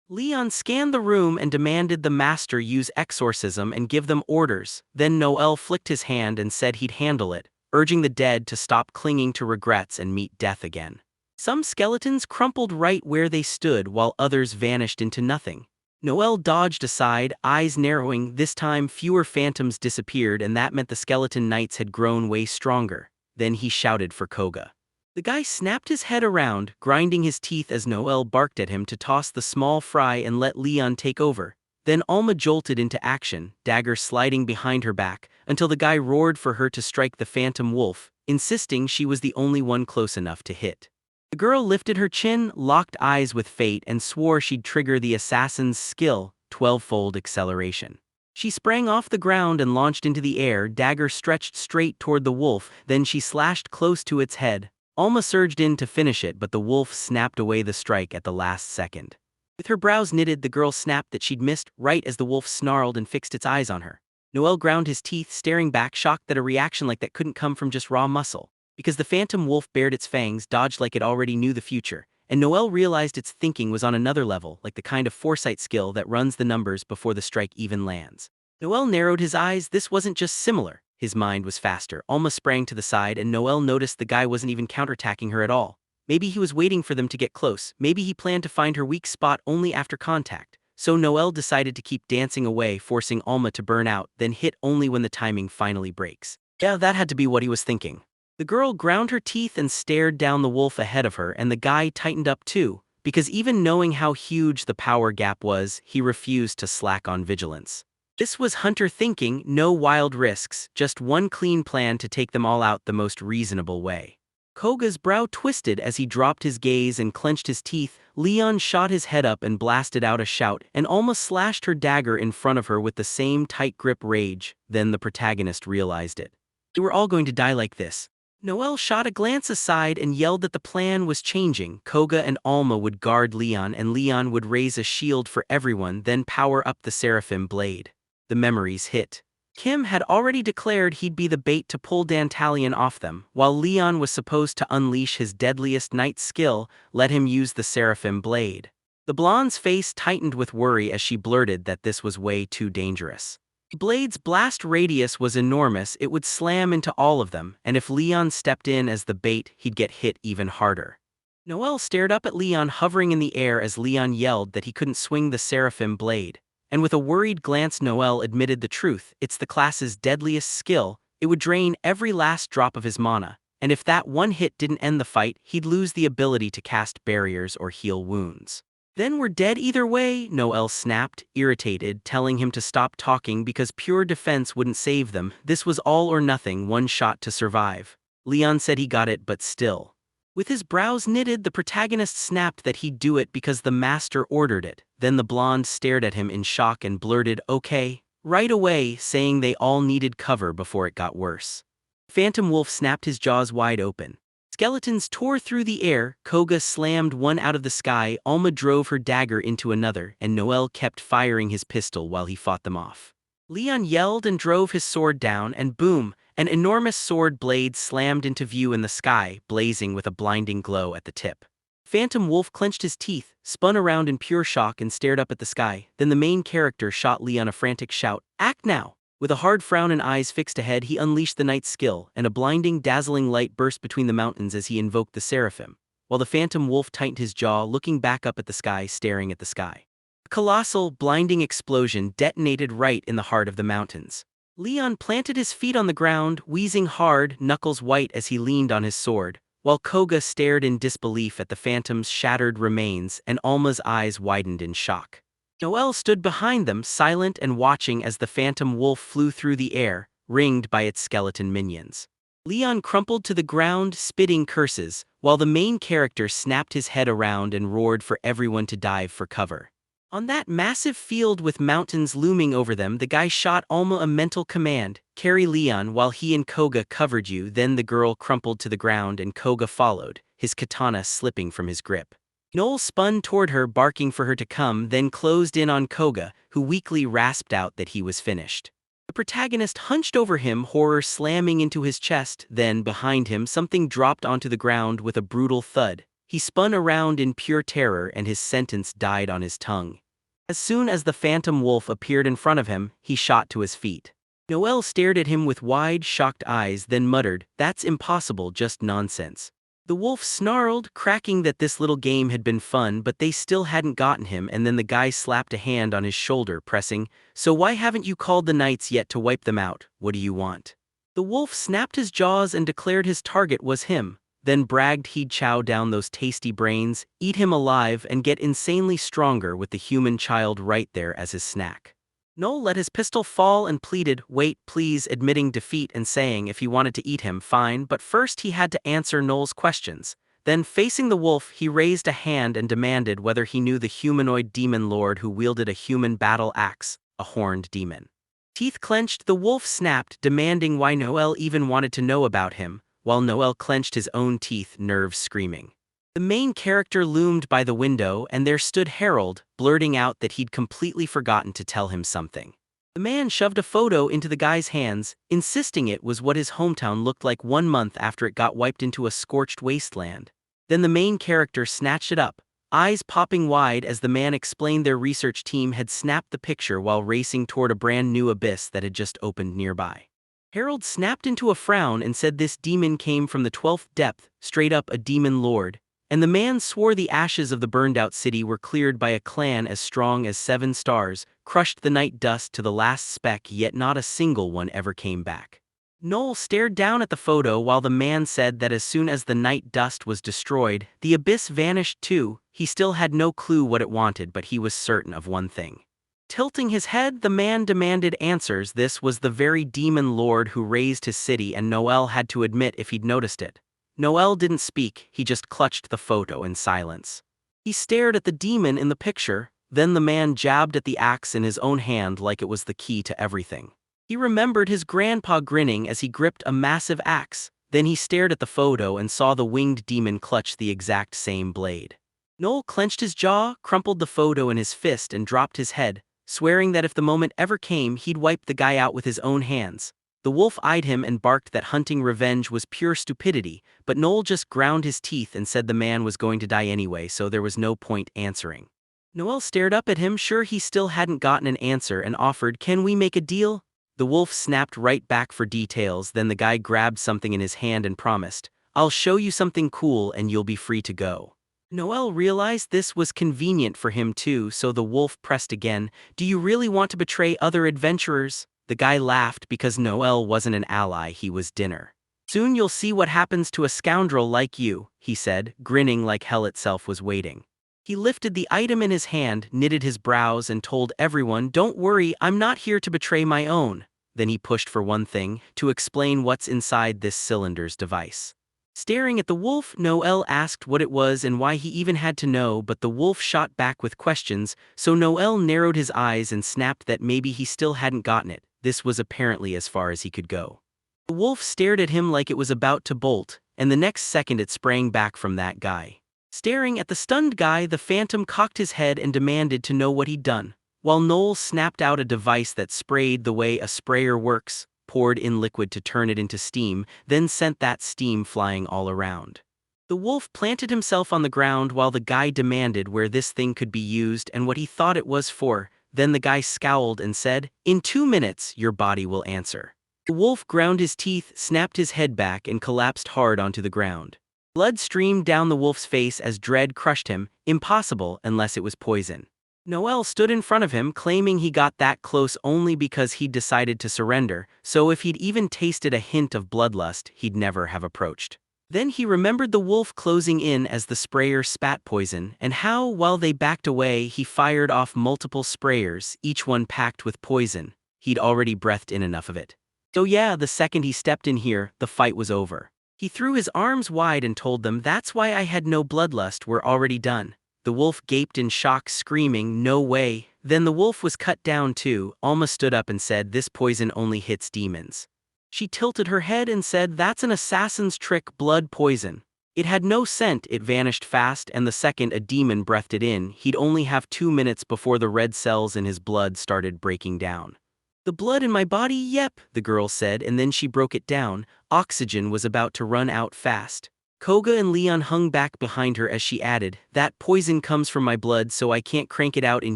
Leon scanned the room and demanded the master use exorcism and give them orders. Then Noel flicked his hand and said he'd handle it, urging the dead to stop clinging to regrets and meet death again. Some skeletons crumpled right where they stood while others vanished into nothing. Noel dodged aside, eyes narrowing. This time fewer phantoms disappeared, and that meant the skeleton knights had grown way stronger. Then he shouted for Koga. The guy snapped his head around, grinding his teeth as Noel barked at him to toss the small fry and let Leon take over. Then Alma jolted into action, dagger sliding behind her back, until the guy roared for her to strike the Phantom Wolf, insisting she was the only one close enough to hit. The girl lifted her chin, locked eyes with fate, and swore she'd trigger the assassin's skill, 12-fold acceleration. She sprang off the ground and launched into the air, dagger stretched straight toward the wolf, then she slashed close to its head. Alma surged in to finish it, but the wolf snapped away the strike at the last second. With her brows knitted, the girl snapped that she'd missed, right as the wolf snarled and fixed its eyes on her. Noel ground his teeth, staring back, shocked that a reaction like that couldn't come from just raw muscle. Because the Phantom Wolf bared its fangs, dodged like it already knew the future, and Noel realized its thinking was on another level, like the kind of foresight skill that runs the numbers before the strike even lands. Noel narrowed his eyes. This wasn't just similar. His mind was faster. Alma sprang to the side, and Noel noticed the guy wasn't even counterattacking her at all. Maybe he was waiting for them to get close. Maybe he planned to find her weak spot only after contact. So Noel decided to keep dancing away, forcing Alma to burn out, then hit only when the timing finally breaks. Yeah, that had to be what he was thinking. The girl ground her teeth and stared down the wolf ahead of her, and the guy tightened up too, because even knowing how huge the power gap was, he refused to slack on vigilance. This was Hunter thinking, no wild risks, just one clean plan to take them all out the most reasonable way. Koga's brow twisted as he dropped his gaze and clenched his teeth. Leon shot his head up and blasted out a shout and almost slashed her dagger in front of her with the same tight grip rage. Then the protagonist realized it. They were all going to die like this. Noelle shot a glance aside and yelled that the plan was changing. Koga and Alma would guard Leon and Leon would raise a shield for everyone, then power up the Seraphim blade. The memories hit. Kim had already declared he'd be the bait to pull Dantalion off them, while Leon was supposed to unleash his deadliest knight skill, let him use the Seraphim blade. The blonde's face tightened with worry as she blurted that this was way too dangerous. The blade's blast radius was enormous, it would slam into all of them, and if Leon stepped in as the bait, he'd get hit even harder. Noelle stared up at Leon hovering in the air as Leon yelled that he couldn't swing the Seraphim blade. And with a worried glance Noelle admitted the truth, it's the class's deadliest skill, it would drain every last drop of his mana, and if that one hit didn't end the fight, he'd lose the ability to cast barriers or heal wounds. Then we're dead either way, Noelle snapped, irritated, telling him to stop talking because pure defense wouldn't save them. This was all or nothing, one shot to survive. Leon said he got it, but still. With his brows knitted, the protagonist snapped that he'd do it because the master ordered it. Then the blonde stared at him in shock and blurted, "Okay," right away, saying they all needed cover before it got worse. Phantom Wolf snapped his jaws wide open. Skeletons tore through the air, Koga slammed one out of the sky, Alma drove her dagger into another, and Noelle kept firing his pistol while he fought them off. Leon yelled and drove his sword down, and boom, an enormous sword blade slammed into view in the sky, blazing with a blinding glow at the tip. Phantom Wolf clenched his teeth, spun around in pure shock and stared up at the sky. Then the main character shot Leon a frantic shout, "Act now!" With a hard frown and eyes fixed ahead, he unleashed the knight's skill, and a blinding, dazzling light burst between the mountains as he invoked the Seraphim, while the Phantom Wolf tightened his jaw, looking back up at the sky, staring at the sky. A colossal, blinding explosion detonated right in the heart of the mountains. Leon planted his feet on the ground, wheezing hard, knuckles white as he leaned on his sword, while Koga stared in disbelief at the Phantom's shattered remains and Alma's eyes widened in shock. Noelle stood behind them, silent and watching as the Phantom Wolf flew through the air, ringed by its skeleton minions. Leon crumpled to the ground, spitting curses, while the main character snapped his head around and roared for everyone to dive for cover. On that massive field with mountains looming over them, the guy shot Alma a mental command, "Carry Leon while he and Koga covered you." Then the girl crumpled to the ground and Koga followed, his katana slipping from his grip. Noel spun toward her, barking for her to come, then closed in on Koga, who weakly rasped out that he was finished. The protagonist hunched over him, horror slamming into his chest. Then, behind him, something dropped onto the ground with a brutal thud. He spun around in pure terror and his sentence died on his tongue. As soon as the Phantom Wolf appeared in front of him, he shot to his feet. Noelle stared at him with wide, shocked eyes, then muttered, "That's impossible, just nonsense." The wolf snarled, cracking that this little game had been fun, but they still hadn't gotten him, and then the guy slapped a hand on his shoulder, pressing, "So why haven't you called the knights yet to wipe them out? What do you want?" The wolf snapped his jaws and declared his target was him, then bragged he'd chow down those tasty brains, eat him alive, and get insanely stronger with the human child right there as his snack. Noel let his pistol fall and pleaded, "Wait, please," admitting defeat and saying if he wanted to eat him, fine, but first he had to answer Noel's questions. Then, facing the wolf, he raised a hand and demanded whether he knew the humanoid demon lord who wielded a human battle axe, a horned demon. Teeth clenched, the wolf snapped, demanding why Noel even wanted to know about him, while Noel clenched his own teeth, nerves screaming. The main character loomed by the window, and there stood Harold, blurting out that he'd completely forgotten to tell him something. The man shoved a photo into the guy's hands, insisting it was what his hometown looked like 1 month after it got wiped into a scorched wasteland. Then the main character snatched it up, eyes popping wide as the man explained their research team had snapped the picture while racing toward a brand new abyss that had just opened nearby. Harold snapped into a frown and said this demon came from the 12th depth, straight up a demon lord, and the man swore the ashes of the burned-out city were cleared by a clan as strong as 7 stars, crushed the night dust to the last speck, yet not a single one ever came back. Noel stared down at the photo while the man said that as soon as the night dust was destroyed, the abyss vanished too. He still had no clue what it wanted, but he was certain of one thing. Tilting his head, the man demanded answers. This was the very demon lord who raised his city, and Noel had to admit if he'd noticed it. Noel didn't speak, he just clutched the photo in silence. He stared at the demon in the picture, then the man jabbed at the axe in his own hand like it was the key to everything. He remembered his grandpa grinning as he gripped a massive axe, then he stared at the photo and saw the winged demon clutch the exact same blade. Noel clenched his jaw, crumpled the photo in his fist and dropped his head, swearing that if the moment ever came he'd wipe the guy out with his own hands. The wolf eyed him and barked that hunting revenge was pure stupidity, but Noel just ground his teeth and said the man was going to die anyway, so there was no point answering. Noel stared up at him, sure he still hadn't gotten an answer, and offered, "Can we make a deal?" The wolf snapped right back for details, then the guy grabbed something in his hand and promised, "I'll show you something cool and you'll be free to go." Noel realized this was convenient for him too, so the wolf pressed again, "Do you really want to betray other adventurers?" The guy laughed because Noel wasn't an ally, he was dinner. "Soon you'll see what happens to a scoundrel like you," he said, grinning like hell itself was waiting. He lifted the item in his hand, knitted his brows and told everyone, "Don't worry, I'm not here to betray my own." Then he pushed for one thing, to explain what's inside this cylinder's device. Staring at the wolf, Noel asked what it was and why he even had to know, but the wolf shot back with questions, so Noel narrowed his eyes and snapped that maybe he still hadn't gotten it. This was apparently as far as he could go. The wolf stared at him like it was about to bolt, and the next second it sprang back from that guy. Staring at the stunned guy, the phantom cocked his head and demanded to know what he'd done, while Noel snapped out a device that sprayed the way a sprayer works, poured in liquid to turn it into steam, then sent that steam flying all around. The wolf planted himself on the ground while the guy demanded where this thing could be used and what he thought it was for. Then the guy scowled and said, "In 2 minutes, your body will answer." The wolf ground his teeth, snapped his head back and collapsed hard onto the ground. Blood streamed down the wolf's face as dread crushed him. Impossible unless it was poison. Noel stood in front of him, claiming he got that close only because he'd decided to surrender, so if he'd even tasted a hint of bloodlust, he'd never have approached. Then he remembered the wolf closing in as the sprayer spat poison, and how, while they backed away, he fired off multiple sprayers, each one packed with poison. He'd already breathed in enough of it. So yeah, the second he stepped in here, the fight was over. He threw his arms wide and told them, "That's why I had no bloodlust, we're already done." The wolf gaped in shock, screaming, "No way." Then the wolf was cut down too. Alma stood up and said, "This poison only hits demons." She tilted her head and said, "That's an assassin's trick, blood poison." It had no scent, it vanished fast, and the second a demon breathed it in, he'd only have 2 minutes before the red cells in his blood started breaking down. "The blood in my body, yep," the girl said, and then she broke it down. Oxygen was about to run out fast. Koga and Leon hung back behind her as she added, "That poison comes from my blood, so I can't crank it out in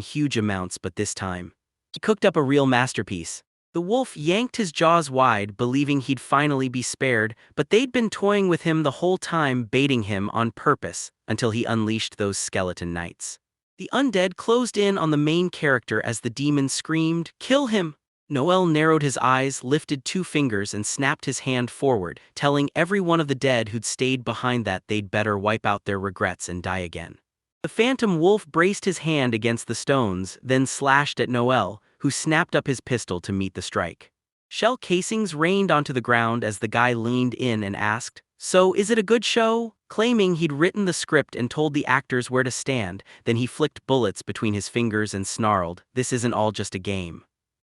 huge amounts, but this time he cooked up a real masterpiece." The wolf yanked his jaws wide, believing he'd finally be spared, but they'd been toying with him the whole time, baiting him on purpose, until he unleashed those skeleton knights. The undead closed in on the main character as the demon screamed, "Kill him!" Noel narrowed his eyes, lifted 2 fingers and snapped his hand forward, telling every one of the dead who'd stayed behind that they'd better wipe out their regrets and die again. The phantom wolf braced his hand against the stones, then slashed at Noel, who snapped up his pistol to meet the strike. Shell casings rained onto the ground as the guy leaned in and asked, "So is it a good show?" Claiming he'd written the script and told the actors where to stand, then he flicked bullets between his fingers and snarled, "This isn't all just a game."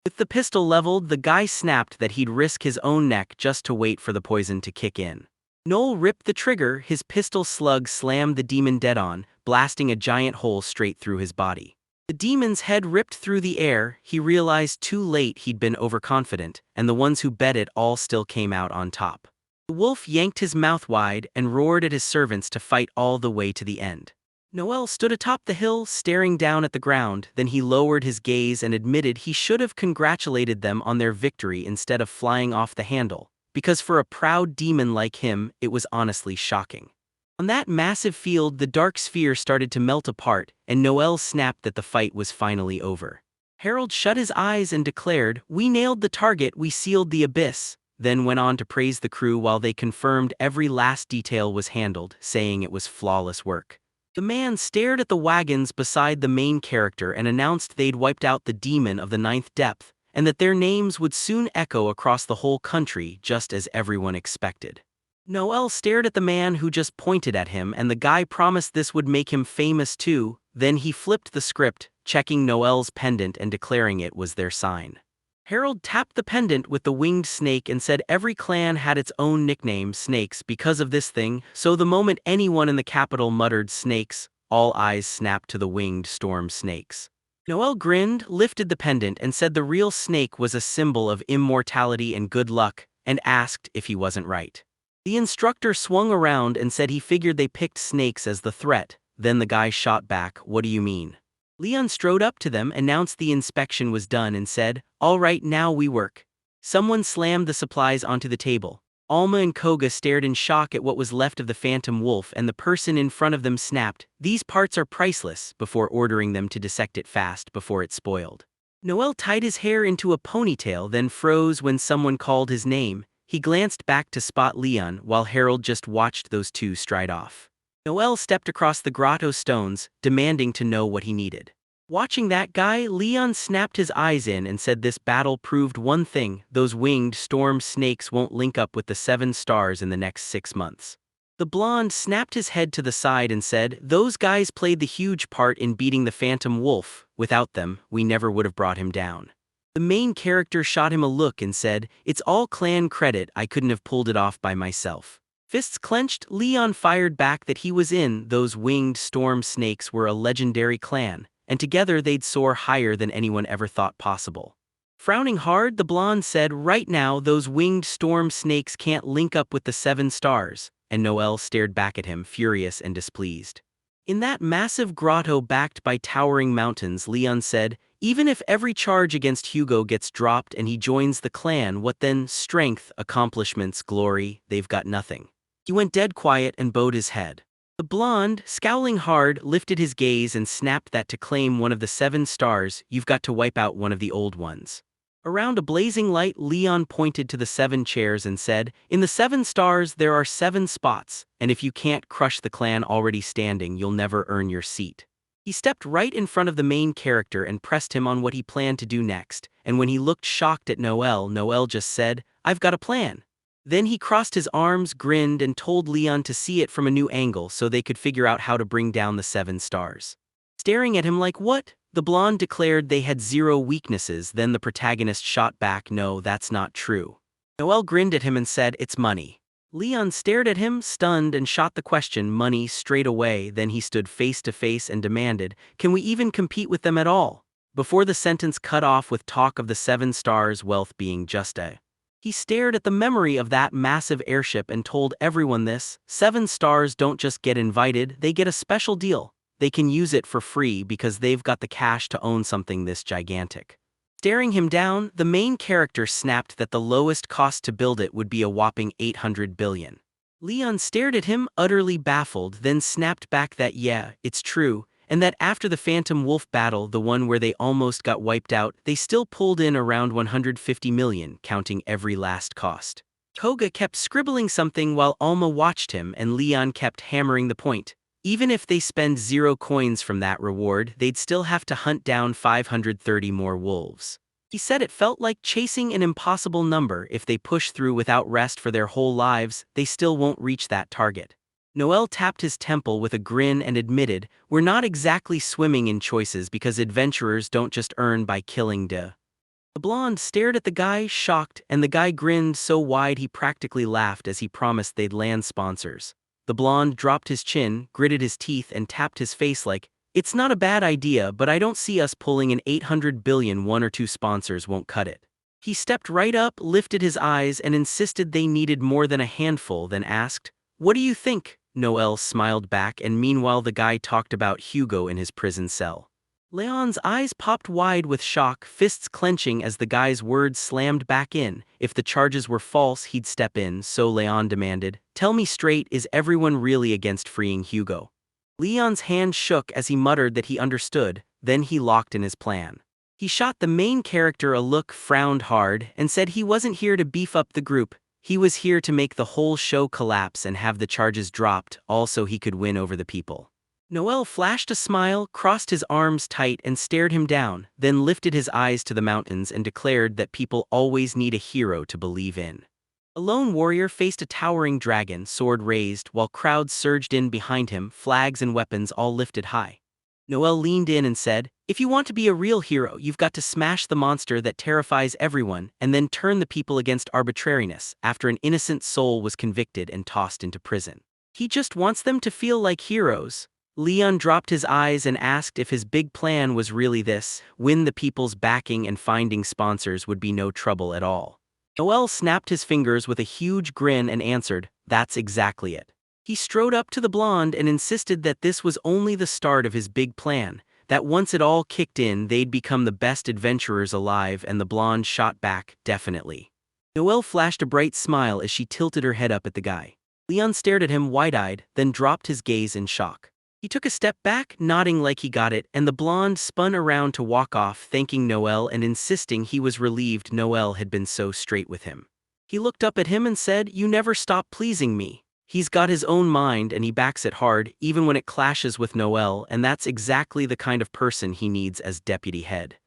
With the pistol leveled, the guy snapped that he'd risk his own neck just to wait for the poison to kick in. Noel ripped the trigger, his pistol slug slammed the demon dead on, blasting a giant hole straight through his body. The demon's head ripped through the air. He realized too late he'd been overconfident, and the ones who bet it all still came out on top. The wolf yanked his mouth wide and roared at his servants to fight all the way to the end. Noel stood atop the hill, staring down at the ground, then he lowered his gaze and admitted he should have congratulated them on their victory instead of flying off the handle, because for a proud demon like him, it was honestly shocking. On that massive field, the dark sphere started to melt apart, and Noel snapped that the fight was finally over. Harold shut his eyes and declared, "We nailed the target, we sealed the abyss." then went on to praise the crew while they confirmed every last detail was handled, saying it was flawless work. The man stared at the wagons beside the main character and announced they'd wiped out the demon of the ninth depth, and that their names would soon echo across the whole country just as everyone expected. Noel stared at the man who just pointed at him, and the guy promised this would make him famous too. Then he flipped the script, checking Noel's pendant and declaring it was their sign. Harold tapped the pendant with the winged snake and said every clan had its own nickname, Snakes, because of this thing, so the moment anyone in the capital muttered Snakes, all eyes snapped to the winged storm snakes. Noel grinned, lifted the pendant, and said the real snake was a symbol of immortality and good luck, and asked if he wasn't right. The instructor swung around and said he figured they picked snakes as the threat. Then the guy shot back, "What do you mean?" Leon strode up to them, announced the inspection was done, and said, "All right, now we work." Someone slammed the supplies onto the table. Alma and Koga stared in shock at what was left of the phantom wolf, and the person in front of them snapped, "These parts are priceless," before ordering them to dissect it fast before it spoiled. Noel tied his hair into a ponytail, then froze when someone called his name. He glanced back to spot Leon while Harold just watched those two stride off. Noel stepped across the grotto stones, demanding to know what he needed. Watching that guy, Leon snapped his eyes in and said this battle proved one thing: those winged storm snakes won't link up with the 7 stars in the next 6 months. The blonde snapped his head to the side and said, "Those guys played the huge part in beating the phantom wolf. Without them, we never would have brought him down." The main character shot him a look and said, "It's all clan credit, I couldn't have pulled it off by myself." Fists clenched, Leon fired back that he was in. Those winged storm snakes were a legendary clan, and together they'd soar higher than anyone ever thought possible. Frowning hard, the blonde said, "Right now, those winged storm snakes can't link up with the 7 stars, and Noel stared back at him, furious and displeased. In that massive grotto backed by towering mountains, Leon said, "Even if every charge against Hugo gets dropped and he joins the clan, what then? Strength, accomplishments, glory, they've got nothing." He went dead quiet and bowed his head. The blonde, scowling hard, lifted his gaze and snapped that to claim one of the 7 stars, you've got to wipe out one of the old ones. Around a blazing light, Leon pointed to the 7 chairs and said, "In the 7 stars there are 7 spots, and if you can't crush the clan already standing, you'll never earn your seat." He stepped right in front of the main character and pressed him on what he planned to do next, and when he looked shocked at Noel, Noel just said, "I've got a plan." Then he crossed his arms, grinned, and told Leon to see it from a new angle so they could figure out how to bring down the 7 stars. Staring at him like, "What?" The blonde declared they had 0 weaknesses. Then the protagonist shot back, "No, that's not true." Noel grinned at him and said, "It's money." Leon stared at him, stunned, and shot the question, "Money," straight away. Then he stood face to face and demanded, "Can we even compete with them at all?" Before the sentence cut off with talk of the 7 stars' wealth being just a. He stared at the memory of that massive airship and told everyone this: 7 stars don't just get invited, they get a special deal. They can use it for free because they've got the cash to own something this gigantic. Staring him down, the main character snapped that the lowest cost to build it would be a whopping 800 billion. Leon stared at him, utterly baffled, then snapped back that yeah, it's true, and that after the Phantom Wolf battle, the one where they almost got wiped out, they still pulled in around 150 million, counting every last cost. Koga kept scribbling something while Alma watched him, and Leon kept hammering the point. Even if they spend 0 coins from that reward, they'd still have to hunt down 530 more wolves. He said it felt like chasing an impossible number. If they push through without rest for their whole lives, they still won't reach that target. Noel tapped his temple with a grin and admitted, "We're not exactly swimming in choices because adventurers don't just earn by killing The blonde stared at the guy, shocked, and the guy grinned so wide he practically laughed as he promised they'd land sponsors. The blonde dropped his chin, gritted his teeth, and tapped his face like, "It's not a bad idea, but I don't see us pulling an 800 billion. 1 or 2 sponsors won't cut it." He stepped right up, lifted his eyes, and insisted they needed more than a handful, then asked, "What do you think?" Noel smiled back, and meanwhile the guy talked about Hugo in his prison cell. Leon's eyes popped wide with shock, fists clenching as the guy's words slammed back in. If the charges were false, he'd step in, so Leon demanded, "Tell me straight, is everyone really against freeing Hugo?" Leon's hand shook as he muttered that he understood, then he locked in his plan. He shot the main character a look, frowned hard, and said he wasn't here to beef up the group. He was here to make the whole show collapse and have the charges dropped, all so he could win over the people. Noel flashed a smile, crossed his arms tight and stared him down, then lifted his eyes to the mountains and declared that people always need a hero to believe in. A lone warrior faced a towering dragon, sword raised, while crowds surged in behind him, flags and weapons all lifted high. Noel leaned in and said, "If you want to be a real hero, you've got to smash the monster that terrifies everyone and then turn the people against arbitrariness after an innocent soul was convicted and tossed into prison. He just wants them to feel like heroes." Leon dropped his eyes and asked if his big plan was really this: win the people's backing and finding sponsors would be no trouble at all. Noel snapped his fingers with a huge grin and answered, "That's exactly it." He strode up to the blonde and insisted that this was only the start of his big plan, that once it all kicked in they'd become the best adventurers alive, and the blonde shot back, "Definitely." Noel flashed a bright smile as she tilted her head up at the guy. Leon stared at him wide-eyed, then dropped his gaze in shock. He took a step back, nodding like he got it, and the blonde spun around to walk off, thanking Noel and insisting he was relieved Noel had been so straight with him. He looked up at him and said, "You never stop pleasing me." He's got his own mind and he backs it hard, even when it clashes with Noel, and that's exactly the kind of person he needs as deputy head.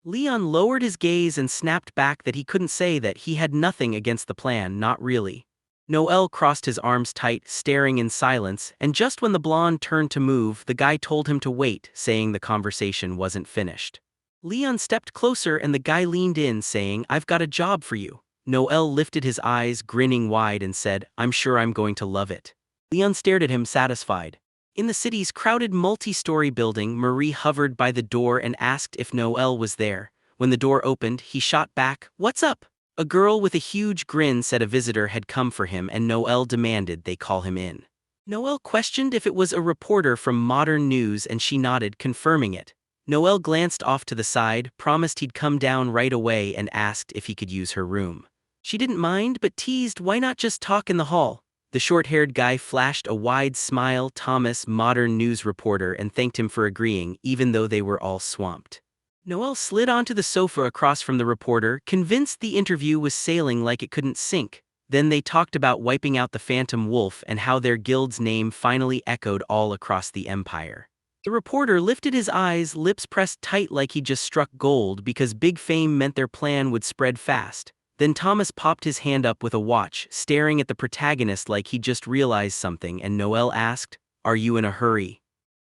Leon lowered his gaze and snapped back that he couldn't say that he had nothing against the plan, not really. Noel crossed his arms tight, staring in silence, and just when the blonde turned to move, the guy told him to wait, saying the conversation wasn't finished. Leon stepped closer and the guy leaned in, saying, "I've got a job for you." Noel lifted his eyes, grinning wide, and said, "I'm sure I'm going to love it." Leon stared at him, satisfied. In the city's crowded multi-story building, Marie hovered by the door and asked if Noel was there. When the door opened, he shot back, "What's up?" A girl with a huge grin said a visitor had come for him and Noel demanded they call him in. Noel questioned if it was a reporter from Modern News and she nodded, confirming it. Noel glanced off to the side, promised he'd come down right away, and asked if he could use her room. She didn't mind but teased, "Why not just talk in the hall?" The short-haired guy flashed a wide smile, Thomas, Modern News reporter, and thanked him for agreeing, even though they were all swamped. Noel slid onto the sofa across from the reporter, convinced the interview was sailing like it couldn't sink. Then they talked about wiping out the Phantom Wolf and how their guild's name finally echoed all across the empire. The reporter lifted his eyes, lips pressed tight like he just struck gold, because big fame meant their plan would spread fast. Then Thomas popped his hand up with a watch, staring at the protagonist like he just realized something, and Noel asked, "Are you in a hurry?"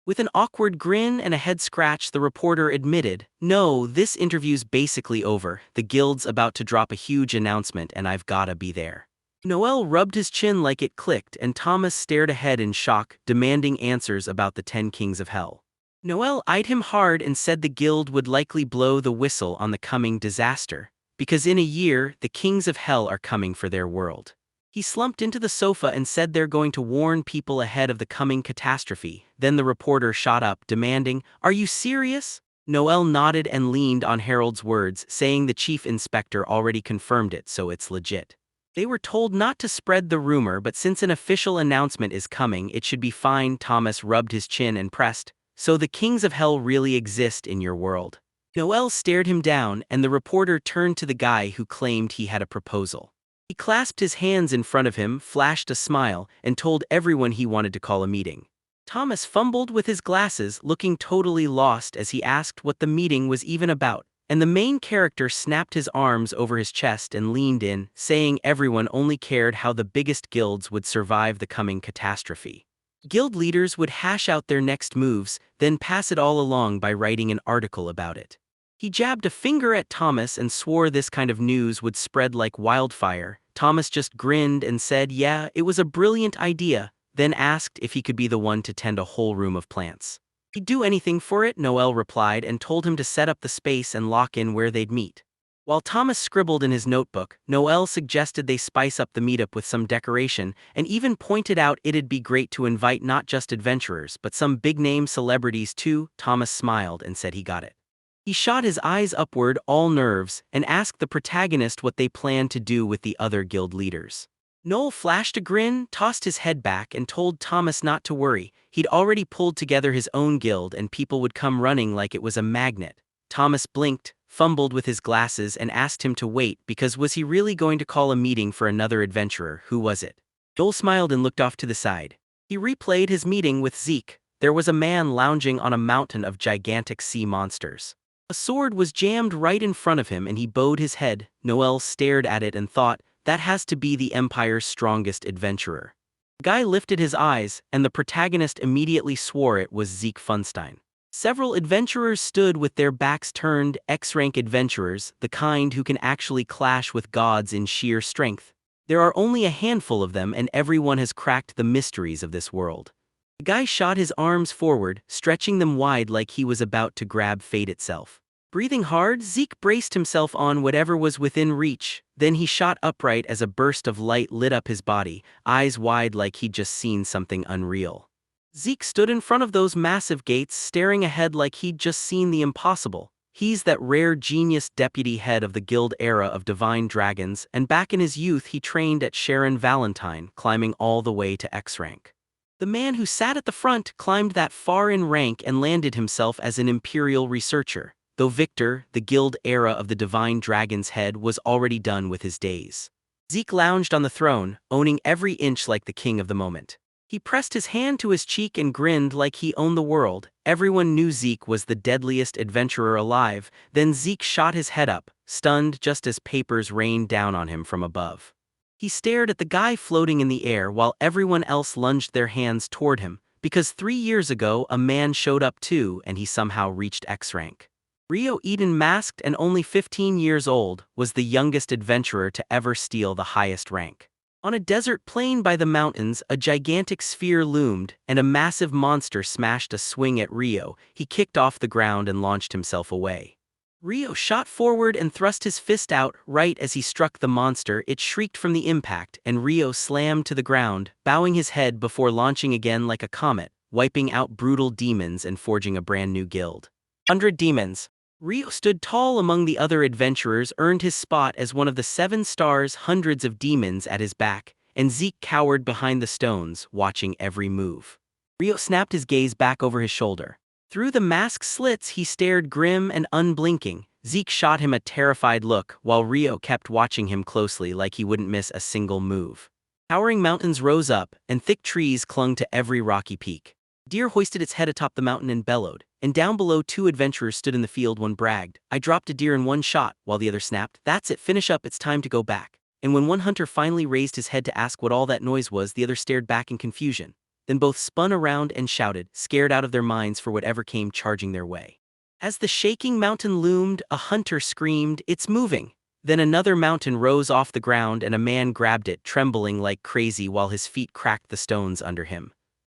With an awkward grin and a head scratch, the reporter admitted, "No, this interview's basically over. The guild's about to drop a huge announcement and I've gotta be there." Noel rubbed his chin like it clicked, and Thomas stared ahead in shock, demanding answers about the 10 Kings of Hell. Noel eyed him hard and said the guild would likely blow the whistle on the coming disaster, because in a year, the Kings of Hell are coming for their world. He slumped into the sofa and said they're going to warn people ahead of the coming catastrophe. Then the reporter shot up, demanding, "Are you serious?" Noel nodded and leaned on Harold's words, saying the chief inspector already confirmed it, so it's legit. They were told not to spread the rumor, but since an official announcement is coming, it should be fine. Thomas rubbed his chin and pressed, "So the Kings of Hell really exist in your world?" Noel stared him down, and the reporter turned to the guy who claimed he had a proposal. He clasped his hands in front of him, flashed a smile, and told everyone he wanted to call a meeting. Thomas fumbled with his glasses, looking totally lost as he asked what the meeting was even about, and the main character snapped his arms over his chest and leaned in, saying everyone only cared how the biggest guilds would survive the coming catastrophe. Guild leaders would hash out their next moves, then pass it all along by writing an article about it. He jabbed a finger at Thomas and swore this kind of news would spread like wildfire. Thomas just grinned and said, "Yeah, it was a brilliant idea," then asked if he could be the one to tend a whole room of plants. "He'd do anything for it," Noel replied, and told him to set up the space and lock in where they'd meet. While Thomas scribbled in his notebook, Noel suggested they spice up the meetup with some decoration, and even pointed out it'd be great to invite not just adventurers but some big-name celebrities too. Thomas smiled and said he got it. He shot his eyes upward, all nerves, and asked the protagonist what they planned to do with the other guild leaders. Noel flashed a grin, tossed his head back, and told Thomas not to worry. He'd already pulled together his own guild and people would come running like it was a magnet. Thomas blinked, fumbled with his glasses and asked him to wait because was he really going to call a meeting for another adventurer? Who was it? Joel smiled and looked off to the side. He replayed his meeting with Zeke. There was a man lounging on a mountain of gigantic sea monsters. A sword was jammed right in front of him and he bowed his head. Noel stared at it and thought, that has to be the Empire's strongest adventurer. The guy lifted his eyes, and the protagonist immediately swore it was Zeke Funstein. Several adventurers stood with their backs turned, X-rank adventurers, the kind who can actually clash with gods in sheer strength. There are only a handful of them and everyone has cracked the mysteries of this world. The guy shot his arms forward, stretching them wide like he was about to grab fate itself. Breathing hard, Zeke braced himself on whatever was within reach, then he shot upright as a burst of light lit up his body, eyes wide like he'd just seen something unreal. Zeke stood in front of those massive gates, staring ahead like he'd just seen the impossible. He's that rare genius deputy head of the guild era of divine dragons, and back in his youth he trained at Sharon Valentine, climbing all the way to X-rank. The man who sat at the front climbed that far in rank and landed himself as an imperial researcher, though Victor, the guild era of the divine dragon's head, was already done with his days. Zeke lounged on the throne, owning every inch like the king of the moment. He pressed his hand to his cheek and grinned like he owned the world. Everyone knew Zeke was the deadliest adventurer alive. Then Zeke shot his head up, stunned just as papers rained down on him from above. He stared at the guy floating in the air while everyone else lunged their hands toward him, because 3 years ago a man showed up too and he somehow reached X-rank. Rio Eden, masked and only 15 years old, was the youngest adventurer to ever steal the highest rank. On a desert plain by the mountains, a gigantic sphere loomed, and a massive monster smashed a swing at Rio. He kicked off the ground and launched himself away. Rio shot forward and thrust his fist out. Right as he struck the monster, it shrieked from the impact, and Rio slammed to the ground, bowing his head before launching again like a comet, wiping out brutal demons and forging a brand new guild. 100 demons. Rio stood tall among the other adventurers, earned his spot as one of the 7 stars, hundreds of demons at his back, and Zeke cowered behind the stones, watching every move. Rio snapped his gaze back over his shoulder. Through the mask slits he stared grim and unblinking. Zeke shot him a terrified look, while Rio kept watching him closely like he wouldn't miss a single move. Towering mountains rose up, and thick trees clung to every rocky peak. Deer hoisted its head atop the mountain and bellowed, and down below 2 adventurers stood in the field. One bragged, "I dropped a deer in one shot," while the other snapped, "That's it, finish up, it's time to go back." And when one hunter finally raised his head to ask what all that noise was, the other stared back in confusion. Then both spun around and shouted, scared out of their minds for whatever came charging their way. As the shaking mountain loomed, a hunter screamed, "It's moving!" Then another mountain rose off the ground and a man grabbed it, trembling like crazy while his feet cracked the stones under him.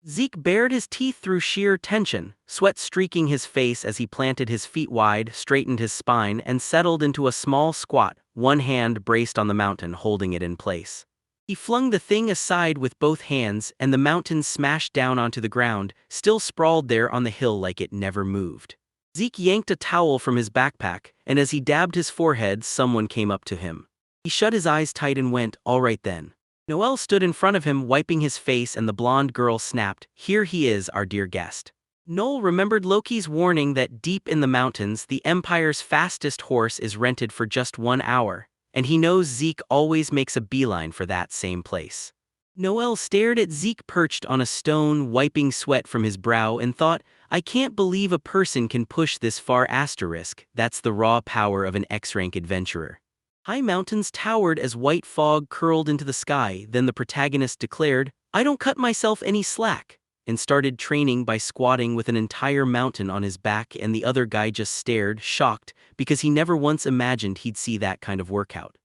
Zeke bared his teeth through sheer tension, sweat streaking his face as he planted his feet wide, straightened his spine, and settled into a small squat, one hand braced on the mountain holding it in place. He flung the thing aside with both hands, and the mountain smashed down onto the ground, still sprawled there on the hill like it never moved. Zeke yanked a towel from his backpack, and as he dabbed his forehead, someone came up to him. He shut his eyes tight and went, "All right then." Noel stood in front of him, wiping his face, and the blonde girl snapped, "Here he is, our dear guest." Noel remembered Loki's warning that deep in the mountains, the Empire's fastest horse is rented for just 1 hour, and he knows Zeke always makes a beeline for that same place. Noel stared at Zeke perched on a stone, wiping sweat from his brow, and thought, "I can't believe a person can push this far. That's the raw power of an X-rank adventurer." High mountains towered as white fog curled into the sky. Then the protagonist declared, "I don't cut myself any slack," and started training by squatting with an entire mountain on his back, and the other guy just stared, shocked, because he never once imagined he'd see that kind of workout.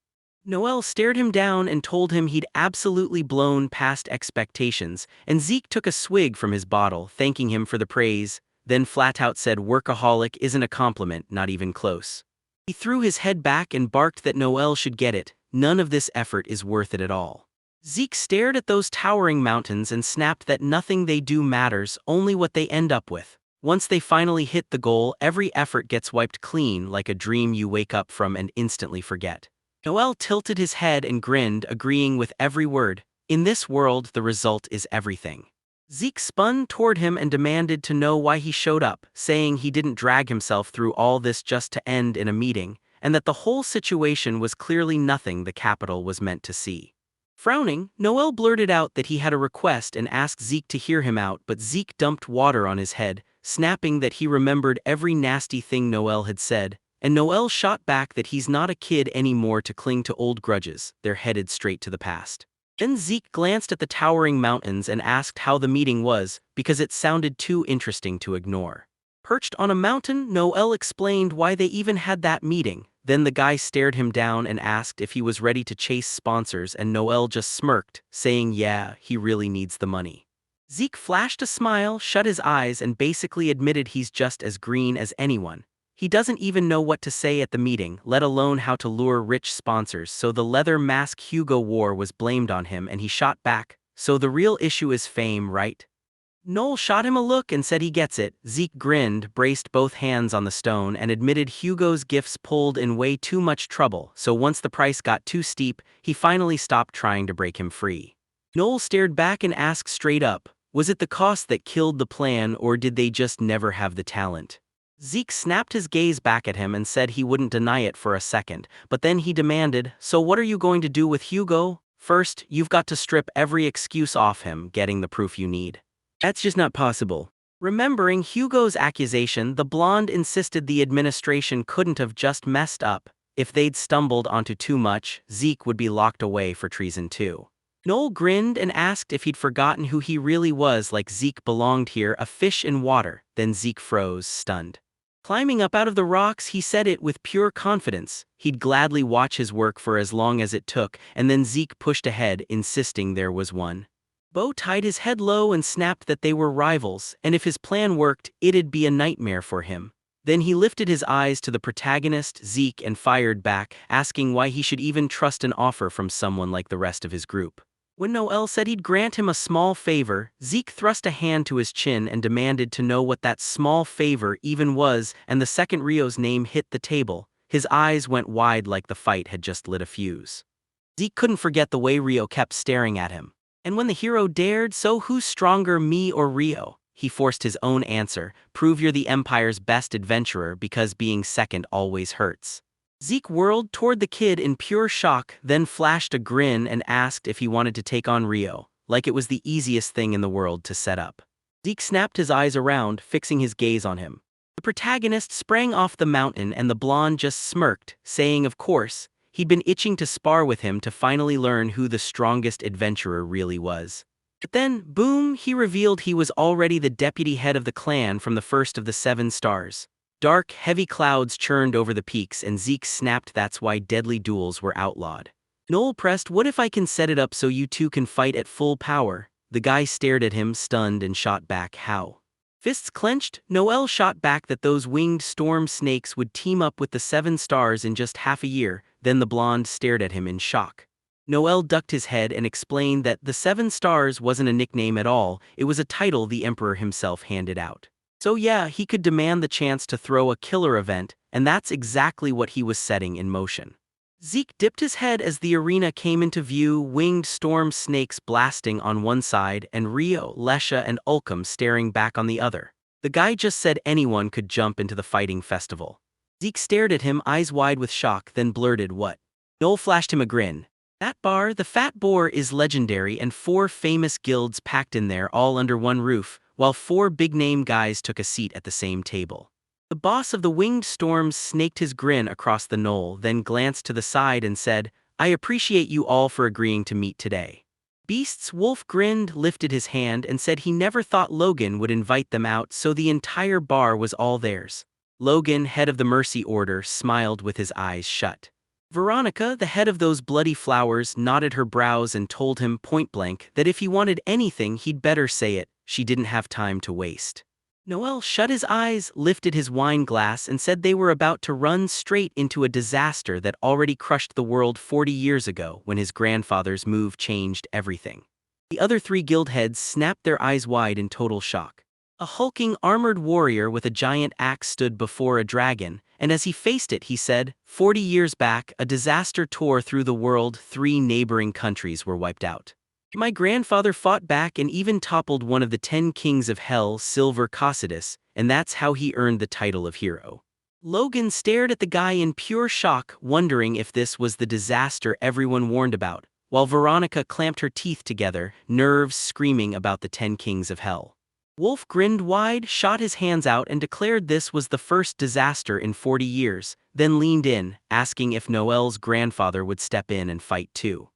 Noel stared him down and told him he'd absolutely blown past expectations, and Zeke took a swig from his bottle, thanking him for the praise, then flat out said workaholic isn't a compliment, not even close. He threw his head back and barked that Noel should get it, none of this effort is worth it at all. Zeke stared at those towering mountains and snapped that nothing they do matters, only what they end up with. Once they finally hit the goal, every effort gets wiped clean like a dream you wake up from and instantly forget. Noel tilted his head and grinned, agreeing with every word. In this world, the result is everything. Zeke spun toward him and demanded to know why he showed up, saying he didn't drag himself through all this just to end in a meeting, and that the whole situation was clearly nothing the capital was meant to see. Frowning, Noel blurted out that he had a request and asked Zeke to hear him out, but Zeke dumped water on his head, snapping that he remembered every nasty thing Noel had said, and Noel shot back that he's not a kid anymore to cling to old grudges, they're headed straight to the past. Then Zeke glanced at the towering mountains and asked how the meeting was, because it sounded too interesting to ignore. Perched on a mountain, Noel explained why they even had that meeting. Then the guy stared him down and asked if he was ready to chase sponsors, and Noel just smirked, saying yeah, he really needs the money. Zeke flashed a smile, shut his eyes, and basically admitted he's just as green as anyone. He doesn't even know what to say at the meeting, let alone how to lure rich sponsors, so the leather mask Hugo wore was blamed on him, and he shot back, so the real issue is fame, right? Noel shot him a look and said he gets it. Zeke grinned, braced both hands on the stone, and admitted Hugo's gifts pulled in way too much trouble, so once the price got too steep, he finally stopped trying to break him free. Noel stared back and asked straight up, was it the cost that killed the plan, or did they just never have the talent? Zeke snapped his gaze back at him and said he wouldn't deny it for a second, but then he demanded, so what are you going to do with Hugo? First, you've got to strip every excuse off him, getting the proof you need. That's just not possible. Remembering Hugo's accusation, the blonde insisted the administration couldn't have just messed up. If they'd stumbled onto too much, Zeke would be locked away for treason too. Noel grinned and asked if he'd forgotten who he really was, like Zeke belonged here, a fish in water. Then Zeke froze, stunned. Climbing up out of the rocks, he said it with pure confidence. He'd gladly watch his work for as long as it took, and then Zeke pushed ahead, insisting there was one. Bo tied his head low and snapped that they were rivals, and if his plan worked, it'd be a nightmare for him. Then he lifted his eyes to the protagonist, Zeke, and fired back, asking why he should even trust an offer from someone like the rest of his group. When Noel said he'd grant him a small favor, Zeke thrust a hand to his chin and demanded to know what that small favor even was, and the second Rio's name hit the table, his eyes went wide like the fight had just lit a fuse. Zeke couldn't forget the way Rio kept staring at him. And when the hero dared, so who's stronger, me or Rio? He forced his own answer, prove you're the Empire's best adventurer because being second always hurts. Zeke whirled toward the kid in pure shock, then flashed a grin and asked if he wanted to take on Rio, like it was the easiest thing in the world to set up. Zeke snapped his eyes around, fixing his gaze on him. The protagonist sprang off the mountain and the blonde just smirked, saying of course, he'd been itching to spar with him to finally learn who the strongest adventurer really was. But then, boom, he revealed he was already the deputy head of the clan from the first of the 7 stars. Dark, heavy clouds churned over the peaks and Zeke snapped that's why deadly duels were outlawed. Noel pressed, what if I can set it up so you two can fight at full power? The guy stared at him, stunned, and shot back, how? Fists clenched, Noel shot back that those winged storm snakes would team up with the 7 stars in just half a year, then the blonde stared at him in shock. Noel ducked his head and explained that the 7 stars wasn't a nickname at all, it was a title the Emperor himself handed out. So yeah, he could demand the chance to throw a killer event, and that's exactly what he was setting in motion. Zeke dipped his head as the arena came into view, winged storm snakes blasting on one side and Rio, Lesha, and Ulcum staring back on the other. The guy just said anyone could jump into the fighting festival. Zeke stared at him, eyes wide with shock, then blurted what? Noel flashed him a grin. That bar, the Fat Boar, is legendary and 4 famous guilds packed in there all under one roof, while 4 big-name guys took a seat at the same table. The boss of the Winged Storms snaked his grin across the knoll, then glanced to the side and said, I appreciate you all for agreeing to meet today. Beast's Wolf grinned, lifted his hand, and said he never thought Logan would invite them out, so the entire bar was all theirs. Logan, head of the Mercy Order, smiled with his eyes shut. Veronica, the head of those bloody flowers, knotted her brows and told him point-blank that if he wanted anything he'd better say it, she didn't have time to waste. Noel shut his eyes, lifted his wine glass, and said they were about to run straight into a disaster that already crushed the world 40 years ago when his grandfather's move changed everything. The other 3 guild heads snapped their eyes wide in total shock. A hulking armored warrior with a giant axe stood before a dragon, and as he faced it he said, 40 years back, a disaster tore through the world, 3 neighboring countries were wiped out. My grandfather fought back and even toppled one of the 10 kings of hell, Silver Cocytus, and that's how he earned the title of hero. Logan stared at the guy in pure shock, wondering if this was the disaster everyone warned about, while Veronica clamped her teeth together, nerves screaming about the 10 kings of hell. Wolf grinned wide, shot his hands out and declared this was the first disaster in 40 years, then leaned in, asking if Noelle's grandfather would step in and fight too.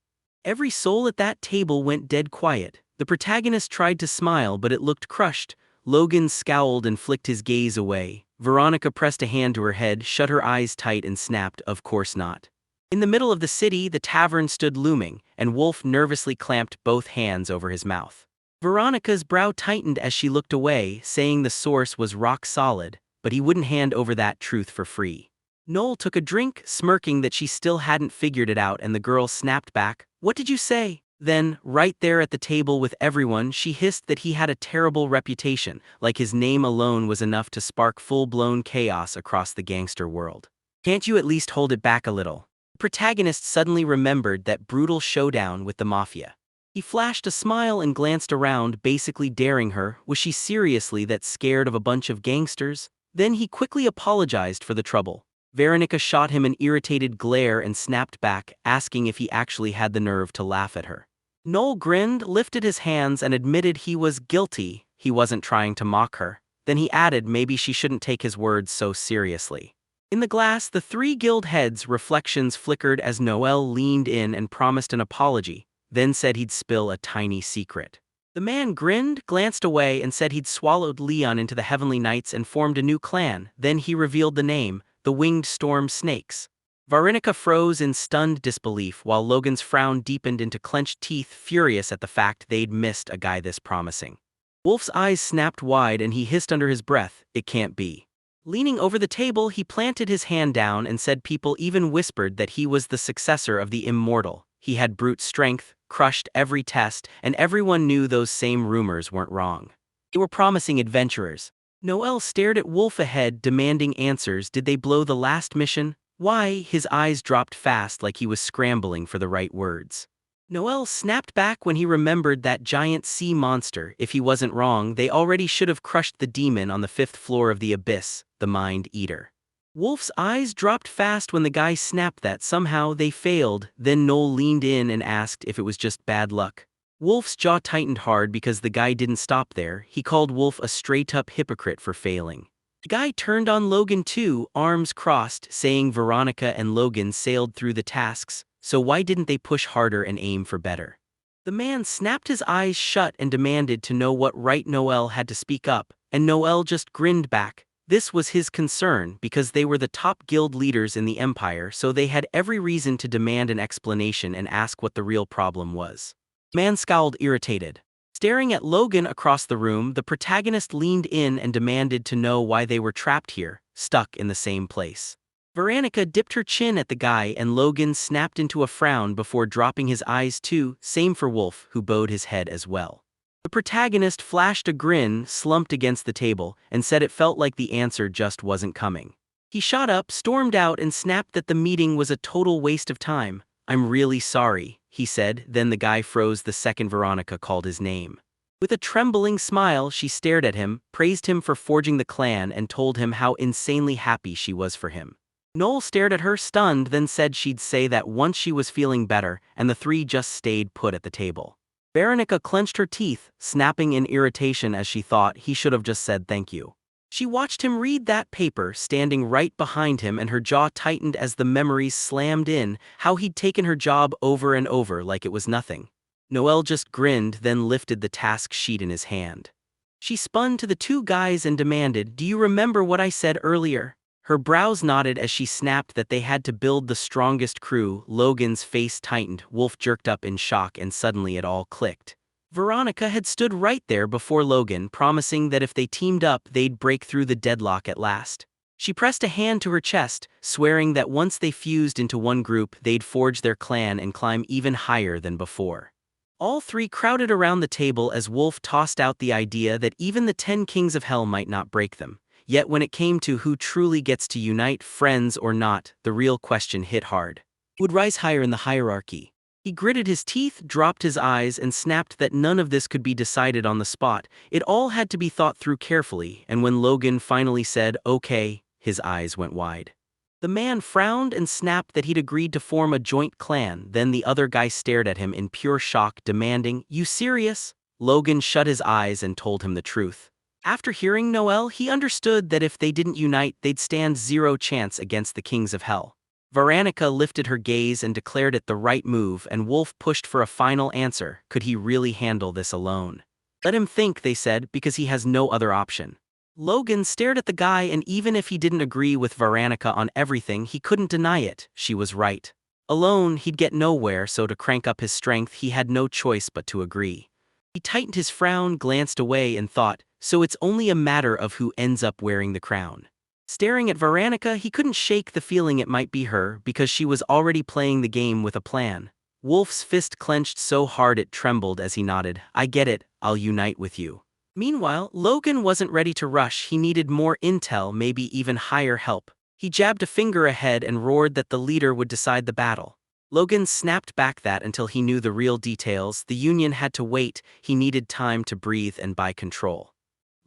Every soul at that table went dead quiet. The protagonist tried to smile, but it looked crushed. Logan scowled and flicked his gaze away. Veronica pressed a hand to her head, shut her eyes tight and snapped, "Of course not." In the middle of the city, the tavern stood looming, and Wolf nervously clamped both hands over his mouth. Veronica's brow tightened as she looked away, saying the source was rock solid, but he wouldn't hand over that truth for free. Noel took a drink, smirking that she still hadn't figured it out, and the girl snapped back, "What did you say?" Then, right there at the table with everyone, she hissed that he had a terrible reputation, like his name alone was enough to spark full-blown chaos across the gangster world. "Can't you at least hold it back a little?" The protagonist suddenly remembered that brutal showdown with the mafia. He flashed a smile and glanced around, basically daring her. Was she seriously that scared of a bunch of gangsters? Then he quickly apologized for the trouble. Veronica shot him an irritated glare and snapped back, asking if he actually had the nerve to laugh at her. Noel grinned, lifted his hands and admitted he was guilty. He wasn't trying to mock her. Then he added maybe she shouldn't take his words so seriously. In the glass, the three guild heads' reflections flickered as Noel leaned in and promised an apology, then said he'd spill a tiny secret. The man grinned, glanced away, and said he'd swallowed Leon into the Heavenly Knights and formed a new clan. Then he revealed the name, the Winged Storm Snakes. Veronica froze in stunned disbelief, while Logan's frown deepened into clenched teeth, furious at the fact they'd missed a guy this promising. Wolf's eyes snapped wide and he hissed under his breath, "It can't be." Leaning over the table, he planted his hand down and said people even whispered that he was the successor of the immortal. He had brute strength, crushed every test, and everyone knew those same rumors weren't wrong. They were promising adventurers. Noel stared at Wolf ahead, demanding answers. Did they blow the last mission? Why? His eyes dropped fast like he was scrambling for the right words. Noel snapped back when he remembered that giant sea monster. If he wasn't wrong, they already should have crushed the demon on the 5th floor of the abyss, the Mind Eater. Wolf's eyes dropped fast when the guy snapped that somehow they failed. Then Noel leaned in and asked if it was just bad luck. Wolf's jaw tightened hard because the guy didn't stop there. He called Wolf a straight-up hypocrite for failing. The guy turned on Logan too, arms crossed, saying Veronica and Logan sailed through the tasks, so why didn't they push harder and aim for better? The man snapped his eyes shut and demanded to know what right Noel had to speak up, and Noel just grinned back. This was his concern because they were the top guild leaders in the empire, so they had every reason to demand an explanation and ask what the real problem was. The man scowled, irritated. Staring at Logan across the room, the protagonist leaned in and demanded to know why they were trapped here, stuck in the same place. Veronica dipped her chin at the guy and Logan snapped into a frown before dropping his eyes too, same for Wolf, who bowed his head as well. The protagonist flashed a grin, slumped against the table, and said it felt like the answer just wasn't coming. He shot up, stormed out, and snapped that the meeting was a total waste of time. "I'm really sorry," he said. Then the guy froze the second Veronica called his name. With a trembling smile, she stared at him, praised him for forging the clan, and told him how insanely happy she was for him. Noel stared at her, stunned, then said she'd say that once she was feeling better, and the three just stayed put at the table. Veronica clenched her teeth, snapping in irritation as she thought he should have just said thank you. She watched him read that paper, standing right behind him, and her jaw tightened as the memories slammed in, how he'd taken her job over and over like it was nothing. Noel just grinned, then lifted the task sheet in his hand. She spun to the two guys and demanded, "Do you remember what I said earlier?" Her brows nodded as she snapped that they had to build the strongest crew. Logan's face tightened, Wolf jerked up in shock, and suddenly it all clicked. Veronica had stood right there before Logan, promising that if they teamed up, they'd break through the deadlock at last. She pressed a hand to her chest, swearing that once they fused into one group, they'd forge their clan and climb even higher than before. All three crowded around the table as Wolf tossed out the idea that even the 10 kings of hell might not break them. Yet when it came to who truly gets to unite, friends or not, the real question hit hard. Who would rise higher in the hierarchy? He gritted his teeth, dropped his eyes, and snapped that none of this could be decided on the spot. It all had to be thought through carefully, and when Logan finally said, "Okay," his eyes went wide. The man frowned and snapped that he'd agreed to form a joint clan. Then the other guy stared at him in pure shock, demanding, "You serious?" Logan shut his eyes and told him the truth. After hearing Noel, he understood that if they didn't unite, they'd stand zero chance against the kings of hell. Veronica lifted her gaze and declared it the right move, and Wolf pushed for a final answer. Could he really handle this alone? "Let him think," they said, "because he has no other option." Logan stared at the guy, and even if he didn't agree with Veronica on everything, he couldn't deny it. She was right. Alone, he'd get nowhere, so to crank up his strength, he had no choice but to agree. He tightened his frown, glanced away, and thought, so it's only a matter of who ends up wearing the crown. Staring at Veronica, he couldn't shake the feeling it might be her, because she was already playing the game with a plan. Wolf's fist clenched so hard it trembled as he nodded. "I get it, I'll unite with you." Meanwhile, Logan wasn't ready to rush. He needed more intel, maybe even higher help. He jabbed a finger ahead and roared that the leader would decide the battle. Logan snapped back that until he knew the real details. The Union had to wait. He needed time to breathe and buy control.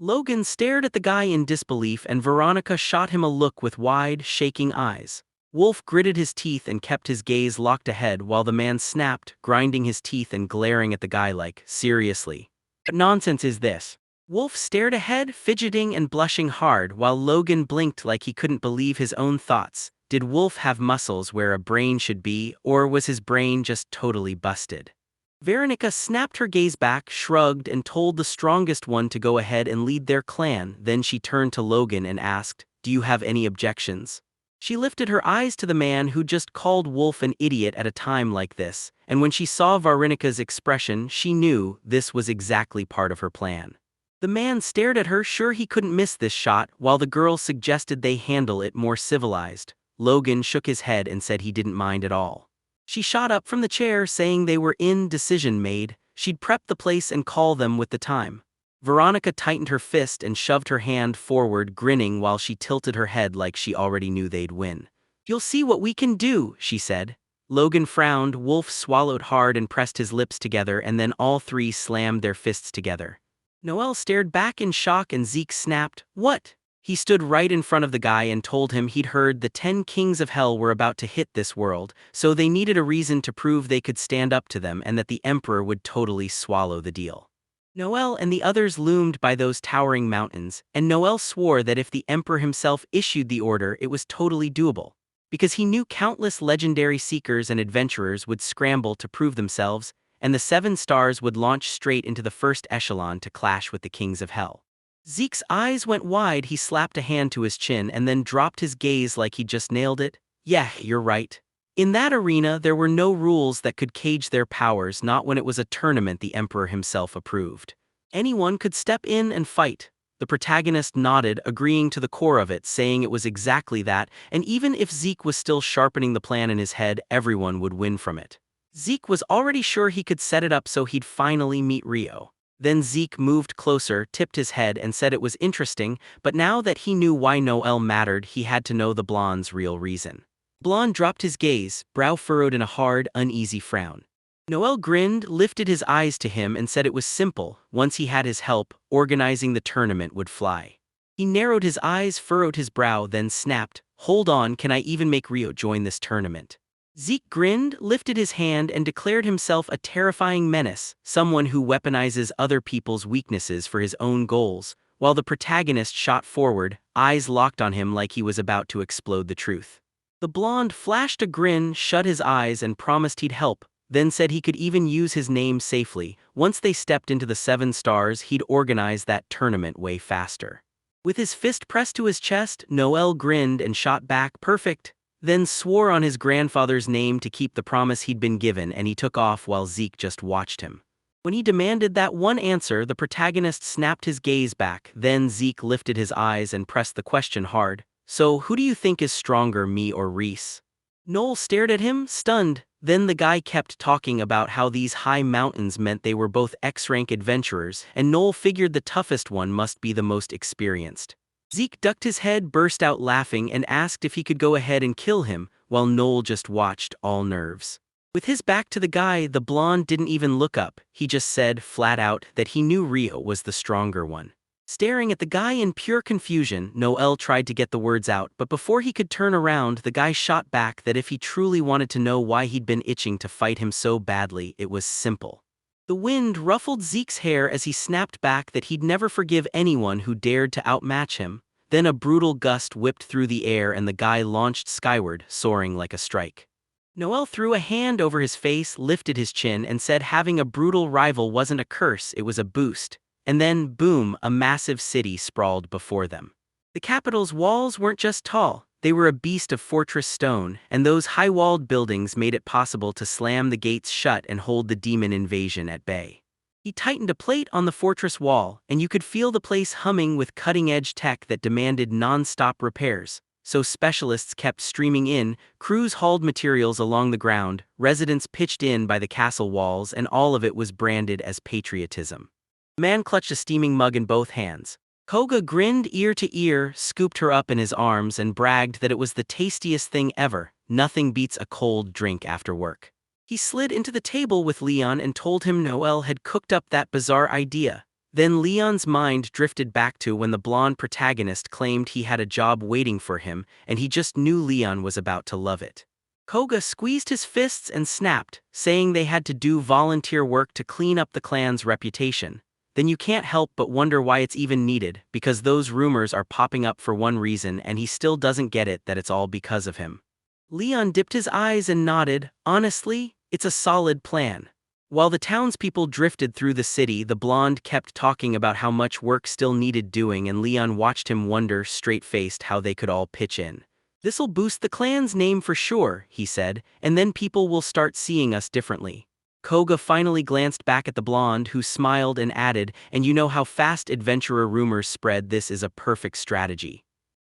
Logan stared at the guy in disbelief, and Veronica shot him a look with wide, shaking eyes. Wolf gritted his teeth and kept his gaze locked ahead while the man snapped, grinding his teeth and glaring at the guy like, "Seriously? What nonsense is this?" Wolf stared ahead, fidgeting and blushing hard, while Logan blinked like he couldn't believe his own thoughts. Did Wolf have muscles where a brain should be, or was his brain just totally busted? Veronica snapped her gaze back, shrugged, and told the strongest one to go ahead and lead their clan. Then she turned to Logan and asked, "Do you have any objections?" She lifted her eyes to the man who just called Wolf an idiot at a time like this, and when she saw Veronica's expression, she knew this was exactly part of her plan. The man stared at her, sure he couldn't miss this shot, while the girl suggested they handle it more civilized. Logan shook his head and said he didn't mind at all. She shot up from the chair, saying they were in, decision made. She'd prep the place and call them with the time. Veronica tightened her fist and shoved her hand forward, grinning while she tilted her head like she already knew they'd win. "You'll see what we can do," she said. Logan frowned, Wolf swallowed hard and pressed his lips together, and then all three slammed their fists together. Noel stared back in shock, and Zeke snapped, "What?" He stood right in front of the guy and told him he'd heard the 10 kings of hell were about to hit this world, so they needed a reason to prove they could stand up to them and that the emperor would totally swallow the deal. Noel and the others loomed by those towering mountains, and Noel swore that if the emperor himself issued the order, it was totally doable. Because he knew countless legendary seekers and adventurers would scramble to prove themselves, and the 7 stars would launch straight into the first echelon to clash with the kings of hell. Zeke's eyes went wide. He slapped a hand to his chin and then dropped his gaze like he just nailed it. "Yeah, you're right. In that arena, there were no rules that could cage their powers, not when it was a tournament the emperor himself approved. Anyone could step in and fight." The protagonist nodded, agreeing to the core of it, saying it was exactly that, and even if Zeke was still sharpening the plan in his head, everyone would win from it. Zeke was already sure he could set it up so he'd finally meet Rio. Then Zeke moved closer, tipped his head, and said it was interesting, but now that he knew why Noel mattered, he had to know the blonde's real reason. Blonde dropped his gaze, brow furrowed in a hard, uneasy frown. Noel grinned, lifted his eyes to him, and said it was simple. Once he had his help, organizing the tournament would fly. He narrowed his eyes, furrowed his brow, then snapped, "Hold on, can I even make Rio join this tournament?" Zeke grinned, lifted his hand, and declared himself a terrifying menace, someone who weaponizes other people's weaknesses for his own goals, while the protagonist shot forward, eyes locked on him like he was about to explode the truth. The blonde flashed a grin, shut his eyes, and promised he'd help, then said he could even use his name safely. Once they stepped into the 7 stars, he'd organize that tournament way faster. With his fist pressed to his chest, Noel grinned and shot back, "Perfect," then swore on his grandfather's name to keep the promise he'd been given, and he took off while Zeke just watched him. When he demanded that one answer, the protagonist snapped his gaze back. Then Zeke lifted his eyes and pressed the question hard. "So who do you think is stronger, me or Reese?" Noel stared at him, stunned. Then the guy kept talking about how these high mountains meant they were both X-rank adventurers, and Noel figured the toughest one must be the most experienced. Zeke ducked his head, burst out laughing, and asked if he could go ahead and kill him, while Noel just watched, all nerves. With his back to the guy, the blonde didn't even look up, he just said, flat out, that he knew Rio was the stronger one. Staring at the guy in pure confusion, Noel tried to get the words out, but before he could turn around, the guy shot back that if he truly wanted to know why he'd been itching to fight him so badly, it was simple. The wind ruffled Zeke's hair as he snapped back that he'd never forgive anyone who dared to outmatch him. Then a brutal gust whipped through the air and the guy launched skyward, soaring like a strike. Noel threw a hand over his face, lifted his chin, and said having a brutal rival wasn't a curse, it was a boost. And then, boom, a massive city sprawled before them. The capital's walls weren't just tall, they were a beast of fortress stone, and those high-walled buildings made it possible to slam the gates shut and hold the demon invasion at bay. He tightened a plate on the fortress wall, and you could feel the place humming with cutting-edge tech that demanded non-stop repairs. So specialists kept streaming in, crews hauled materials along the ground, residents pitched in by the castle walls, and all of it was branded as patriotism. The man clutched a steaming mug in both hands. Koga grinned ear to ear, scooped her up in his arms, and bragged that it was the tastiest thing ever. Nothing beats a cold drink after work. He slid into the table with Leon and told him Noel had cooked up that bizarre idea. Then Leon's mind drifted back to when the blonde protagonist claimed he had a job waiting for him, and he just knew Leon was about to love it. Koga squeezed his fists and snapped, saying they had to do volunteer work to clean up the clan's reputation. Then you can't help but wonder why it's even needed, because those rumors are popping up for one reason and he still doesn't get it that it's all because of him. Leon dipped his eyes and nodded. Honestly, it's a solid plan. While the townspeople drifted through the city, the blonde kept talking about how much work still needed doing, and Leon watched him wonder, straight-faced, how they could all pitch in. "This'll boost the clan's name for sure," he said, "and then people will start seeing us differently." Koga finally glanced back at the blonde, who smiled and added, "And you know how fast adventurer rumors spread, this is a perfect strategy."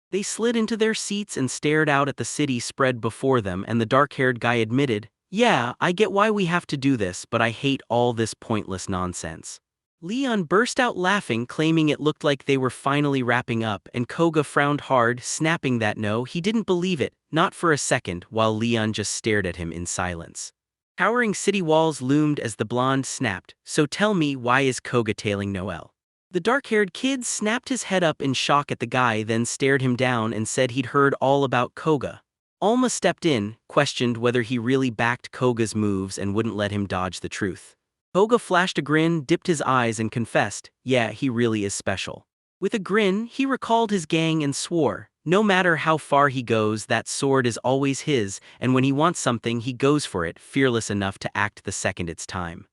They slid into their seats and stared out at the city spread before them, and the dark-haired guy admitted, "Yeah, I get why we have to do this, but I hate all this pointless nonsense." Leon burst out laughing, claiming it looked like they were finally wrapping up, and Koga frowned hard, snapping that no, he didn't believe it, not for a second, while Leon just stared at him in silence. Towering city walls loomed as the blonde snapped, "So tell me, why is Koga tailing Noel?" The dark-haired kid snapped his head up in shock at the guy, then stared him down and said he'd heard all about Koga. Alma stepped in, questioned whether he really backed Koga's moves and wouldn't let him dodge the truth. Koga flashed a grin, dipped his eyes, and confessed, "Yeah, he really is special." With a grin, he recalled his gang and swore, "No matter how far he goes, that sword is always his, and when he wants something, he goes for it, fearless enough to act the second it's time."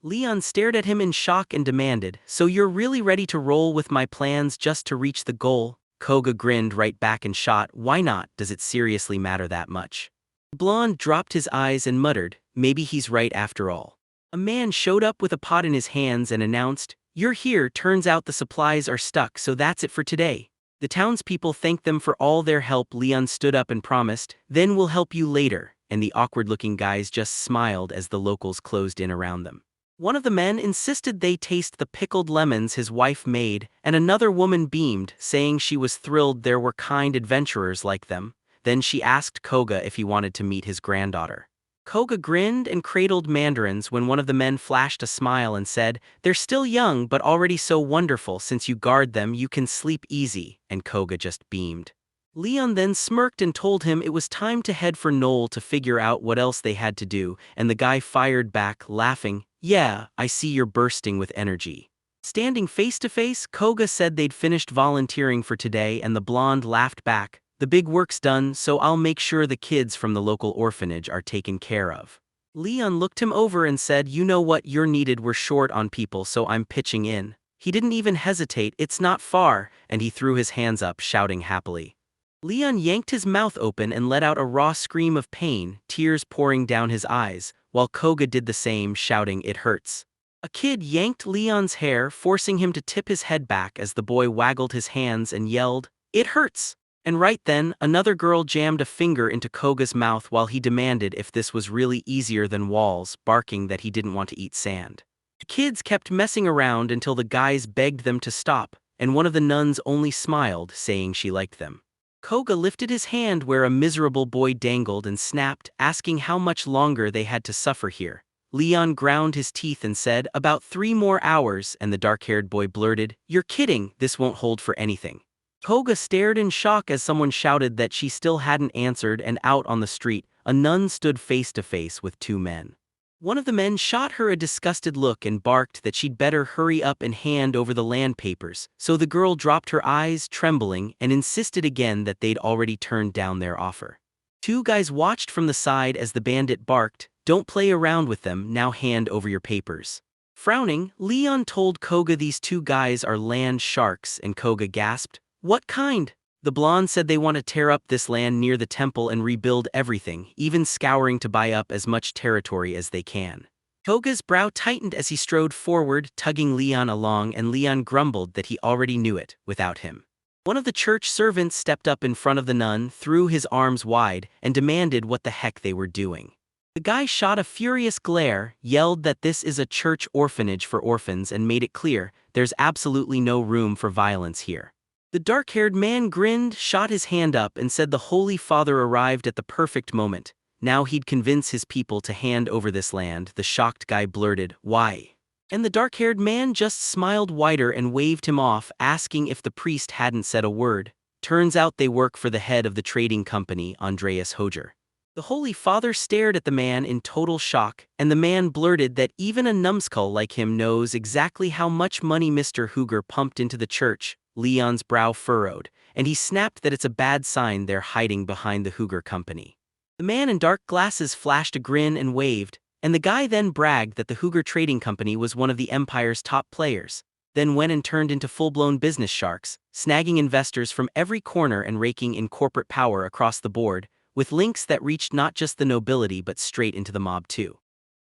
Leon stared at him in shock and demanded, "So you're really ready to roll with my plans just to reach the goal?" Koga grinned right back and shot, "Why not? Does it seriously matter that much?" The blonde dropped his eyes and muttered, "Maybe he's right after all." A man showed up with a pot in his hands and announced, "You're here, turns out the supplies are stuck, so that's it for today." The townspeople thanked them for all their help. Leon stood up and promised, "Then we'll help you later," and the awkward-looking guys just smiled as the locals closed in around them. One of the men insisted they taste the pickled lemons his wife made, and another woman beamed, saying she was thrilled there were kind adventurers like them. Then she asked Koga if he wanted to meet his granddaughter. Koga grinned and cradled mandarins when one of the men flashed a smile and said, "They're still young but already so wonderful. Since you guard them, you can sleep easy," and Koga just beamed. Leon then smirked and told him it was time to head for Knoll to figure out what else they had to do, and the guy fired back, laughing, "Yeah, I see you're bursting with energy." Standing face to face, Koga said they'd finished volunteering for today, and the blonde laughed back, "The big work's done, so I'll make sure the kids from the local orphanage are taken care of." Leon looked him over and said, "You know what, you're needed, we're short on people, so I'm pitching in." He didn't even hesitate, "It's not far," and he threw his hands up, shouting happily. Leon yanked his mouth open and let out a raw scream of pain, tears pouring down his eyes, while Koga did the same, shouting, "It hurts." A kid yanked Leon's hair, forcing him to tip his head back as the boy waggled his hands and yelled, "It hurts!" And right then, another girl jammed a finger into Koga's mouth while he demanded if this was really easier than walls, barking that he didn't want to eat sand. The kids kept messing around until the guys begged them to stop, and one of the nuns only smiled, saying she liked them. Koga lifted his hand where a miserable boy dangled and snapped, asking how much longer they had to suffer here. Leon ground his teeth and said, "About 3 more hours," and the dark-haired boy blurted, "You're kidding, this won't hold for anything." Koga stared in shock as someone shouted that she still hadn't answered, and out on the street, a nun stood face to face with 2 men. One of the men shot her a disgusted look and barked that she'd better hurry up and hand over the land papers, so the girl dropped her eyes, trembling, and insisted again that they'd already turned down their offer. 2 guys watched from the side as the bandit barked, "Don't play around with them, now hand over your papers." Frowning, Leon told Koga these 2 guys are land sharks, and Koga gasped, "What kind?" The blonde said they want to tear up this land near the temple and rebuild everything, even scouring to buy up as much territory as they can. Koga's brow tightened as he strode forward, tugging Leon along, and Leon grumbled that he already knew it, without him. One of the church servants stepped up in front of the nun, threw his arms wide, and demanded what the heck they were doing. The guy shot a furious glare, yelled that this is a church orphanage for orphans, and made it clear there's absolutely no room for violence here. The dark-haired man grinned, shot his hand up, and said the Holy Father arrived at the perfect moment. Now he'd convince his people to hand over this land. The shocked guy blurted, "Why?" And the dark-haired man just smiled wider and waved him off, asking if the priest hadn't said a word. Turns out they work for the head of the trading company, Andreas Hoger. The Holy Father stared at the man in total shock, and the man blurted that even a numbskull like him knows exactly how much money Mr. Hooger pumped into the church. Leon's brow furrowed, and he snapped that it's a bad sign they're hiding behind the Hooger company. The man in dark glasses flashed a grin and waved, and the guy then bragged that the Hooger Trading Company was one of the Empire's top players, then went and turned into full-blown business sharks, snagging investors from every corner and raking in corporate power across the board, with links that reached not just the nobility but straight into the mob too.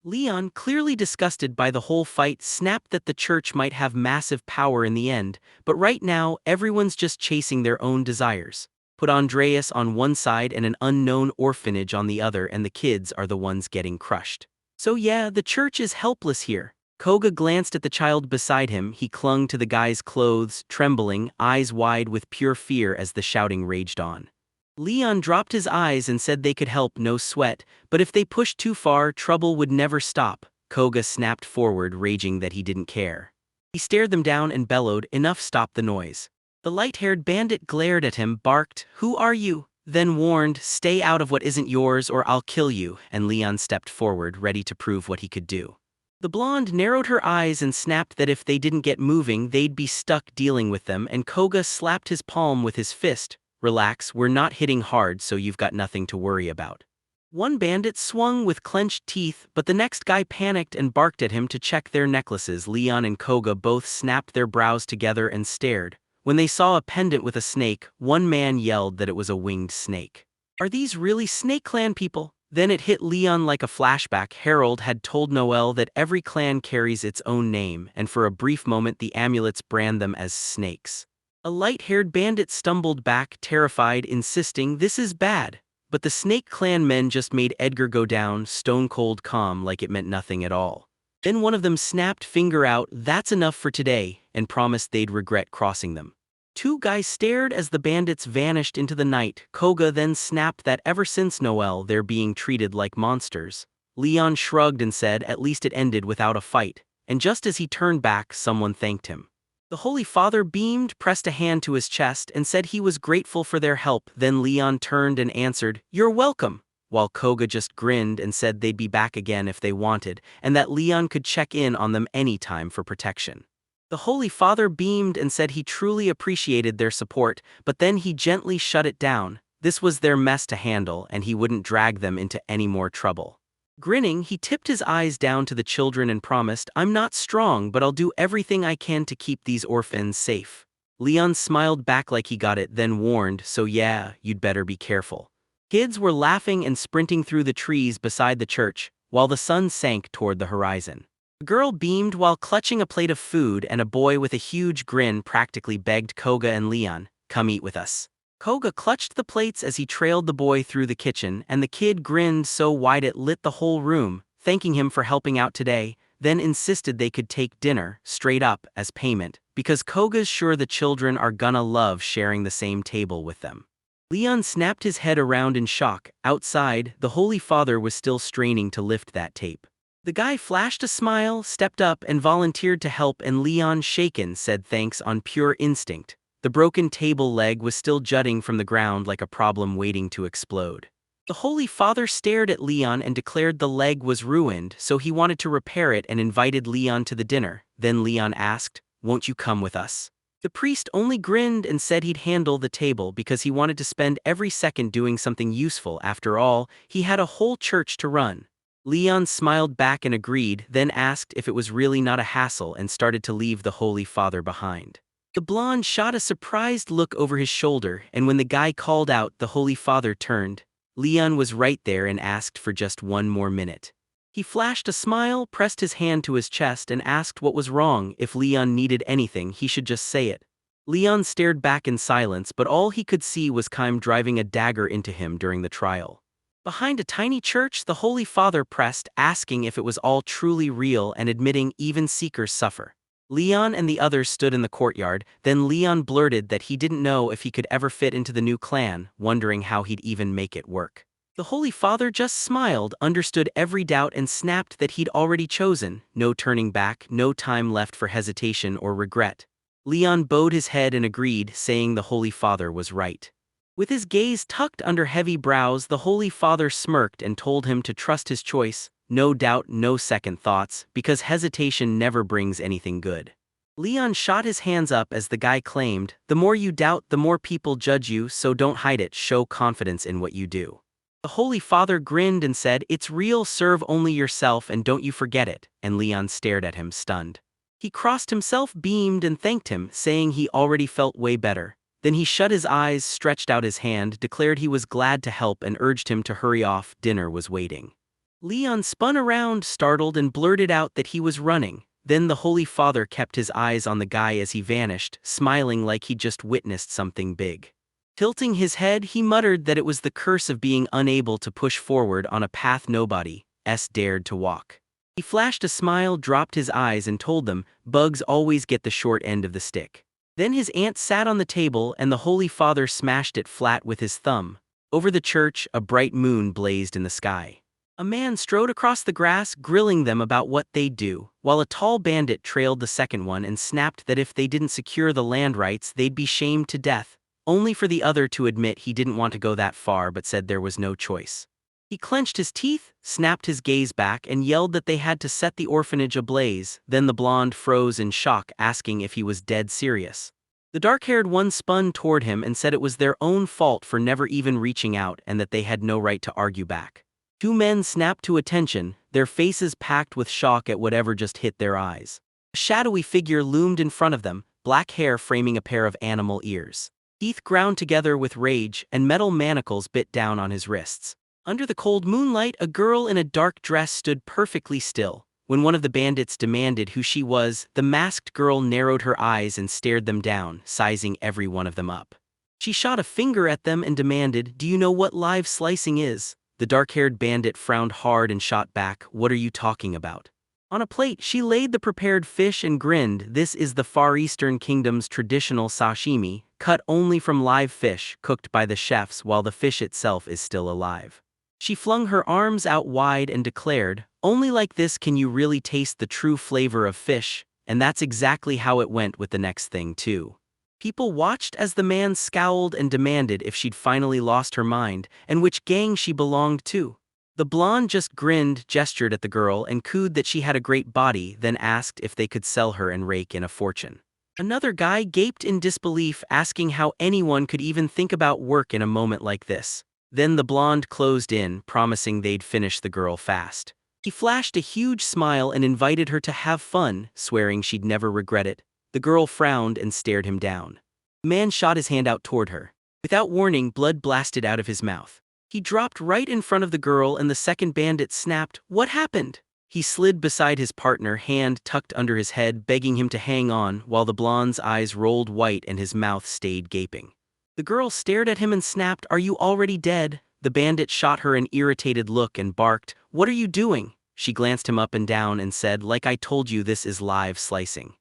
Leon, clearly disgusted by the whole fight, snapped that the church might have massive power in the end, but right now everyone's just chasing their own desires. Put Andreas on one side and an unknown orphanage on the other, and the kids are the ones getting crushed. So yeah, the church is helpless here. Koga glanced at the child beside him. He clung to the guy's clothes, trembling, eyes wide with pure fear as the shouting raged on. Leon dropped his eyes and said they could help, no sweat, but if they pushed too far, trouble would never stop. Koga snapped forward, raging that he didn't care. He stared them down and bellowed, "Enough, stop the noise." The light-haired bandit glared at him, barked, "Who are you?" then warned, "Stay out of what isn't yours or I'll kill you," and Leon stepped forward, ready to prove what he could do. The blonde narrowed her eyes and snapped that if they didn't get moving, they'd be stuck dealing with them, and Koga slapped his palm with his fist. "Relax, we're not hitting hard, so you've got nothing to worry about." One bandit swung with clenched teeth, but the next guy panicked and barked at him to check their necklaces. Leon and Koga both snapped their brows together and stared. When they saw a pendant with a snake, one man yelled that it was a winged snake. "Are these really Snake Clan people?" Then it hit Leon like a flashback. Harold had told Noel that every clan carries its own name, and for a brief moment the amulets brand them as snakes. A light-haired bandit stumbled back, terrified, insisting, "This is bad." But the Snake Clan men just made Edgar go down, stone-cold calm, like it meant nothing at all. Then one of them snapped, finger out, "That's enough for today," and promised they'd regret crossing them. 2 guys stared as the bandits vanished into the night. Koga then snapped that ever since Noel, they're being treated like monsters. Leon shrugged and said at least it ended without a fight, and just as he turned back, someone thanked him. The Holy Father beamed, pressed a hand to his chest, and said he was grateful for their help. Then Leon turned and answered, "You're welcome," while Koga just grinned and said they'd be back again if they wanted, and that Leon could check in on them anytime for protection. The Holy Father beamed and said he truly appreciated their support, but then he gently shut it down. This was their mess to handle, and he wouldn't drag them into any more trouble. Grinning, he tipped his eyes down to the children and promised, "I'm not strong, but I'll do everything I can to keep these orphans safe." Leon smiled back like he got it, then warned, "So yeah, you'd better be careful." Kids were laughing and sprinting through the trees beside the church, while the sun sank toward the horizon. A girl beamed while clutching a plate of food, and a boy with a huge grin practically begged Koga and Leon, "Come eat with us." Koga clutched the plates as he trailed the boy through the kitchen, and the kid grinned so wide it lit the whole room, thanking him for helping out today, then insisted they could take dinner, straight up, as payment, because Koga's sure the children are gonna love sharing the same table with them. Leon snapped his head around in shock. Outside, the Holy Father was still straining to lift that tape. The guy flashed a smile, stepped up and volunteered to help, and Leon, shaken, said thanks on pure instinct. The broken table leg was still jutting from the ground like a problem waiting to explode. The Holy Father stared at Leon and declared the leg was ruined, so he wanted to repair it and invited Leon to the dinner. Then Leon asked, "Won't you come with us?" The priest only grinned and said he'd handle the table because he wanted to spend every second doing something useful. After all, he had a whole church to run. Leon smiled back and agreed, then asked if it was really not a hassle and started to leave the Holy Father behind. The blonde shot a surprised look over his shoulder, and when the guy called out, the Holy Father turned. Leon was right there and asked for just one more minute. He flashed a smile, pressed his hand to his chest and asked what was wrong. If Leon needed anything, he should just say it. Leon stared back in silence, but all he could see was Kime driving a dagger into him during the trial. Behind a tiny church, the Holy Father pressed, asking if it was all truly real and admitting even seekers suffer. Leon and the others stood in the courtyard. Then Leon blurted that he didn't know if he could ever fit into the new clan, wondering how he'd even make it work. The Holy Father just smiled, understood every doubt and snapped that he'd already chosen. No turning back, no time left for hesitation or regret. Leon bowed his head and agreed, saying the Holy Father was right. With his gaze tucked under heavy brows, the Holy Father smirked and told him to trust his choice. No doubt, no second thoughts, because hesitation never brings anything good. Leon shot his hands up as the guy claimed, "The more you doubt, the more people judge you, so don't hide it, show confidence in what you do." The Holy Father grinned and said, "It's real, serve only yourself and don't you forget it," and Leon stared at him, stunned. He crossed himself, beamed and thanked him, saying he already felt way better. Then he shut his eyes, stretched out his hand, declared he was glad to help and urged him to hurry off, dinner was waiting. Leon spun around, startled, and blurted out that he was running. Then the Holy Father kept his eyes on the guy as he vanished, smiling like he'd just witnessed something big. Tilting his head, he muttered that it was the curse of being unable to push forward on a path nobody else dared to walk. He flashed a smile, dropped his eyes and told them, "Bugs always get the short end of the stick." Then his aunt sat on the table and the Holy Father smashed it flat with his thumb. Over the church, a bright moon blazed in the sky. A man strode across the grass, grilling them about what they'd do, while a tall bandit trailed the second one and snapped that if they didn't secure the land rights, they'd be shamed to death, only for the other to admit he didn't want to go that far but said there was no choice. He clenched his teeth, snapped his gaze back, and yelled that they had to set the orphanage ablaze. Then the blonde froze in shock, asking if he was dead serious. The dark-haired one spun toward him and said it was their own fault for never even reaching out and that they had no right to argue back. Two men snapped to attention, their faces packed with shock at whatever just hit their eyes. A shadowy figure loomed in front of them, black hair framing a pair of animal ears. Teeth ground together with rage, and metal manacles bit down on his wrists. Under the cold moonlight, a girl in a dark dress stood perfectly still. When one of the bandits demanded who she was, the masked girl narrowed her eyes and stared them down, sizing every one of them up. She shot a finger at them and demanded, "Do you know what live slicing is?" The dark-haired bandit frowned hard and shot back, "What are you talking about?" On a plate, she laid the prepared fish and grinned, "This is the Far Eastern Kingdom's traditional sashimi, cut only from live fish, cooked by the chefs while the fish itself is still alive." She flung her arms out wide and declared, "Only like this can you really taste the true flavor of fish," and that's exactly how it went with the next thing, too. People watched as the man scowled and demanded if she'd finally lost her mind, and which gang she belonged to. The blonde just grinned, gestured at the girl, and cooed that she had a great body, then asked if they could sell her and rake in a fortune. Another guy gaped in disbelief, asking how anyone could even think about work in a moment like this. Then the blonde closed in, promising they'd finish the girl fast. He flashed a huge smile and invited her to have fun, swearing she'd never regret it. The girl frowned and stared him down. The man shot his hand out toward her. Without warning, blood blasted out of his mouth. He dropped right in front of the girl and the second bandit snapped, "What happened?" He slid beside his partner, hand tucked under his head, begging him to hang on, while the blonde's eyes rolled white and his mouth stayed gaping. The girl stared at him and snapped, "Are you already dead?" The bandit shot her an irritated look and barked, "What are you doing?" She glanced him up and down and said, "Like I told you, this is live slicing."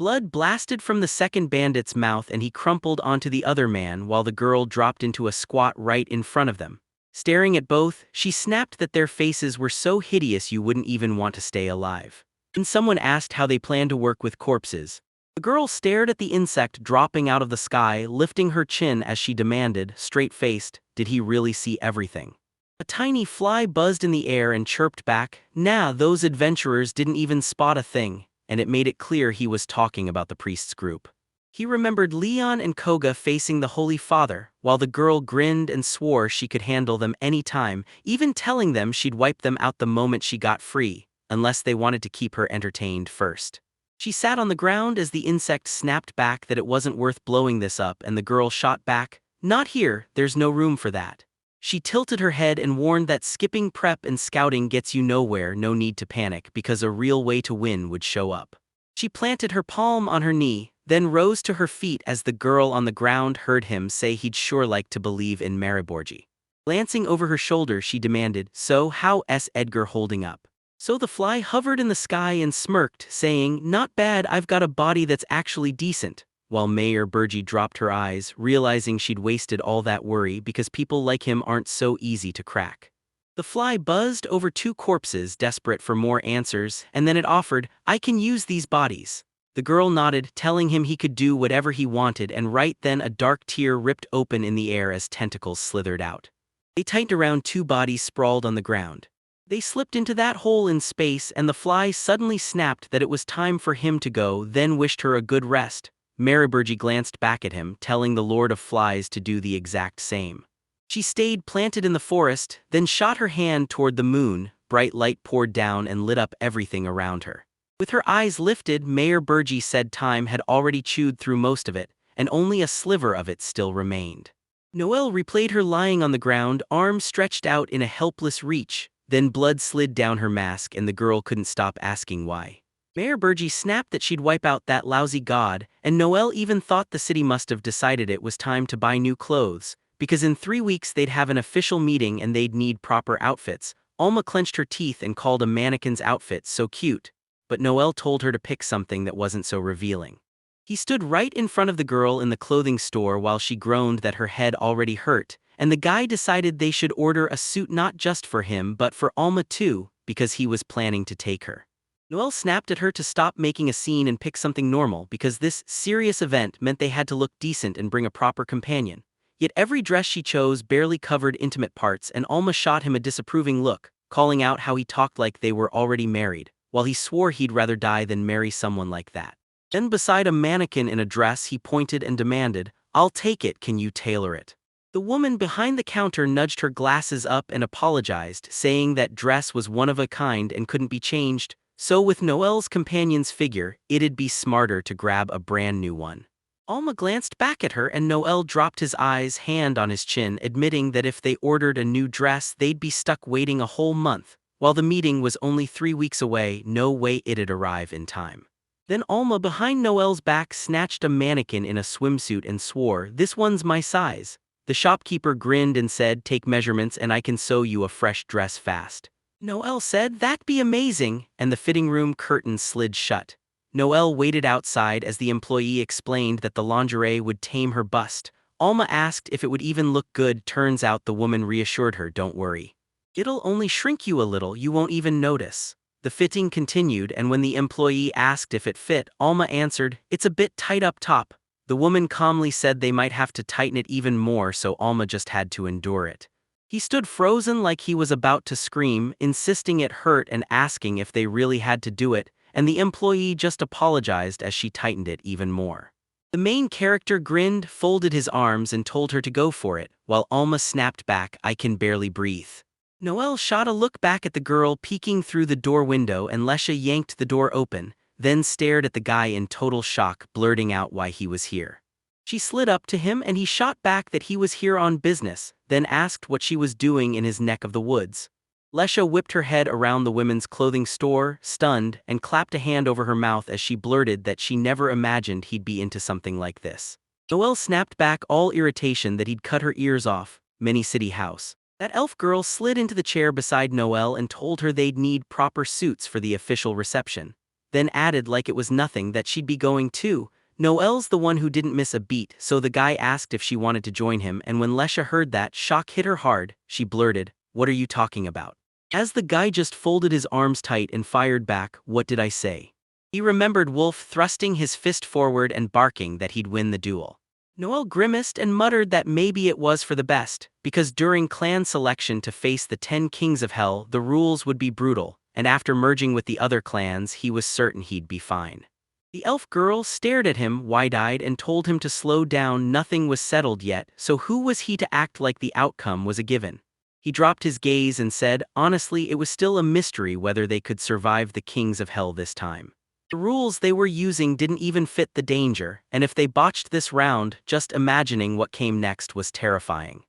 Blood blasted from the second bandit's mouth and he crumpled onto the other man while the girl dropped into a squat right in front of them. Staring at both, she snapped that their faces were so hideous you wouldn't even want to stay alive. When someone asked how they planned to work with corpses, the girl stared at the insect dropping out of the sky, lifting her chin as she demanded, straight-faced, did he really see everything? A tiny fly buzzed in the air and chirped back, nah, those adventurers didn't even spot a thing, and it made it clear he was talking about the priest's group. He remembered Leon and Koga facing the Holy Father, while the girl grinned and swore she could handle them any time, even telling them she'd wipe them out the moment she got free, unless they wanted to keep her entertained first. She sat on the ground as the insect snapped back that it wasn't worth blowing this up, and the girl shot back, not here, there's no room for that. She tilted her head and warned that skipping prep and scouting gets you nowhere, no need to panic because a real way to win would show up. She planted her palm on her knee, then rose to her feet as the girl on the ground heard him say he'd sure like to believe in Mariborgi. Glancing over her shoulder she demanded, so how's Edgar holding up? So the fly hovered in the sky and smirked, saying, not bad, I've got a body that's actually decent. While Mayor Burgie dropped her eyes, realizing she'd wasted all that worry because people like him aren't so easy to crack. The fly buzzed over two corpses, desperate for more answers, and then it offered, I can use these bodies. The girl nodded, telling him he could do whatever he wanted, and right then a dark tear ripped open in the air as tentacles slithered out. They tightened around two bodies sprawled on the ground. They slipped into that hole in space, and the fly suddenly snapped that it was time for him to go, then wished her a good rest. Mariborgi glanced back at him, telling the Lord of Flies to do the exact same. She stayed planted in the forest, then shot her hand toward the moon. Bright light poured down and lit up everything around her. With her eyes lifted, Mayor Burgie said time had already chewed through most of it, and only a sliver of it still remained. Noelle replayed her lying on the ground, arms stretched out in a helpless reach. Then blood slid down her mask and the girl couldn't stop asking why. Mayor Burgie snapped that she'd wipe out that lousy god, and Noelle even thought the city must have decided it was time to buy new clothes, because in 3 weeks they'd have an official meeting and they'd need proper outfits. Alma clenched her teeth and called a mannequin's outfit so cute, but Noelle told her to pick something that wasn't so revealing. He stood right in front of the girl in the clothing store while she groaned that her head already hurt, and the guy decided they should order a suit not just for him but for Alma too, because he was planning to take her. Noelle snapped at her to stop making a scene and pick something normal because this serious event meant they had to look decent and bring a proper companion. Yet every dress she chose barely covered intimate parts, and Alma shot him a disapproving look, calling out how he talked like they were already married, while he swore he'd rather die than marry someone like that. Then beside a mannequin in a dress he pointed and demanded, I'll take it, can you tailor it? The woman behind the counter nudged her glasses up and apologized, saying that dress was one of a kind and couldn't be changed, so with Noelle's companion's figure, it'd be smarter to grab a brand new one. Alma glanced back at her and Noelle dropped his eyes, hand on his chin, admitting that if they ordered a new dress they'd be stuck waiting a whole month, while the meeting was only 3 weeks away, no way it'd arrive in time. Then Alma behind Noelle's back snatched a mannequin in a swimsuit and swore, this one's my size. The shopkeeper grinned and said, take measurements and I can sew you a fresh dress fast. Noelle said, that'd be amazing, and the fitting room curtains slid shut. Noelle waited outside as the employee explained that the lingerie would tame her bust. Alma asked if it would even look good. Turns out the woman reassured her, don't worry. It'll only shrink you a little, you won't even notice. The fitting continued, and when the employee asked if it fit, Alma answered, it's a bit tight up top. The woman calmly said they might have to tighten it even more, so Alma just had to endure it. He stood frozen like he was about to scream, insisting it hurt and asking if they really had to do it, and the employee just apologized as she tightened it even more. The main character grinned, folded his arms and told her to go for it, while Alma snapped back, I can barely breathe. Noelle shot a look back at the girl peeking through the door window and Lesha yanked the door open, then stared at the guy in total shock, blurting out why he was here. She slid up to him and he shot back that he was here on business, then asked what she was doing in his neck of the woods. Lesha whipped her head around the women's clothing store, stunned, and clapped a hand over her mouth as she blurted that she never imagined he'd be into something like this. Noelle snapped back, all irritation that he'd cut her ears off, Many City House. That elf girl slid into the chair beside Noelle and told her they'd need proper suits for the official reception. then added like it was nothing that she'd be going too. Noelle's the one who didn't miss a beat, so the guy asked if she wanted to join him, and when Lesha heard that, shock hit her hard. She blurted, "What are you talking about?" As the guy just folded his arms tight and fired back, "What did I say?" He remembered Wolf thrusting his fist forward and barking that he'd win the duel. Noelle grimaced and muttered that maybe it was for the best, because during clan selection to face the 10 Kings of Hell, the rules would be brutal, and after merging with the other clans, he was certain he'd be fine. The elf girl stared at him wide-eyed and told him to slow down. Nothing was settled yet, so who was he to act like the outcome was a given? He dropped his gaze and said, honestly, it was still a mystery whether they could survive the Kings of Hell this time. The rules they were using didn't even fit the danger, and if they botched this round, just imagining what came next was terrifying.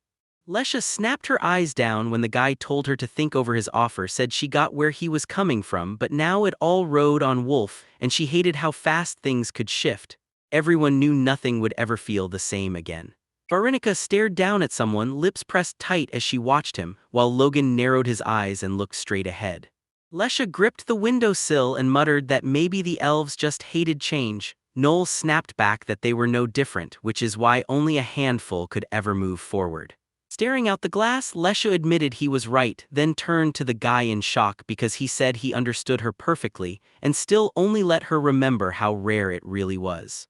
Lesha snapped her eyes down when the guy told her to think over his offer, said she got where he was coming from, but now it all rode on Wolf, and she hated how fast things could shift. Everyone knew nothing would ever feel the same again. Veronica stared down at someone, lips pressed tight as she watched him, while Logan narrowed his eyes and looked straight ahead. Lesha gripped the windowsill and muttered that maybe the elves just hated change. Noel snapped back that they were no different, which is why only a handful could ever move forward. Staring out the glass, Lesha admitted he was right, then turned to the guy in shock because he said he understood her perfectly and still only let her remember how rare it really was.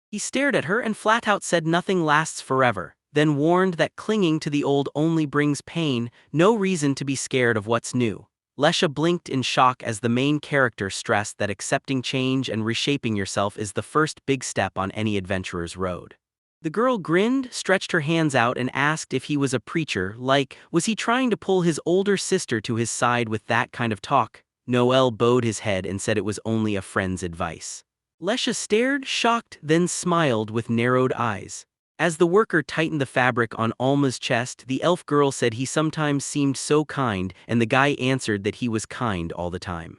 He stared at her and flat out said nothing lasts forever, then warned that clinging to the old only brings pain, no reason to be scared of what's new. Lesha blinked in shock as the main character stressed that accepting change and reshaping yourself is the first big step on any adventurer's road. The girl grinned, stretched her hands out and asked if he was a preacher, like, was he trying to pull his older sister to his side with that kind of talk? Noel bowed his head and said it was only a friend's advice. Lesha stared, shocked, then smiled with narrowed eyes. As the worker tightened the fabric on Alma's chest, the elf girl said he sometimes seemed so kind, and the guy answered that he was kind all the time.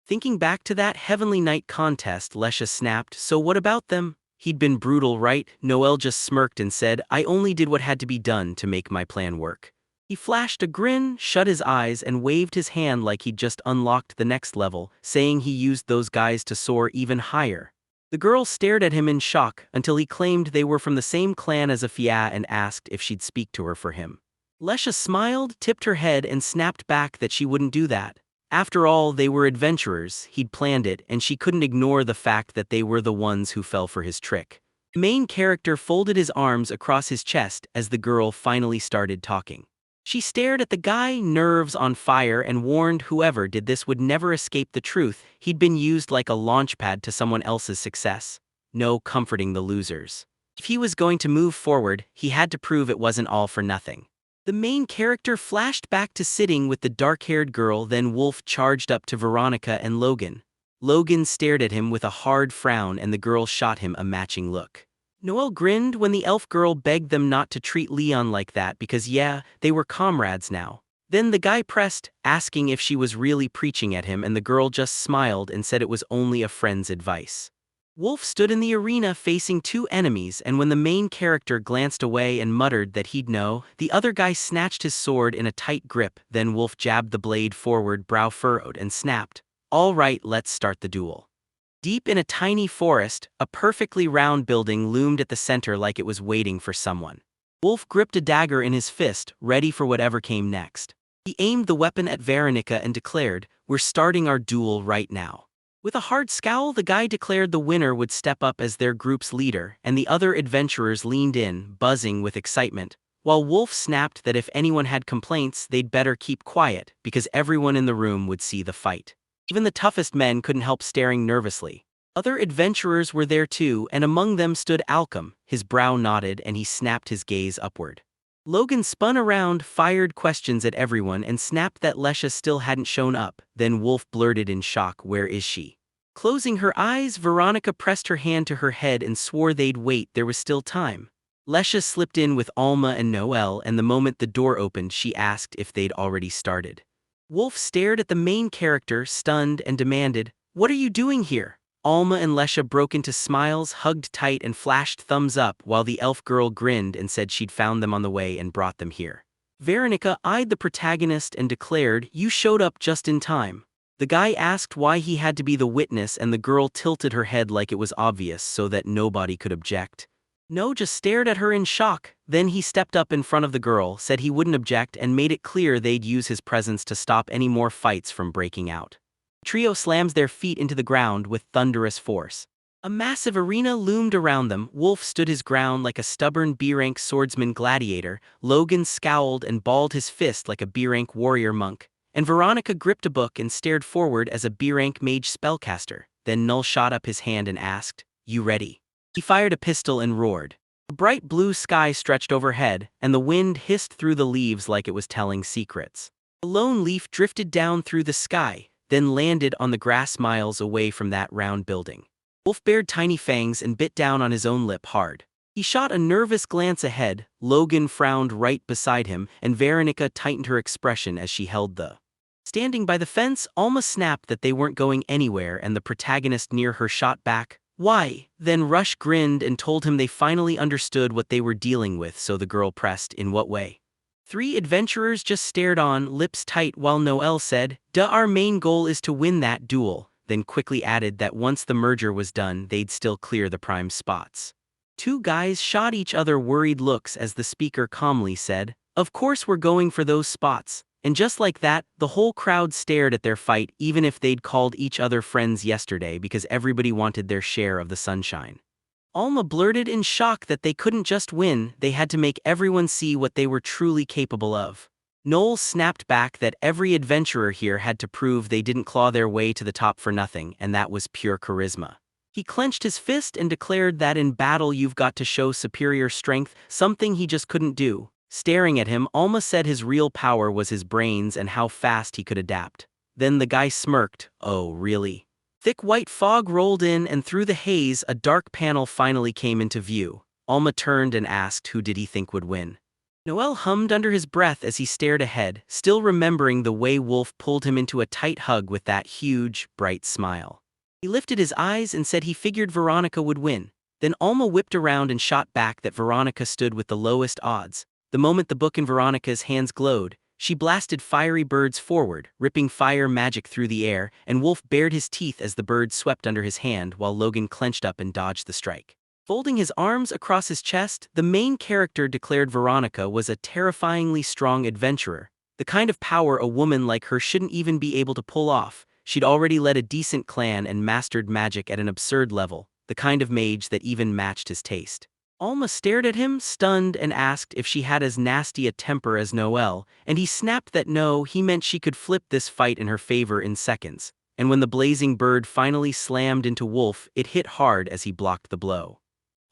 Thinking back to that Heavenly Night contest, Lesha snapped, so what about them? He'd been brutal, right? Noel just smirked and said, I only did what had to be done to make my plan work. He flashed a grin, shut his eyes, and waved his hand like he'd just unlocked the next level, saying he used those guys to soar even higher. The girl stared at him in shock until he claimed they were from the same clan as Afia and asked if she'd speak to her for him. Lesha smiled, tipped her head, and snapped back that she wouldn't do that. After all, they were adventurers, he'd planned it, and she couldn't ignore the fact that they were the ones who fell for his trick. The main character folded his arms across his chest as the girl finally started talking. She stared at the guy, nerves on fire, and warned whoever did this would never escape the truth. He'd been used like a launchpad to someone else's success. No comforting the losers. If he was going to move forward, he had to prove it wasn't all for nothing. The main character flashed back to sitting with the dark-haired girl, then Wolf charged up to Veronica and Logan. Logan stared at him with a hard frown and the girl shot him a matching look. Noel grinned when the elf girl begged them not to treat Leon like that because yeah, they were comrades now. Then the guy pressed, asking if she was really preaching at him, and the girl just smiled and said it was only a friend's advice. Wolf stood in the arena facing two enemies, and when the main character glanced away and muttered that he'd know, the other guy snatched his sword in a tight grip. Then Wolf jabbed the blade forward, brow furrowed, and snapped, "All right, let's start the duel." Deep in a tiny forest, a perfectly round building loomed at the center like it was waiting for someone. Wolf gripped a dagger in his fist, ready for whatever came next. He aimed the weapon at Veronica and declared, "We're starting our duel right now." With a hard scowl, the guy declared the winner would step up as their group's leader, and the other adventurers leaned in, buzzing with excitement, while Wolf snapped that if anyone had complaints, they'd better keep quiet, because everyone in the room would see the fight. Even the toughest men couldn't help staring nervously. Other adventurers were there too, and among them stood Alchem. His brow knotted and he snapped his gaze upward. Logan spun around, fired questions at everyone, and snapped that Lesha still hadn't shown up. Then Wolf blurted in shock, "Where is she?" Closing her eyes, Veronica pressed her hand to her head and swore they'd wait, there was still time. Lesha slipped in with Alma and Noel, and the moment the door opened, she asked if they'd already started. Wolf stared at the main character, stunned, and demanded, "What are you doing here?" Alma and Lesha broke into smiles, hugged tight, and flashed thumbs up, while the elf girl grinned and said she'd found them on the way and brought them here. Veronica eyed the protagonist and declared, "You showed up just in time." The guy asked why he had to be the witness, and the girl tilted her head like it was obvious so that nobody could object. No just stared at her in shock. Then he stepped up in front of the girl, said he wouldn't object, and made it clear they'd use his presence to stop any more fights from breaking out. The trio slams their feet into the ground with thunderous force. A massive arena loomed around them. Wolf stood his ground like a stubborn B-rank swordsman gladiator, Logan scowled and balled his fist like a B-rank warrior monk, and Veronica gripped a book and stared forward as a B-rank mage spellcaster. Then Null shot up his hand and asked, "You ready?" He fired a pistol and roared. A bright blue sky stretched overhead, and the wind hissed through the leaves like it was telling secrets. A lone leaf drifted down through the sky, then landed on the grass miles away from that round building. Wolf bared tiny fangs and bit down on his own lip hard. He shot a nervous glance ahead. Logan frowned right beside him, and Veronica tightened her expression as she held the. Standing by the fence, Alma snapped that they weren't going anywhere, and the protagonist near her shot back, "Why?" Then Rush grinned and told him they finally understood what they were dealing with, so the girl pressed, "In what way?" Three adventurers just stared on, lips tight, while Noelle said, "Duh, our main goal is to win that duel," then quickly added that once the merger was done, they'd still clear the prime spots. Two guys shot each other worried looks as the speaker calmly said, "Of course we're going for those spots." And just like that, the whole crowd stared at their fight, even if they'd called each other friends yesterday, because everybody wanted their share of the sunshine. Alma blurted in shock that they couldn't just win, they had to make everyone see what they were truly capable of. Noel snapped back that every adventurer here had to prove they didn't claw their way to the top for nothing, and that was pure charisma. He clenched his fist and declared that in battle you've got to show superior strength, something he just couldn't do. Staring at him, Alma said his real power was his brains and how fast he could adapt. Then the guy smirked, "Oh, really?" Thick white fog rolled in, and through the haze, a dark panel finally came into view. Alma turned and asked who did he think would win. Noel hummed under his breath as he stared ahead, still remembering the way Wolf pulled him into a tight hug with that huge, bright smile. He lifted his eyes and said he figured Veronica would win. Then Alma whipped around and shot back that Veronica stood with the lowest odds. The moment the book in Veronica's hands glowed, she blasted fiery birds forward, ripping fire magic through the air, and Wolf bared his teeth as the bird swept under his hand while Logan clenched up and dodged the strike. Folding his arms across his chest, the main character declared Veronica was a terrifyingly strong adventurer, the kind of power a woman like her shouldn't even be able to pull off. She'd already led a decent clan and mastered magic at an absurd level, the kind of mage that even matched his taste. Alma stared at him, stunned, and asked if she had as nasty a temper as Noelle, and he snapped that no, he meant she could flip this fight in her favor in seconds. And when the blazing bird finally slammed into Wolf, it hit hard as he blocked the blow.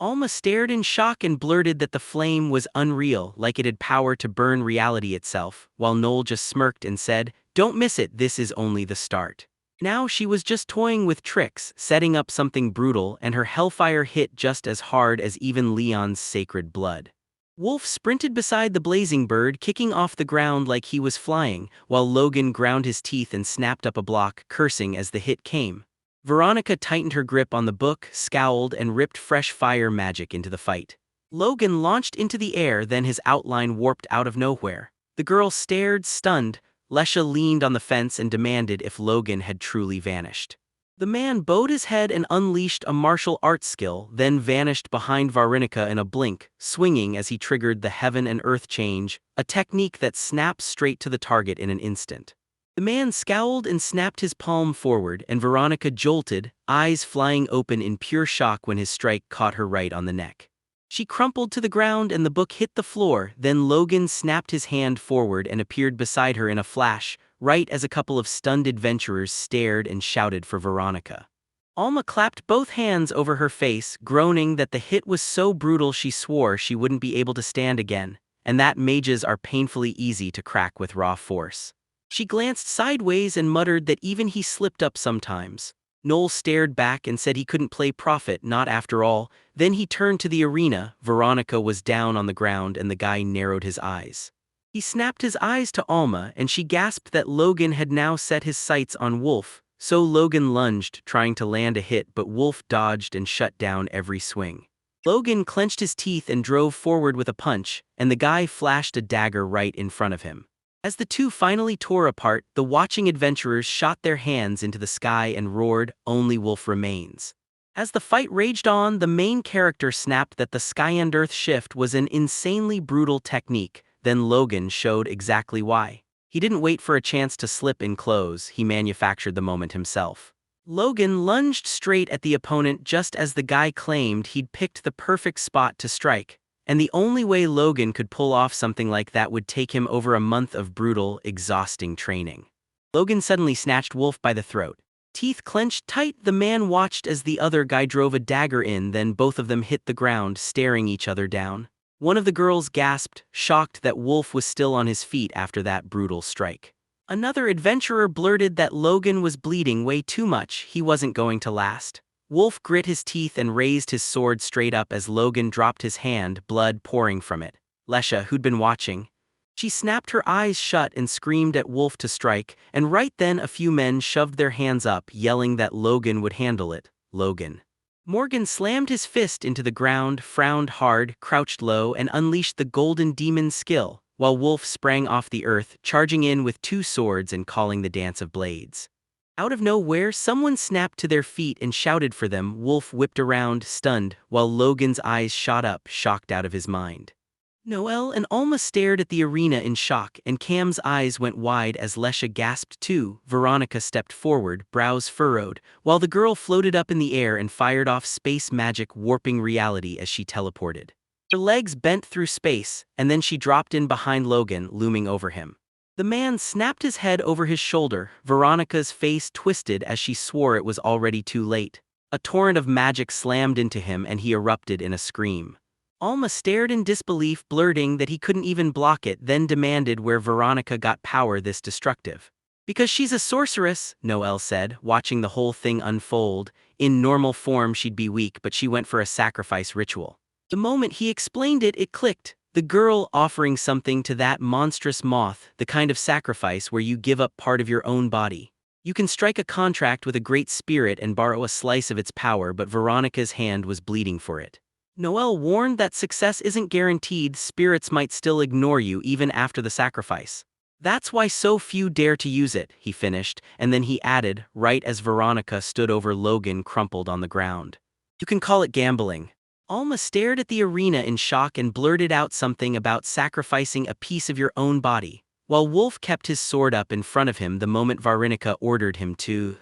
Alma stared in shock and blurted that the flame was unreal, like it had power to burn reality itself, while Noel just smirked and said, "Don't miss it, this is only the start." Now she was just toying with tricks, setting up something brutal, and her hellfire hit just as hard as even Leon's sacred blood. Wolf sprinted beside the blazing bird, kicking off the ground like he was flying, while Logan ground his teeth and snapped up a block, cursing as the hit came. Veronica tightened her grip on the book, scowled, and ripped fresh fire magic into the fight. Logan launched into the air, then his outline warped out of nowhere. The girl stared, stunned. Lesha leaned on the fence and demanded if Logan had truly vanished. The man bowed his head and unleashed a martial arts skill, then vanished behind Veronica in a blink, swinging as he triggered the heaven and earth change, a technique that snaps straight to the target in an instant. The man scowled and snapped his palm forward, and Veronica jolted, eyes flying open in pure shock when his strike caught her right on the neck. She crumpled to the ground and the book hit the floor, then Logan snapped his hand forward and appeared beside her in a flash, right as a couple of stunned adventurers stared and shouted for Veronica. Alma clapped both hands over her face, groaning that the hit was so brutal she swore she wouldn't be able to stand again, and that mages are painfully easy to crack with raw force. She glanced sideways and muttered that even he slipped up sometimes. Noel stared back and said he couldn't play prophet, not after all. Then he turned to the arena. Veronica was down on the ground and the guy narrowed his eyes. He snapped his eyes to Alma and she gasped that Logan had now set his sights on Wolf, so Logan lunged, trying to land a hit, but Wolf dodged and shut down every swing. Logan clenched his teeth and drove forward with a punch, and the guy flashed a dagger right in front of him. As the two finally tore apart, the watching adventurers shot their hands into the sky and roared, "Only Wolf remains." As the fight raged on, the main character snapped that the sky and earth shift was an insanely brutal technique. Then Logan showed exactly why. He didn't wait for a chance to slip in clothes, he manufactured the moment himself. Logan lunged straight at the opponent just as the guy claimed he'd picked the perfect spot to strike. And the only way Logan could pull off something like that would take him over a month of brutal, exhausting training. Logan suddenly snatched Wolf by the throat. Teeth clenched tight, the man watched as the other guy drove a dagger in, then both of them hit the ground, staring each other down. One of the girls gasped, shocked that Wolf was still on his feet after that brutal strike. Another adventurer blurted that Logan was bleeding way too much, he wasn't going to last. Wolf grit his teeth and raised his sword straight up as Logan dropped his hand, blood pouring from it. Lesha, who'd been watching, she snapped her eyes shut and screamed at Wolf to strike, and right then a few men shoved their hands up, yelling that Logan would handle it. Logan. Morgan slammed his fist into the ground, frowned hard, crouched low, and unleashed the golden demon skill, while Wolf sprang off the earth, charging in with two swords and calling the dance of blades. Out of nowhere, someone snapped to their feet and shouted for them. Wolf whipped around, stunned, while Logan's eyes shot up, shocked out of his mind. Noelle and Alma stared at the arena in shock, and Cam's eyes went wide as Lesha gasped too. Veronica stepped forward, brows furrowed, while the girl floated up in the air and fired off space magic, warping reality as she teleported. Her legs bent through space, and then she dropped in behind Logan, looming over him. The man snapped his head over his shoulder. Veronica's face twisted as she swore it was already too late. A torrent of magic slammed into him and he erupted in a scream. Alma stared in disbelief, blurting that he couldn't even block it, then demanded where Veronica got power this destructive. "Because she's a sorceress," Noelle said, watching the whole thing unfold. In normal form she'd be weak, but she went for a sacrifice ritual. The moment he explained it, it clicked. The girl offering something to that monstrous moth, the kind of sacrifice where you give up part of your own body. You can strike a contract with a great spirit and borrow a slice of its power, but Veronica's hand was bleeding for it. Noelle warned that success isn't guaranteed, spirits might still ignore you even after the sacrifice. "That's why so few dare to use it," he finished, and then he added, right as Veronica stood over Logan crumpled on the ground. "You can call it gambling." Alma stared at the arena in shock and blurted out something about sacrificing a piece of your own body, while Wolf kept his sword up in front of him the moment Veronica ordered him to.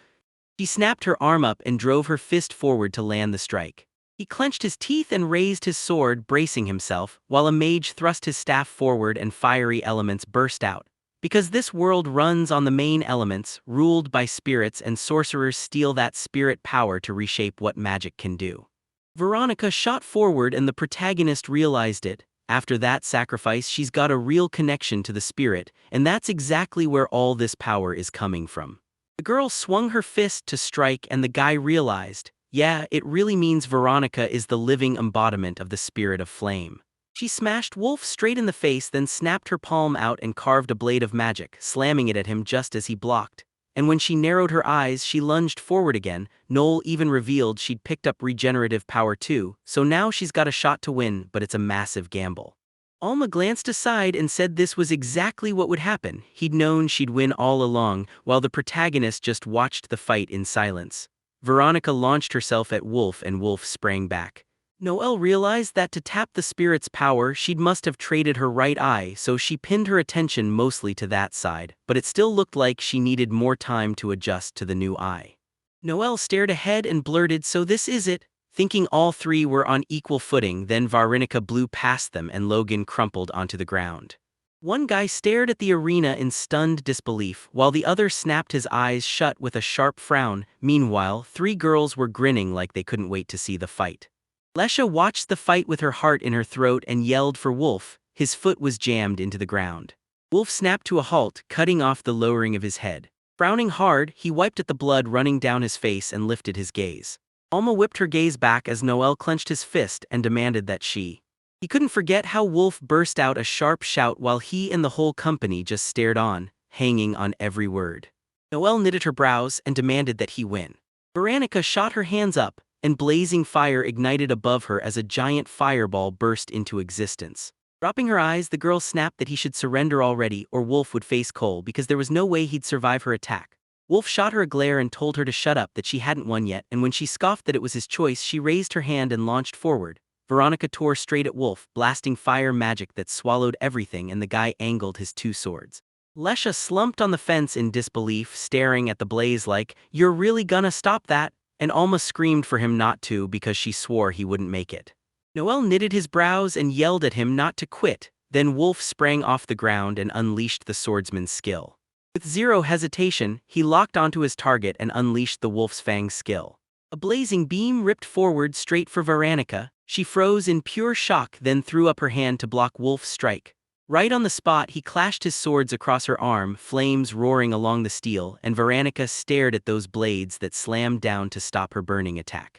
She snapped her arm up and drove her fist forward to land the strike. He clenched his teeth and raised his sword, bracing himself, while a mage thrust his staff forward and fiery elements burst out. Because this world runs on the main elements, ruled by spirits, and sorcerers steal that spirit power to reshape what magic can do. Veronica shot forward and the protagonist realized it. After that sacrifice, she's got a real connection to the spirit, and that's exactly where all this power is coming from. The girl swung her fist to strike and the guy realized, yeah, it really means Veronica is the living embodiment of the spirit of flame. She smashed Wolf straight in the face, then snapped her palm out and carved a blade of magic, slamming it at him just as he blocked. And when she narrowed her eyes, she lunged forward again. Noelle even revealed she'd picked up regenerative power too, so now she's got a shot to win, but it's a massive gamble. Alma glanced aside and said this was exactly what would happen. He'd known she'd win all along, while the protagonist just watched the fight in silence. Veronica launched herself at Wolf and Wolf sprang back. Noelle realized that to tap the spirit's power, she'd must have traded her right eye, so she pinned her attention mostly to that side, but it still looked like she needed more time to adjust to the new eye. Noelle stared ahead and blurted, "So this is it?" Thinking all three were on equal footing, then Veronica blew past them and Logan crumpled onto the ground. One guy stared at the arena in stunned disbelief, while the other snapped his eyes shut with a sharp frown. Meanwhile, three girls were grinning like they couldn't wait to see the fight. Lesha watched the fight with her heart in her throat and yelled for Wolf. His foot was jammed into the ground. Wolf snapped to a halt, cutting off the lowering of his head. Frowning hard, he wiped at the blood running down his face and lifted his gaze. Alma whipped her gaze back as Noelle clenched his fist and demanded that she. He couldn't forget how Wolf burst out a sharp shout while he and the whole company just stared on, hanging on every word. Noelle knitted her brows and demanded that he win. Veronica shot her hands up, and blazing fire ignited above her as a giant fireball burst into existence. Dropping her eyes, the girl snapped that he should surrender already or Wolf would face Cole because there was no way he'd survive her attack. Wolf shot her a glare and told her to shut up, that she hadn't won yet, and when she scoffed that it was his choice, she raised her hand and launched forward. Veronica tore straight at Wolf, blasting fire magic that swallowed everything, and the guy angled his two swords. Lesha slumped on the fence in disbelief, staring at the blaze like, "You're really gonna stop that?" And Alma screamed for him not to because she swore he wouldn't make it. Noel knitted his brows and yelled at him not to quit. Then Wolf sprang off the ground and unleashed the swordsman's skill. With zero hesitation, he locked onto his target and unleashed the wolf's fang skill. A blazing beam ripped forward straight for Veronica. She froze in pure shock, then threw up her hand to block Wolf's strike. Right on the spot, he clashed his swords across her arm, flames roaring along the steel, and Veronica stared at those blades that slammed down to stop her burning attack.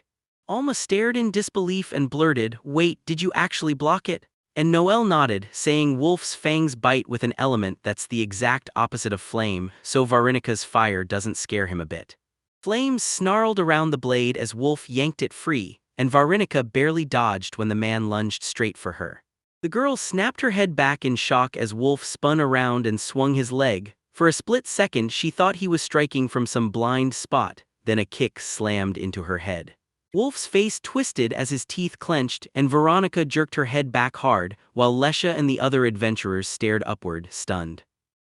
Alma stared in disbelief and blurted, "Wait, did you actually block it?" And Noel nodded, saying Wolf's fangs bite with an element that's the exact opposite of flame, so Veronica's fire doesn't scare him a bit. Flames snarled around the blade as Wolf yanked it free, and Veronica barely dodged when the man lunged straight for her. The girl snapped her head back in shock as Wolf spun around and swung his leg. For a split second she thought he was striking from some blind spot, then a kick slammed into her head. Wolf's face twisted as his teeth clenched, and Veronica jerked her head back hard, while Lesha and the other adventurers stared upward, stunned.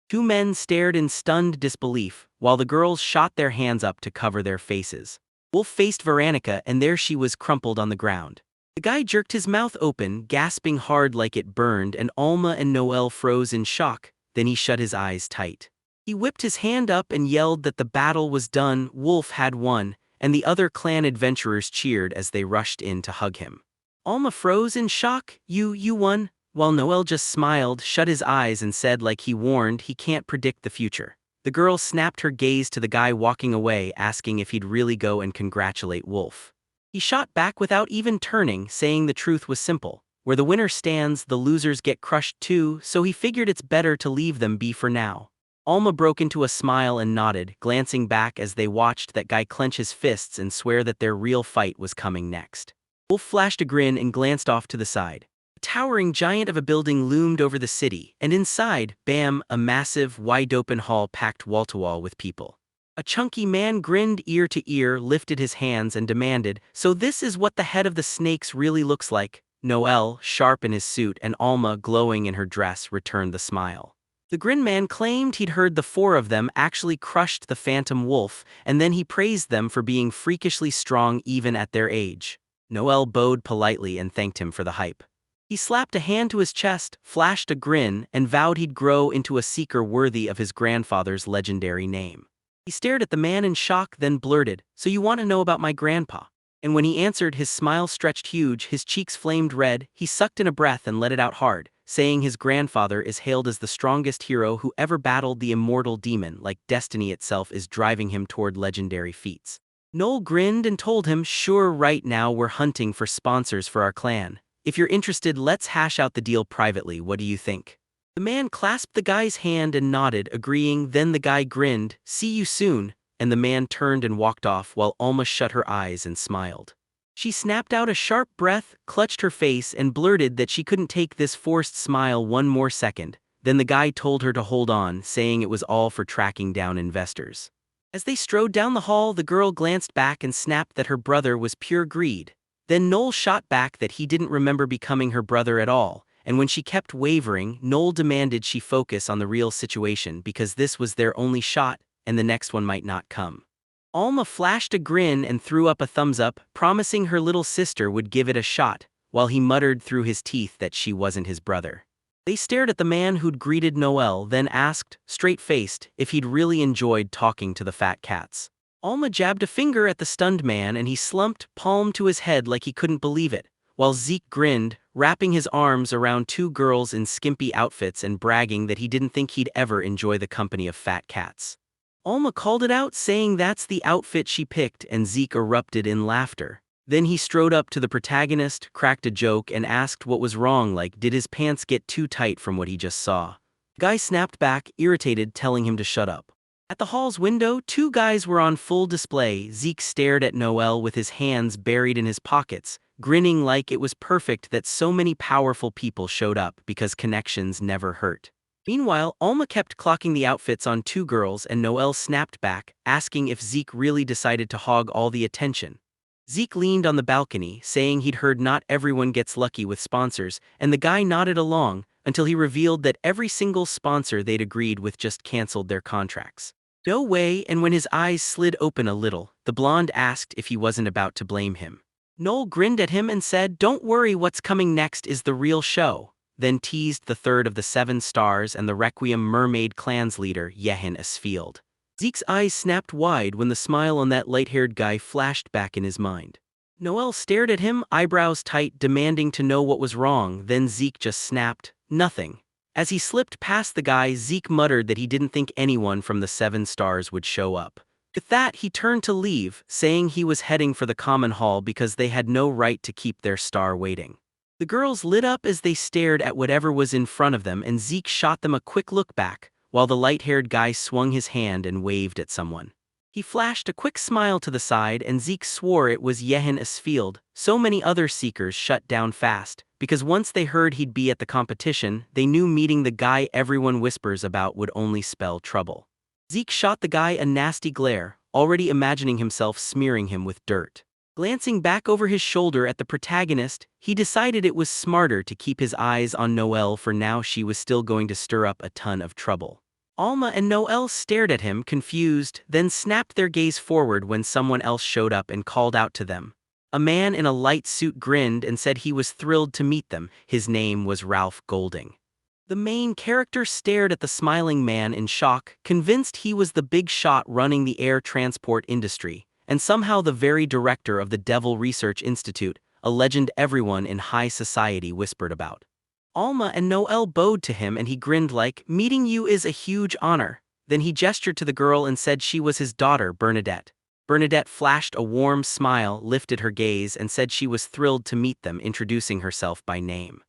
Two men stared in stunned disbelief, while the girls shot their hands up to cover their faces. Wolf faced Veronica, and there she was crumpled on the ground. The guy jerked his mouth open, gasping hard like it burned, and Alma and Noel froze in shock, then he shut his eyes tight. He whipped his hand up and yelled that the battle was done, Wolf had won, and the other clan adventurers cheered as they rushed in to hug him. Alma froze in shock, You won?" While Noel just smiled, shut his eyes, and said like he warned, he can't predict the future. The girl snapped her gaze to the guy walking away, asking if he'd really go and congratulate Wolf. He shot back without even turning, saying the truth was simple. Where the winner stands, the losers get crushed too, so he figured it's better to leave them be for now. Alma broke into a smile and nodded, glancing back as they watched that guy clench his fists and swear that their real fight was coming next. Wolf flashed a grin and glanced off to the side. A towering giant of a building loomed over the city, and inside, bam, a massive, wide-open hall packed wall-to-wall with people. A chunky man grinned ear to ear, lifted his hands and demanded, "So this is what the head of the snakes really looks like?" Noel, sharp in his suit, and Alma, glowing in her dress, returned the smile. The Grin Man claimed he'd heard the four of them actually crushed the Phantom Wolf, and then he praised them for being freakishly strong even at their age. Noel bowed politely and thanked him for the hype. He slapped a hand to his chest, flashed a grin, and vowed he'd grow into a seeker worthy of his grandfather's legendary name. He stared at the man in shock, then blurted, "So you want to know about my grandpa?" And when he answered, his smile stretched huge, his cheeks flamed red, he sucked in a breath and let it out hard, saying his grandfather is hailed as the strongest hero who ever battled the immortal demon, like destiny itself is driving him toward legendary feats. Noel grinned and told him, "Sure, right now we're hunting for sponsors for our clan. If you're interested, let's hash out the deal privately, what do you think?" The man clasped the guy's hand and nodded, agreeing, then the guy grinned, "See you soon," and the man turned and walked off while Alma shut her eyes and smiled. She snapped out a sharp breath, clutched her face, and blurted that she couldn't take this forced smile one more second. Then the guy told her to hold on, saying it was all for tracking down investors. As they strode down the hall, the girl glanced back and snapped that her brother was pure greed. Then Noel shot back that he didn't remember becoming her brother at all, and when she kept wavering, Noel demanded she focus on the real situation because this was their only shot, and the next one might not come. Alma flashed a grin and threw up a thumbs up, promising her little sister would give it a shot, while he muttered through his teeth that she wasn't his brother. They stared at the man who'd greeted Noel, then asked, straight-faced, if he'd really enjoyed talking to the fat cats. Alma jabbed a finger at the stunned man and he slumped, palm to his head like he couldn't believe it, while Zeke grinned, wrapping his arms around two girls in skimpy outfits and bragging that he didn't think he'd ever enjoy the company of fat cats. Alma called it out, saying that's the outfit she picked, and Zeke erupted in laughter. Then he strode up to the protagonist, cracked a joke, and asked what was wrong, like did his pants get too tight from what he just saw. Guy snapped back, irritated, telling him to shut up. At the hall's window, two guys were on full display. Zeke stared at Noel with his hands buried in his pockets, grinning like it was perfect that so many powerful people showed up because connections never hurt. Meanwhile, Alma kept clocking the outfits on two girls and Noelle snapped back, asking if Zeke really decided to hog all the attention. Zeke leaned on the balcony, saying he'd heard not everyone gets lucky with sponsors, and the guy nodded along until he revealed that every single sponsor they'd agreed with just canceled their contracts. No way, and when his eyes slid open a little, the blonde asked if he wasn't about to blame him. Noel grinned at him and said, "Don't worry, what's coming next is the real show," then teased the third of the 7 stars and the Requiem Mermaid clan's leader, Yehin Asfield. Zeke's eyes snapped wide when the smile on that light-haired guy flashed back in his mind. Noel stared at him, eyebrows tight, demanding to know what was wrong, then Zeke just snapped, "Nothing." As he slipped past the guy, Zeke muttered that he didn't think anyone from the 7 stars would show up. With that, he turned to leave, saying he was heading for the common hall because they had no right to keep their star waiting. The girls lit up as they stared at whatever was in front of them, and Zeke shot them a quick look back, while the light-haired guy swung his hand and waved at someone. He flashed a quick smile to the side and Zeke swore it was Yehin Asfield. So many other seekers shut down fast, because once they heard he'd be at the competition, they knew meeting the guy everyone whispers about would only spell trouble. Zeke shot the guy a nasty glare, already imagining himself smearing him with dirt. Glancing back over his shoulder at the protagonist, he decided it was smarter to keep his eyes on Noelle for now. She was still going to stir up a ton of trouble. Alma and Noelle stared at him, confused, then snapped their gaze forward when someone else showed up and called out to them. A man in a light suit grinned and said he was thrilled to meet them. His name was Ralph Golding. The main character stared at the smiling man in shock, convinced he was the big shot running the air transport industry, and somehow the very director of the Devil Research Institute, a legend everyone in high society whispered about. Alma and Noelle bowed to him and he grinned like, "Meeting you is a huge honor." Then he gestured to the girl and said she was his daughter, Bernadette. Bernadette flashed a warm smile, lifted her gaze, and said she was thrilled to meet them, introducing herself by name.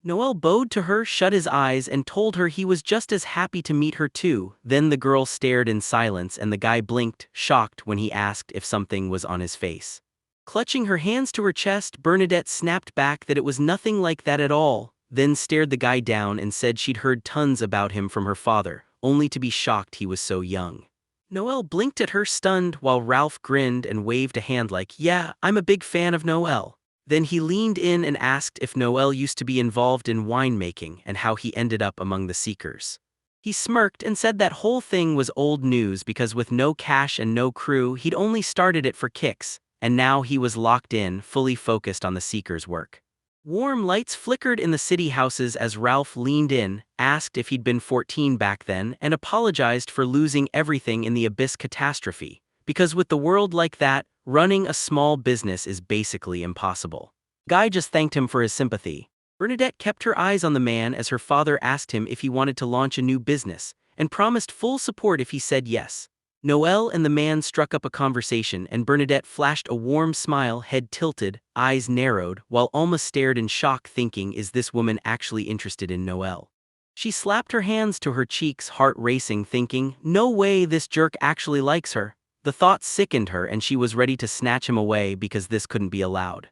Noelle bowed to her, shut his eyes, and told her he was just as happy to meet her too. Then the girl stared in silence and the guy blinked, shocked when he asked if something was on his face. Clutching her hands to her chest, Bernadette snapped back that it was nothing like that at all, then stared the guy down and said she'd heard tons about him from her father, only to be shocked he was so young. Noelle blinked at her, stunned, while Ralph grinned and waved a hand like, "Yeah, I'm a big fan of Noelle." Then he leaned in and asked if Noelle used to be involved in winemaking and how he ended up among the seekers. He smirked and said that whole thing was old news because with no cash and no crew, he'd only started it for kicks, and now he was locked in, fully focused on the seekers' work. Warm lights flickered in the city houses as Ralph leaned in, asked if he'd been 14 back then, and apologized for losing everything in the Abyss catastrophe, because with the world like that, running a small business is basically impossible. Guy just thanked him for his sympathy. Bernadette kept her eyes on the man as her father asked him if he wanted to launch a new business, and promised full support if he said yes. Noelle and the man struck up a conversation and Bernadette flashed a warm smile, head tilted, eyes narrowed, while Alma stared in shock thinking, is this woman actually interested in Noelle? She slapped her hands to her cheeks, heart racing, thinking, no way this jerk actually likes her. The thought sickened her and she was ready to snatch him away because this couldn't be allowed.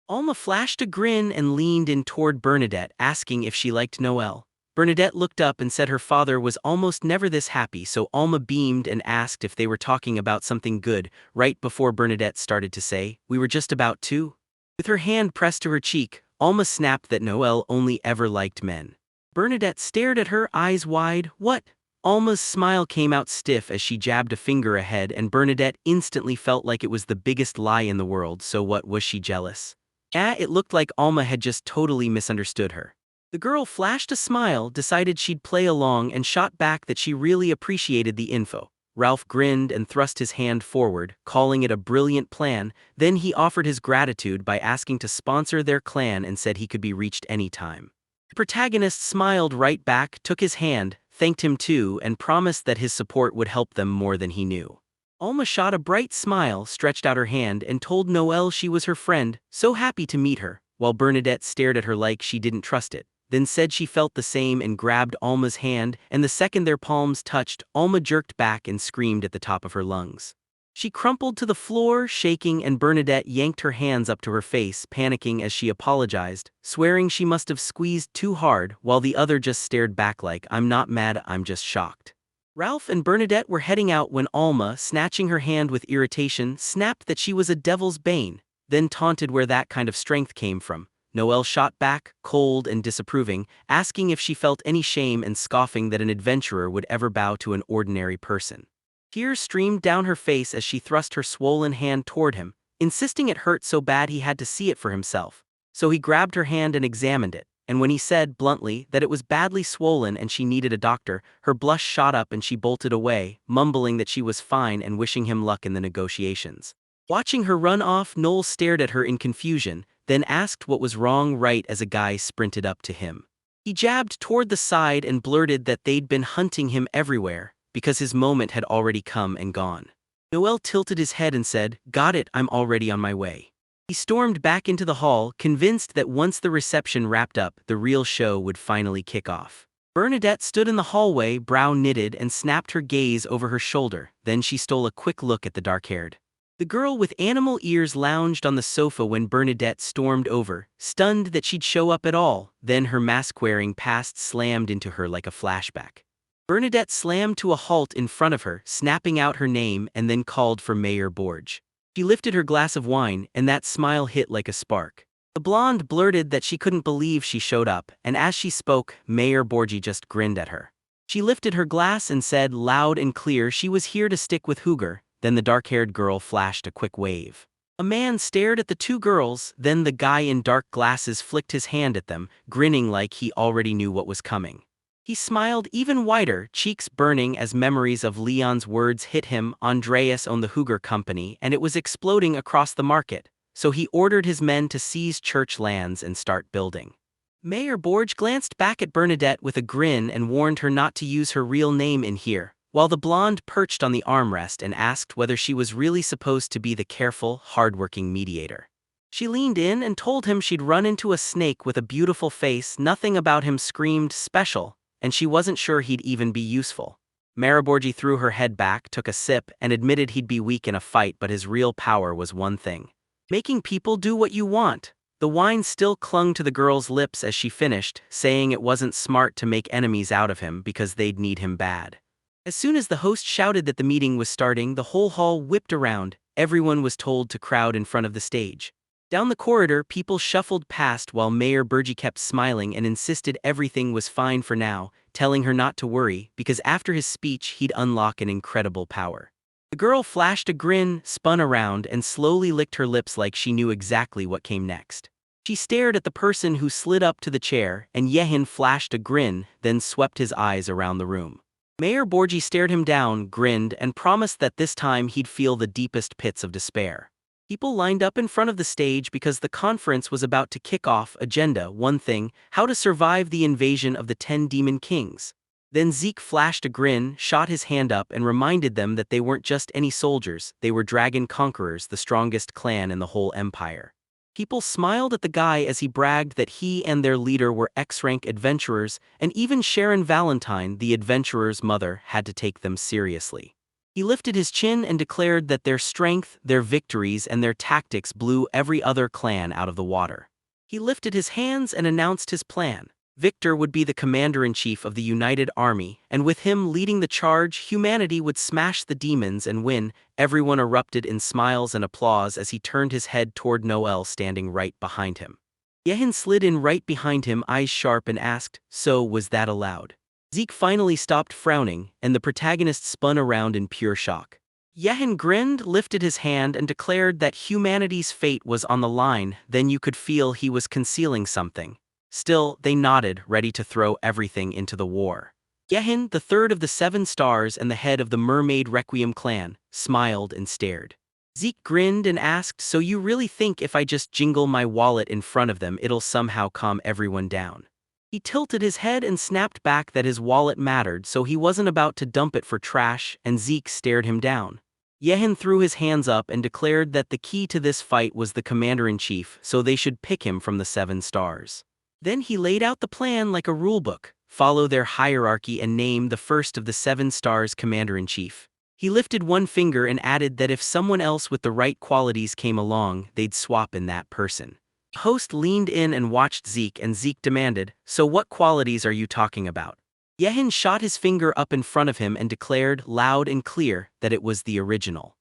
Alma flashed a grin and leaned in toward Bernadette, asking if she liked Noelle. Bernadette looked up and said her father was almost never this happy, so Alma beamed and asked if they were talking about something good, right before Bernadette started to say, "We were just about to." With her hand pressed to her cheek, Alma snapped that Noelle only ever liked men. Bernadette stared at her, eyes wide. "What?" Alma's smile came out stiff as she jabbed a finger ahead, and Bernadette instantly felt like it was the biggest lie in the world. So what, was she jealous? It looked like Alma had just totally misunderstood her. The girl flashed a smile, decided she'd play along, and shot back that she really appreciated the info. Ralph grinned and thrust his hand forward, calling it a brilliant plan. Then he offered his gratitude by asking to sponsor their clan and said he could be reached anytime. The protagonist smiled right back, took his hand, thanked him too, and promised that his support would help them more than he knew. Alma shot a bright smile, stretched out her hand, and told Noelle she was her friend, so happy to meet her, while Bernadette stared at her like she didn't trust it, then said she felt the same and grabbed Alma's hand, and the second their palms touched, Alma jerked back and screamed at the top of her lungs. She crumpled to the floor, shaking, and Bernadette yanked her hands up to her face, panicking as she apologized, swearing she must have squeezed too hard, while the other just stared back like, "I'm not mad, I'm just shocked." Ralph and Bernadette were heading out when Alma, snatching her hand with irritation, snapped that she was a devil's bane, then taunted where that kind of strength came from. Noelle shot back, cold and disapproving, asking if she felt any shame and scoffing that an adventurer would ever bow to an ordinary person. Tears streamed down her face as she thrust her swollen hand toward him, insisting it hurt so bad he had to see it for himself. So he grabbed her hand and examined it, and when he said, bluntly, that it was badly swollen and she needed a doctor, her blush shot up and she bolted away, mumbling that she was fine and wishing him luck in the negotiations. Watching her run off, Noel stared at her in confusion, then asked what was wrong right as a guy sprinted up to him. He jabbed toward the side and blurted that they'd been hunting him everywhere, because his moment had already come and gone. Noel tilted his head and said, "Got it, I'm already on my way." He stormed back into the hall, convinced that once the reception wrapped up, the real show would finally kick off. Bernadette stood in the hallway, brow knitted, and snapped her gaze over her shoulder, then she stole a quick look at the dark-haired. The girl with animal ears lounged on the sofa when Bernadette stormed over, stunned that she'd show up at all, then her mask-wearing past slammed into her like a flashback. Bernadette slammed to a halt in front of her, snapping out her name and then called for Mayor Borge. She lifted her glass of wine, and that smile hit like a spark. The blonde blurted that she couldn't believe she showed up, and as she spoke, Mayor Borge just grinned at her. She lifted her glass and said loud and clear she was here to stick with Hooger. Then the dark-haired girl flashed a quick wave. A man stared at the two girls, then the guy in dark glasses flicked his hand at them, grinning like he already knew what was coming. He smiled even wider, cheeks burning as memories of Leon's words hit him. Andreas owned the Hooger Company, and it was exploding across the market, so he ordered his men to seize church lands and start building. Mayor Borge glanced back at Bernadette with a grin and warned her not to use her real name in here, while the blonde perched on the armrest and asked whether she was really supposed to be the careful, hardworking mediator. She leaned in and told him she'd run into a snake with a beautiful face. Nothing about him screamed special, and she wasn't sure he'd even be useful. Mariborgi threw her head back, took a sip, and admitted he'd be weak in a fight, but his real power was one thing: making people do what you want. The wine still clung to the girl's lips as she finished, saying it wasn't smart to make enemies out of him because they'd need him bad. As soon as the host shouted that the meeting was starting, the whole hall whipped around. Everyone was told to crowd in front of the stage. Down the corridor, people shuffled past while Mayor Burgi kept smiling and insisted everything was fine for now, telling her not to worry because after his speech he'd unlock an incredible power. The girl flashed a grin, spun around, and slowly licked her lips like she knew exactly what came next. She stared at the person who slid up to the chair, and Yehin flashed a grin, then swept his eyes around the room. Mayor Borgi stared him down, grinned, and promised that this time he'd feel the deepest pits of despair. People lined up in front of the stage because the conference was about to kick off. Agenda 1 thing: how to survive the invasion of the 10 Demon Kings. Then Zeke flashed a grin, shot his hand up, and reminded them that they weren't just any soldiers, they were dragon conquerors, the strongest clan in the whole empire. People smiled at the guy as he bragged that he and their leader were X-rank adventurers, and even Sharon Valentine, the adventurer's mother, had to take them seriously. He lifted his chin and declared that their strength, their victories, and their tactics blew every other clan out of the water. He lifted his hands and announced his plan. Victor would be the commander-in-chief of the United Army, and with him leading the charge, humanity would smash the demons and win. Everyone erupted in smiles and applause as he turned his head toward Noel standing right behind him. Yehin slid in right behind him, eyes sharp, and asked, "So was that allowed?" Zeke finally stopped frowning, and the protagonist spun around in pure shock. Yehin grinned, lifted his hand, and declared that humanity's fate was on the line. Then you could feel he was concealing something. Still, they nodded, ready to throw everything into the war. Yehin, the third of the 7 stars and the head of the Mermaid Requiem clan, smiled and stared. Zeke grinned and asked, "So you really think if I just jingle my wallet in front of them it'll somehow calm everyone down?" He tilted his head and snapped back that his wallet mattered, so he wasn't about to dump it for trash, and Zeke stared him down. Yehin threw his hands up and declared that the key to this fight was the commander-in-chief, so they should pick him from the 7 stars. Then he laid out the plan like a rulebook: follow their hierarchy and name the first of the 7 stars commander-in-chief. He lifted one finger and added that if someone else with the right qualities came along, they'd swap in that person. The host leaned in and watched Zeke, and Zeke demanded, "So what qualities are you talking about?" Yehin shot his finger up in front of him and declared, loud and clear, that it was the original.